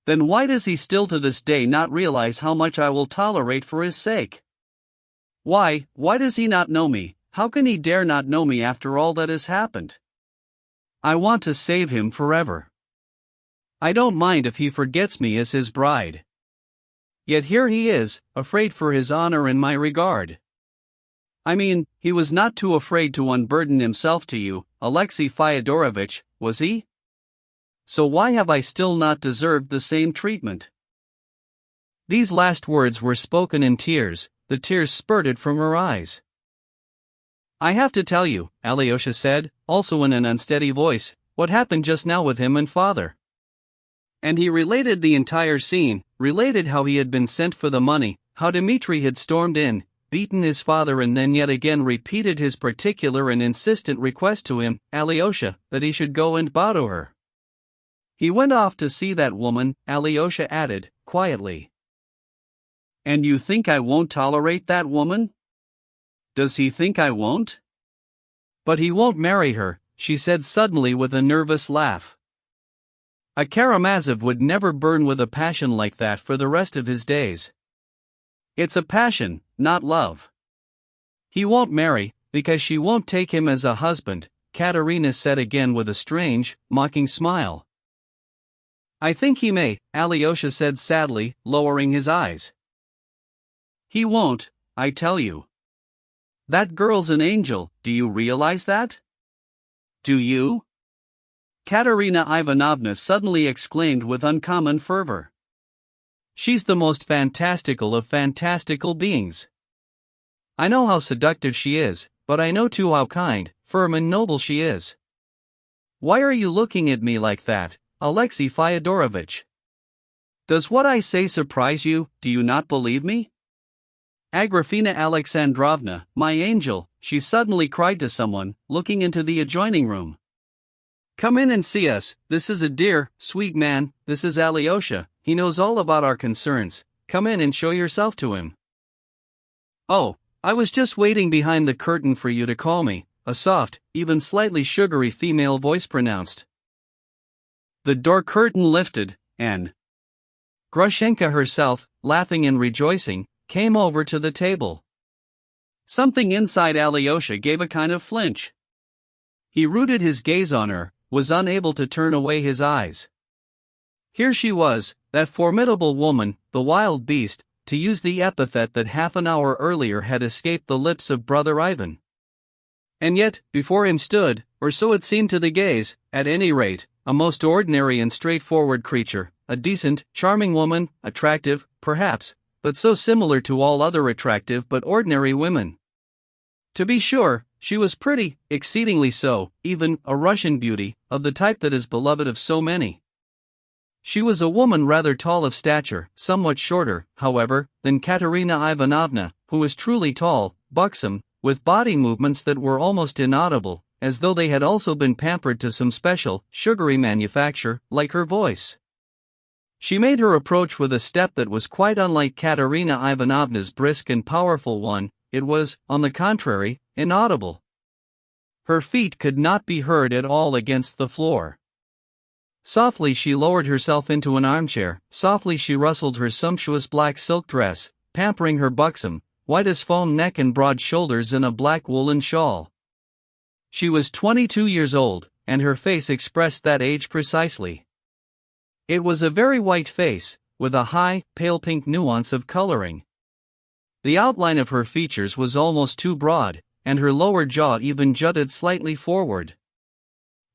Then why does he still to this day not realize how much I will tolerate for his sake? Why does he not know me? How can he dare not know me after all that has happened? I want to save him forever. I don't mind if he forgets me as his bride. Yet here he is, afraid for his honor and my regard. I mean, he was not too afraid to unburden himself to you, Alexei Fyodorovich, was he? So why have I still not deserved the same treatment? These last words were spoken in tears, the tears spurted from her eyes. I have to tell you, Alyosha said, also in an unsteady voice, what happened just now with him and father. And he related the entire scene, related how he had been sent for the money, how Dmitri had stormed in, beaten his father, and then yet again repeated his particular and insistent request to him, Alyosha, that he should go and bow to her. He went off to see that woman, Alyosha added, quietly. And you think I won't tolerate that woman? Does he think I won't? But he won't marry her, she said suddenly with a nervous laugh. A Karamazov would never burn with a passion like that for the rest of his days. It's a passion, not love. He won't marry, because she won't take him as a husband, Katerina said again with a strange, mocking smile. I think he may, Alyosha said sadly, lowering his eyes. He won't, I tell you. That girl's an angel, do you realize that? Do you? Katerina Ivanovna suddenly exclaimed with uncommon fervor. "She's the most fantastical of fantastical beings. I know how seductive she is, but I know too how kind, firm and noble she is. Why are you looking at me like that, Alexei Fyodorovitch? Does what I say surprise you? Do you not believe me? Agrafena Alexandrovna, my angel," she suddenly cried to someone, looking into the adjoining room. "Come in and see us. This is a dear, sweet man. This is Alyosha. He knows all about our concerns. Come in and show yourself to him." "Oh, I was just waiting behind the curtain for you to call me," a soft, even slightly sugary female voice pronounced. The door curtain lifted, and Grushenka herself, laughing and rejoicing, came over to the table. Something inside Alyosha gave a kind of flinch. He rooted his gaze on her, was unable to turn away his eyes. Here she was, that formidable woman, the wild beast, to use the epithet that half an hour earlier had escaped the lips of brother Ivan. And yet, before him stood, or so it seemed to the gaze, at any rate, a most ordinary and straightforward creature, a decent, charming woman, attractive, perhaps, but so similar to all other attractive but ordinary women. To be sure, she was pretty, exceedingly so, even a Russian beauty, of the type that is beloved of so many. She was a woman rather tall of stature, somewhat shorter, however, than Katerina Ivanovna, who was truly tall, buxom, with body movements that were almost inaudible, as though they had also been pampered to some special, sugary manufacture, like her voice. She made her approach with a step that was quite unlike Katerina Ivanovna's brisk and powerful one. It was, on the contrary, inaudible. Her feet could not be heard at all against the floor. Softly she lowered herself into an armchair, softly she rustled her sumptuous black silk dress, pampering her buxom, white as foam neck and broad shoulders in a black woolen shawl. She was 22 years old, and her face expressed that age precisely. It was a very white face, with a high, pale pink nuance of coloring. The outline of her features was almost too broad, and her lower jaw even jutted slightly forward.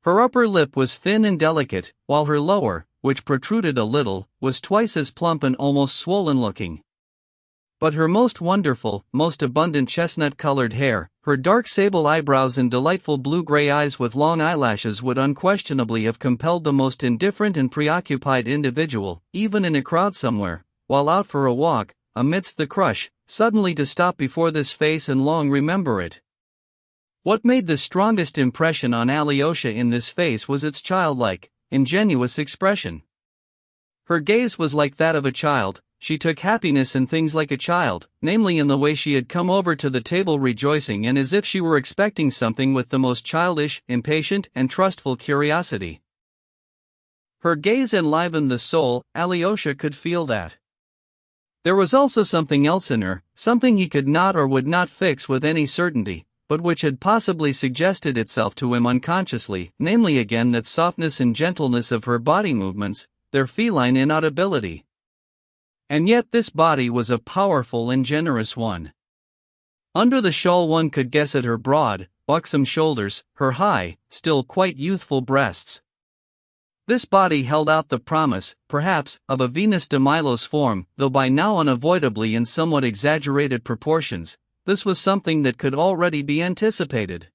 Her upper lip was thin and delicate, while her lower, which protruded a little, was twice as plump and almost swollen-looking. But her most wonderful, most abundant chestnut-colored hair, her dark sable eyebrows and delightful blue-gray eyes with long eyelashes would unquestionably have compelled the most indifferent and preoccupied individual, even in a crowd somewhere, while out for a walk, amidst the crush, suddenly to stop before this face and long remember it. What made the strongest impression on Alyosha in this face was its childlike, ingenuous expression. Her gaze was like that of a child. She took happiness in things like a child, namely in the way she had come over to the table rejoicing and as if she were expecting something with the most childish, impatient, and trustful curiosity. Her gaze enlivened the soul. Alyosha could feel that. There was also something else in her, something he could not or would not fix with any certainty, but which had possibly suggested itself to him unconsciously, namely again that softness and gentleness of her body movements, their feline inaudibility. And yet this body was a powerful and generous one. Under the shawl one could guess at her broad, buxom shoulders, her high, still quite youthful breasts. This body held out the promise, perhaps, of a Venus de Milo's form, though by now unavoidably in somewhat exaggerated proportions. This was something that could already be anticipated.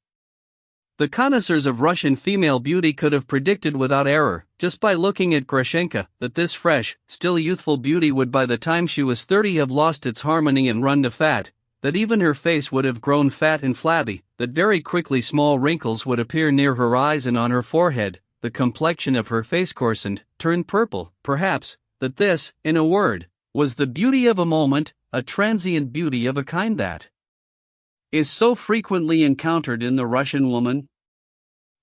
The connoisseurs of Russian female beauty could have predicted without error, just by looking at Grushenka, that this fresh, still youthful beauty would by the time she was 30 have lost its harmony and run to fat, that even her face would have grown fat and flabby, that very quickly small wrinkles would appear near her eyes and on her forehead, the complexion of her face coarsened, turned purple, perhaps, that this, in a word, was the beauty of a moment, a transient beauty of a kind that is so frequently encountered in the Russian woman.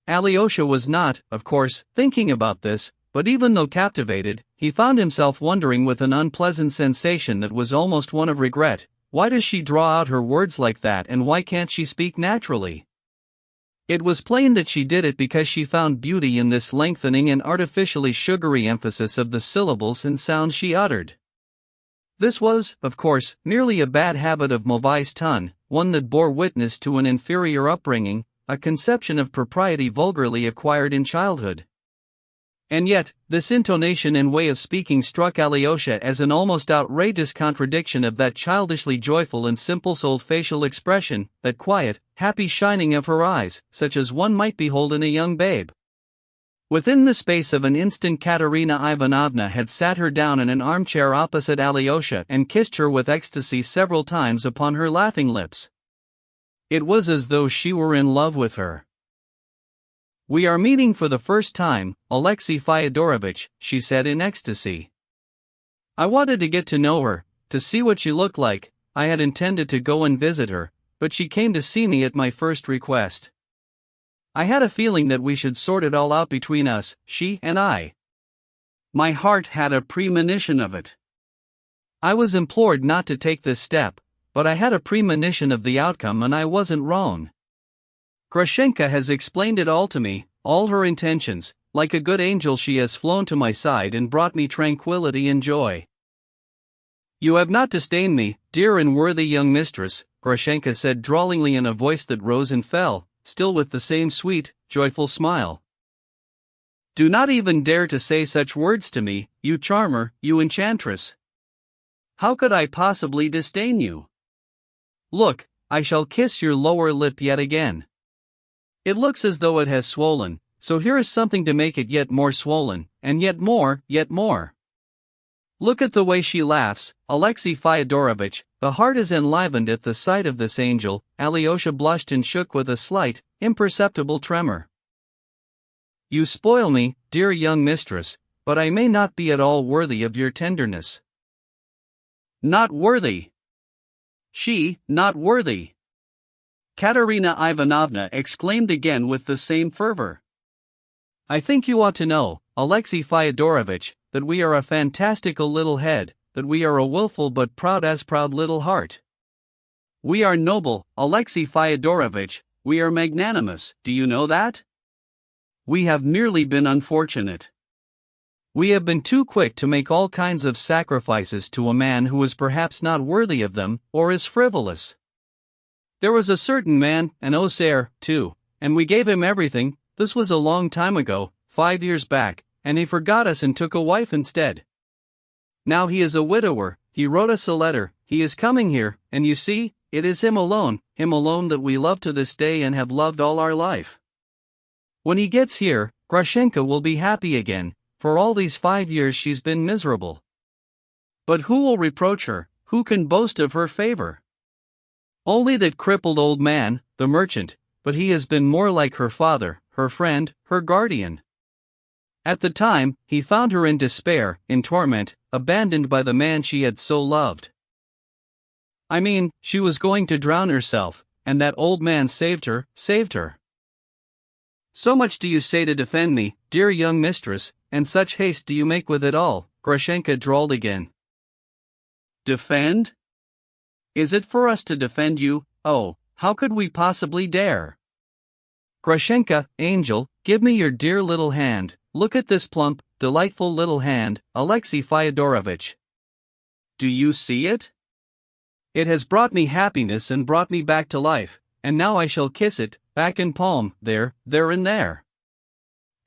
Alyosha was not, of course, thinking about this, but even though captivated, he found himself wondering with an unpleasant sensation that was almost one of regret, why does she draw out her words like that and why can't she speak naturally? It was plain that she did it because she found beauty in this lengthening and artificially sugary emphasis of the syllables and sounds she uttered. This was, of course, merely a bad habit of mauvaise ton, one that bore witness to an inferior upbringing, a conception of propriety vulgarly acquired in childhood. And yet, this intonation and way of speaking struck Alyosha as an almost outrageous contradiction of that childishly joyful and simple-souled facial expression, that quiet, happy shining of her eyes, such as one might behold in a young babe. Within the space of an instant Katerina Ivanovna had sat her down in an armchair opposite Alyosha and kissed her with ecstasy several times upon her laughing lips. It was as though she were in love with her. "We are meeting for the first time, Alexei Fyodorovitch," she said in ecstasy. "I wanted to get to know her, to see what she looked like. I had intended to go and visit her, but she came to see me at my first request. I had a feeling that we should sort it all out between us, she and I. My heart had a premonition of it. I was implored not to take this step, but I had a premonition of the outcome and I wasn't wrong. Grushenka has explained it all to me, all her intentions. Like a good angel she has flown to my side and brought me tranquility and joy." "You have not disdained me, dear and worthy young mistress," Grushenka said drawlingly in a voice that rose and fell, still with the same sweet, joyful smile. "Do not even dare to say such words to me, you charmer, you enchantress. How could I possibly disdain you? Look, I shall kiss your lower lip yet again. It looks as though it has swollen, so here is something to make it yet more swollen, and yet more, yet more. Look at the way she laughs, Alexei Fyodorovitch." The heart is enlivened at the sight of this angel. Alyosha blushed and shook with a slight, imperceptible tremor. "You spoil me, dear young mistress, but I may not be at all worthy of your tenderness." "Not worthy? She, not worthy?" Katerina Ivanovna exclaimed again with the same fervor. "I think you ought to know, Alexei Fyodorovitch, that we are a fantastical little head, that we are a willful but proud little heart. We are noble, Alexei Fyodorovitch, we are magnanimous, do you know that? We have merely been unfortunate. We have been too quick to make all kinds of sacrifices to a man who is perhaps not worthy of them, or is frivolous. There was a certain man, an Osair, too, and we gave him everything. This was a long time ago, 5 years back, and he forgot us and took a wife instead. Now he is a widower, he wrote us a letter, he is coming here, and you see, it is him alone that we love to this day and have loved all our life. When he gets here, Grushenka will be happy again. For all these 5 years she's been miserable. But who will reproach her, who can boast of her favor? Only that crippled old man, the merchant, but he has been more like her father, her friend, her guardian. At the time, he found her in despair, in torment, abandoned by the man she had so loved. I mean, she was going to drown herself, and that old man saved her. So much do you say to defend me, dear young mistress, and such haste do you make with it all," Grushenka drawled again. "Defend? Is it for us to defend you? Oh, how could we possibly dare? Grushenka, angel, give me your dear little hand. Look at this plump, delightful little hand, Alexei Fyodorovitch. Do you see it? It has brought me happiness and brought me back to life, and now I shall kiss it, back and palm, there and there."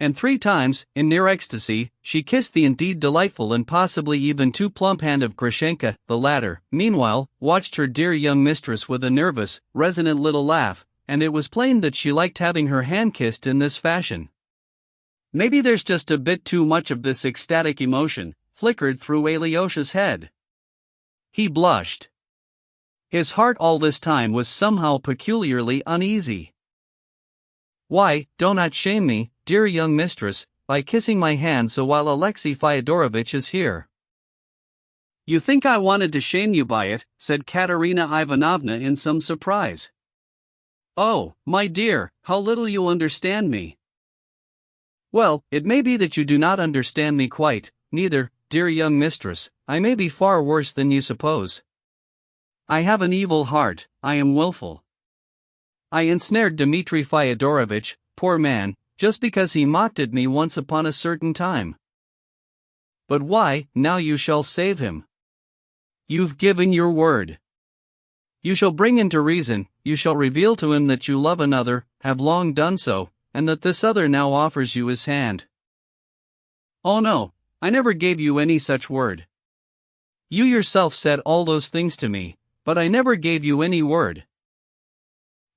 And 3 times, in near ecstasy, she kissed the indeed delightful and possibly even too plump hand of Grushenka. The latter, meanwhile, watched her dear young mistress with a nervous, resonant little laugh, and it was plain that she liked having her hand kissed in this fashion. Maybe there's just a bit too much of this ecstatic emotion, flickered through Alyosha's head. He blushed. His heart all this time was somehow peculiarly uneasy. "Why, do not shame me, dear young mistress, by kissing my hand so while Alexei Fyodorovitch is here." "You think I wanted to shame you by it," said Katerina Ivanovna in some surprise. "Oh, my dear, how little you understand me." "Well, it may be that you do not understand me quite, neither, dear young mistress, I may be far worse than you suppose. I have an evil heart, I am willful. I ensnared Dmitri Fyodorovitch, poor man, just because he mocked at me once upon a certain time. But why, now you shall save him. You've given your word. You shall bring him to reason, you shall reveal to him that you love another, have long done so, and that this other now offers you his hand. Oh no, I never gave you any such word. You yourself said all those things to me, but I never gave you any word.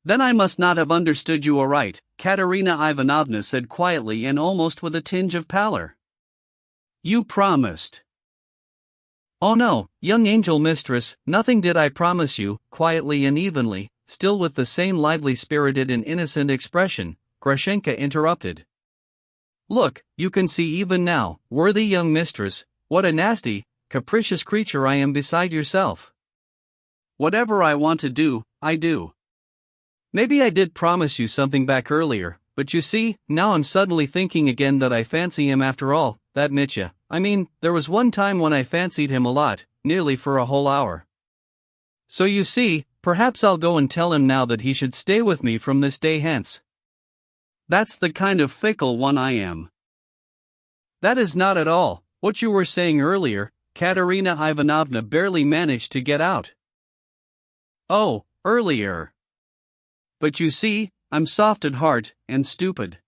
Then I must not have understood you aright, Katerina Ivanovna said quietly and almost with a tinge of pallor. You promised. Oh no, young angel mistress, nothing did I promise you, quietly and evenly, still with the same lively spirited and innocent expression, Grushenka interrupted. Look, you can see even now, worthy young mistress, what a nasty, capricious creature I am beside yourself. Whatever I want to do, I do. Maybe I did promise you something back earlier, but you see, now I'm suddenly thinking again that I fancy him after all, that Mitya. I mean, there was one time when I fancied him a lot, nearly for a whole hour. So you see, perhaps I'll go and tell him now that he should stay with me from this day hence. That's the kind of fickle one I am. That is not at all what you were saying earlier, Katerina Ivanovna barely managed to get out. Oh, earlier. But you see, I'm soft at heart and stupid.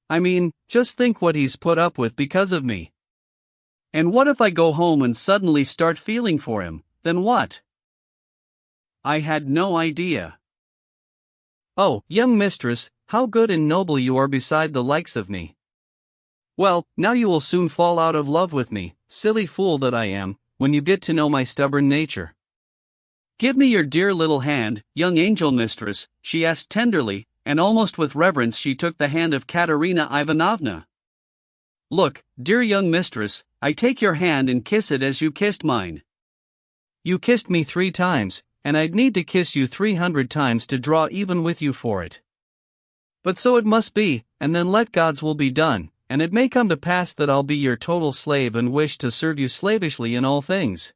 I mean, just think what he's put up with because of me. And what if I go home and suddenly start feeling for him, then what? I had no idea. Oh, young mistress, how good and noble you are beside the likes of me. Well, now you will soon fall out of love with me, silly fool that I am, when you get to know my stubborn nature. Give me your dear little hand, young angel mistress, she asked tenderly, and almost with reverence she took the hand of Katerina Ivanovna. Look, dear young mistress, I take your hand and kiss it as you kissed mine. You kissed me 3 times, and I'd need to kiss you 300 times to draw even with you for it. But so it must be, and then let God's will be done, and it may come to pass that I'll be your total slave and wish to serve you slavishly in all things.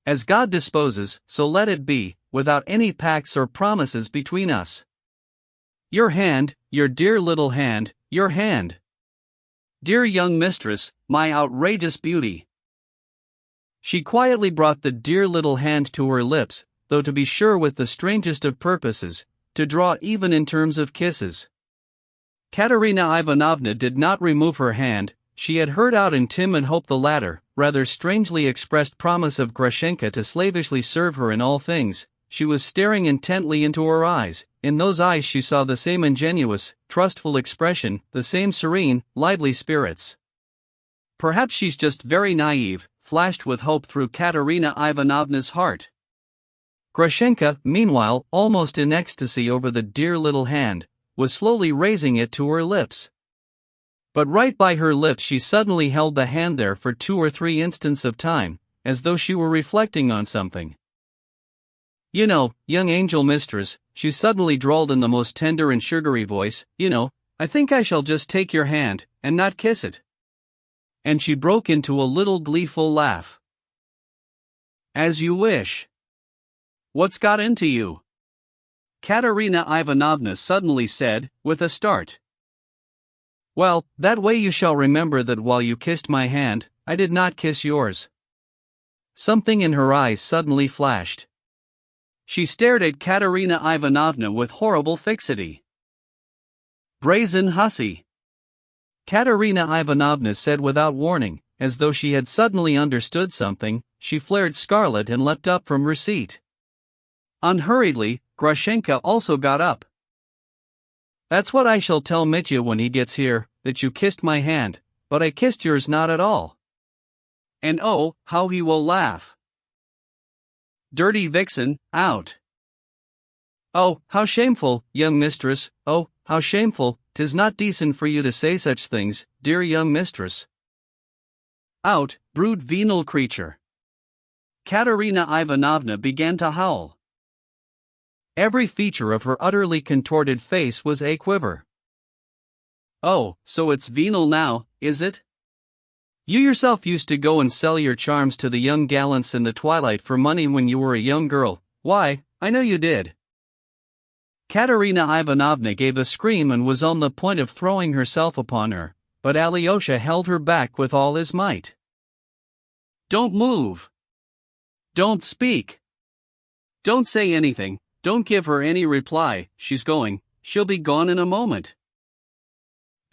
As God disposes, so let it be, without any pacts or promises between us. Your hand, your dear little hand, your hand. Dear young mistress, my outrageous beauty. She quietly brought the dear little hand to her lips, though to be sure with the strangest of purposes, to draw even in terms of kisses. Katerina Ivanovna did not remove her hand. She had heard out in timid hope the latter, rather strangely expressed promise of Grushenka to slavishly serve her in all things. She was staring intently into her eyes. In those eyes she saw the same ingenuous, trustful expression, the same serene, lively spirits. Perhaps she's just very naive, flashed with hope through Katerina Ivanovna's heart. Grushenka, meanwhile, almost in ecstasy over the dear little hand, was slowly raising it to her lips. But right by her lips she suddenly held the hand there for 2 or 3 instants of time, as though she were reflecting on something. You know, young angel mistress, she suddenly drawled in the most tender and sugary voice, you know, I think I shall just take your hand, and not kiss it. And she broke into a little gleeful laugh. As you wish. What's got into you? Katerina Ivanovna suddenly said, with a start. Well, that way you shall remember that while you kissed my hand, I did not kiss yours. Something in her eyes suddenly flashed. She stared at Katerina Ivanovna with horrible fixity. Brazen hussy! Katerina Ivanovna said without warning, as though she had suddenly understood something. She flared scarlet and leapt up from her seat. Unhurriedly, Grushenka also got up. That's what I shall tell Mitya when he gets here, that you kissed my hand, but I kissed yours not at all. And oh, how he will laugh. Dirty vixen, out. Oh, how shameful, young mistress, oh, how shameful, 'tis not decent for you to say such things, dear young mistress. Out, brood venal creature. Katerina Ivanovna began to howl. Every feature of her utterly contorted face was a-quiver. Oh, so it's venal now, is it? You yourself used to go and sell your charms to the young gallants in the twilight for money when you were a young girl. Why, I know you did. Katerina Ivanovna gave a scream and was on the point of throwing herself upon her, but Alyosha held her back with all his might. Don't move. Don't speak. Don't say anything, don't give her any reply, she'll be gone in a moment.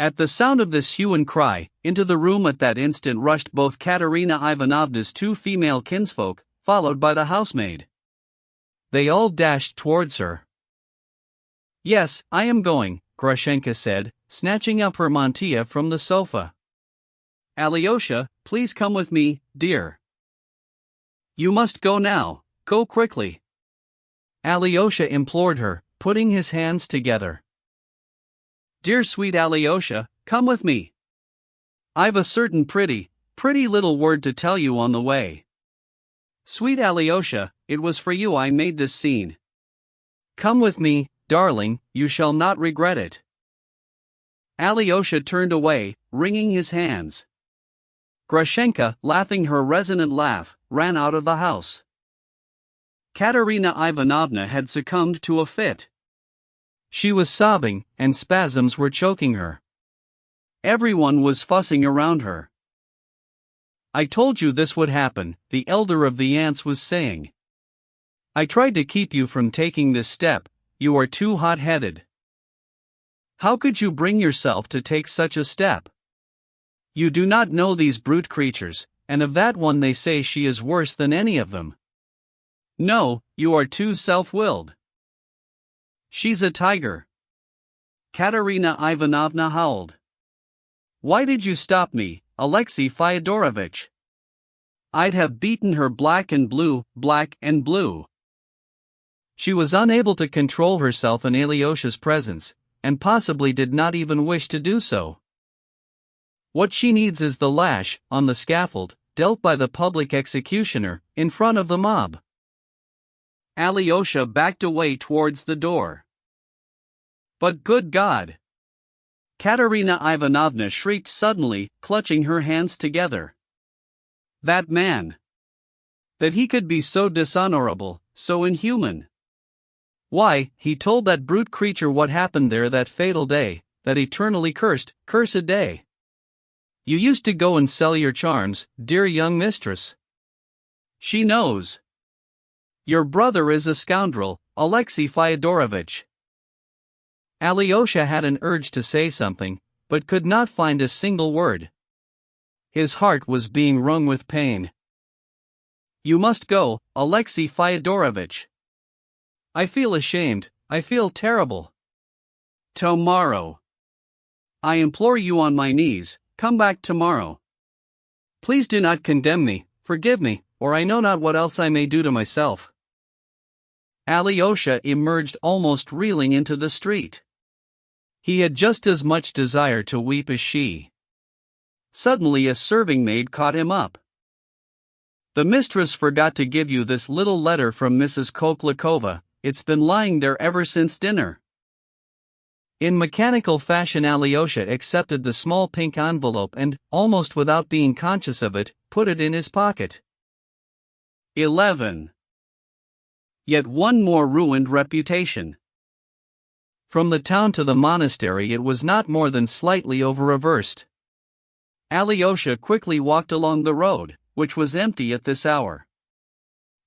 At the sound of this hue and cry, into the room at that instant rushed both Katerina Ivanovna's two female kinsfolk, followed by the housemaid. They all dashed towards her. "Yes, I am going," Grushenka said, snatching up her mantilla from the sofa. "Alyosha, please come with me, dear. You must go now, go quickly." Alyosha implored her, putting his hands together. "Dear sweet Alyosha, come with me. I've a certain pretty little word to tell you on the way. Sweet Alyosha, it was for you I made this scene. Come with me, darling, you shall not regret it." Alyosha turned away, wringing his hands. Grushenka, laughing her resonant laugh, ran out of the house. Katerina Ivanovna had succumbed to a fit. She was sobbing, and spasms were choking her. Everyone was fussing around her. "I told you this would happen," the elder of the aunts was saying. "I tried to keep you from taking this step, you are too hot-headed. How could you bring yourself to take such a step? You do not know these brute creatures, and of that one they say she is worse than any of them. No, you are too self-willed. She's a tiger." Katerina Ivanovna howled. "Why did you stop me, Alexei Fyodorovitch? I'd have beaten her black and blue, black and blue." She was unable to control herself in Alyosha's presence, and possibly did not even wish to do so. What she needs is the lash, on the scaffold, dealt by the public executioner, in front of the mob. Alyosha backed away towards the door. "But good God!" Katerina Ivanovna shrieked suddenly, clutching her hands together. "That man! That he could be so dishonorable, so inhuman! Why, he told that brute creature what happened there that fatal day, that eternally cursed day. You used to go and sell your charms, dear young mistress. She knows. Your brother is a scoundrel, Alexei Fyodorovitch." Alyosha had an urge to say something, but could not find a single word. His heart was being wrung with pain. "You must go, Alexei Fyodorovitch. I feel ashamed, I feel terrible. Tomorrow. I implore you on my knees, come back tomorrow. Please do not condemn me, forgive me, or I know not what else I may do to myself." Alyosha emerged almost reeling into the street. He had just as much desire to weep as she. Suddenly a serving maid caught him up. "The mistress forgot to give you this little letter from Mrs. Koklikova, it's been lying there ever since dinner." In mechanical fashion Alyosha accepted the small pink envelope and, almost without being conscious of it, put it in his pocket. 11. Yet one more ruined reputation. From the town to the monastery it was not more than slightly over a verst. Alyosha quickly walked along the road, which was empty at this hour.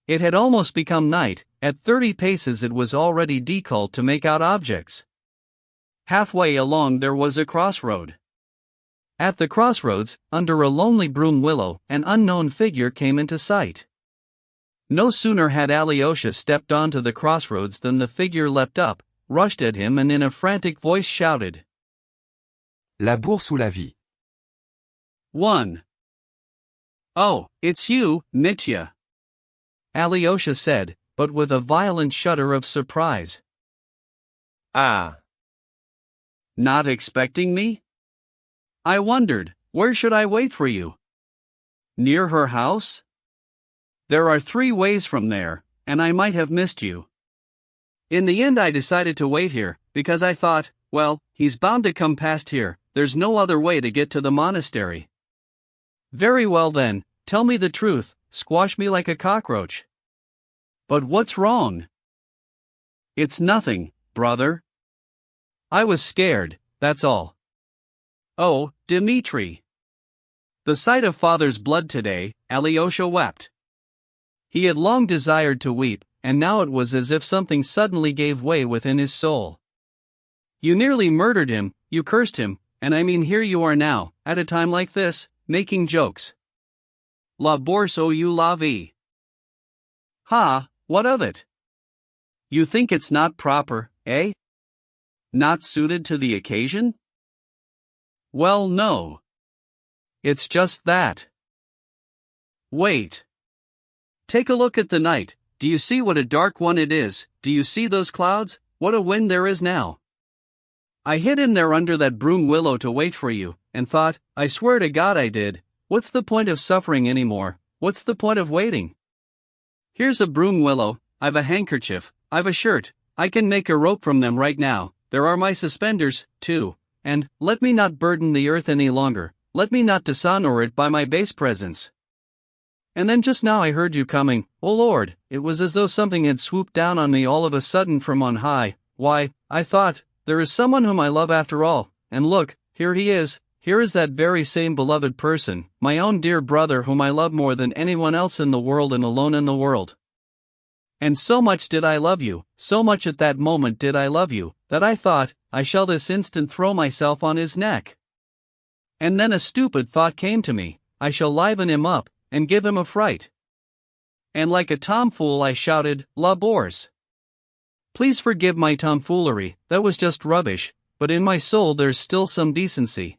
It had almost become night, at 30 paces it was already difficult to make out objects. Halfway along there was a crossroad. At the crossroads, under a lonely broom willow, an unknown figure came into sight. No sooner had Alyosha stepped onto the crossroads than the figure leapt up, rushed at him and in a frantic voice shouted, La bourse ou la vie? 1. "Oh, it's you, Mitya," Alyosha said, but with a violent shudder of surprise. Ah. "Not expecting me? I wondered, where should I wait for you? Near her house? There are 3 ways from there, and I might have missed you. In the end I decided to wait here, because I thought, well, he's bound to come past here, there's no other way to get to the monastery." "Very well then, tell me the truth, squash me like a cockroach." "But what's wrong?" "It's nothing, brother. I was scared, that's all." "Oh, Dmitri." The sight of father's blood today, Alyosha wept. He had long desired to weep, and now it was as if something suddenly gave way within his soul. "You nearly murdered him, you cursed him, And I mean here you are now, at a time like this, making jokes. La bourse ou la vie. Ha, what of it? You think it's not proper, eh? Not suited to the occasion? Well, no. It's just that. Wait. Take a look at the night. Do you see what a dark one it is? Do you see those clouds? What a wind there is now. I hid in there under that broom willow to wait for you, and thought, I swear to God I did, what's the point of suffering anymore? What's the point of waiting? Here's a broom willow, I've a handkerchief, I've a shirt, I can make a rope from them right now, there are my suspenders, too, and, let me not burden the earth any longer, let me not dishonor it by my base presence. And then just now I heard you coming, oh Lord, it was as though something had swooped down on me all of a sudden from on high. Why, I thought, there is someone whom I love after all, and look, here he is, here is that very same beloved person, my own dear brother whom I love more than anyone else in the world and alone in the world. And so much did I love you, so much at that moment did I love you, that I thought, I shall this instant throw myself on his neck. And then a stupid thought came to me, I shall liven him up, and give him a fright. And like a tomfool I shouted, La bourse. Please forgive my tomfoolery, that was just rubbish, but in my soul there's still some decency.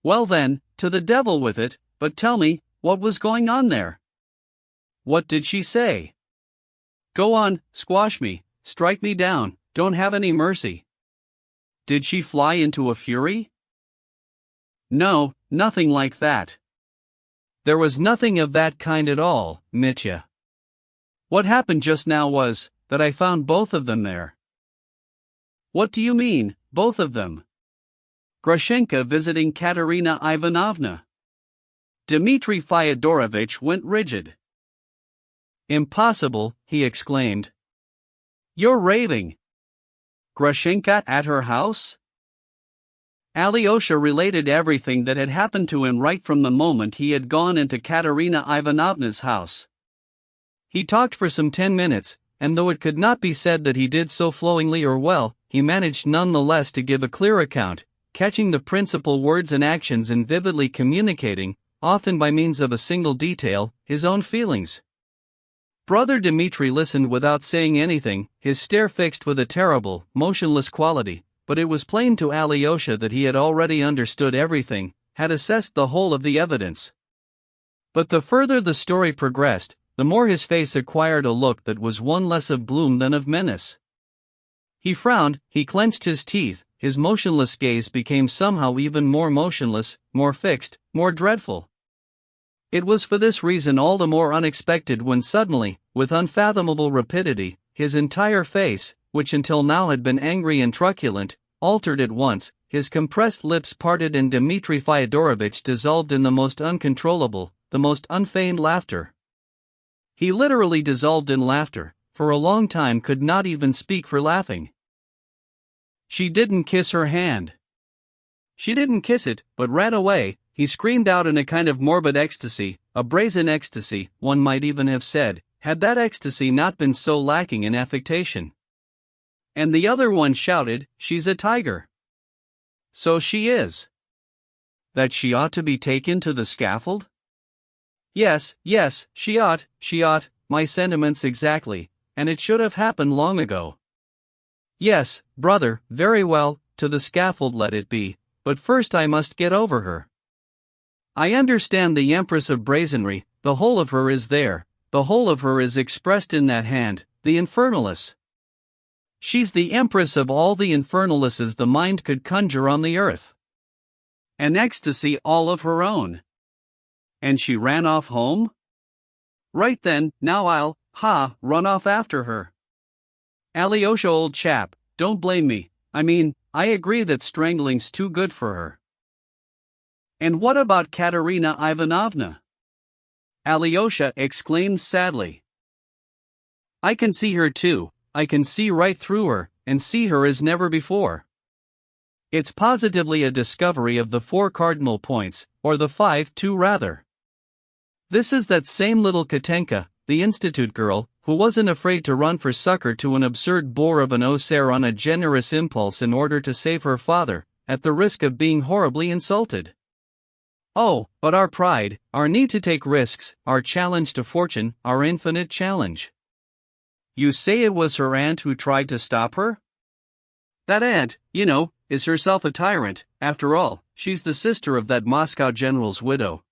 Well then, to the devil with it, but tell me, what was going on there? What did she say? Go on, squash me, strike me down, don't have any mercy. Did she fly into a fury? No, nothing like that. There was nothing of that kind at all, Mitya. What happened just now was, that I found both of them there. What do you mean, both of them? Grushenka visiting Katerina Ivanovna. Dmitri Fyodorovitch went rigid. Impossible, he exclaimed. You're raving. Grushenka at her house? Alyosha related everything that had happened to him right from the moment he had gone into Katerina Ivanovna's house. He talked for some 10 minutes, and though it could not be said that he did so flowingly or well, he managed none the less to give a clear account, catching the principal words and actions and vividly communicating, often by means of a single detail, his own feelings. Brother Dmitri listened without saying anything, his stare fixed with a terrible, motionless quality, but it was plain to Alyosha that he had already understood everything, had assessed the whole of the evidence. But the further the story progressed, the more his face acquired a look that was one less of gloom than of menace. He frowned, he clenched his teeth, his motionless gaze became somehow even more motionless, more fixed, more dreadful. It was for this reason all the more unexpected when suddenly, with unfathomable rapidity, his entire face, which until now had been angry and truculent, altered at once, his compressed lips parted and Dmitri Fyodorovitch dissolved in the most uncontrollable, the most unfeigned laughter. He literally dissolved in laughter, for a long time could not even speak for laughing. She didn't kiss her hand. She didn't kiss it, but ran away, he screamed out in a kind of morbid ecstasy, a brazen ecstasy, one might even have said, had that ecstasy not been so lacking in affectation. And the other one shouted, she's a tiger. So she is. That she ought to be taken to the scaffold? Yes, she ought, my sentiments exactly, and it should have happened long ago. Yes, brother, very well, to the scaffold let it be, but first I must get over her. I understand the Empress of Brazenry, the whole of her is there, the whole of her is expressed in that hand, the Infernaless. She's the Empress of all the Infernalesses the mind could conjure on the earth. An ecstasy all of her own. And she ran off home? Right then, now I'll, run off after her. Alyosha, old chap, don't blame me, I agree that strangling's too good for her. And what about Katerina Ivanovna? Alyosha exclaimed sadly. I can see her too, I can see right through her, and see her as never before. It's positively a discovery of the 4 cardinal points, or the 5 too rather. This is that same little Katenka, the institute girl, who wasn't afraid to run for succor to an absurd bore of an Osair on a generous impulse in order to save her father, at the risk of being horribly insulted. Oh, but our pride, our need to take risks, our challenge to fortune, our infinite challenge. You say it was her aunt who tried to stop her? That aunt, is herself a tyrant. After all, she's the sister of that Moscow general's widow.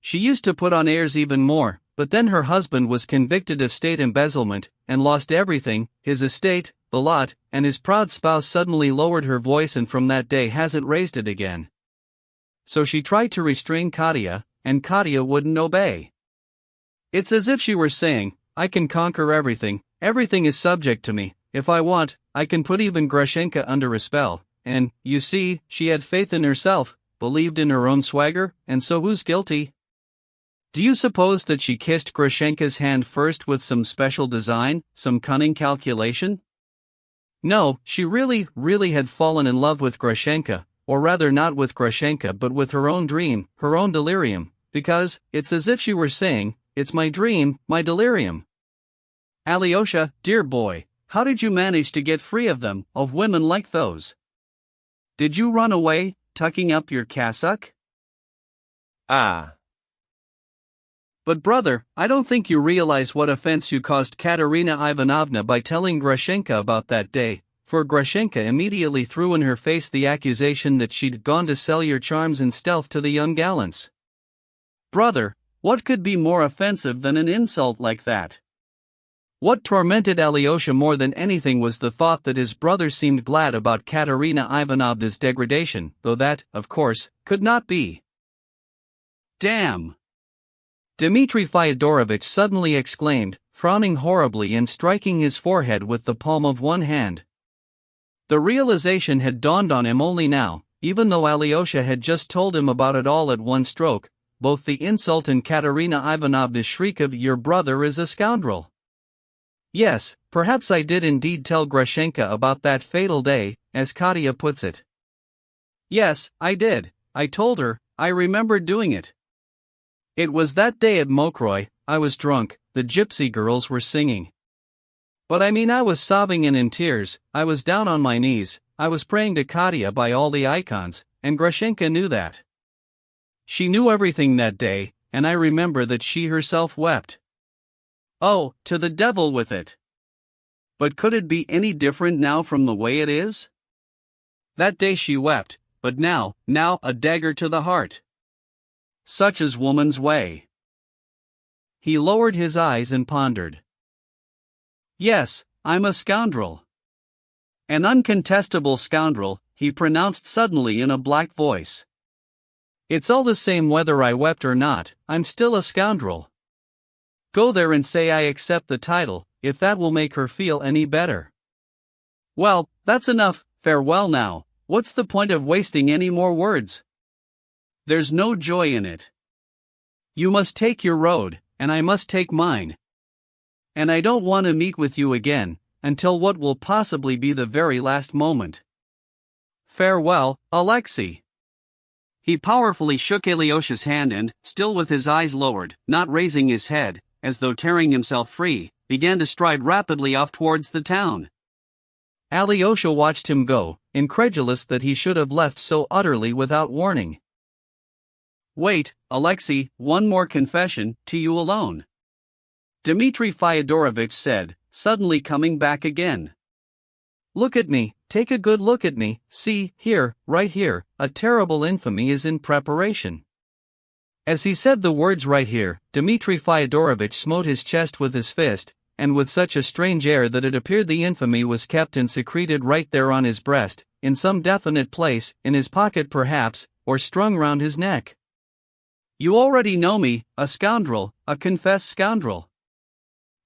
She used to put on airs even more, but then her husband was convicted of state embezzlement, and lost everything, his estate, the lot, and his proud spouse suddenly lowered her voice and from that day hasn't raised it again. So she tried to restrain Katya, and Katya wouldn't obey. It's as if she were saying, I can conquer everything, everything is subject to me, if I want, I can put even Grushenka under a spell, and, you see, she had faith in herself, believed in her own swagger, and so who's guilty? Do you suppose that she kissed Grushenka's hand first with some special design, some cunning calculation? No, she really had fallen in love with Grushenka, or rather not with Grushenka but with her own dream, her own delirium, because, it's as if she were saying, it's my dream, my delirium. Alyosha, dear boy, how did you manage to get free of them, of women like those? Did you run away, tucking up your cassock? Ah. But brother, I don't think you realize what offense you caused Katerina Ivanovna by telling Grushenka about that day, for Grushenka immediately threw in her face the accusation that she'd gone to sell your charms in stealth to the young gallants. Brother, what could be more offensive than an insult like that? What tormented Alyosha more than anything was the thought that his brother seemed glad about Katerina Ivanovna's degradation, though that, of course, could not be. Damn! Dmitri Fyodorovich suddenly exclaimed, frowning horribly and striking his forehead with the palm of one hand. The realization had dawned on him only now, even though Alyosha had just told him about it all at one stroke, both the insult and Katerina Ivanovna's shriek of "Your brother is a scoundrel." Yes, perhaps I did indeed tell Grushenka about that fatal day, as Katya puts it. Yes, I did, I told her, I remember doing it. It was that day at Mokroy, I was drunk, the gypsy girls were singing. But I mean I was sobbing and in tears, I was down on my knees, I was praying to Katya by all the icons, and Grushenka knew that. She knew everything that day, and I remember that she herself wept. Oh, to the devil with it! But could it be any different now from the way it is? That day she wept, but now, a dagger to the heart. Such is woman's way. He lowered his eyes and pondered. Yes, I'm a scoundrel. An uncontestable scoundrel, he pronounced suddenly in a black voice. It's all the same whether I wept or not, I'm still a scoundrel. Go there and say I accept the title, if that will make her feel any better. Well, that's enough, farewell now, what's the point of wasting any more words? There's no joy in it. You must take your road, and I must take mine. And I don't want to meet with you again, until what will possibly be the very last moment. Farewell, Alexei. He powerfully shook Alyosha's hand and, still with his eyes lowered, not raising his head, as though tearing himself free, began to stride rapidly off towards the town. Alyosha watched him go, incredulous that he should have left so utterly without warning. Wait, Alexei, one more confession, to you alone. Dmitri Fyodorovich said, suddenly coming back again. Look at me, take a good look at me, see, here, right here, a terrible infamy is in preparation. As he said the words right here, Dmitri Fyodorovich smote his chest with his fist, and with such a strange air that it appeared the infamy was kept and secreted right there on his breast, in some definite place, in his pocket perhaps, or strung round his neck. You already know me, a scoundrel, a confessed scoundrel.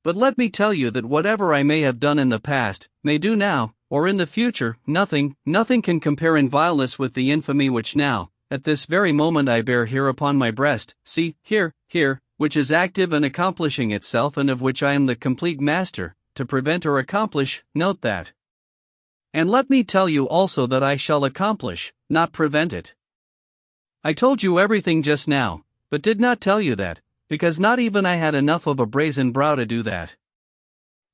But let me tell you that whatever I may have done in the past, may do now, or in the future, nothing can compare in vileness with the infamy which now, at this very moment I bear here upon my breast, see, here, which is active and accomplishing itself and of which I am the complete master, to prevent or accomplish, note that. And let me tell you also that I shall accomplish, not prevent it. I told you everything just now, but did not tell you that, because not even I had enough of a brazen brow to do that.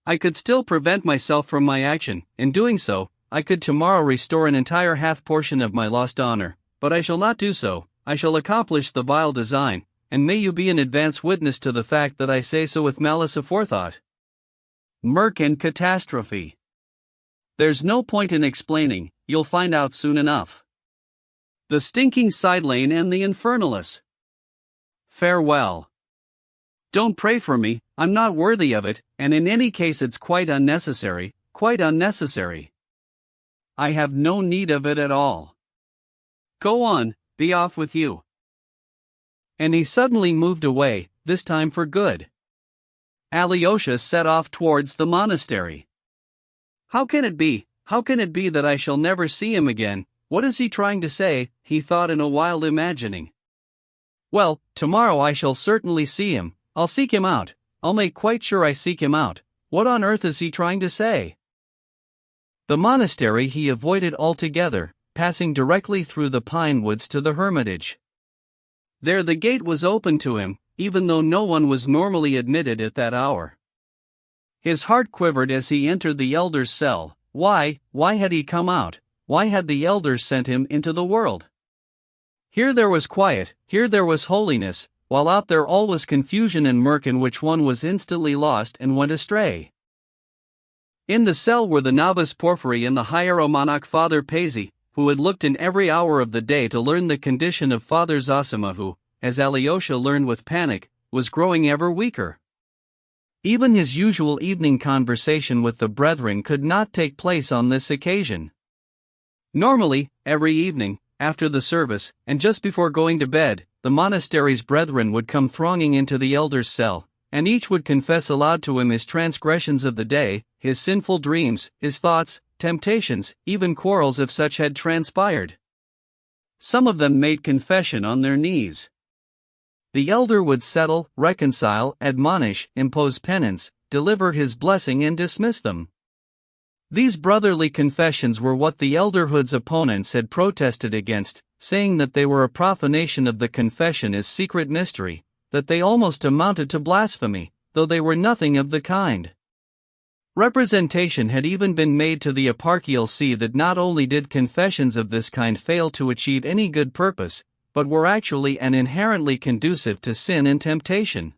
I could still prevent myself from my action, in doing so, I could tomorrow restore an entire half portion of my lost honor, but I shall not do so. I shall accomplish the vile design, and may you be an advance witness to the fact that I say so with malice aforethought. Murk and catastrophe. There's no point in explaining, you'll find out soon enough. The stinking side lane and the infernalist. Farewell. Don't pray for me, I'm not worthy of it, and in any case it's quite unnecessary, quite unnecessary. I have no need of it at all. Go on, be off with you. And he suddenly moved away, this time for good. Alyosha set off towards the monastery. How can it be that I shall never see him again? What is he trying to say? He thought in a wild imagining. Well, tomorrow I shall certainly see him. I'll seek him out. I'll make quite sure I seek him out. What on earth is he trying to say? The monastery he avoided altogether, passing directly through the pine woods to the hermitage. There the gate was open to him, even though no one was normally admitted at that hour. His heart quivered as he entered the elder's cell. Why had he come out? Why had the elders sent him into the world? Here there was quiet, here there was holiness, while out there all was confusion and murk in which one was instantly lost and went astray. In the cell were the novice Porphyry and the hieromonach Father Paisy, who had looked in every hour of the day to learn the condition of Father Zosima who, as Alyosha learned with panic, was growing ever weaker. Even his usual evening conversation with the brethren could not take place on this occasion. Normally, every evening, after the service, and just before going to bed, the monastery's brethren would come thronging into the elder's cell, and each would confess aloud to him his transgressions of the day, his sinful dreams, his thoughts, temptations, even quarrels if such had transpired. Some of them made confession on their knees. The elder would settle, reconcile, admonish, impose penance, deliver his blessing and dismiss them. These brotherly confessions were what the elderhood's opponents had protested against, saying that they were a profanation of the confession as secret mystery, that they almost amounted to blasphemy, though they were nothing of the kind. Representation had even been made to the eparchial see that not only did confessions of this kind fail to achieve any good purpose, but were actually and inherently conducive to sin and temptation.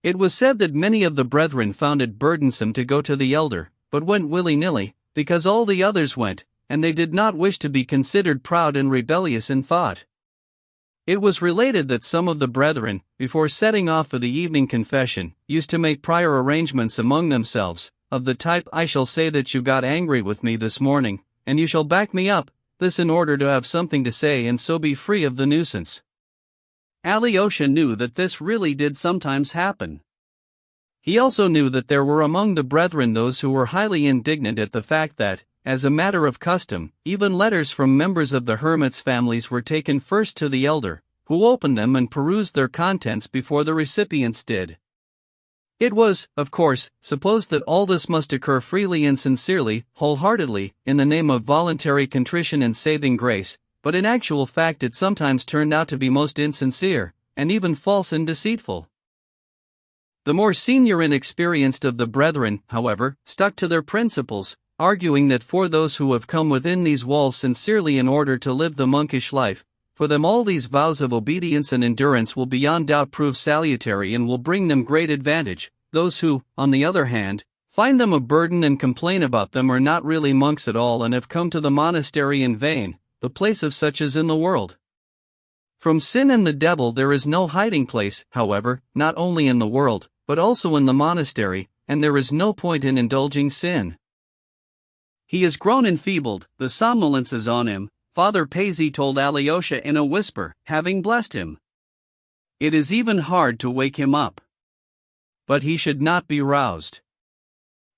It was said that many of the brethren found it burdensome to go to the elder, but went willy-nilly, because all the others went, and they did not wish to be considered proud and rebellious in thought. It was related that some of the brethren, before setting off for the evening confession, used to make prior arrangements among themselves, of the type, I shall say that you got angry with me this morning, and you shall back me up, this in order to have something to say and so be free of the nuisance. Alyosha knew that this really did sometimes happen. He also knew that there were among the brethren those who were highly indignant at the fact that, as a matter of custom, even letters from members of the hermits' families were taken first to the elder, who opened them and perused their contents before the recipients did. It was, of course, supposed that all this must occur freely and sincerely, wholeheartedly, in the name of voluntary contrition and saving grace, but in actual fact it sometimes turned out to be most insincere, and even false and deceitful. The more senior and experienced of the brethren, however, stuck to their principles, arguing that for those who have come within these walls sincerely in order to live the monkish life, for them all these vows of obedience and endurance will beyond doubt prove salutary and will bring them great advantage. Those who, on the other hand, find them a burden and complain about them are not really monks at all and have come to the monastery in vain. The place of such is in the world. From sin and the devil there is no hiding place, however, not only in the world, but also in the monastery, and there is no point in indulging sin. He is grown enfeebled, the somnolence is on him, Father Paisy told Alyosha in a whisper, having blessed him. It is even hard to wake him up. But he should not be roused.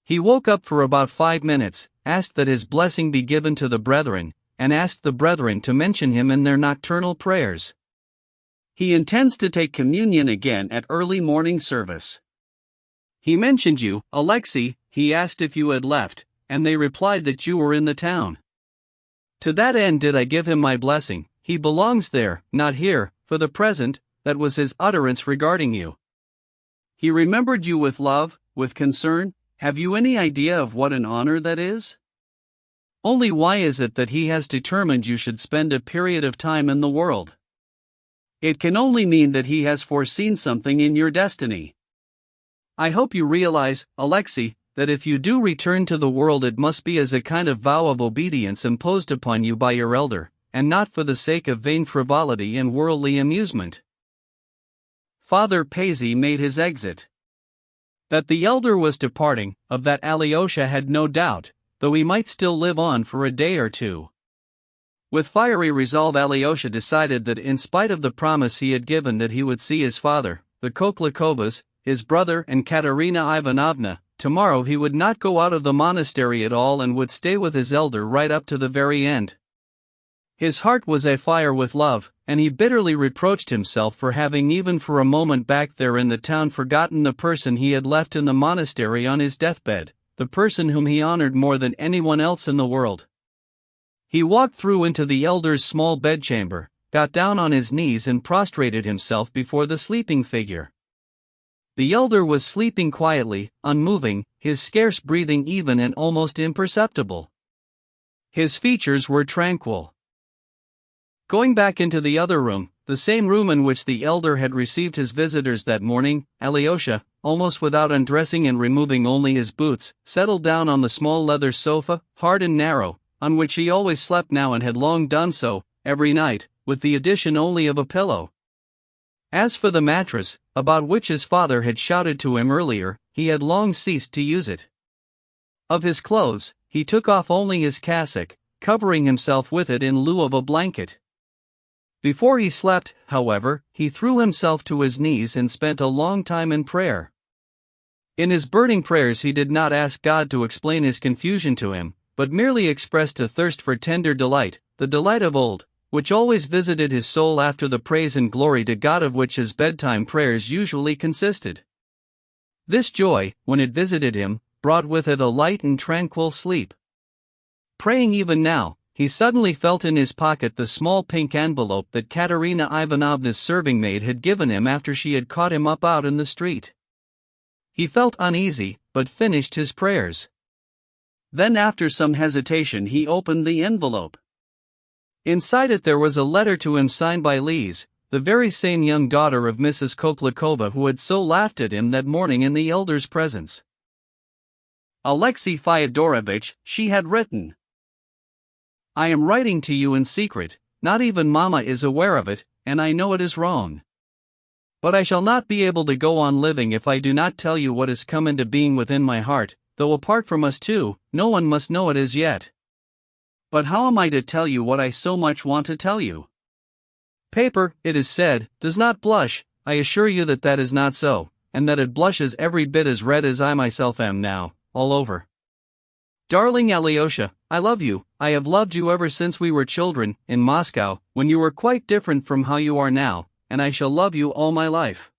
He woke up for about 5 minutes, asked that his blessing be given to the brethren, and asked the brethren to mention him in their nocturnal prayers. He intends to take communion again at early morning service. He mentioned you, Alexei. He asked if you had left, and they replied that you were in the town. To that end did I give him my blessing. He belongs there, not here, for the present. That was his utterance regarding you. He remembered you with love, with concern. Have you any idea of what an honor that is? Only why is it that he has determined you should spend a period of time in the world? It can only mean that he has foreseen something in your destiny. I hope you realize, Alexei, that if you do return to the world it must be as a kind of vow of obedience imposed upon you by your elder, and not for the sake of vain frivolity and worldly amusement. Father Paisy made his exit. That the elder was departing, of that Alyosha had no doubt, though he might still live on for a day or two. With fiery resolve Alyosha decided that in spite of the promise he had given that he would see his father, the Koklakovas, his brother and Katerina Ivanovna, tomorrow he would not go out of the monastery at all and would stay with his elder right up to the very end. His heart was afire with love, and he bitterly reproached himself for having even for a moment back there in the town forgotten the person he had left in the monastery on his deathbed, the person whom he honored more than anyone else in the world. He walked through into the elder's small bedchamber, got down on his knees and prostrated himself before the sleeping figure. The elder was sleeping quietly, unmoving, his scarce breathing even and almost imperceptible. His features were tranquil. Going back into the other room, the same room in which the elder had received his visitors that morning, Alyosha, almost without undressing and removing only his boots, settled down on the small leather sofa, hard and narrow, on which he always slept now and had long done so, every night, with the addition only of a pillow. As for the mattress, about which his father had shouted to him earlier, he had long ceased to use it. Of his clothes, he took off only his cassock, covering himself with it in lieu of a blanket. Before he slept, however, he threw himself to his knees and spent a long time in prayer. In his burning prayers he did not ask God to explain his confusion to him, but merely expressed a thirst for tender delight, the delight of old, which always visited his soul after the praise and glory to God of which his bedtime prayers usually consisted. This joy, when it visited him, brought with it a light and tranquil sleep. Praying even now, he suddenly felt in his pocket the small pink envelope that Katerina Ivanovna's serving maid had given him after she had caught him up out in the street. He felt uneasy, but finished his prayers. Then after some hesitation he opened the envelope. Inside it there was a letter to him signed by Lise, the very same young daughter of Mrs. Koklakova who had so laughed at him that morning in the elder's presence. Alexei Fyodorovitch, she had written. I am writing to you in secret, not even Mama is aware of it, and I know it is wrong. But I shall not be able to go on living if I do not tell you what has come into being within my heart, though apart from us two, no one must know it as yet. But how am I to tell you what I so much want to tell you? Paper, it is said, does not blush. I assure you that that is not so, and that it blushes every bit as red as I myself am now, all over. Darling Alyosha, I love you. I have loved you ever since we were children, in Moscow, when you were quite different from how you are now, and I shall love you all my life.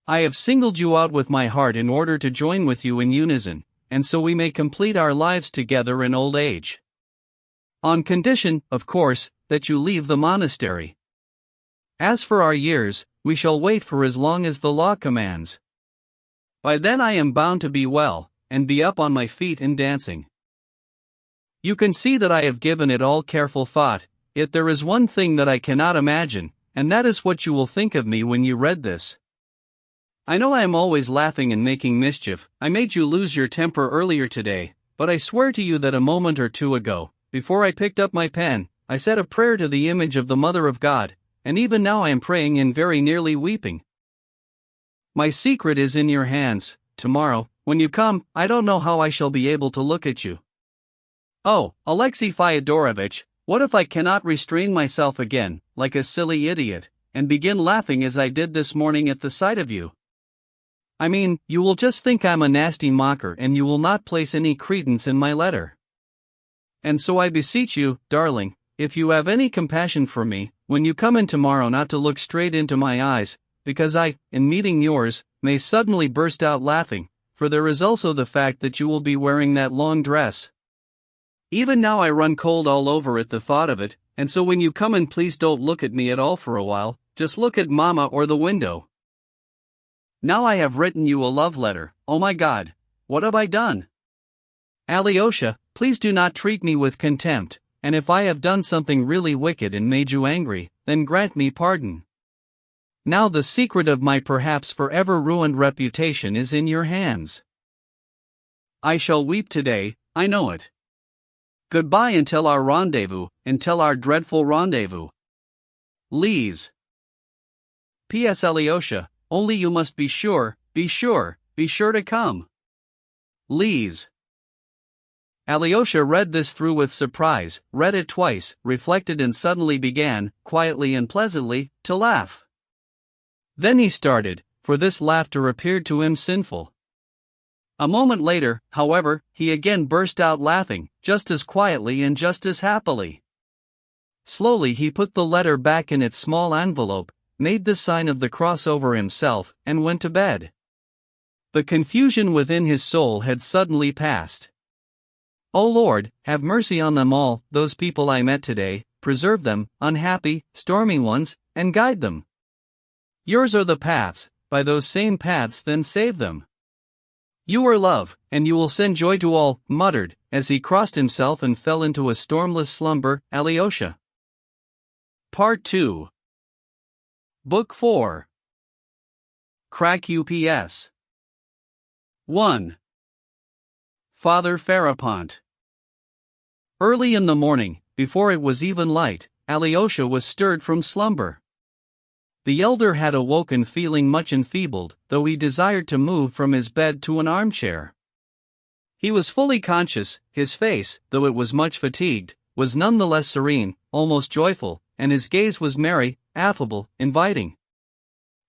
I have singled you out with my heart in order to join with you in unison, and so we may complete our lives together in old age. On condition, of course, that you leave the monastery. As for our years, we shall wait for as long as the law commands. By then I am bound to be well, and be up on my feet and dancing. You can see that I have given it all careful thought, yet there is one thing that I cannot imagine, and that is what you will think of me when you read this. I know I am always laughing and making mischief. I made you lose your temper earlier today, but I swear to you that a moment or two ago, before I picked up my pen, I said a prayer to the image of the Mother of God, and even now I am praying and very nearly weeping. My secret is in your hands. Tomorrow, when you come, I don't know how I shall be able to look at you. Oh, Alexei Fyodorovitch, what if I cannot restrain myself again, like a silly idiot, and begin laughing as I did this morning at the sight of you? I mean, you will just think I'm a nasty mocker and you will not place any credence in my letter. And so I beseech you, darling, if you have any compassion for me, when you come in tomorrow not to look straight into my eyes, because I, in meeting yours, may suddenly burst out laughing, for there is also the fact that you will be wearing that long dress. Even now I run cold all over at the thought of it, and so when you come in please don't look at me at all for a while, just look at Mama or the window. Now I have written you a love letter. Oh my God, what have I done? Alyosha, please do not treat me with contempt, and if I have done something really wicked and made you angry, then grant me pardon. Now the secret of my perhaps forever ruined reputation is in your hands. I shall weep today, I know it. Goodbye until our rendezvous, until our dreadful rendezvous. Lise. P.S. Alyosha, only you must be sure to come. Lise. Alyosha read this through with surprise, read it twice, reflected and suddenly began, quietly and pleasantly, to laugh. Then he started, for this laughter appeared to him sinful. A moment later, however, he again burst out laughing, just as quietly and just as happily. Slowly he put the letter back in its small envelope, made the sign of the cross over himself, and went to bed. The confusion within his soul had suddenly passed. O Lord, have mercy on them all, those people I met today, preserve them, unhappy, stormy ones, and guide them. Yours are the paths, by those same paths then save them. You are love, and you will send joy to all, muttered, as he crossed himself and fell into a stormless slumber, Alyosha. Part 2. Book 4. Crack UPS. 1. Father Farapont. Early in the morning, before it was even light, Alyosha was stirred from slumber. The elder had awoken feeling much enfeebled, though he desired to move from his bed to an armchair. He was fully conscious, his face, though it was much fatigued, was none the less serene, almost joyful, and his gaze was merry, affable, inviting.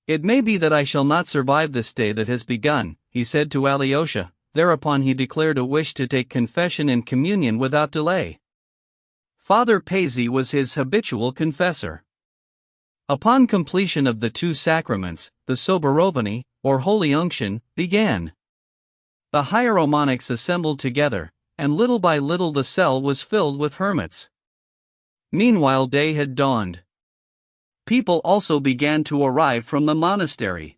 It may be that I shall not survive this day that has begun, he said to Alyosha. Thereupon he declared a wish to take confession and communion without delay. Father Paisy was his habitual confessor. Upon completion of the two sacraments, the soberovany, or holy unction, began. The hieromonics assembled together, and little by little the cell was filled with hermits. Meanwhile day had dawned. People also began to arrive from the monastery.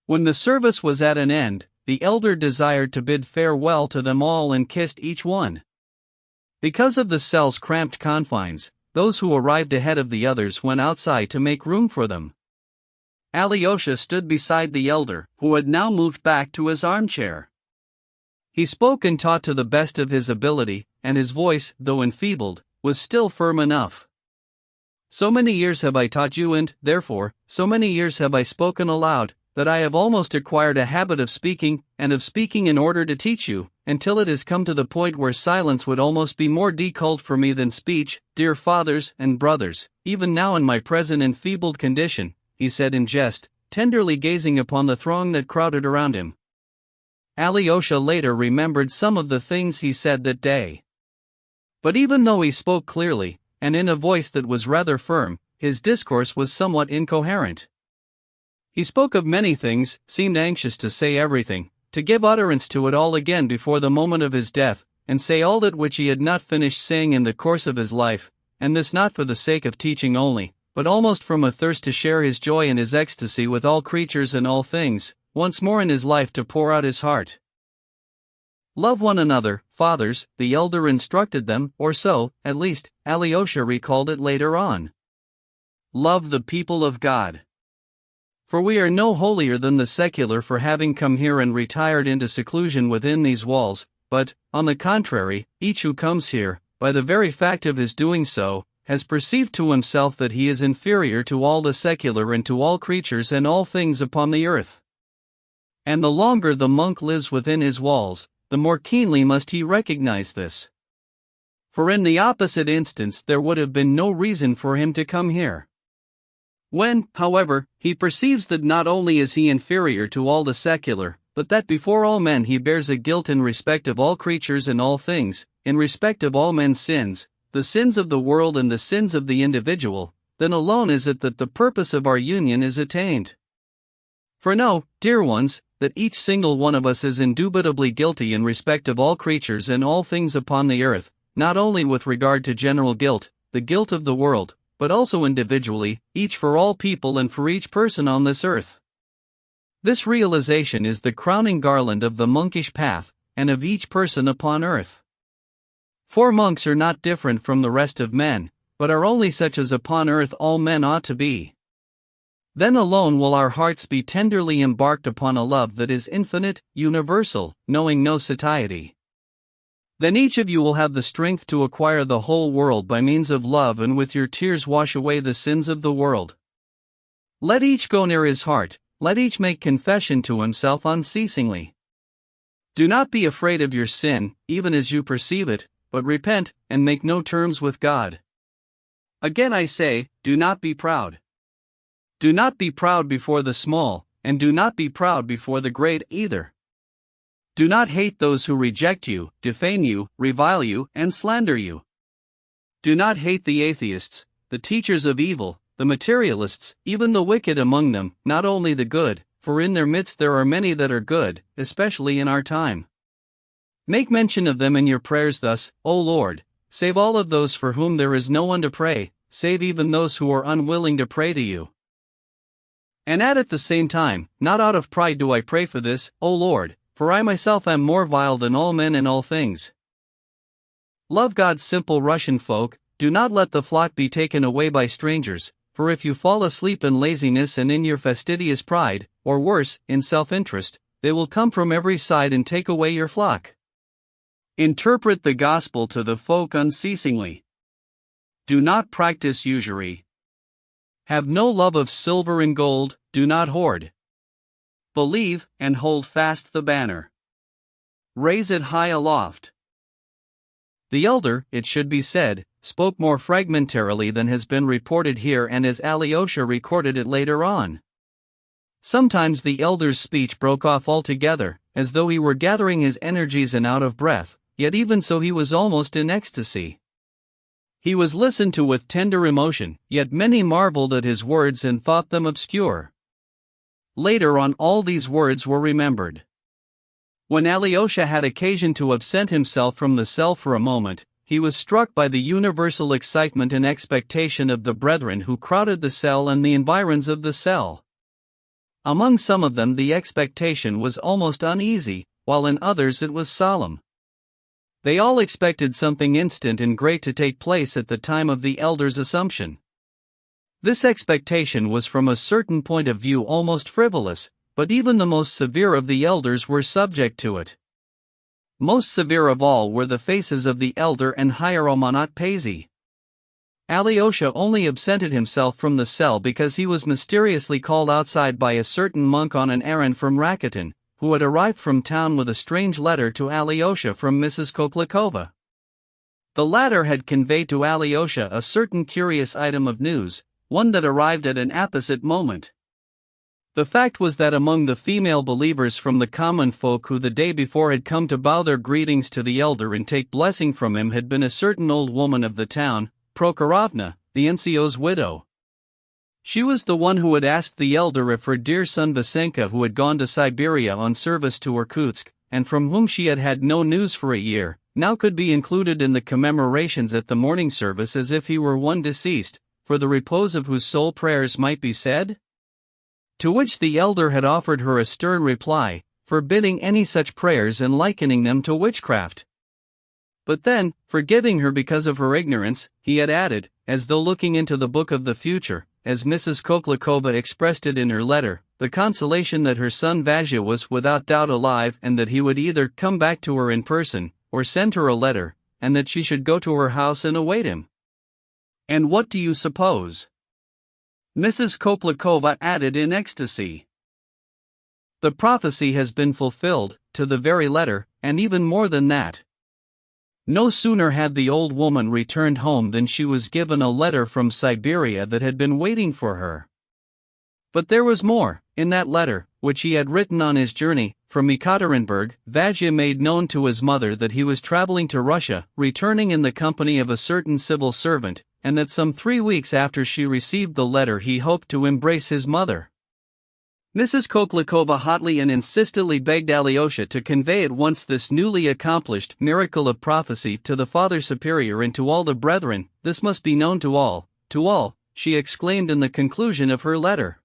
When the service was at an end, the elder desired to bid farewell to them all and kissed each one. Because of the cell's cramped confines, those who arrived ahead of the others went outside to make room for them. Alyosha stood beside the elder, who had now moved back to his armchair. He spoke and taught to the best of his ability, and his voice, though enfeebled, was still firm enough. So many years have I taught you and, therefore, so many years have I spoken aloud, that I have almost acquired a habit of speaking, and of speaking in order to teach you, until it has come to the point where silence would almost be more difficult for me than speech, dear fathers and brothers, even now in my present enfeebled condition, he said in jest, tenderly gazing upon the throng that crowded around him. Alyosha later remembered some of the things he said that day. But even though he spoke clearly, and in a voice that was rather firm, his discourse was somewhat incoherent. He spoke of many things, seemed anxious to say everything, to give utterance to it all again before the moment of his death, and say all that which he had not finished saying in the course of his life, and this not for the sake of teaching only, but almost from a thirst to share his joy and his ecstasy with all creatures and all things, once more in his life to pour out his heart. Love one another, fathers, the elder instructed them, or so, at least, Alyosha recalled it later on. Love the people of God. For we are no holier than the secular for having come here and retired into seclusion within these walls, but, on the contrary, each who comes here, by the very fact of his doing so, has perceived to himself that he is inferior to all the secular and to all creatures and all things upon the earth. And the longer the monk lives within his walls, the more keenly must he recognize this. For in the opposite instance there would have been no reason for him to come here. When, however, he perceives that not only is he inferior to all the secular, but that before all men he bears a guilt in respect of all creatures and all things, in respect of all men's sins, the sins of the world and the sins of the individual, then alone is it that the purpose of our union is attained. For know, dear ones, that each single one of us is indubitably guilty in respect of all creatures and all things upon the earth, not only with regard to general guilt, the guilt of the world, but also individually, each for all people and for each person on this earth. This realization is the crowning garland of the monkish path, and of each person upon earth. For monks are not different from the rest of men, but are only such as upon earth all men ought to be. Then alone will our hearts be tenderly embarked upon a love that is infinite, universal, knowing no satiety. Then each of you will have the strength to acquire the whole world by means of love, and with your tears wash away the sins of the world. Let each go near his heart, let each make confession to himself unceasingly. Do not be afraid of your sin, even as you perceive it, but repent, and make no terms with God. Again I say, do not be proud. Do not be proud before the small, and do not be proud before the great either. Do not hate those who reject you, defame you, revile you, and slander you. Do not hate the atheists, the teachers of evil, the materialists, even the wicked among them, not only the good, for in their midst there are many that are good, especially in our time. Make mention of them in your prayers thus, O Lord, save all of those for whom there is no one to pray, save even those who are unwilling to pray to you. And add at the same time, not out of pride do I pray for this, O Lord, for I myself am more vile than all men in all things. Love God's simple Russian folk, do not let the flock be taken away by strangers, for if you fall asleep in laziness and in your fastidious pride, or worse, in self-interest, they will come from every side and take away your flock. Interpret the gospel to the folk unceasingly. Do not practice usury. Have no love of silver and gold, do not hoard. Believe, and hold fast the banner. Raise it high aloft. The elder, it should be said, spoke more fragmentarily than has been reported here, and as Alyosha recorded it later on. Sometimes the elder's speech broke off altogether, as though he were gathering his energies and out of breath, yet even so he was almost in ecstasy. He was listened to with tender emotion, yet many marveled at his words and thought them obscure. Later on all these words were remembered. When Alyosha had occasion to absent himself from the cell for a moment, he was struck by the universal excitement and expectation of the brethren who crowded the cell and the environs of the cell. Among some of them the expectation was almost uneasy, while in others it was solemn. They all expected something instant and great to take place at the time of the elder's assumption. This expectation was from a certain point of view almost frivolous, but even the most severe of the elders were subject to it. Most severe of all were the faces of the elder and Hieromonach Paisy. Alyosha only absented himself from the cell because he was mysteriously called outside by a certain monk on an errand from Rakitin, who had arrived from town with a strange letter to Alyosha from Mrs. Koplikova. The latter had conveyed to Alyosha a certain curious item of news, one that arrived at an apposite moment. The fact was that among the female believers from the common folk who the day before had come to bow their greetings to the elder and take blessing from him had been a certain old woman of the town, Prokhorovna, the NCO's widow. She was the one who had asked the elder if her dear son Vasenka, who had gone to Siberia on service to Irkutsk, and from whom she had had no news for a year, now could be included in the commemorations at the morning service as if he were one deceased, for the repose of whose soul prayers might be said? To which the elder had offered her a stern reply, forbidding any such prayers and likening them to witchcraft. But then, forgiving her because of her ignorance, he had added, as though looking into the book of the future, as Mrs. Koplikova expressed it in her letter, the consolation that her son Vasya was without doubt alive and that he would either come back to her in person, or send her a letter, and that she should go to her house and await him. And what do you suppose? Mrs. Koplikova added in ecstasy. The prophecy has been fulfilled, to the very letter, and even more than that. No sooner had the old woman returned home than she was given a letter from Siberia that had been waiting for her. But there was more. In that letter, which he had written on his journey from Ekaterinburg, Vasya made known to his mother that he was traveling to Russia, returning in the company of a certain civil servant, and that some 3 weeks after she received the letter he hoped to embrace his mother. Mrs. Koplikova hotly and insistently begged Alyosha to convey at once this newly accomplished miracle of prophecy to the Father Superior and to all the brethren. This must be known to all, she exclaimed in the conclusion of her letter.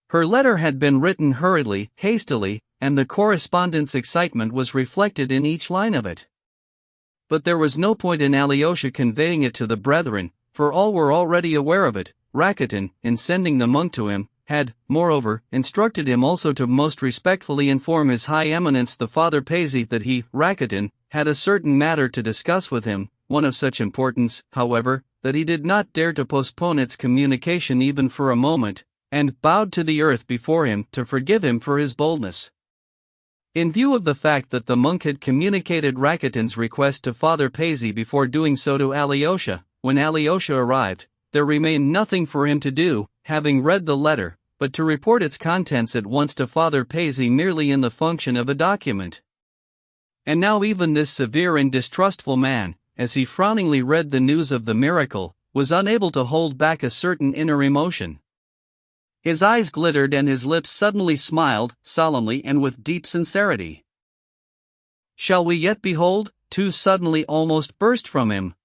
Her letter had been written hurriedly, hastily, and the correspondent's excitement was reflected in each line of it. But there was no point in Alyosha conveying it to the brethren, for all were already aware of it. Rakitin, in sending the monk to him, had, moreover, instructed him also to most respectfully inform His High Eminence the Father Paisy that he, Rakitin, had a certain matter to discuss with him, one of such importance, however, that he did not dare to postpone its communication even for a moment, and bowed to the earth before him to forgive him for his boldness. In view of the fact that the monk had communicated Rakitin's request to Father Paisy before doing so to Alyosha, when Alyosha arrived, there remained nothing for him to do, having read the letter, but to report its contents at once to Father Paisy merely in the function of a document. And now even this severe and distrustful man, as he frowningly read the news of the miracle, was unable to hold back a certain inner emotion. His eyes glittered and his lips suddenly smiled, solemnly and with deep sincerity. "Shall we yet behold?" Two suddenly almost burst from him.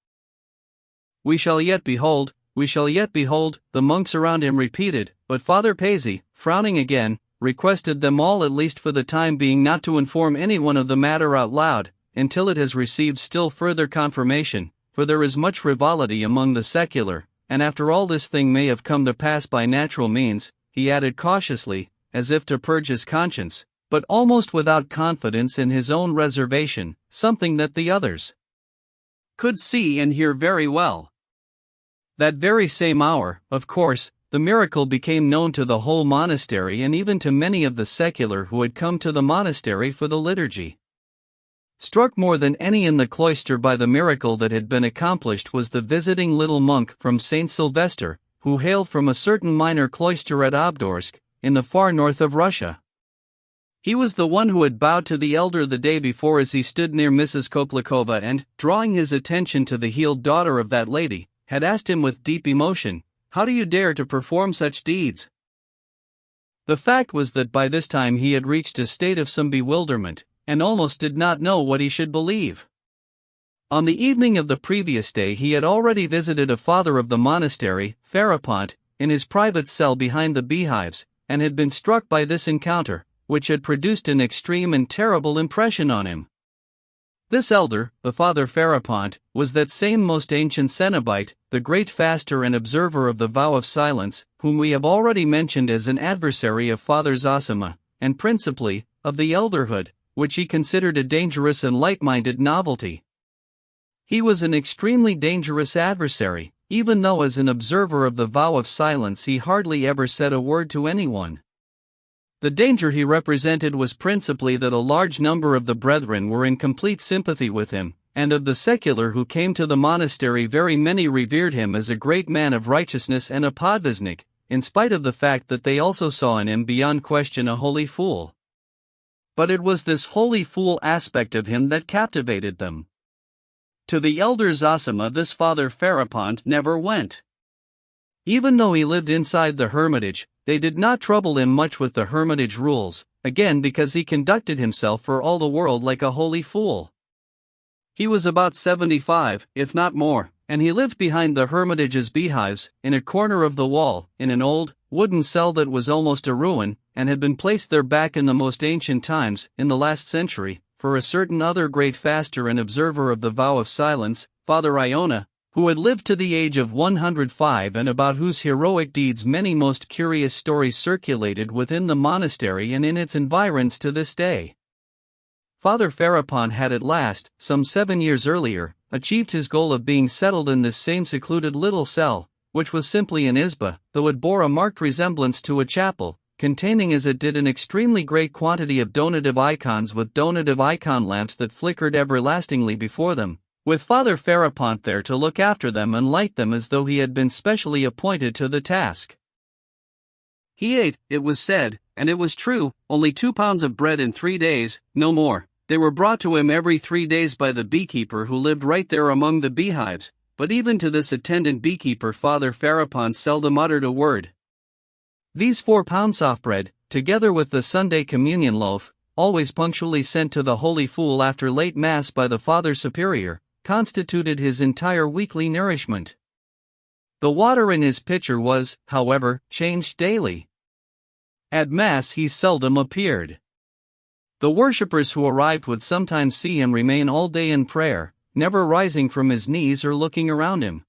"We shall yet behold, we shall yet behold," the monks around him repeated, but Father Paisy, frowning again, requested them all at least for the time being not to inform anyone of the matter out loud, until it has received still further confirmation, for there is much frivolity among the secular, and after all this thing may have come to pass by natural means, he added cautiously, as if to purge his conscience, but almost without confidence in his own reservation, something that the others could see and hear very well. That very same hour, of course, the miracle became known to the whole monastery and even to many of the secular who had come to the monastery for the liturgy. Struck more than any in the cloister by the miracle that had been accomplished was the visiting little monk from St. Sylvester, who hailed from a certain minor cloister at Obdorsk, in the far north of Russia. He was the one who had bowed to the elder the day before as he stood near Mrs. Koplikova and, drawing his attention to the healed daughter of that lady, had asked him with deep emotion, "How do you dare to perform such deeds?" The fact was that by this time he had reached a state of some bewilderment, and almost did not know what he should believe. On the evening of the previous day he had already visited a father of the monastery, Ferapont, in his private cell behind the beehives, and had been struck by this encounter, which had produced an extreme and terrible impression on him. This elder, the Father Ferapont, was that same most ancient Cenobite, the great faster and observer of the vow of silence, whom we have already mentioned as an adversary of Father Zosima, and principally, of the elderhood, which he considered a dangerous and light-minded novelty. He was an extremely dangerous adversary, even though as an observer of the vow of silence he hardly ever said a word to anyone. The danger he represented was principally that a large number of the brethren were in complete sympathy with him, and of the secular who came to the monastery very many revered him as a great man of righteousness and a podvisnik, in spite of the fact that they also saw in him beyond question a holy fool. But it was this holy fool aspect of him that captivated them. To the elder Zosima this Father Ferapont never went. Even though he lived inside the hermitage, they did not trouble him much with the hermitage rules, again because he conducted himself for all the world like a holy fool. He was about 75, if not more, and he lived behind the hermitage's beehives, in a corner of the wall, in an old, wooden cell that was almost a ruin, and had been placed there back in the most ancient times, in the last century, for a certain other great faster and observer of the vow of silence, Father Iona, who had lived to the age of 105 and about whose heroic deeds many most curious stories circulated within the monastery and in its environs to this day. Father Ferapont had at last, some 7 years earlier, achieved his goal of being settled in this same secluded little cell, which was simply an izba, though it bore a marked resemblance to a chapel, containing as it did an extremely great quantity of donative icons with donative icon lamps that flickered everlastingly before them, with Father Ferapont there to look after them and light them as though he had been specially appointed to the task. He ate, it was said, and it was true, only 2 pounds of bread in 3 days, no more. They were brought to him every 3 days by the beekeeper who lived right there among the beehives, but even to this attendant beekeeper Father Ferapont seldom uttered a word. These 4 pounds of bread, together with the Sunday communion loaf, always punctually sent to the holy fool after late Mass by the Father Superior, constituted his entire weekly nourishment. The water in his pitcher was, however, changed daily. At Mass he seldom appeared. The worshippers who arrived would sometimes see him remain all day in prayer, never rising from his knees or looking around him.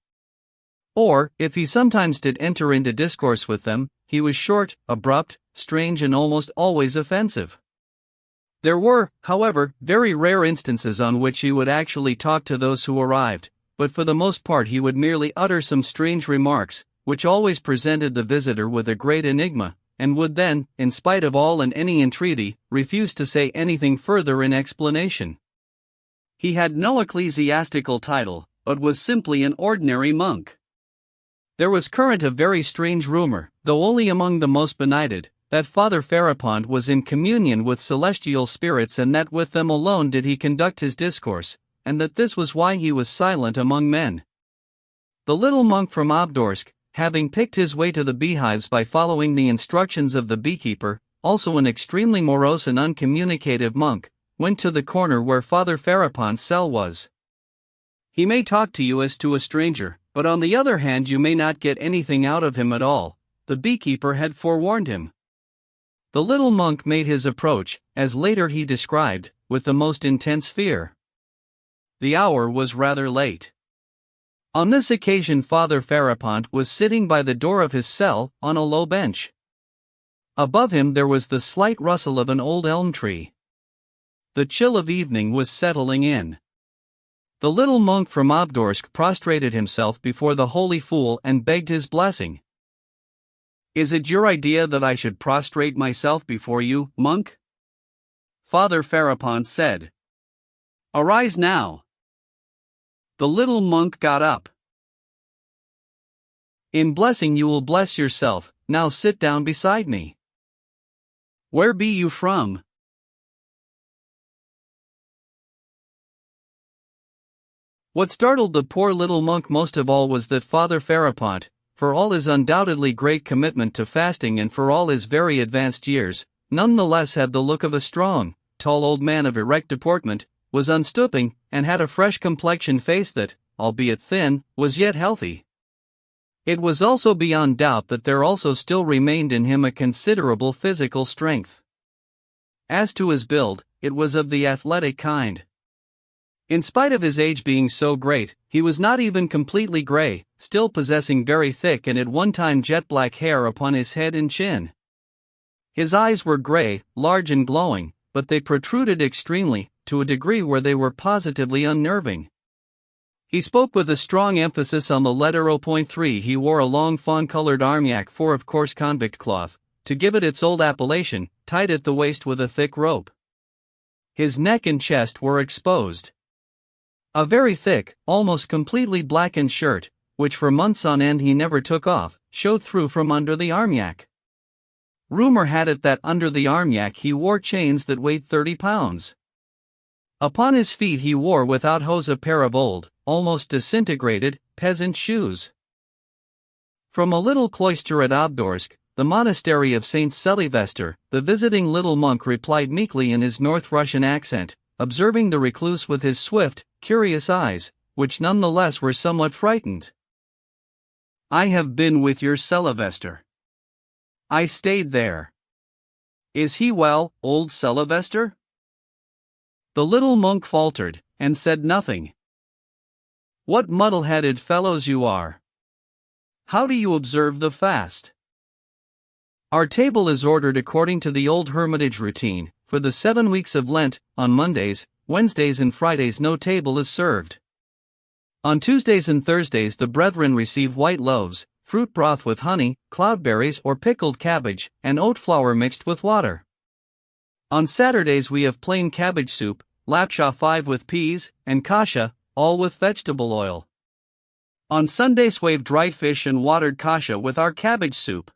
Or, if he sometimes did enter into discourse with them, he was short, abrupt, strange, and almost always offensive. There were, however, very rare instances on which he would actually talk to those who arrived, but for the most part he would merely utter some strange remarks, which always presented the visitor with a great enigma, and would then, in spite of all and any entreaty, refuse to say anything further in explanation. He had no ecclesiastical title, but was simply an ordinary monk. There was current a very strange rumor, though only among the most benighted, that Father Farapont was in communion with celestial spirits and that with them alone did he conduct his discourse, and that this was why he was silent among men. The little monk from Obdorsk, having picked his way to the beehives by following the instructions of the beekeeper, also an extremely morose and uncommunicative monk, went to the corner where Father Farapont's cell was. He may talk to you as to a stranger, but on the other hand you may not get anything out of him at all, the beekeeper had forewarned him. The little monk made his approach, as later he described, with the most intense fear. The hour was rather late. On this occasion Father Farapont was sitting by the door of his cell, on a low bench. Above him there was the slight rustle of an old elm tree. The chill of evening was settling in. The little monk from Obdorsk prostrated himself before the holy fool and begged his blessing. "Is it your idea that I should prostrate myself before you, monk?" Father Farapont said. "Arise now." The little monk got up. "In blessing you will bless yourself, now sit down beside me." "Where be you from?" What startled the poor little monk most of all was that Father Farapont, for all his undoubtedly great commitment to fasting and for all his very advanced years, nonetheless had the look of a strong, tall old man of erect deportment, was unstooping, and had a fresh complexioned face that, albeit thin, was yet healthy. It was also beyond doubt that there also still remained in him a considerable physical strength. As to his build, it was of the athletic kind. In spite of his age being so great, he was not even completely gray, still possessing very thick and at one time jet black hair upon his head and chin. His eyes were gray, large and glowing, but they protruded extremely, to a degree where they were positively unnerving. He spoke with a strong emphasis on the letter O.3. He wore a long fawn-colored armyac of coarse convict cloth, to give it its old appellation, tied at the waist with a thick rope. His neck and chest were exposed. A very thick, almost completely blackened shirt, which for months on end he never took off, showed through from under the armyac. Rumor had it that under the armyac he wore chains that weighed 30 pounds. Upon his feet he wore without hose a pair of old, almost disintegrated, peasant shoes. From a little cloister at Obdorsk, the monastery of St. Sylvester, the visiting little monk replied meekly in his North Russian accent, observing the recluse with his swift, curious eyes, which nonetheless were somewhat frightened. "I have been with your Sylvester. I stayed there. Is he well, old Sylvester?" The little monk faltered, and said nothing. "What muddle-headed fellows you are! How do you observe the fast?" "Our table is ordered according to the old hermitage routine. For the 7 weeks of Lent, on Mondays, Wednesdays and Fridays no table is served. On Tuesdays and Thursdays the brethren receive white loaves, fruit broth with honey, cloudberries or pickled cabbage, and oat flour mixed with water. On Saturdays we have plain cabbage soup, lapcha 5 with peas, and kasha, all with vegetable oil. On Sundays we have dried fish and watered kasha with our cabbage soup.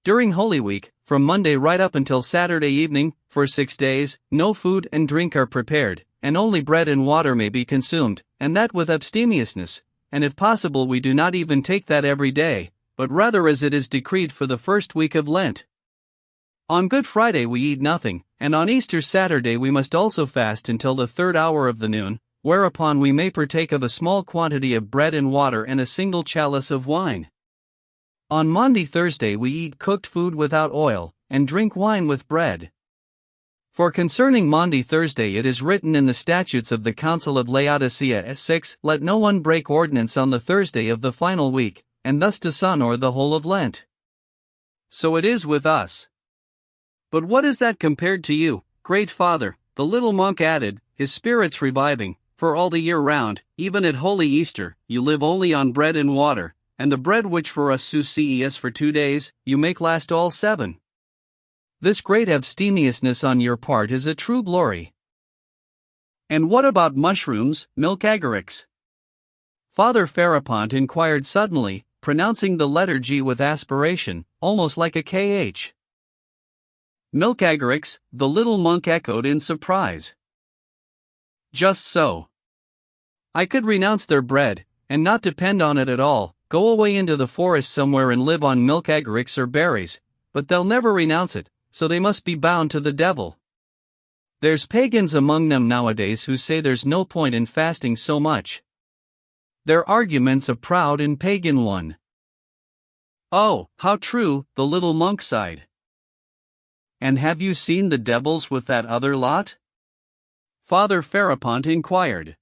During Holy Week, from Monday right up until Saturday evening, for 6 days, no food and drink are prepared, and only bread and water may be consumed, and that with abstemiousness, and if possible we do not even take that every day, but rather as it is decreed for the first week of Lent. On Good Friday we eat nothing, and on Easter Saturday we must also fast until the 3rd hour of the noon, whereupon we may partake of a small quantity of bread and water and a single chalice of wine. On Maundy Thursday we eat cooked food without oil, and drink wine with bread. For concerning Maundy Thursday it is written in the statutes of the Council of Laodicea S6, Let no one break ordinance on the Thursday of the final week, and thus to sun or the whole of Lent. So it is with us. But what is that compared to you, great Father? The little monk added, his spirits reviving. For all the year round, even at Holy Easter, you live only on bread and water, and the bread which for us succeeds for 2 days, you make last all 7. This great abstemiousness on your part is a true glory. And what about mushrooms, milk agarics? Father Farapont inquired suddenly, pronouncing the letter G with aspiration, almost like a KH. Milk agarics, the little monk echoed in surprise. Just so. I could renounce their bread, and not depend on it at all, go away into the forest somewhere and live on milk agarics or berries, but they'll never renounce it, so they must be bound to the devil. There's pagans among them nowadays who say there's no point in fasting so much. Their argument's a proud and pagan one. Oh, how true, the little monk sighed. And have you seen the devils with that other lot? Father Farapont inquired.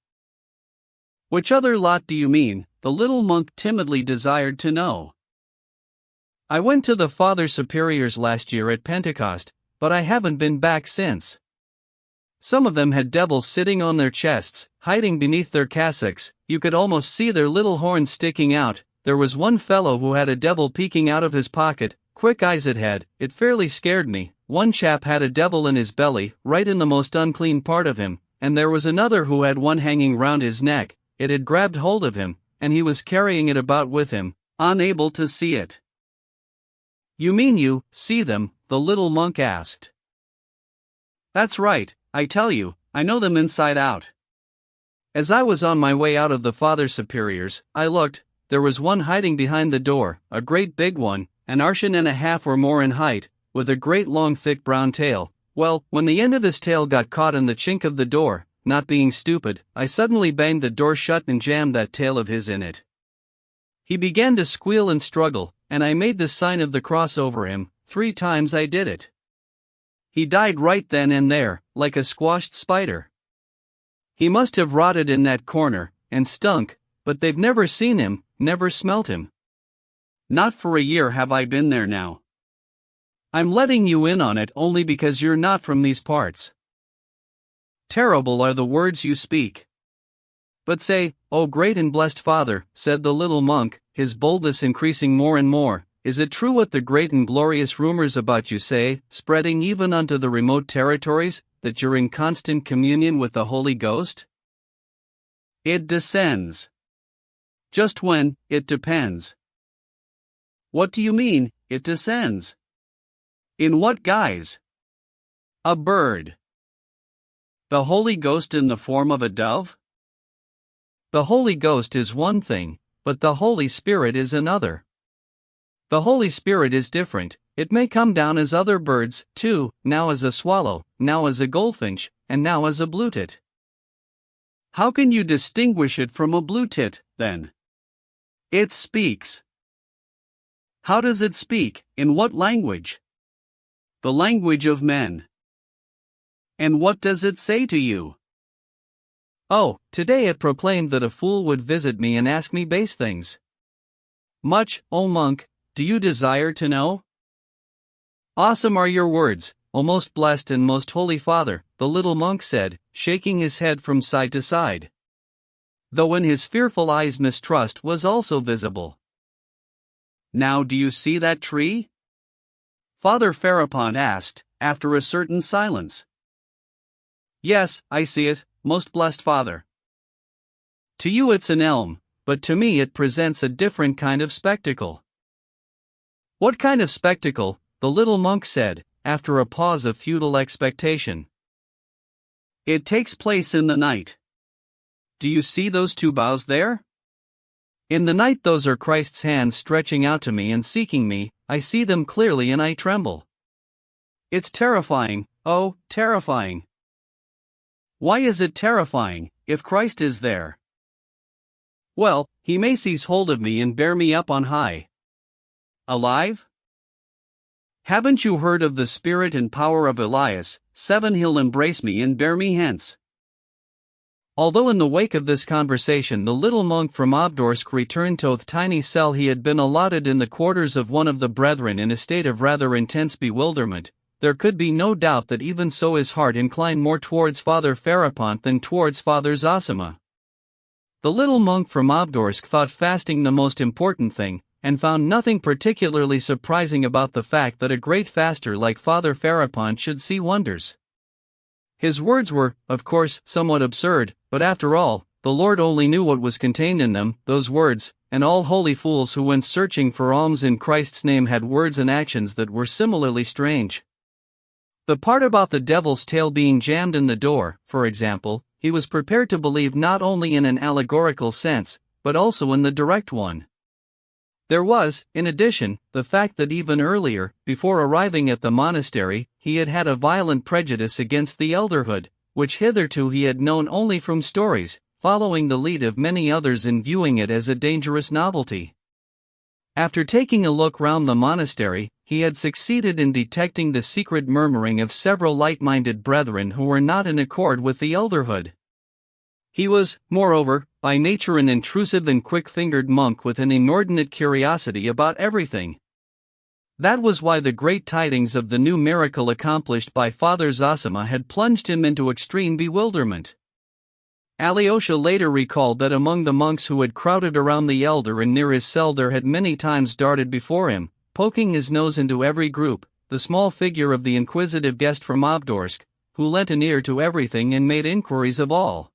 Which other lot do you mean? The little monk timidly desired to know. I went to the Father Superiors last year at Pentecost, but I haven't been back since. Some of them had devils sitting on their chests, hiding beneath their cassocks, you could almost see their little horns sticking out. There was one fellow who had a devil peeking out of his pocket, quick eyes it had, it fairly scared me. One chap had a devil in his belly, right in the most unclean part of him, and there was another who had one hanging round his neck, it had grabbed hold of him, and he was carrying it about with him, unable to see it. You mean you see them? The little monk asked. That's right, I tell you, I know them inside out. As I was on my way out of the Father Superiors, I looked, there was one hiding behind the door, a great big one, an arshin and a half or more in height, with a great long thick brown tail. Well, when the end of his tail got caught in the chink of the door, not being stupid, I suddenly banged the door shut and jammed that tail of his in it. He began to squeal and struggle, and I made the sign of the cross over him. 3 times I did it. He died right then and there, like a squashed spider. He must have rotted in that corner, and stunk, but they've never seen him, never smelt him. Not for a year have I been there now. I'm letting you in on it only because you're not from these parts. Terrible are the words you speak. But say, "Oh great and blessed Father," said the little monk, his boldness increasing more and more, "is it true what the great and glorious rumors about you say, spreading even unto the remote territories, that you're in constant communion with the Holy Ghost?" It descends. Just when, it depends. What do you mean, it descends? In what guise? A bird. The Holy Ghost in the form of a dove? The Holy Ghost is one thing, but the Holy Spirit is another. The Holy Spirit is different, it may come down as other birds, too, now as a swallow, now as a goldfinch, and now as a bluetit. How can you distinguish it from a bluetit, then? It speaks. How does it speak, in what language? The language of men. And what does it say to you? Oh, today it proclaimed that a fool would visit me and ask me base things. Much, O monk, do you desire to know? Awesome are your words, O most blessed and most holy Father, the little monk said, shaking his head from side to side. Though in his fearful eyes mistrust was also visible. Now do you see that tree? Father Farapont asked, after a certain silence. Yes, I see it, most blessed Father. To you it's an elm, but to me it presents a different kind of spectacle. What kind of spectacle? The little monk said, after a pause of futile expectation. It takes place in the night. Do you see those 2 boughs there? In the night those are Christ's hands stretching out to me and seeking me, I see them clearly and I tremble. It's terrifying, oh, terrifying. Why is it terrifying, if Christ is there? Well, he may seize hold of me and bear me up on high. Alive? Haven't you heard of the spirit and power of Elias? 7 He'll embrace me and bear me hence. Although in the wake of this conversation the little monk from Obdorsk returned to the tiny cell he had been allotted in the quarters of one of the brethren in a state of rather intense bewilderment, there could be no doubt that even so his heart inclined more towards Father Farapont than towards Father Zosima. The little monk from Obdorsk thought fasting the most important thing, and found nothing particularly surprising about the fact that a great faster like Father Farapont should see wonders. His words were, of course, somewhat absurd, but after all, the Lord only knew what was contained in them, those words, and all holy fools who went searching for alms in Christ's name had words and actions that were similarly strange. The part about the devil's tail being jammed in the door, for example, he was prepared to believe not only in an allegorical sense, but also in the direct one. There was, in addition, the fact that even earlier, before arriving at the monastery, he had had a violent prejudice against the elderhood, which hitherto he had known only from stories, following the lead of many others in viewing it as a dangerous novelty. After taking a look round the monastery, he had succeeded in detecting the secret murmuring of several light-minded brethren who were not in accord with the elderhood. He was, moreover, by nature an intrusive and quick-fingered monk with an inordinate curiosity about everything. That was why the great tidings of the new miracle accomplished by Father Zosima had plunged him into extreme bewilderment. Alyosha later recalled that among the monks who had crowded around the elder and near his cell there had many times darted before him, poking his nose into every group, the small figure of the inquisitive guest from Obdorsk, who lent an ear to everything and made inquiries of all.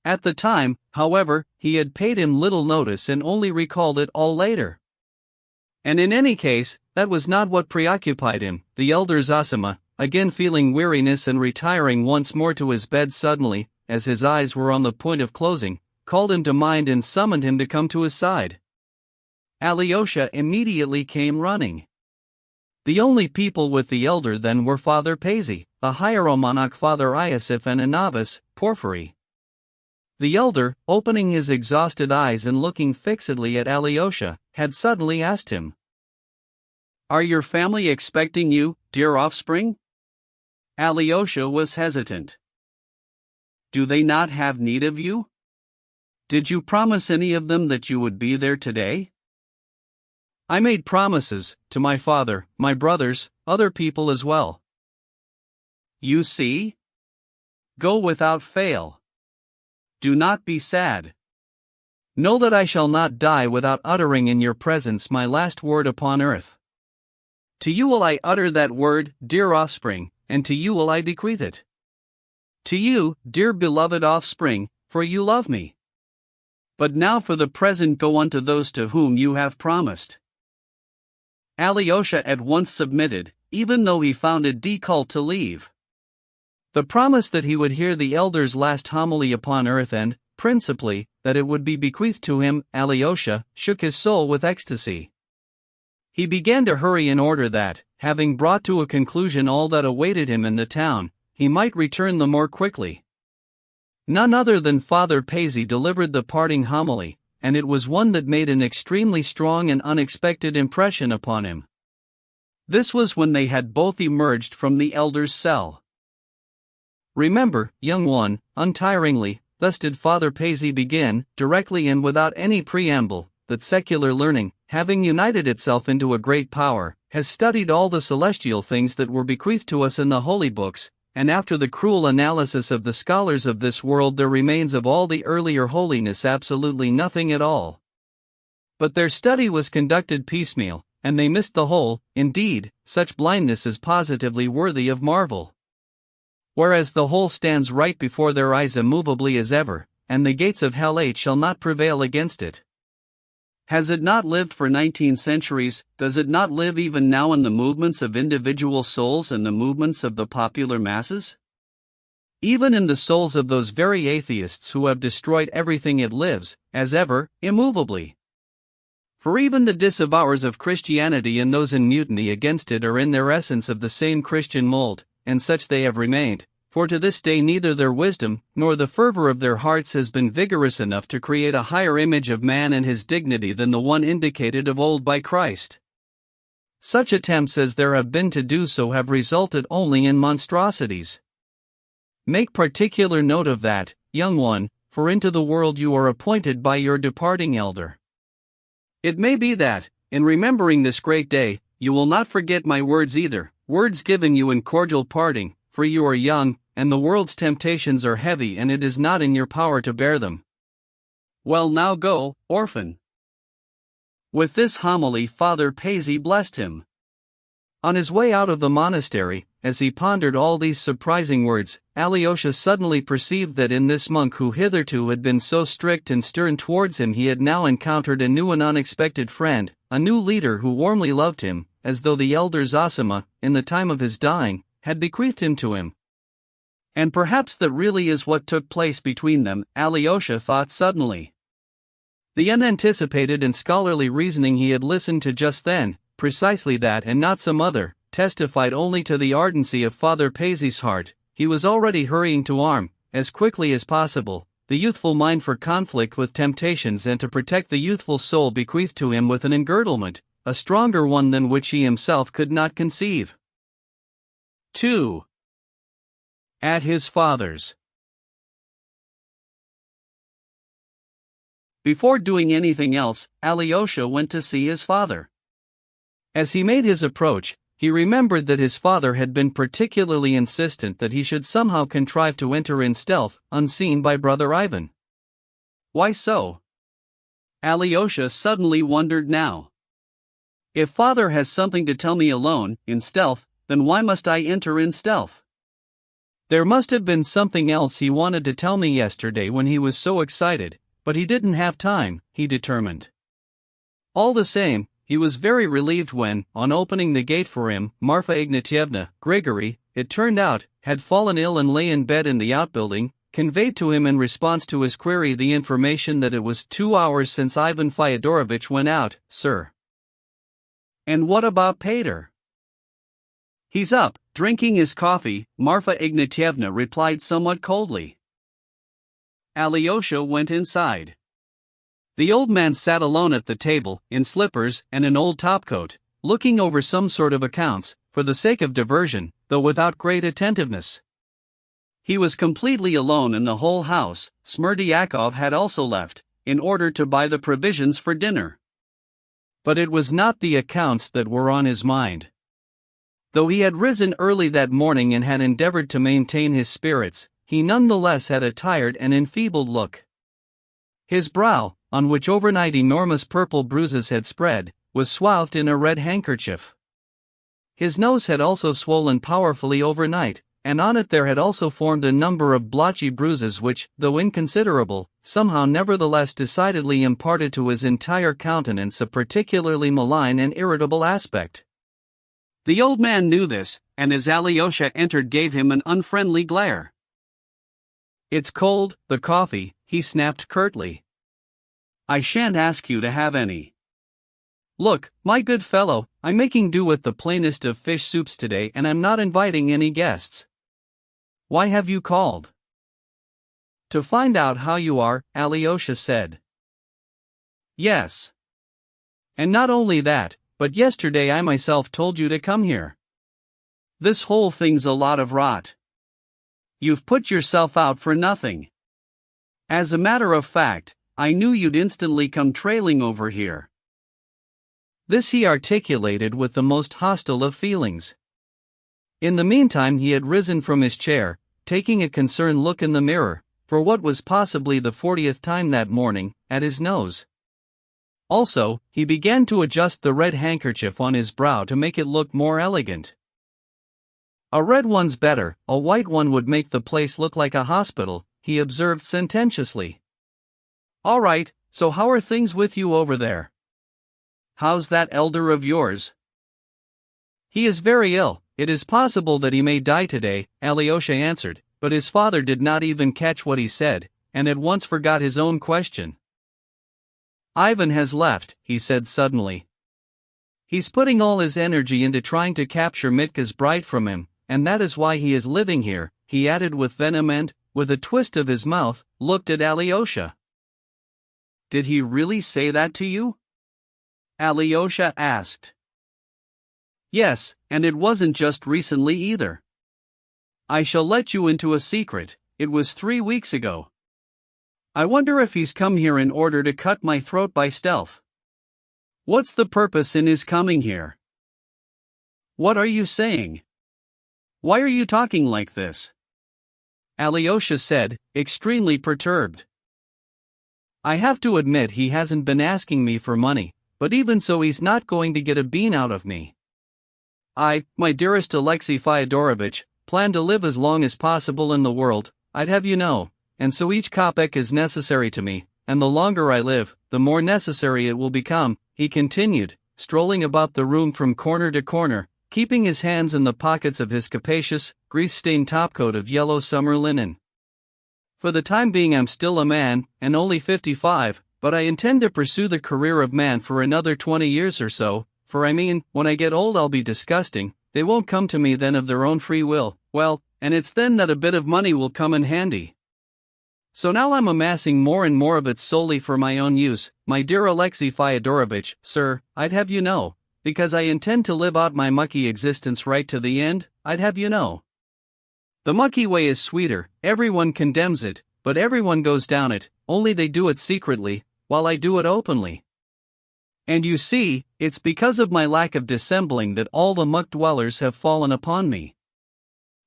At the time, however, he had paid him little notice and only recalled it all later. And in any case, that was not what preoccupied him. The elder Zosima, again feeling weariness and retiring once more to his bed suddenly, as his eyes were on the point of closing, called him to mind and summoned him to come to his side. Alyosha immediately came running. The only people with the elder then were Father Paisy, a hieromonach, Father Iosif, and a novice, Porphyry. The elder, opening his exhausted eyes and looking fixedly at Alyosha, had suddenly asked him, "Are your family expecting you, dear offspring?" Alyosha was hesitant. "Do they not have need of you? Did you promise any of them that you would be there today?" "I made promises, to my father, my brothers, other people as well." "You see? Go without fail. Do not be sad. Know that I shall not die without uttering in your presence my last word upon earth. To you will I utter that word, dear offspring, and to you will I bequeath it. To you, dear beloved offspring, for you love me. But now for the present go unto those to whom you have promised." Alyosha at once submitted, even though he found it difficult to leave. The promise that he would hear the elder's last homily upon earth and, principally, that it would be bequeathed to him, Alyosha, shook his soul with ecstasy. He began to hurry in order that, having brought to a conclusion all that awaited him in the town, he might return the more quickly. None other than Father Paisy delivered the parting homily, and it was one that made an extremely strong and unexpected impression upon him. This was when they had both emerged from the elder's cell. "Remember, young one, untiringly," thus did Father Paisy begin, directly and without any preamble, "that secular learning, having united itself into a great power, has studied all the celestial things that were bequeathed to us in the holy books, and after the cruel analysis of the scholars of this world there remains of all the earlier holiness absolutely nothing at all. But their study was conducted piecemeal, and they missed the whole. Indeed, such blindness is positively worthy of marvel. Whereas the whole stands right before their eyes immovably as ever, and the gates of hell shall not prevail against it. Has it not lived for 19 centuries, does it not live even now in the movements of individual souls and the movements of the popular masses? Even in the souls of those very atheists who have destroyed everything it lives, as ever, immovably. For even the disavowers of Christianity and those in mutiny against it are in their essence of the same Christian mold, and such they have remained, for to this day neither their wisdom, nor the fervor of their hearts has been vigorous enough to create a higher image of man and his dignity than the one indicated of old by Christ. Such attempts as there have been to do so have resulted only in monstrosities. Make particular note of that, young one, for into the world you are appointed by your departing elder. It may be that, in remembering this great day, you will not forget my words either, words given you in cordial parting, for you are young, and the world's temptations are heavy and it is not in your power to bear them. Well, now go, orphan. With this homily Father Paisy blessed him. On his way out of the monastery, as he pondered all these surprising words, Alyosha suddenly perceived that in this monk who hitherto had been so strict and stern towards him he had now encountered a new and unexpected friend, a new leader who warmly loved him, as though the elder Zosima, in the time of his dying, had bequeathed him to him. And perhaps that really is what took place between them, Alyosha thought suddenly. The unanticipated and scholarly reasoning he had listened to just then, precisely that and not some other, testified only to the ardency of Father Paisy's heart. He was already hurrying to arm, as quickly as possible, the youthful mind for conflict with temptations and to protect the youthful soul bequeathed to him with an engirdlement, a stronger one than which he himself could not conceive. 2. At his father's. Before doing anything else, Alyosha went to see his father. As he made his approach, he remembered that his father had been particularly insistent that he should somehow contrive to enter in stealth, unseen by Brother Ivan. Why so? Alyosha suddenly wondered now. If father has something to tell me alone, in stealth, then why must I enter in stealth? There must have been something else he wanted to tell me yesterday when he was so excited, but he didn't have time, he determined. All the same, he was very relieved when, on opening the gate for him, Marfa Ignatievna, Grigory, it turned out, had fallen ill and lay in bed in the outbuilding, conveyed to him in response to his query the information that it was 2 hours since Ivan Fyodorovitch went out, sir. And what about Pater? He's up, drinking his coffee, Marfa Ignatievna replied somewhat coldly. Alyosha went inside. The old man sat alone at the table, in slippers and an old topcoat, looking over some sort of accounts, for the sake of diversion, though without great attentiveness. He was completely alone in the whole house. Smerdyakov had also left, in order to buy the provisions for dinner. But it was not the accounts that were on his mind. Though he had risen early that morning and had endeavored to maintain his spirits, he nonetheless had a tired and enfeebled look. His brow, on which overnight enormous purple bruises had spread, was swathed in a red handkerchief. His nose had also swollen powerfully overnight, and on it there had also formed a number of blotchy bruises which, though inconsiderable, somehow nevertheless decidedly imparted to his entire countenance a particularly malign and irritable aspect. The old man knew this, and as Alyosha entered gave him an unfriendly glare. "It's cold, the coffee," he snapped curtly. "I shan't ask you to have any. Look, my good fellow, I'm making do with the plainest of fish soups today and I'm not inviting any guests." "Why have you called?" "To find out how you are," Alyosha said. "Yes. And not only that, but yesterday I myself told you to come here. This whole thing's a lot of rot. You've put yourself out for nothing. As a matter of fact, I knew you'd instantly come trailing over here." This he articulated with the most hostile of feelings. In the meantime he had risen from his chair, taking a concerned look in the mirror, for what was possibly the 40th time that morning, at his nose. Also, he began to adjust the red handkerchief on his brow to make it look more elegant. "A red one's better, a white one would make the place look like a hospital," he observed sententiously. "All right, so how are things with you over there? How's that elder of yours?" "He is very ill. It is possible that he may die today," Alyosha answered, but his father did not even catch what he said, and at once forgot his own question. "Ivan has left," he said suddenly. "He's putting all his energy into trying to capture Mitka's bride from him, and that is why he is living here," he added with venom and, with a twist of his mouth, looked at Alyosha. "Did he really say that to you?" Alyosha asked. Yes, and it wasn't just recently either. I shall let you into a secret, it was 3 weeks ago. I wonder if he's come here in order to cut my throat by stealth. What's the purpose in his coming here? What are you saying? Why are you talking like this? Alyosha said, extremely perturbed. I have to admit he hasn't been asking me for money, but even so he's not going to get a bean out of me. I, my dearest Alexei Fyodorovitch, plan to live as long as possible in the world, I'd have you know, and so each kopeck is necessary to me, and the longer I live, the more necessary it will become, he continued, strolling about the room from corner to corner, keeping his hands in the pockets of his capacious, grease-stained topcoat of yellow summer linen. For the time being I'm still a man, and only 55, but I intend to pursue the career of man for another 20 years or so, for I mean, when I get old I'll be disgusting, they won't come to me then of their own free will, well, and it's then that a bit of money will come in handy. So now I'm amassing more and more of it solely for my own use, my dear Alexei Fyodorovitch, sir, I'd have you know, because I intend to live out my mucky existence right to the end, I'd have you know. The mucky way is sweeter, everyone condemns it, but everyone goes down it, only they do it secretly, while I do it openly. And you see, it's because of my lack of dissembling that all the muck dwellers have fallen upon me.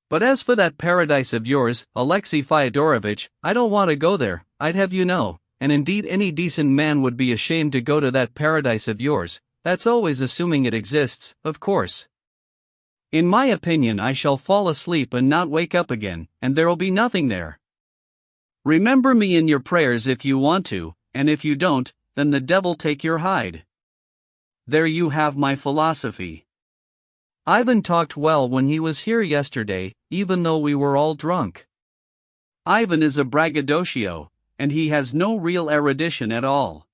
But as for that paradise of yours, Alexei Fyodorovitch, I don't want to go there, I'd have you know, and indeed any decent man would be ashamed to go to that paradise of yours, that's always assuming it exists, of course. In my opinion I shall fall asleep and not wake up again, and there'll be nothing there. Remember me in your prayers if you want to, and if you don't, then the devil take your hide. There you have my philosophy. Ivan talked well when he was here yesterday, even though we were all drunk. Ivan is a braggadocio, and he has no real erudition at all.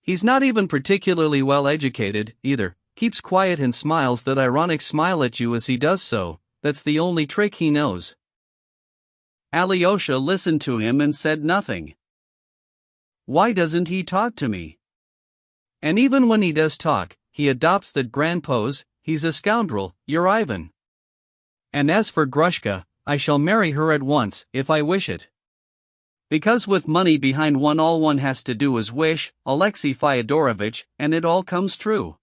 He's not even particularly well educated, either, keeps quiet and smiles that ironic smile at you as he does so, that's the only trick he knows. Alyosha listened to him and said nothing. Why doesn't he talk to me? And even when he does talk, he adopts that grand pose, he's a scoundrel, you're Ivan. And as for Grushka, I shall marry her at once, if I wish it. Because with money behind one all one has to do is wish, Alexei Fyodorovitch, and it all comes true.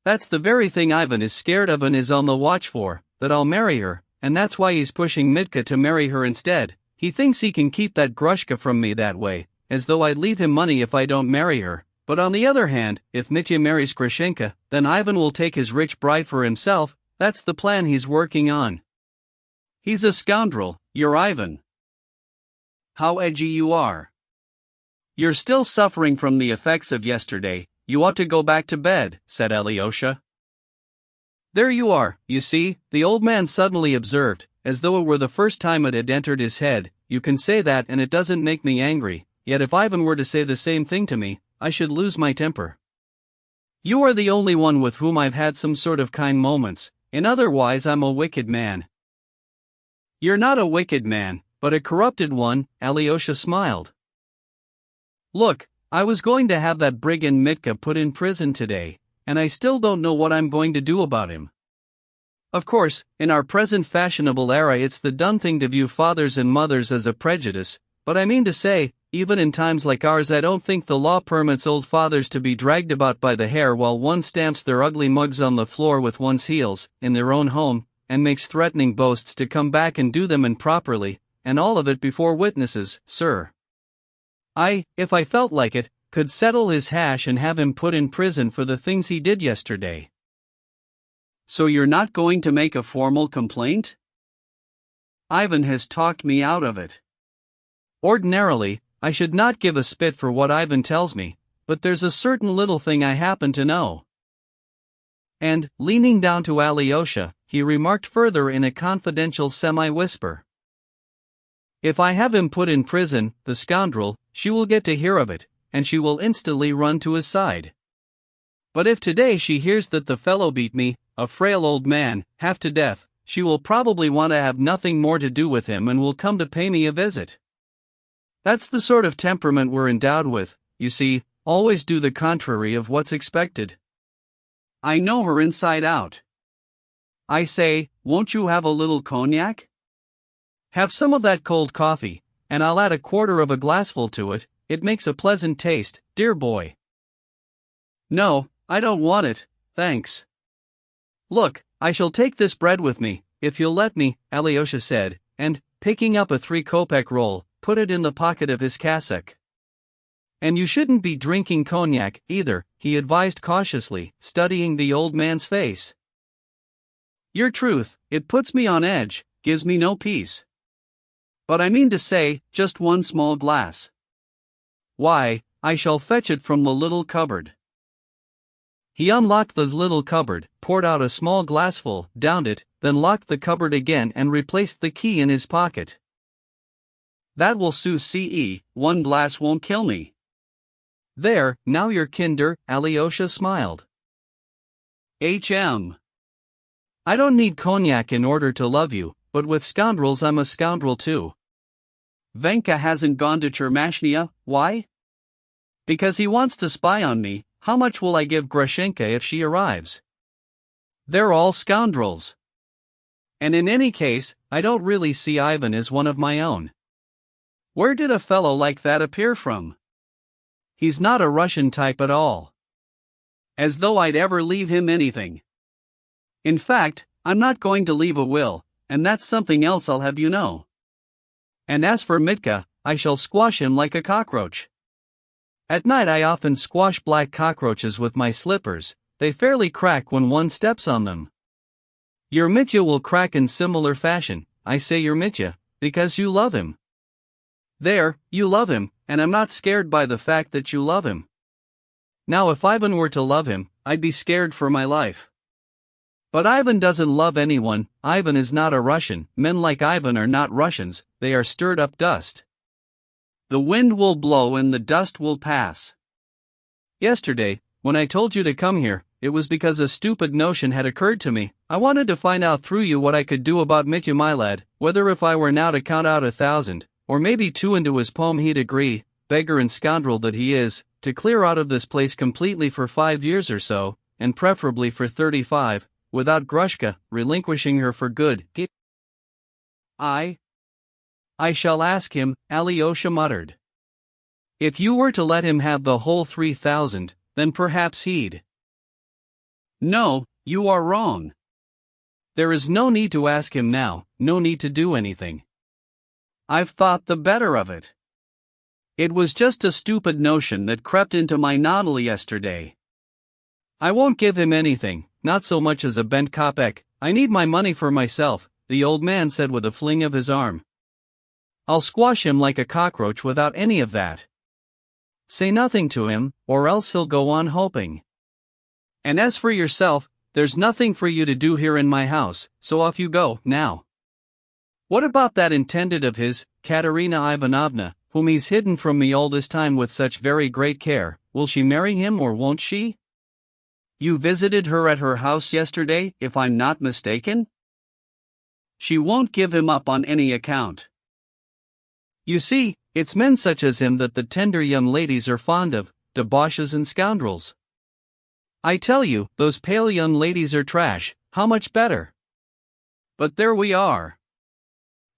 That's the very thing Ivan is scared of and is on the watch for, that I'll marry her, and that's why he's pushing Mitka to marry her instead. He thinks he can keep that Grushka from me that way, as though I'd leave him money if I don't marry her. But on the other hand, if Mitya marries Grushenka, then Ivan will take his rich bride for himself, that's the plan he's working on. He's a scoundrel, you're Ivan. How edgy you are. You're still suffering from the effects of yesterday, you ought to go back to bed, said Alyosha. There you are, you see, the old man suddenly observed, as though it were the first time it had entered his head, you can say that and it doesn't make me angry, yet if Ivan were to say the same thing to me, I should lose my temper. You are the only one with whom I've had some sort of kind moments, in otherwise I'm a wicked man. You're not a wicked man, but a corrupted one, Alyosha smiled. Look, I was going to have that brigand Mitka put in prison today, and I still don't know what I'm going to do about him. Of course, in our present fashionable era it's the done thing to view fathers and mothers as a prejudice, but I mean to say, even in times like ours I don't think the law permits old fathers to be dragged about by the hair while one stamps their ugly mugs on the floor with one's heels, in their own home, and makes threatening boasts to come back and do them improperly, and all of it before witnesses, sir. I, if I felt like it, could settle his hash and have him put in prison for the things he did yesterday. So you're not going to make a formal complaint? Ivan has talked me out of it. Ordinarily, I should not give a spit for what Ivan tells me, but there's a certain little thing I happen to know. And, leaning down to Alyosha, he remarked further in a confidential semi-whisper. If I have him put in prison, the scoundrel, she will get to hear of it, and she will instantly run to his side. But if today she hears that the fellow beat me, a frail old man, half to death, she will probably want to have nothing more to do with him and will come to pay me a visit. That's the sort of temperament we're endowed with, you see, always do the contrary of what's expected. I know her inside out. I say, won't you have a little cognac? Have some of that cold coffee, and I'll add a quarter of a glassful to it. It makes a pleasant taste, dear boy. No, I don't want it, thanks. Look, I shall take this bread with me, if you'll let me, Alyosha said, and, picking up a 3-kopeck roll, put it in the pocket of his cassock. And you shouldn't be drinking cognac, either, he advised cautiously, studying the old man's face. Your truth, it puts me on edge, gives me no peace. But I mean to say, just one small glass. Why, I shall fetch it from the little cupboard. He unlocked the little cupboard, poured out a small glassful, downed it, then locked the cupboard again and replaced the key in his pocket. That will suit, one glass won't kill me. There, now you're kinder, Alyosha smiled. I don't need cognac in order to love you, but with scoundrels I'm a scoundrel too. Venka hasn't gone to Chermashnia, why? Because he wants to spy on me. How much will I give Grushenka if she arrives? They're all scoundrels. And in any case, I don't really see Ivan as one of my own. Where did a fellow like that appear from? He's not a Russian type at all. As though I'd ever leave him anything. In fact, I'm not going to leave a will, and that's something else I'll have you know. And as for Mitka, I shall squash him like a cockroach. At night I often squash black cockroaches with my slippers, they fairly crack when one steps on them. Your Mitya will crack in similar fashion. I say your Mitya, because you love him. There, you love him, and I'm not scared by the fact that you love him. Now if Ivan were to love him, I'd be scared for my life. But Ivan doesn't love anyone. Ivan is not a Russian. Men like Ivan are not Russians, they are stirred up dust. The wind will blow and the dust will pass. Yesterday, when I told you to come here, it was because a stupid notion had occurred to me. I wanted to find out through you what I could do about Mitya, my lad, whether if I were now to count out 1,000, or maybe 2 into his poem he'd agree, beggar and scoundrel that he is, to clear out of this place completely for 5 years or so, and preferably for 35, without Grushka, relinquishing her for good. I shall ask him, Alyosha muttered. If you were to let him have the whole 3,000, then perhaps he'd. No, you are wrong. There is no need to ask him now, no need to do anything. I've thought the better of it. It was just a stupid notion that crept into my noddle yesterday. I won't give him anything, not so much as a bent kopeck. I need my money for myself, the old man said with a fling of his arm. I'll squash him like a cockroach without any of that. Say nothing to him, or else he'll go on hoping. And as for yourself, there's nothing for you to do here in my house, so off you go, now. What about that intended of his, Katerina Ivanovna, whom he's hidden from me all this time with such very great care? Will she marry him or won't she? You visited her at her house yesterday, if I'm not mistaken? She won't give him up on any account. You see, it's men such as him that the tender young ladies are fond of, debauches and scoundrels. I tell you, those pale young ladies are trash. How much better? But there we are.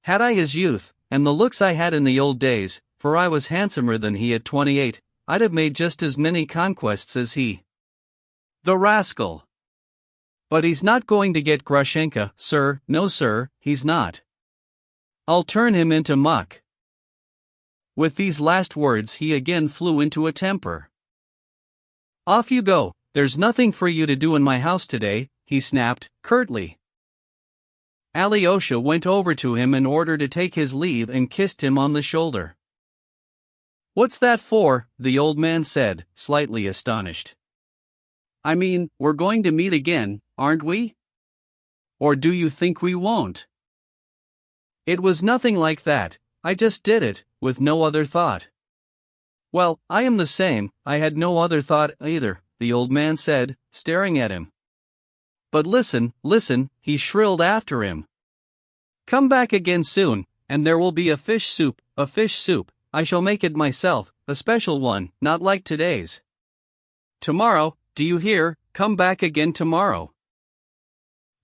Had I his youth, and the looks I had in the old days, for I was handsomer than he at 28, I'd have made just as many conquests as he. The rascal! But he's not going to get Grushenka, sir, no sir, he's not. I'll turn him into muck. With these last words he again flew into a temper. Off you go, there's nothing for you to do in my house today, he snapped, curtly. Alyosha went over to him in order to take his leave and kissed him on the shoulder. What's that for? The old man said, slightly astonished. I mean, we're going to meet again, aren't we? Or do you think we won't? It was nothing like that, I just did it, with no other thought. Well, I am the same, I had no other thought either, the old man said, staring at him. But listen, listen, he shrilled after him. Come back again soon, and there will be a fish soup, I shall make it myself, a special one, not like today's. Tomorrow, do you hear, come back again tomorrow."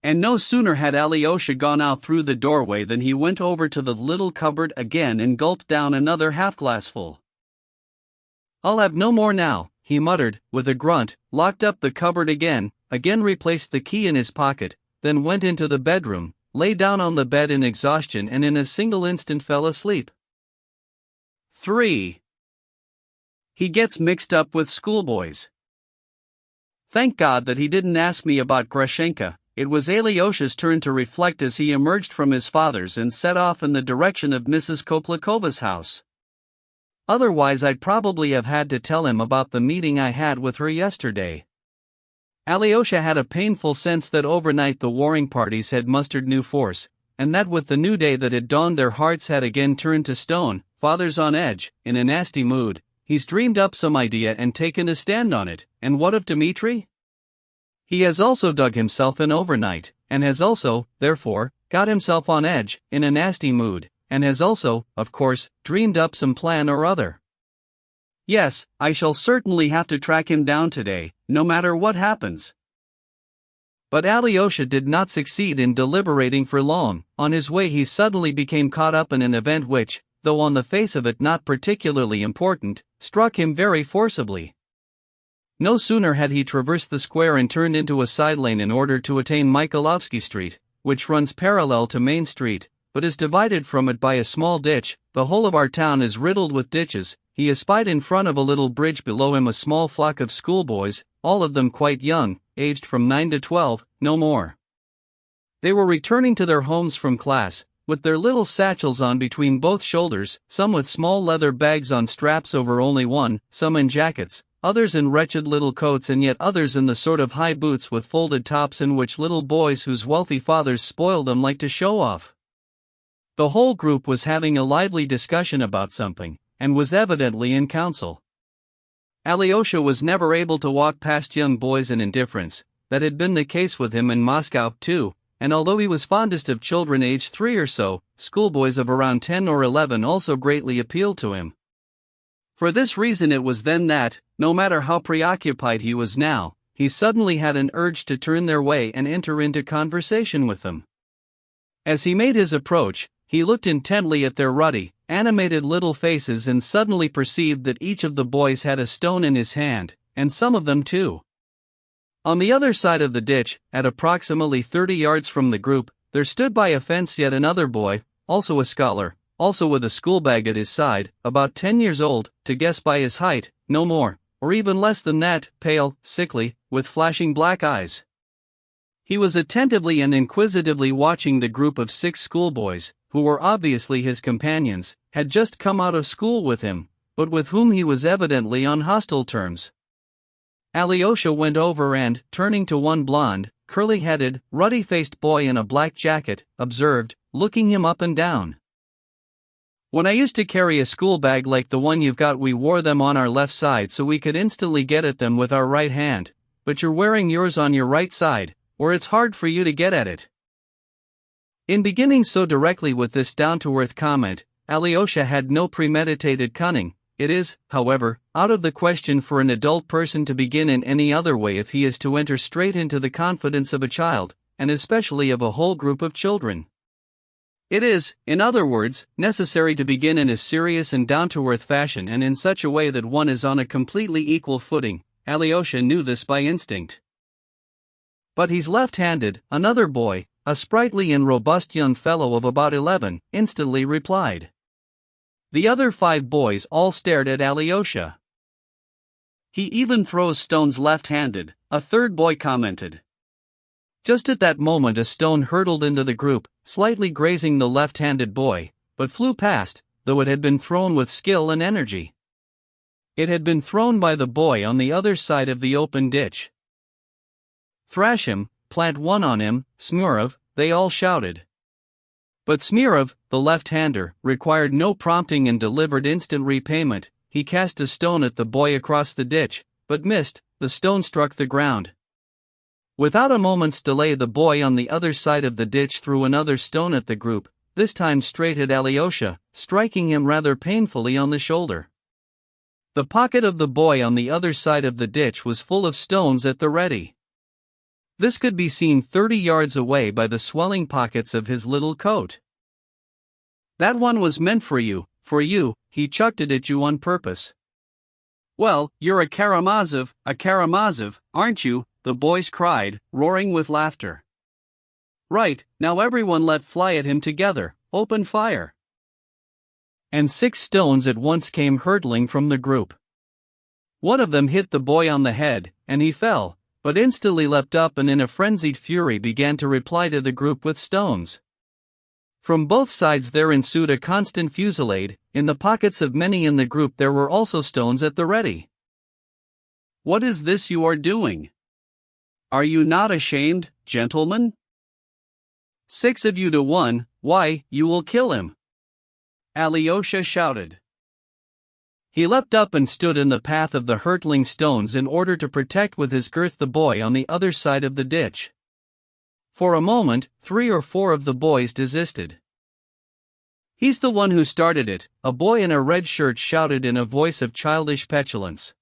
And no sooner had Alyosha gone out through the doorway than he went over to the little cupboard again and gulped down another half-glassful. "I'll have no more now," he muttered, with a grunt, locked up the cupboard again replaced the key in his pocket, then went into the bedroom, lay down on the bed in exhaustion and in a single instant fell asleep. 3. He gets mixed up with schoolboys. Thank God that he didn't ask me about Grushenka. It was Alyosha's turn to reflect as he emerged from his father's and set off in the direction of Mrs. Koplakova's house. Otherwise I'd probably have had to tell him about the meeting I had with her yesterday. Alyosha had a painful sense that overnight the warring parties had mustered new force, and that with the new day that had dawned their hearts had again turned to stone. Father's on edge, in a nasty mood. He's dreamed up some idea and taken a stand on it, and what of Dmitri? He has also dug himself in overnight, and has also, therefore, got himself on edge, in a nasty mood, and has also, of course, dreamed up some plan or other. Yes, I shall certainly have to track him down today, no matter what happens. But Alyosha did not succeed in deliberating for long. On his way he suddenly became caught up in an event which, though on the face of it not particularly important, struck him very forcibly. No sooner had he traversed the square and turned into a side lane in order to attain Mikhailovsky Street, which runs parallel to Main Street, but is divided from it by a small ditch. The whole of our town is riddled with ditches. He espied in front of a little bridge below him a small flock of schoolboys, all of them quite young, aged from 9 to 12, no more. They were returning to their homes from class, with their little satchels on between both shoulders, some with small leather bags on straps over only one, some in jackets, others in wretched little coats, and yet others in the sort of high boots with folded tops in which little boys whose wealthy fathers spoiled them like to show off. The whole group was having a lively discussion about something, and was evidently in council. Alyosha was never able to walk past young boys in indifference. That had been the case with him in Moscow, too, and although he was fondest of children aged 3 or so, schoolboys of around 10 or 11 also greatly appealed to him. For this reason it was then that, no matter how preoccupied he was now, he suddenly had an urge to turn their way and enter into conversation with them. As he made his approach, he looked intently at their ruddy, animated little faces and suddenly perceived that each of the boys had a stone in his hand, and some of them too. On the other side of the ditch, at approximately 30 yards from the group, there stood by a fence yet another boy, also a scholar, also with a schoolbag at his side, about 10 years old, to guess by his height, no more, or even less than that, pale, sickly, with flashing black eyes. He was attentively and inquisitively watching the group of 6 schoolboys, who were obviously his companions, had just come out of school with him, but with whom he was evidently on hostile terms. Alyosha went over and, turning to one blond, curly-headed, ruddy-faced boy in a black jacket, observed, looking him up and down. "When I used to carry a school bag like the one you've got, we wore them on our left side so we could instantly get at them with our right hand, but you're wearing yours on your right side, or it's hard for you to get at it." In beginning so directly with this down-to-earth comment, Alyosha had no premeditated cunning. It is, however, out of the question for an adult person to begin in any other way if he is to enter straight into the confidence of a child, and especially of a whole group of children. It is, in other words, necessary to begin in a serious and down-to-earth fashion and in such a way that one is on a completely equal footing. Alyosha knew this by instinct. "But he's left-handed," another boy, a sprightly and robust young fellow of about 11, instantly replied. The other 5 boys all stared at Alyosha. "He even throws stones left-handed," a third boy commented. Just at that moment a stone hurtled into the group, slightly grazing the left-handed boy, but flew past, though it had been thrown with skill and energy. It had been thrown by the boy on the other side of the open ditch. "Thrash him, plant one on him, Smurov," they all shouted. But Smurov, the left-hander, required no prompting and delivered instant repayment. He cast a stone at the boy across the ditch, but missed. The stone struck the ground. Without a moment's delay the boy on the other side of the ditch threw another stone at the group, this time straight at Alyosha, striking him rather painfully on the shoulder. The pocket of the boy on the other side of the ditch was full of stones at the ready. This could be seen 30 yards away by the swelling pockets of his little coat. That one was meant for you, he chucked it at you on purpose. Well, you're a Karamazov, aren't you? The boys cried, roaring with laughter. Right, now everyone let fly at him together, open fire. And 6 stones at once came hurtling from the group. One of them hit the boy on the head, and he fell, but instantly leapt up and in a frenzied fury began to reply to the group with stones. From both sides there ensued a constant fusillade. In the pockets of many in the group there were also stones at the ready. What is this you are doing? Are you not ashamed, gentlemen? 6 of you to 1, why, you will kill him. Alyosha shouted. He leapt up and stood in the path of the hurtling stones in order to protect with his girth the boy on the other side of the ditch. For a moment, 3 or 4 of the boys desisted. He's the one who started it, a boy in a red shirt shouted in a voice of childish petulance.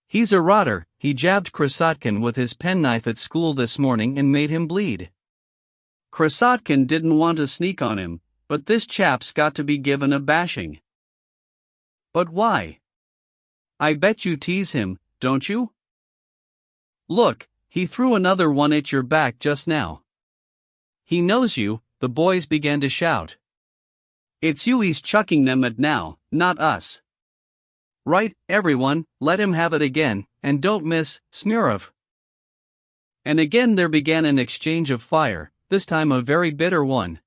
He's a rotter, he jabbed Krasotkin with his penknife at school this morning and made him bleed. Krasotkin didn't want to sneak on him, but this chap's got to be given a bashing. But why? I bet you tease him, don't you? Look, he threw another one at your back just now. He knows you, the boys began to shout. It's you he's chucking them at now, not us. Right, everyone, let him have it again, and don't miss, Smurov. And again there began an exchange of fire, this time a very bitter one.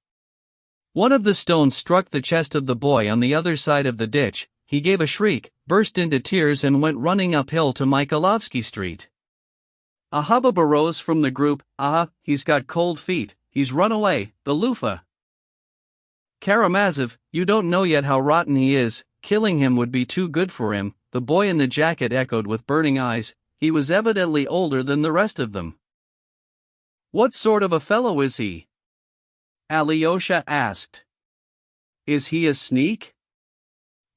One of the stones struck the chest of the boy on the other side of the ditch. He gave a shriek, burst into tears and went running uphill to Mikhailovsky Street. A hubbub arose from the group. He's got cold feet, he's run away, the loofah. Karamazov, you don't know yet how rotten he is, killing him would be too good for him, the boy in the jacket echoed with burning eyes. He was evidently older than the rest of them. What sort of a fellow is he? Alyosha asked. Is he a sneak?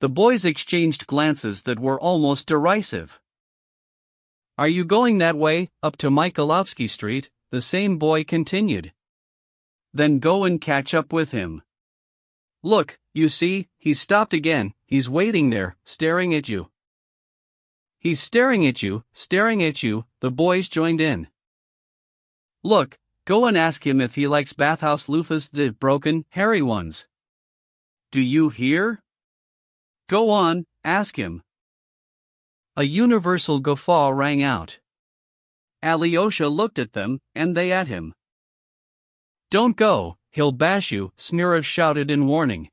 The boys exchanged glances that were almost derisive. Are you going that way, up to Mikhailovsky Street? The same boy continued. Then go and catch up with him. Look, you see, he's stopped again, he's waiting there, staring at you. He's staring at you, the boys joined in. Look, go and ask him if he likes bathhouse loofahs, the broken, hairy ones. Do you hear? Go on, ask him. A universal guffaw rang out. Alyosha looked at them, and they at him. Don't go, he'll bash you, Smurov shouted in warning.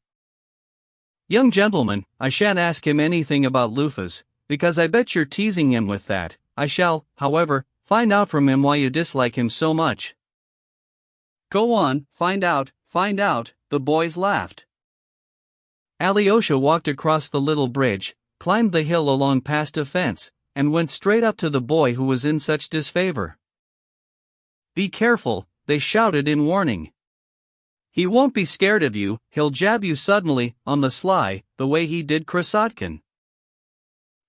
Young gentleman, I shan't ask him anything about loofahs, because I bet you're teasing him with that. I shall, however, find out from him why you dislike him so much. Go on, find out, the boys laughed. Alyosha walked across the little bridge, climbed the hill along past a fence, and went straight up to the boy who was in such disfavor. Be careful, they shouted in warning. He won't be scared of you, he'll jab you suddenly, on the sly, the way he did Krasotkin.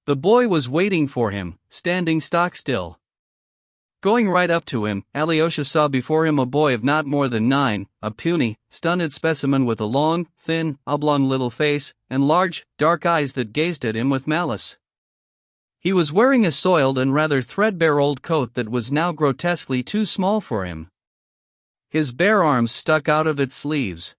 The boy was waiting for him, standing stock still. Going right up to him, Alyosha saw before him a boy of not more than 9, a puny, stunted specimen with a long, thin, oblong little face, and large, dark eyes that gazed at him with malice. He was wearing a soiled and rather threadbare old coat that was now grotesquely too small for him. His bare arms stuck out of its sleeves.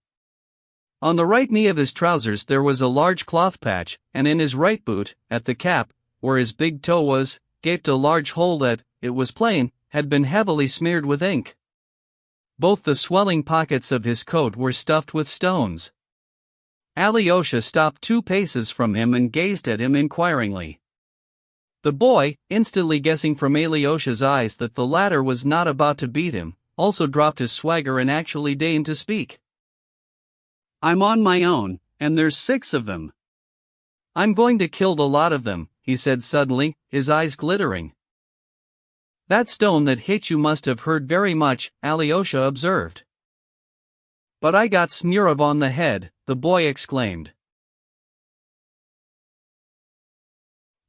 On the right knee of his trousers there was a large cloth patch, and in his right boot, at the cap, where his big toe was, gaped a large hole that, it was plain, had been heavily smeared with ink. Both the swelling pockets of his coat were stuffed with stones. Alyosha stopped 2 paces from him and gazed at him inquiringly. The boy, instantly guessing from Alyosha's eyes that the latter was not about to beat him, also dropped his swagger and actually deigned to speak. I'm on my own, and there's 6 of them. I'm going to kill the lot of them, he said suddenly, his eyes glittering. That stone that hit you must have hurt very much, Alyosha observed. But I got Smurov on the head, the boy exclaimed.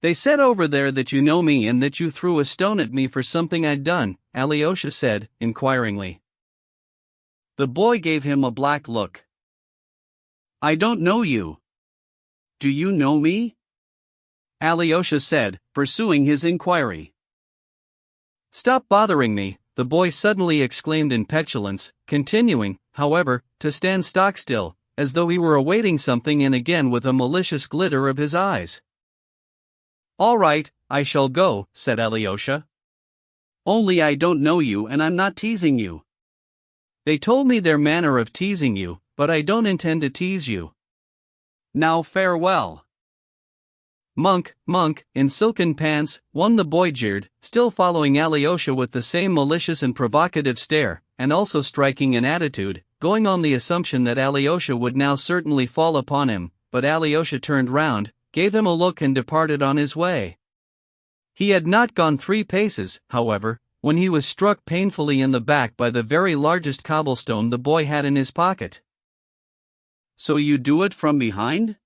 They said over there that you know me and that you threw a stone at me for something I'd done, Alyosha said, inquiringly. The boy gave him a black look. I don't know you. Do you know me? Alyosha said, pursuing his inquiry. Stop bothering me, the boy suddenly exclaimed in petulance, continuing, however, to stand stock still, as though he were awaiting something, and again with a malicious glitter of his eyes. All right, I shall go, said Alyosha. Only I don't know you and I'm not teasing you. They told me their manner of teasing you, but I don't intend to tease you. Now farewell. Monk, in silken pants, one, the boy jeered, still following Alyosha with the same malicious and provocative stare, and also striking an attitude, going on the assumption that Alyosha would now certainly fall upon him, but Alyosha turned round, gave him a look and departed on his way. He had not gone 3 paces, however, when he was struck painfully in the back by the very largest cobblestone the boy had in his pocket. So you do it from behind?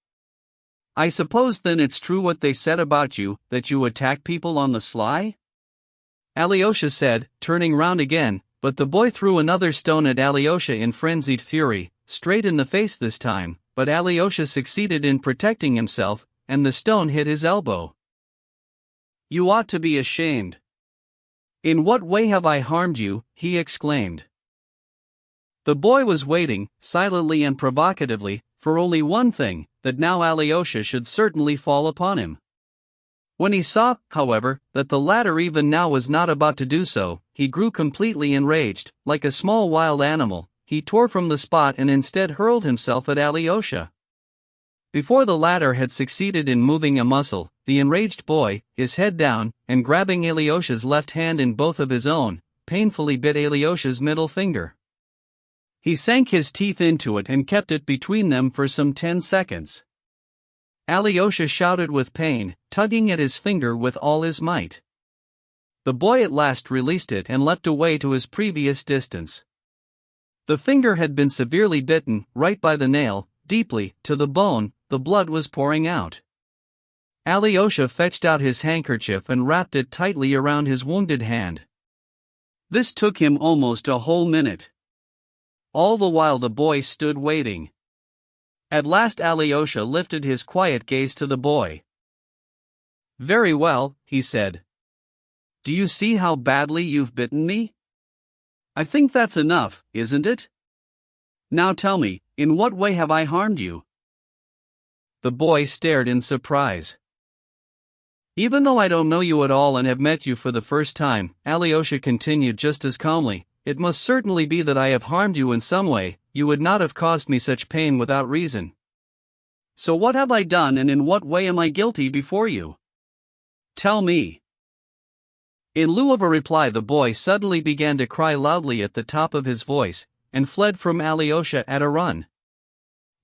I suppose then it's true what they said about you, that you attack people on the sly? Alyosha said, turning round again, but the boy threw another stone at Alyosha in frenzied fury, straight in the face this time, but Alyosha succeeded in protecting himself, and the stone hit his elbow. You ought to be ashamed. In what way have I harmed you? He exclaimed. The boy was waiting, silently and provocatively, for only one thing, that now Alyosha should certainly fall upon him. When he saw, however, that the latter even now was not about to do so, he grew completely enraged. Like a small wild animal, he tore from the spot and instead hurled himself at Alyosha. Before the latter had succeeded in moving a muscle, the enraged boy, his head down, and grabbing Alyosha's left hand in both of his own, painfully bit Alyosha's middle finger. He sank his teeth into it and kept it between them for some 10 seconds. Alyosha shouted with pain, tugging at his finger with all his might. The boy at last released it and leapt away to his previous distance. The finger had been severely bitten, right by the nail, deeply, to the bone. The blood was pouring out. Alyosha fetched out his handkerchief and wrapped it tightly around his wounded hand. This took him almost a whole minute. All the while the boy stood waiting. At last Alyosha lifted his quiet gaze to the boy. Very well, he said. Do you see how badly you've bitten me? I think that's enough, isn't it? Now tell me, in what way have I harmed you? The boy stared in surprise. Even though I don't know you at all and have met you for the first time, Alyosha continued just as calmly, it must certainly be that I have harmed you in some way. You would not have caused me such pain without reason. So what have I done, and in what way am I guilty before you? Tell me. In lieu of a reply, the boy suddenly began to cry loudly at the top of his voice, and fled from Alyosha at a run.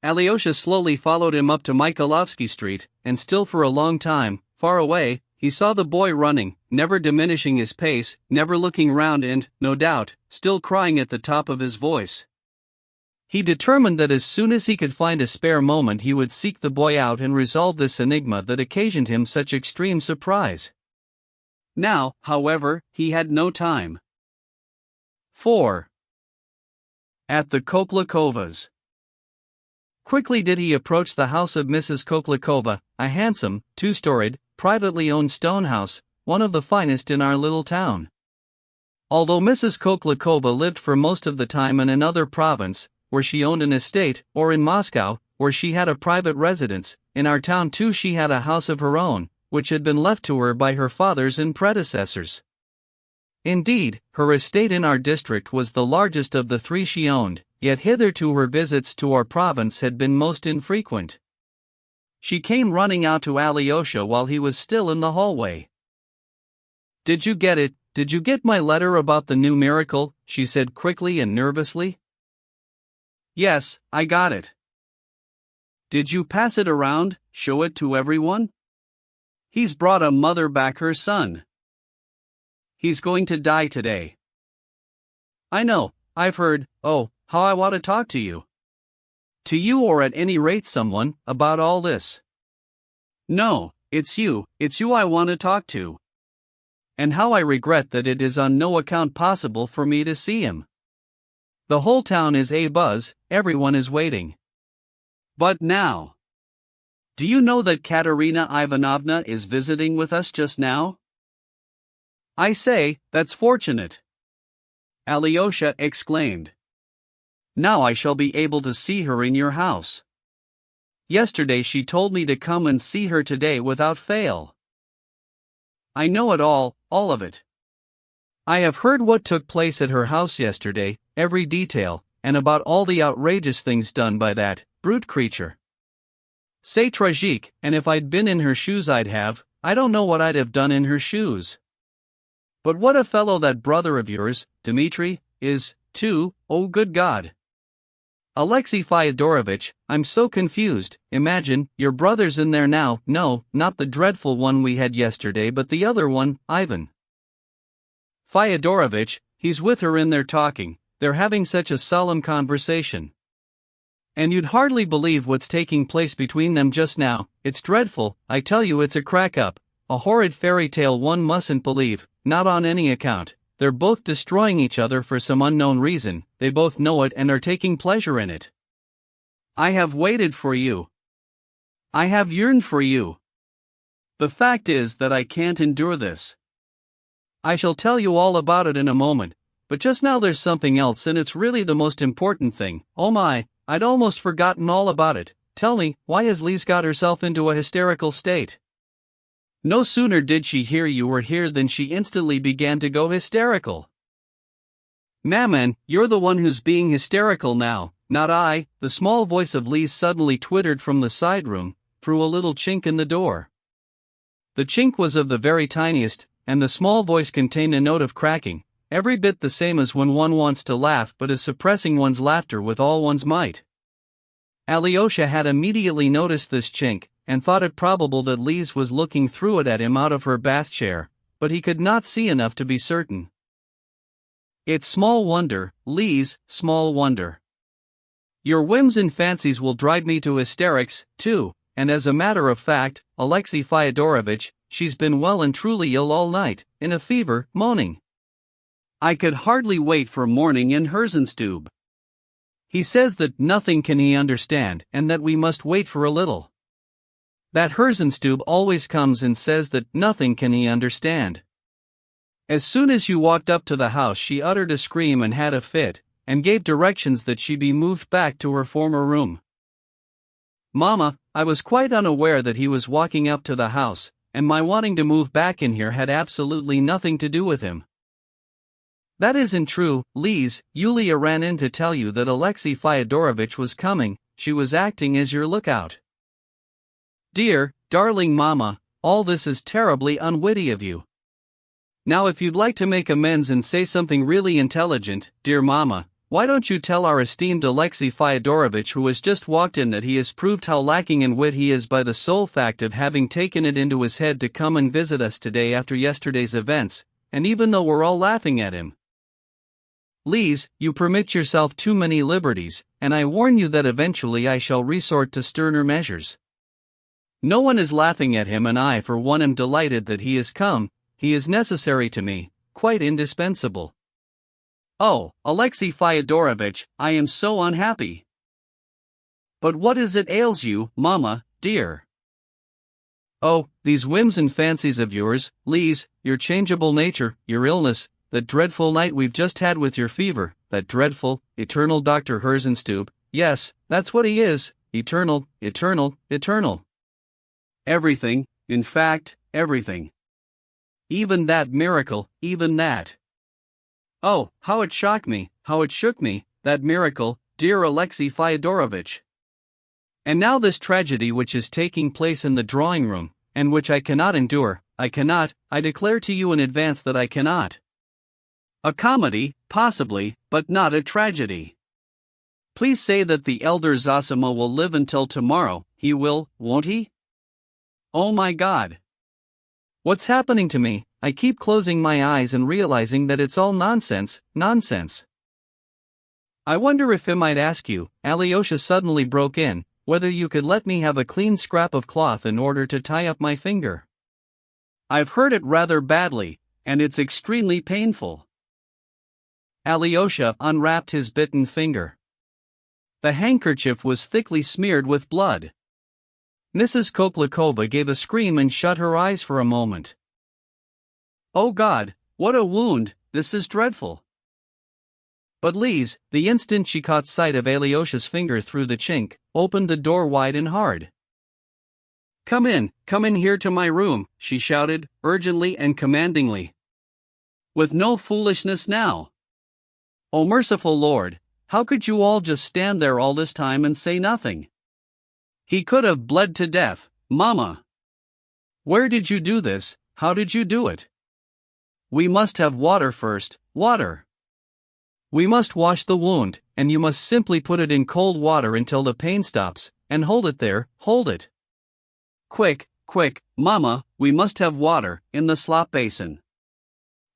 Alyosha slowly followed him up to Mikhailovsky Street, and still for a long time, far away, he saw the boy running, never diminishing his pace, never looking round and, no doubt, still crying at the top of his voice. He determined that as soon as he could find a spare moment he would seek the boy out and resolve this enigma that occasioned him such extreme surprise. Now, however, he had no time. 4. At the Koklakovas. Quickly did he approach the house of Mrs. Koklakova, a handsome, 2-storied, privately owned stone house, one of the finest in our little town. Although Mrs. Koklakova lived for most of the time in another province, where she owned an estate, or in Moscow, where she had a private residence, in our town too she had a house of her own, which had been left to her by her fathers and predecessors. Indeed, her estate in our district was the largest of the 3 she owned, yet hitherto her visits to our province had been most infrequent. She came running out to Alyosha while he was still in the hallway. Did you get it? Did you get my letter about the new miracle? She said quickly and nervously. Yes, I got it. Did you pass it around, show it to everyone? He's brought a mother back her son. He's going to die today. I know, I've heard. Oh, how I want to talk to you. To you, or at any rate someone, about all this. No, it's you I want to talk to. And how I regret that it is on no account possible for me to see him. The whole town is abuzz, everyone is waiting. But now, do you know that Katerina Ivanovna is visiting with us just now? I say, that's fortunate, Alyosha exclaimed. Now I shall be able to see her in your house. Yesterday she told me to come and see her today without fail. I know it all of it. I have heard what took place at her house yesterday, every detail, and about all the outrageous things done by that brute creature. C'est tragique, and if I'd been in her shoes I don't know what I'd have done in her shoes. But what a fellow that brother of yours, Dmitri, is, too, oh good God. Alexei Fyodorovitch, I'm so confused. Imagine, your brother's in there now. No, not the dreadful one we had yesterday but the other one, Ivan Fyodorovitch, he's with her in there talking, they're having such a solemn conversation. And you'd hardly believe what's taking place between them just now. It's dreadful, I tell you, it's a crack-up, a horrid fairy tale one mustn't believe, not on any account. They're both destroying each other for some unknown reason, they both know it and are taking pleasure in it. I have waited for you. I have yearned for you. The fact is that I can't endure this. I shall tell you all about it in a moment, but just now there's something else and it's really the most important thing. Oh my, I'd almost forgotten all about it. Tell me, why has Lise got herself into a hysterical state? No sooner did she hear you were here than she instantly began to go hysterical. Maman, you're the one who's being hysterical now, not I, the small voice of Lise suddenly twittered from the side room, through a little chink in the door. The chink was of the very tiniest, and the small voice contained a note of cracking, every bit the same as when one wants to laugh but is suppressing one's laughter with all one's might. Alyosha had immediately noticed this chink, and thought it probable that Lise was looking through it at him out of her bath chair, but he could not see enough to be certain. It's small wonder, Lise, small wonder. Your whims and fancies will drive me to hysterics, too, and as a matter of fact, Alexei Fyodorovitch, she's been well and truly ill all night, in a fever, moaning. I could hardly wait for morning in Herzenstube. He says that nothing can he understand, and that we must wait for a little. That Herzenstube always comes and says that nothing can he understand. As soon as you walked up to the house she uttered a scream and had a fit, and gave directions that she be moved back to her former room. Mama, I was quite unaware that he was walking up to the house, and my wanting to move back in here had absolutely nothing to do with him. That isn't true, Lise. Yulia ran in to tell you that Alexei Fyodorovitch was coming, she was acting as your lookout. Dear, darling Mama, all this is terribly unwitty of you. Now if you'd like to make amends and say something really intelligent, dear Mama, why don't you tell our esteemed Alexei Fyodorovitch who has just walked in that he has proved how lacking in wit he is by the sole fact of having taken it into his head to come and visit us today after yesterday's events, and even though we're all laughing at him. Lise, you permit yourself too many liberties, and I warn you that eventually I shall resort to sterner measures. No one is laughing at him and I for one am delighted that he has come, he is necessary to me, quite indispensable. Oh, Alexei Fyodorovitch, I am so unhappy. But what is it ails you, Mama, dear? Oh, these whims and fancies of yours, Lise, your changeable nature, your illness, that dreadful night we've just had with your fever, that dreadful, eternal Dr. Herzenstube, yes, that's what he is, eternal, eternal, eternal. Everything, in fact, everything. Even that miracle, even that. Oh, how it shocked me, how it shook me, that miracle, dear Alexei Fyodorovitch. And now this tragedy which is taking place in the drawing room, and which I cannot endure, I declare to you in advance that I cannot. A comedy, possibly, but not a tragedy. Please say that the elder Zosima will live until tomorrow, he will, won't he? Oh my God! What's happening to me? I keep closing my eyes and realizing that it's all nonsense, nonsense. I wonder if I might ask you, Alyosha suddenly broke in, whether you could let me have a clean scrap of cloth in order to tie up my finger. I've hurt it rather badly, and it's extremely painful. Alyosha unwrapped his bitten finger. The handkerchief was thickly smeared with blood. Mrs. Koklakova gave a scream and shut her eyes for a moment. "Oh God, what a wound, this is dreadful." But Lise, the instant she caught sight of Alyosha's finger through the chink, opened the door wide and hard. Come in here to my room," she shouted, urgently and commandingly. "With no foolishness now. Oh merciful Lord, how could you all just stand there all this time and say nothing? He could have bled to death, Mama. Where did you do this? How did you do it? We must have water first, water. We must wash the wound, and you must simply put it in cold water until the pain stops, and hold it there, hold it. Quick, Mama, we must have water, in the slop basin.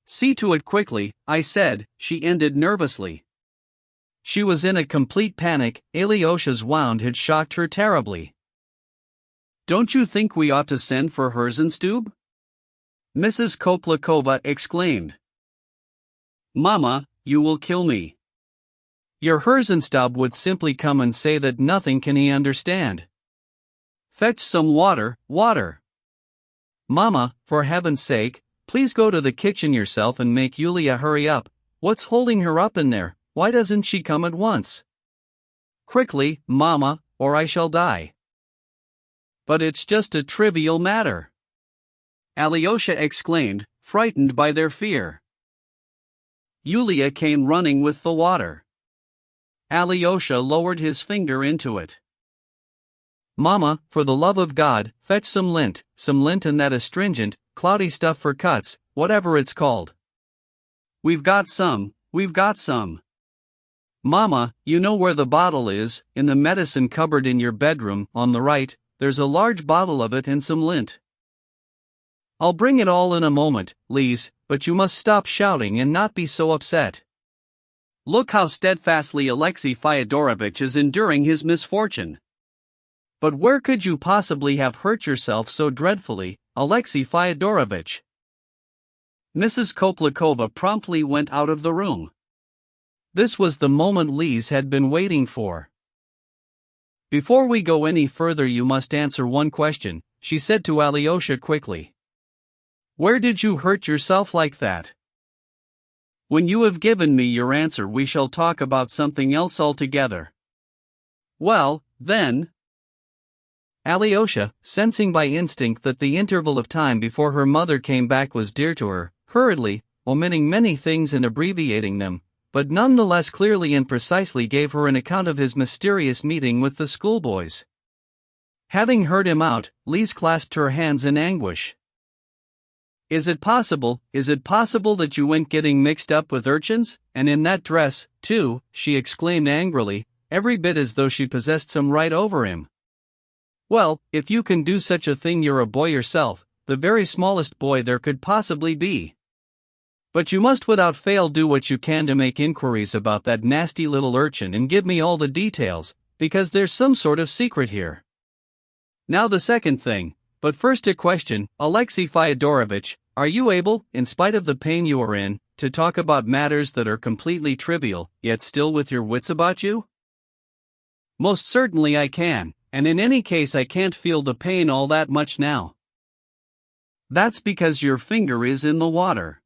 See to it quickly, I said," she ended nervously. She was in a complete panic. Alyosha's wound had shocked her terribly. "Don't you think we ought to send for Herzenstube?" Mrs. Koklakova exclaimed. "Mama, you will kill me. Your Herzenstube would simply come and say that nothing can he understand. Fetch some water. Mama, for heaven's sake, please go to the kitchen yourself and make Yulia hurry up. What's holding her up in there? Why doesn't she come at once? Quickly, Mama, or I shall die." "But it's just a trivial matter," Alyosha exclaimed, frightened by their fear. Yulia came running with the water. Alyosha lowered his finger into it. "Mama, for the love of God, fetch some lint and that astringent, cloudy stuff for cuts, whatever it's called." We've got some. "Mama, you know where the bottle is, in the medicine cupboard in your bedroom, on the right, there's a large bottle of it and some lint." "I'll bring it all in a moment, Lise, but you must stop shouting and not be so upset. Look how steadfastly Alexei Fyodorovitch is enduring his misfortune. But where could you possibly have hurt yourself so dreadfully, Alexei Fyodorovitch?" Mrs. Koklakova promptly went out of the room. This was the moment Lise had been waiting for. "Before we go any further you must answer one question," she said to Alyosha quickly. "Where did you hurt yourself like that? When you have given me your answer we shall talk about something else altogether." "Well, then." Alyosha, sensing by instinct that the interval of time before her mother came back was dear to her, hurriedly, omitting many things and abbreviating them, but nonetheless clearly and precisely gave her an account of his mysterious meeting with the schoolboys. Having heard him out, Lise clasped her hands in anguish. Is it possible that you went getting mixed up with urchins, and in that dress, too?" she exclaimed angrily, every bit as though she possessed some right over him. "Well, if you can do such a thing you're a boy yourself, the very smallest boy there could possibly be. But you must without fail do what you can to make inquiries about that nasty little urchin and give me all the details, because there's some sort of secret here. Now the second thing, but first a question, Alexei Fyodorovitch, are you able, in spite of the pain you are in, to talk about matters that are completely trivial, yet still with your wits about you?" "Most certainly I can, and in any case I can't feel the pain all that much now." "That's because your finger is in the water.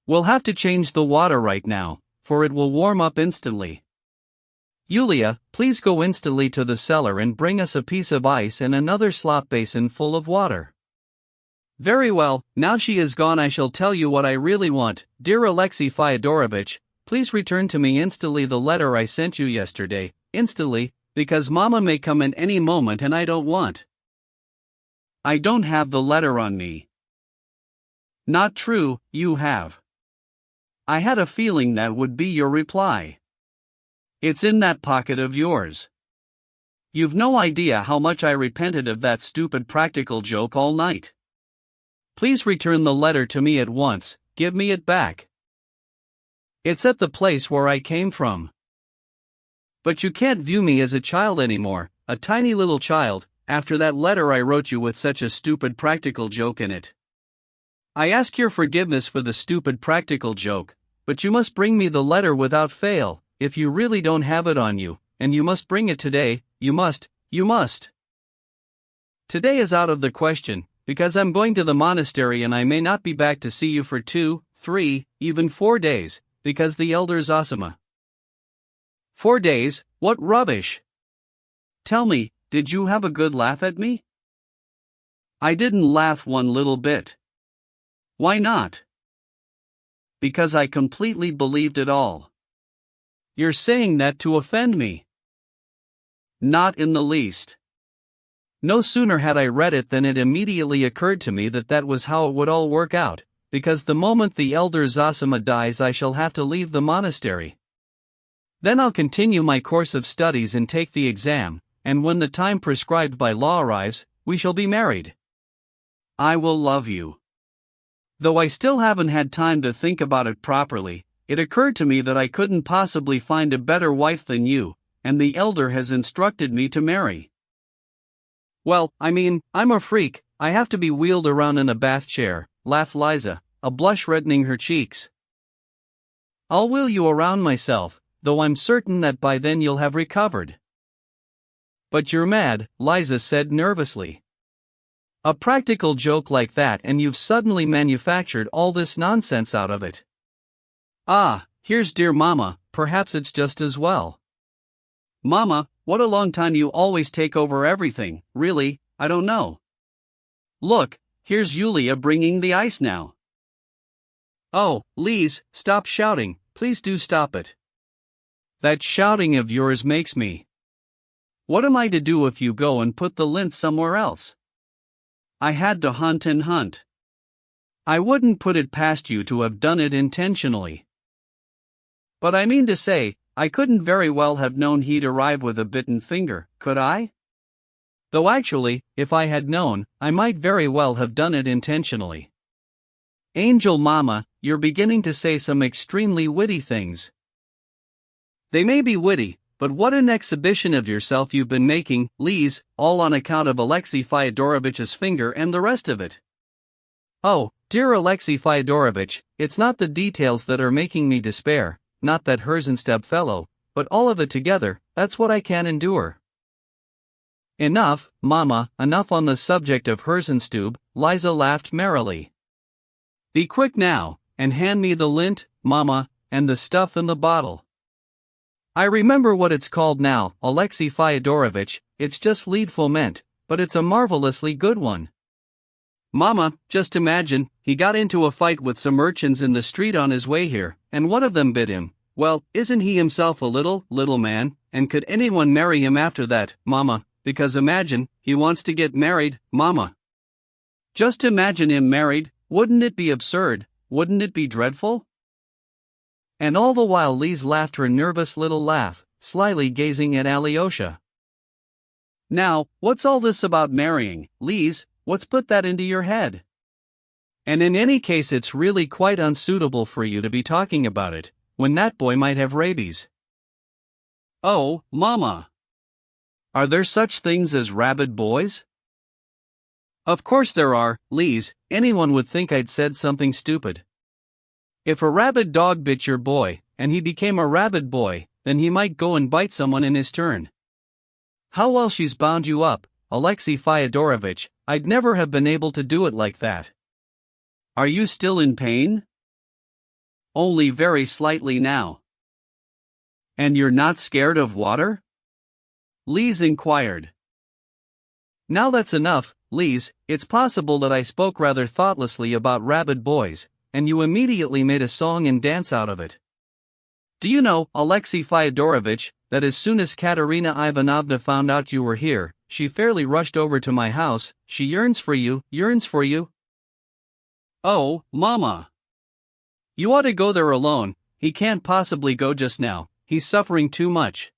We'll have to change the water right now, for it will warm up instantly. Yulia, please go instantly to the cellar and bring us a piece of ice and another slop basin full of water." "Very well, now she is gone I shall tell you what I really want. Dear Alexei Fyodorovitch, please return to me instantly the letter I sent you yesterday, instantly, because Mama may come in any moment and I don't want." "I don't have the letter on me." "Not true, you have. I had a feeling that would be your reply. It's in that pocket of yours. You've no idea how much I repented of that stupid practical joke all night. Please return the letter to me at once, give me it back. It's at the place where I came from. But you can't view me as a child anymore, a tiny little child, after that letter I wrote you with such a stupid practical joke in it. I ask your forgiveness for the stupid practical joke, but you must bring me the letter without fail, if you really don't have it on you, and you must bring it today, you must. Today is out of the question, because I'm going to the monastery and I may not be back to see you for 2, 3, even 4 days, because the elder Zosima. 4 days, what rubbish! Tell me, did you have a good laugh at me? I didn't laugh one little bit. Why not? Because I completely believed it all. You're saying that to offend me? Not in the least. No sooner had I read it than it immediately occurred to me that that was how it would all work out, because the moment the elder Zosima dies I shall have to leave the monastery. Then I'll continue my course of studies and take the exam, and when the time prescribed by law arrives, we shall be married. I will love you. Though I still haven't had time to think about it properly, it occurred to me that I couldn't possibly find a better wife than you, and the elder has instructed me to marry. Well, I mean, I'm a freak, I have to be wheeled around in a bath chair, laughed Liza, a blush reddening her cheeks. I'll wheel you around myself, though I'm certain that by then you'll have recovered. But you're mad, Liza said nervously. A practical joke like that and you've suddenly manufactured all this nonsense out of it. Ah, here's dear Mama, perhaps it's just as well. Mama, what a long time you always take over everything, really, I don't know. Look, here's Yulia bringing the ice now. Oh, Lise, stop shouting, please do stop it. That shouting of yours makes me. What am I to do if you go and put the lint somewhere else? I had to hunt and hunt. I wouldn't put it past you to have done it intentionally. But I mean to say, I couldn't very well have known he'd arrive with a bitten finger, could I? Though actually, if I had known, I might very well have done it intentionally. Angel Mama, you're beginning to say some extremely witty things. They may be witty, but what an exhibition of yourself you've been making, Lise, all on account of Alexei Fyodorovitch's finger and the rest of it. Oh, dear Alexei Fyodorovitch, it's not the details that are making me despair, not that Herzenstub fellow, but all of it together, that's what I can't endure. Enough, Mama, enough on the subject of Herzenstub, Liza laughed merrily. Be quick now, and hand me the lint, Mama, and the stuff in the bottle. I remember what it's called now, Alexei Fyodorovitch, it's just lead foment, but it's a marvelously good one. Mama, just imagine, he got into a fight with some urchins in the street on his way here, and one of them bit him. Well, isn't he himself a little man, and could anyone marry him after that, Mama, because imagine, he wants to get married, Mama. Just imagine him married, wouldn't it be absurd, wouldn't it be dreadful? And all the while Lise laughed her nervous little laugh, slyly gazing at Alyosha. Now, what's all this about marrying, Lise? What's put that into your head? And in any case it's really quite unsuitable for you to be talking about it, when that boy might have rabies. Oh, Mama! Are there such things as rabid boys? Of course there are, Lise, anyone would think I'd said something stupid. If a rabid dog bit your boy, and he became a rabid boy, then he might go and bite someone in his turn. How well she's bound you up, Alexei Fyodorovitch, I'd never have been able to do it like that. Are you still in pain? Only very slightly now. And you're not scared of water? Lise inquired. Now that's enough, Lise, it's possible that I spoke rather thoughtlessly about rabid boys, and you immediately made a song and dance out of it. Do you know, Alexei Fyodorovitch, that as soon as Katerina Ivanovna found out you were here, she fairly rushed over to my house, she yearns for you. Oh, Mama! You ought to go there alone, he can't possibly go just now, he's suffering too much.